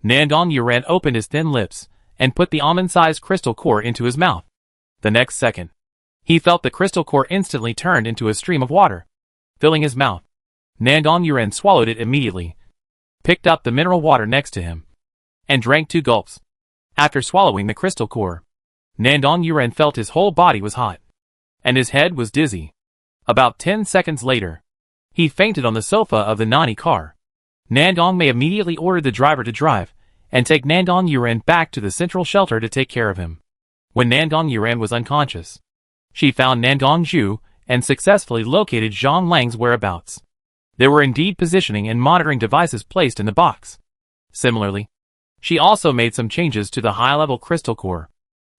Nandong Yuren opened his thin lips and put the almond-sized crystal core into his mouth. The next second, he felt the crystal core instantly turned into a stream of water, filling his mouth. Nandong Yuren swallowed it immediately, picked up the mineral water next to him, and drank 2 gulps. After swallowing the crystal core, Nandong Yuren felt his whole body was hot, and his head was dizzy. About 10 seconds later, he fainted on the sofa of the Nani car. Nandong Mei immediately ordered the driver to drive and take Nandong Yuren back to the central shelter to take care of him. When Nandong Yuren was unconscious, she found Nandong Zhu and successfully located Zhang Lang's whereabouts. There were indeed positioning and monitoring devices placed in the box. Similarly, she also made some changes to the high-level crystal core.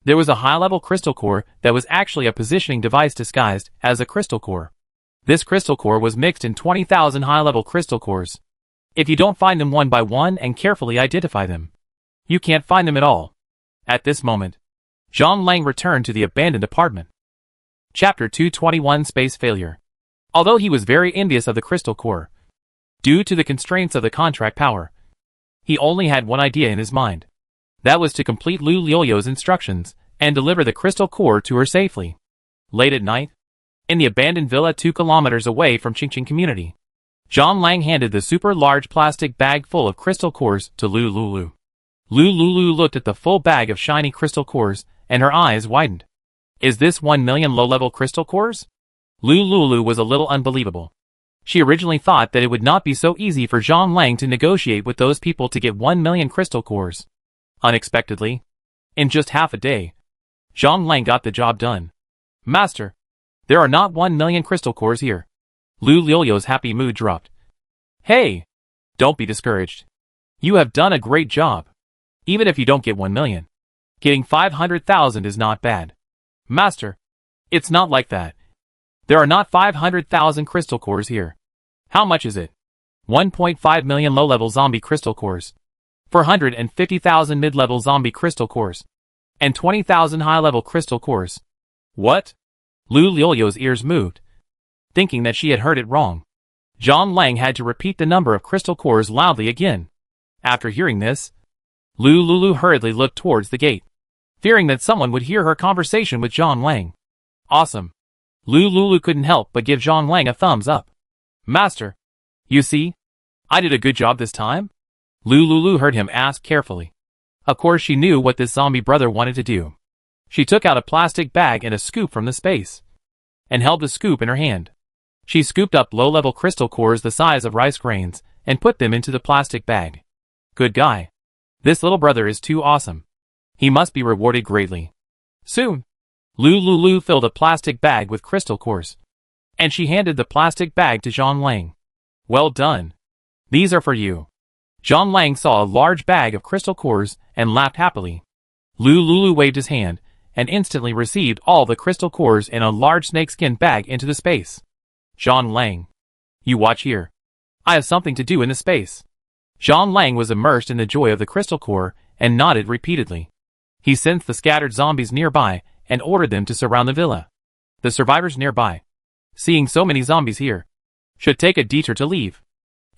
There was a high-level crystal core that was actually a positioning device disguised as a crystal core. This crystal core was mixed in 20,000 high-level crystal cores. If you don't find them one by one and carefully identify them, you can't find them at all. At this moment, Zhang Lang returned to the abandoned apartment. Chapter 221 Space Failure. Although he was very envious of the crystal core, due to the constraints of the contract power, he only had one idea in his mind. That was to complete Lu Liuyo's instructions and deliver the crystal core to her safely. Late at night, in the abandoned villa 2 kilometers away from Qingqing community, Zhang Lang handed the super large plastic bag full of crystal cores to Lu Lulu. Lu Lulu looked at the full bag of shiny crystal cores and her eyes widened. Is this 1 million low-level crystal cores? Lu Lulu was a little unbelievable. She originally thought that it would not be so easy for Zhang Lang to negotiate with those people to get 1 million crystal cores. Unexpectedly, in just half a day, Zhang Lang got the job done. Master, there are not 1 million crystal cores here. Lu Liu's happy mood dropped. Hey! Don't be discouraged. You have done a great job. Even if you don't get 1 million. Getting 500,000 is not bad. Master. It's not like that. There are not 500,000 crystal cores here. How much is it? 1.5 million low-level zombie crystal cores. 450,000 mid-level zombie crystal cores. And 20,000 high-level crystal cores. What? Lu Liu's ears moved, thinking that she had heard it wrong. Zhang Lang had to repeat the number of crystal cores loudly again. After hearing this, Lu hurriedly looked towards the gate, fearing that someone would hear her conversation with Zhang Lang. Awesome. Lu couldn't help but give Zhang Lang a thumbs up. Master, you see? I did a good job this time? Lu heard him ask carefully. Of course she knew what this zombie brother wanted to do. She took out a plastic bag and a scoop from the space, and held the scoop in her hand. She scooped up low-level crystal cores the size of rice grains, and put them into the plastic bag. Good guy. This little brother is too awesome. He must be rewarded greatly. Soon, Lu filled a plastic bag with crystal cores, and she handed the plastic bag to Zhang Lang. Well done. These are for you. Zhang Lang saw a large bag of crystal cores and laughed happily. Lu waved his hand, and instantly received all the crystal cores in a large snakeskin bag into the space. Zhang Lang. You watch here. I have something to do in the space. Zhang Lang was immersed in the joy of the crystal core, and nodded repeatedly. He sensed the scattered zombies nearby, and ordered them to surround the villa. The survivors nearby, seeing so many zombies here, should take a detour to leave.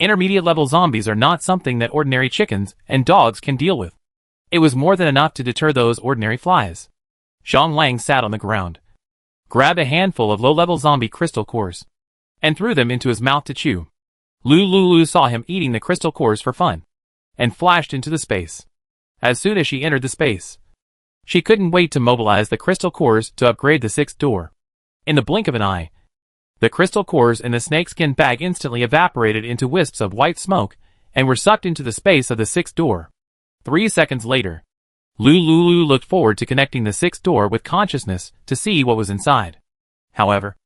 Intermediate-level zombies are not something that ordinary chickens and dogs can deal with. It was more than enough to deter those ordinary flies. Zhang Lang sat on the ground, grabbed a handful of low-level zombie crystal cores, and threw them into his mouth to chew. Lu saw him eating the crystal cores for fun, and flashed into the space. As soon as she entered the space, she couldn't wait to mobilize the crystal cores to upgrade the 6th door. In the blink of an eye, the crystal cores in the snakeskin bag instantly evaporated into wisps of white smoke, and were sucked into the space of the 6th door. 3 seconds later, Lu looked forward to connecting the 6th door with consciousness to see what was inside. However,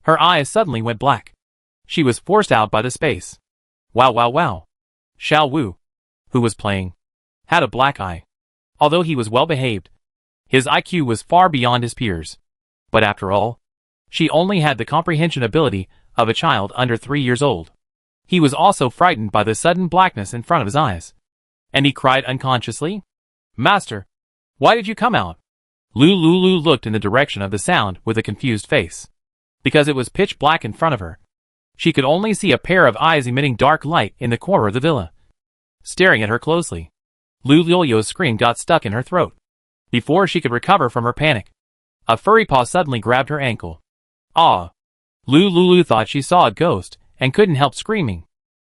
her eyes suddenly went black. She was forced out by the space. Wow. Xiao Wu, who was playing, had a black eye. Although he was well behaved, his IQ was far beyond his peers. But after all, she only had the comprehension ability of a child under 3 years old. He was also frightened by the sudden blackness in front of his eyes, and he cried unconsciously, Master, why did you come out? Lu looked in the direction of the sound with a confused face. Because it was pitch black in front of her, she could only see a pair of eyes emitting dark light in the corner of the villa, staring at her closely. Lu Liu's scream got stuck in her throat. Before she could recover from her panic, a furry paw suddenly grabbed her ankle. Ah! Lu thought she saw a ghost, and couldn't help screaming.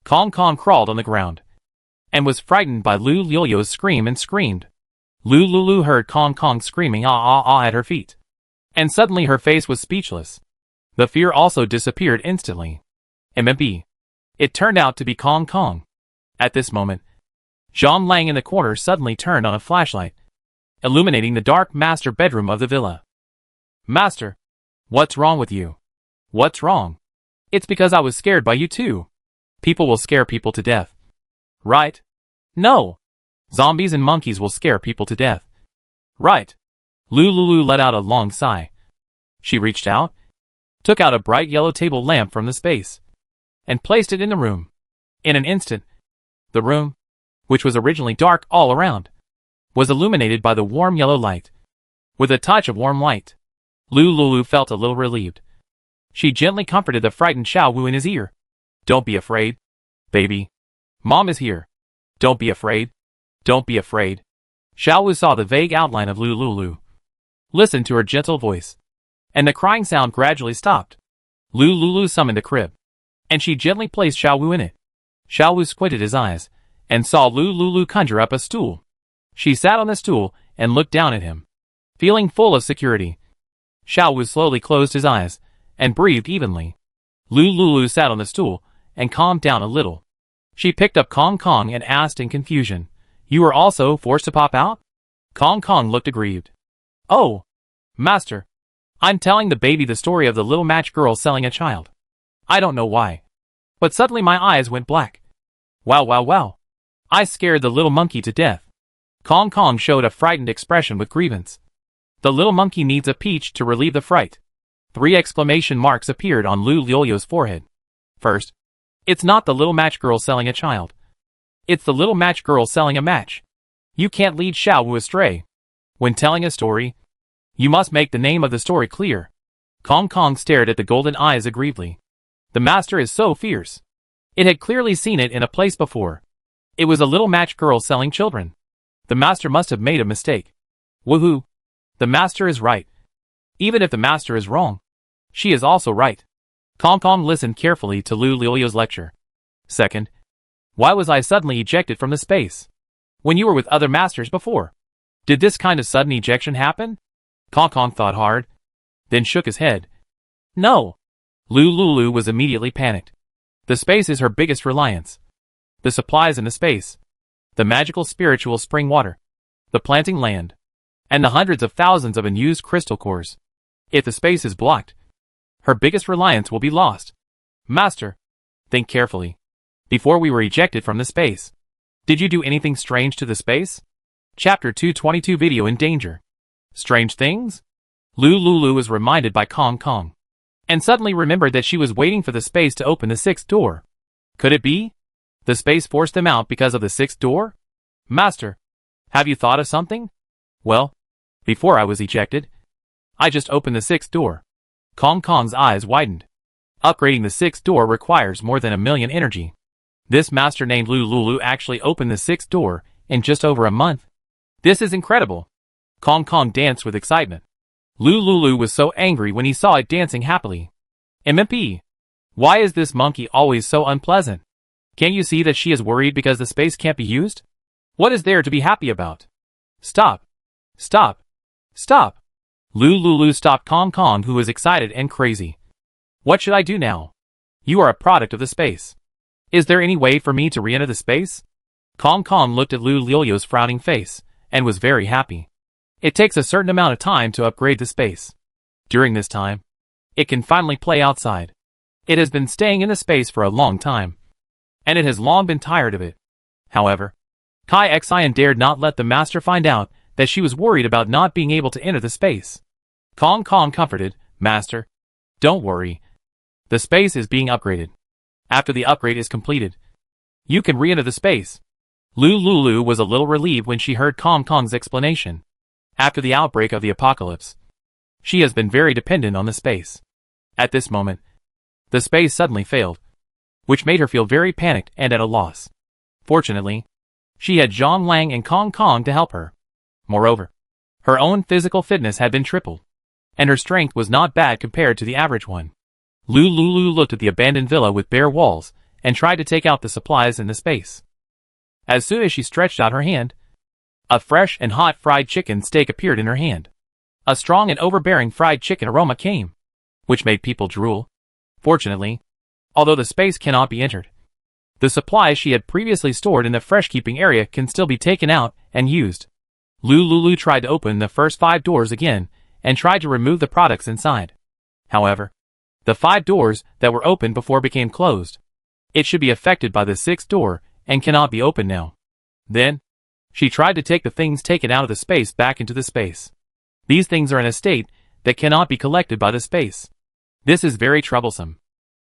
Kong crawled on the ground, and was frightened by Lu Liu's scream and screamed. Lu heard Kong screaming ah at her feet, and suddenly her face was speechless. The fear also disappeared instantly. MMB. It turned out to be Kong. At this moment, Zhang Lang in the corner suddenly turned on a flashlight, illuminating the dark master bedroom of the villa. Master, what's wrong with you? What's wrong? It's because I was scared by you too. People will scare people to death. Right? No. Zombies and monkeys will scare people to death. Right. Lu let out a long sigh. She reached out, took out a bright yellow table lamp from the space, and placed it in the room. In an instant, the room, which was originally dark all around, was illuminated by the warm yellow light. With a touch of warm light, Lu felt a little relieved. She gently comforted the frightened Xiao Wu in his ear. Don't be afraid, baby. Mom is here. Don't be afraid. Don't be afraid. Xiao Wu saw the vague outline of Lu. Listened to her gentle voice, and the crying sound gradually stopped. Lu summoned a crib, and she gently placed Xiao Wu in it. Xiao Wu squinted his eyes, and saw Lu conjure up a stool. She sat on the stool, and looked down at him, feeling full of security. Xiao Wu slowly closed his eyes, and breathed evenly. Lu sat on the stool, and calmed down a little. She picked up Kong and asked in confusion, You were also forced to pop out? Kong looked aggrieved. Oh, Master, I'm telling the baby the story of the little match girl selling a child. I don't know why. But suddenly my eyes went black. Wow wow wow. I scared the little monkey to death. Kong Kong showed a frightened expression with grievance. The little monkey needs a peach to relieve the fright. 3 exclamation marks appeared on Lu Liu's forehead. First, it's not the little match girl selling a child. It's the little match girl selling a match. You can't lead Xiao Wu astray. When telling a story, you must make the name of the story clear. Kong Kong stared at the golden eyes aggrievedly. The master is so fierce. It had clearly seen it in a place before. It was a little match girl selling children. The master must have made a mistake. Woohoo! The master is right. Even if the master is wrong, she is also right. Kong Kong listened carefully to Lu Liu's lecture. Second, why was I suddenly ejected from the space? When you were with other masters before. Did this kind of sudden ejection happen? Kong Kong thought hard, then shook his head. No. Lu was immediately panicked. The space is her biggest reliance. The supplies in the space. The magical spiritual spring water. The planting land. And the hundreds of thousands of unused crystal cores. If the space is blocked, her biggest reliance will be lost. Master, think carefully. Before we were ejected from the space, did you do anything strange to the space? Chapter 222 Video in Danger. Strange things? Lu was reminded by Kong Kong, and suddenly remembered that she was waiting for the space to open the 6th door. Could it be? The space forced them out because of the 6th door? Master, have you thought of something? Well, before I was ejected, I just opened the 6th door. Kong Kong's eyes widened. Upgrading the 6th door requires more than 1,000,000 energy. This master named Lu actually opened the 6th door in just over a month. This is incredible. Kong Kong danced with excitement. Lu was so angry when he saw it dancing happily. MP, why is this monkey always so unpleasant? Can't you see that she is worried because the space can't be used? What is there to be happy about? Stop. Stop. Stop. Lu stopped Kong Kong, who was excited and crazy. What should I do now? You are a product of the space. Is there any way for me to re-enter the space? Kong Kong looked at Lu Liu's frowning face, and was very happy. It takes a certain amount of time to upgrade the space. During this time, it can finally play outside. It has been staying in the space for a long time, and it has long been tired of it. However, Kai Xian dared not let the master find out that she was worried about not being able to enter the space. Kong Kong comforted, Master, don't worry. The space is being upgraded. After the upgrade is completed, you can re-enter the space. Lu was a little relieved when she heard Kong Kong's explanation. After the outbreak of the apocalypse, she has been very dependent on the space. At this moment, the space suddenly failed, which made her feel very panicked and at a loss. Fortunately, she had Zhang Lang and Kong Kong to help her. Moreover, her own physical fitness had been tripled, and her strength was not bad compared to the average one. Lu looked at the abandoned villa with bare walls, and tried to take out the supplies in the space. As soon as she stretched out her hand, a fresh and hot fried chicken steak appeared in her hand. A strong and overbearing fried chicken aroma came, which made people drool. Fortunately, although the space cannot be entered, the supplies she had previously stored in the fresh-keeping area can still be taken out and used. Lu tried to open the first 5 doors again, and tried to remove the products inside. However, the 5 doors that were opened before became closed. It should be affected by the 6th door, and cannot be opened now. Then, she tried to take the things taken out of the space back into the space. These things are in a state that cannot be collected by the space. This is very troublesome.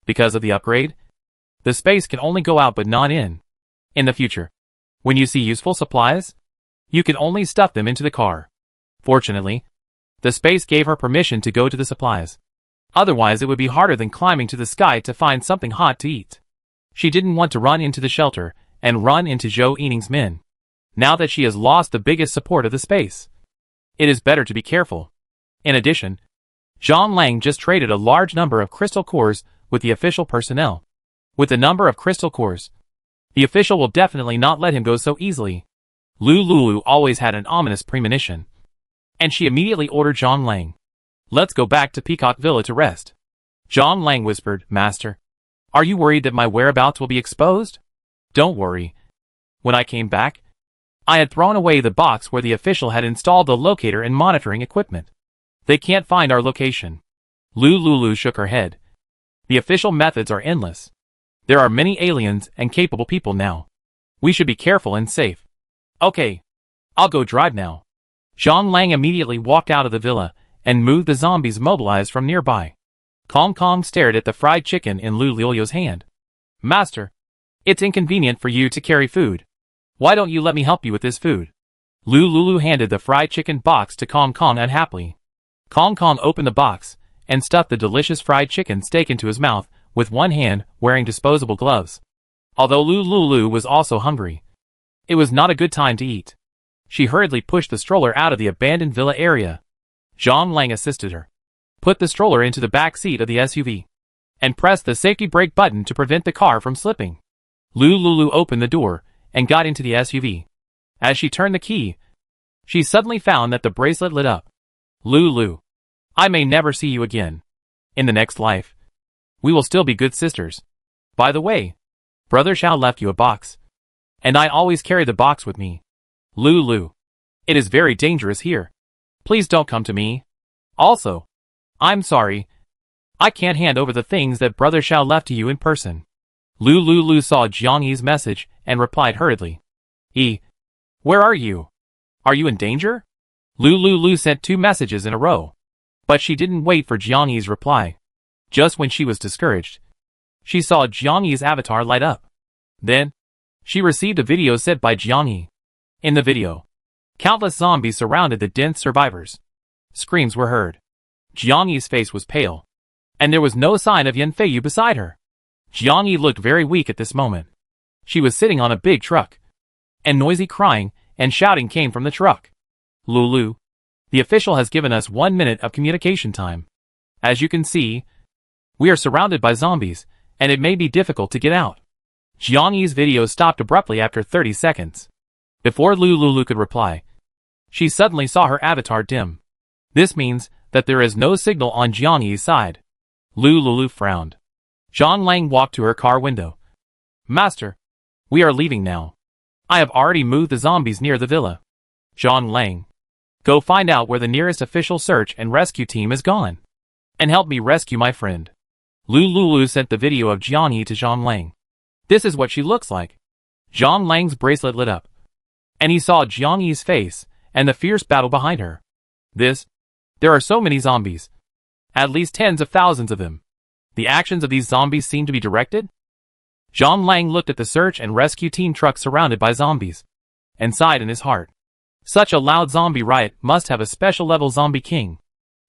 Because of the upgrade, the space can only go out but not in. In the future, when you see useful supplies, you can only stuff them into the car. Fortunately, the space gave her permission to go to the supplies. Otherwise it would be harder than climbing to the sky to find something hot to eat. She didn't want to run into the shelter and run into Zhou Yining's men. Now that she has lost the biggest support of the space, it is better to be careful. In addition, Zhang Lang just traded a large number of crystal cores with the official personnel. With the number of crystal cores, the official will definitely not let him go so easily. Lu always had an ominous premonition, and she immediately ordered Zhang Lang. Let's go back to Peacock Villa to rest. Zhang Lang whispered, Master, are you worried that my whereabouts will be exposed? Don't worry. When I came back, I had thrown away the box where the official had installed the locator and monitoring equipment. They can't find our location. Lu shook her head. The official methods are endless. There are many aliens and capable people now. We should be careful and safe. Okay. I'll go drive now. Zhang Lang immediately walked out of the villa and moved the zombies mobilized from nearby. Kong Kong stared at the fried chicken in Lu Lulu's hand. Master, it's inconvenient for you to carry food. Why don't you let me help you with this food? Lu Lulu handed the fried chicken box to Kong Kong unhappily. Kong Kong opened the box and stuffed the delicious fried chicken steak into his mouth with one hand, wearing disposable gloves. Although Lu Lulu was also hungry, it was not a good time to eat. She hurriedly pushed the stroller out of the abandoned villa area. Zhang Lang assisted her. Put the stroller into the back seat of the SUV and pressed the safety brake button to prevent the car from slipping. Lu Lulu opened the door and got into the SUV. As she turned the key, she suddenly found that the bracelet lit up. Lulu, I may never see you again. In the next life, we will still be good sisters. By the way, Brother Xiao left you a box, and I always carry the box with me. Lulu, it is very dangerous here. Please don't come to me. Also, I'm sorry. I can't hand over the things that Brother Xiao left to you in person. Lu Lulu saw Jiang Yi's message and replied hurriedly. Where are you? Are you in danger? Lu Lulu sent 2 messages in a row. But she didn't wait for Jiang Yi's reply. Just when she was discouraged, she saw Jiang Yi's avatar light up. Then, she received a video sent by Jiang Yi. In the video, countless zombies surrounded the dense survivors. Screams were heard. Jiang Yi's face was pale, and there was no sign of Yan Feiyu beside her. Jiang Yi looked very weak at this moment. She was sitting on a big truck, and noisy crying and shouting came from the truck. Lulu, the official has given us 1 minute of communication time. As you can see, we are surrounded by zombies, and it may be difficult to get out. Jiang Yi's video stopped abruptly after 30 seconds. Before Lu Lulu could reply, she suddenly saw her avatar dim. This means that there is no signal on Jiang Yi's side. Lu Lulu frowned. Zhang Lang walked to her car window. Master, we are leaving now. I have already moved the zombies near the villa. Zhang Lang, go find out where the nearest official search and rescue team is gone, and help me rescue my friend. Lu Lulu sent the video of Jiang Yi to Zhang Lang. This is what she looks like. Zhang Lang's bracelet lit up, and he saw Jiang Yi's face and the fierce battle behind her. There are so many zombies. At least tens of thousands of them. The actions of these zombies seem to be directed. Zhang Lang looked at the search and rescue team truck surrounded by zombies, and sighed in his heart. Such a loud zombie riot must have a special level zombie king.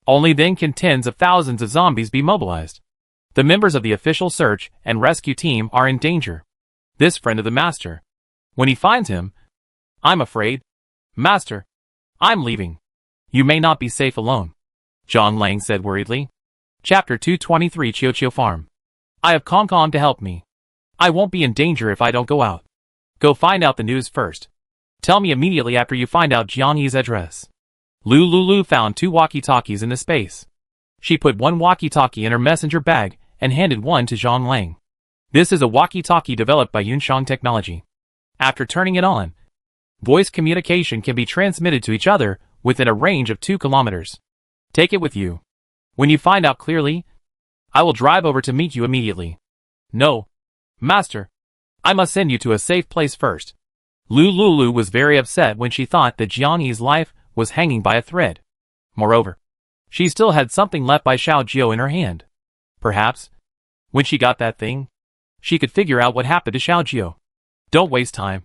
Only then can tens of thousands of zombies be mobilized. The members of the official search and rescue team are in danger. This friend of the master, when he finds him, I'm afraid. Master, I'm leaving. You may not be safe alone, Zhang Lang said worriedly. Chapter 223 Chio Farm. I have Kong Kong to help me. I won't be in danger if I don't go out. Go find out the news first. Tell me immediately after you find out Jiang Yi's address. Lu Lulu found 2 walkie-talkies in the space. She put one walkie-talkie in her messenger bag and handed one to Zhang Lang. This is a walkie-talkie developed by Yunshang Technology. After turning it on, voice communication can be transmitted to each other within a range of 2 kilometers. Take it with you. When you find out clearly, I will drive over to meet you immediately. No, Master, I must send you to a safe place first. Lu Lulu was very upset when she thought that Jiang Yi's life was hanging by a thread. Moreover, she still had something left by Xiao Jiao in her hand. Perhaps, when she got that thing, she could figure out what happened to Xiao Jiao. Don't waste time.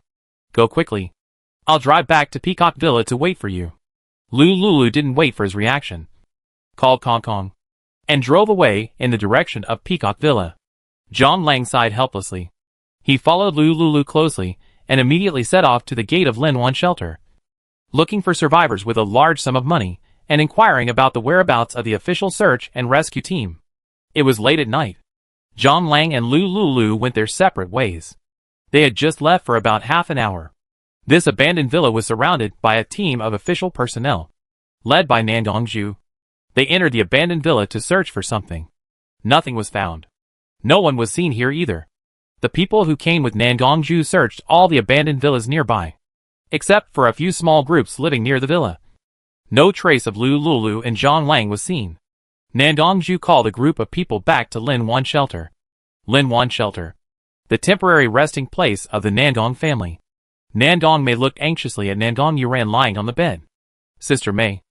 Go quickly. I'll drive back to Peacock Villa to wait for you. Lu Lulu didn't wait for his reaction. Called Kong Kong, and drove away in the direction of Peacock Villa. Zhang Lang sighed helplessly. He followed Lu Lulu closely and immediately set off to the gate of Linwan Shelter, looking for survivors with a large sum of money and inquiring about the whereabouts of the official search and rescue team. It was late at night. Zhang Lang and Lu Lulu went their separate ways. They had just left for about half an hour. This abandoned villa was surrounded by a team of official personnel, led by Nandongju. They entered the abandoned villa to search for something. Nothing was found. No one was seen here either. The people who came with Nandongju searched all the abandoned villas nearby, except for a few small groups living near the villa. No trace of Lu Lulu and Zhang Lang was seen. Nandongju called a group of people back to Linwan Shelter. Linwan Shelter, the temporary resting place of the Nandong family. Nandong Mei looked anxiously at Nandong Yuran lying on the bed. Sister Mei,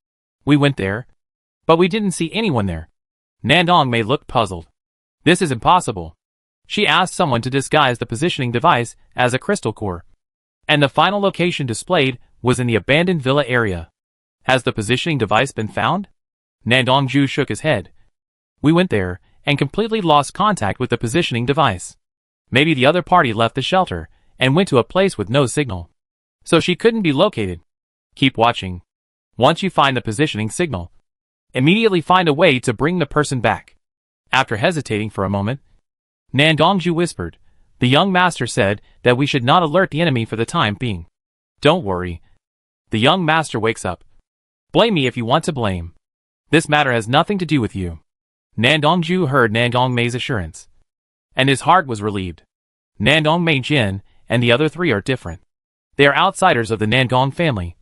we went there, but we didn't see anyone there. Nandong Mei looked puzzled. This is impossible. She asked someone to disguise the positioning device as a crystal core. And the final location displayed was in the abandoned villa area. Has the positioning device been found? Nandongju shook his head. We went there and completely lost contact with the positioning device. Maybe the other party left the shelter and went to a place with no signal. So she couldn't be located. Keep watching. Once you find the positioning signal, immediately find a way to bring the person back. After hesitating for a moment, Nandongju whispered, the young master said that we should not alert the enemy for the time being. Don't worry. The young master wakes up. Blame me if you want to blame. This matter has nothing to do with you. Nandongju heard Nandong Mei's assurance, and his heart was relieved. Nandong Mei Jin and the other three are different. They are outsiders of the Nandong family,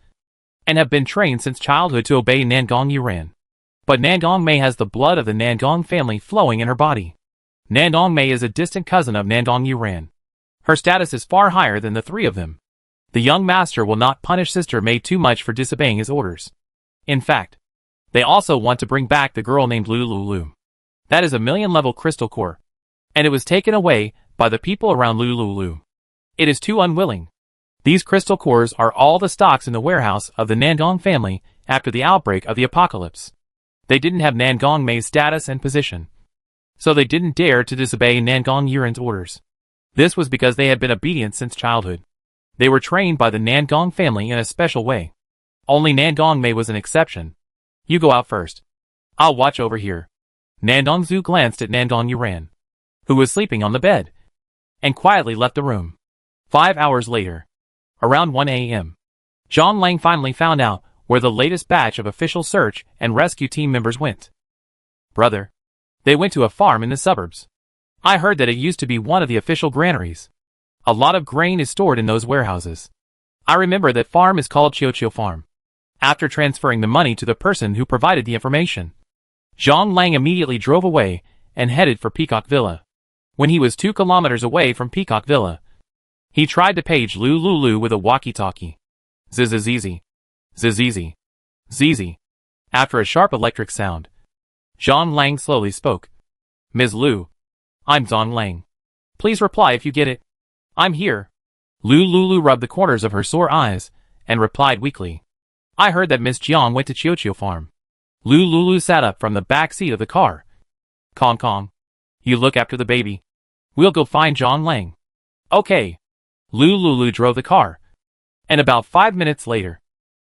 and have been trained since childhood to obey Nandong Yuran. But Nandong Mei has the blood of the Nandong family flowing in her body. Nandong Mei is a distant cousin of Nandong Yuran. Her status is far higher than the three of them. The young master will not punish Sister Mei too much for disobeying his orders. In fact, they also want to bring back the girl named Lulu. That is a million-level crystal core, and it was taken away by the people around Lulu. It is too unwilling. These crystal cores are all the stocks in the warehouse of the Nandong family after the outbreak of the apocalypse. They didn't have Nandong Mei's status and position, so they didn't dare to disobey Nandong Yuran's orders. This was because they had been obedient since childhood. They were trained by the Nandong family in a special way. Only Nandong Mei was an exception. You go out first. I'll watch over here. Nandong Zhu glanced at Nandong Yuran, who was sleeping on the bed, and quietly left the room. 5 hours later, around 1 a.m., Zhang Lang finally found out where the latest batch of official search and rescue team members went. Brother, they went to a farm in the suburbs. I heard that it used to be one of the official granaries. A lot of grain is stored in those warehouses. I remember that farm is called Chiochio Farm. After transferring the money to the person who provided the information, Zhang Lang immediately drove away and headed for Peacock Villa. When he was 2 kilometers away from Peacock Villa, he tried to page Lulu with a walkie-talkie. Zizizizi. Zizizi. Zizi. After a sharp electric sound, Zhang Lang slowly spoke. Ms. Lu. I'm Zhang Lang. Please reply if you get it. I'm here. Lulu rubbed the corners of her sore eyes and replied weakly. I heard that Miss Jiang went to Chiochio Farm. Lulu sat up from the back seat of the car. Kong Kong. You look after the baby. We'll go find Zhang Lang. Okay. Lulu drove the car. And about 5 minutes later,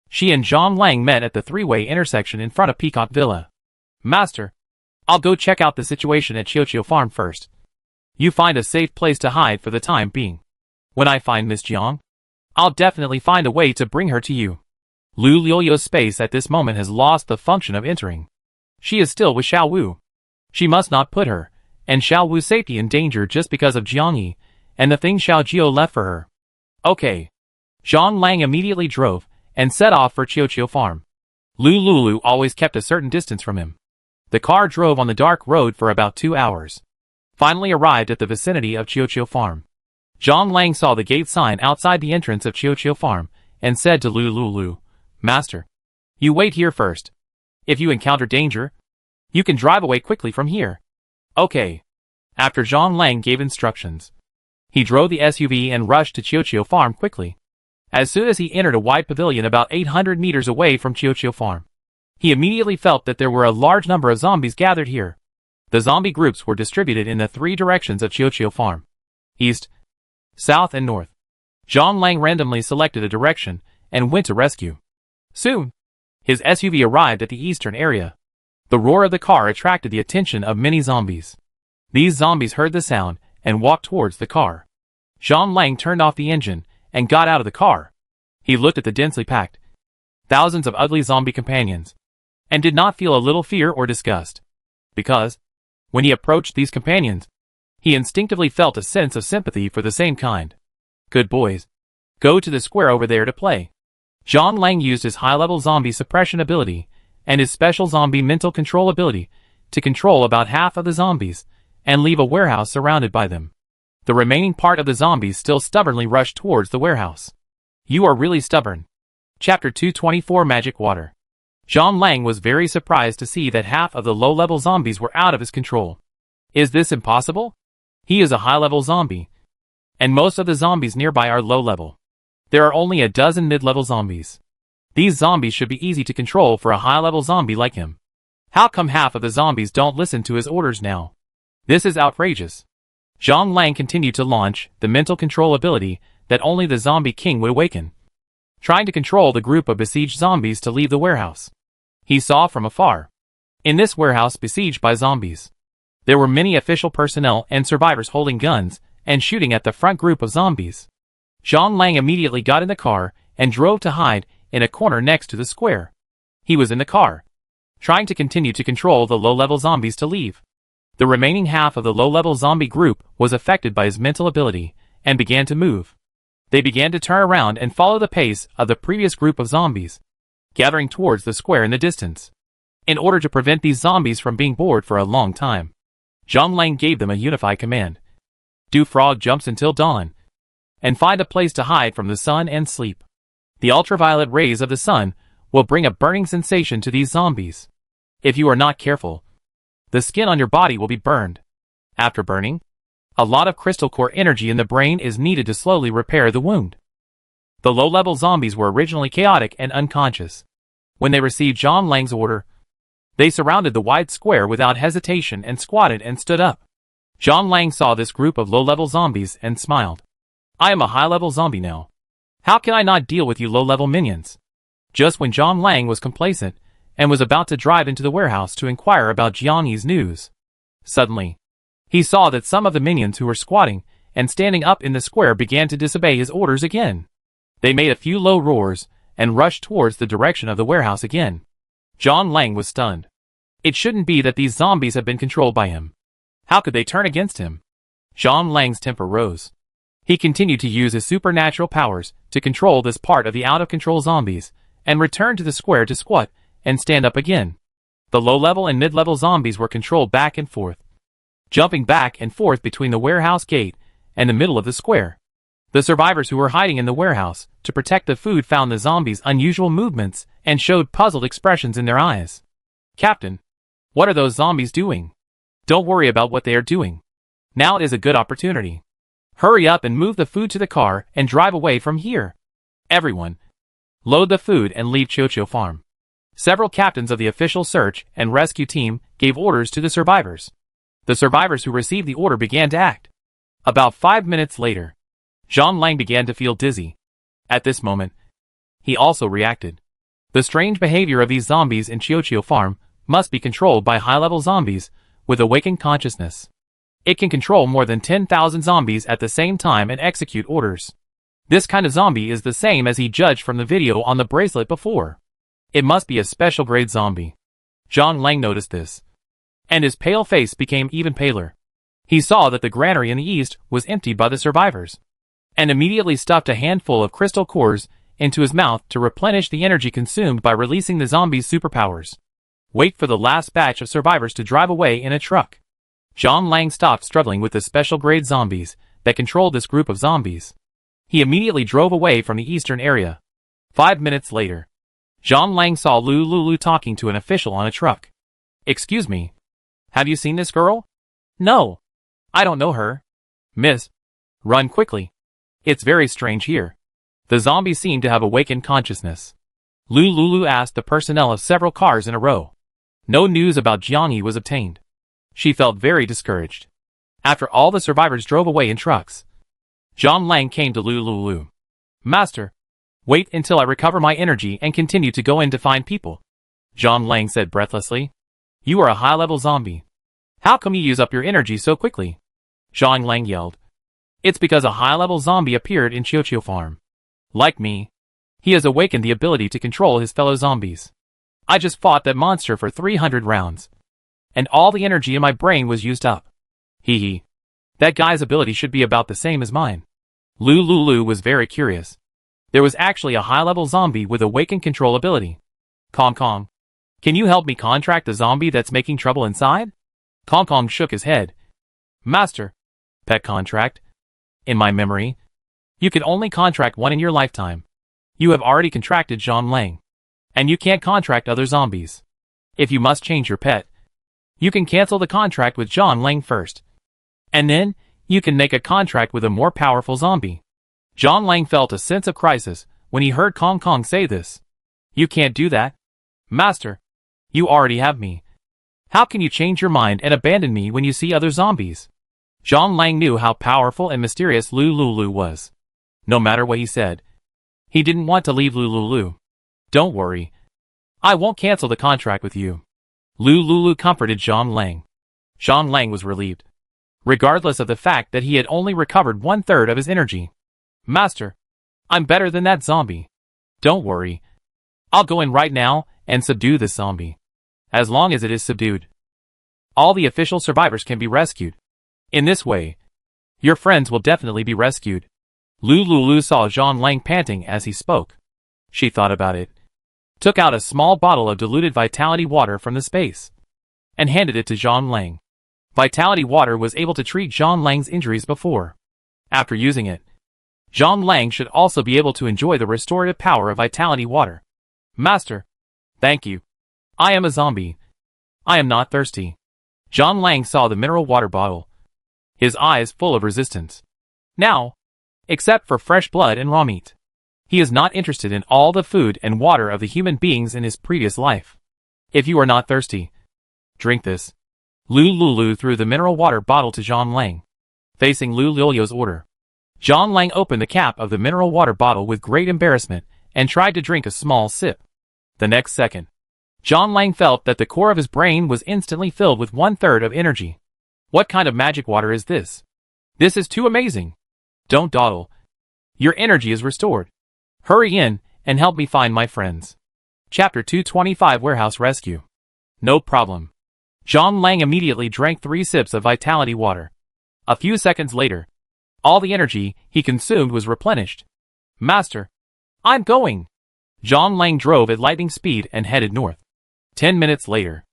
she and Zhang Lang met at the three-way intersection in front of Peacock Villa. Master, I'll go check out the situation at Chiochio Farm first. You find a safe place to hide for the time being. When I find Miss Jiang, I'll definitely find a way to bring her to you. Lu Liu's space at this moment has lost the function of entering. She is still with Xiao Wu. She must not put her and Xiao Wu's safety in danger just because of Jiang Yi and the thing Xiao Jiu left for her. Okay. Zhang Lang immediately drove and set off for Chiochio Farm. Lulu always kept a certain distance from him. The car drove on the dark road for about 2 hours. Finally arrived at the vicinity of Chiochio Farm. Zhang Lang saw the gate sign outside the entrance of Chiochio Farm and said to Lulu, Master, you wait here first. If you encounter danger, you can drive away quickly from here. Okay. After Zhang Lang gave instructions, he drove the SUV and rushed to Chiochio Farm quickly. As soon as he entered a wide pavilion about 800 meters away from Chiochio Farm, he immediately felt that there were a large number of zombies gathered here. The zombie groups were distributed in the 3 directions of Chiochio Farm: east, south and north. Zhang Lang randomly selected a direction and went to rescue. Soon, his SUV arrived at the eastern area. The roar of the car attracted the attention of many zombies. These zombies heard the sound and walked towards the car. Zhang Lang turned off the engine and got out of the car. He looked at the densely packed thousands of ugly zombie companions and did not feel a little fear or disgust. Because, when he approached these companions, he instinctively felt a sense of sympathy for the same kind. Good boys. Go to the square over there to play. Zhang Lang used his high-level zombie suppression ability and his special zombie mental control ability to control about half of the zombies, and leave a warehouse surrounded by them. The remaining part of the zombies still stubbornly rushed towards the warehouse. You are really stubborn. Chapter 224 Magic Water. Zhang Lang was very surprised to see that half of the low-level zombies were out of his control. Is this impossible? He is a high-level zombie, and most of the zombies nearby are low-level. There are only a dozen mid-level zombies. These zombies should be easy to control for a high-level zombie like him. How come half of the zombies don't listen to his orders now? This is outrageous. Zhang Lang continued to launch the mental control ability that only the zombie king would awaken, trying to control the group of besieged zombies to leave the warehouse. He saw from afar. In this warehouse besieged by zombies, there were many official personnel and survivors holding guns and shooting at the front group of zombies. Zhang Lang immediately got in the car and drove to hide in a corner next to the square. He was in the car, trying to continue to control the low-level zombies to leave. The remaining half of the low-level zombie group was affected by his mental ability and began to move. They began to turn around and follow the pace of the previous group of zombies, gathering towards the square in the distance. In order to prevent these zombies from being bored for a long time, Zhang Lang gave them a unified command. Do frog jumps until dawn, and find a place to hide from the sun and sleep. The ultraviolet rays of the sun will bring a burning sensation to these zombies. If you are not careful, the skin on your body will be burned. After burning, a lot of crystal core energy in the brain is needed to slowly repair the wound. The low-level zombies were originally chaotic and unconscious. When they received Zhang Lang's order, they surrounded the wide square without hesitation and squatted and stood up. Zhang Lang saw this group of low-level zombies and smiled. I am a high-level zombie now. How can I not deal with you low-level minions? Just when Zhang Lang was complacent and was about to drive into the warehouse to inquire about Jiangyi's news, suddenly, he saw that some of the minions who were squatting and standing up in the square began to disobey his orders again. They made a few low roars and rushed towards the direction of the warehouse again. Zhang Lang was stunned. It shouldn't be that these zombies have been controlled by him. How could they turn against him? Zhang Lang's temper rose. He continued to use his supernatural powers to control this part of the out-of-control zombies and returned to the square to squat and stand up again. The low-level and mid-level zombies were controlled back and forth, jumping back and forth between the warehouse gate and the middle of the square. The survivors who were hiding in the warehouse to protect the food found the zombies' unusual movements and showed puzzled expressions in their eyes. Captain, what are those zombies doing? Don't worry about what they are doing. Now is a good opportunity. Hurry up and move the food to the car and drive away from here. Everyone, load the food and leave Qiuqiu Farm. Several captains of the official search and rescue team gave orders to the survivors. The survivors who received the order began to act. About 5 minutes later, Zhang Lang began to feel dizzy. At this moment, he also reacted. The strange behavior of these zombies in Qiuqiu Farm must be controlled by high-level zombies with awakened consciousness. It can control more than 10,000 zombies at the same time and execute orders. This kind of zombie is the same as he judged from the video on the bracelet before. It must be a special grade zombie. Zhang Lang noticed this, and his pale face became even paler. He saw that the granary in the east was emptied by the survivors, and immediately stuffed a handful of crystal cores into his mouth to replenish the energy consumed by releasing the zombies' superpowers. Wait for the last batch of survivors to drive away in a truck. Zhang Lang stopped struggling with the special grade zombies that controlled this group of zombies. He immediately drove away from the eastern area. 5 minutes later, Zhang Lang saw Lu Lulu talking to an official on a truck. Excuse me. Have you seen this girl? No. I don't know her. Miss, run quickly. It's very strange here. The zombies seem to have awakened consciousness. Lu Lulu asked the personnel of several cars in a row. No news about Jiangyi was obtained. She felt very discouraged. After all the survivors drove away in trucks, Zhang Lang came to Lu Lulu. Master, wait until I recover my energy and continue to go in to find people. Zhang Lang said breathlessly. You are a high-level zombie. How come you use up your energy so quickly? Zhang Lang yelled. It's because a high-level zombie appeared in Qiuqiu Farm. Like me, he has awakened the ability to control his fellow zombies. I just fought that monster for 300 rounds, and all the energy in my brain was used up. Hee hee. That guy's ability should be about the same as mine. Lu Lulu was very curious. There was actually a high-level zombie with awakened control ability. Kong Kong. Can you help me contract the zombie that's making trouble inside? Kong Kong shook his head. Master. Pet contract? In my memory, you can only contract one in your lifetime. You have already contracted Zhang Lang. And you can't contract other zombies. If you must change your pet, you can cancel the contract with Zhang Lang first. And then, you can make a contract with a more powerful zombie. Zhang Lang felt a sense of crisis when he heard Kong Kong say this. You can't do that. Master, you already have me. How can you change your mind and abandon me when you see other zombies? Zhang Lang knew how powerful and mysterious Lu Lulu was. No matter what he said, he didn't want to leave Lu Lulu. Don't worry. I won't cancel the contract with you. Lu Lulu comforted Zhang Lang. Zhang Lang was relieved, regardless of the fact that he had only recovered 1/3 of his energy. Master, I'm better than that zombie. Don't worry. I'll go in right now and subdue this zombie. As long as it is subdued, all the official survivors can be rescued. In this way, your friends will definitely be rescued. Lu Lulu saw Zhang Lang panting as he spoke. She thought about it, took out a small bottle of diluted vitality water from the space, and handed it to Zhang Lang. Vitality water was able to treat Zhang Lang's injuries before. After using it, Zhang Lang should also be able to enjoy the restorative power of vitality water. Master, thank you. I am a zombie. I am not thirsty. Zhang Lang saw the mineral water bottle, his eyes full of resistance. Now, except for fresh blood and raw meat, he is not interested in all the food and water of the human beings in his previous life. If you are not thirsty, drink this. Lu Lulu threw the mineral water bottle to Zhang Lang, facing Lu Lulu's order. Zhang Lang opened the cap of the mineral water bottle with great embarrassment and tried to drink a small sip. The next second, Zhang Lang felt that the core of his brain was instantly filled with 1/3 of energy. What kind of magic water is this? This is too amazing. Don't dawdle. Your energy is restored. Hurry in and help me find my friends. Chapter 225 Warehouse Rescue. No problem. Zhang Lang immediately drank 3 sips of vitality water. A few seconds later, all the energy he consumed was replenished. Master, I'm going. Zhang Lang drove at lightning speed and headed north. 10 minutes later,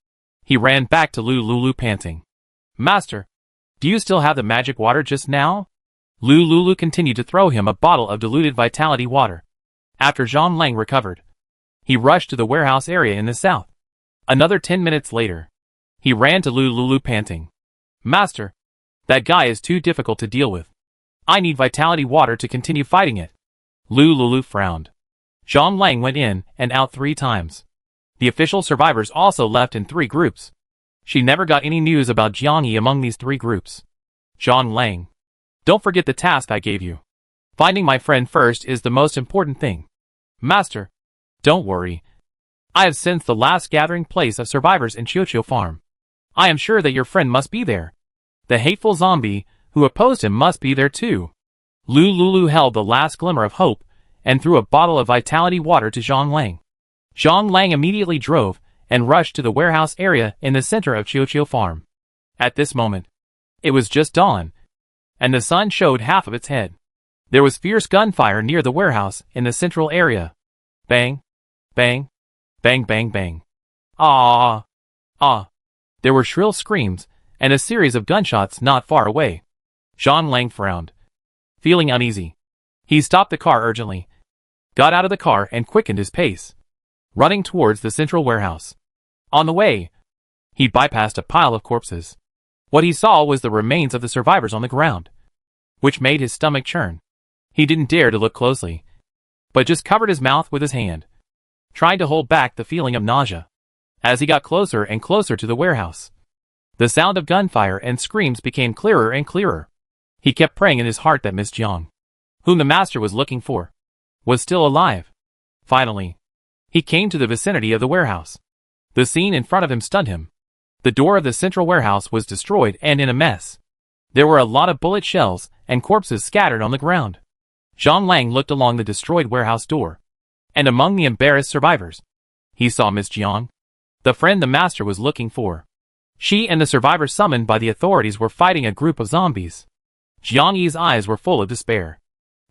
he ran back to Lu Lulu panting. Master, do you still have the magic water just now? Lu Lulu continued to throw him a bottle of diluted vitality water. After Zhang Lang recovered, he rushed to the warehouse area in the south. Another 10 minutes later, he ran to Lu Lulu panting. Master, that guy is too difficult to deal with. I need vitality water to continue fighting it. Lu Lulu frowned. Zhang Lang went in and out 3 times. The official survivors also left in 3 groups. She never got any news about Jiangyi among these 3 groups. Zhang Lang, don't forget the task I gave you. Finding my friend first is the most important thing. Master, don't worry. I have sensed the last gathering place of survivors in Qiuqiu Farm. I am sure that your friend must be there. The hateful zombie who opposed him must be there too. Lu Lulu held the last glimmer of hope and threw a bottle of vitality water to Zhang Lang. Zhang Lang immediately drove and rushed to the warehouse area in the center of Qiuqiu Farm. At this moment, it was just dawn, and the sun showed half of its head. There was fierce gunfire near the warehouse in the central area. Bang, bang, bang, bang, bang. Ah, ah. There were shrill screams and a series of gunshots not far away. Zhang Lang frowned, feeling uneasy. He stopped the car urgently, got out of the car and quickened his pace, running towards the central warehouse. On the way, he bypassed a pile of corpses. What he saw was the remains of the survivors on the ground, which made his stomach churn. He didn't dare to look closely, but just covered his mouth with his hand, trying to hold back the feeling of nausea. As he got closer and closer to the warehouse, the sound of gunfire and screams became clearer and clearer. He kept praying in his heart that Miss Jiang, whom the master was looking for, was still alive. Finally, he came to the vicinity of the warehouse. The scene in front of him stunned him. The door of the central warehouse was destroyed and in a mess. There were a lot of bullet shells and corpses scattered on the ground. Zhang Lang looked along the destroyed warehouse door, and among the embarrassed survivors, he saw Miss Jiang, the friend the master was looking for. She and the survivors summoned by the authorities were fighting a group of zombies. Jiang Yi's eyes were full of despair.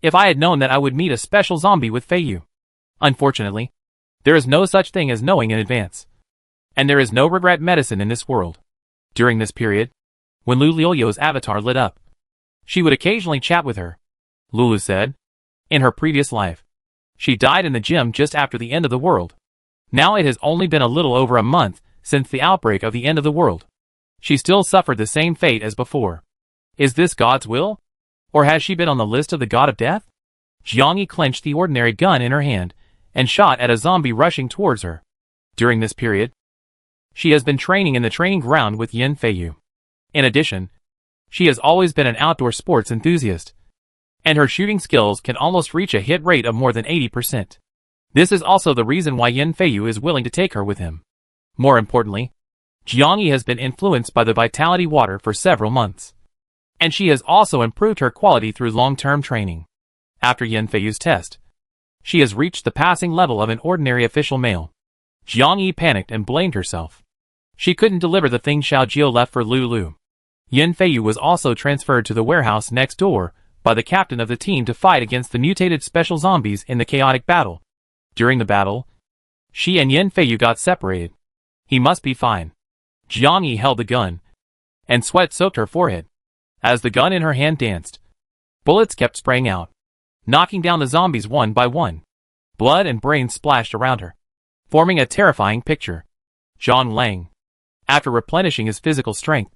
If I had known that I would meet a special zombie with Fei Yu. Unfortunately, there is no such thing as knowing in advance. And there is no regret medicine in this world. During this period, when Lulu's avatar lit up, she would occasionally chat with her. Lulu said, in her previous life, she died in the gym just after the end of the world. Now it has only been a little over a month since the outbreak of the end of the world. She still suffered the same fate as before. Is this God's will? Or has she been on the list of the god of death? Jiangyi clenched the ordinary gun in her hand and shot at a zombie rushing towards her. During this period, she has been training in the training ground with Yin Feiyu. In addition, she has always been an outdoor sports enthusiast, and her shooting skills can almost reach a hit rate of more than 80%. This is also the reason why Yin Feiyu is willing to take her with him. More importantly, Jiangyi has been influenced by the vitality water for several months, and she has also improved her quality through long-term training. After Yin Feiyu's test, she has reached the passing level of an ordinary official male. Jiangyi panicked and blamed herself. She couldn't deliver the thing Xiao Jiu left for Lulu. Yin Feiyu was also transferred to the warehouse next door by the captain of the team to fight against the mutated special zombies in the chaotic battle. During the battle, she and Yin Feiyu got separated. He must be fine. Jiangyi held the gun, and sweat soaked her forehead. As the gun in her hand danced, bullets kept spraying out, knocking down the zombies one by one. Blood and brains splashed around her, forming a terrifying picture. Zhang Lang, after replenishing his physical strength,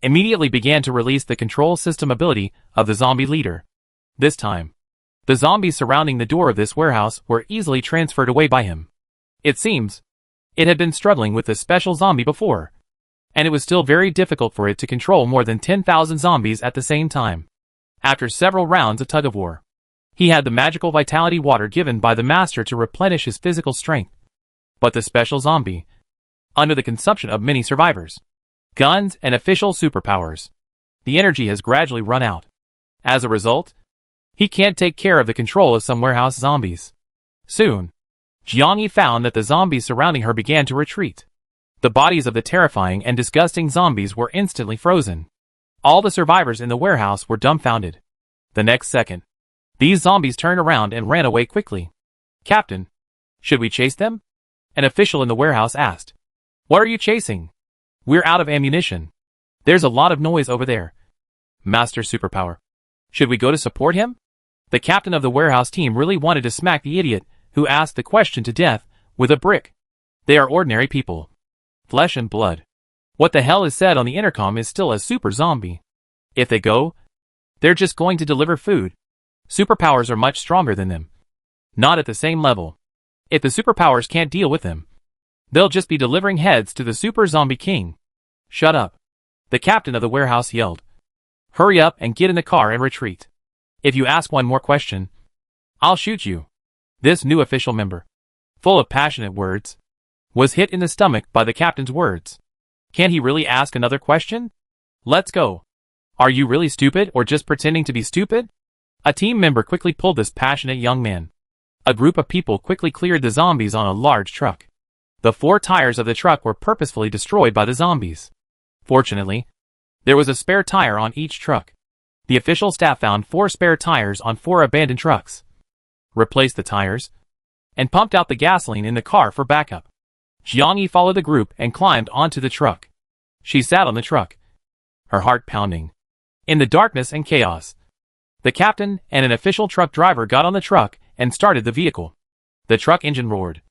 immediately began to release the control system ability of the zombie leader. This time, the zombies surrounding the door of this warehouse were easily transferred away by him. It seems, it had been struggling with the special zombie before, and it was still very difficult for it to control more than 10,000 zombies at the same time. After several rounds of tug-of-war, he had the magical vitality water given by the master to replenish his physical strength. But the special zombie, under the consumption of many survivors, guns, and official superpowers, the energy has gradually run out. As a result, he can't take care of the control of some warehouse zombies. Soon, Jiangyi found that the zombies surrounding her began to retreat. The bodies of the terrifying and disgusting zombies were instantly frozen. All the survivors in the warehouse were dumbfounded. The next second, these zombies turned around and ran away quickly. Captain, should we chase them? An official in the warehouse asked. What are you chasing? We're out of ammunition. There's a lot of noise over there. Master Superpower. Should we go to support him? The captain of the warehouse team really wanted to smack the idiot who asked the question to death with a brick. They are ordinary people. Flesh and blood. What the hell is said on the intercom is still a super zombie. If they go, they're just going to deliver food. Superpowers are much stronger than them. Not at the same level. If the superpowers can't deal with them, they'll just be delivering heads to the super zombie king. Shut up. The captain of the warehouse yelled. Hurry up and get in the car and retreat. If you ask one more question, I'll shoot you. This new official member, full of passionate words, was hit in the stomach by the captain's words. Can he really ask another question? Let's go. Are you really stupid or just pretending to be stupid? A team member quickly pulled this passionate young man. A group of people quickly cleared the zombies on a large truck. The 4 tires of the truck were purposefully destroyed by the zombies. Fortunately, there was a spare tire on each truck. The official staff found 4 spare tires on 4 abandoned trucks, replaced the tires, and pumped out the gasoline in the car for backup. Jiangyi followed the group and climbed onto the truck. She sat on the truck, her heart pounding. In the darkness and chaos, the captain and an official truck driver got on the truck and started the vehicle. The truck engine roared,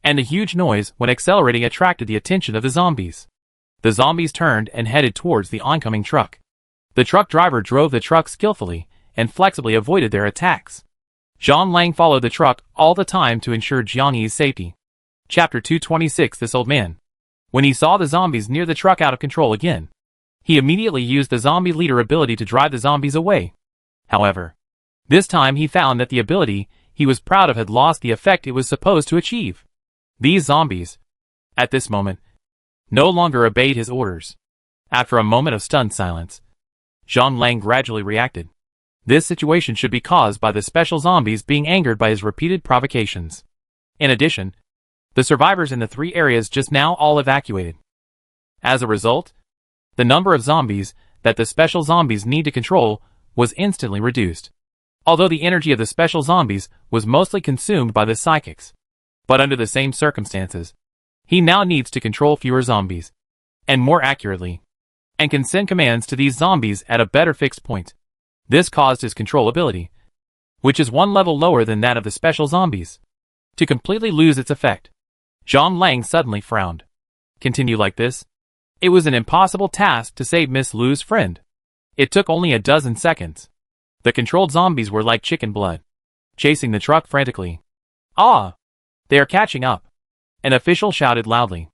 and the huge noise when accelerating attracted the attention of the zombies. The zombies turned and headed towards the oncoming truck. The truck driver drove the truck skillfully and flexibly avoided their attacks. Zhang Lang followed the truck all the time to ensure Jiangyi's safety. Chapter 226. This old man, when he saw the zombies near the truck out of control again, he immediately used the zombie leader ability to drive the zombies away. However, this time he found that the ability he was proud of had lost the effect it was supposed to achieve. These zombies, at this moment, no longer obeyed his orders. After a moment of stunned silence, Zhang Lang gradually reacted. This situation should be caused by the special zombies being angered by his repeated provocations. In addition, the survivors in the 3 areas just now all evacuated. As a result, the number of zombies that the special zombies need to control was instantly reduced. Although the energy of the special zombies was mostly consumed by the psychics. But under the same circumstances, He now needs to control fewer zombies, and more accurately, and can send commands to these zombies at a better fixed point. This caused his control ability, which is one level lower than that of the special zombies, to completely lose its effect. Zhang Lang suddenly frowned. Continue like this? It was an impossible task to save Miss Lu's friend. It took only a dozen seconds. The controlled zombies were like chicken blood, chasing the truck frantically. Ah! They are catching up. An official shouted loudly.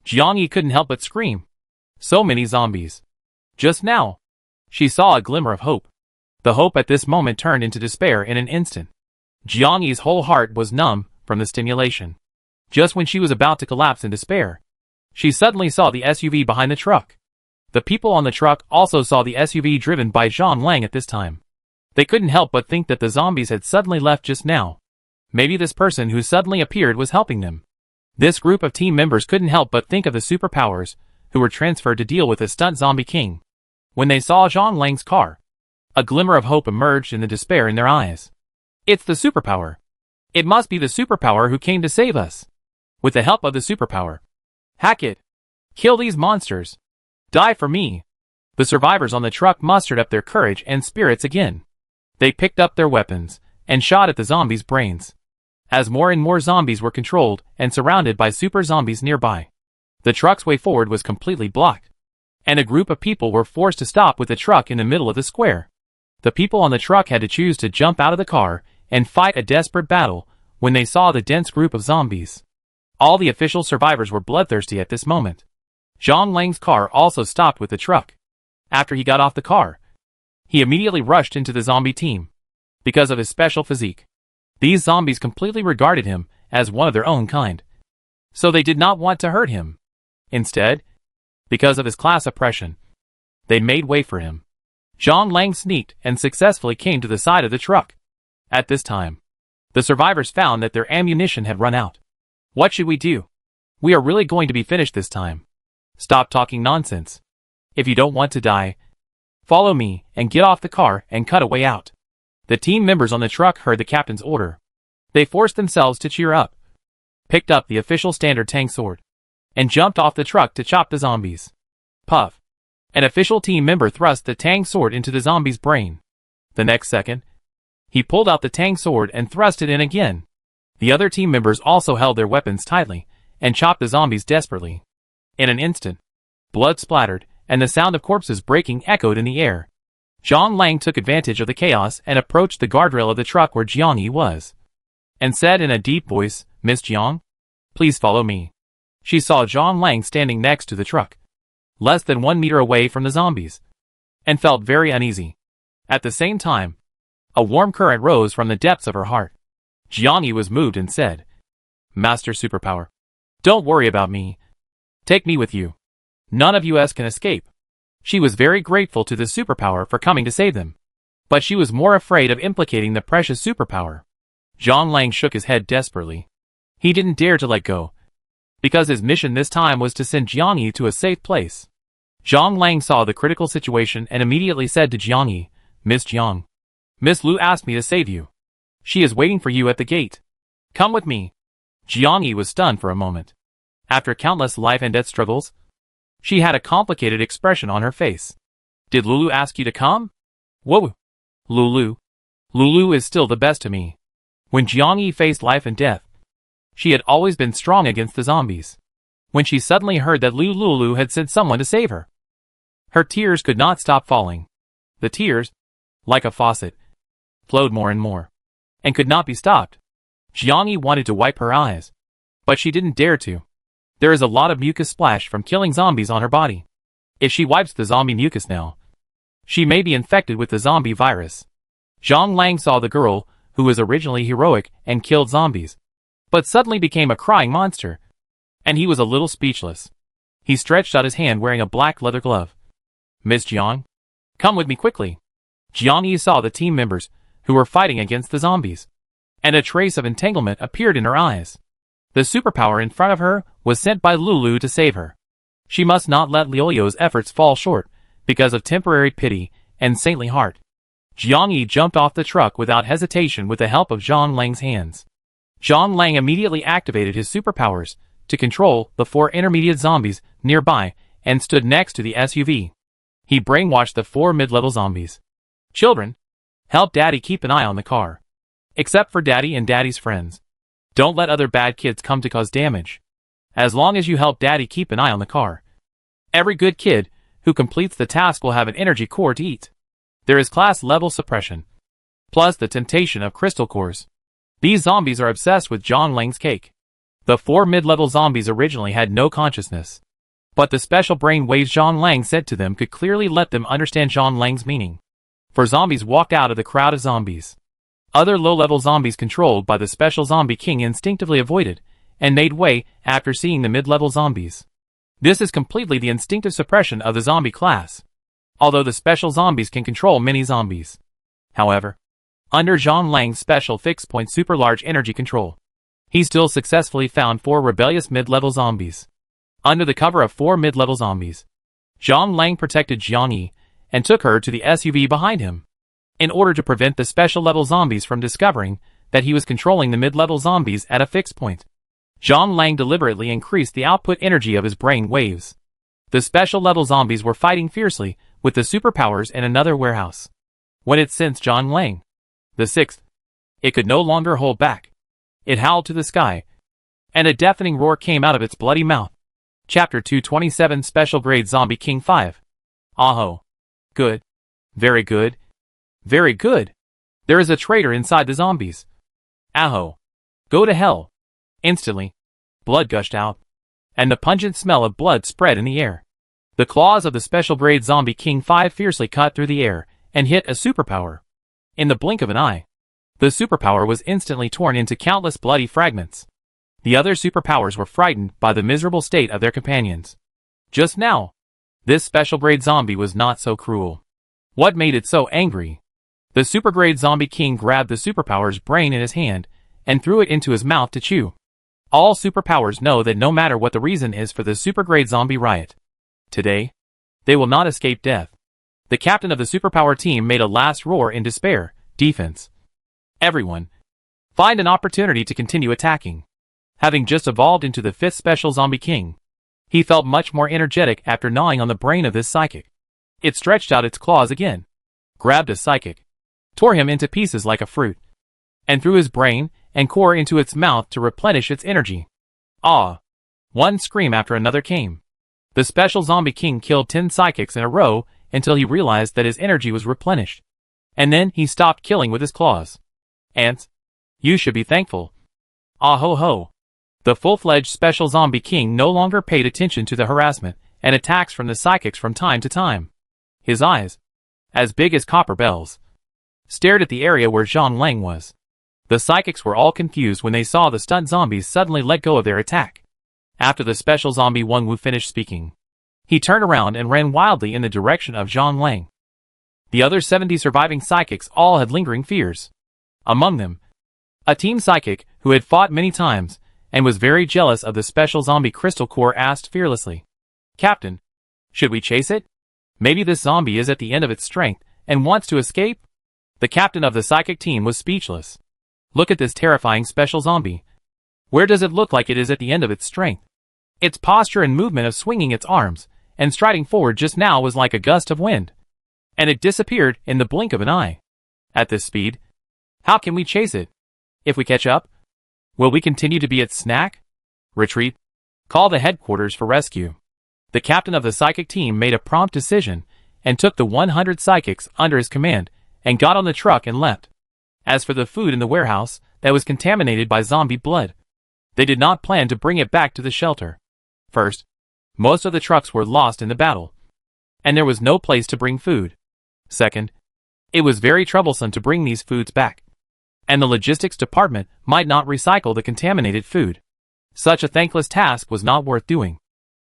Jiang Yi couldn't help but scream. So many zombies. Just now, she saw a glimmer of hope. The hope at this moment turned into despair in an instant. Jiang Yi's whole heart was numb from the stimulation. Just when she was about to collapse in despair, she suddenly saw the SUV behind the truck. The people on the truck also saw the SUV driven by Zhang Lang at this time. They couldn't help but think that the zombies had suddenly left just now. Maybe this person who suddenly appeared was helping them. This group of team members couldn't help but think of the superpowers who were transferred to deal with the stunt zombie king. When they saw Zhang Lang's car, a glimmer of hope emerged in the despair in their eyes. It's the superpower. It must be the superpower who came to save us. With the help of the superpower. Hack it. Kill these monsters. Die for me. The survivors on the truck mustered up their courage and spirits again. They picked up their weapons and shot at the zombies' brains. As more and more zombies were controlled and surrounded by super zombies nearby, the truck's way forward was completely blocked, and a group of people were forced to stop with the truck in the middle of the square. The people on the truck had to choose to jump out of the car and fight a desperate battle when they saw the dense group of zombies. All the official survivors were bloodthirsty at this moment. Zhang Lang's car also stopped with the truck. After he got off the car, he immediately rushed into the zombie team. Because of his special physique, these zombies completely regarded him as one of their own kind. So they did not want to hurt him. Instead, because of his class oppression, they made way for him. Zhang Lang sneaked and successfully came to the side of the truck. At this time, the survivors found that their ammunition had run out. What should we do? We are really going to be finished this time. Stop talking nonsense. If you don't want to die, follow me and get off the car and cut a way out. The team members on the truck heard the captain's order. They forced themselves to cheer up, picked up the official standard tang sword, and jumped off the truck to chop the zombies. Puff. An official team member thrust the tang sword into the zombie's brain. The next second, he pulled out the tang sword and thrust it in again. The other team members also held their weapons tightly and chopped the zombies desperately. In an instant, blood splattered and the sound of corpses breaking echoed in the air. Zhang Lang took advantage of the chaos and approached the guardrail of the truck where Jiang Yi was, and said in a deep voice, "Miss Jiang, please follow me." She saw Zhang Lang standing next to the truck, less than 1 meter away from the zombies, and felt very uneasy. At the same time, a warm current rose from the depths of her heart. Jiang Yi was moved and said, "Master Superpower, don't worry about me. Take me with you. None of us can escape." She was very grateful to the superpower for coming to save them, but she was more afraid of implicating the precious superpower. Zhang Lang shook his head desperately. He didn't dare to let go, because his mission this time was to send Jiang Yi to a safe place. Zhang Lang saw the critical situation and immediately said to Jiang Yi, "Miss Jiang, Miss Lu asked me to save you. She is waiting for you at the gate. Come with me." Jiang Yi was stunned for a moment. After countless life and death struggles, she had a complicated expression on her face. "Did Lulu ask you to come?" "Whoa. Lulu. Lulu is still the best to me." When Jiang Yi faced life and death, she had always been strong against the zombies. When she suddenly heard that Lulu had sent someone to save her, her tears could not stop falling. The tears, like a faucet, flowed more and more, and could not be stopped. Jiang Yi wanted to wipe her eyes, but she didn't dare to. There is a lot of mucus splashed from killing zombies on her body. If she wipes the zombie mucus now, she may be infected with the zombie virus. Zhang Lang saw the girl, who was originally heroic and killed zombies, but suddenly became a crying monster, and he was a little speechless. He stretched out his hand wearing a black leather glove. "Miss Jiang, come with me quickly." Jiang Yi saw the team members, who were fighting against the zombies, and a trace of entanglement appeared in her eyes. The superpower in front of her was sent by Lulu to save her. She must not let Liu's efforts fall short, because of temporary pity and saintly heart. Jiang Yi jumped off the truck without hesitation with the help of Zhang Lang's hands. Zhang Lang immediately activated his superpowers to control the 4 intermediate zombies nearby and stood next to the SUV. He brainwashed the 4 mid-level zombies. Children, help Daddy keep an eye on the car. Except for Daddy and Daddy's friends. Don't let other bad kids come to cause damage. As long as you help Daddy keep an eye on the car. Every good kid who completes the task will have an energy core to eat. There is class level suppression. Plus the temptation of crystal cores. These zombies are obsessed with John Lang's cake. The 4 mid-level zombies originally had no consciousness. But the special brain waves John Lang said to them could clearly let them understand John Lang's meaning. 4 zombies walked out of the crowd of zombies. Other low-level zombies controlled by the special zombie king instinctively avoided, and made way after seeing the mid-level zombies. This is completely the instinctive suppression of the zombie class. Although the special zombies can control many zombies. However, under John Lang's special fixed-point super-large energy control, he still successfully found 4 rebellious mid-level zombies. Under the cover of 4 mid-level zombies, John Lang protected Jiang Yi and took her to the SUV behind him, in order to prevent the special-level zombies from discovering that he was controlling the mid-level zombies at a fixed point. John Lang deliberately increased the output energy of his brain waves. The special-level zombies were fighting fiercely with the superpowers in another warehouse. When it sensed John Lang, the 6th, it could no longer hold back. It howled to the sky, and a deafening roar came out of its bloody mouth. Chapter 227 Special Grade Zombie King 5. Aho. Good. Very good. Very good. There is a traitor inside the zombies. Aho. Go to hell. Instantly, blood gushed out, and the pungent smell of blood spread in the air. The claws of the Special Grade Zombie King 5 fiercely cut through the air and hit a superpower. In the blink of an eye, the superpower was instantly torn into countless bloody fragments. The other superpowers were frightened by the miserable state of their companions. Just now, this Special Grade Zombie was not so cruel. What made it so angry? The Super Grade Zombie King grabbed the superpower's brain in his hand and threw it into his mouth to chew. All superpowers know that no matter what the reason is for the supergrade zombie riot, today, they will not escape death. The captain of the superpower team made a last roar in despair. Defense. Everyone, find an opportunity to continue attacking. Having just evolved into the 5th Special Zombie King, he felt much more energetic after gnawing on the brain of this psychic. It stretched out its claws again, grabbed a psychic, tore him into pieces like a fruit, and threw his brain and core into its mouth to replenish its energy. Ah! One scream after another came. The Special Zombie King killed 10 psychics in a row until he realized that his energy was replenished. And then he stopped killing with his claws. Ants, you should be thankful. Ah ho ho. The full-fledged Special Zombie King no longer paid attention to the harassment and attacks from the psychics from time to time. His eyes, as big as copper bells, stared at the area where John Lang was. The psychics were all confused when they saw the stunt zombies suddenly let go of their attack. After the Special Zombie Wang Wu finished speaking, he turned around and ran wildly in the direction of John Lang. The other 70 surviving psychics all had lingering fears. Among them, a team psychic who had fought many times and was very jealous of the Special Zombie Crystal Core asked fearlessly, "Captain, should we chase it? Maybe this zombie is at the end of its strength and wants to escape?" The captain of the psychic team was speechless. Look at this terrifying special zombie. Where does it look like it is at the end of its strength? Its posture and movement of swinging its arms and striding forward just now was like a gust of wind. And it disappeared in the blink of an eye. At this speed, how can we chase it? If we catch up, will we continue to be its snack? Retreat. Call the headquarters for rescue. The captain of the psychic team made a prompt decision and took the 100 psychics under his command and got on the truck and left. As for the food in the warehouse that was contaminated by zombie blood, they did not plan to bring it back to the shelter. First, most of the trucks were lost in the battle, and there was no place to bring food. Second, it was very troublesome to bring these foods back, and the logistics department might not recycle the contaminated food. Such a thankless task was not worth doing.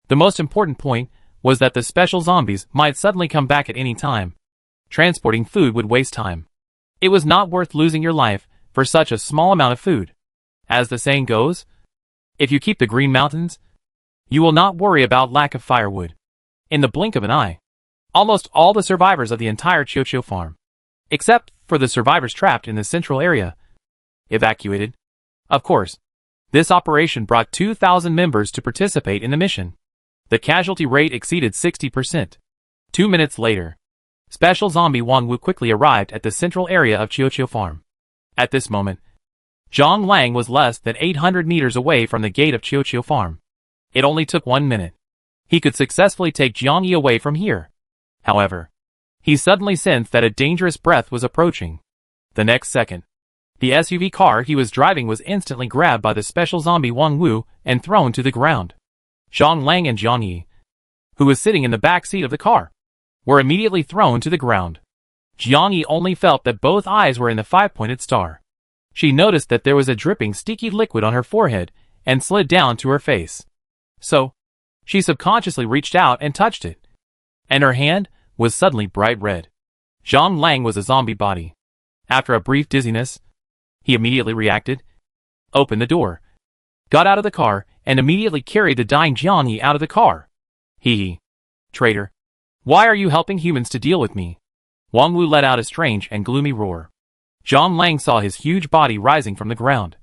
The most important point was that the special zombies might suddenly come back at any time. Transporting food would waste time. It was not worth losing your life for such a small amount of food. As the saying goes, if you keep the Green Mountains, you will not worry about lack of firewood. In the blink of an eye, almost all the survivors of the entire Chocho farm, except for the survivors trapped in the central area, evacuated. Of course, This operation brought 2,000 members to participate in the mission. The casualty rate exceeded 60%. 2 minutes later, Special Zombie Wang Wu quickly arrived at the central area of Qiuqiu Farm. At this moment, Zhang Lang was less than 800 meters away from the gate of Qiuqiu Farm. It only took 1 minute. He could successfully take Jiang Yi away from here. However, he suddenly sensed that a dangerous breath was approaching. The next second, the SUV car he was driving was instantly grabbed by the Special Zombie Wang Wu and thrown to the ground. Zhang Lang and Jiang Yi, who was sitting in the back seat of the car, were immediately thrown to the ground. Jiang Yi only felt that both eyes were in the 5-pointed star. She noticed that there was a dripping sticky liquid on her forehead and slid down to her face. So, she subconsciously reached out and touched it. And her hand was suddenly bright red. Zhang Lang was a zombie body. After a brief dizziness, he immediately reacted, opened the door, got out of the car, and immediately carried the dying Jiang Yi out of the car. Hee. Traitor. Why are you helping humans to deal with me? Wang Wu let out a strange and gloomy roar. Zhang Lang saw his huge body rising from the ground.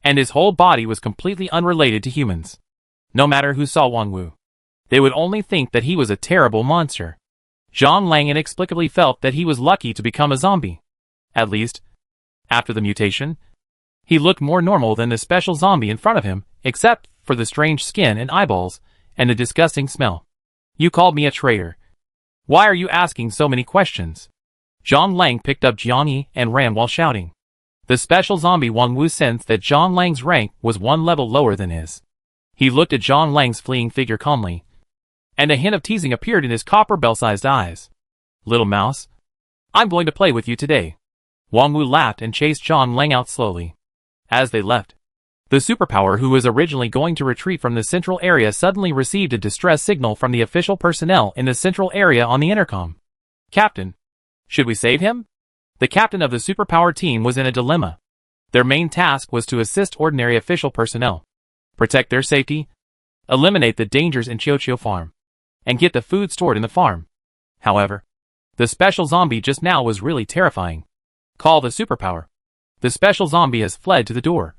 And his whole body was completely unrelated to humans. No matter who saw Wang Wu, they would only think that he was a terrible monster. Zhang Lang inexplicably felt that he was lucky to become a zombie. At least, after the mutation, he looked more normal than the special zombie in front of him, except for the strange skin and eyeballs, and the disgusting smell. You called me a traitor. Why are you asking so many questions? Zhang Lang picked up Jiang Yi and ran while shouting. The special zombie Wang Wu sensed that Zhang Lang's rank was 1 level lower than his. He looked at Zhang Lang's fleeing figure calmly, and a hint of teasing appeared in his copper bell-sized eyes. Little mouse, I'm going to play with you today. Wang Wu laughed and chased Zhang Lang out slowly. As they left, the superpower who was originally going to retreat from the central area suddenly received a distress signal from the official personnel in the central area on the intercom. Captain, should we save him? The captain of the superpower team was in a dilemma. Their main task was to assist ordinary official personnel, protect their safety, eliminate the dangers in Qiuqiu Farm, and get the food stored in the farm. However, the special zombie just now was really terrifying. Call the superpower. The special zombie has fled to the door,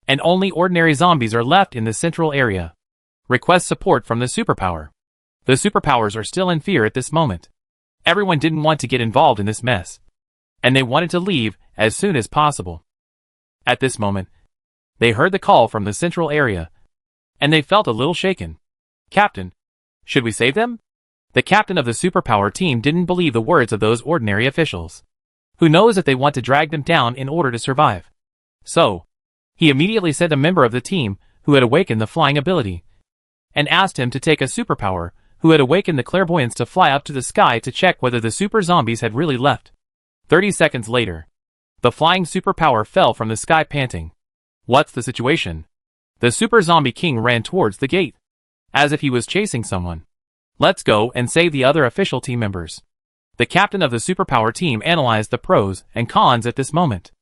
and only ordinary zombies are left in the central area. Request support from the superpower. The superpowers are still in fear at this moment. Everyone didn't want to get involved in this mess, and they wanted to leave as soon as possible. At this moment, they heard the call from the central area, and they felt a little shaken. Captain, should we save them? The captain of the superpower team didn't believe the words of those ordinary officials. Who knows if they want to drag them down in order to survive? So, he immediately sent a member of the team who had awakened the flying ability, and asked him to take a superpower who had awakened the clairvoyance to fly up to the sky to check whether the super zombies had really left. 30 seconds later, the flying superpower fell from the sky panting. What's the situation? The super zombie king ran towards the gate, as if he was chasing someone. Let's go and save the other official team members. The captain of the superpower team analyzed the pros and cons at this moment.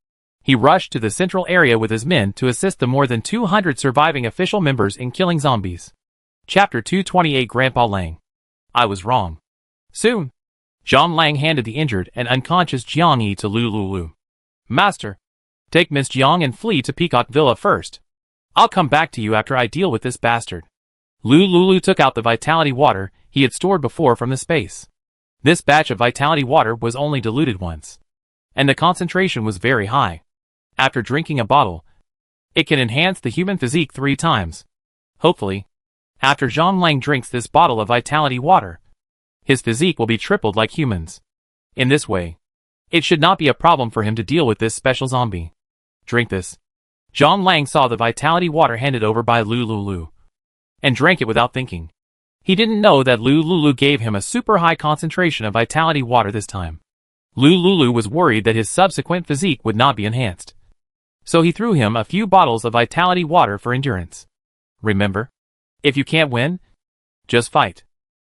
He rushed to the central area with his men to assist the more than 200 surviving official members in killing zombies. Chapter 228 Grandpa Lang. I was wrong. Soon, Zhang Lang handed the injured and unconscious Jiang Yi to Lu Lulu. Master, take Miss Jiang and flee to Peacock Villa first. I'll come back to you after I deal with this bastard. Lu Lulu took out the vitality water he had stored before from the space. This batch of vitality water was only diluted once, and the concentration was very high. After drinking a bottle, it can enhance the human physique 3 times. Hopefully, after Zhang Lang drinks this bottle of vitality water, his physique will be tripled like humans. In this way, it should not be a problem for him to deal with this special zombie. Drink this. Zhang Lang saw the vitality water handed over by Lu Lulu, and drank it without thinking. He didn't know that Lu Lulu gave him a super high concentration of vitality water this time. Lu Lulu was worried that his subsequent physique would not be enhanced, so he threw him a few bottles of vitality water for endurance. Remember, if you can't win, just fight.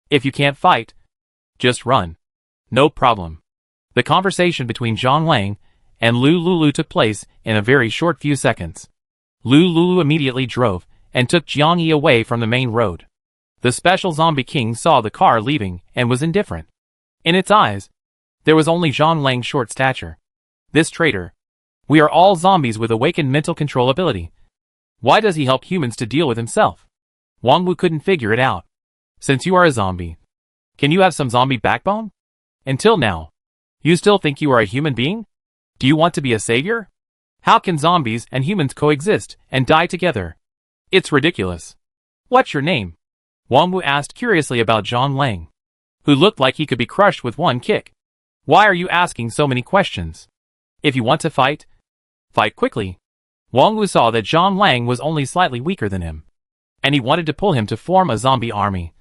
If you can't fight, just run. No problem. The conversation between Zhang Lang and Lu Lulu took place in a very short few seconds. Lu Lulu immediately drove and took Jiang Yi away from the main road. The special zombie king saw the car leaving and was indifferent. In its eyes, there was only Zhang Lang's short stature. This traitor. We are all zombies with awakened mental control ability. Why does he help humans to deal with himself? Wang Wu couldn't figure it out. Since you are a zombie, can you have some zombie backbone? Until now, you still think you are a human being? Do you want to be a savior? How can zombies and humans coexist and die together? It's ridiculous. What's your name? Wang Wu asked curiously about Zhang Lang, who looked like he could be crushed with one kick. Why are you asking so many questions? If you want to fight, fight quickly. Wang Wu saw that Zhang Lang was only slightly weaker than him, and he wanted to pull him to form a zombie army,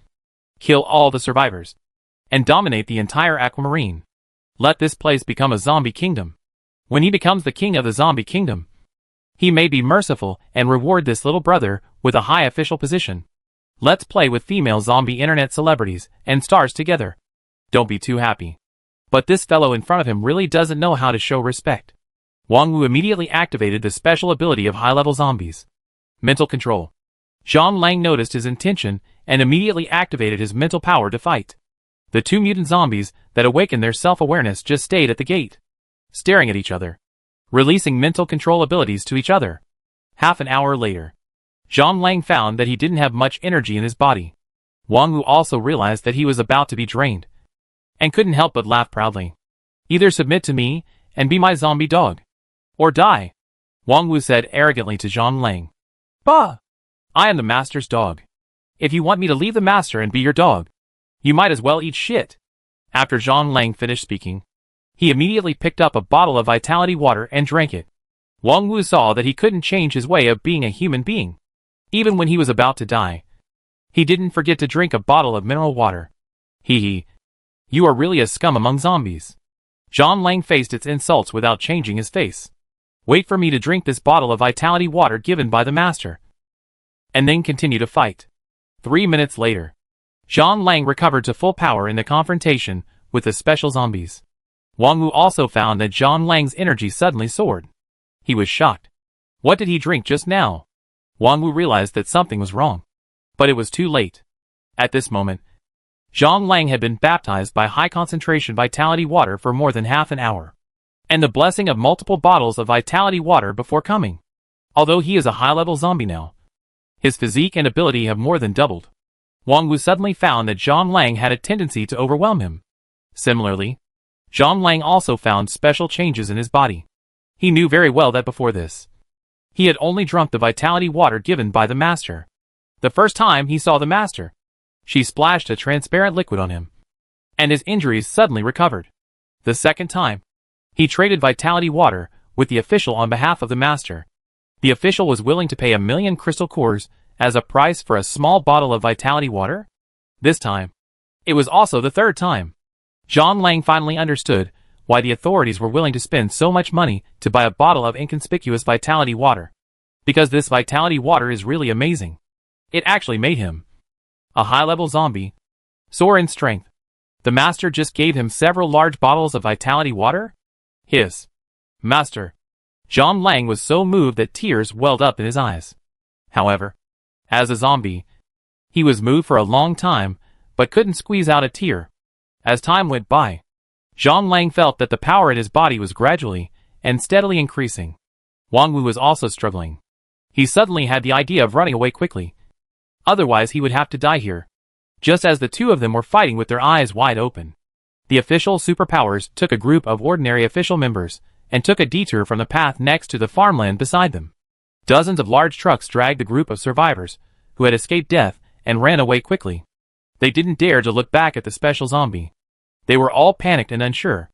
kill all the survivors, and dominate the entire aquamarine. Let this place become a zombie kingdom. When he becomes the king of the zombie kingdom, he may be merciful and reward this little brother with a high official position. Let's play with female zombie internet celebrities and stars together. Don't be too happy. But this fellow in front of him really doesn't know how to show respect. Wang Wu immediately activated the special ability of high-level zombies. Mental control. Zhang Lang noticed his intention and immediately activated his mental power to fight. The two mutant zombies that awakened their self-awareness just stayed at the gate, staring at each other, releasing mental control abilities to each other. Half an hour later, Zhang Lang found that he didn't have much energy in his body. Wang Wu also realized that he was about to be drained, and couldn't help but laugh proudly. Either submit to me and be my zombie dog, or die, Wang Wu said arrogantly to Zhang Lang. Bah! I am the master's dog. If you want me to leave the master and be your dog, you might as well eat shit. After Zhang Lang finished speaking, he immediately picked up a bottle of vitality water and drank it. Wang Wu saw that he couldn't change his way of being a human being. Even when he was about to die, he didn't forget to drink a bottle of mineral water. Hee hee. You are really a scum among zombies. Zhang Lang faced its insults without changing his face. Wait for me to drink this bottle of vitality water given by the master, and then continue to fight. 3 minutes later, Zhang Lang recovered to full power in the confrontation with the special zombies. Wang Wu also found that Zhang Lang's energy suddenly soared. He was shocked. What did he drink just now? Wang Wu realized that something was wrong, but it was too late. At this moment, Zhang Lang had been baptized by high-concentration vitality water for more than half an hour, and the blessing of multiple bottles of vitality water before coming. Although he is a high-level zombie now, his physique and ability have more than doubled. Wang Wu suddenly found that Zhang Lang had a tendency to overwhelm him. Similarly, Zhang Lang also found special changes in his body. He knew very well that before this, he had only drunk the vitality water given by the master. The first time he saw the master, she splashed a transparent liquid on him, and his injuries suddenly recovered. The second time, he traded vitality water with the official on behalf of the master. The official was willing to pay 1,000,000 crystal cores as a price for a small bottle of vitality water. This time, it was also the third time. Zhang Lang finally understood why the authorities were willing to spend so much money to buy a bottle of inconspicuous vitality water. Because this vitality water is really amazing. It actually made him a high-level zombie, soar in strength. The master just gave him several large bottles of vitality water? His master. Zhang Lang was so moved that tears welled up in his eyes. However, as a zombie, he was moved for a long time, but couldn't squeeze out a tear. As time went by, Zhang Lang felt that the power in his body was gradually and steadily increasing. Wang Wu was also struggling. He suddenly had the idea of running away quickly. Otherwise he would have to die here. Just as the two of them were fighting with their eyes wide open, the official superpowers took a group of ordinary official members and took a detour from the path next to the farmland beside them. Dozens of large trucks dragged the group of survivors who had escaped death and ran away quickly. They didn't dare to look back at the special zombie. They were all panicked and unsure.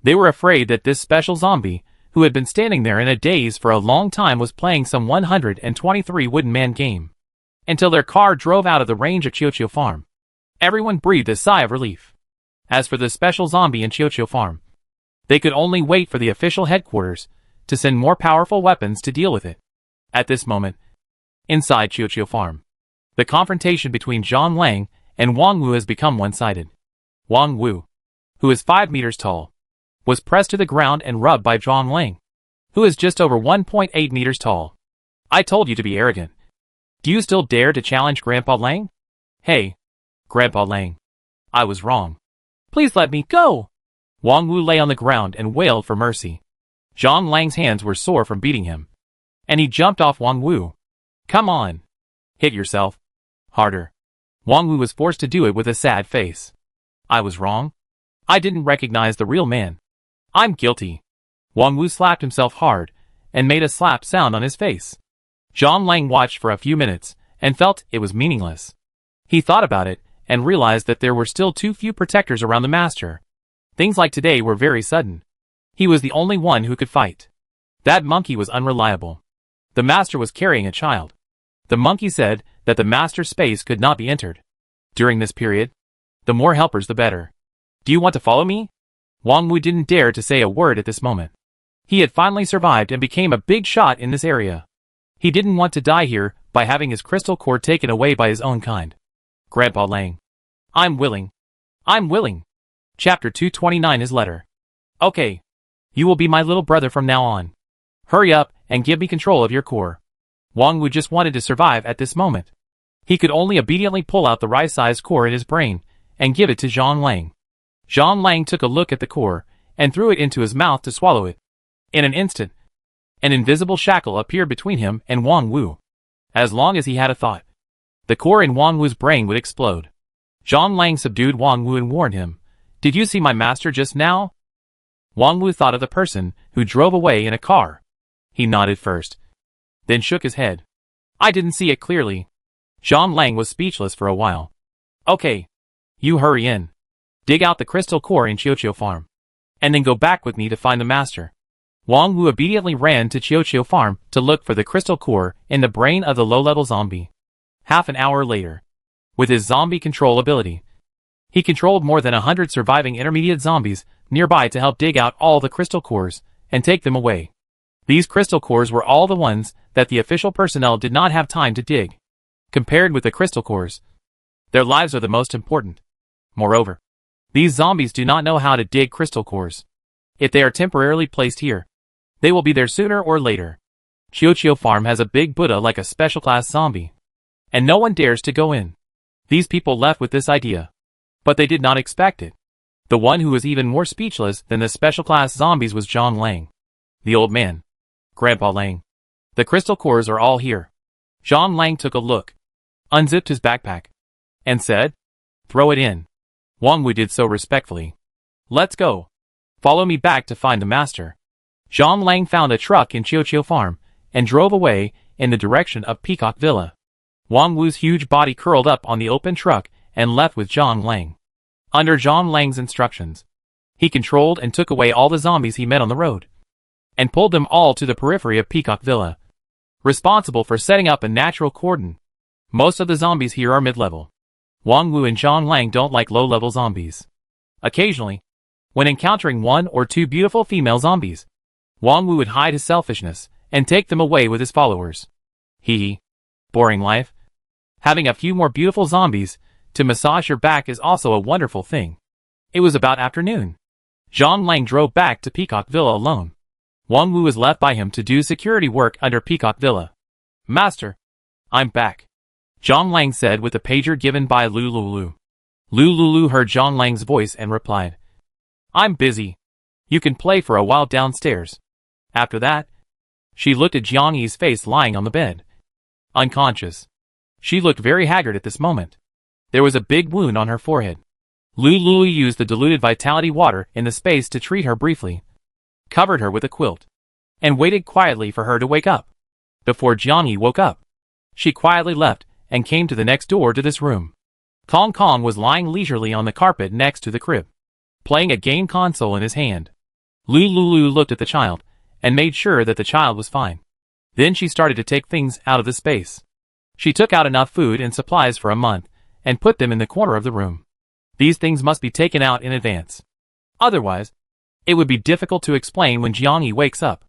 They were afraid that this special zombie, who had been standing there in a daze for a long time, was playing some 123 wooden man game. Until their car drove out of the range of Chiochio Farm. Everyone breathed a sigh of relief. As for the special zombie in Chiochio Farm, they could only wait for the official headquarters to send more powerful weapons to deal with it. At this moment, inside Chiochio Farm, the confrontation between Zhang Lang and Wang Wu has become one-sided. Wang Wu, who is 5 meters tall, was pressed to the ground and rubbed by Zhang Lang, who is just over 1.8 meters tall. I told you to be arrogant. Do you still dare to challenge Grandpa Lang? Hey, Grandpa Lang, I was wrong. Please let me go. Wang Wu lay on the ground and wailed for mercy. Zhang Lang's hands were sore from beating him, and he jumped off Wang Wu. Come on. Hit yourself. Harder. Wang Wu was forced to do it with a sad face. I was wrong. I didn't recognize the real man. I'm guilty. Wang Wu slapped himself hard, and made a slap sound on his face. Zhang Lang watched for a few minutes, and felt it was meaningless. He thought about it, and realized that there were still too few protectors around the master. Things like today were very sudden. He was the only one who could fight. That monkey was unreliable. The master was carrying a child. The monkey said that the master's space could not be entered. During this period, the more helpers the better. Do you want to follow me? Wang Wu didn't dare to say a word at this moment. He had finally survived and became a big shot in this area. He didn't want to die here by having his crystal core taken away by his own kind. Grandpa Lang. I'm willing. I'm willing. Chapter 229 His letter. Okay. You will be my little brother from now on. Hurry up and give me control of your core. Wang Wu just wanted to survive at this moment. He could only obediently pull out the right-sized core in his brain and give it to Zhang Lang. Zhang Lang took a look at the core and threw it into his mouth to swallow it. In an instant, an invisible shackle appeared between him and Wang Wu. As long as he had a thought, the core in Wang Wu's brain would explode. Zhang Lang subdued Wang Wu and warned him, "Did you see my master just now?" Wang Wu thought of the person who drove away in a car. He nodded first, then shook his head. I didn't see it clearly. Zhang Lang was speechless for a while. Okay. You hurry in. Dig out the crystal core in Qiuqiu Farm. And then go back with me to find the master. Wang Wu obediently ran to Qiuqiu Farm to look for the crystal core in the brain of the low-level zombie. Half an hour later, with his zombie control ability, he controlled more than 100 surviving intermediate zombies nearby to help dig out all the crystal cores and take them away. These crystal cores were all the ones that the official personnel did not have time to dig. Compared with the crystal cores, their lives are the most important. Moreover, these zombies do not know how to dig crystal cores. If they are temporarily placed here, they will be there sooner or later. Qiuqiu Farm has a big Buddha like a special class zombie, and no one dares to go in. These people left with this idea, but they did not expect it. The one who was even more speechless than the special class zombies was Zhang Lang. The old man. Grandpa Lang. The crystal cores are all here. Zhang Lang took a look, unzipped his backpack, and said, "Throw it in." Wang Wu did so respectfully. "Let's go. Follow me back to find the master." Zhang Lang found a truck in Qiuqiu Farm and drove away in the direction of Peacock Villa. Wang Wu's huge body curled up on the open truck and left with Zhang Lang. Under Zhang Lang's instructions, he controlled and took away all the zombies he met on the road, and pulled them all to the periphery of Peacock Villa, responsible for setting up a natural cordon. Most of the zombies here are mid-level. Wang Wu and Zhang Lang don't like low-level zombies. Occasionally, when encountering one or two beautiful female zombies, Wang Wu would hide his selfishness and take them away with his followers. Hee. Boring life. Having a few more beautiful zombies to massage your back is also a wonderful thing. It was about afternoon. Zhang Lang drove back to Peacock Villa alone. Wang Wu was left by him to do security work under Peacock Villa. "Master, I'm back," Zhang Lang said with a pager given by Lu Lulu. Lu Lulu heard Zhang Lang's voice and replied, "I'm busy. You can play for a while downstairs." After that, she looked at Jiang Yi's face lying on the bed, unconscious. She looked very haggard at this moment. There was a big wound on her forehead. Lu Lulu used the diluted vitality water in the space to treat her briefly, covered her with a quilt, and waited quietly for her to wake up. Before Jiang Yi woke up, she quietly left and came to the next door to this room. Kong Kong was lying leisurely on the carpet next to the crib, playing a game console in his hand. Lu Lulu looked at the child and made sure that the child was fine. Then she started to take things out of the space. She took out enough food and supplies for a month and put them in the corner of the room. These things must be taken out in advance. Otherwise, it would be difficult to explain when Jiang Yi wakes up.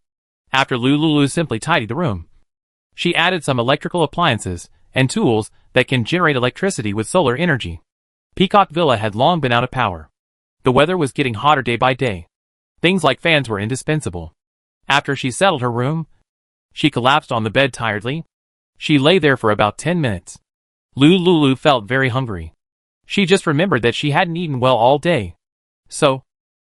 After Lu Lulu simply tidied the room, she added some electrical appliances and tools that can generate electricity with solar energy. Peacock Villa had long been out of power. The weather was getting hotter day by day. Things like fans were indispensable. After she settled her room, she collapsed on the bed tiredly. She lay there for about 10 minutes. Lu Lulu felt very hungry. She just remembered that she hadn't eaten well all day. So,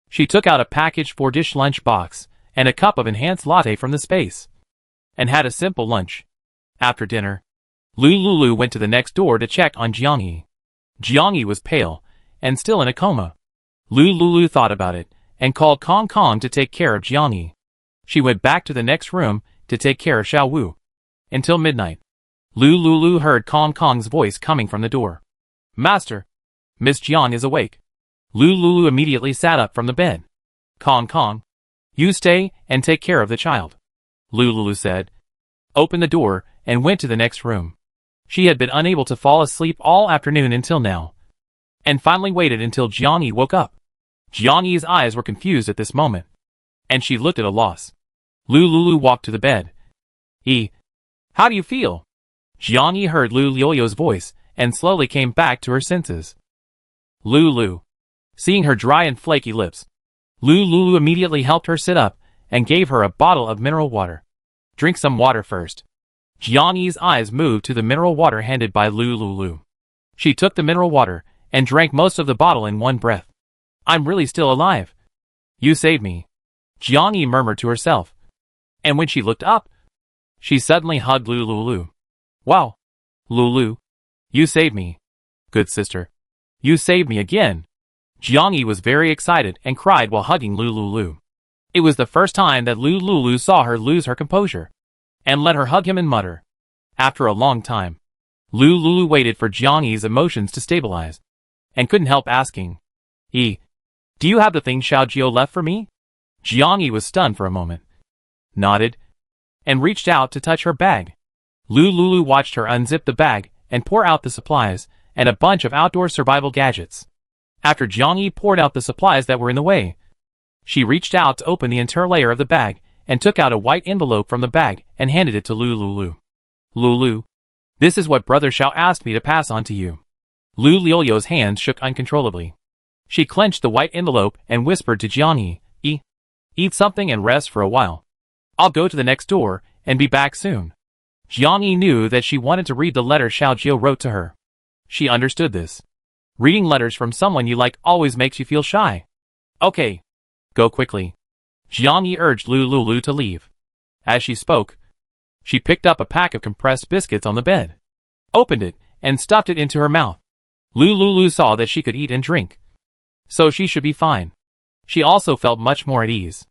she took out a packaged 4-dish lunch box and a cup of enhanced latte from the space, and had a simple lunch. After dinner, Lulu went to the next door to check on Jiangyi. Jiangyi was pale, and still in a coma. Lulu thought about it, and called Kong Kong to take care of Jiangyi. She went back to the next room to take care of Xiao Wu. Until midnight, Lulu heard Kong Kong's voice coming from the door. "Master, Miss Jiang is awake." Lulu immediately sat up from the bed. "Kong Kong, you stay and take care of the child," Lulu said, opened the door, and went to the next room. She had been unable to fall asleep all afternoon until now, and finally waited until Jiangyi woke up. Jiangyi's eyes were confused at this moment, and she looked at a loss. Lulu walked to the bed. How do you feel?" Jiangyi heard Lulu's voice and slowly came back to her senses. Lulu. Seeing her dry and flaky lips, Lulu immediately helped her sit up and gave her a bottle of mineral water. "Drink some water first." Jiangyi's eyes moved to the mineral water handed by Lulu. She took the mineral water and drank most of the bottle in one breath. "I'm really still alive. You saved me," Jiangyi murmured to herself. And when she looked up, she suddenly hugged Lulu. "Wow, Lulu, you saved me. Good sister. You saved me again." Jiangyi was very excited and cried while hugging Lulu. It was the first time that Lulu saw her lose her composure, and let her hug him and mutter. After a long time, Lulu waited for Jiangyi's emotions to stabilize, and couldn't help asking, "Do you have the thing Xiaojio left for me?" Jiangyi was stunned for a moment, nodded, and reached out to touch her bag. Lulu watched her unzip the bag and pour out the supplies and a bunch of outdoor survival gadgets. After Jiangyi poured out the supplies that were in the way, she reached out to open the interior layer of the bag and took out a white envelope from the bag and handed it to Lulu. "Lulu, this is what Brother Xiao asked me to pass on to you." Lulu's hands shook uncontrollably. She clenched the white envelope and whispered to Jiangyi, Eat something and rest for a while. I'll go to the next door and be back soon." Jiangyi knew that she wanted to read the letter Xiaojio wrote to her. She understood this. Reading letters from someone you like always makes you feel shy. "Okay. Go quickly." Jiangyi urged Lulu to leave. As she spoke, she picked up a pack of compressed biscuits on the bed, opened it, and stuffed it into her mouth. Lulu saw that she could eat and drink, so she should be fine. She also felt much more at ease.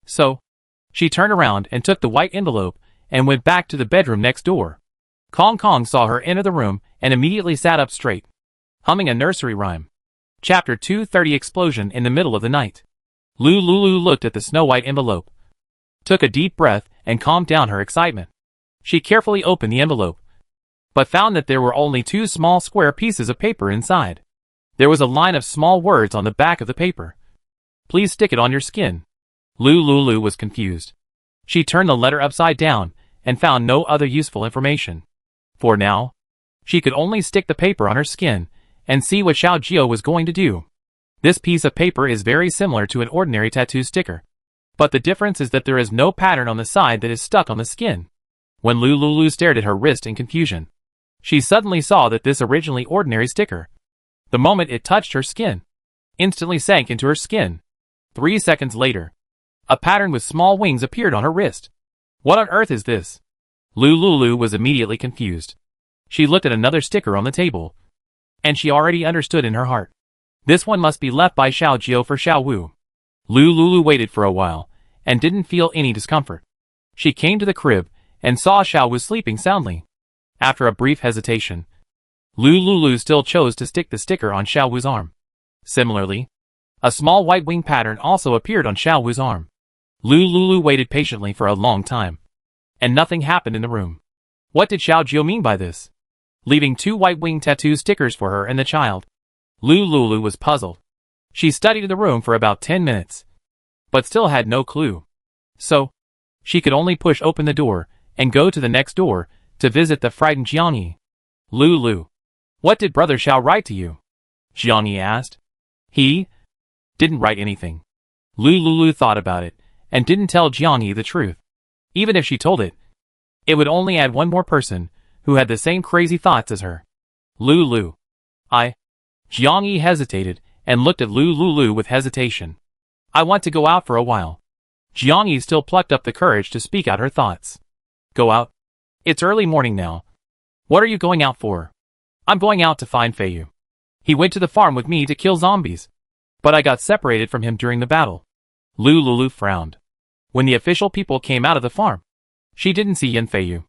So, she turned around and took the white envelope and went back to the bedroom next door. Kong Kong saw her enter the room and immediately sat up straight, humming a nursery rhyme. Chapter 230 Explosion in the middle of the night. Lulu looked at the snow-white envelope, took a deep breath, and calmed down her excitement. She carefully opened the envelope, but found that there were only 2 small square pieces of paper inside. There was a line of small words on the back of the paper. "Please stick it on your skin." Lulu was confused. She turned the letter upside down and found no other useful information. For now, she could only stick the paper on her skin and see what Xiaojio was going to do. This piece of paper is very similar to an ordinary tattoo sticker, but the difference is that there is no pattern on the side that is stuck on the skin. When Lulu stared at her wrist in confusion, she suddenly saw that this originally ordinary sticker, the moment it touched her skin, instantly sank into her skin. 3 seconds later, a pattern with small wings appeared on her wrist. What on earth is this? Lulu was immediately confused. She looked at another sticker on the table, and she already understood in her heart. This one must be left by Xiaojio for Xiao Wu. Lulu waited for a while, and didn't feel any discomfort. She came to the crib, and saw Xiao Wu sleeping soundly. After a brief hesitation, Lulu still chose to stick the sticker on Xiao Wu's arm. Similarly, a small white wing pattern also appeared on Xiao Wu's arm. Lulu waited patiently for a long time, and nothing happened in the room. What did Xiaojio mean by this? Leaving 2 white wing tattoo stickers for her and the child. Lulu was puzzled. She studied the room for about 10 minutes, but still had no clue. So, she could only push open the door and go to the next door to visit the frightened Jiangyi. "Lulu, what did Brother Xiao write to you?" Jiangyi asked. "He didn't write anything." Lulu thought about it and didn't tell Jiangyi the truth. Even if she told it, it would only add one more person who had the same crazy thoughts as her. "Lulu, Jiangyi hesitated and looked at Lulu with hesitation. "I want to go out for a while." Jiangyi still plucked up the courage to speak out her thoughts. "Go out? It's early morning now. What are you going out for? I'm going out to find Feiyu. He went to the farm with me to kill zombies. But I got separated from him during the battle. Lulu frowned. When the official people came out of the farm, she didn't see Yan Feiyu.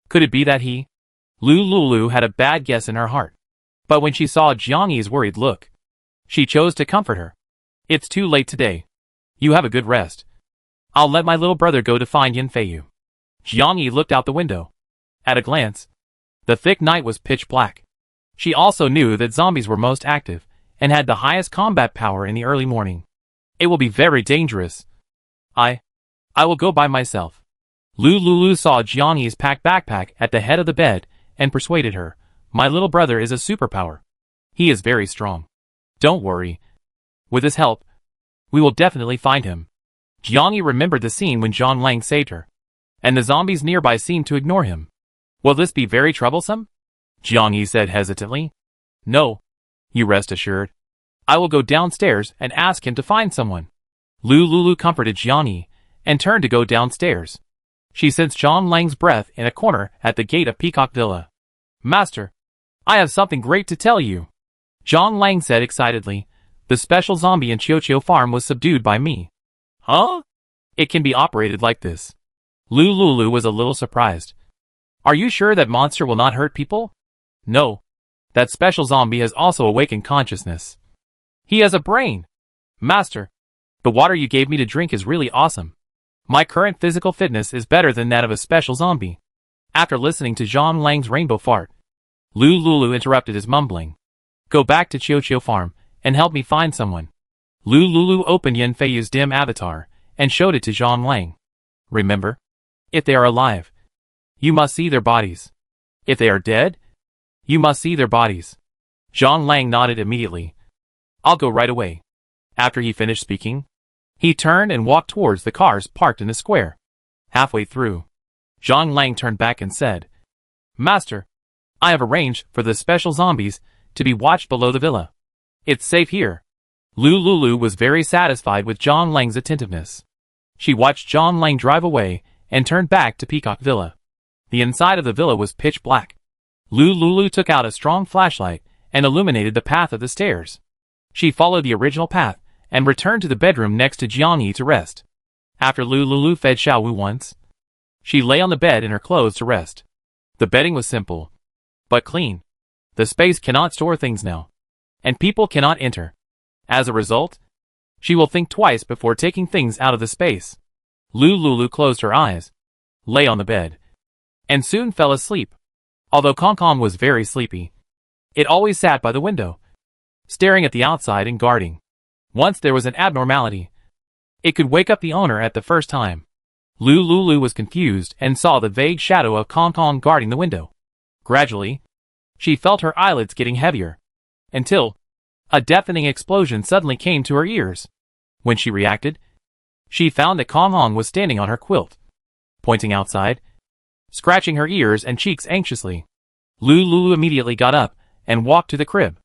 Could it be that he? Lulu had a bad guess in her heart. But when she saw Jiang Yi's worried look, she chose to comfort her. It's too late today. You have a good rest. I'll let my little brother go to find Yan Feiyu. Jiang Yi looked out the window. At a glance, the thick night was pitch black. She also knew that zombies were most active and had the highest combat power in the early morning. It will be very dangerous. I will go by myself. Lulu saw Jiang Yi's packed backpack at the head of the bed and persuaded her. My little brother is a superpower. He is very strong. Don't worry. With his help, we will definitely find him. Jiang Yi remembered the scene when Zhang Lang saved her, and the zombies nearby seemed to ignore him. Will this be very troublesome? Jiang Yi said hesitantly. No. You rest assured. I will go downstairs and ask him to find someone. Lulu comforted Jiang Yi and turned to go downstairs. She sensed Zhang Lang's breath in a corner at the gate of Peacock Villa. Master, I have something great to tell you. Zhang Lang said excitedly. The special zombie in Qiuqiu farm was subdued by me. Huh? It can be operated like this. Lulu was a little surprised. Are you sure that monster will not hurt people? No. That special zombie has also awakened consciousness. He has a brain. Master, the water you gave me to drink is really awesome. My current physical fitness is better than that of a special zombie. After listening to Zhang Lang's rainbow fart, Lulu interrupted his mumbling. Go back to Qiuqiu farm and help me find someone. Lulu opened Yan Feiyu's dim avatar and showed it to Zhang Lang. Remember? If they are alive, you must see their bodies. If they are dead, you must see their bodies. Zhang Lang nodded immediately. I'll go right away. After he finished speaking, he turned and walked towards the cars parked in the square. Halfway through, Zhang Lang turned back and said, Master, I have arranged for the special zombies to be watched below the villa. It's safe here. Lulu was very satisfied with Zhang Lang's attentiveness. She watched Zhang Lang drive away and turned back to Peacock Villa. The inside of the villa was pitch black. Lulu took out a strong flashlight and illuminated the path of the stairs. She followed the original path and returned to the bedroom next to Jiang Yi to rest. After Lulu fed Xiaowu once, she lay on the bed in her clothes to rest. The bedding was simple, but clean. The space cannot store things now, and people cannot enter. As a result, she will think twice before taking things out of the space. Lulu closed her eyes, lay on the bed, and soon fell asleep. Although Kong was very sleepy, it always sat by the window, staring at the outside and guarding. Once there was an abnormality, it could wake up the owner at the first time. Lulu was confused and saw the vague shadow of Kong guarding the window. Gradually, she felt her eyelids getting heavier, until a deafening explosion suddenly came to her ears. When she reacted, she found that Kong was standing on her quilt, pointing outside, scratching her ears and cheeks anxiously. Lulu immediately got up and walked to the crib.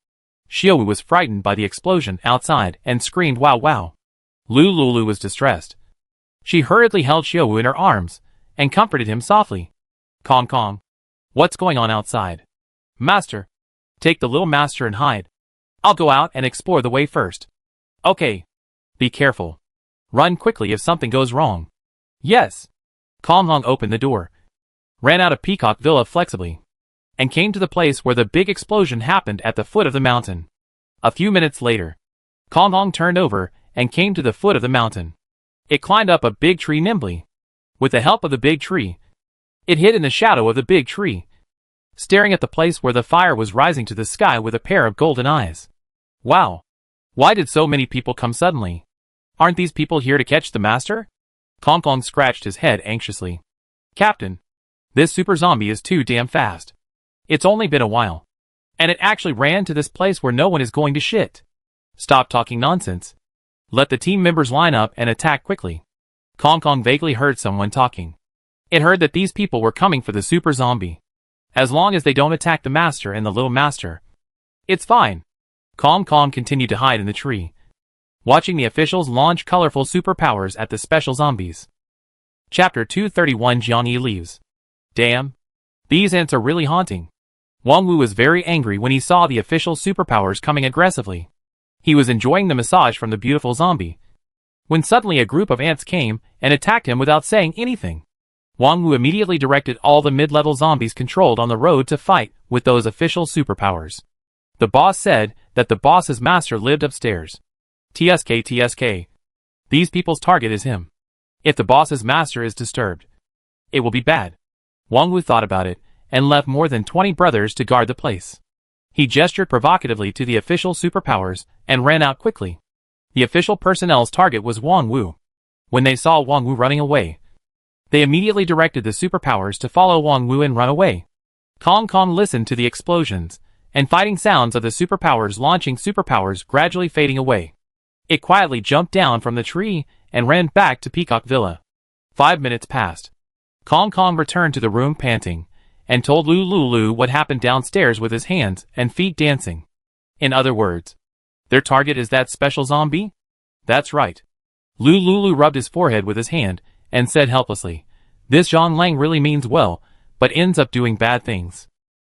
Xiaowu was frightened by the explosion outside and screamed wow wow. Lulu was distressed. She hurriedly held Xiaowu in her arms and comforted him softly. Kong, what's going on outside? Master, take the little master and hide. I'll go out and explore the way first. Okay. Be careful. Run quickly if something goes wrong. Yes. Kong opened the door, ran out of Peacock Villa flexibly, and came to the place where the big explosion happened at the foot of the mountain. A few minutes later, Kong turned over and came to the foot of the mountain. It climbed up a big tree nimbly. With the help of the big tree, it hid in the shadow of the big tree, staring at the place where the fire was rising to the sky with a pair of golden eyes. Wow! Why did so many people come suddenly? Aren't these people here to catch the master? Kong scratched his head anxiously. Captain, this super zombie is too damn fast. It's only been a while, and it actually ran to this place where no one is going to shit. Stop talking nonsense. Let the team members line up and attack quickly. Kong vaguely heard someone talking. It heard that these people were coming for the super zombie. As long as they don't attack the master and the little master, it's fine. Kong continued to hide in the tree, watching the officials launch colorful superpowers at the special zombies. Chapter 231 Jiang Yi leaves. Damn. These ants are really haunting. Wang Wu was very angry when he saw the official superpowers coming aggressively. He was enjoying the massage from the beautiful zombie, when suddenly a group of ants came and attacked him without saying anything. Wang Wu immediately directed all the mid-level zombies controlled on the road to fight with those official superpowers. The boss said that the boss's master lived upstairs. TSK. These people's target is him. If the boss's master is disturbed, it will be bad. Wang Wu thought about it and left more than 20 brothers to guard the place. He gestured provocatively to the official superpowers and ran out quickly. The official personnel's target was Wang Wu. When they saw Wang Wu running away, they immediately directed the superpowers to follow Wang Wu and run away. Kong Kong listened to the explosions and fighting sounds of the superpowers launching superpowers gradually fading away. It quietly jumped down from the tree and ran back to Peacock Villa. 5 minutes passed. Kong Kong returned to the room panting and told Lulu what happened downstairs with his hands and feet dancing. In other words, their target is that special zombie? That's right. Lulu rubbed his forehead with his hand and said helplessly, "This Zhang Lang really means well, but ends up doing bad things."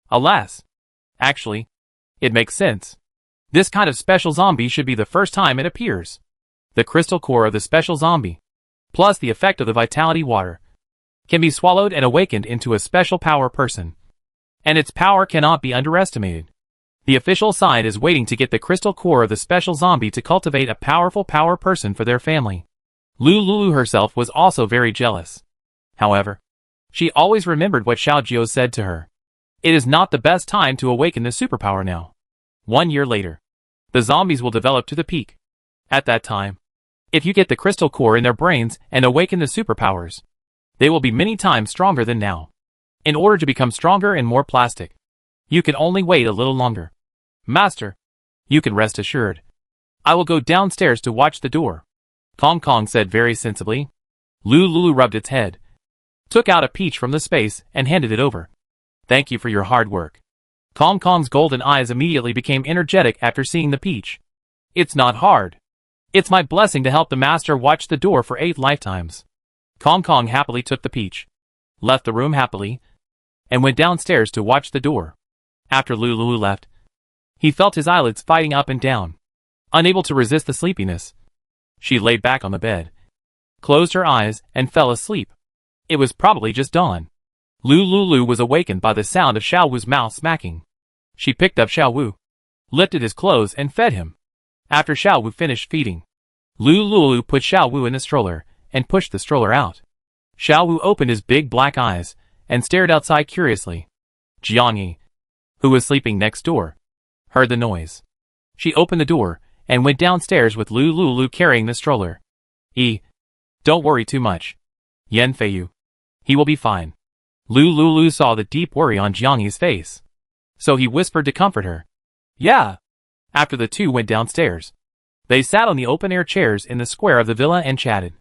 Alas. Actually, it makes sense. This kind of special zombie should be the first time it appears. The crystal core of the special zombie, plus the effect of the vitality water, can be swallowed and awakened into a special power person. And its power cannot be underestimated. The official side is waiting to get the crystal core of the special zombie to cultivate a powerful power person for their family. Lulu herself was also very jealous. However, she always remembered what Xiao Jiao said to her. It is not the best time to awaken the superpower now. 1 year later, the zombies will develop to the peak. At that time, if you get the crystal core in their brains and awaken the superpowers, they will be many times stronger than now. In order to become stronger and more plastic, you can only wait a little longer. Master, you can rest assured. I will go downstairs to watch the door, Kong Kong said very sensibly. Lulu rubbed its head, took out a peach from the space and handed it over. Thank you for your hard work. Kong Kong's golden eyes immediately became energetic after seeing the peach. It's not hard. It's my blessing to help the master watch the door for 8 lifetimes. Kong Kong happily took the peach, left the room happily, and went downstairs to watch the door. After Lulu left, he felt his eyelids fighting up and down. Unable to resist the sleepiness, she lay back on the bed, closed her eyes, and fell asleep. It was probably just dawn. Lulu was awakened by the sound of Xiao Wu's mouth smacking. She picked up Xiao Wu, lifted his clothes and fed him. After Xiao Wu finished feeding, Lulu put Xiao Wu in the stroller and pushed the stroller out. Xiao Wu opened his big black eyes and stared outside curiously. Jiang Yi, who was sleeping next door, heard the noise. She opened the door and went downstairs with Lulu carrying the stroller. Don't worry too much. Yan Feiyu, he will be fine. Lulu saw the deep worry on Jiang Yi's face, so he whispered to comfort her. Yeah. After the two went downstairs, they sat on the open-air chairs in the square of the villa and chatted.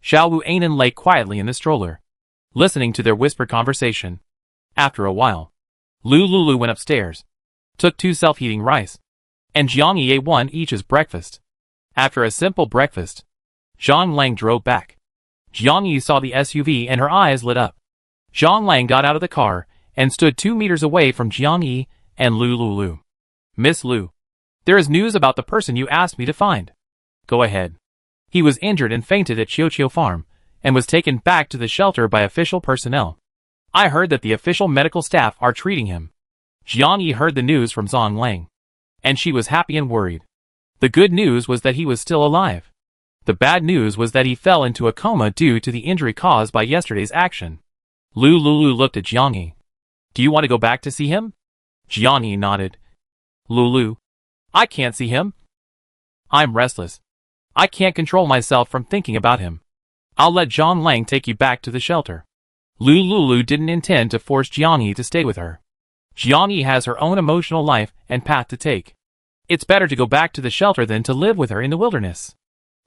Xiao Wu Anan lay quietly in the stroller, listening to their whispered conversation. After a while, Lulu went upstairs, took 2 self-heating rice, and Jiang Yi ate 1 each as breakfast. After a simple breakfast, Zhang Lang drove back. Jiang Yi saw the SUV and her eyes lit up. Zhang Lang got out of the car and stood 2 meters away from Jiang Yi and Lulu. Miss Lu, there is news about the person you asked me to find. Go ahead. He was injured and fainted at Qiuqiu Farm and was taken back to the shelter by official personnel. I heard that the official medical staff are treating him. Jiang Yi heard the news from Zhang Lang, and she was happy and worried. The good news was that he was still alive. The bad news was that he fell into a coma due to the injury caused by yesterday's action. Lulu looked at Jiang Yi. Do you want to go back to see him? Jiang Yi nodded. Lulu, I can't see him. I'm restless. I can't control myself from thinking about him. I'll let Zhang Lang take you back to the shelter. Lulu didn't intend to force Jiang Yi to stay with her. Jiang Yi has her own emotional life and path to take. It's better to go back to the shelter than to live with her in the wilderness.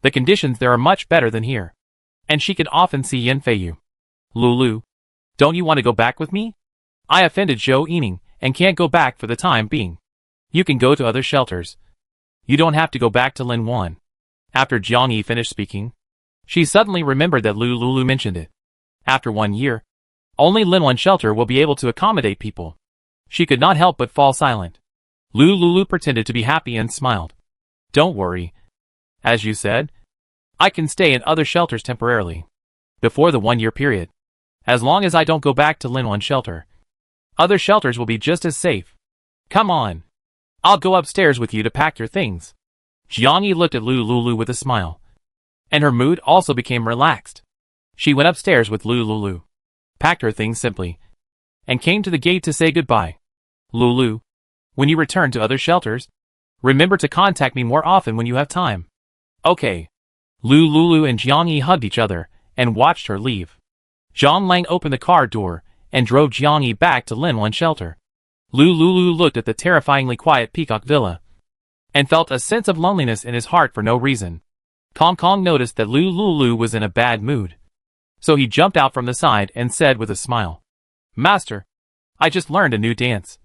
The conditions there are much better than here, and she can often see Yan Feiyu. Lulu, don't you want to go back with me? I offended Zhou Yining and can't go back for the time being. You can go to other shelters. You don't have to go back to Lin Wan. After Jiang Yi finished speaking, she suddenly remembered that Lulu mentioned it. After 1 year, Only Linwan shelter will be able to accommodate people. She could not help but fall silent. Lulu pretended to be happy and smiled. Don't worry. As you said, I can stay in other shelters temporarily. Before the 1-year period. As long as I don't go back to Linwan shelter. Other shelters will be just as safe. Come on. I'll go upstairs with you to pack your things. Jiang Yi looked at Lulu with a smile. And her mood also became relaxed. She went upstairs with Lulu, packed her things simply, and came to the gate to say goodbye. Lulu, when you return to other shelters, remember to contact me more often when you have time. Okay. Lulu and Jiang Yi hugged each other and watched her leave. Zhang Lang opened the car door and drove Jiang Yi back to Linwan shelter. Lulu looked at the terrifyingly quiet Peacock Villa and felt a sense of loneliness in his heart for no reason. Kong noticed that Lulu was in a bad mood. So he jumped out from the side and said with a smile, Master, I just learned a new dance.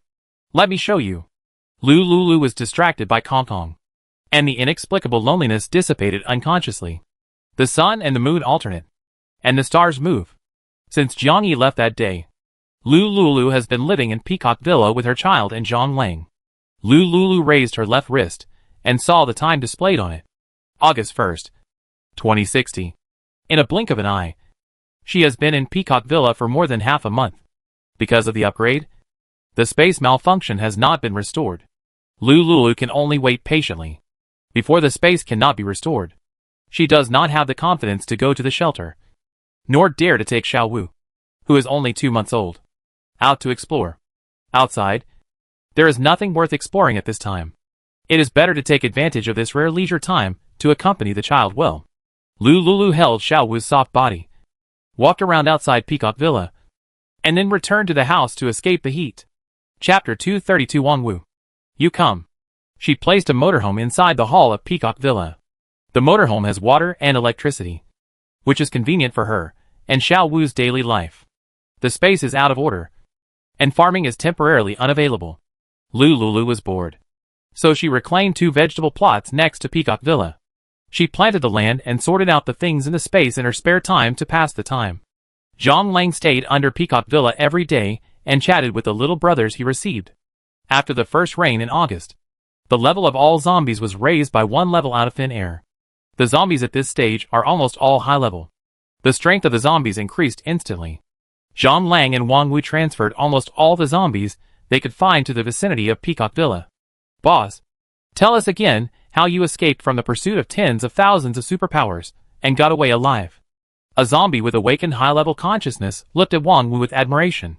Let me show you. Lulu was distracted by Kong, and the inexplicable loneliness dissipated unconsciously. The sun and the moon alternate, and the stars move. Since Jiang Yi left that day, Lulu has been living in Peacock Villa with her child and Zhang Lang. Lulu raised her left wrist and saw the time displayed on it. August 1st, 2060. In a blink of an eye, she has been in Peacock Villa for more than half a month. Because of the upgrade, the space malfunction has not been restored. Lulu can only wait patiently before the space cannot be restored. She does not have the confidence to go to the shelter, nor dare to take Xiaowu, who is only 2 months old, out to explore. Outside, there is nothing worth exploring at this time. It is better to take advantage of this rare leisure time to accompany the child well. Lulu held Xiaowu's soft body, walked around outside Peacock Villa, and then returned to the house to escape the heat. Chapter 232 Wangwu. You come. She placed a motorhome inside the hall of Peacock Villa. The motorhome has water and electricity, which is convenient for her and Xiaowu's daily life. The space is out of order, and farming is temporarily unavailable. Lulu was bored, so she reclaimed 2 vegetable plots next to Peacock Villa. She planted the land and sorted out the things in the space in her spare time to pass the time. Zhang Lang stayed under Peacock Villa every day and chatted with the little brothers he received. After the first rain in August, the level of all zombies was raised by 1 level out of thin air. The zombies at this stage are almost all high level. The strength of the zombies increased instantly. Zhang Lang and Wang Wu transferred almost all the zombies they could find to the vicinity of Peacock Villa. Boss, tell us again how you escaped from the pursuit of tens of thousands of superpowers and got away alive. A zombie with awakened high-level consciousness looked at Wang Wu with admiration.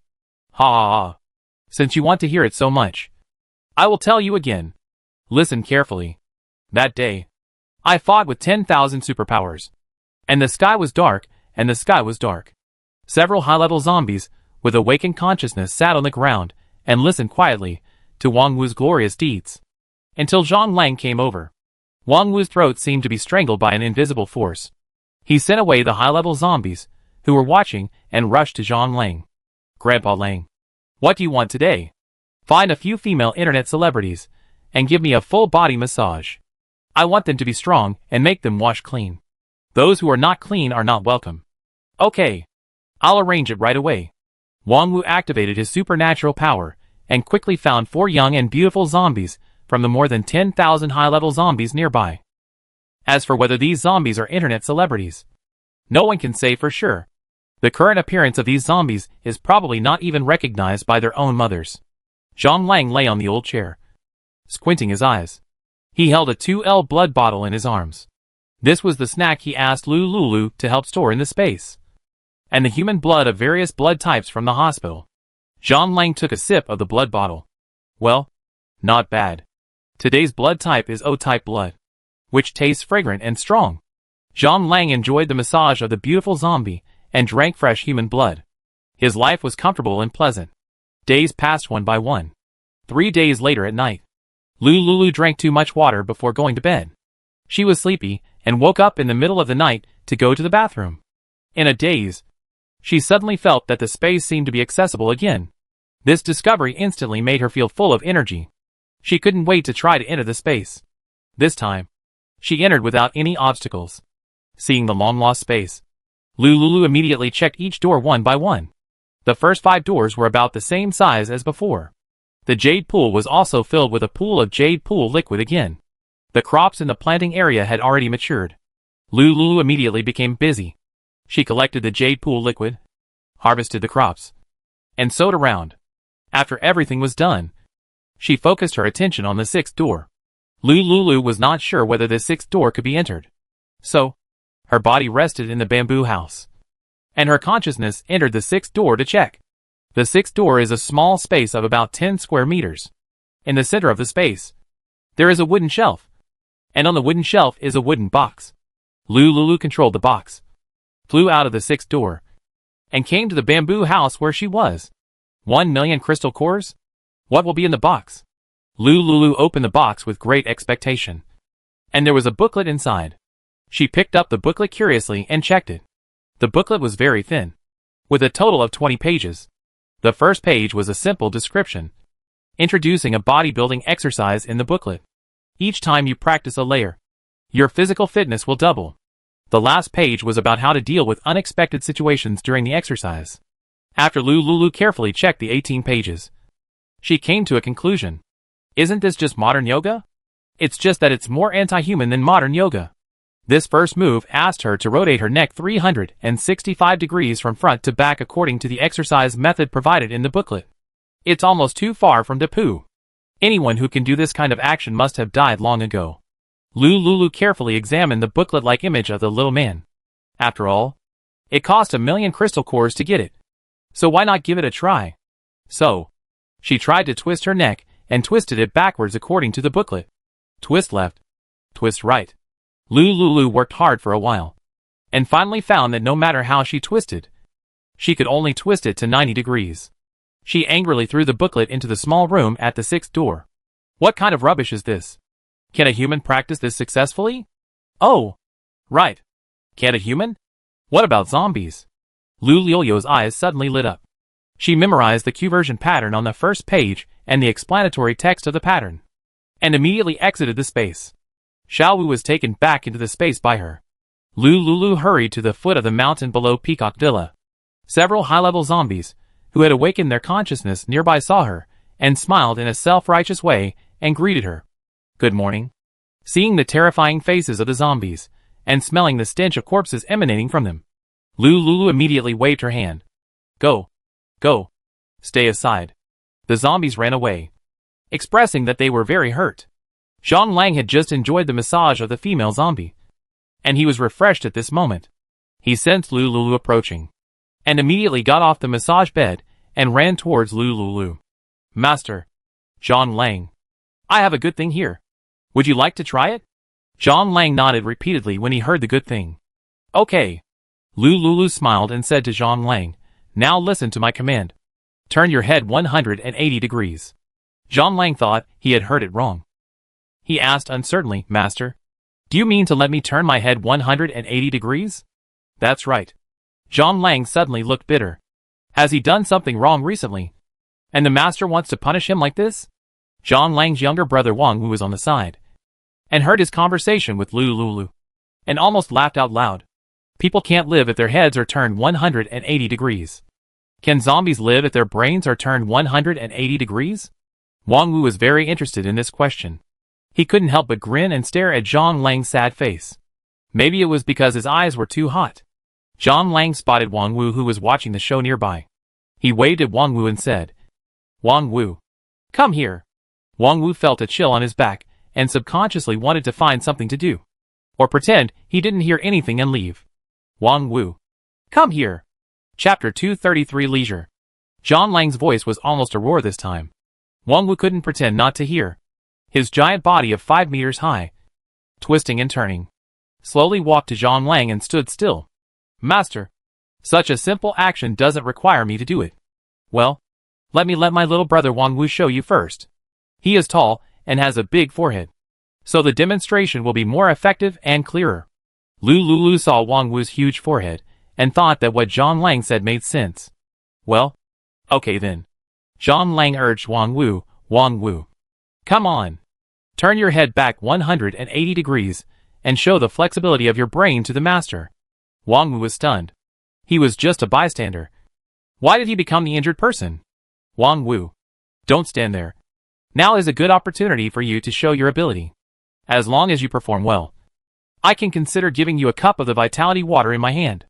Ha! Since you want to hear it so much, I will tell you again. Listen carefully. That day, I fought with 10,000 superpowers. And the sky was dark, and the sky was dark. Several high-level zombies with awakened consciousness sat on the ground and listened quietly to Wang Wu's glorious deeds. Until Zhang Lang came over. Wang Wu's throat seemed to be strangled by an invisible force. He sent away the high-level zombies, who were watching, and rushed to Zhang Lang. Grandpa Lang, what do you want today? Find a few female internet celebrities, and give me a full-body massage. I want them to be strong, and make them wash clean. Those who are not clean are not welcome. Okay. I'll arrange it right away. Wang Wu activated his supernatural power, and quickly found 4 young and beautiful zombies from the more than 10,000 high-level zombies nearby. As for whether these zombies are internet celebrities, no one can say for sure. The current appearance of these zombies is probably not even recognized by their own mothers. Zhang Lang lay on the old chair, squinting his eyes. He held a 2L blood bottle in his arms. This was the snack he asked Lulu to help store in the space, and the human blood of various blood types from the hospital. Zhang Lang took a sip of the blood bottle. Well, not bad. Today's blood type is O-type blood, which tastes fragrant and strong. Zhang Lang enjoyed the massage of the beautiful zombie and drank fresh human blood. His life was comfortable and pleasant. Days passed one by one. 3 days later at night, Lulu drank too much water before going to bed. She was sleepy and woke up in the middle of the night to go to the bathroom. In a daze, she suddenly felt that the space seemed to be accessible again. This discovery instantly made her feel full of energy. She couldn't wait to try to enter the space. This time, she entered without any obstacles. Seeing the long-lost space, Lulu immediately checked each door one by one. The first 5 doors were about the same size as before. The jade pool was also filled with a pool of jade pool liquid again. The crops in the planting area had already matured. Lulu immediately became busy. She collected the jade pool liquid, harvested the crops, and sowed around. After everything was done, she focused her attention on the 6th door. Lulu was not sure whether the 6th door could be entered. So, her body rested in the bamboo house, and her consciousness entered the 6th door to check. The 6th door is a small space of about 10 square meters. In the center of the space, there is a wooden shelf, and on the wooden shelf is a wooden box. Lulu controlled the box, flew out of the 6th door, and came to the bamboo house where she was. 1,000,000 crystal cores? What will be in the box? Lulu opened the box with great expectation, and there was a booklet inside. She picked up the booklet curiously and checked it. The booklet was very thin, with a total of 20 pages. The first page was a simple description, introducing a bodybuilding exercise in the booklet. Each time you practice a layer, your physical fitness will double. The last page was about how to deal with unexpected situations during the exercise. After Lulu carefully checked the 18 pages, she came to a conclusion. Isn't this just modern yoga? It's just that it's more anti-human than modern yoga. This first move asked her to rotate her neck 365 degrees from front to back according to the exercise method provided in the booklet. It's almost too far from Depu. Anyone who can do this kind of action must have died long ago. Lulu carefully examined the booklet-like image of the little man. After all, it cost 1,000,000 crystal cores to get it. So why not give it a try? So, she tried to twist her neck and twisted it backwards according to the booklet. Twist left, twist right. Lulu worked hard for a while, and finally found that no matter how she twisted, she could only twist it to 90 degrees. She angrily threw the booklet into the small room at the 6th door. What kind of rubbish is this? Can a human practice this successfully? Oh, right. Can a human? What about zombies? Lulu's eyes suddenly lit up. She memorized the conversion pattern on the first page and the explanatory text of the pattern, and immediately exited the space. Xiaowu was taken back into the space by her. Lulu hurried to the foot of the mountain below Peacock Villa. Several high-level zombies, who had awakened their consciousness nearby, saw her, and smiled in a self-righteous way, and greeted her. Good morning. Seeing the terrifying faces of the zombies, and smelling the stench of corpses emanating from them, Lulu immediately waved her hand. Go. Go. Stay aside. The zombies ran away, expressing that they were very hurt. Zhang Lang had just enjoyed the massage of the female zombie, and he was refreshed at this moment. He sensed Lulu approaching, and immediately got off the massage bed and ran towards Lulu. Master, Zhang Lang, I have a good thing here. Would you like to try it? Zhang Lang nodded repeatedly when he heard the good thing. Okay. Lulu smiled and said to Zhang Lang, now listen to my command. Turn your head 180 degrees. Zhang Lang thought he had heard it wrong. He asked uncertainly, Master, do you mean to let me turn my head 180 degrees? That's right. Zhang Lang suddenly looked bitter. Has he done something wrong recently? And the master wants to punish him like this? Zhang Lang's younger brother Wang Wu was on the side, and heard his conversation with Lulu, and almost laughed out loud. People can't live if their heads are turned 180 degrees. Can zombies live if their brains are turned 180 degrees? Wang Wu was very interested in this question. He couldn't help but grin and stare at Zhang Lang's sad face. Maybe it was because his eyes were too hot. Zhang Lang spotted Wang Wu, who was watching the show nearby. He waved at Wang Wu and said, Wang Wu, come here. Wang Wu felt a chill on his back and subconsciously wanted to find something to do, or pretend he didn't hear anything and leave. Wang Wu, come here. Chapter 233 Leisure. Zhang Lang's voice was almost a roar this time. Wang Wu couldn't pretend not to hear. His giant body of 5 meters high, twisting and turning, slowly walked to Zhang Lang and stood still. Master, such a simple action doesn't require me to do it. Well, let my little brother Wang Wu show you first. He is tall and has a big forehead, so the demonstration will be more effective and clearer. Lulu saw Wang Wu's huge forehead and thought that what Zhang Lang said made sense. Well, okay then. Zhang Lang urged Wang Wu, come on. Turn your head back 180 degrees and show the flexibility of your brain to the master. Wang Wu was stunned. He was just a bystander. Why did he become the injured person? Wang Wu. Don't stand there. Now is a good opportunity for you to show your ability. As long as you perform well, I can consider giving you a cup of the vitality water in my hand.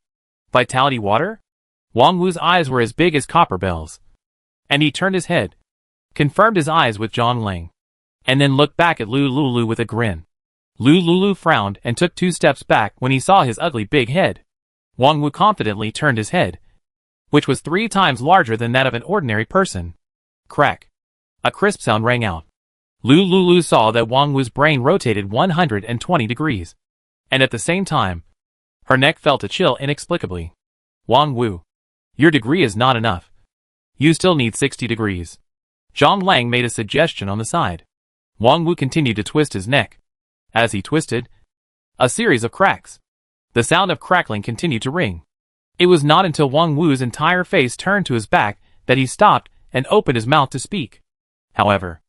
Vitality water? Wang Wu's eyes were as big as copper bells. And he turned his head, confirmed his eyes with John Lang, and then looked back at Lu Lulu with a grin. Lu Lulu frowned and took 2 steps back when he saw his ugly big head. Wang Wu confidently turned his head, which was 3 times larger than that of an ordinary person. Crack. A crisp sound rang out. Lu Lulu saw that Wang Wu's brain rotated 120 degrees, and at the same time, her neck felt a chill inexplicably. Wang Wu, your degree is not enough. You still need 60 degrees. Zhang Lang made a suggestion on the side. Wang Wu continued to twist his neck. As he twisted, a series of cracks. The sound of crackling continued to ring. It was not until Wang Wu's entire face turned to his back that he stopped and opened his mouth to speak. However,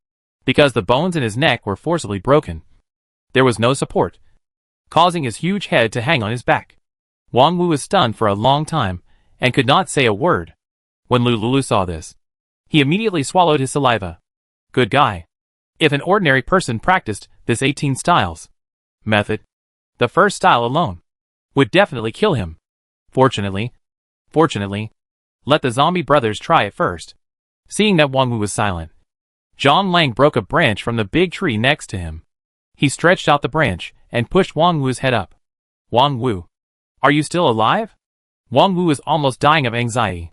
because the bones in his neck were forcibly broken, there was no support, causing his huge head to hang on his back. Wang Wu was stunned for a long time and could not say a word. When Lu Lulu saw this, he immediately swallowed his saliva. Good guy. If an ordinary person practiced this 18 styles method, the first style alone would definitely kill him. Fortunately, let the zombie brothers try it first. Seeing that Wang Wu was silent, Zhang Lang broke a branch from the big tree next to him. He stretched out the branch and pushed Wang Wu's head up. Wang Wu, are you still alive? Wang Wu was almost dying of anxiety.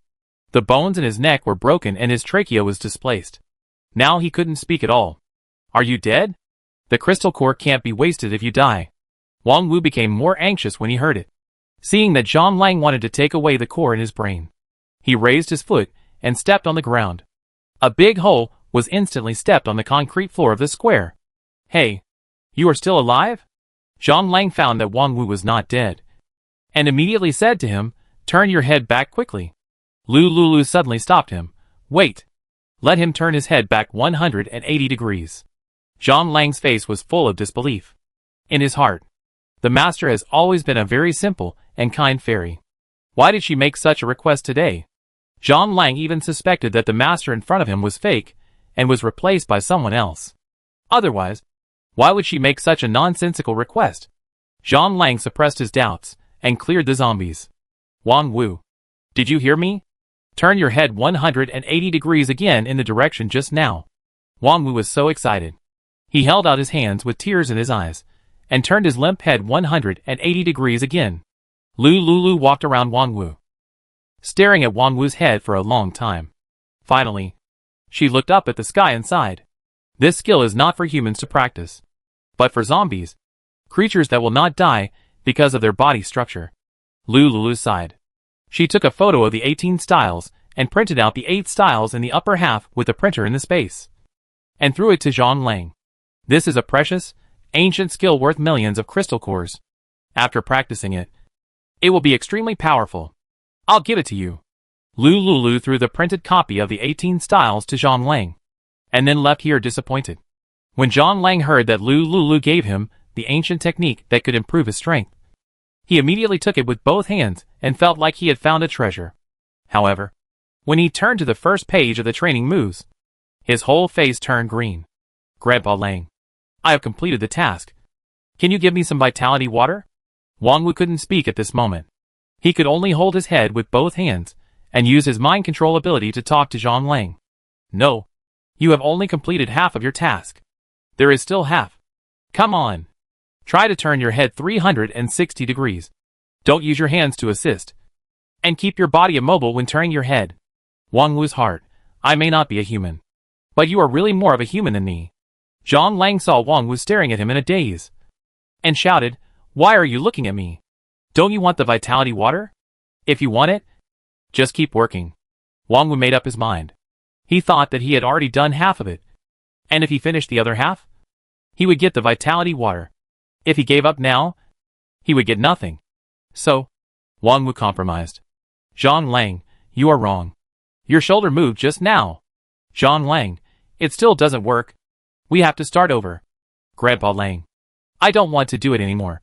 The bones in his neck were broken and his trachea was displaced. Now he couldn't speak at all. Are you dead? The crystal core can't be wasted if you die. Wang Wu became more anxious when he heard it. Seeing that Zhang Lang wanted to take away the core in his brain, he raised his foot and stepped on the ground. A big hole was instantly stepped on the concrete floor of the square. Hey, you are still alive? Zhang Lang found that Wang Wu was not dead, and immediately said to him, turn your head back quickly. Lu Lulu suddenly stopped him. Wait. Let him turn his head back 180 degrees. Zhang Lang's face was full of disbelief. In his heart, the master has always been a very simple and kind fairy. Why did she make such a request today? Zhang Lang even suspected that the master in front of him was fake and was replaced by someone else. Otherwise, why would she make such a nonsensical request? Zhang Lang suppressed his doubts and cleared the zombies. Wang Wu, did you hear me? Turn your head 180 degrees again in the direction just now. Wang Wu was so excited. He held out his hands with tears in his eyes and turned his limp head 180 degrees again. Lu Lulu walked around Wang Wu, staring at Wang Wu's head for a long time. Finally, she looked up at the sky and sighed. This skill is not for humans to practice, but for zombies, creatures that will not die because of their body structure. Lu Lulu sighed. She took a photo of the 18 styles and printed out the 8 styles in the upper half with the printer in the space, and threw it to Zhang Lang. This is a precious, ancient skill worth millions of crystal cores. After practicing it, it will be extremely powerful. I'll give it to you. Lu Lulu threw the printed copy of the 18 styles to Zhang Lang, and then left here disappointed. When Zhang Lang heard that Lu Lulu gave him the ancient technique that could improve his strength, he immediately took it with both hands and felt like he had found a treasure. However, when he turned to the first page of the training moves, his whole face turned green. Grandpa Lang, I have completed the task. Can you give me some vitality water? Wang Wu couldn't speak at this moment. He could only hold his head with both hands and use his mind control ability to talk to Zhang Lang. No, you have only completed half of your task. There is still half. Come on. Try to turn your head 360 degrees. Don't use your hands to assist. And keep your body immobile when turning your head. Wang Wu's heart, I may not be a human, but you are really more of a human than me. Zhang Lang saw Wang Wu staring at him in a daze, and shouted, Why are you looking at me? Don't you want the vitality water? If you want it, just keep working. Wang Wu made up his mind. He thought that he had already done half of it, and if he finished the other half, he would get the vitality water. If he gave up now, he would get nothing. So, Wang Wu compromised. Zhang Lang, you are wrong. Your shoulder moved just now. Zhang Lang, it still doesn't work. We have to start over. Grandpa Lang, I don't want to do it anymore.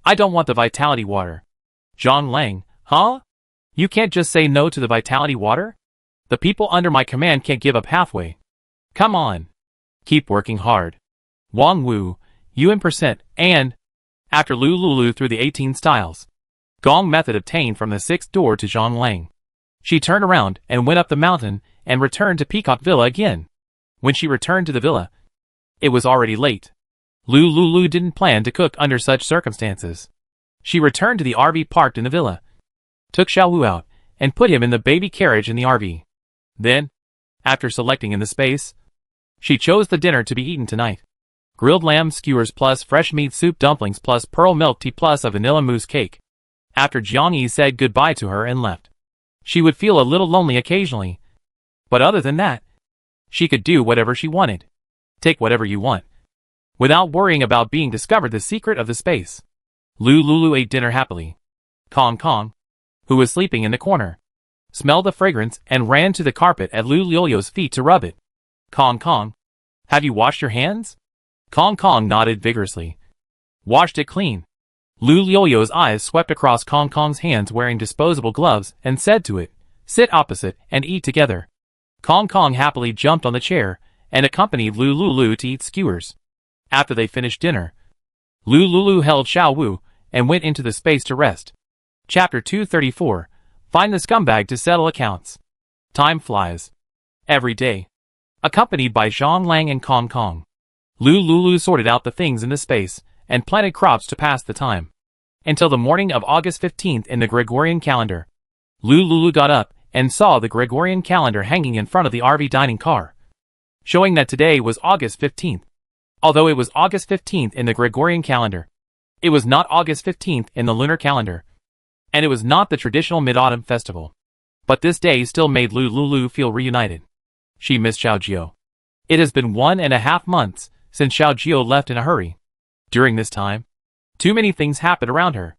I don't want the vitality water. Zhang Lang, huh? You can't just say no to the vitality water? The people under my command can't give up halfway. Come on. Keep working hard. Wang Wu, UN%, and, after Lu Lulu through the 18 styles, Gong method obtained from the 6th door to Zhang Lang. She turned around and went up the mountain and returned to Peacock Villa again. When she returned to the villa, it was already late. Lu Lulu didn't plan to cook under such circumstances. She returned to the RV parked in the villa, took Xiao Wu out, and put him in the baby carriage in the RV. Then, after selecting in the space, she chose the dinner to be eaten tonight. Grilled lamb skewers plus fresh meat soup dumplings plus pearl milk tea plus a vanilla mousse cake. After Jiang Yi said goodbye to her and left, she would feel a little lonely occasionally. But other than that, she could do whatever she wanted. Take whatever you want, without worrying about being discovered the secret of the space. Lu Lulu ate dinner happily. Kong Kong, who was sleeping in the corner, smelled the fragrance and ran to the carpet at Lu Lulio's feet to rub it. Kong Kong, have you washed your hands? Kong Kong nodded vigorously. Washed it clean. Lu Lulio's eyes swept across Kong Kong's hands wearing disposable gloves and said to it, sit opposite and eat together. Kong Kong happily jumped on the chair and accompanied Lu Lulu to eat skewers. After they finished dinner, Lu Lulu held Xiao Wu and went into the space to rest. Chapter 234. Find the scumbag to settle accounts. Time flies. Every day. Accompanied by Zhang Lang and Kong Kong, Lu Lulu sorted out the things in the space and planted crops to pass the time. Until the morning of August 15th in the Gregorian calendar. Lu Lulu got up and saw the Gregorian calendar hanging in front of the RV dining car, showing that today was August 15th. Although it was August 15th in the Gregorian calendar, it was not August 15th in the lunar calendar, and it was not the traditional Mid-Autumn festival. But this day still made Lu Lulu feel reunited. She missed Xiao Jiao. It has been 1.5 months since Xiao Jiao left in a hurry. During this time, too many things happened around her.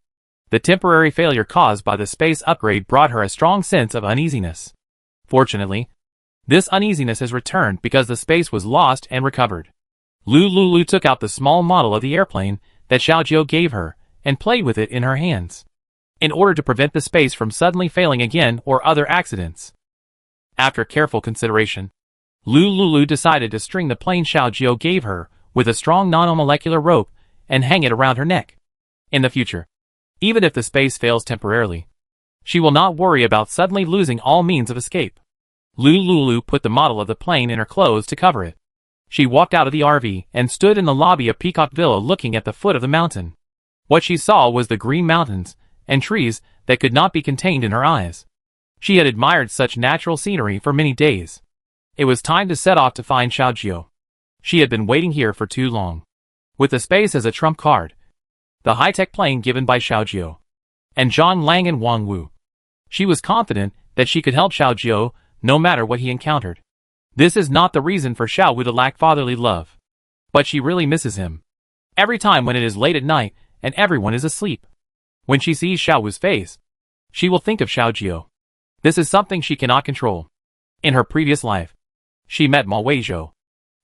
The temporary failure caused by the space upgrade brought her a strong sense of uneasiness. Fortunately, this uneasiness has returned because the space was lost and recovered. Lu Lulu took out the small model of the airplane that Xiao Jiao gave her and played with it in her hands, in order to prevent the space from suddenly failing again or other accidents. After careful consideration, Lu Lulu decided to string the plane Xiao Jiao gave her with a strong nanomolecular rope and hang it around her neck. In the future, even if the space fails temporarily, she will not worry about suddenly losing all means of escape. Lu Lulu put the model of the plane in her clothes to cover it. She walked out of the RV and stood in the lobby of Peacock Villa looking at the foot of the mountain. What she saw was the green mountains and trees that could not be contained in her eyes. She had admired such natural scenery for many days. It was time to set off to find Xiao Jiao. She had been waiting here for too long. With the space as a trump card, the high-tech plane given by Xiao Jiao, and Zhang Lang and Wang Wu, she was confident that she could help Xiao Jiao no matter what he encountered. This is not the reason for Xiao Wu to lack fatherly love, but she really misses him. Every time when it is late at night and everyone is asleep, when she sees Xiao Wu's face, she will think of Xiao Jiao. This is something she cannot control. In her previous life, she met Ma Weizhou,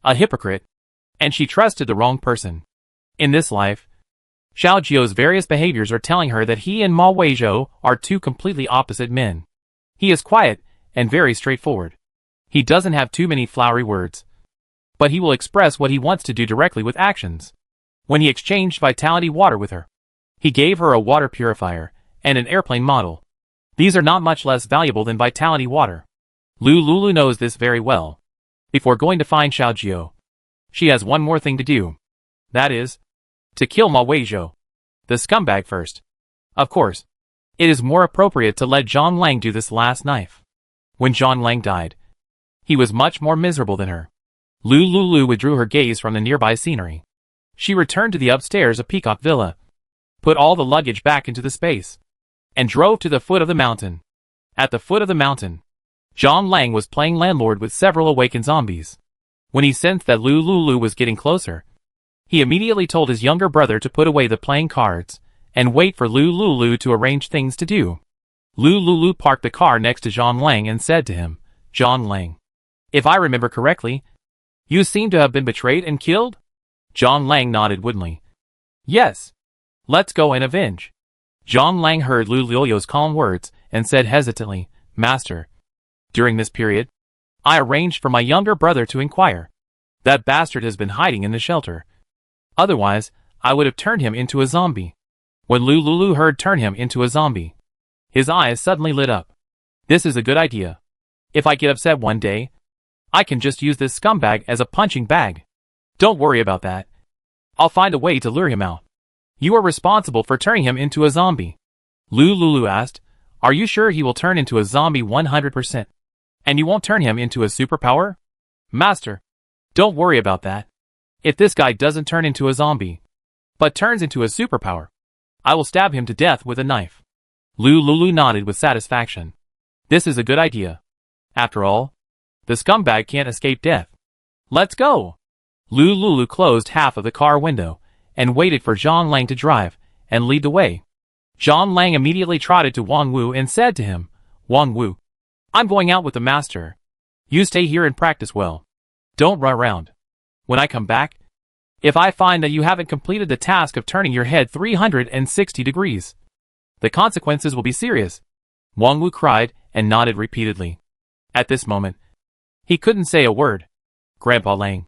a hypocrite, and she trusted the wrong person. In this life, Xiao Jiao's various behaviors are telling her that he and Ma Weizhou are two completely opposite men. He is quiet and very straightforward. He doesn't have too many flowery words, but he will express what he wants to do directly with actions. When he exchanged vitality water with her, he gave her a water purifier and an airplane model. These are not much less valuable than vitality water. Lu Lulu knows this very well. Before going to find Xiao Jiao, she has one more thing to do. That is, to kill Ma Weizhou, the scumbag, first. Of course, it is more appropriate to let Zhang Lang do this last knife. When Zhang Lang died, he was much more miserable than her. Lu Lulu withdrew her gaze from the nearby scenery. She returned to the upstairs of Peacock Villa, put all the luggage back into the space, and drove to the foot of the mountain. At the foot of the mountain, Zhang Lang was playing landlord with several awakened zombies. When he sensed that Lu Lulu was getting closer, he immediately told his younger brother to put away the playing cards and wait for Lu Lulu to arrange things to do. Lu Lulu parked the car next to Zhang Lang and said to him, Zhang Lang, if I remember correctly, you seem to have been betrayed and killed? Zhang Lang nodded woodenly. Yes. Let's go and avenge. Zhang Lang heard Lu Lulio's calm words and said hesitantly, "Master, during this period, I arranged for my younger brother to inquire. That bastard has been hiding in the shelter. Otherwise, I would have turned him into a zombie." When Lulu heard turn him into a zombie, his eyes suddenly lit up. "This is a good idea. If I get upset one day, I can just use this scumbag as a punching bag. Don't worry about that. I'll find a way to lure him out." "You are responsible for turning him into a zombie?" Lulu asked. "Are you sure he will turn into a zombie 100%? And you won't turn him into a superpower?" "Master, don't worry about that. If this guy doesn't turn into a zombie, but turns into a superpower, I will stab him to death with a knife." Lulu nodded with satisfaction. "This is a good idea. After all, the scumbag can't escape death. Let's go." Lulu closed half of the car window and waited for Zhang Lang to drive and lead the way. Zhang Lang immediately trotted to Wang Wu and said to him, "Wang Wu, I'm going out with the master. You stay here and practice well. Don't run around. When I come back, if I find that you haven't completed the task of turning your head 360 degrees, the consequences will be serious." Wang Wu cried and nodded repeatedly. At this moment, he couldn't say a word. "Grandpa Lang,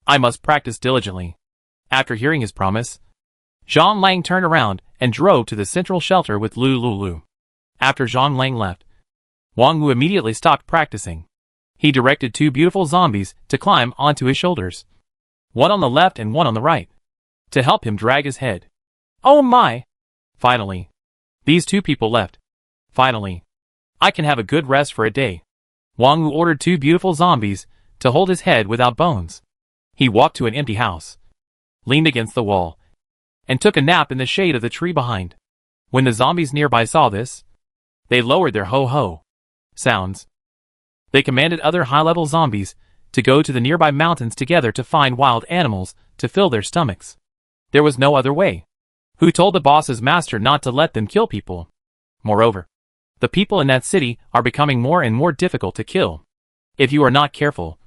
I must practice diligently." After hearing his promise, Zhang Lang turned around and drove to the central shelter with Lulu. After Zhang Lang left, Wang Wu immediately stopped practicing. He directed two beautiful zombies to climb onto his shoulders, one on the left and one on the right, to help him drag his head. "Oh my!" Finally, these two people left. "Finally, I can have a good rest for a day." Wang Wu ordered two beautiful zombies to hold his head without bones. He walked to an empty house, leaned against the wall, and took a nap in the shade of the tree behind. When the zombies nearby saw this, they lowered their ho-ho sounds. They commanded other high-level zombies to go to the nearby mountains together to find wild animals to fill their stomachs. There was no other way. Who told the boss's master not to let them kill people? Moreover, the people in that city are becoming more and more difficult to kill. If you are not careful,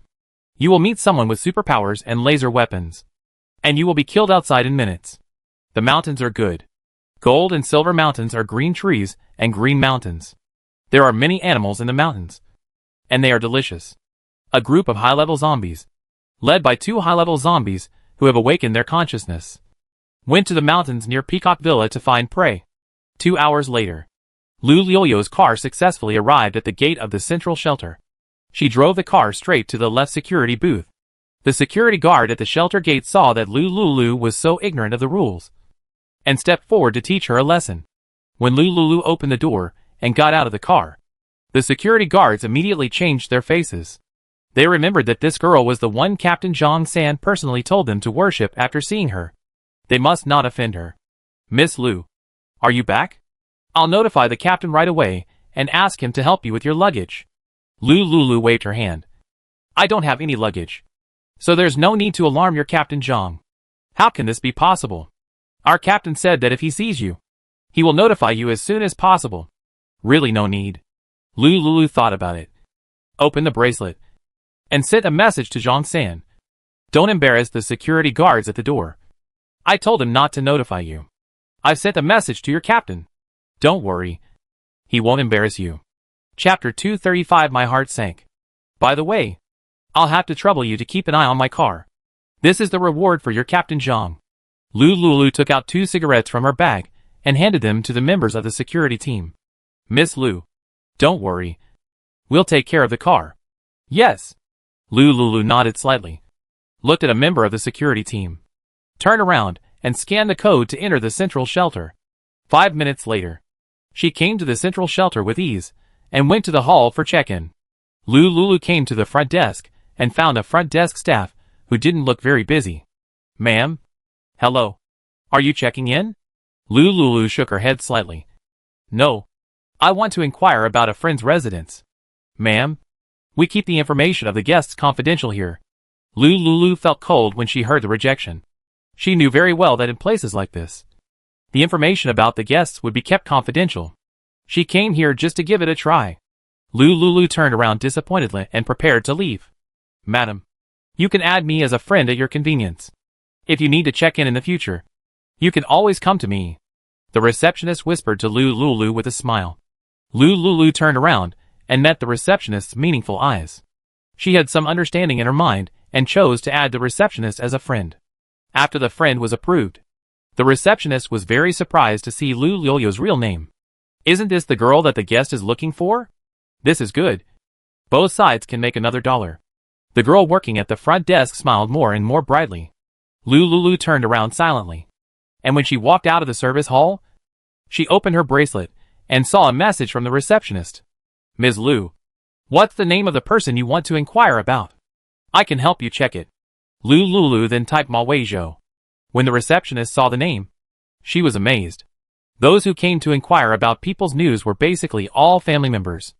you will meet someone with superpowers and laser weapons, and you will be killed outside in minutes. The mountains are good. Gold and silver mountains are green trees and green mountains. There are many animals in the mountains, and they are delicious. A group of high-level zombies, led by two high-level zombies who have awakened their consciousness, went to the mountains near Peacock Villa to find prey. 2 hours later, Lu Liu's car successfully arrived at the gate of the central shelter. She drove the car straight to the left security booth. The security guard at the shelter gate saw that Lulu was so ignorant of the rules, and stepped forward to teach her a lesson. When Lulu opened the door and got out of the car, the security guards immediately changed their faces. They remembered that this girl was the one Captain Zhang San personally told them to worship after seeing her. They must not offend her. "Miss Lu, are you back? I'll notify the captain right away and ask him to help you with your luggage." Lulu waved her hand. "I don't have any luggage, so there's no need to alarm your Captain Zhang." "How can this be possible? Our captain said that if he sees you, he will notify you as soon as possible." "Really no need." Lulu thought about it, opened the bracelet, and sent a message to Zhang San. "Don't embarrass the security guards at the door. I told him not to notify you. I've sent a message to your captain. Don't worry. He won't embarrass you." Chapter 235. My heart sank. "By the way, I'll have to trouble you to keep an eye on my car. This is the reward for your Captain Zhang." Lulu took out 2 cigarettes from her bag and handed them to the members of the security team. "Miss Lu, don't worry. We'll take care of the car." "Yes." Lulu nodded slightly, looked at a member of the security team, turned around and scanned the code to enter the central shelter. 5 minutes later, she came to the central shelter with ease and went to the hall for check-in. Lulu came to the front desk and found a front desk staff who didn't look very busy. "Ma'am? Hello. Are you checking in?" Lulu shook her head slightly. "No. I want to inquire about a friend's residence." "Ma'am, we keep the information of the guests confidential here." Lulu felt cold when she heard the rejection. She knew very well that in places like this, the information about the guests would be kept confidential. She came here just to give it a try. Lulu turned around disappointedly and prepared to leave. "Madam, you can add me as a friend at your convenience. If you need to check in the future, you can always come to me," the receptionist whispered to Lulu with a smile. Lulu turned around and met the receptionist's meaningful eyes. She had some understanding in her mind and chose to add the receptionist as a friend. After the friend was approved, the receptionist was very surprised to see Lulu's real name. Isn't this the girl that the guest is looking for? This is good. Both sides can make another $1. The girl working at the front desk smiled more and more brightly. Lulu turned around silently. And when she walked out of the service hall, she opened her bracelet and saw a message from the receptionist. Ms. Lu, what's the name of the person you want to inquire about? I can help you check it. Lulu then typed Ma Weizhou. When the receptionist saw the name, she was amazed. Those who came to inquire about people's news were basically all family members.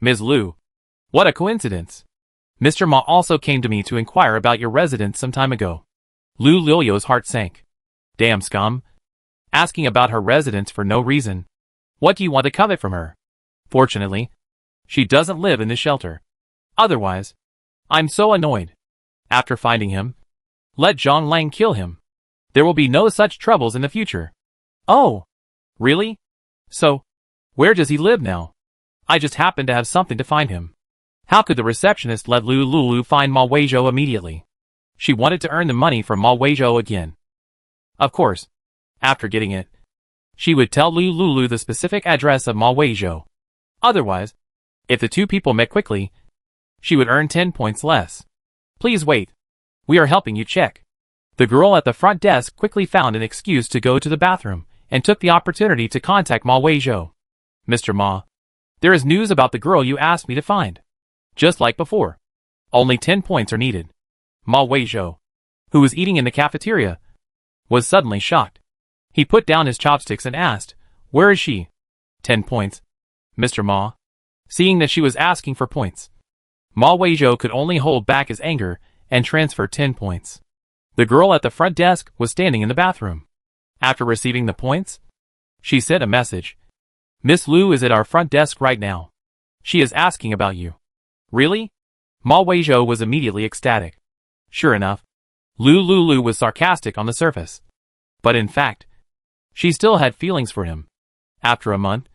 Ms. Lu, what a coincidence. Mr. Ma also came to me to inquire about your residence some time ago. Lulu's heart sank. Damn scum. Asking about her residence for no reason. What do you want to covet from her? Fortunately, she doesn't live in this shelter. Otherwise, I'm so annoyed. After finding him, let Zhang Lang kill him. There will be no such troubles in the future. Oh, really? So, where does he live now? I just happen to have something to find him. How could the receptionist let Lulu find Ma Weizhou immediately? She wanted to earn the money from Ma Weizhou again. Of course, after getting it, she would tell Lulu the specific address of Ma Weizhou. Otherwise, if the two people met quickly, she would earn 10 points less. Please wait. We are helping you check. The girl at the front desk quickly found an excuse to go to the bathroom and took the opportunity to contact Ma Weizhou. Mr. Ma, there is news about the girl you asked me to find. Just like before. Only 10 points are needed. Ma Weizhou, who was eating in the cafeteria, was suddenly shocked. He put down his chopsticks and asked, where is she? 10 points. Mr. Ma. Seeing that she was asking for points, Ma Weizhou could only hold back his anger and transfer 10 points. The girl at the front desk was standing in the bathroom. After receiving the points, she sent a message. Miss Lu is at our front desk right now. She is asking about you. Really? Ma Weizhou was immediately ecstatic. Sure enough, Lulu was sarcastic on the surface. But in fact, she still had feelings for him. After a month,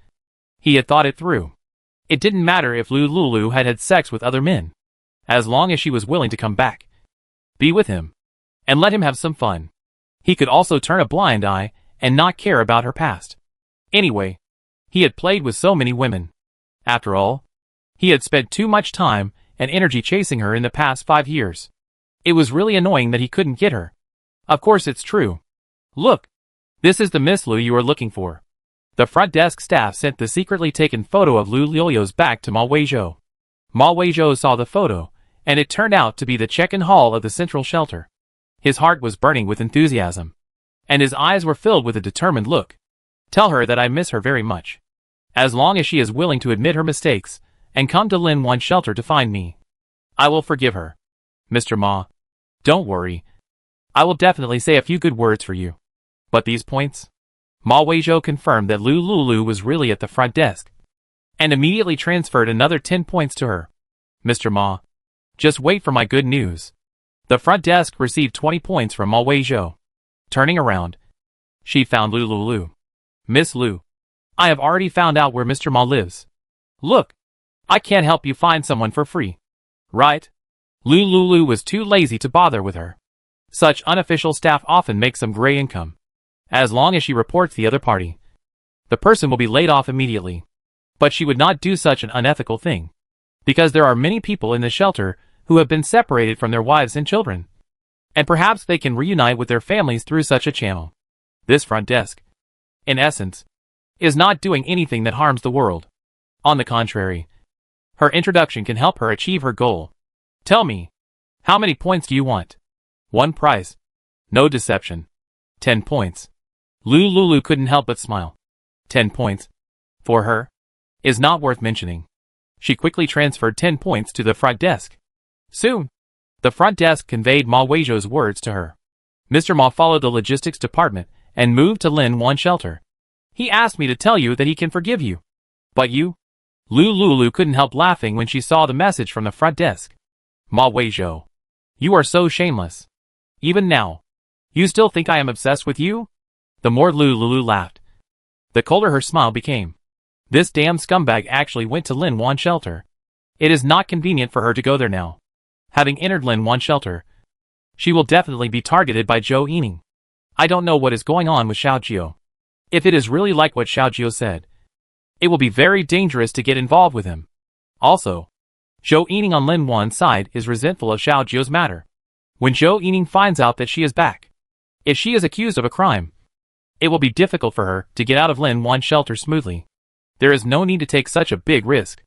he had thought it through. It didn't matter if Lulu had had sex with other men. As long as she was willing to come back, be with him, and let him have some fun. He could also turn a blind eye and not care about her past. Anyway, he had played with so many women. After all, he had spent too much time and energy chasing her in the past 5 years. It was really annoying that he couldn't get her. Of course it's true. Look, this is the Miss Lu you are looking for. The front desk staff sent the secretly taken photo of Lulu's back to Ma Weizhou. Ma Weizhou saw the photo, and it turned out to be the check-in hall of the central shelter. His heart was burning with enthusiasm, and his eyes were filled with a determined look. Tell her that I miss her very much. As long as she is willing to admit her mistakes and come to Lin One shelter to find me, I will forgive her. Mr. Ma, don't worry. I will definitely say a few good words for you. But these points? Ma Weizhou confirmed that Lulu was really at the front desk, and immediately transferred another 10 points to her. Mr. Ma, just wait for my good news. The front desk received 20 points from Ma Weizhou. Turning around, she found Lulu. Miss Lu, I have already found out where Mr. Ma lives. Look, I can't help you find someone for free. Right? Lulu was too lazy to bother with her. Such unofficial staff often make some gray income. As long as she reports the other party, the person will be laid off immediately. But she would not do such an unethical thing, because there are many people in the shelter who have been separated from their wives and children, and perhaps they can reunite with their families through such a channel. This front desk, in essence, is not doing anything that harms the world. On the contrary, her introduction can help her achieve her goal. Tell me, how many points do you want? 1 price. No deception. 10 points. Lulu couldn't help but smile. 10 points, for her, is not worth mentioning. She quickly transferred 10 points to the front desk. Soon, the front desk conveyed Ma Weizhou's words to her. Mr. Ma followed the logistics department and moved to Lin One shelter. He asked me to tell you that he can forgive you. But you? Lulu couldn't help laughing when she saw the message from the front desk. Ma Weizhou, you are so shameless. Even now, you still think I am obsessed with you? The more Lulu laughed, the colder her smile became. This damn scumbag actually went to Lin Wan shelter. It is not convenient for her to go there now. Having entered Lin Wan shelter, she will definitely be targeted by Zhou Yining. I don't know what is going on with Xiao Jiu. If it is really like what Xiao Jiu said, it will be very dangerous to get involved with him. Also, Zhou Yining on Lin Wan's side is resentful of Xiao Jiu's matter. When Zhou Yining finds out that she is back, if she is accused of a crime, it will be difficult for her to get out of Lin Wan's shelter smoothly. There is no need to take such a big risk.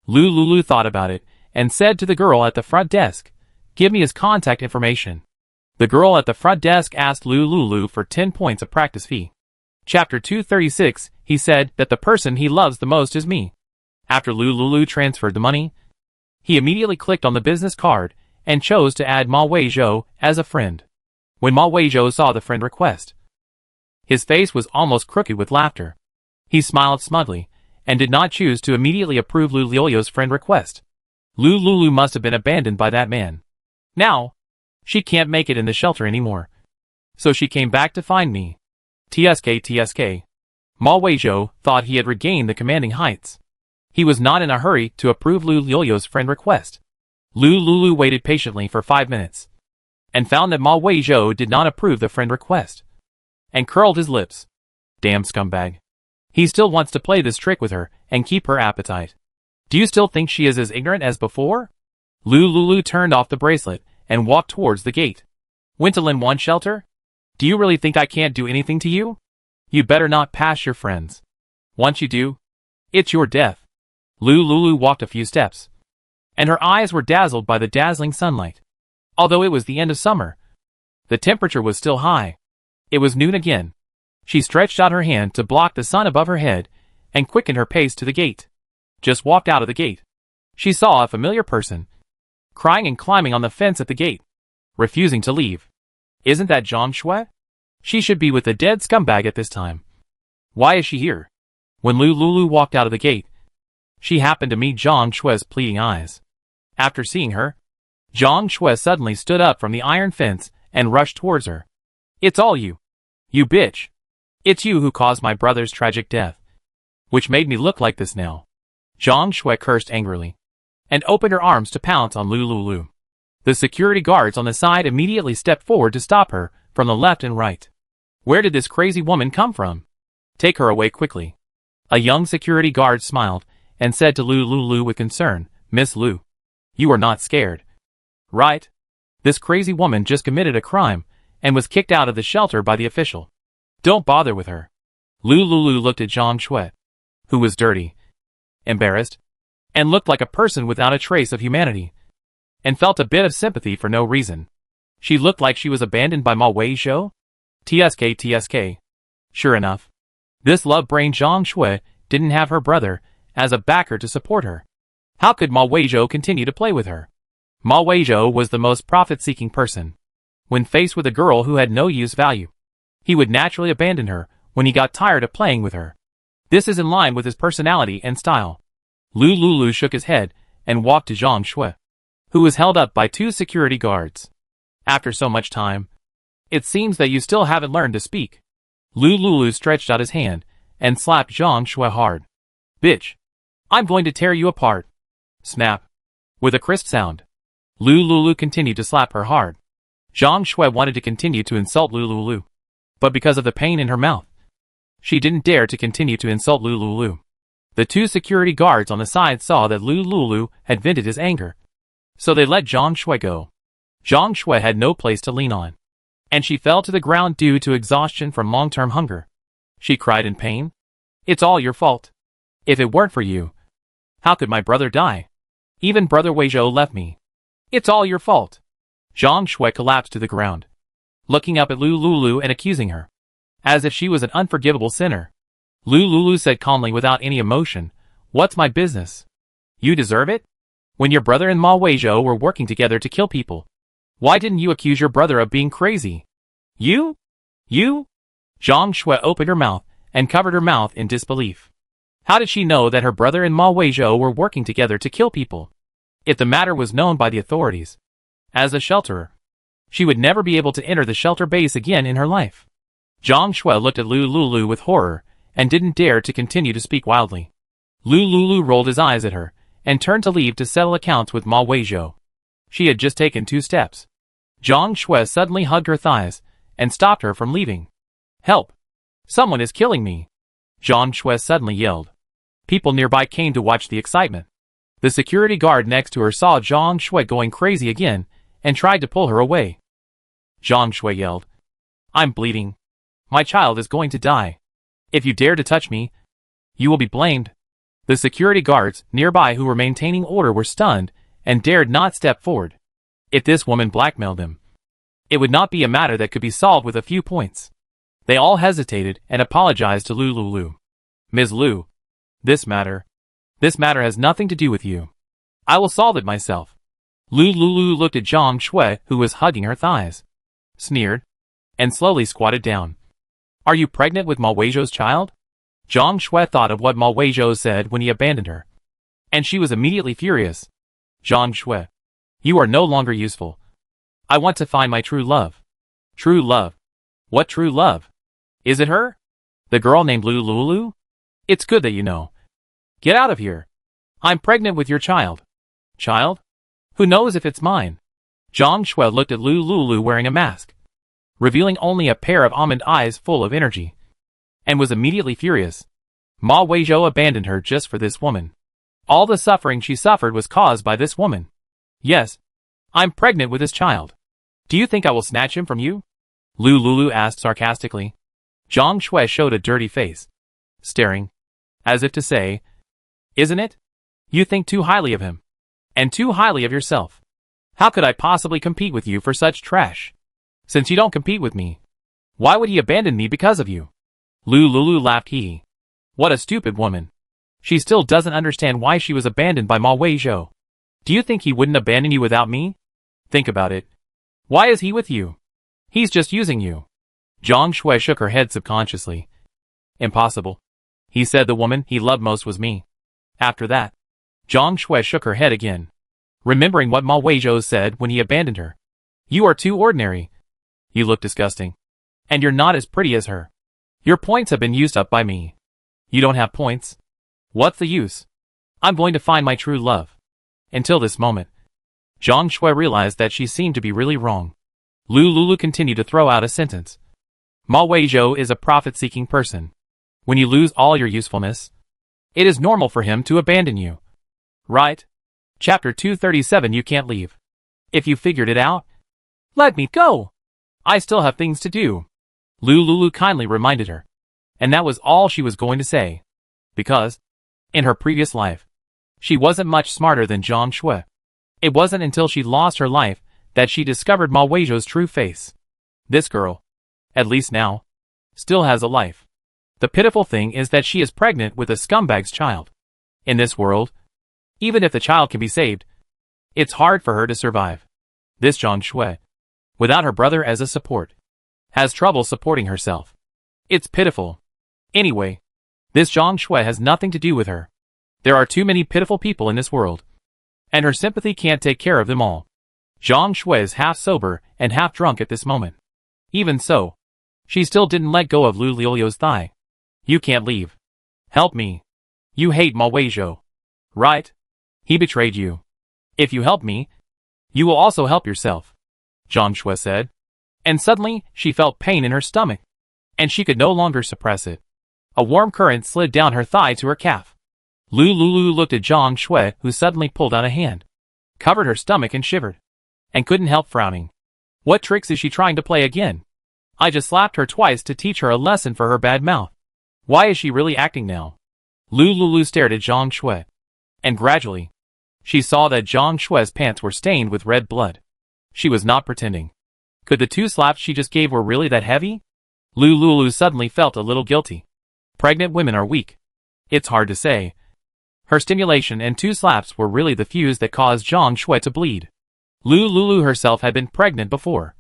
Lu Lulu thought about it and said to the girl at the front desk, "Give me his contact information." The girl at the front desk asked Lu Lulu for 10 points of practice fee. Chapter 236, he said that the person he loves the most is me. After Lu Lulu transferred the money, he immediately clicked on the business card and chose to add Ma Weizhou as a friend. When Ma Weizhou saw the friend request, his face was almost crooked with laughter. He smiled smugly and did not choose to immediately approve Lu Liu's friend request. Lu Lulu must have been abandoned by that man. Now, she can't make it in the shelter anymore. So she came back to find me. TSK. Ma Weizhou thought he had regained the commanding heights. He was not in a hurry to approve Lu Liu's friend request. Lu Lulu waited patiently for 5 minutes and found that Ma Weizhou did not approve the friend request, and curled his lips. Damn scumbag. He still wants to play this trick with her and keep her appetite. Do you still think she is as ignorant as before? Lu Lulu turned off the bracelet and walked towards the gate. Went to Lin Wan shelter? Do you really think I can't do anything to you? You better not pass your friends. Once you do, it's your death. Lu Lulu walked a few steps, and her eyes were dazzled by the dazzling sunlight. Although it was the end of summer, the temperature was still high. It was noon again. She stretched out her hand to block the sun above her head and quickened her pace to the gate. Just walked out of the gate. She saw a familiar person, crying and climbing on the fence at the gate, refusing to leave. Isn't that Zhang Shui? She should be with the dead scumbag at this time. Why is she here? When Lu Lulu walked out of the gate, she happened to meet Zhang Shui's pleading eyes. After seeing her, Zhang Shui suddenly stood up from the iron fence and rushed towards her. It's all you. You bitch. It's you who caused my brother's tragic death, which made me look like this now. Zhang Shui cursed angrily and opened her arms to pounce on Lu Lulu. The security guards on the side immediately stepped forward to stop her from the left and right. Where did this crazy woman come from? Take her away quickly. A young security guard smiled and said to Lu Lulu with concern, Miss Lu, you are not scared, right? This crazy woman just committed a crime and was kicked out of the shelter by the official. Don't bother with her. Lu Lulu looked at Zhang Shui, who was dirty, embarrassed, and looked like a person without a trace of humanity, and felt a bit of sympathy for no reason. She looked like she was abandoned by Ma Weizhou? TSK. Sure enough, this love-brained Zhang Shui didn't have her brother as a backer to support her. How could Ma Weizhou continue to play with her? Ma Weizhou was the most profit-seeking person. When faced with a girl who had no use value, he would naturally abandon her when he got tired of playing with her. This is in line with his personality and style. Lu Lulu shook his head and walked to Zhang Shui, who was held up by 2 security guards. After so much time, it seems that you still haven't learned to speak. Lu Lulu stretched out his hand and slapped Zhang Shui hard. Bitch! I'm going to tear you apart. Snap. With a crisp sound, Lu Lulu continued to slap her hard. Zhang Shui wanted to continue to insult Lu Lulu, but because of the pain in her mouth, she didn't dare to continue to insult Lu Lulu. The 2 security guards on the side saw that Lu Lulu had vented his anger, so they let Zhang Shui go. Zhang Shui had no place to lean on, and she fell to the ground due to exhaustion from long-term hunger. She cried in pain. It's all your fault. If it weren't for you, how could my brother die? Even Brother Weizhou left me. It's all your fault. Zhang Shui collapsed to the ground, looking up at Lu Lulu and accusing her, as if she was an unforgivable sinner. Lu Lulu said calmly without any emotion, What's my business? You deserve it? When your brother and Ma Weizhou were working together to kill people, why didn't you accuse your brother of being crazy? You? Zhang Shui opened her mouth and covered her mouth in disbelief. How did she know that her brother and Ma Weizhou were working together to kill people? If the matter was known by the authorities, as a shelterer, she would never be able to enter the shelter base again in her life. Zhang Shui looked at Lu Lulu with horror and didn't dare to continue to speak wildly. Lulu rolled his eyes at her, and turned to leave to settle accounts with Ma Weizhou. She had just taken 2 steps. Zhang Shui suddenly hugged her thighs, and stopped her from leaving. "Help! Someone is killing me!" Zhang Shui suddenly yelled. People nearby came to watch the excitement. The security guard next to her saw Zhang Shui going crazy again, and tried to pull her away. Zhang Shui yelled, "I'm bleeding. My child is going to die. If you dare to touch me, you will be blamed." The security guards nearby who were maintaining order were stunned, and dared not step forward. If this woman blackmailed them, it would not be a matter that could be solved with a few points. They all hesitated and apologized to Lulu. "Ms. Lu, this matter has nothing to do with you. I will solve it myself." Lulu looked at Zhang Shui, who was hugging her thighs, sneered, and slowly squatted down. "Are you pregnant with Ma Weizhou's child?" Zhang Shui thought of what Ma Weizhou said when he abandoned her, and she was immediately furious. "Zhang Shui, you are no longer useful. I want to find my true love." "True love? What true love? Is it her? The girl named Lulu? It's good that you know. Get out of here. I'm pregnant with your child." "Child? Who knows if it's mine?" Zhang Shui looked at Lulu wearing a mask, revealing only a pair of almond eyes full of energy, and was immediately furious. Ma Weizhou abandoned her just for this woman. All the suffering she suffered was caused by this woman. "Yes, I'm pregnant with this child. Do you think I will snatch him from you?" Lulu asked sarcastically. Zhang Shui showed a dirty face, staring, as if to say, "Isn't it? You think too highly of him, and too highly of yourself. How could I possibly compete with you for such trash? Since you don't compete with me, why would he abandon me because of you?" Lulu laughed. What a stupid woman. She still doesn't understand why she was abandoned by Ma Weizhou. Do you think he wouldn't abandon you without me? Think about it. Why is he with you? He's just using you. Zhang Shui shook her head subconsciously. "Impossible. He said the woman he loved most was me." After that, Zhang Shui shook her head again, remembering what Ma Weizhou said when he abandoned her. "You are too ordinary. You look disgusting. And you're not as pretty as her. Your points have been used up by me. You don't have points. What's the use? I'm going to find my true love." Until this moment, Zhang Shui realized that she seemed to be really wrong. Lulu continued to throw out a sentence. "Ma Weizhou is a profit-seeking person. When you lose all your usefulness, it is normal for him to abandon you. Right? Chapter 237. You can't leave. If you figured it out, let me go. I still have things to do," Lulu kindly reminded her. And that was all she was going to say. Because, in her previous life, she wasn't much smarter than Zhang Shui. It wasn't until she lost her life that she discovered Ma Weizhou's true face. This girl, at least now, still has a life. The pitiful thing is that she is pregnant with a scumbag's child. In this world, even if the child can be saved, it's hard for her to survive. This Zhang Shui, without her brother as a support, has trouble supporting herself. It's pitiful. Anyway, this Zhang Shui has nothing to do with her. There are too many pitiful people in this world, and her sympathy can't take care of them all. Zhang Shui is half sober and half drunk at this moment. Even so, she still didn't let go of Lulu's thigh. "You can't leave. Help me. You hate Ma Weizhou, right? He betrayed you. If you help me, you will also help yourself," Zhang Shui said. And suddenly, she felt pain in her stomach, and she could no longer suppress it. A warm current slid down her thigh to her calf. Lulu looked at Zhang Shui, who suddenly pulled out a hand, covered her stomach and shivered, and couldn't help frowning. What tricks is she trying to play again? I just slapped her twice to teach her a lesson for her bad mouth. Why is she really acting now? Lulu stared at Zhang Shui, and gradually, she saw that Zhang Shui's pants were stained with red blood. She was not pretending. Could the 2 slaps she just gave were really that heavy? Lulu suddenly felt a little guilty. Pregnant women are weak. It's hard to say. Her stimulation and 2 slaps were really the fuse that caused Zhang Shui to bleed. Lulu herself had been pregnant before,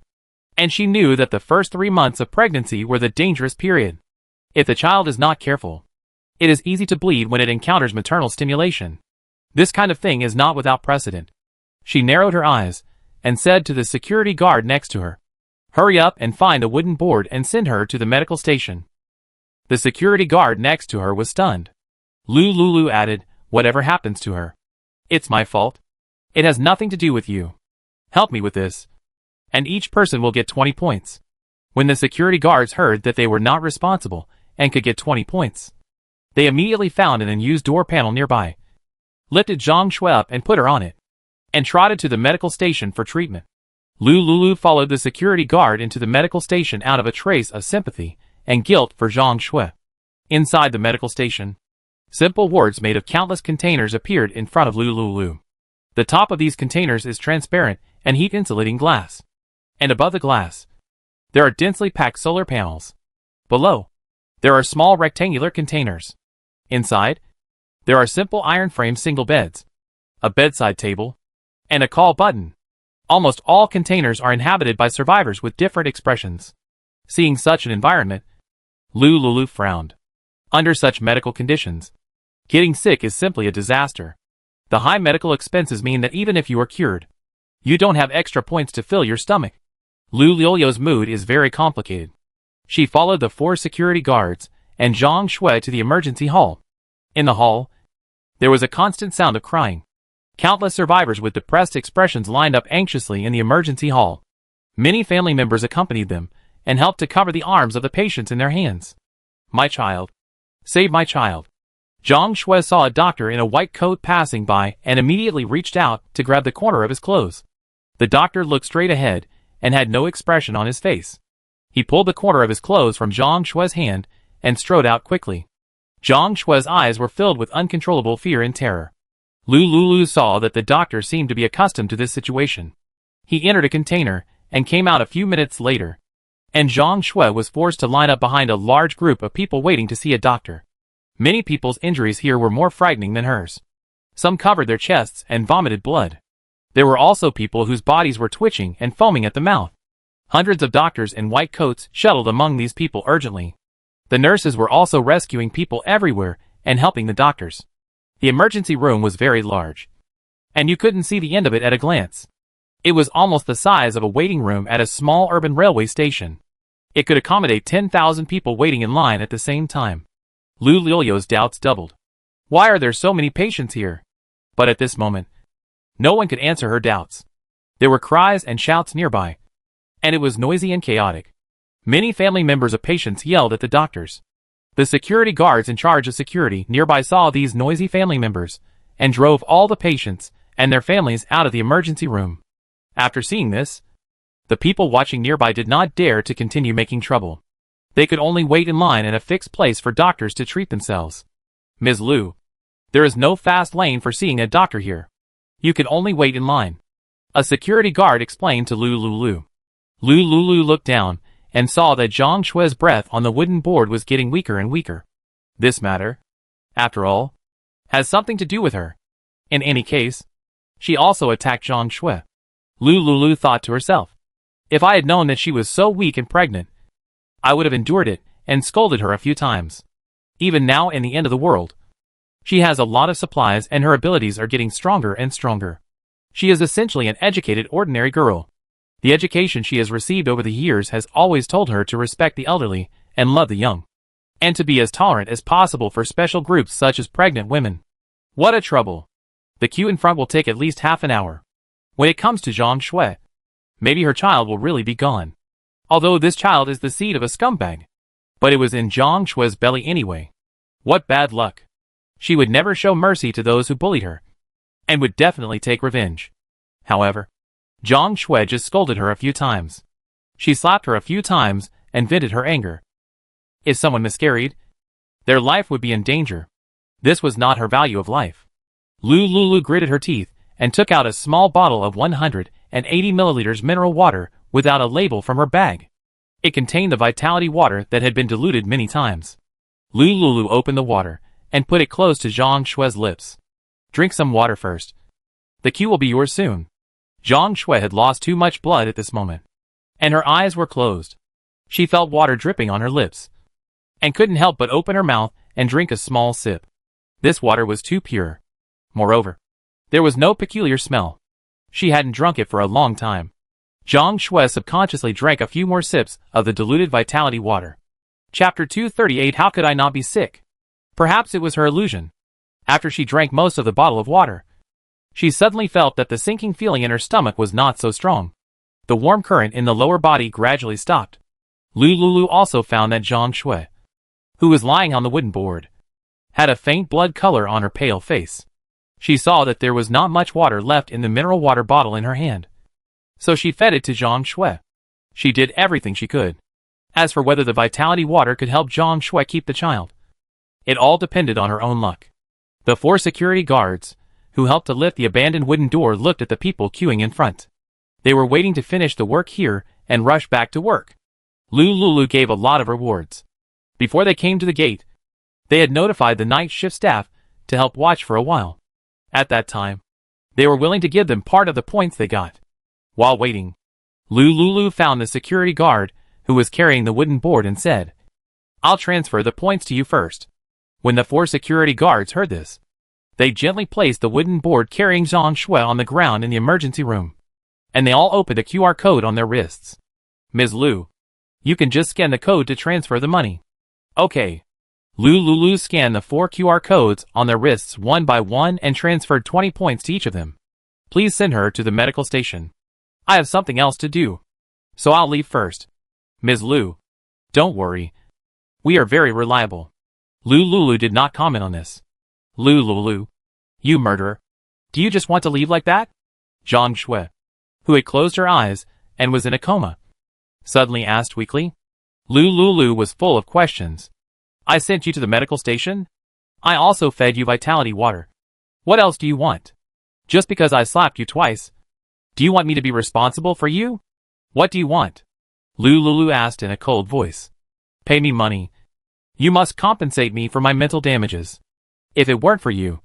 and she knew that the first 3 months of pregnancy were the dangerous period. If the child is not careful, it is easy to bleed when it encounters maternal stimulation. This kind of thing is not without precedent. She narrowed her eyes and said to the security guard next to her, "Hurry up and find a wooden board and send her to the medical station." The security guard next to her was stunned. Lulu added, "Whatever happens to her, it's my fault. It has nothing to do with you. Help me with this, and each person will get 20 points." When the security guards heard that they were not responsible and could get 20 points, they immediately found an unused door panel nearby, lifted Zhang Shui up and put her on it, and trotted to the medical station for treatment. Lulu followed the security guard into the medical station out of a trace of sympathy and guilt for Zhang Shui. Inside the medical station, simple wards made of countless containers appeared in front of Lulu. The top of these containers is transparent and heat-insulating glass, and above the glass, there are densely packed solar panels. Below, there are small rectangular containers. Inside, there are simple iron-frame single beds, a bedside table, and a call button. Almost all containers are inhabited by survivors with different expressions. Seeing such an environment, Lulu frowned. Under such medical conditions, getting sick is simply a disaster. The high medical expenses mean that even if you are cured, you don't have extra points to fill your stomach. Lulu's mood is very complicated. She followed the 4 security guards and Zhang Shui to the emergency hall. In the hall, there was a constant sound of crying. Countless survivors with depressed expressions lined up anxiously in the emergency hall. Many family members accompanied them and helped to cover the arms of the patients in their hands. "My child. Save my child." Zhang Shui saw a doctor in a white coat passing by and immediately reached out to grab the corner of his clothes. The doctor looked straight ahead and had no expression on his face. He pulled the corner of his clothes from Zhang Shui's hand and strode out quickly. Zhang Shui's eyes were filled with uncontrollable fear and terror. Lulu saw that the doctor seemed to be accustomed to this situation. He entered a container and came out a few minutes later, and Zhang Shui was forced to line up behind a large group of people waiting to see a doctor. Many people's injuries here were more frightening than hers. Some covered their chests and vomited blood. There were also people whose bodies were twitching and foaming at the mouth. Hundreds of doctors in white coats shuttled among these people urgently. The nurses were also rescuing people everywhere and helping the doctors. The emergency room was very large, and you couldn't see the end of it at a glance. It was almost the size of a waiting room at a small urban railway station. It could accommodate 10,000 people waiting in line at the same time. Lulu's doubts doubled. Why are there so many patients here? But at this moment, no one could answer her doubts. There were cries and shouts nearby, and it was noisy and chaotic. Many family members of patients yelled at the doctors. The security guards in charge of security nearby saw these noisy family members and drove all the patients and their families out of the emergency room. After seeing this, the people watching nearby did not dare to continue making trouble. They could only wait in line in a fixed place for doctors to treat themselves. "Ms. Lu, there is no fast lane for seeing a doctor here. You can only wait in line," a security guard explained to Lulu. Lulu looked down and saw that Zhang Shui's breath on the wooden board was getting weaker and weaker. This matter, after all, has something to do with her. In any case, she also attacked Zhang Shui. Lulu thought to herself, if I had known that she was so weak and pregnant, I would have endured it and scolded her a few times. Even now in the end of the world, she has a lot of supplies and her abilities are getting stronger and stronger. She is essentially an educated ordinary girl. The education she has received over the years has always told her to respect the elderly and love the young, and to be as tolerant as possible for special groups such as pregnant women. What a trouble! The queue in front will take at least half an hour. When it comes to Zhang Shui, maybe her child will really be gone. Although this child is the seed of a scumbag. But it was in Zhang Shui's belly anyway. What bad luck. She would never show mercy to those who bullied her, and would definitely take revenge. However, Zhang Shui just scolded her a few times. She slapped her a few times and vented her anger. If someone miscarried, their life would be in danger. This was not her value of life. Lulu gritted her teeth and took out a small bottle of 180 milliliters mineral water without a label from her bag. It contained the vitality water that had been diluted many times. Lulu opened the water and put it close to Zhang Shui's lips. Drink some water first. The queue will be yours soon. Zhang Shui had lost too much blood at this moment, and her eyes were closed. She felt water dripping on her lips, and couldn't help but open her mouth and drink a small sip. This water was too pure. Moreover, there was no peculiar smell. She hadn't drunk it for a long time. Zhang Shui subconsciously drank a few more sips of the diluted vitality water. Chapter 238 How could I not be sick? Perhaps it was her illusion. After she drank most of the bottle of water, she suddenly felt that the sinking feeling in her stomach was not so strong. The warm current in the lower body gradually stopped. Lulu also found that Zhang Shui, who was lying on the wooden board, had a faint blood color on her pale face. She saw that there was not much water left in the mineral water bottle in her hand, so she fed it to Zhang Shui. She did everything she could. As for whether the vitality water could help Zhang Shui keep the child, it all depended on her own luck. The 4 security guards, who helped to lift the abandoned wooden door, looked at the people queuing in front. They were waiting to finish the work here and rush back to work. Lulu gave a lot of rewards. Before they came to the gate, they had notified the night shift staff to help watch for a while. At that time, they were willing to give them part of the points they got. While waiting, Lulu found the security guard who was carrying the wooden board and said, "I'll transfer the points to you first." When the 4 security guards heard this, they gently placed the wooden board carrying Zhang Shui on the ground in the emergency room, and they all opened a QR code on their wrists. "Ms. Lu, you can just scan the code to transfer the money." "Okay." Lulu scanned the 4 QR codes on their wrists one by one and transferred 20 points to each of them. "Please send her to the medical station. I have something else to do, so I'll leave first." "Ms. Lu, don't worry. We are very reliable." Lulu did not comment on this. "Lulu, you murderer. Do you just want to leave like that?" Zhang Shui, who had closed her eyes and was in a coma, suddenly asked weakly. Lulu was full of questions. "I sent you to the medical station. I also fed you vitality water. What else do you want? Just because I slapped you twice, do you want me to be responsible for you? What do you want?" Lulu asked in a cold voice. "Pay me money. You must compensate me for my mental damages. If it weren't for you,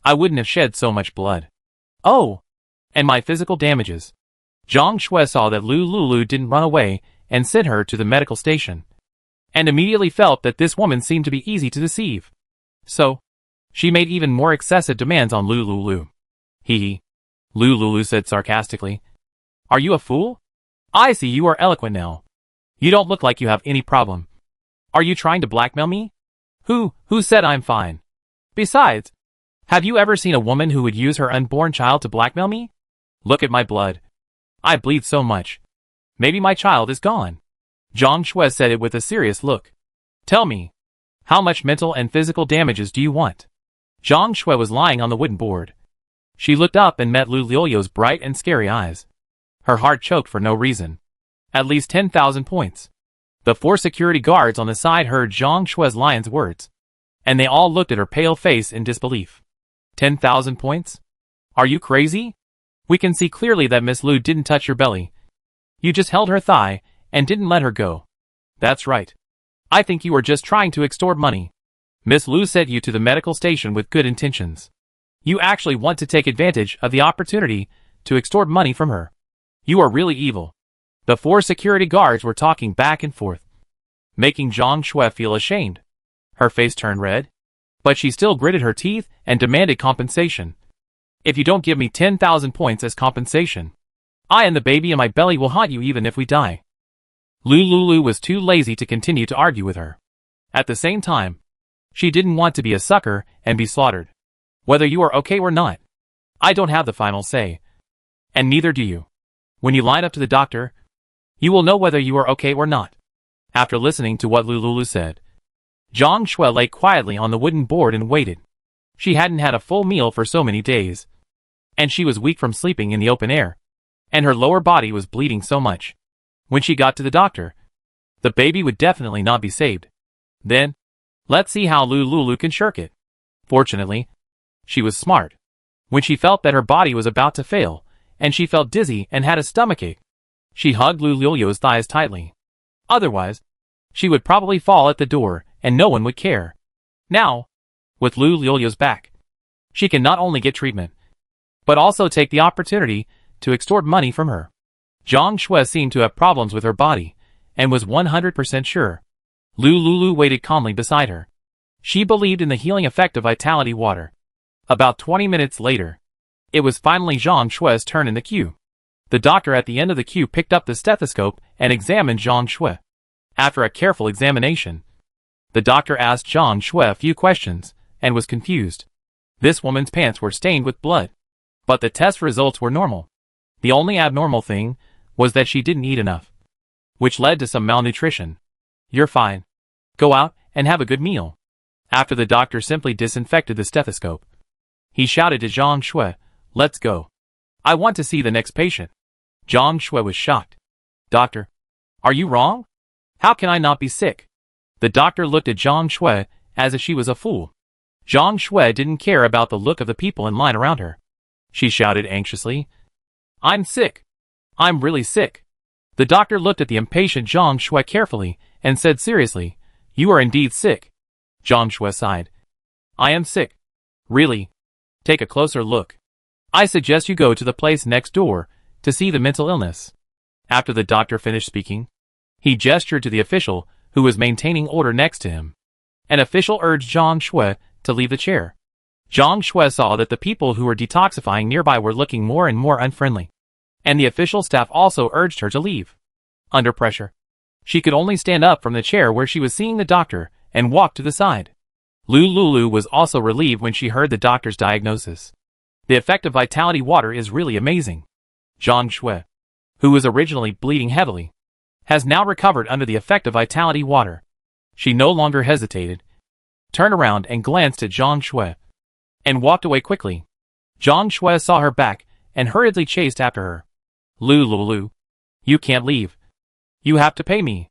I wouldn't have shed so much blood." "Oh, and my physical damages." Zhang Shui saw that Lulu didn't run away and sent her to the medical station, and immediately felt that this woman seemed to be easy to deceive. So, she made even more excessive demands on Lulu. "Hee," Lulu said sarcastically. "Are you a fool? I see you are eloquent now. You don't look like you have any problem. Are you trying to blackmail me? Who said I'm fine? Besides, have you ever seen a woman who would use her unborn child to blackmail me? Look at my blood. I bleed so much. Maybe my child is gone." Zhang Shui said it with a serious look. "Tell me, how much mental and physical damages do you want?" Zhang Shui was lying on the wooden board. She looked up and met Lulu's bright and scary eyes. Her heart choked for no reason. "At least 10,000 points." The 4 security guards on the side heard Zhang Shui's lion's words, and they all looked at her pale face in disbelief. 10,000 points? Are you crazy? We can see clearly that Miss Lu didn't touch your belly. You just held her thigh and didn't let her go. That's right. I think you were just trying to extort money. Miss Lu sent you to the medical station with good intentions. You actually want to take advantage of the opportunity to extort money from her. You are really evil. The 4 security guards were talking back and forth, making Zhang Shui feel ashamed. Her face turned red, but she still gritted her teeth and demanded compensation. "If you don't give me 10,000 points as compensation, I and the baby in my belly will haunt you even if we die." Lulu was too lazy to continue to argue with her. At the same time, she didn't want to be a sucker and be slaughtered. "Whether you are okay or not, I don't have the final say. And neither do you. When you line up to the doctor, you will know whether you are okay or not." After listening to what Lulu said, Zhang Shui lay quietly on the wooden board and waited. She hadn't had a full meal for so many days, and she was weak from sleeping in the open air, and her lower body was bleeding so much. When she got to the doctor, the baby would definitely not be saved. Then, let's see how Lulu can shirk it. Fortunately, she was smart. When she felt that her body was about to fail, and she felt dizzy and had a stomachache, she hugged Lulu's thighs tightly. Otherwise, she would probably fall at the door, and no one would care. Now, with Lulu's back, she can not only get treatment, but also take the opportunity to extort money from her. Zhang Shui seemed to have problems with her body, and was 100% sure. Lulu waited calmly beside her. She believed in the healing effect of vitality water. About 20 minutes later, it was finally Zhang Shui's turn in the queue. The doctor at the end of the queue picked up the stethoscope and examined Zhang Shui. After a careful examination, the doctor asked Zhang Shui a few questions, and was confused. This woman's pants were stained with blood. But the test results were normal. The only abnormal thing was that she didn't eat enough, which led to some malnutrition. You're fine. Go out and have a good meal. After the doctor simply disinfected the stethoscope, he shouted to Zhang Shui, let's go. I want to see the next patient. Zhang Shui was shocked. Doctor, are you wrong? How can I not be sick? The doctor looked at Zhang Shui as if she was a fool. Zhang Shui didn't care about the look of the people in line around her. She shouted anxiously, I'm sick. I'm really sick. The doctor looked at the impatient Zhang Shui carefully and said seriously, you are indeed sick. Zhang Shui sighed. I am sick. Really? Take a closer look. I suggest you go to the place next door to see the mental illness. After the doctor finished speaking, he gestured to the official who was maintaining order next to him. An official urged Zhang Shui to leave the chair. Zhang Shui saw that the people who were detoxifying nearby were looking more and more unfriendly, and the official staff also urged her to leave. Under pressure, she could only stand up from the chair where she was seeing the doctor and walk to the side. Lulu was also relieved when she heard the doctor's diagnosis. The effect of vitality water is really amazing. Zhang Shui, who was originally bleeding heavily, has now recovered under the effect of vitality water. She no longer hesitated, turned around and glanced at Zhang Shui, and walked away quickly. Zhang Shui saw her back and hurriedly chased after her. Lulu, you can't leave. You have to pay me.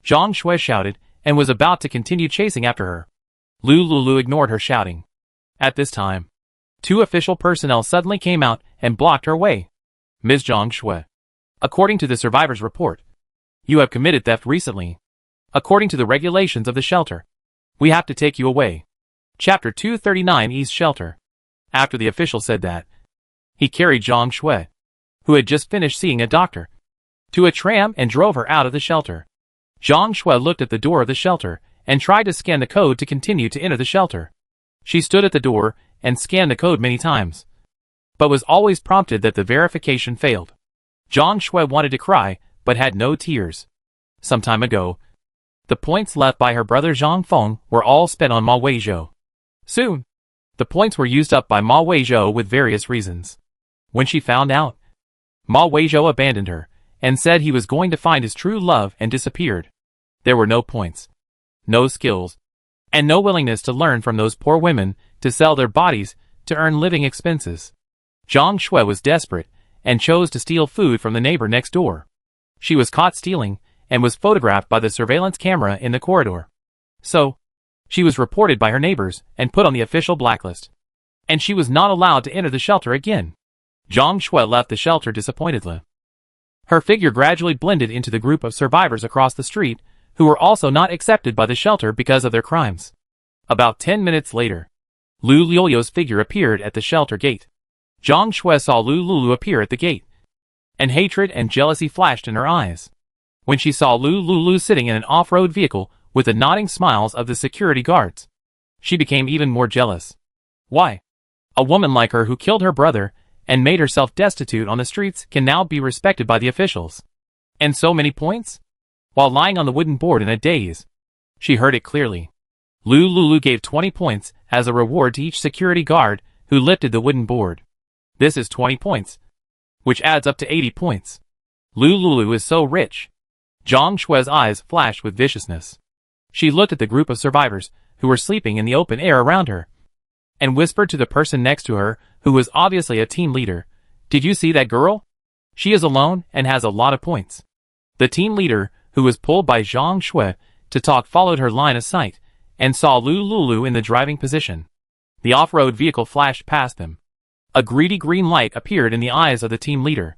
Zhang Shui shouted and was about to continue chasing after her. Lulu ignored her shouting. At this time, two official personnel suddenly came out and blocked her way. Ms. Zhang Shui, according to the survivor's report, you have committed theft recently. According to the regulations of the shelter, we have to take you away. Chapter 239 East Shelter. After the official said that, he carried Zhang Shui, who had just finished seeing a doctor, to a tram and drove her out of the shelter. Zhang Shui looked at the door of the shelter and tried to scan the code to continue to enter the shelter. She stood at the door and scanned the code many times, but was always prompted that the verification failed. Zhang Shui wanted to cry, but had no tears. Some time ago, the points left by her brother Zhang Feng were all spent on Ma Weizhou. Soon, the points were used up by Ma Weizhou with various reasons. When she found out, Ma Weizhou abandoned her and said he was going to find his true love and disappeared. There were no points, no skills, and no willingness to learn from those poor women to sell their bodies to earn living expenses. Zhang Shui was desperate and chose to steal food from the neighbor next door. She was caught stealing and was photographed by the surveillance camera in the corridor. So, she was reported by her neighbors and put on the official blacklist. And she was not allowed to enter the shelter again. Zhang Shui left the shelter disappointedly. Her figure gradually blended into the group of survivors across the street who were also not accepted by the shelter because of their crimes. About 10 minutes later, Lu Liu's figure appeared at the shelter gate. Zhang Shui saw Lulu appear at the gate, and hatred and jealousy flashed in her eyes. When she saw Lulu sitting in an off-road vehicle with the nodding smiles of the security guards, she became even more jealous. Why? A woman like her who killed her brother and made herself destitute on the streets can now be respected by the officials. And so many points? While lying on the wooden board in a daze, she heard it clearly. Lulu gave 20 points as a reward to each security guard who lifted the wooden board. This is 20 points, which adds up to 80 points. Lulu is so rich. Zhang Shui's eyes flashed with viciousness. She looked at the group of survivors who were sleeping in the open air around her, and whispered to the person next to her, who was obviously a team leader, "Did you see that girl? She is alone and has a lot of points." The team leader, who was pulled by Zhang Shui to talk, followed her line of sight and saw Lulu in the driving position. The off-road vehicle flashed past them. A greedy green light appeared in the eyes of the team leader.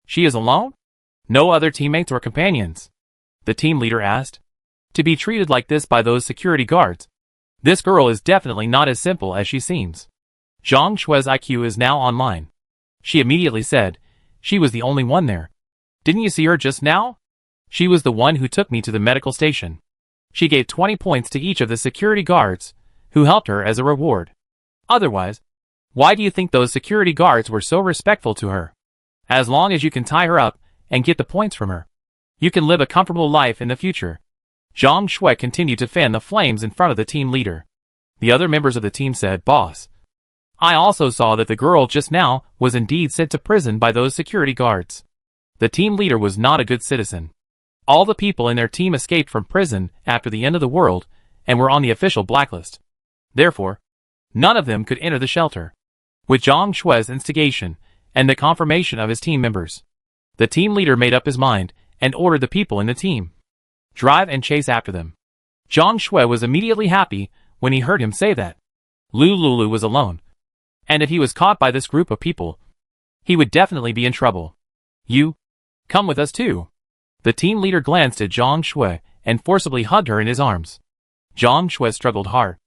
"She is alone? No other teammates or companions?" the team leader asked. "To be treated like this by those security guards. This girl is definitely not as simple as she seems." Zhang Shui's IQ is now online. She immediately said, "She was the only one there. Didn't you see her just now? She was the one who took me to the medical station." She gave 20 points to each of the security guards who helped her as a reward. Otherwise, why do you think those security guards were so respectful to her? As long as you can tie her up and get the points from her, you can live a comfortable life in the future. Zhang Shui continued to fan the flames in front of the team leader. The other members of the team said, "Boss, I also saw that the girl just now was indeed sent to prison by those security guards. The team leader was not a good citizen. All the people in their team escaped from prison after the end of the world and were on the official blacklist. Therefore, none of them could enter the shelter. With Zhang Shui's instigation and the confirmation of his team members, the team leader made up his mind and ordered the people in the team drive and chase after them. Zhang Shui was immediately happy when he heard him say that. Lu Lulu was alone, and if he was caught by this group of people, he would definitely be in trouble. You, come with us too. The team leader glanced at Zhang Shui and forcibly hugged her in his arms. Zhang Shui struggled hard.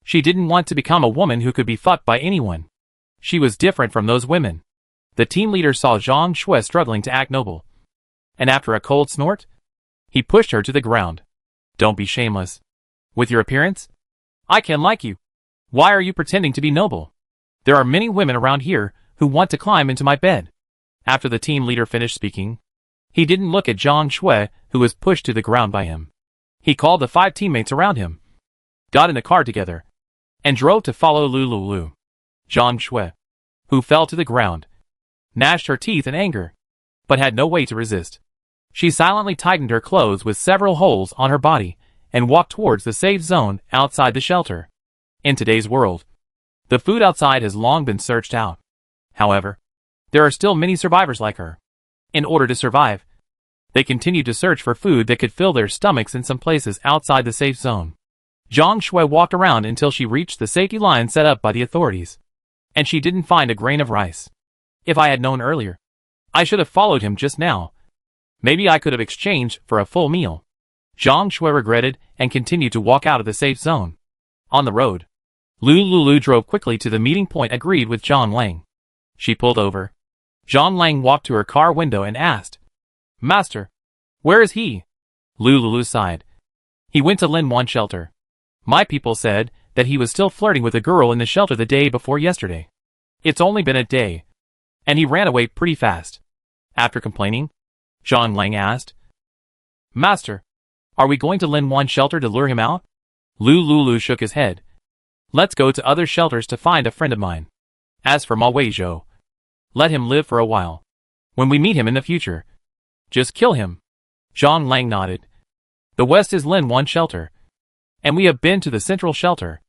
She didn't want to become a woman who could be fucked by anyone. She was different from those women. The team leader saw Zhang Shui struggling to act noble, and after a cold snort, he pushed her to the ground. Don't be shameless. With your appearance, I can like you. Why are you pretending to be noble? There are many women around here who want to climb into my bed. After the team leader finished speaking, he didn't look at Zhang Shui, who was pushed to the ground by him. He called the 5 teammates around him, got in the car together, and drove to follow Lu Lulu. Zhang Shui, who fell to the ground, gnashed her teeth in anger, but had no way to resist. She silently tightened her clothes with several holes on her body and walked towards the safe zone outside the shelter. In today's world, the food outside has long been searched out. However, there are still many survivors like her. In order to survive, they continued to search for food that could fill their stomachs in some places outside the safe zone. Zhang Shui walked around until she reached the safety line set up by the authorities, and she didn't find a grain of rice. If I had known earlier, I should have followed him just now. Maybe I could have exchanged for a full meal. Zhang Shui regretted and continued to walk out of the safe zone. On the road, Lu Lulu drove quickly to the meeting point agreed with Zhang Lang. She pulled over. Zhang Lang walked to her car window and asked, Master, where is he? Lu Lulu sighed. He went to Lin Wan shelter. My people said that he was still flirting with a girl in the shelter the day before yesterday. It's only been a day, and he ran away pretty fast. After complaining, Zhang Lang asked, Master, are we going to Lin Wan shelter to lure him out? Lu Lulu shook his head. Let's go to other shelters to find a friend of mine. As for Ma Weizhou, let him live for a while. When we meet him in the future, just kill him. Zhang Lang nodded. The west is Lin Wan shelter, and we have been to the central shelter.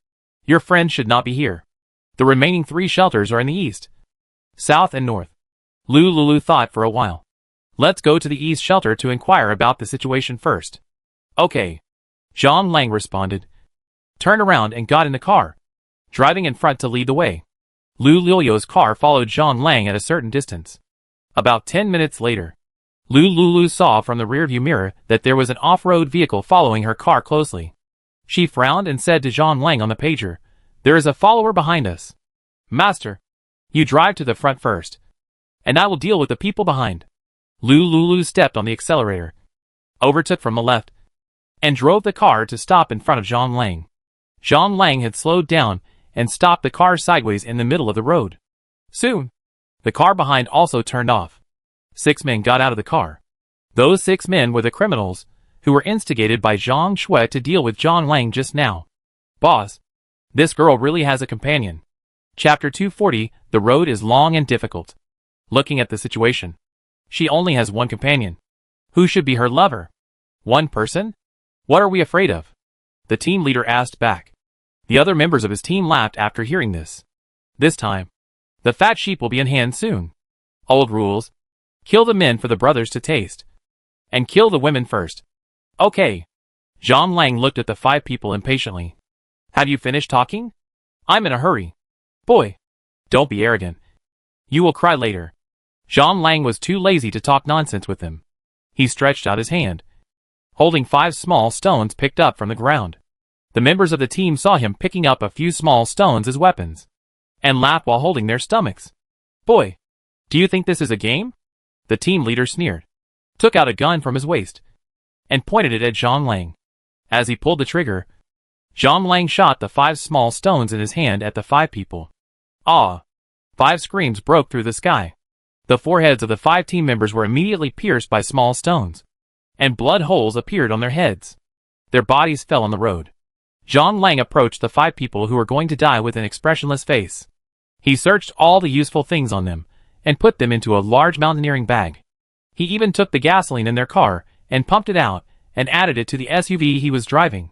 Your friend should not be here. The remaining 3 shelters are in the east, south and north. Lu Lulu thought for a while. Let's go to the east shelter to inquire about the situation first. Okay. Zhang Lang responded, turned around and got in the car, driving in front to lead the way. Lu Lulu's car followed Zhang Lang at a certain distance. About 10 minutes later, Lu Lulu saw from the rearview mirror that there was an off-road vehicle following her car closely. She frowned and said to Zhang Lang on the pager, There is a follower behind us. Master, you drive to the front first, and I will deal with the people behind. Lu Lulu stepped on the accelerator, overtook from the left, and drove the car to stop in front of Zhang Lang. Zhang Lang had slowed down and stopped the car sideways in the middle of the road. Soon, the car behind also turned off. 6 men got out of the car. Those 6 men were the criminals who were instigated by Zhang Shui to deal with Zhang Lang just now. Boss, this girl really has a companion. Chapter 240, The road is long and difficult. Looking at the situation, she only has one companion. Who should be her lover? One person? What are we afraid of? The team leader asked back. The other members of his team laughed after hearing this. This time, the fat sheep will be in hand soon. Old rules. Kill the men for the brothers to taste. And kill the women first. Okay. Zhang Lang looked at the 5 people impatiently. Have you finished talking? I'm in a hurry. Boy, don't be arrogant. You will cry later. Zhang Lang was too lazy to talk nonsense with him. He stretched out his hand, holding 5 small stones picked up from the ground. The members of the team saw him picking up a few small stones as weapons, and laughed while holding their stomachs. Boy, do you think this is a game? The team leader sneered, took out a gun from his waist, and pointed it at Zhang Lang. As he pulled the trigger, Zhang Lang shot the 5 small stones in his hand at the 5 people. Ah! 5 screams broke through the sky. The foreheads of the 5 team members were immediately pierced by small stones, and blood holes appeared on their heads. Their bodies fell on the road. Zhang Lang approached the 5 people who were going to die with an expressionless face. He searched all the useful things on them, and put them into a large mountaineering bag. He even took the gasoline in their car, and pumped it out, and added it to the SUV he was driving.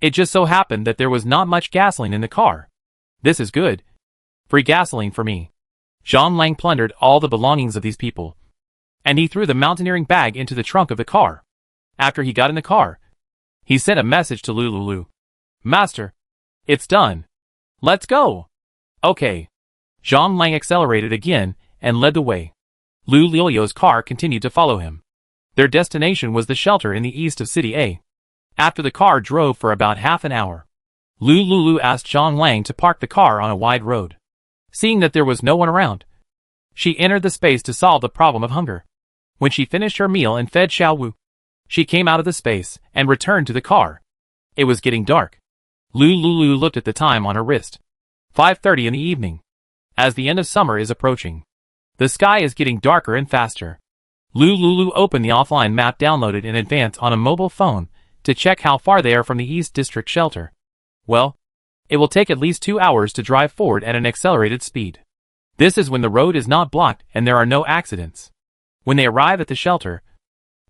It just so happened that there was not much gasoline in the car. This is good. Free gasoline for me. Zhang Lang plundered all the belongings of these people, and he threw the mountaineering bag into the trunk of the car. After he got in the car, he sent a message to Lulu. Master, it's done. Let's go. Okay. Zhang Lang accelerated again and led the way. Lulu's car continued to follow him. Their destination was the shelter in the east of City A. After the car drove for about half an hour, Lulu asked Zhang Lang to park the car on a wide road. Seeing that there was no one around, she entered the space to solve the problem of hunger. When she finished her meal and fed Xiaowu, she came out of the space and returned to the car. It was getting dark. Lulu looked at the time on her wrist. 5:30 in the evening. As the end of summer is approaching, the sky is getting darker and faster. Lulu opened the offline map downloaded in advance on a mobile phone to check how far they are from the East District shelter. Well, it will take at least 2 hours to drive forward at an accelerated speed. This is when the road is not blocked and there are no accidents. When they arrive at the shelter,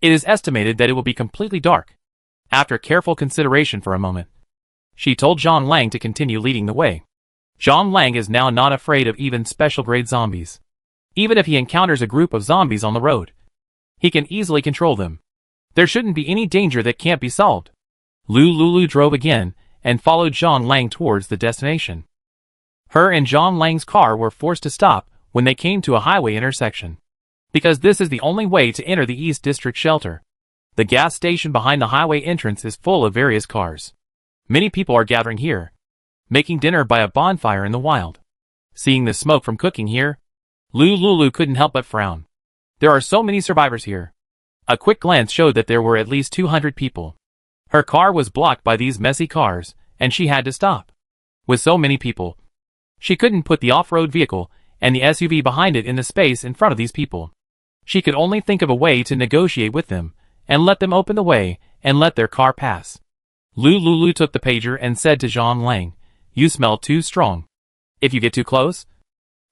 it is estimated that it will be completely dark. After careful consideration for a moment, she told Zhang Lang to continue leading the way. Zhang Lang is now not afraid of even special-grade zombies. Even if he encounters a group of zombies on the road, he can easily control them. There shouldn't be any danger that can't be solved. Lulu drove again and followed Zhang Lang towards the destination. Her and Zhang Lang's car were forced to stop when they came to a highway intersection, because this is the only way to enter the East District shelter. The gas station behind the highway entrance is full of various cars. Many people are gathering here, making dinner by a bonfire in the wild. Seeing the smoke from cooking here, Lulu couldn't help but frown. There are so many survivors here. A quick glance showed that there were at least 200 people. Her car was blocked by these messy cars, and she had to stop. With so many people, she couldn't put the off-road vehicle and the SUV behind it in the space in front of these people. She could only think of a way to negotiate with them, and let them open the way, and let their car pass. Lulu took the pager and said to Zhang Lang, "You smell too strong. If you get too close,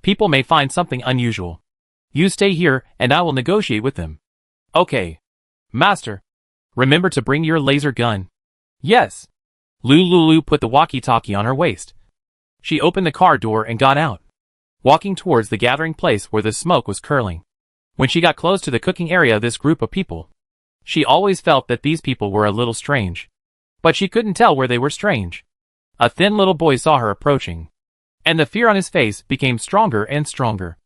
people may find something unusual. You stay here and I will negotiate with them." "Okay. Master. Remember to bring your laser gun." "Yes." Lulu put the walkie-talkie on her waist. She opened the car door and got out, walking towards the gathering place where the smoke was curling. When she got close to the cooking area of this group of people, she always felt that these people were a little strange. But she couldn't tell where they were strange. A thin little boy saw her approaching, and the fear on his face became stronger and stronger.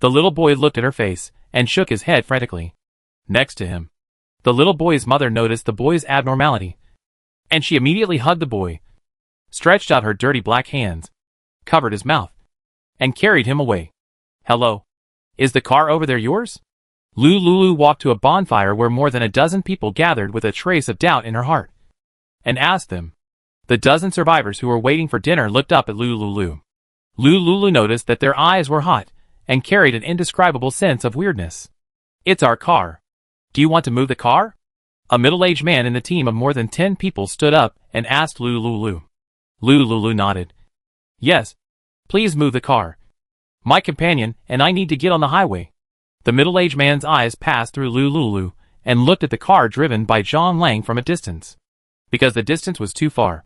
The little boy looked at her face and shook his head frantically. Next to him, the little boy's mother noticed the boy's abnormality, and she immediately hugged the boy, stretched out her dirty black hands, covered his mouth, and carried him away. "Hello. Is the car over there yours?" Lulu walked to a bonfire where more than a dozen people gathered with a trace of doubt in her heart, and asked them. The dozen survivors who were waiting for dinner looked up at Lulu. Lulu noticed that their eyes were hot and carried an indescribable sense of weirdness. "It's our car. Do you want to move the car?" A middle-aged man in the team of more than 10 people stood up and asked Lulu. Lulu nodded. "Yes. Please move the car. My companion and I need to get on the highway." The middle-aged man's eyes passed through Lulu and looked at the car driven by Zhang Lang from a distance. Because the distance was too far,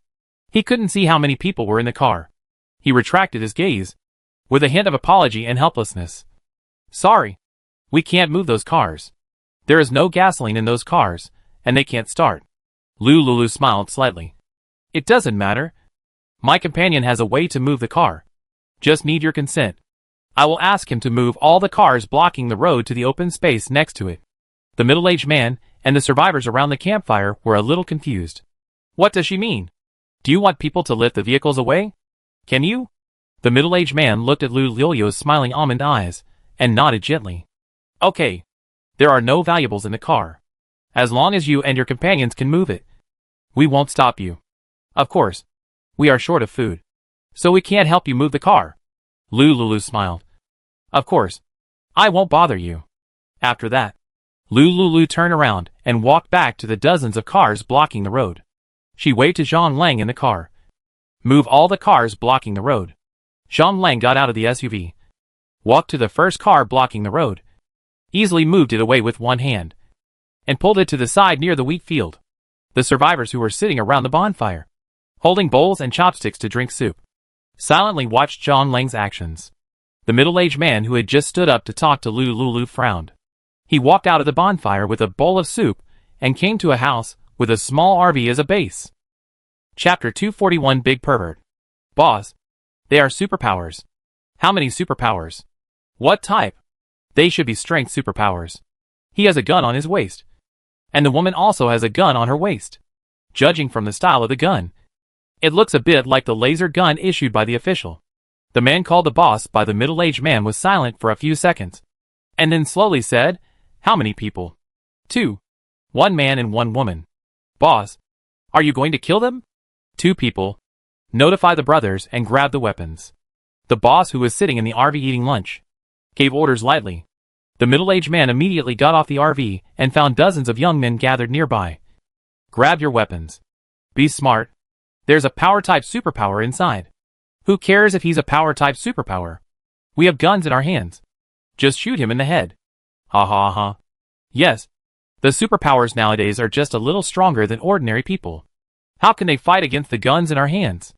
he couldn't see how many people were in the car. He retracted his gaze, with a hint of apology and helplessness. "Sorry. We can't move those cars. There is no gasoline in those cars, and they can't start." Lulu smiled slightly. "It doesn't matter. My companion has a way to move the car. Just need your consent. I will ask him to move all the cars blocking the road to the open space next to it." The middle-aged man and the survivors around the campfire were a little confused. "What does she mean? Do you want people to lift the vehicles away? Can you?" The middle-aged man looked at Lulu's smiling almond eyes and nodded gently. "Okay. There are no valuables in the car. As long as you and your companions can move it, we won't stop you. Of course, we are short of food, so we can't help you move the car." Lulu smiled. "Of course, I won't bother you." After that, Lulu turned around and walked back to the dozens of cars blocking the road. She waved to Zhang Lang in the car. "Move all the cars blocking the road." Zhang Lang got out of the SUV, walked to the first car blocking the road, easily moved it away with one hand, and pulled it to the side near the wheat field. The survivors who were sitting around the bonfire, holding bowls and chopsticks to drink soup, silently watched Zhang Lang's actions. The middle-aged man who had just stood up to talk to Lulu frowned. He walked out of the bonfire with a bowl of soup and came to a house with a small RV as a base. Chapter 241 Big Pervert. Boss. They are superpowers. How many superpowers? What type? They should be strength superpowers. He has a gun on his waist. And the woman also has a gun on her waist. Judging from the style of the gun, it looks a bit like the laser gun issued by the official. The man called the boss by the middle-aged man was silent for a few seconds, and then slowly said, "How many people?" "Two. One man and one woman." "Boss, are you going to kill them?" "Two people. Notify the brothers and grab the weapons." The boss, who was sitting in the RV eating lunch, gave orders lightly. The middle-aged man immediately got off the RV and found dozens of young men gathered nearby. "Grab your weapons. Be smart. There's a power-type superpower inside. Who cares if he's a power-type superpower? We have guns in our hands. Just shoot him in the head." Ha ha ha. Yes. The superpowers nowadays are just a little stronger than ordinary people. How can they fight against the guns in our hands?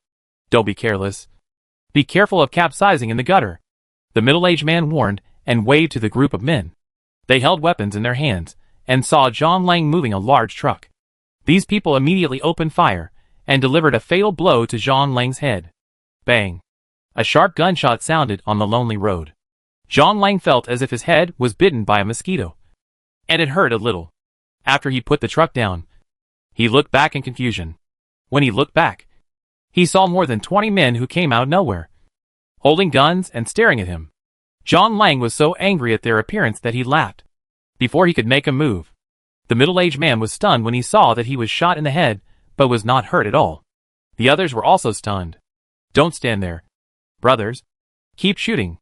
Don't be careless. Be careful of capsizing in the gutter. The middle-aged man warned and waved to the group of men. They held weapons in their hands and saw Zhang Lang moving a large truck. These people immediately opened fire and delivered a fatal blow to Zhang Lang's head. Bang! A sharp gunshot sounded on the lonely road. Zhang Lang felt as if his head was bitten by a mosquito, and it hurt a little. After he put the truck down, he looked back in confusion. When he looked back, he saw more than 20 men who came out of nowhere, holding guns and staring at him. Zhang Lang was so angry at their appearance that he laughed. Before he could make a move, the middle-aged man was stunned when he saw that he was shot in the head, but was not hurt at all. The others were also stunned. "Don't stand there, brothers. Keep shooting."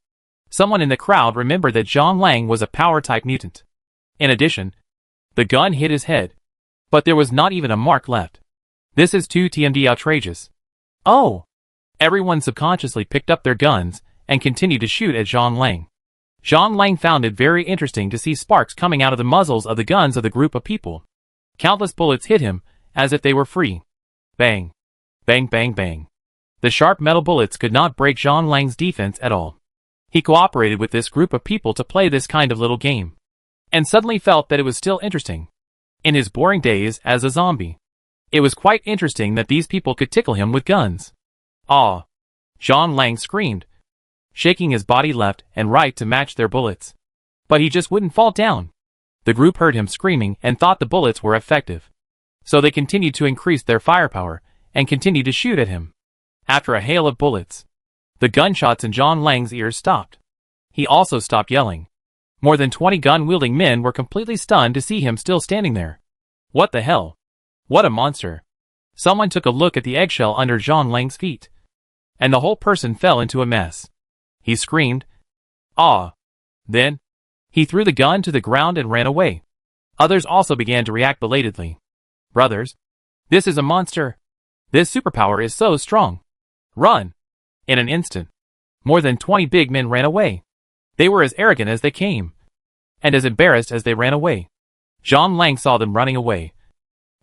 Someone in the crowd remembered that Zhang Lang was a power-type mutant. In addition, the gun hit his head, but there was not even a mark left. This is too TMD outrageous. Oh! Everyone subconsciously picked up their guns and continued to shoot at Zhang Lang. Zhang Lang found it very interesting to see sparks coming out of the muzzles of the guns of the group of people. Countless bullets hit him as if they were free. Bang! Bang bang bang. The sharp metal bullets could not break Zhang Lang's defense at all. He cooperated with this group of people to play this kind of little game, and suddenly felt that it was still interesting. In his boring days as a zombie, it was quite interesting that these people could tickle him with guns. "Ah!" Zhang Lang screamed, shaking his body left and right to match their bullets. But he just wouldn't fall down. The group heard him screaming and thought the bullets were effective. So they continued to increase their firepower and continued to shoot at him. After a hail of bullets, the gunshots in Zhang Lang's ears stopped. He also stopped yelling. More than 20 gun-wielding men were completely stunned to see him still standing there. What the hell? What a monster. Someone took a look at the eggshell under Zhang Lang's feet, and the whole person fell into a mess. He screamed, "Ah!" Then, he threw the gun to the ground and ran away. Others also began to react belatedly. "Brothers, this is a monster. This superpower is so strong. Run!" In an instant, more than 20 big men ran away. They were as arrogant as they came, and as embarrassed as they ran away. Zhang Lang saw them running away,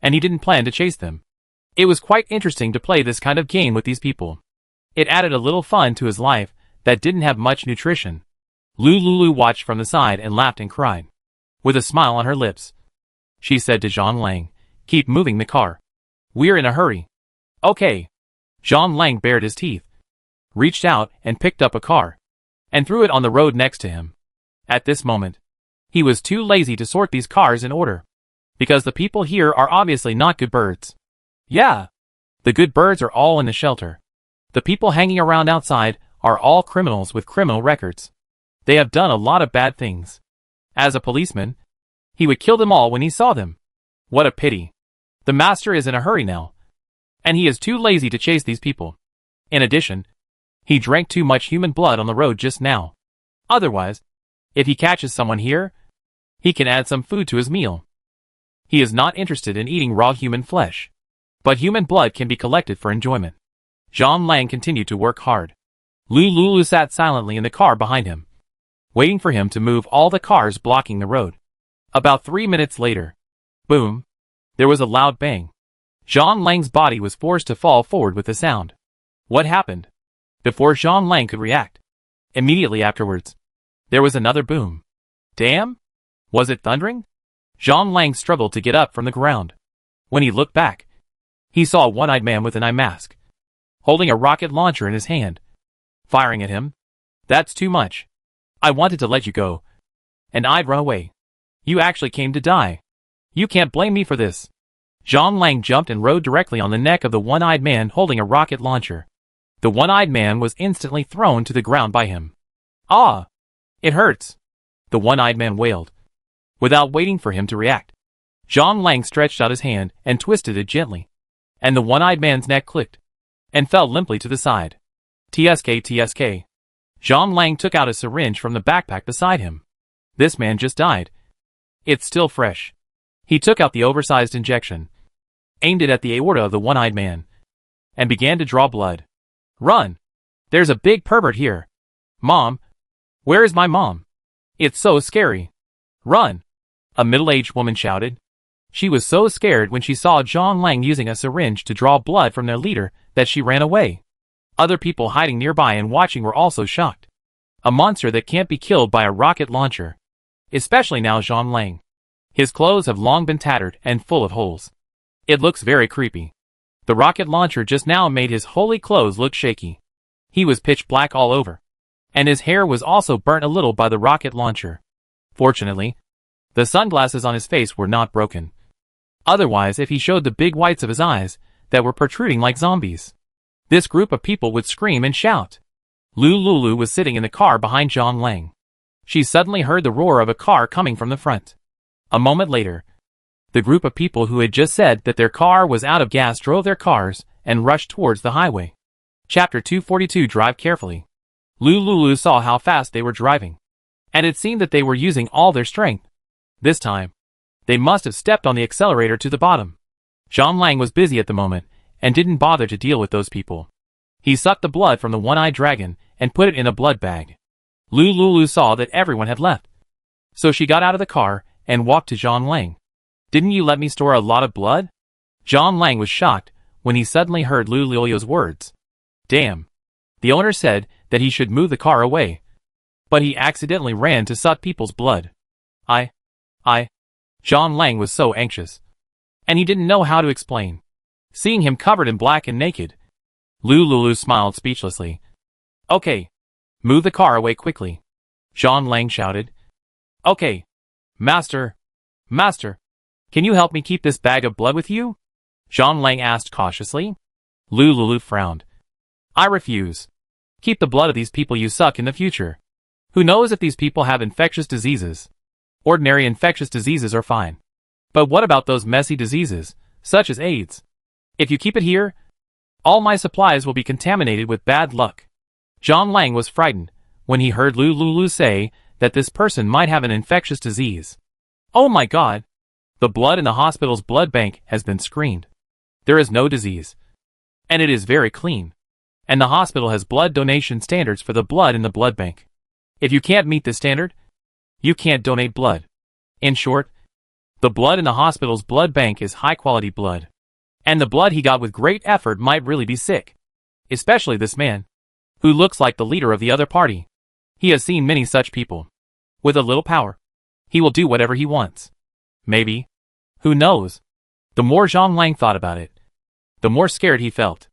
and he didn't plan to chase them. It was quite interesting to play this kind of game with these people. It added a little fun to his life that didn't have much nutrition. Lulu watched from the side and laughed and cried. With a smile on her lips, she said to Zhang Lang, "Keep moving the car. We're in a hurry." "Okay." Zhang Lang bared his teeth, reached out and picked up a car, and threw it on the road next to him. At this moment, he was too lazy to sort these cars in order, because the people here are obviously not good birds. Yeah, the good birds are all in the shelter. The people hanging around outside are all criminals with criminal records. They have done a lot of bad things. As a policeman, he would kill them all when he saw them. What a pity. The master is in a hurry now, and he is too lazy to chase these people. In addition, he drank too much human blood on the road just now. Otherwise, if he catches someone here, he can add some food to his meal. He is not interested in eating raw human flesh, but human blood can be collected for enjoyment. Zhang Lang continued to work hard. Lulu sat silently in the car behind him, waiting for him to move all the cars blocking the road. About 3 minutes later, boom, there was a loud bang. Jean Lang's body was forced to fall forward with the sound. What happened? Before Jean Lang could react, immediately afterwards, there was another boom. Damn? Was it thundering? Jean Lang struggled to get up from the ground. When he looked back, he saw a one-eyed man with an eye mask, holding a rocket launcher in his hand, firing at him. That's too much. I wanted to let you go, and I'd run away. You actually came to die. You can't blame me for this. Jean Lang jumped and rode directly on the neck of the one-eyed man holding a rocket launcher. The one-eyed man was instantly thrown to the ground by him. Ah! It hurts! The one-eyed man wailed. Without waiting for him to react, Jean Lang stretched out his hand and twisted it gently, and the one-eyed man's neck clicked and fell limply to the side. TSK. Jean Lang took out a syringe from the backpack beside him. This man just died. It's still fresh. He took out the oversized injection, aimed it at the aorta of the one-eyed man, and began to draw blood. Run! There's a big pervert here. Mom! Where is my mom? It's so scary. Run! A middle-aged woman shouted. She was so scared when she saw Jean Lang using a syringe to draw blood from their leader that she ran away. Other people hiding nearby and watching were also shocked. A monster that can't be killed by a rocket launcher. Especially now Jean Lang. His clothes have long been tattered and full of holes. It looks very creepy. The rocket launcher just now made his holy clothes look shaky. He was pitch black all over, and his hair was also burnt a little by the rocket launcher. Fortunately, the sunglasses on his face were not broken. Otherwise, if he showed the big whites of his eyes that were protruding like zombies, this group of people would scream and shout. Lulu was sitting in the car behind Jean Lang. She suddenly heard the roar of a car coming from the front. A moment later, the group of people who had just said that their car was out of gas drove their cars and rushed towards the highway. Chapter 242. Drive carefully. Lulu saw how fast they were driving, and it seemed that they were using all their strength. This time, they must have stepped on the accelerator to the bottom. Jean Lang was busy at the moment and didn't bother to deal with those people. He sucked the blood from the one-eyed dragon and put it in a blood bag. Lulu saw that everyone had left, so she got out of the car and walked to Jean Lang. Didn't you let me store a lot of blood? Jean Lang was shocked when he suddenly heard Lulu's words. Damn. The owner said that he should move the car away, but he accidentally ran to suck people's blood. Jean Lang was so anxious, and he didn't know how to explain. Seeing him covered in black and naked, Lulu smiled speechlessly. Okay. Move the car away quickly, Jean Lang shouted. Okay. Master. Can you help me keep this bag of blood with you? Jean Lang asked cautiously. Lulu frowned. I refuse. Keep the blood of these people you suck in the future. Who knows if these people have infectious diseases? Ordinary infectious diseases are fine. But what about those messy diseases, such as AIDS? If you keep it here, all my supplies will be contaminated with bad luck. Jean Lang was frightened when he heard Lulu say that this person might have an infectious disease. Oh my God! The blood in the hospital's blood bank has been screened. There is no disease. And it is very clean. And the hospital has blood donation standards for the blood in the blood bank. If you can't meet this standard, you can't donate blood. In short, the blood in the hospital's blood bank is high-quality blood. And the blood he got with great effort might really be sick. Especially this man, who looks like the leader of the other party. He has seen many such people. With a little power, he will do whatever he wants. Maybe. Who knows? The more Jean Lang thought about it, the more scared he felt.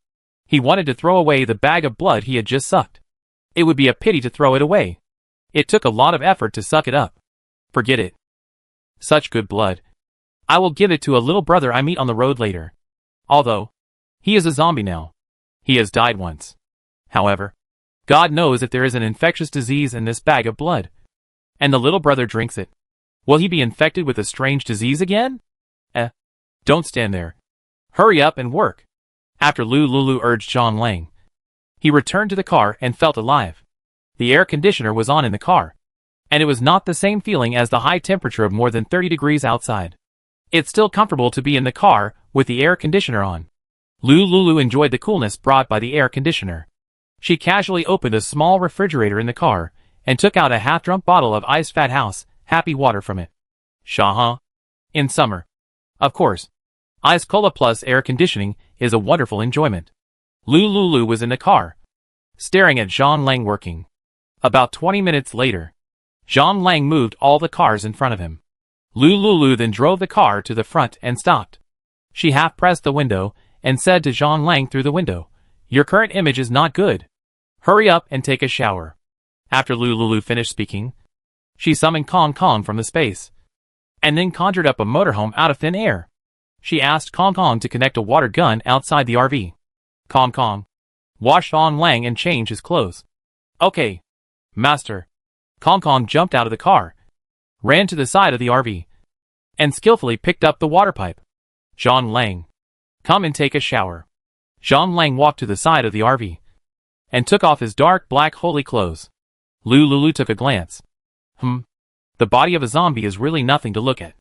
He wanted to throw away the bag of blood he had just sucked. It would be a pity to throw it away. It took a lot of effort to suck it up. Forget it. Such good blood. I will give it to a little brother I meet on the road later. Although, he is a zombie now. He has died once. However, God knows if there is an infectious disease in this bag of blood. And the little brother drinks it. Will he be infected with a strange disease again? Don't stand there. Hurry up and work. After Lulu urged Jean Lang, he returned to the car and felt alive. The air conditioner was on in the car, and it was not the same feeling as the high temperature of more than 30 degrees outside. It's still comfortable to be in the car with the air conditioner on. Lulu enjoyed the coolness brought by the air conditioner. She casually opened a small refrigerator in the car and took out a half-drunk bottle of iced Fat House Happy Water from it. Shaha. In summer. Of course. Ice cola plus air conditioning is a wonderful enjoyment. Lulu was in the car, staring at Zhang Lang working. About 20 minutes later, Zhang Lang moved all the cars in front of him. Lulu then drove the car to the front and stopped. She half-pressed the window and said to Zhang Lang through the window, "Your current image is not good. Hurry up and take a shower." After Lulu finished speaking, she summoned Kong Kong from the space, and then conjured up a motorhome out of thin air. She asked Kong Kong to connect a water gun outside the RV. Kong Kong washed Zhang Lang and changed his clothes. "Okay, master." Kong Kong jumped out of the car, ran to the side of the RV, and skillfully picked up the water pipe. Zhang Lang, come and take a shower. Zhang Lang walked to the side of the RV and took off his dark black holy clothes. Lulu took a glance. The body of a zombie is really nothing to look at.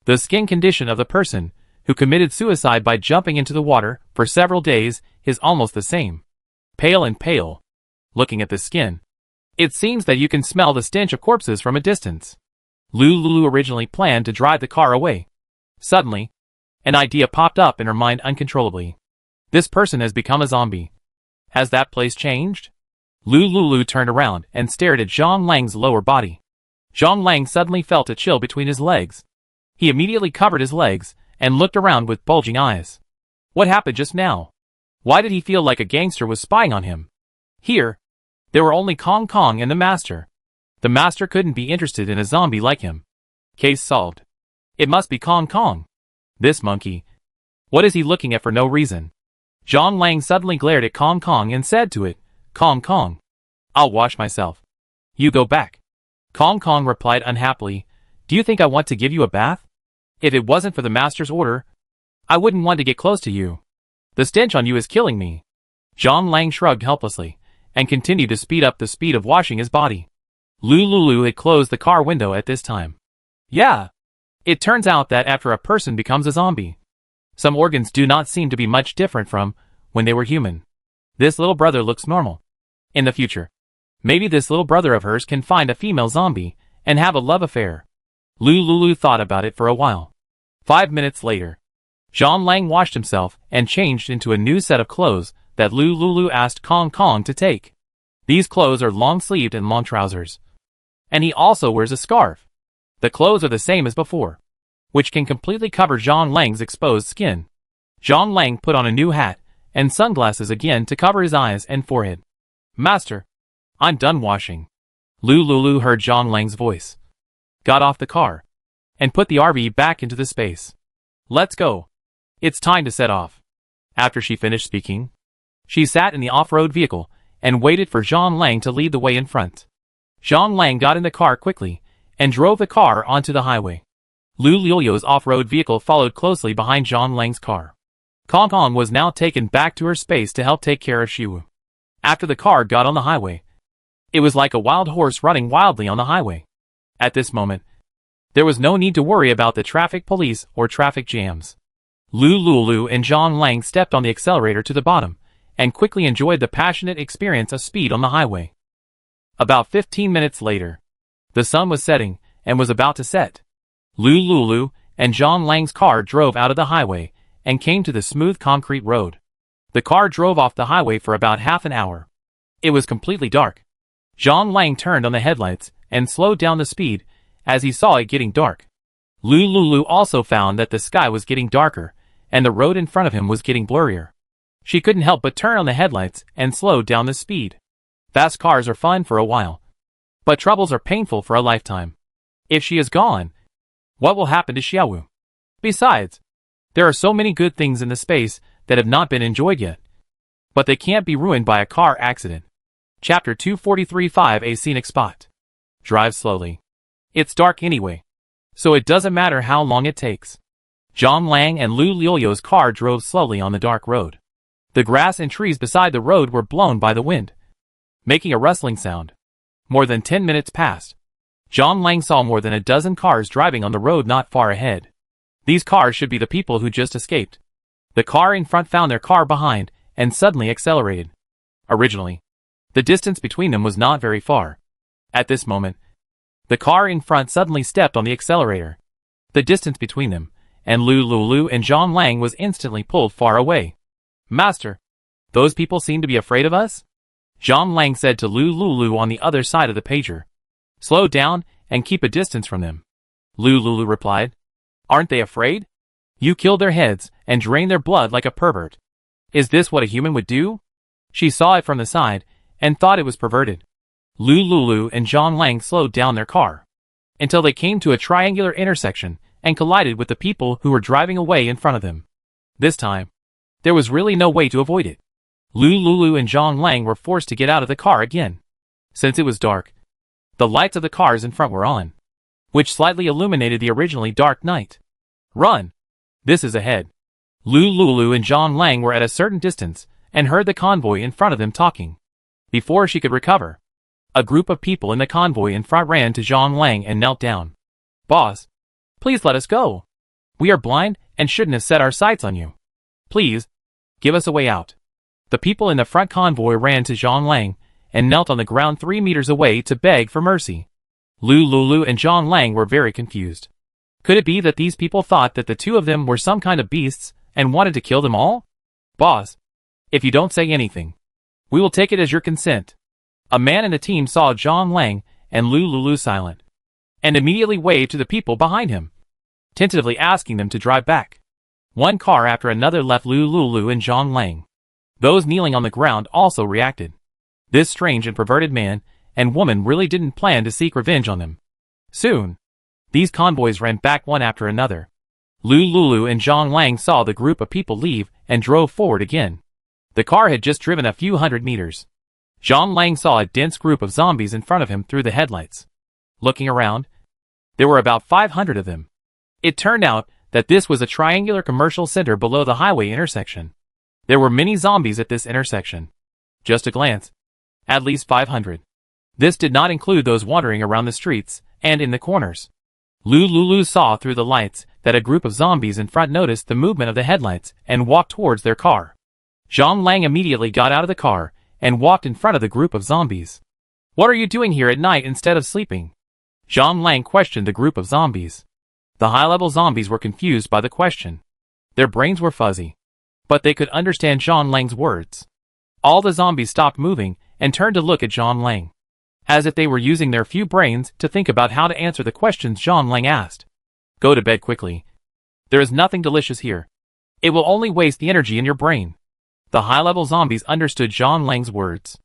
The skin condition of the person who committed suicide by jumping into the water for several days is almost the same. Pale and pale. Looking at the skin, it seems that you can smell the stench of corpses from a distance. Lulu originally planned to drive the car away. Suddenly, an idea popped up in her mind uncontrollably. This person has become a zombie. Has that place changed? Lulu turned around and stared at Zhang Lang's lower body. Zhang Lang suddenly felt a chill between his legs. He immediately covered his legs and looked around with bulging eyes. What happened just now? Why did he feel like a gangster was spying on him? Here, there were only Kong Kong and the master. The master couldn't be interested in a zombie like him. Case solved. It must be Kong Kong. This monkey. What is he looking at for no reason? Zhang Lang suddenly glared at Kong Kong and said to it, "Kong Kong, I'll wash myself. You go back." Kong Kong replied unhappily, "Do you think I want to give you a bath? If it wasn't for the master's order, I wouldn't want to get close to you. The stench on you is killing me." Zhang Lang shrugged helplessly and continued to speed up the speed of washing his body. Lulu had closed the car window at this time. Yeah. It turns out that after a person becomes a zombie, some organs do not seem to be much different from when they were human. This little brother looks normal. In the future, maybe this little brother of hers can find a female zombie and have a love affair. Lulu thought about it for a while. 5 minutes later, Zhang Lang washed himself and changed into a new set of clothes that Lulu asked Kong Kong to take. These clothes are long-sleeved and long trousers. And he also wears a scarf. The clothes are the same as before, which can completely cover Zhang Lang's exposed skin. Zhang Lang put on a new hat and sunglasses again to cover his eyes and forehead. "Master, I'm done washing." Lulu heard Zhang Lang's voice, got off the car, and put the RV back into the space. "Let's go. It's time to set off." After she finished speaking, she sat in the off-road vehicle and waited for Zhang Lang to lead the way in front. Zhang Lang got in the car quickly and drove the car onto the highway. Lulu's off-road vehicle followed closely behind Zhang Lang's car. Kong Kong was now taken back to her space to help take care of Shiwu. After the car got on the highway, it was like a wild horse running wildly on the highway. At this moment, there was no need to worry about the traffic police or traffic jams. Lulu and Zhang Lang stepped on the accelerator to the bottom and quickly enjoyed the passionate experience of speed on the highway. About 15 minutes later, the sun was setting and was about to set. Lulu and Zhang Lang's car drove out of the highway and came to the smooth concrete road. The car drove off the highway for about half an hour. It was completely dark. Zhang Lang turned on the headlights and slowed down the speed as he saw it getting dark. Lulu also found that the sky was getting darker and the road in front of him was getting blurrier. She couldn't help but turn on the headlights and slow down the speed. Fast cars are fun for a while, but troubles are painful for a lifetime. If she is gone, what will happen to Xiaowu? Besides, there are so many good things in the space that have not been enjoyed yet, but they can't be ruined by a car accident. Chapter 243-5 A Scenic Spot. Drive slowly. It's dark anyway, so it doesn't matter how long it takes. Zhang Lang and Lulu's car drove slowly on the dark road. The grass and trees beside the road were blown by the wind, making a rustling sound. More than 10 minutes passed. Zhang Lang saw more than a dozen cars driving on the road not far ahead. These cars should be the people who just escaped. The car in front found their car behind and suddenly accelerated. Originally, The distance between them was not very far. At this moment, the car in front suddenly stepped on the accelerator. The distance between them and Lulu and John Lang was instantly pulled far away. "Master, those people seem to be afraid of us?" John Lang said to Lulu on the other side of the pager. "Slow down and keep a distance from them." Lulu replied. "Aren't they afraid? You killed their heads and drained their blood like a pervert. Is this what a human would do?" She saw it from the side and thought it was perverted. Lulu and John Lang slowed down their car until they came to a triangular intersection and collided with the people who were driving away in front of them. This time, there was really no way to avoid it. Lulu and John Lang were forced to get out of the car again. Since it was dark, the lights of the cars in front were on, which slightly illuminated the originally dark night. "Run! This is ahead." Lulu and John Lang were at a certain distance and heard the convoy in front of them talking. Before she could recover, a group of people in the convoy in front ran to John Lang and knelt down. "Boss, please let us go. We are blind and shouldn't have set our sights on you. Please, give us a way out." The people in the front convoy ran to John Lang and knelt on the ground 3 meters away to beg for mercy. Lulu and John Lang were very confused. Could it be that these people thought that the two of them were some kind of beasts and wanted to kill them all? "Boss, if you don't say anything, we will take it as your consent." A man in the team saw John Lang and Lulu silent, and immediately waved to the people behind him, tentatively asking them to drive back. One car after another left Lulu and John Lang. Those kneeling on the ground also reacted. This strange and perverted man and woman really didn't plan to seek revenge on them. Soon, these convoys ran back one after another. Lulu and John Lang saw the group of people leave and drove forward again. The car had just driven a few hundred meters. John Lang saw a dense group of zombies in front of him through the headlights. Looking around, there were about 500 of them. It turned out that this was a triangular commercial center below the highway intersection. There were many zombies at this intersection. Just a glance, at least 500. This did not include those wandering around the streets and in the corners. Lulu saw through the lights that a group of zombies in front noticed the movement of the headlights and walked towards their car. John Lang immediately got out of the car and walked in front of the group of zombies. "What are you doing here at night instead of sleeping?" John Lang questioned the group of zombies. The high-level zombies were confused by the question. Their brains were fuzzy, but they could understand John Lang's words. All the zombies stopped moving and turned to look at John Lang, as if they were using their few brains to think about how to answer the questions John Lang asked. "Go to bed quickly. There is nothing delicious here. It will only waste the energy in your brain." The high-level zombies understood John Lang's words.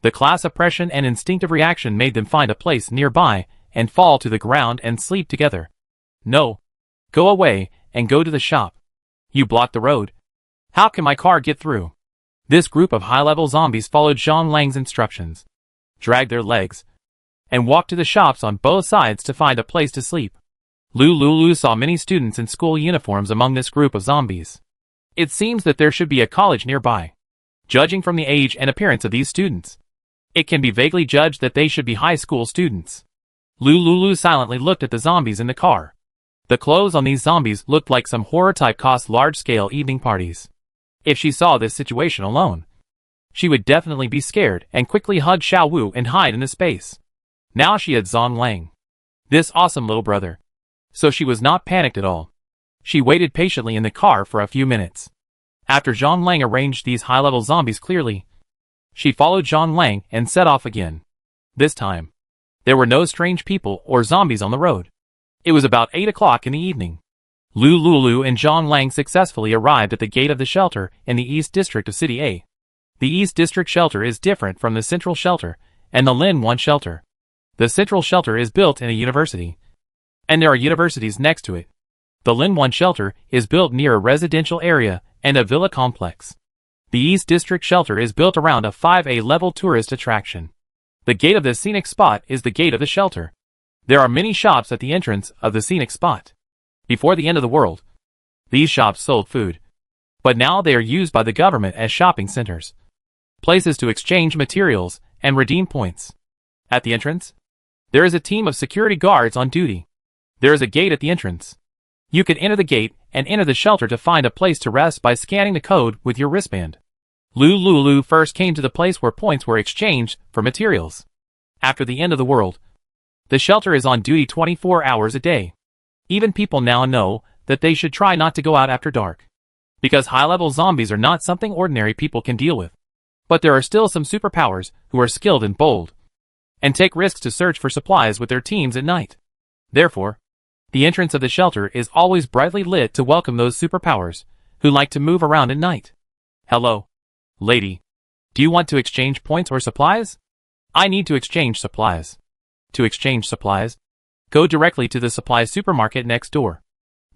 The class oppression and instinctive reaction made them find a place nearby and fall to the ground and sleep together. "No. Go away and go to the shop. You blocked the road. How can my car get through?" This group of high-level zombies followed John Lang's instructions, dragged their legs, and walked to the shops on both sides to find a place to sleep. Lulu saw many students in school uniforms among this group of zombies. It seems that there should be a college nearby. Judging from the age and appearance of these students, it can be vaguely judged that they should be high school students. Lulu silently looked at the zombies in the car. The clothes on these zombies looked like some horror-type cost large-scale evening parties. If she saw this situation alone, she would definitely be scared and quickly hug Xiao Wu and hide in the space. Now she had John Lang, this awesome little brother, so she was not panicked at all. She waited patiently in the car for a few minutes. After John Lang arranged these high-level zombies clearly, she followed John Lang and set off again. This time, there were no strange people or zombies on the road. It was about 8 o'clock in the evening. Lulu and John Lang successfully arrived at the gate of the shelter in the East District of City A. The East District shelter is different from the Central shelter and the Lin 1 shelter. The Central shelter is built in a university, and there are universities next to it. The Lin 1 shelter is built near a residential area and a villa complex. The East District shelter is built around a 5A level tourist attraction. The gate of the scenic spot is the gate of the shelter. There are many shops at the entrance of the scenic spot. Before the end of the world, these shops sold food, but now they are used by the government as shopping centers, places to exchange materials and redeem points. At the entrance, there is a team of security guards on duty. There is a gate at the entrance. You can enter the gate and enter the shelter to find a place to rest by scanning the code with your wristband. Lulu first came to the place where points were exchanged for materials. After the end of the world, the shelter is on duty 24 hours a day. Even people now know that they should try not to go out after dark, because high-level zombies are not something ordinary people can deal with. But there are still some superpowers who are skilled and bold, and take risks to search for supplies with their teams at night. Therefore, the entrance of the shelter is always brightly lit to welcome those superpowers who like to move around at night. Hello, lady. Do you want to exchange points or supplies? I need to exchange supplies. To exchange supplies, go directly to the supply supermarket next door.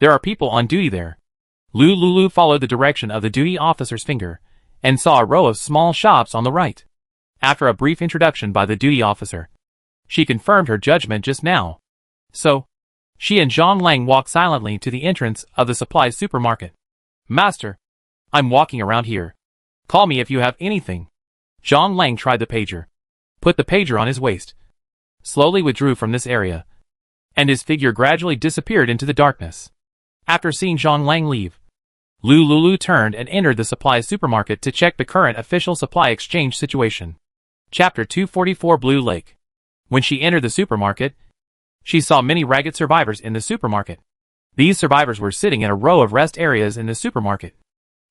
There are people on duty there. Lulu followed the direction of the duty officer's finger and saw a row of small shops on the right. After a brief introduction by the duty officer, she confirmed her judgment just now. So, she and Zhang Lang walked silently to the entrance of the supply supermarket. Master, I'm walking around here. Call me if you have anything. Zhang Lang tried the pager, put the pager on his waist, slowly withdrew from this area, and his figure gradually disappeared into the darkness. After seeing Zhang Lang leave, Lulu turned and entered the supply supermarket to check the current official supply exchange situation. Chapter 244 Blue Lake. When she entered the supermarket, she saw many ragged survivors in the supermarket. These survivors were sitting in a row of rest areas in the supermarket,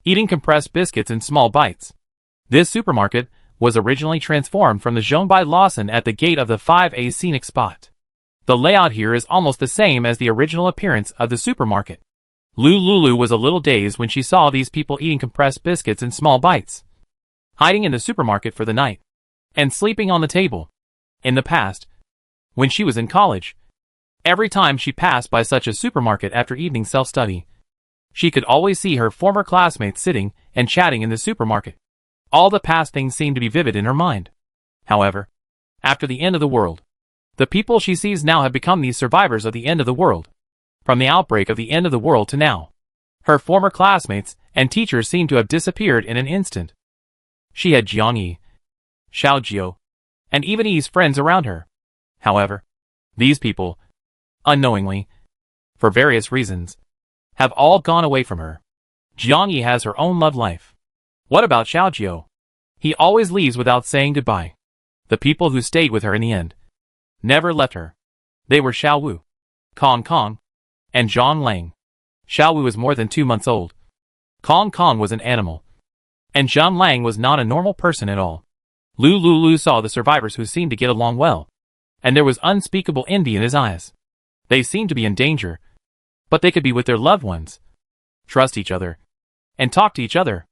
eating compressed biscuits in small bites. This supermarket was originally transformed from the zone by Lawson at the gate of the 5A scenic spot. The layout here is almost the same as the original appearance of the supermarket. Lulu was a little dazed when she saw these people eating compressed biscuits in small bites, hiding in the supermarket for the night, and sleeping on the table. In the past, when she was in college, every time she passed by such a supermarket after evening self-study, she could always see her former classmates sitting and chatting in the supermarket. All the past things seemed to be vivid in her mind. However, after the end of the world, the people she sees now have become these survivors of the end of the world. From the outbreak of the end of the world to now, her former classmates and teachers seem to have disappeared in an instant. She had Jiangyi, Xiaojiu, and even Yi's friends around her. However, these people, unknowingly, for various reasons, have all gone away from her. Jiangyi has her own love life. What about Xiaojiu? He always leaves without saying goodbye. The people who stayed with her in the end never left her. They were Xiaowu, Kong, and Zhang Lang. Xiaowu was more than 2 months old. Kong was an animal. And Zhang Lang was not a normal person at all. Lulu saw the survivors who seemed to get along well, and there was unspeakable envy in his eyes. They seemed to be in danger, but they could be with their loved ones, trust each other, and talk to each other.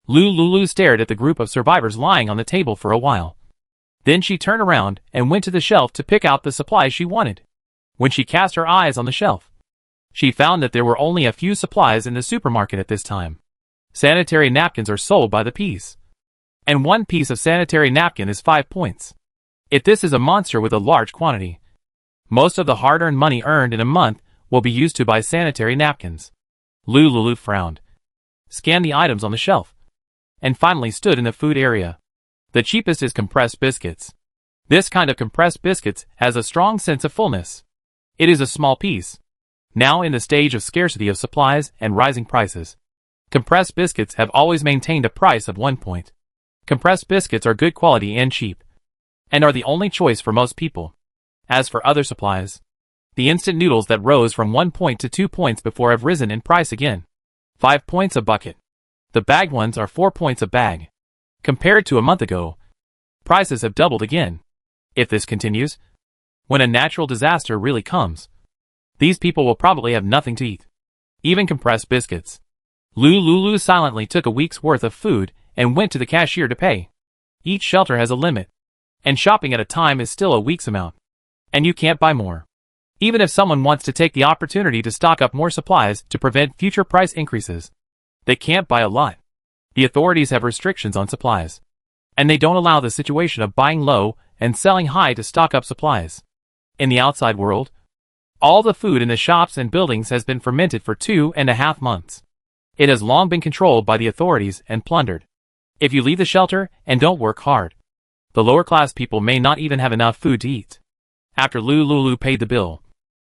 Lulu stared at the group of survivors lying on the table for a while. Then she turned around and went to the shelf to pick out the supplies she wanted. When she cast her eyes on the shelf, she found that there were only a few supplies in the supermarket at this time. Sanitary napkins are sold by the piece, and 1 piece of sanitary napkin is 5 points. If this is a monster with a large quantity, most of the hard-earned money earned in a month will be used to buy sanitary napkins. Lulu frowned, scanned the items on the shelf, and finally stood in the food area. The cheapest is compressed biscuits. This kind of compressed biscuits has a strong sense of fullness. It is a small piece. Now in the stage of scarcity of supplies and rising prices, compressed biscuits have always maintained a price of 1 point. Compressed biscuits are good quality and cheap, and are the only choice for most people. As for other supplies, the instant noodles that rose from 1 point to 2 points before have risen in price again. 5 points a bucket. The bagged ones are 4 points a bag. Compared to a month ago, prices have doubled again. If this continues, when a natural disaster really comes, these people will probably have nothing to eat, even compressed biscuits. Lulu silently took a week's worth of food and went to the cashier to pay. Each shelter has a limit, and shopping at a time is still a week's amount, and you can't buy more. Even if someone wants to take the opportunity to stock up more supplies to prevent future price increases, they can't buy a lot. The authorities have restrictions on supplies, and they don't allow the situation of buying low and selling high to stock up supplies. In the outside world, all the food in the shops and buildings has been fermented for 2.5 months. It has long been controlled by the authorities and plundered. If you leave the shelter and don't work hard, the lower class people may not even have enough food to eat. After Lulu paid the bill,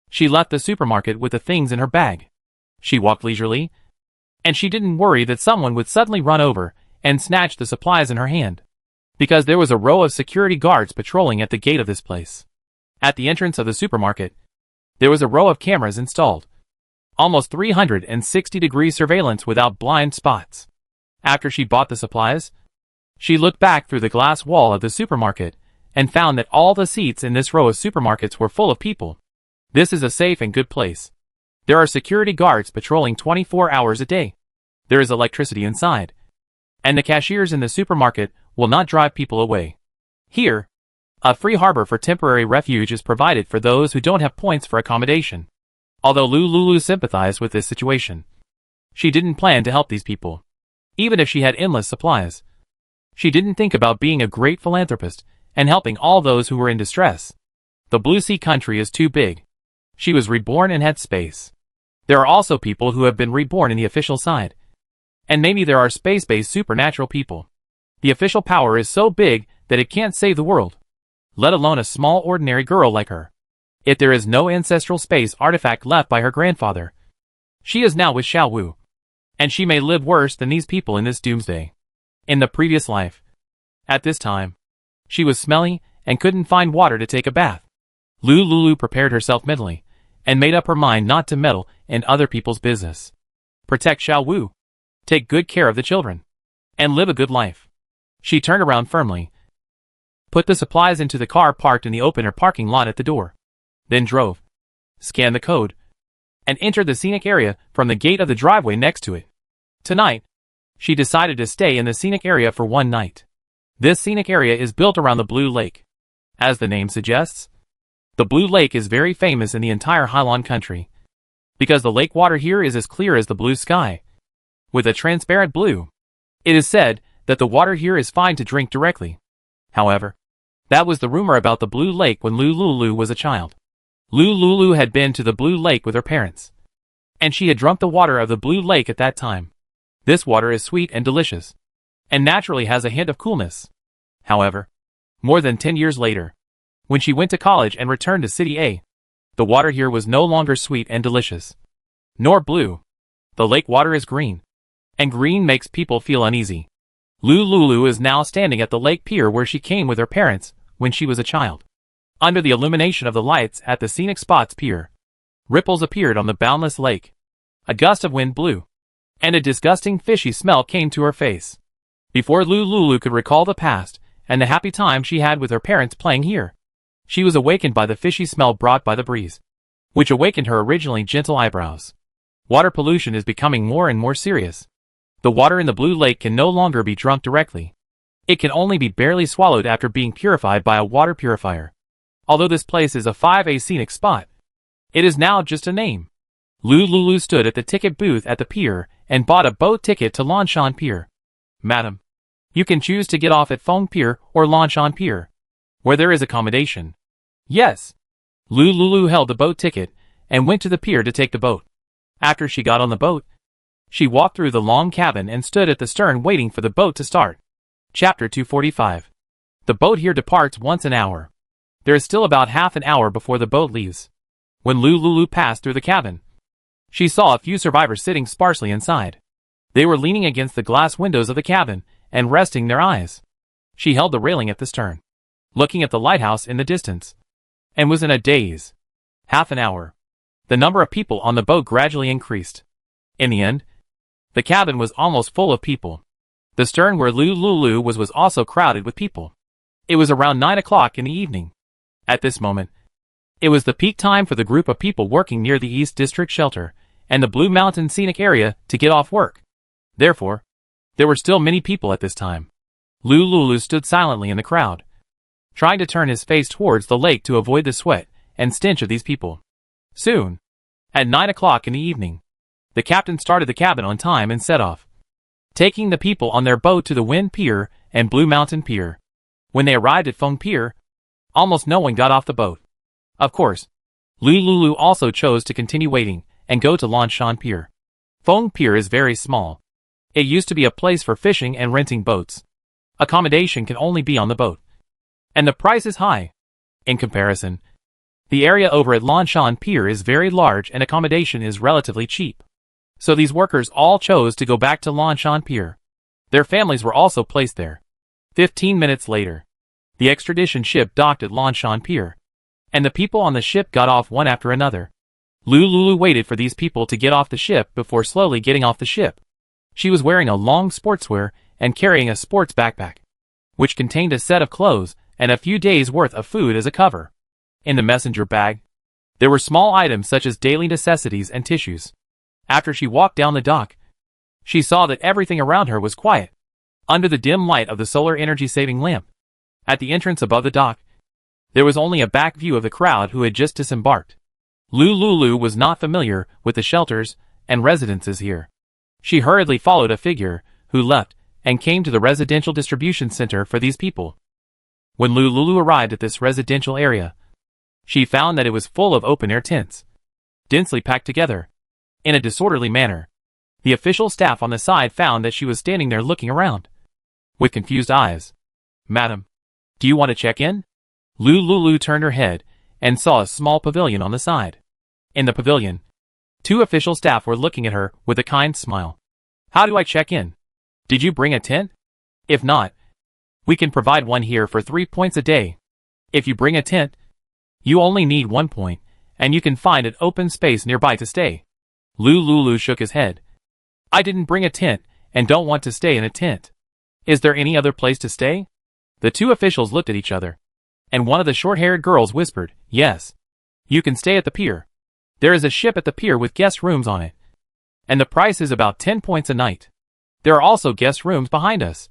she left the supermarket with the things in her bag. She walked leisurely, and she didn't worry that someone would suddenly run over and snatched the supplies in her hand. Because there was a row of security guards patrolling at the gate of this place. At the entrance of the supermarket, there was a row of cameras installed. Almost 360-degree surveillance without blind spots. After she bought the supplies, she looked back through the glass wall of the supermarket and found that all the seats in this row of supermarkets were full of people. This is a safe and good place. There are security guards patrolling 24 hours a day. There is electricity inside. And the cashiers in the supermarket will not drive people away. Here, a free harbor for temporary refuge is provided for those who don't have points for accommodation. Although Lulu sympathized with this situation, she didn't plan to help these people. Even if she had endless supplies, she didn't think about being a great philanthropist and helping all those who were in distress. The Blue Sea country is too big. She was reborn and had space. There are also people who have been reborn in the official side. And maybe there are space-based supernatural people. The official power is so big that it can't save the world, let alone a small ordinary girl like her. If there is no ancestral space artifact left by her grandfather, she is now with Xiao Wu. And she may live worse than these people in this doomsday. In the previous life, at this time, she was smelly and couldn't find water to take a bath. Lulu prepared herself mentally and made up her mind not to meddle in other people's business. Protect Xiao Wu, take good care of the children, and live a good life. She turned around firmly, put the supplies into the car parked in the open-air parking lot at the door, then drove, scanned the code, and entered the scenic area from the gate of the driveway next to it. Tonight, she decided to stay in the scenic area for one night. This scenic area is built around the Blue Lake. As the name suggests, the Blue Lake is very famous in the entire Highland country, because the lake water here is as clear as the blue sky, with a transparent blue. It is said that the water here is fine to drink directly. However, that was the rumor about the Blue Lake when Lulu was a child. Lulu had been to the Blue Lake with her parents, and she had drunk the water of the Blue Lake at that time. This water is sweet and delicious, and naturally has a hint of coolness. However, more than 10 years later, when she went to college and returned to City A, the water here was no longer sweet and delicious, nor blue. The lake water is green, and green makes people feel uneasy. Lulu is now standing at the lake pier where she came with her parents when she was a child. Under the illumination of the lights at the Scenic Spots Pier, ripples appeared on the boundless lake. A gust of wind blew, and a disgusting fishy smell came to her face. Before Lulu could recall the past and the happy time she had with her parents playing here, she was awakened by the fishy smell brought by the breeze, which awakened her originally gentle eyebrows. Water pollution is becoming more and more serious. The water in the Blue Lake can no longer be drunk directly. It can only be barely swallowed after being purified by a water purifier. Although this place is a 5A scenic spot, it is now just a name. Lulu stood at the ticket booth at the pier and bought a boat ticket to Lanshan Pier. Madam, you can choose to get off at Feng Pier or Lanshan Pier, where there is accommodation. Yes. Lulu held the boat ticket and went to the pier to take the boat. After she got on the boat, she walked through the long cabin and stood at the stern waiting for the boat to start. Chapter 245. The boat here departs once an hour. There is still about half an hour before the boat leaves. When Lulu passed through the cabin, she saw a few survivors sitting sparsely inside. They were leaning against the glass windows of the cabin and resting their eyes. She held the railing at the stern, looking at the lighthouse in the distance, and was in a daze. Half an hour. The number of people on the boat gradually increased. In the end, the cabin was almost full of people. The stern where Lulu was also crowded with people. It was around 9 o'clock in the evening. At this moment, it was the peak time for the group of people working near the East District Shelter and the Blue Mountain Scenic Area to get off work. Therefore, there were still many people at this time. Lulu stood silently in the crowd, trying to turn his face towards the lake to avoid the sweat and stench of these people. Soon, at 9 o'clock in the evening, the captain started the cabin on time and set off, taking the people on their boat to the Wind Pier and Blue Mountain Pier. When they arrived at Feng Pier, almost no one got off the boat. Of course, Lulu also chose to continue waiting and go to Lanshan Pier. Feng Pier is very small. It used to be a place for fishing and renting boats. Accommodation can only be on the boat, and the price is high. In comparison, the area over at Lanshan Pier is very large and accommodation is relatively cheap. So these workers all chose to go back to Lanshan Pier. Their families were also placed there. 15 minutes later, the extradition ship docked at Lanshan Pier, and the people on the ship got off one after another. Lulu waited for these people to get off the ship before slowly getting off the ship. She was wearing a long sportswear and carrying a sports backpack, which contained a set of clothes and a few days' worth of food as a cover. In the messenger bag, there were small items such as daily necessities and tissues. After she walked down the dock, she saw that everything around her was quiet, under the dim light of the solar energy-saving lamp. At the entrance above the dock, there was only a back view of the crowd who had just disembarked. Lulu was not familiar with the shelters and residences here. She hurriedly followed a figure who left and came to the residential distribution center for these people. When Lulu arrived at this residential area, she found that it was full of open-air tents, densely packed together, in a disorderly manner. The official staff on the side found that she was standing there looking around, with confused eyes. "Madam, do you want to check in?" Lulu turned her head and saw a small pavilion on the side. In the pavilion, 2 official staff were looking at her with a kind smile. "How do I check in? Did you bring a tent? If not, we can provide one here for 3 points a day. If you bring a tent, you only need 1 point, and you can find an open space nearby to stay." Lulu shook his head. "I didn't bring a tent and don't want to stay in a tent. Is there any other place to stay?" The 2 officials looked at each other, and one of the short-haired girls whispered, "Yes. You can stay at the pier. There is a ship at the pier with guest rooms on it, and the price is about 10 points a night. There are also guest rooms behind us,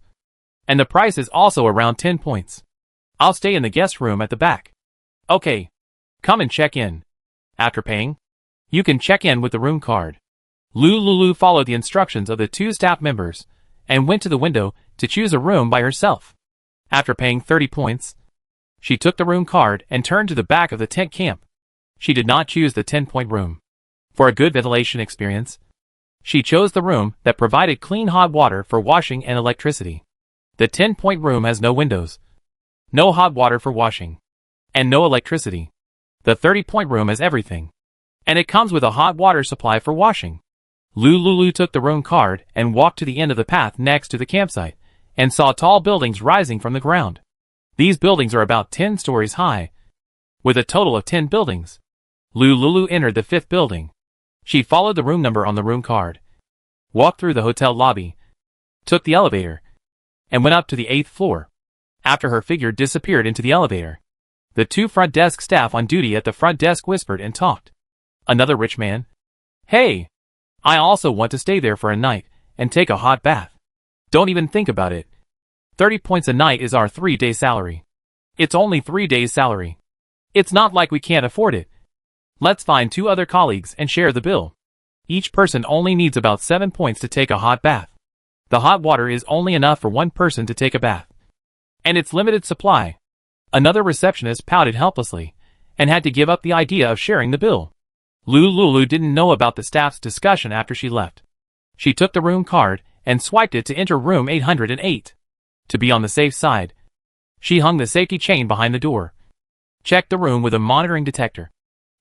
and the price is also around 10 points. I'll stay in the guest room at the back." "Okay. Come and check in. After paying, you can check in with the room card." Lulu followed the instructions of the 2 staff members and went to the window to choose a room by herself. After paying 30 points, she took the room card and turned to the back of the tent camp. She did not choose the 10-point room. For a good ventilation experience, she chose the room that provided clean hot water for washing and electricity. The 10-point room has no windows, no hot water for washing, and no electricity. The 30-point room has everything, and it comes with a hot water supply for washing. Lulu took the room card and walked to the end of the path next to the campsite and saw tall buildings rising from the ground. These buildings are about 10 stories high, with a total of 10 buildings. Lulu entered the 5th building. She followed the room number on the room card, walked through the hotel lobby, took the elevator, and went up to the 8th floor. After her figure disappeared into the elevator, the 2 front desk staff on duty at the front desk whispered and talked. Another rich man. "Hey, I also want to stay there for a night and take a hot bath. Don't even think about it. 30 points a night is our 3-day salary. It's only 3 days' salary. It's not like we can't afford it. Let's find 2 other colleagues and share the bill. Each person only needs about 7 points to take a hot bath. The hot water is only enough for 1 person to take a bath, and it's limited supply." Another receptionist pouted helplessly and had to give up the idea of sharing the bill. Lulu didn't know about the staff's discussion after she left. She took the room card and swiped it to enter room 808. To be on the safe side, she hung the safety chain behind the door, checked the room with a monitoring detector,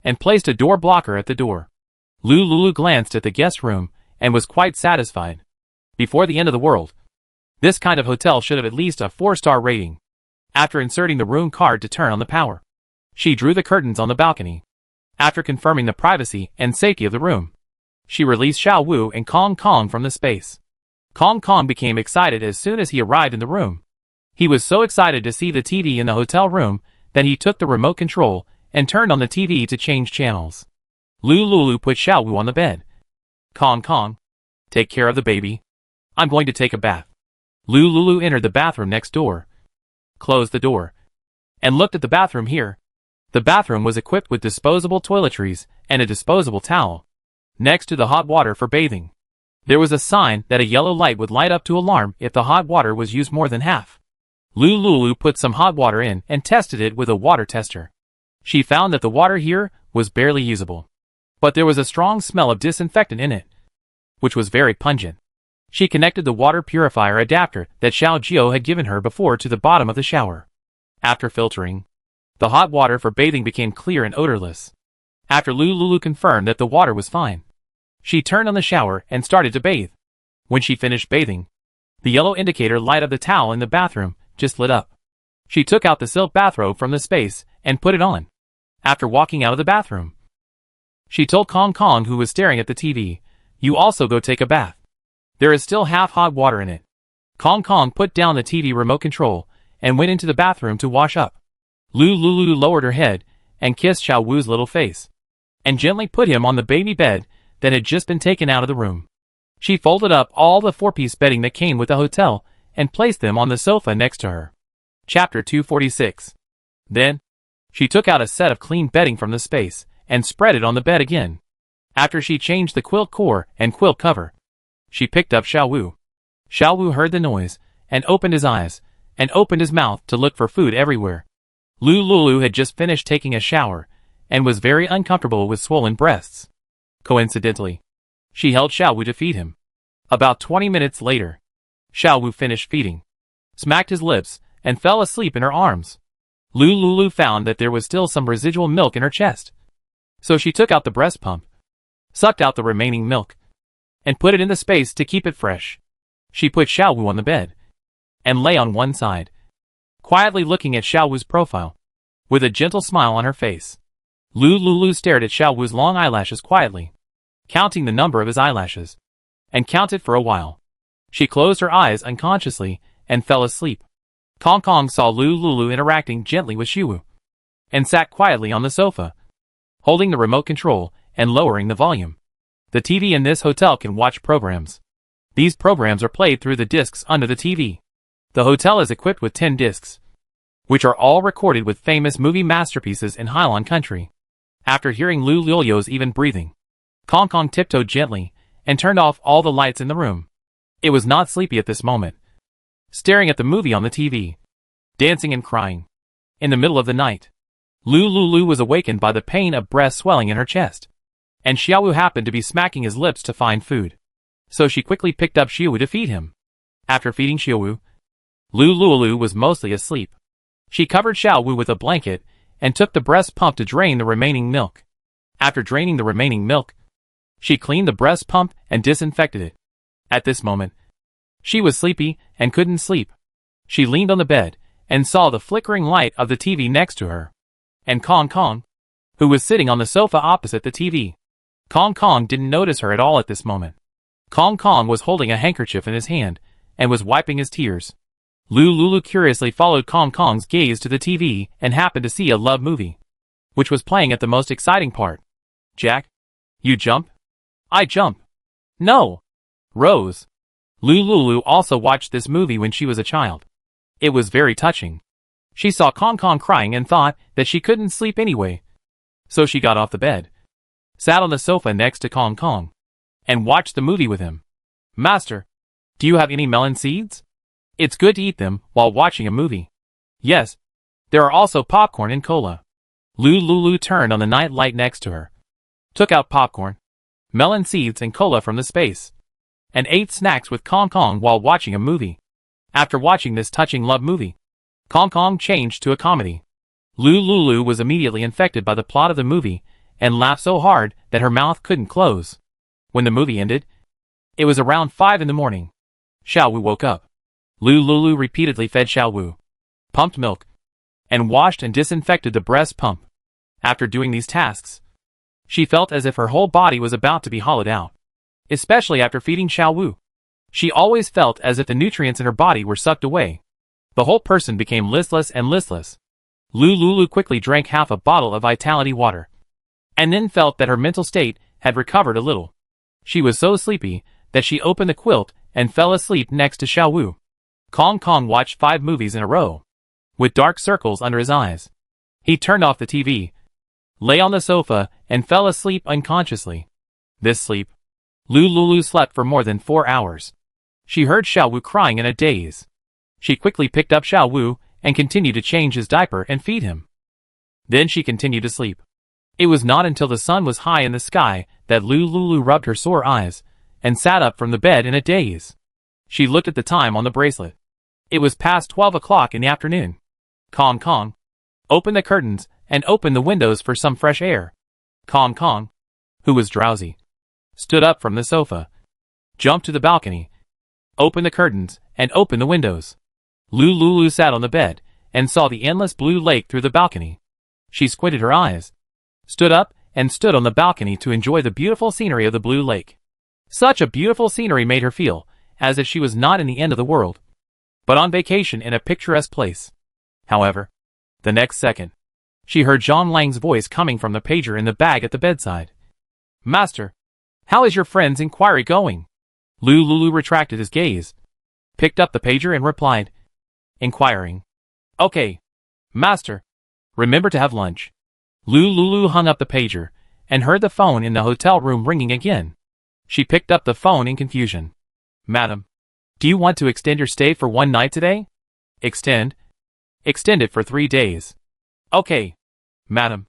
and placed a door blocker at the door. Lulu glanced at the guest room and was quite satisfied. Before the end of the world, this kind of hotel should have at least a 4-star rating. After inserting the room card to turn on the power, she drew the curtains on the balcony. After confirming the privacy and safety of the room, she released Xiao Wu and Kong Kong from the space. Kong Kong became excited as soon as he arrived in the room. He was so excited to see the TV in the hotel room that he took the remote control and turned on the TV to change channels. Lulu put Xiao Wu on the bed. "Kong Kong, take care of the baby. I'm going to take a bath." Lulu entered the bathroom next door, closed the door, and looked at the bathroom here. The bathroom was equipped with disposable toiletries and a disposable towel. Next to the hot water for bathing, there was a sign that a yellow light would light up to alarm if the hot water was used more than half. Lulu put some hot water in and tested it with a water tester. She found that the water here was barely usable, but there was a strong smell of disinfectant in it, which was very pungent. She connected the water purifier adapter that Xiao Jiao had given her before to the bottom of the shower. After filtering, the hot water for bathing became clear and odorless. After Lulu confirmed that the water was fine, she turned on the shower and started to bathe. When she finished bathing, The yellow indicator light of the towel in the bathroom just lit up. She took out the silk bathrobe from the space and put it on. After walking out of the bathroom, she told Kong Kong, who was staring at the TV, "You also go take a bath. There is still half hot water in it." Kong Kong put down the TV remote control and went into the bathroom to wash up. Lulu lowered her head and kissed Xiao Wu's little face, and gently put him on the baby bed that had just been taken out of the room. She folded up all the 4-piece bedding that came with the hotel and placed them on the sofa next to her. Chapter 246. Then, she took out a set of clean bedding from the space and spread it on the bed again. After she changed the quilt core and quilt cover, she picked up Xiao Wu. Xiao Wu heard the noise and opened his eyes and opened his mouth to look for food everywhere. Lulu had just finished taking a shower and was very uncomfortable with swollen breasts. Coincidentally, she held Xiao Wu to feed him. About 20 minutes later, Xiao Wu finished feeding, smacked his lips, and fell asleep in her arms. Lulu found that there was still some residual milk in her chest. So she took out the breast pump, sucked out the remaining milk, and put it in the space to keep it fresh. She put Xiao Wu on the bed and lay on one side, quietly looking at Xiao Wu's profile, with a gentle smile on her face. Lulu stared at Xiao Wu's long eyelashes quietly, counting the number of his eyelashes, and counted for a while. She closed her eyes unconsciously and fell asleep. Kong Kong saw Lulu interacting gently with Xiao Wu, and sat quietly on the sofa, holding the remote control and lowering the volume. The TV in this hotel can watch programs. These programs are played through the discs under the TV. The hotel is equipped with 10 discs, which are all recorded with famous movie masterpieces in Hailan country. After hearing Lulu's even breathing, Kong Kong tiptoed gently and turned off all the lights in the room. It was not sleepy at this moment, staring at the movie on the TV, dancing and crying. In the middle of the night, Lulu was awakened by the pain of breast swelling in her chest, and Xiao Wu happened to be smacking his lips to find food. So she quickly picked up Xiao Wu to feed him. After feeding Xiao Wu, Lulu was mostly asleep. She covered Xiao Wu with a blanket and took the breast pump to drain the remaining milk. After draining the remaining milk, she cleaned the breast pump and disinfected it. At this moment, she was sleepy and couldn't sleep. She leaned on the bed and saw the flickering light of the TV next to her, and Kong Kong, who was sitting on the sofa opposite the TV. Kong Kong didn't notice her at all at this moment. Kong Kong was holding a handkerchief in his hand and was wiping his tears. Lulu curiously followed Kong Kong's gaze to the TV and happened to see a love movie, which was playing at the most exciting part. "Jack, you jump?" "I jump." "No." "Rose." Lulu also watched this movie when she was a child. It was very touching. She saw Kong Kong crying and thought that she couldn't sleep anyway. So she got off the bed, sat on the sofa next to Kong Kong, and watched the movie with him. "Master, do you have any melon seeds? It's good to eat them while watching a movie." "Yes. There are also popcorn and cola." Lulu turned on the night light next to her, took out popcorn, melon seeds and cola from the space, and ate snacks with Kong Kong while watching a movie. After watching this touching love movie, Kong Kong changed to a comedy. Lulu was immediately infected by the plot of the movie and laughed so hard that her mouth couldn't close. When the movie ended, it was around 5 in the morning. Xiao Wu woke up. Lulu repeatedly fed Xiao Wu, pumped milk, and washed and disinfected the breast pump. After doing these tasks, she felt as if her whole body was about to be hollowed out. Especially after feeding Xiao Wu, she always felt as if the nutrients in her body were sucked away. The whole person became listless and listless. Lulu quickly drank half a bottle of Vitality water, and then felt that her mental state had recovered a little. She was so sleepy that she opened the quilt and fell asleep next to Xiao Wu. Kong Kong watched 5 movies in a row, with dark circles under his eyes. He turned off the TV, lay on the sofa, and fell asleep unconsciously. This sleep, Lulu slept for more than 4 hours. She heard Xiao Wu crying in a daze. She quickly picked up Xiao Wu and continued to change his diaper and feed him. Then she continued to sleep. It was not until the sun was high in the sky that Lulu rubbed her sore eyes and sat up from the bed in a daze. She looked at the time on the bracelet. It was past 12 o'clock in the afternoon. Kong Kong, open the curtains and open the windows for some fresh air. Kong Kong, who was drowsy, stood up from the sofa, jumped to the balcony, Open the curtains, and open the windows. Lulu sat on the bed, and saw the endless blue lake through the balcony. She squinted her eyes, stood up, and stood on the balcony to enjoy the beautiful scenery of the blue lake. Such a beautiful scenery made her feel as if she was not in the end of the world, but on vacation in a picturesque place. However, the next second, she heard John Lang's voice coming from the pager in the bag at the bedside. "Master, how is your friend's inquiry going?" Lulu retracted his gaze, picked up the pager and replied, "Inquiring. Okay, master. Remember to have lunch." Lulu hung up the pager, and heard the phone in the hotel room ringing again. She picked up the phone in confusion. "Madam, do you want to extend your stay for one night today?" "Extend? Extend it for 3 days." "Okay, madam.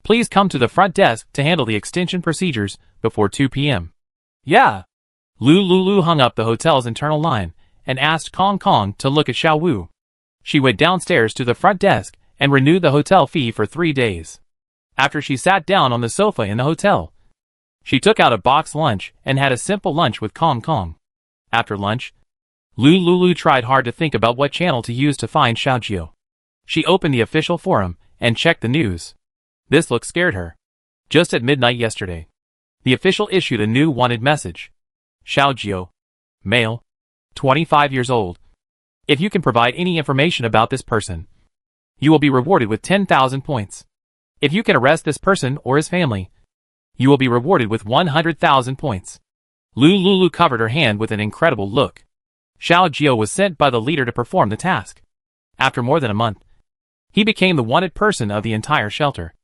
Please come to the front desk to handle the extension procedures before 2 p.m. "Yeah." Lulu hung up the hotel's internal line, and asked Kong Kong to look at Xiao Wu. She went downstairs to the front desk, and renewed the hotel fee for 3 days. After she sat down on the sofa in the hotel, she took out a box lunch, and had a simple lunch with Kong Kong. After lunch, Lulu tried hard to think about what channel to use to find Xiaojio. She opened the official forum, and checked the news. This look scared her. Just at midnight yesterday, the official issued a new wanted message. Xiaojio, male, 25 years old. If you can provide any information about this person, you will be rewarded with 10,000 points. If you can arrest this person or his family, you will be rewarded with 100,000 points. Lulu covered her hand with an incredible look. Xiaojio was sent by the leader to perform the task. After more than a month, he became the wanted person of the entire shelter.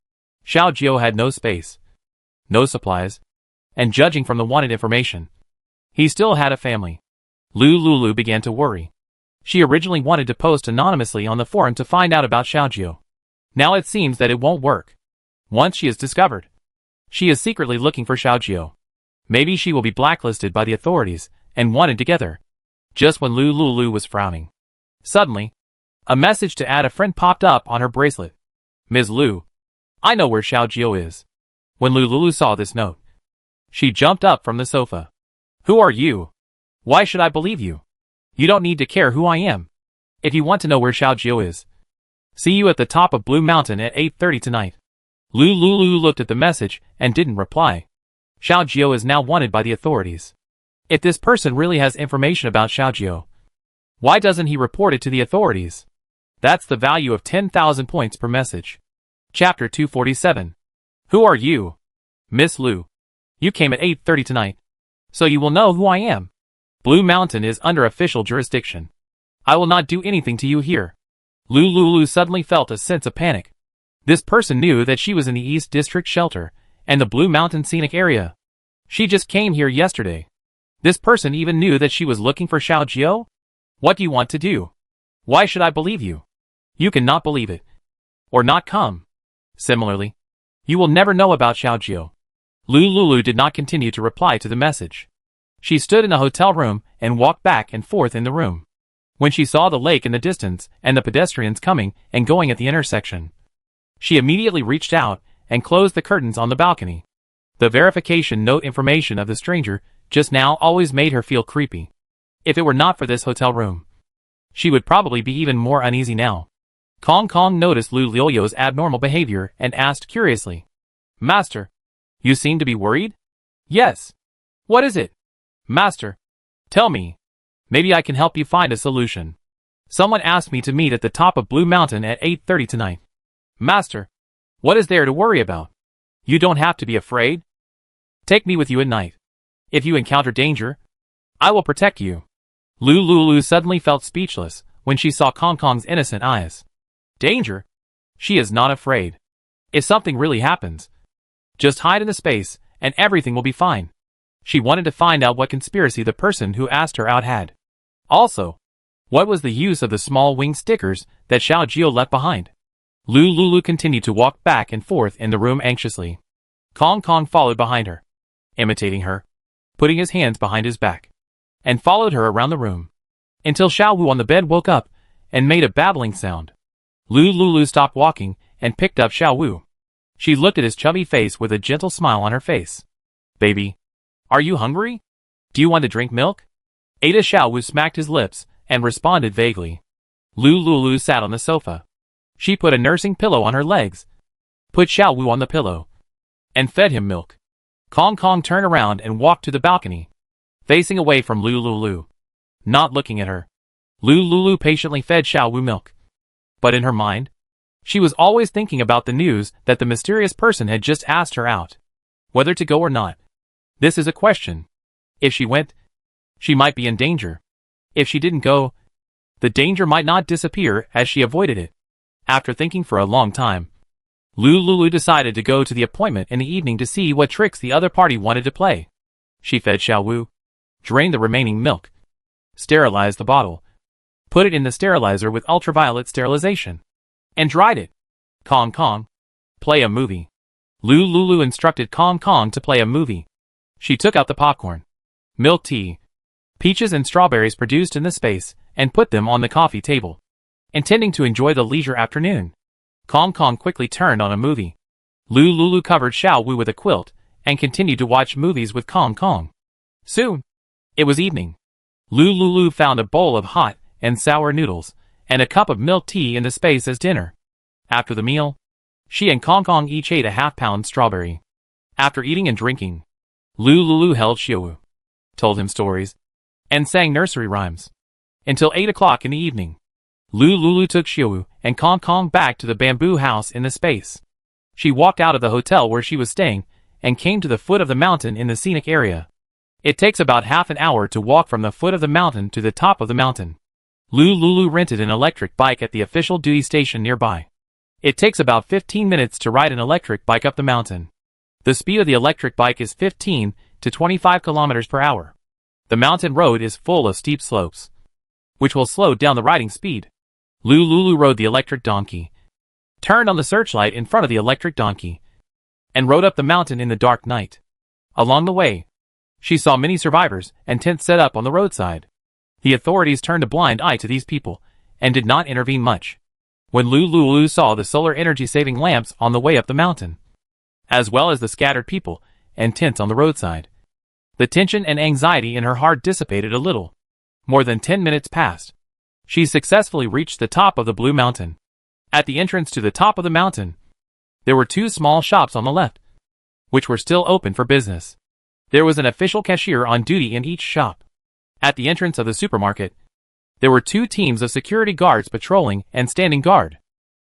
Xiaojio had no space, no supplies, and judging from the wanted information, he still had a family. Lulu began to worry. She originally wanted to post anonymously on the forum to find out about Xiaojio. Now it seems that it won't work. Once she is discovered, she is secretly looking for Xiaojio. Maybe she will be blacklisted by the authorities and wanted together. Just when Lulu was frowning, suddenly, a message to add a friend popped up on her bracelet. "Ms. Lu, I know where Xiaojio is." When Lulu saw this note, she jumped up from the sofa. "Who are you? Why should I believe you? You don't need to care who I am. If you want to know where Xiaojio is, see you at the top of Blue Mountain at 8:30 tonight." Lulu looked at the message and didn't reply. Xiaojio is now wanted by the authorities. If this person really has information about Xiaojio, why doesn't he report it to the authorities? That's the value of 10,000 points per message. Chapter 247. Who are you? "Miss Lu, you came at 8:30 tonight, so you will know who I am. Blue Mountain is under official jurisdiction. I will not do anything to you here." Lulu suddenly felt a sense of panic. This person knew that she was in the East District Shelter and the Blue Mountain Scenic Area. She just came here yesterday. This person even knew that she was looking for Xiaojio? What do you want to do? Why should I believe you? You cannot believe it. Or not come. Similarly, you will never know about Xiaojio. Lulu did not continue to reply to the message. She stood in the hotel room and walked back and forth in the room. When she saw the lake in the distance and the pedestrians coming and going at the intersection, she immediately reached out and closed the curtains on the balcony. The verification note information of the stranger just now always made her feel creepy. If it were not for this hotel room, she would probably be even more uneasy now. Kong Kong noticed Lulu's abnormal behavior and asked curiously, "Master, you seem to be worried?" "Yes." "What is it?" "Master, tell me. Maybe I can help you find a solution. Someone asked me to meet at the top of Blue Mountain at 8:30 tonight." "Master, what is there to worry about? You don't have to be afraid. Take me with you at night. If you encounter danger, I will protect you." Lulu suddenly felt speechless when she saw Kong Kong's innocent eyes. Danger? She is not afraid. If something really happens, just hide in the space and everything will be fine. She wanted to find out what conspiracy the person who asked her out had. Also, what was the use of the small winged stickers that Xiaojio left behind? Lulu continued to walk back and forth in the room anxiously. Kong Kong followed behind her, imitating her, putting his hands behind his back, and followed her around the room, until Xiao Wu on the bed woke up and made a babbling sound. Lulu stopped walking and picked up Xiao Wu. She looked at his chubby face with a gentle smile on her face. "Baby, are you hungry? Do you want to drink milk?" Ada Xiao Wu smacked his lips and responded vaguely. Lu Lulu sat on the sofa. She put a nursing pillow on her legs, put Xiao Wu on the pillow, and fed him milk. Kong Kong turned around and walked to the balcony, facing away from Lu Lulu, not looking at her. Lu Lulu patiently fed Xiao Wu milk. But in her mind, she was always thinking about the news that the mysterious person had just asked her out. Whether to go or not. This is a question. If she went, she might be in danger. If she didn't go, the danger might not disappear as she avoided it. After thinking for a long time, Lu Lulu decided to go to the appointment in the evening to see what tricks the other party wanted to play. She fed Xiao Wu, drained the remaining milk, sterilized the bottle, put it in the sterilizer with ultraviolet sterilization, and dried it. Kong Kong, play a movie. Lu Lulu instructed Kong Kong to play a movie. She took out the popcorn, milk tea, peaches and strawberries produced in the space, and put them on the coffee table, intending to enjoy the leisure afternoon. Kong Kong quickly turned on a movie. Lu Lulu covered Xiao Wu with a quilt and continued to watch movies with Kong Kong. Soon, it was evening. Lu Lulu found a bowl of hot and sour noodles and a cup of milk tea in the space as dinner. After the meal, she and Kong Kong each ate a half-pound strawberry. After eating and drinking, Lu Lulu held Xiao Wu, told him stories, and sang nursery rhymes. Until 8 o'clock in the evening, Lu Lulu took Xiao Wu and Kong Kong back to the bamboo house in the space. She walked out of the hotel where she was staying and came to the foot of the mountain in the scenic area. It takes about half an hour to walk from the foot of the mountain to the top of the mountain. Lu Lulu rented an electric bike at the official duty station nearby. It takes about 15 minutes to ride an electric bike up the mountain. The speed of the electric bike is 15 to 25 kilometers per hour. The mountain road is full of steep slopes, which will slow down the riding speed. Lu Lulu rode the electric donkey, turned on the searchlight in front of the electric donkey, and rode up the mountain in the dark night. Along the way, she saw many survivors and tents set up on the roadside. The authorities turned a blind eye to these people and did not intervene much. When Lu Lulu saw the solar energy-saving lamps on the way up the mountain, as well as the scattered people and tents on the roadside, the tension and anxiety in her heart dissipated a little. More than 10 minutes passed. She successfully reached the top of the Blue Mountain. At the entrance to the top of the mountain, there were 2 small shops on the left, which were still open for business. There was an official cashier on duty in each shop. At the entrance of the supermarket, there were 2 teams of security guards patrolling and standing guard.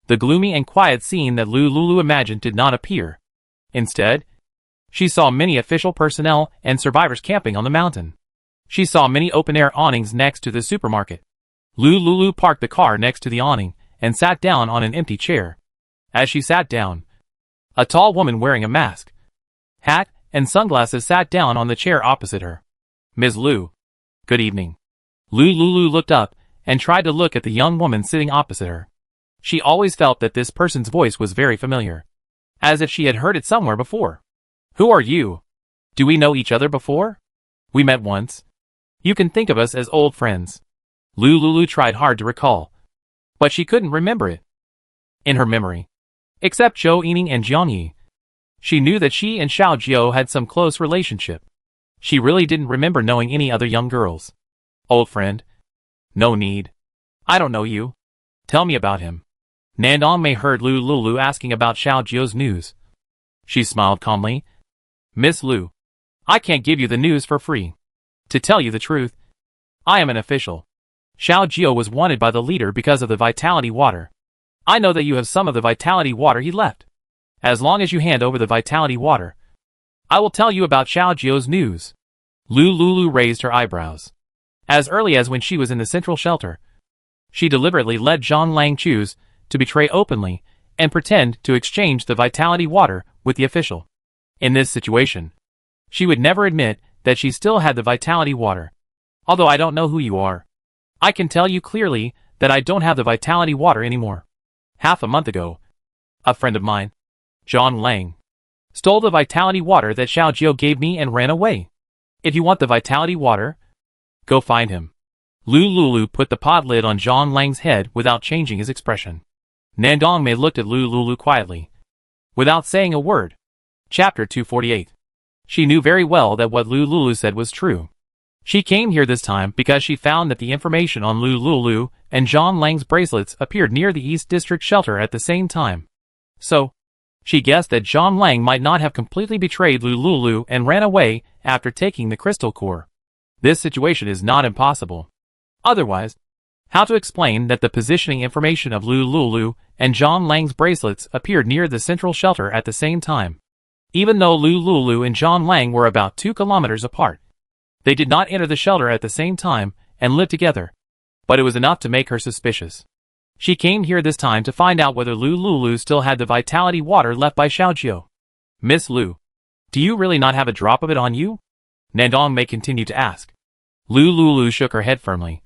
The gloomy and quiet scene that Lu Lulu imagined did not appear. Instead, she saw many official personnel and survivors camping on the mountain. She saw many open-air awnings next to the supermarket. Lu Lulu parked the car next to the awning and sat down on an empty chair. As she sat down, a tall woman wearing a mask, hat, and sunglasses sat down on the chair opposite her. Ms. Lu. Good evening. Lu Lulu looked up and tried to look at the young woman sitting opposite her. She always felt that this person's voice was very familiar, as if she had heard it somewhere before. Who are you? Do we know each other before? We met once. You can think of us as old friends. Lu Lulu tried hard to recall, but she couldn't remember it. In her memory, except Zhou Yining and Jiang Yi, she knew that she and Xiao Jiao had some close relationship. She really didn't remember knowing any other young girls. Old friend? No need. I don't know you. Tell me about him. Nandong Mei heard Lu Lulu asking about Xiao Jiao's news. She smiled calmly. Miss Lu, I can't give you the news for free. To tell you the truth, I am an official. Xiao Jiao was wanted by the leader because of the vitality water. I know that you have some of the vitality water he left. As long as you hand over the vitality water, I will tell you about Xiao Jiao's news. Lu Lulu raised her eyebrows. As early as when she was in the central shelter, she deliberately led Zhang Lang choose to betray openly and pretend to exchange the vitality water with the official. In this situation, she would never admit that she still had the vitality water. Although I don't know who you are, I can tell you clearly that I don't have the vitality water anymore. Half a month ago, a friend of mine, Zhang Lang, stole the vitality water that Xiao Jiao gave me and ran away. If you want the vitality water, go find him. Lu Lulu put the pot lid on Zhang Lang's head without changing his expression. Nandong Mei looked at Lu Lulu quietly, without saying a word. Chapter 248. She knew very well that what Lu Lulu said was true. She came here this time because she found that the information on Lulu and John Lang's bracelets appeared near the East District shelter at the same time. So, she guessed that John Lang might not have completely betrayed Lulu and ran away after taking the crystal core. This situation is not impossible. Otherwise, how to explain that the positioning information of Lulu and John Lang's bracelets appeared near the central shelter at the same time? Even though Lulu and John Lang were about 2 kilometers apart, they did not enter the shelter at the same time and live together, but it was enough to make her suspicious. She came here this time to find out whether Lulu still had the vitality water left by Xiaojiu. Miss Lu, do you really not have a drop of it on you? Nandong Mei continued to ask. Lulu shook her head firmly.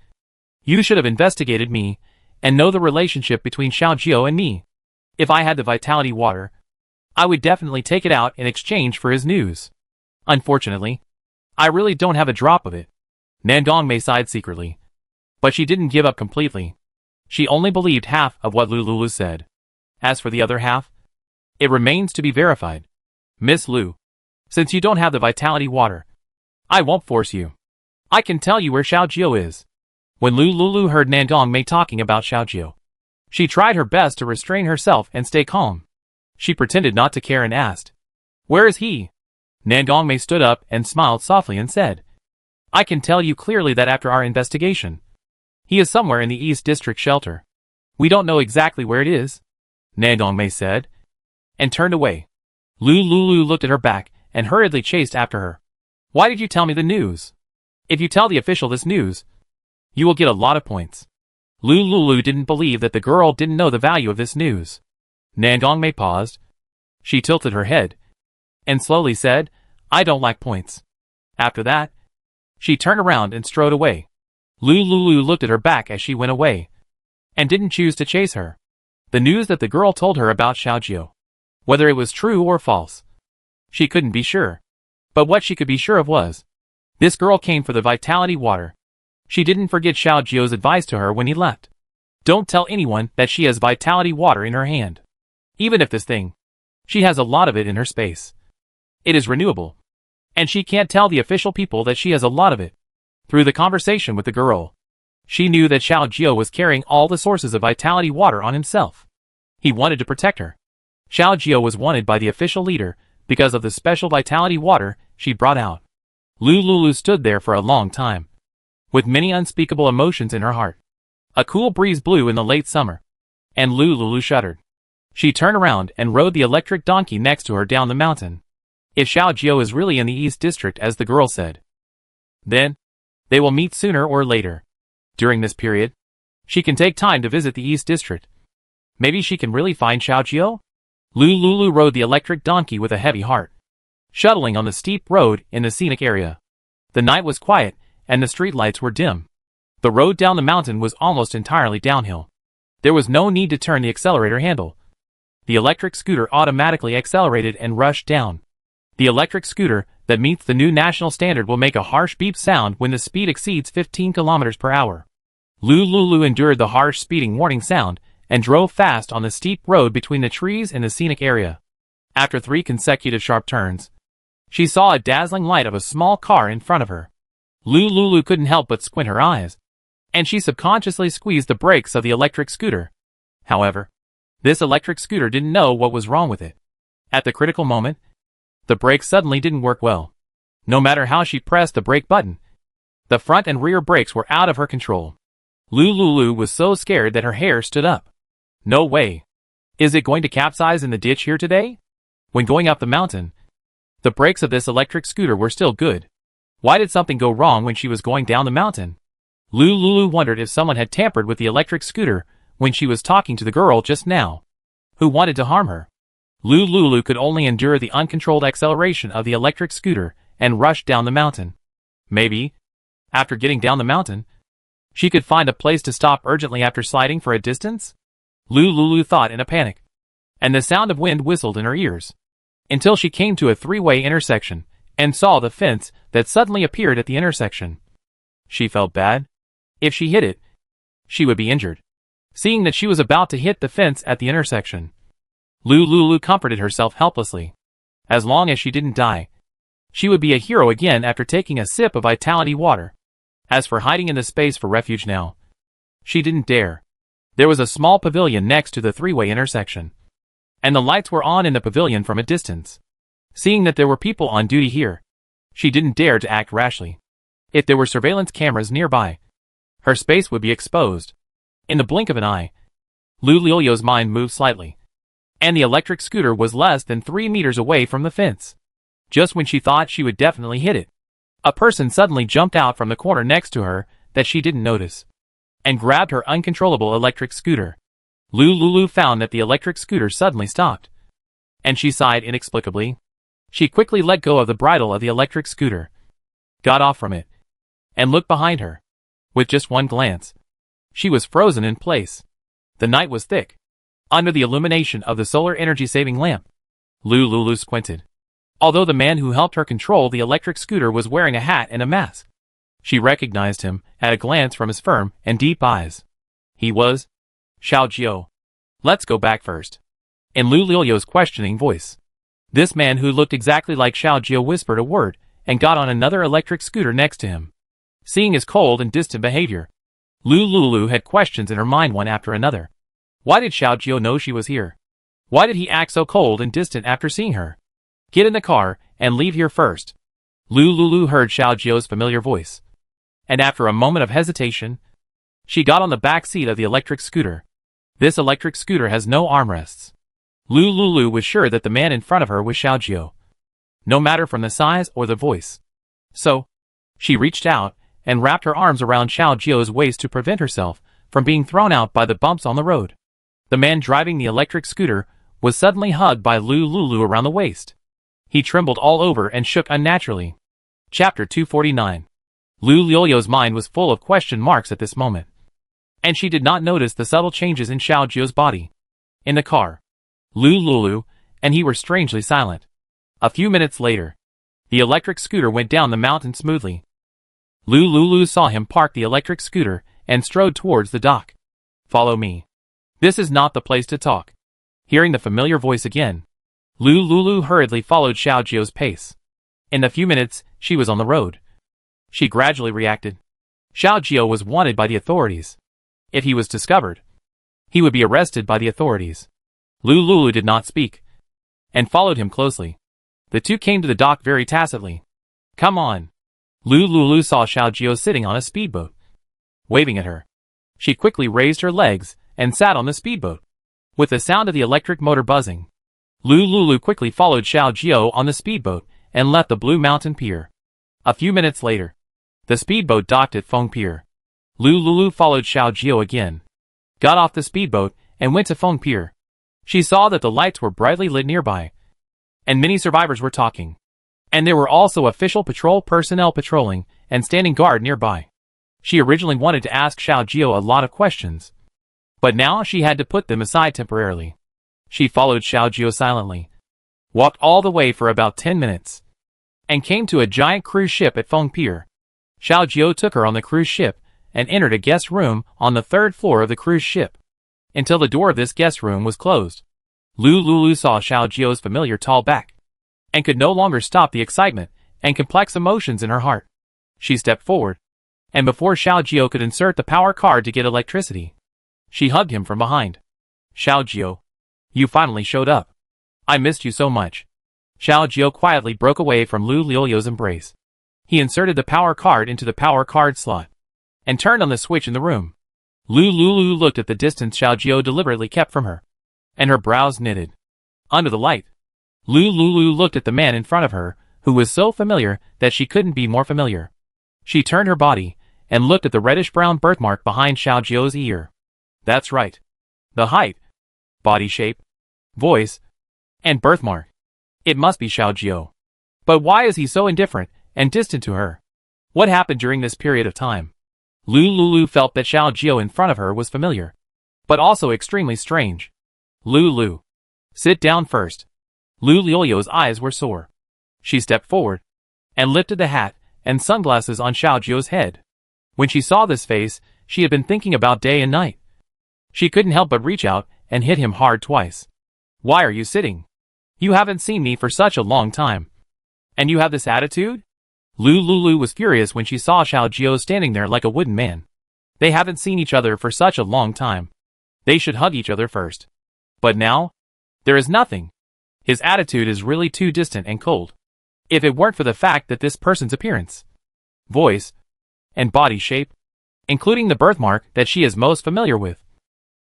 You should have investigated me and know the relationship between Xiaojiu and me. If I had the vitality water, I would definitely take it out in exchange for his news. Unfortunately, I really don't have a drop of it. Nandong Mei sighed secretly. But she didn't give up completely. She only believed half of what Lulu said. As for the other half, it remains to be verified. Miss Lu, since you don't have the vitality water, I won't force you. I can tell you where Xiaojiu is. When Lulu heard Nandong Mei talking about Xiaojiu, she tried her best to restrain herself and stay calm. She pretended not to care and asked, "Where is he?" Nandong Mei stood up and smiled softly and said, "I can tell you clearly that after our investigation, he is somewhere in the East District shelter. We don't know exactly where it is," Nandong Mei said, and turned away. Lulu looked at her back and hurriedly chased after her. "Why did you tell me the news? If you tell the official this news, you will get a lot of points." Lulu didn't believe that the girl didn't know the value of this news. Nandong Mei paused. She tilted her head and slowly said, "I don't like points." After that, she turned around and strode away. Lulu looked at her back as she went away, and didn't choose to chase her. The news that the girl told her about Xiaojiu, whether it was true or false, she couldn't be sure. But what she could be sure of was, this girl came for the vitality water. She didn't forget Xiaojiu's advice to her when he left. Don't tell anyone that she has vitality water in her hand. Even if this thing, she has a lot of it in her space. It is renewable. And she can't tell the official people that she has a lot of it. Through the conversation with the girl, she knew that Xiaojiu was carrying all the sources of vitality water on himself. He wanted to protect her. Xiaojiu was wanted by the official leader because of the special vitality water she brought out. Lulu stood there for a long time, with many unspeakable emotions in her heart. A cool breeze blew in the late summer, and Lulu shuddered. She turned around and rode the electric donkey next to her down the mountain. If Xiaojiu is really in the East District as the girl said, then they will meet sooner or later. During this period, she can take time to visit the East District. Maybe she can really find Xiaojiu? Lulu rode the electric donkey with a heavy heart, shuttling on the steep road in the scenic area. The night was quiet, and the streetlights were dim. The road down the mountain was almost entirely downhill. There was no need to turn the accelerator handle. The electric scooter automatically accelerated and rushed down. The electric scooter that meets the new national standard will make a harsh beep sound when the speed exceeds 15 kilometers per hour. Lulu endured the harsh speeding warning sound and drove fast on the steep road between the trees in the scenic area. After 3 consecutive sharp turns, she saw a dazzling light of a small car in front of her. Lulu couldn't help but squint her eyes, and she subconsciously squeezed the brakes of the electric scooter. However, this electric scooter didn't know what was wrong with it. At the critical moment, the brakes suddenly didn't work well. No matter how she pressed the brake button, the front and rear brakes were out of her control. Lulu was so scared that her hair stood up. No way. Is it going to capsize in the ditch here today? When going up the mountain, the brakes of this electric scooter were still good. Why did something go wrong when she was going down the mountain? Lulu wondered if someone had tampered with the electric scooter when she was talking to the girl just now, who wanted to harm her. Lulu could only endure the uncontrolled acceleration of the electric scooter and rushed down the mountain. Maybe, after getting down the mountain, she could find a place to stop urgently after sliding for a distance? Lulu thought in a panic, and the sound of wind whistled in her ears, until she came to a 3-way intersection and saw the fence that suddenly appeared at the intersection. She felt bad. If she hit it, she would be injured. Seeing that she was about to hit the fence at the intersection, Lulu comforted herself helplessly. As long as she didn't die, She would be a hero again after taking a sip of vitality water. As for hiding in the space for refuge now, she didn't dare. There was a small pavilion next to the three-way intersection, and the lights were on in the pavilion from a distance. Seeing that there were people on duty here, she didn't dare to act rashly. If there were surveillance cameras nearby, her space would be exposed. In the blink of an eye, Lu Liu's mind moved slightly, and the electric scooter was less than 3 meters away from the fence. Just when she thought she would definitely hit it, a person suddenly jumped out from the corner next to her that she didn't notice, and grabbed her uncontrollable electric scooter. Lu found that the electric scooter suddenly stopped, and she sighed inexplicably. She quickly let go of the bridle of the electric scooter, got off from it, and looked behind her. With just one glance, she was frozen in place. The night was thick. Under the illumination of the solar energy-saving lamp, Lu squinted. Although the man who helped her control the electric scooter was wearing a hat and a mask, she recognized him at a glance from his firm and deep eyes. He was Xiao Jiao. Let's go back first. In Lu Liu's questioning voice, this man who looked exactly like Xiao Jiao whispered a word and got on another electric scooter next to him. Seeing his cold and distant behavior, Lu had questions in her mind one after another. Why did Xiao Jiao know she was here? Why did he act so cold and distant after seeing her? Get in the car and leave here first. Lu heard Xiao Jiao's familiar voice, and after a moment of hesitation, she got on the back seat of the electric scooter. This electric scooter has no armrests. Lu was sure that the man in front of her was Xiao Jiao, no matter from the size or the voice. So, she reached out and wrapped her arms around Xiao Jiao's waist to prevent herself from being thrown out by the bumps on the road. The man driving the electric scooter was suddenly hugged by Lu around the waist. He trembled all over and shook unnaturally. Chapter 249. Lu Liu's mind was full of question marks at this moment, and she did not notice the subtle changes in Xiao Jiao's body. In the car, Lu and he were strangely silent. A few minutes later, the electric scooter went down the mountain smoothly. Lu saw him park the electric scooter and strode towards the dock. Follow me. This is not the place to talk. Hearing the familiar voice again, Lu hurriedly followed Xiao Jiao's pace. In a few minutes, she was on the road. She gradually reacted. Xiao Jiao was wanted by the authorities. If he was discovered, he would be arrested by the authorities. Lu did not speak, and followed him closely. The two came to the dock very tacitly. Come on. Lu saw Xiao Jiao sitting on a speedboat, waving at her. She quickly raised her legs and sat on the speedboat. With the sound of the electric motor buzzing, Lu quickly followed Xiao Jiao on the speedboat and left the Blue Mountain Pier. A few minutes later, the speedboat docked at Feng Pier. Lu followed Xiao Jiao again, got off the speedboat, and went to Feng Pier. She saw that the lights were brightly lit nearby, and many survivors were talking. And there were also official patrol personnel patrolling and standing guard nearby. She originally wanted to ask Xiao Jiao a lot of questions, but now she had to put them aside temporarily. She followed Xiao Jiao silently, walked all the way for about 10 minutes, and came to a giant cruise ship at Feng Pier. Xiao Jiao took her on the cruise ship and entered a guest room on the 3rd floor of the cruise ship, until the door of this guest room was closed. Lu saw Xiao Jiao's familiar tall back, and could no longer stop the excitement and complex emotions in her heart. She stepped forward, and before Xiao Jiao could insert the power card to get electricity, she hugged him from behind. Xiao Jiao, you finally showed up. I missed you so much. Xiao Jiao quietly broke away from Lu Liu's embrace. He inserted the power card into the power card slot, and turned on the switch in the room. Lu looked at the distance Xiao Jiao deliberately kept from her, and her brows knitted. Under the light, Lu looked at the man in front of her, who was so familiar that she couldn't be more familiar. She turned her body, and looked at the reddish-brown birthmark behind Xiao Jiao's ear. That's right. The height, body shape, voice, and birthmark. It must be Xiao Jiao. But why is he so indifferent and distant to her? What happened during this period of time? Lu felt that Xiao Jiao in front of her was familiar, but also extremely strange. Lu, sit down first. Lu Liu's eyes were sore. She stepped forward, and lifted the hat and sunglasses on Xiao Jiao's head. When she saw this face, she had been thinking about day and night. She couldn't help but reach out and hit him hard twice. Why are you sitting? You haven't seen me for such a long time. And you have this attitude? Lulu was furious when she saw Xiao Jiao standing there like a wooden man. They haven't seen each other for such a long time. They should hug each other first. But now? There is nothing. His attitude is really too distant and cold. If it weren't for the fact that this person's appearance, voice, and body shape, including the birthmark that she is most familiar with,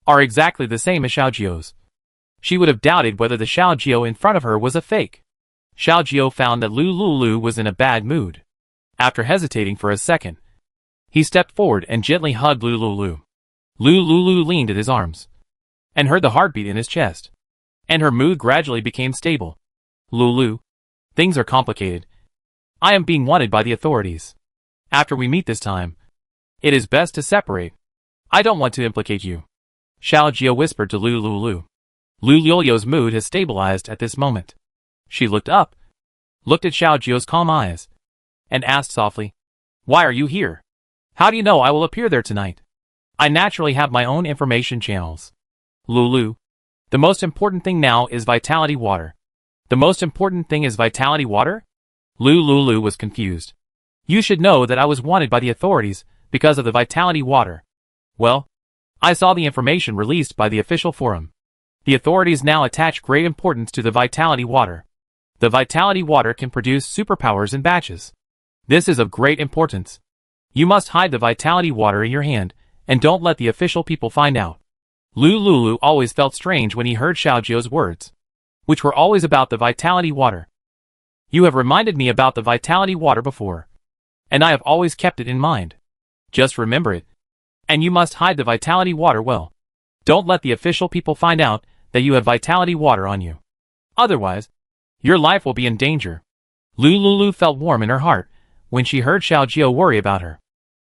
are exactly the same as Xiao Jiao's, she would have doubted whether the Xiao Jiao in front of her was a fake. Xiao Jiao found that Lulu was in a bad mood. After hesitating for a second, he stepped forward and gently hugged Lulu. Lulu leaned at his arms and heard the heartbeat in his chest, and her mood gradually became stable. Lulu, things are complicated. I am being wanted by the authorities. After we meet this time, it is best to separate. I don't want to implicate you, Xiao Jiao whispered to Lulu. Lulu's mood has stabilized at this moment. She looked up, looked at Xiao Jiao's calm eyes, and asked softly, "Why are you here? How do you know I will appear there tonight?" "I naturally have my own information channels. Lulu, the most important thing now is vitality water." "The most important thing is vitality water?" Lulu was confused. "You should know that I was wanted by the authorities because of the vitality water." "Well, I saw the information released by the official forum. The authorities now attach great importance to the vitality water. The vitality water can produce superpowers in batches. This is of great importance. You must hide the vitality water in your hand, and don't let the official people find out." Lulu always felt strange when he heard Xiao Jiao's words, which were always about the vitality water. "You have reminded me about the vitality water before, and I have always kept it in mind. Just remember it. And you must hide the vitality water well. Don't let the official people find out that you have vitality water on you. Otherwise, your life will be in danger." Lulu felt warm in her heart when she heard Xiao Jiao worry about her.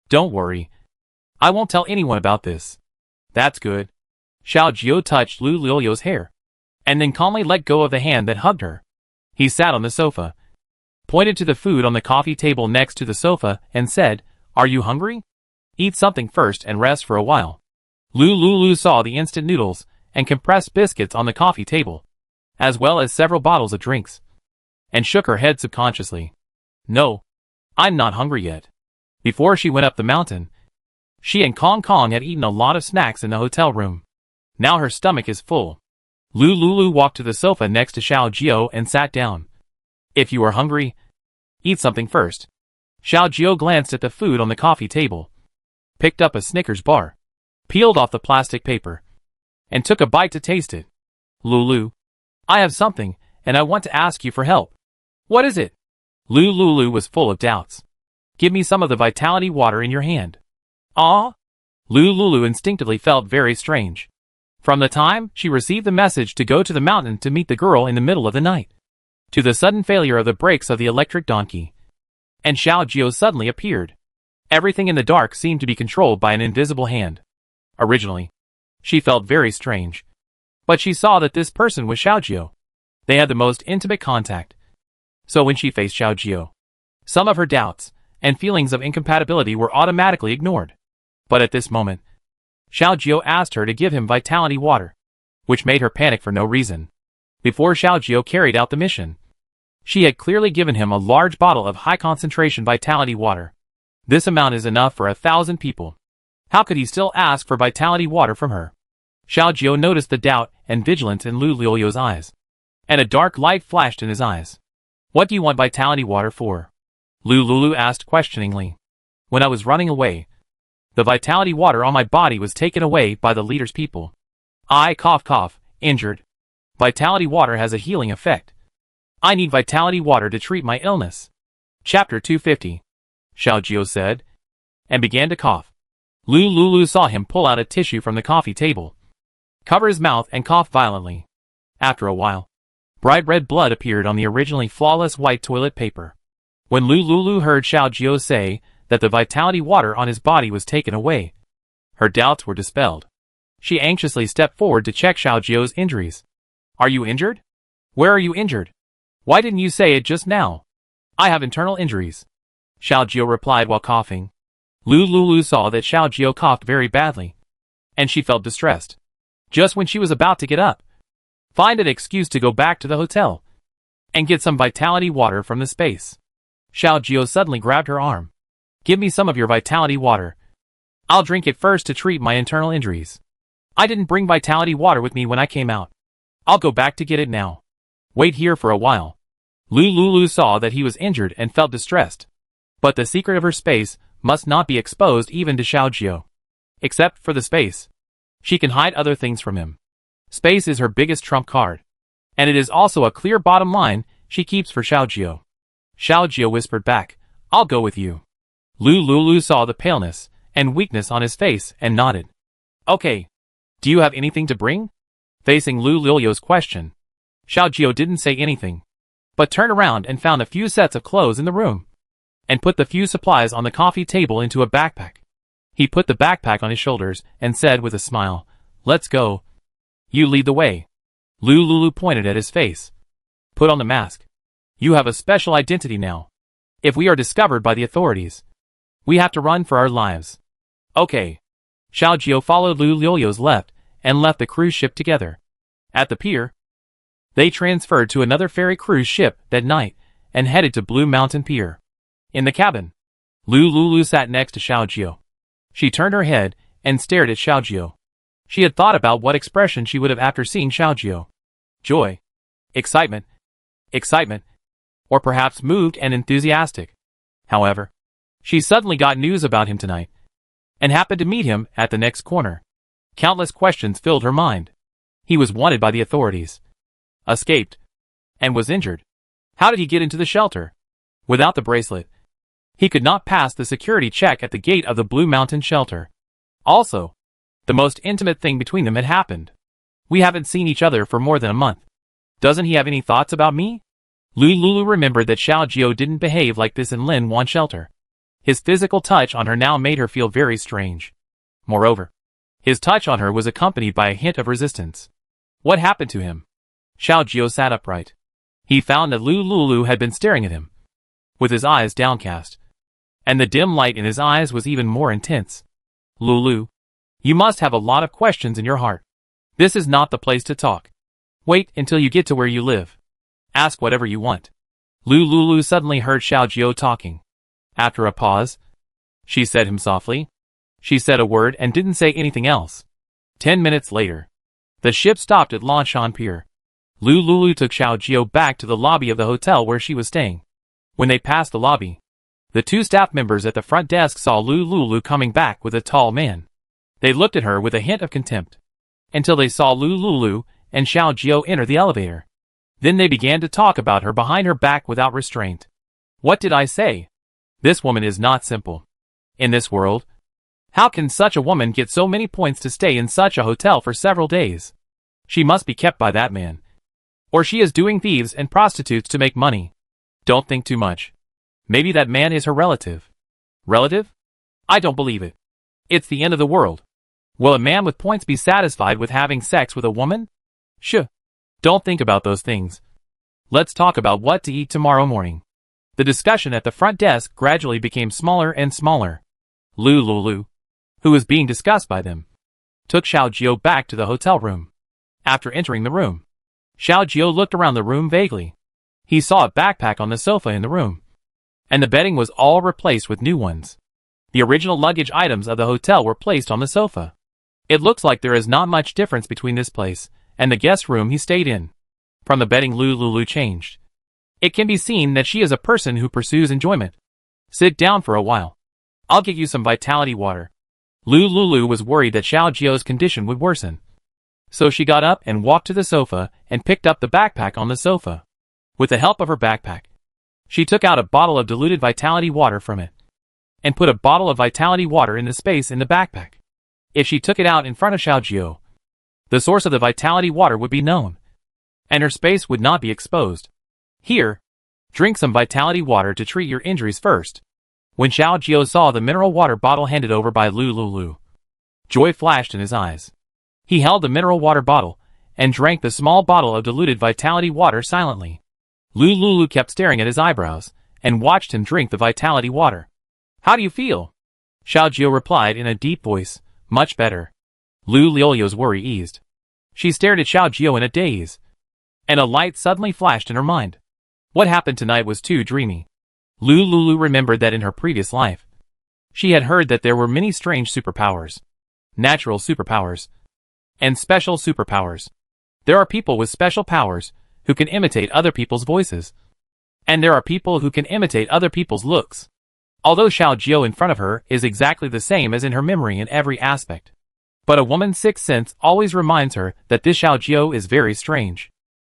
"Don't worry. I won't tell anyone about this." "That's good." Xiao Jiao touched Lulu's hair, and then calmly let go of the hand that hugged her. He sat on the sofa, pointed to the food on the coffee table next to the sofa, and said, "Are you hungry? Eat something first and rest for a while." Lulu saw the instant noodles and compressed biscuits on the coffee table, as well as several bottles of drinks, and shook her head subconsciously. "No, I'm not hungry yet." Before she went up the mountain, she and Kong had eaten a lot of snacks in the hotel room. Now her stomach is full. Lulu walked to the sofa next to Xiao Jiao and sat down. "If you are hungry, eat something first." Xiao Jiao glanced at the food on the coffee table, picked up a Snickers bar, peeled off the plastic paper, and took a bite to taste it. "Lulu, I have something, and I want to ask you for help." "What is it?" Lulu was full of doubts. "Give me some of the vitality water in your hand." "Ah?" Lulu instinctively felt very strange. From the time she received the message to go to the mountain to meet the girl in the middle of the night, to the sudden failure of the brakes of the electric donkey, and Xiao Jiao suddenly appeared, everything in the dark seemed to be controlled by an invisible hand. Originally, she felt very strange, but she saw that this person was Xiao Jiao. They had the most intimate contact. So when she faced Xiao Jiao, some of her doubts and feelings of incompatibility were automatically ignored. But at this moment, Xiao Jiao asked her to give him vitality water, which made her panic for no reason. Before Xiao Jiao carried out the mission, she had clearly given him a large bottle of high-concentration vitality water. This amount is enough for 1,000 people. How could he still ask for vitality water from her? Xiao Jiao noticed the doubt and vigilance in Lulu's eyes, and a dark light flashed in his eyes. "What do you want vitality water for?" Lulu asked questioningly. "When I was running away, the vitality water on my body was taken away by the leader's people. I injured. Vitality water has a healing effect. I need vitality water to treat my illness." Chapter 250. Xiao Jiao said, and began to cough. Lulu saw him pull out a tissue from the coffee table, cover his mouth and cough violently. After a while, bright red blood appeared on the originally flawless white toilet paper. When Lulu heard Xiao Jiao say that the vitality water on his body was taken away, her doubts were dispelled. She anxiously stepped forward to check Xiao Jiao's injuries. "Are you injured? Where are you injured? Why didn't you say it just now?" "I have internal injuries," Xiao Jiao replied while coughing. Lulu saw that Xiao Jiao coughed very badly, and she felt distressed. Just when she was about to get up, find an excuse to go back to the hotel, and get some vitality water from the space. Xiao Jiao suddenly grabbed her arm. Give me some of your vitality water. I'll drink it first to treat my internal injuries. I didn't bring vitality water with me when I came out. I'll go back to get it now. Wait here for a while. Lulu saw that he was injured and felt distressed. But the secret of her space must not be exposed even to Xiao Jiao. Except for the space. She can hide other things from him. Space is her biggest trump card. And it is also a clear bottom line she keeps for Xiao Jiao. Xiao Jiao whispered back, I'll go with you. Lulu saw the paleness and weakness on his face and nodded. Okay. Do you have anything to bring? Facing Lulu's question, Xiao Jiao didn't say anything, but turned around and found a few sets of clothes in the room, and put the few supplies on the coffee table into a backpack. He put the backpack on his shoulders and said with a smile, Let's go. You lead the way. Lulu pointed at his face. Put on the mask. You have a special identity now. If we are discovered by the authorities, we have to run for our lives. Okay. Xiao Jiao followed Lulu's left the cruise ship together. At the pier, they transferred to another ferry cruise ship that night and headed to Blue Mountain Pier. In the cabin, Lulu sat next to Xiao Jiao. She turned her head and stared at Xiao Jiao. She had thought about what expression she would have after seeing Xiao Jiao. Joy, excitement, or perhaps moved and enthusiastic. However, she suddenly got news about him tonight, and happened to meet him at the next corner. Countless questions filled her mind. He was wanted by the authorities, escaped, and was injured. How did he get into the shelter? Without the bracelet, he could not pass the security check at the gate of the Blue Mountain shelter. Also, the most intimate thing between them had happened. We haven't seen each other for more than a month. Doesn't he have any thoughts about me? Lulu remembered that Xiao Jiao didn't behave like this in Lin Wan shelter. His physical touch on her now made her feel very strange. Moreover, his touch on her was accompanied by a hint of resistance. What happened to him? Xiao Jiao sat upright. He found that Lulu had been staring at him, with his eyes downcast, and the dim light in his eyes was even more intense. Lulu, you must have a lot of questions in your heart. This is not the place to talk. Wait until you get to where you live. Ask whatever you want. Lulu suddenly heard Xiao Jiao talking. After a pause, she said him softly. She said a word and didn't say anything else. 10 minutes later, the ship stopped at Lanshan Pier. Lulu took Xiao Jiao back to the lobby of the hotel where she was staying. When they passed the lobby, the two staff members at the front desk saw Lulu coming back with a tall man. They looked at her with a hint of contempt, until they saw Lulu and Xiao Jiao enter the elevator. Then they began to talk about her behind her back without restraint. What did I say? This woman is not simple. In this world, how can such a woman get so many points to stay in such a hotel for several days? She must be kept by that man. Or she is doing thieves and prostitutes to make money. Don't think too much. Maybe that man is her relative. Relative? I don't believe it. It's the end of the world. Will a man with points be satisfied with having sex with a woman? Shh. Don't think about those things. Let's talk about what to eat tomorrow morning. The discussion at the front desk gradually became smaller and smaller. Lulu, who was being discussed by them, took Xiao Jiao back to the hotel room. After entering the room, Xiao Jiao looked around the room vaguely. He saw a backpack on the sofa in the room, and the bedding was all replaced with new ones. The original luggage items of the hotel were placed on the sofa. It looks like there is not much difference between this place and the guest room he stayed in. From the bedding Lulu changed. It can be seen that she is a person who pursues enjoyment. Sit down for a while. I'll get you some vitality water. Lulu was worried that Xiao Jiao's condition would worsen. So she got up and walked to the sofa and picked up the backpack on the sofa. With the help of her backpack, she took out a bottle of diluted vitality water from it, and put a bottle of vitality water in the space in the backpack. If she took it out in front of Xiao Jiao, the source of the vitality water would be known, and her space would not be exposed. Here, drink some vitality water to treat your injuries first. When Xiao Jiao saw the mineral water bottle handed over by Lulu, joy flashed in his eyes. He held the mineral water bottle and drank the small bottle of diluted vitality water silently. Lulu kept staring at his eyebrows and watched him drink the vitality water. How do you feel? Xiao Jiao replied in a deep voice, much better. Lulu's worry eased. She stared at Xiao Jiao in a daze, and a light suddenly flashed in her mind. What happened tonight was too dreamy. Lulu remembered that in her previous life, she had heard that there were many strange superpowers, natural superpowers, and special superpowers. There are people with special powers who can imitate other people's voices. And there are people who can imitate other people's looks. Although Xiao Jiao in front of her is exactly the same as in her memory in every aspect. But a woman's sixth sense always reminds her that this Xiao Jiao is very strange.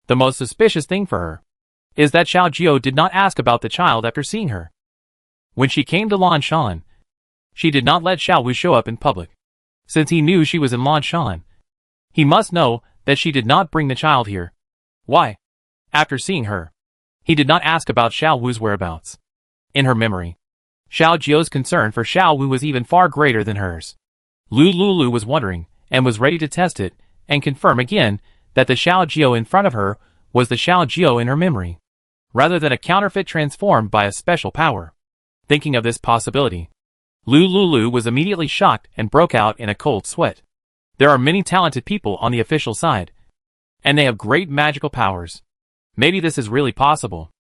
The most suspicious thing for her is that Xiao Jiao did not ask about the child after seeing her. When she came to Lanshan, she did not let Xiao Wu show up in public. Since he knew she was in Lanshan, he must know that she did not bring the child here. Why? After seeing her, he did not ask about Xiao Wu's whereabouts. In her memory, Xiao Jiao's concern for Xiao Wu was even far greater than hers. Lulu was wondering, and was ready to test it, and confirm again, that the Xiao Jiao in front of her was the Xiao Jiao in her memory, rather than a counterfeit transformed by a special power. Thinking of this possibility, Lulu was immediately shocked and broke out in a cold sweat. There are many talented people on the official side, and they have great magical powers. Maybe this is really possible.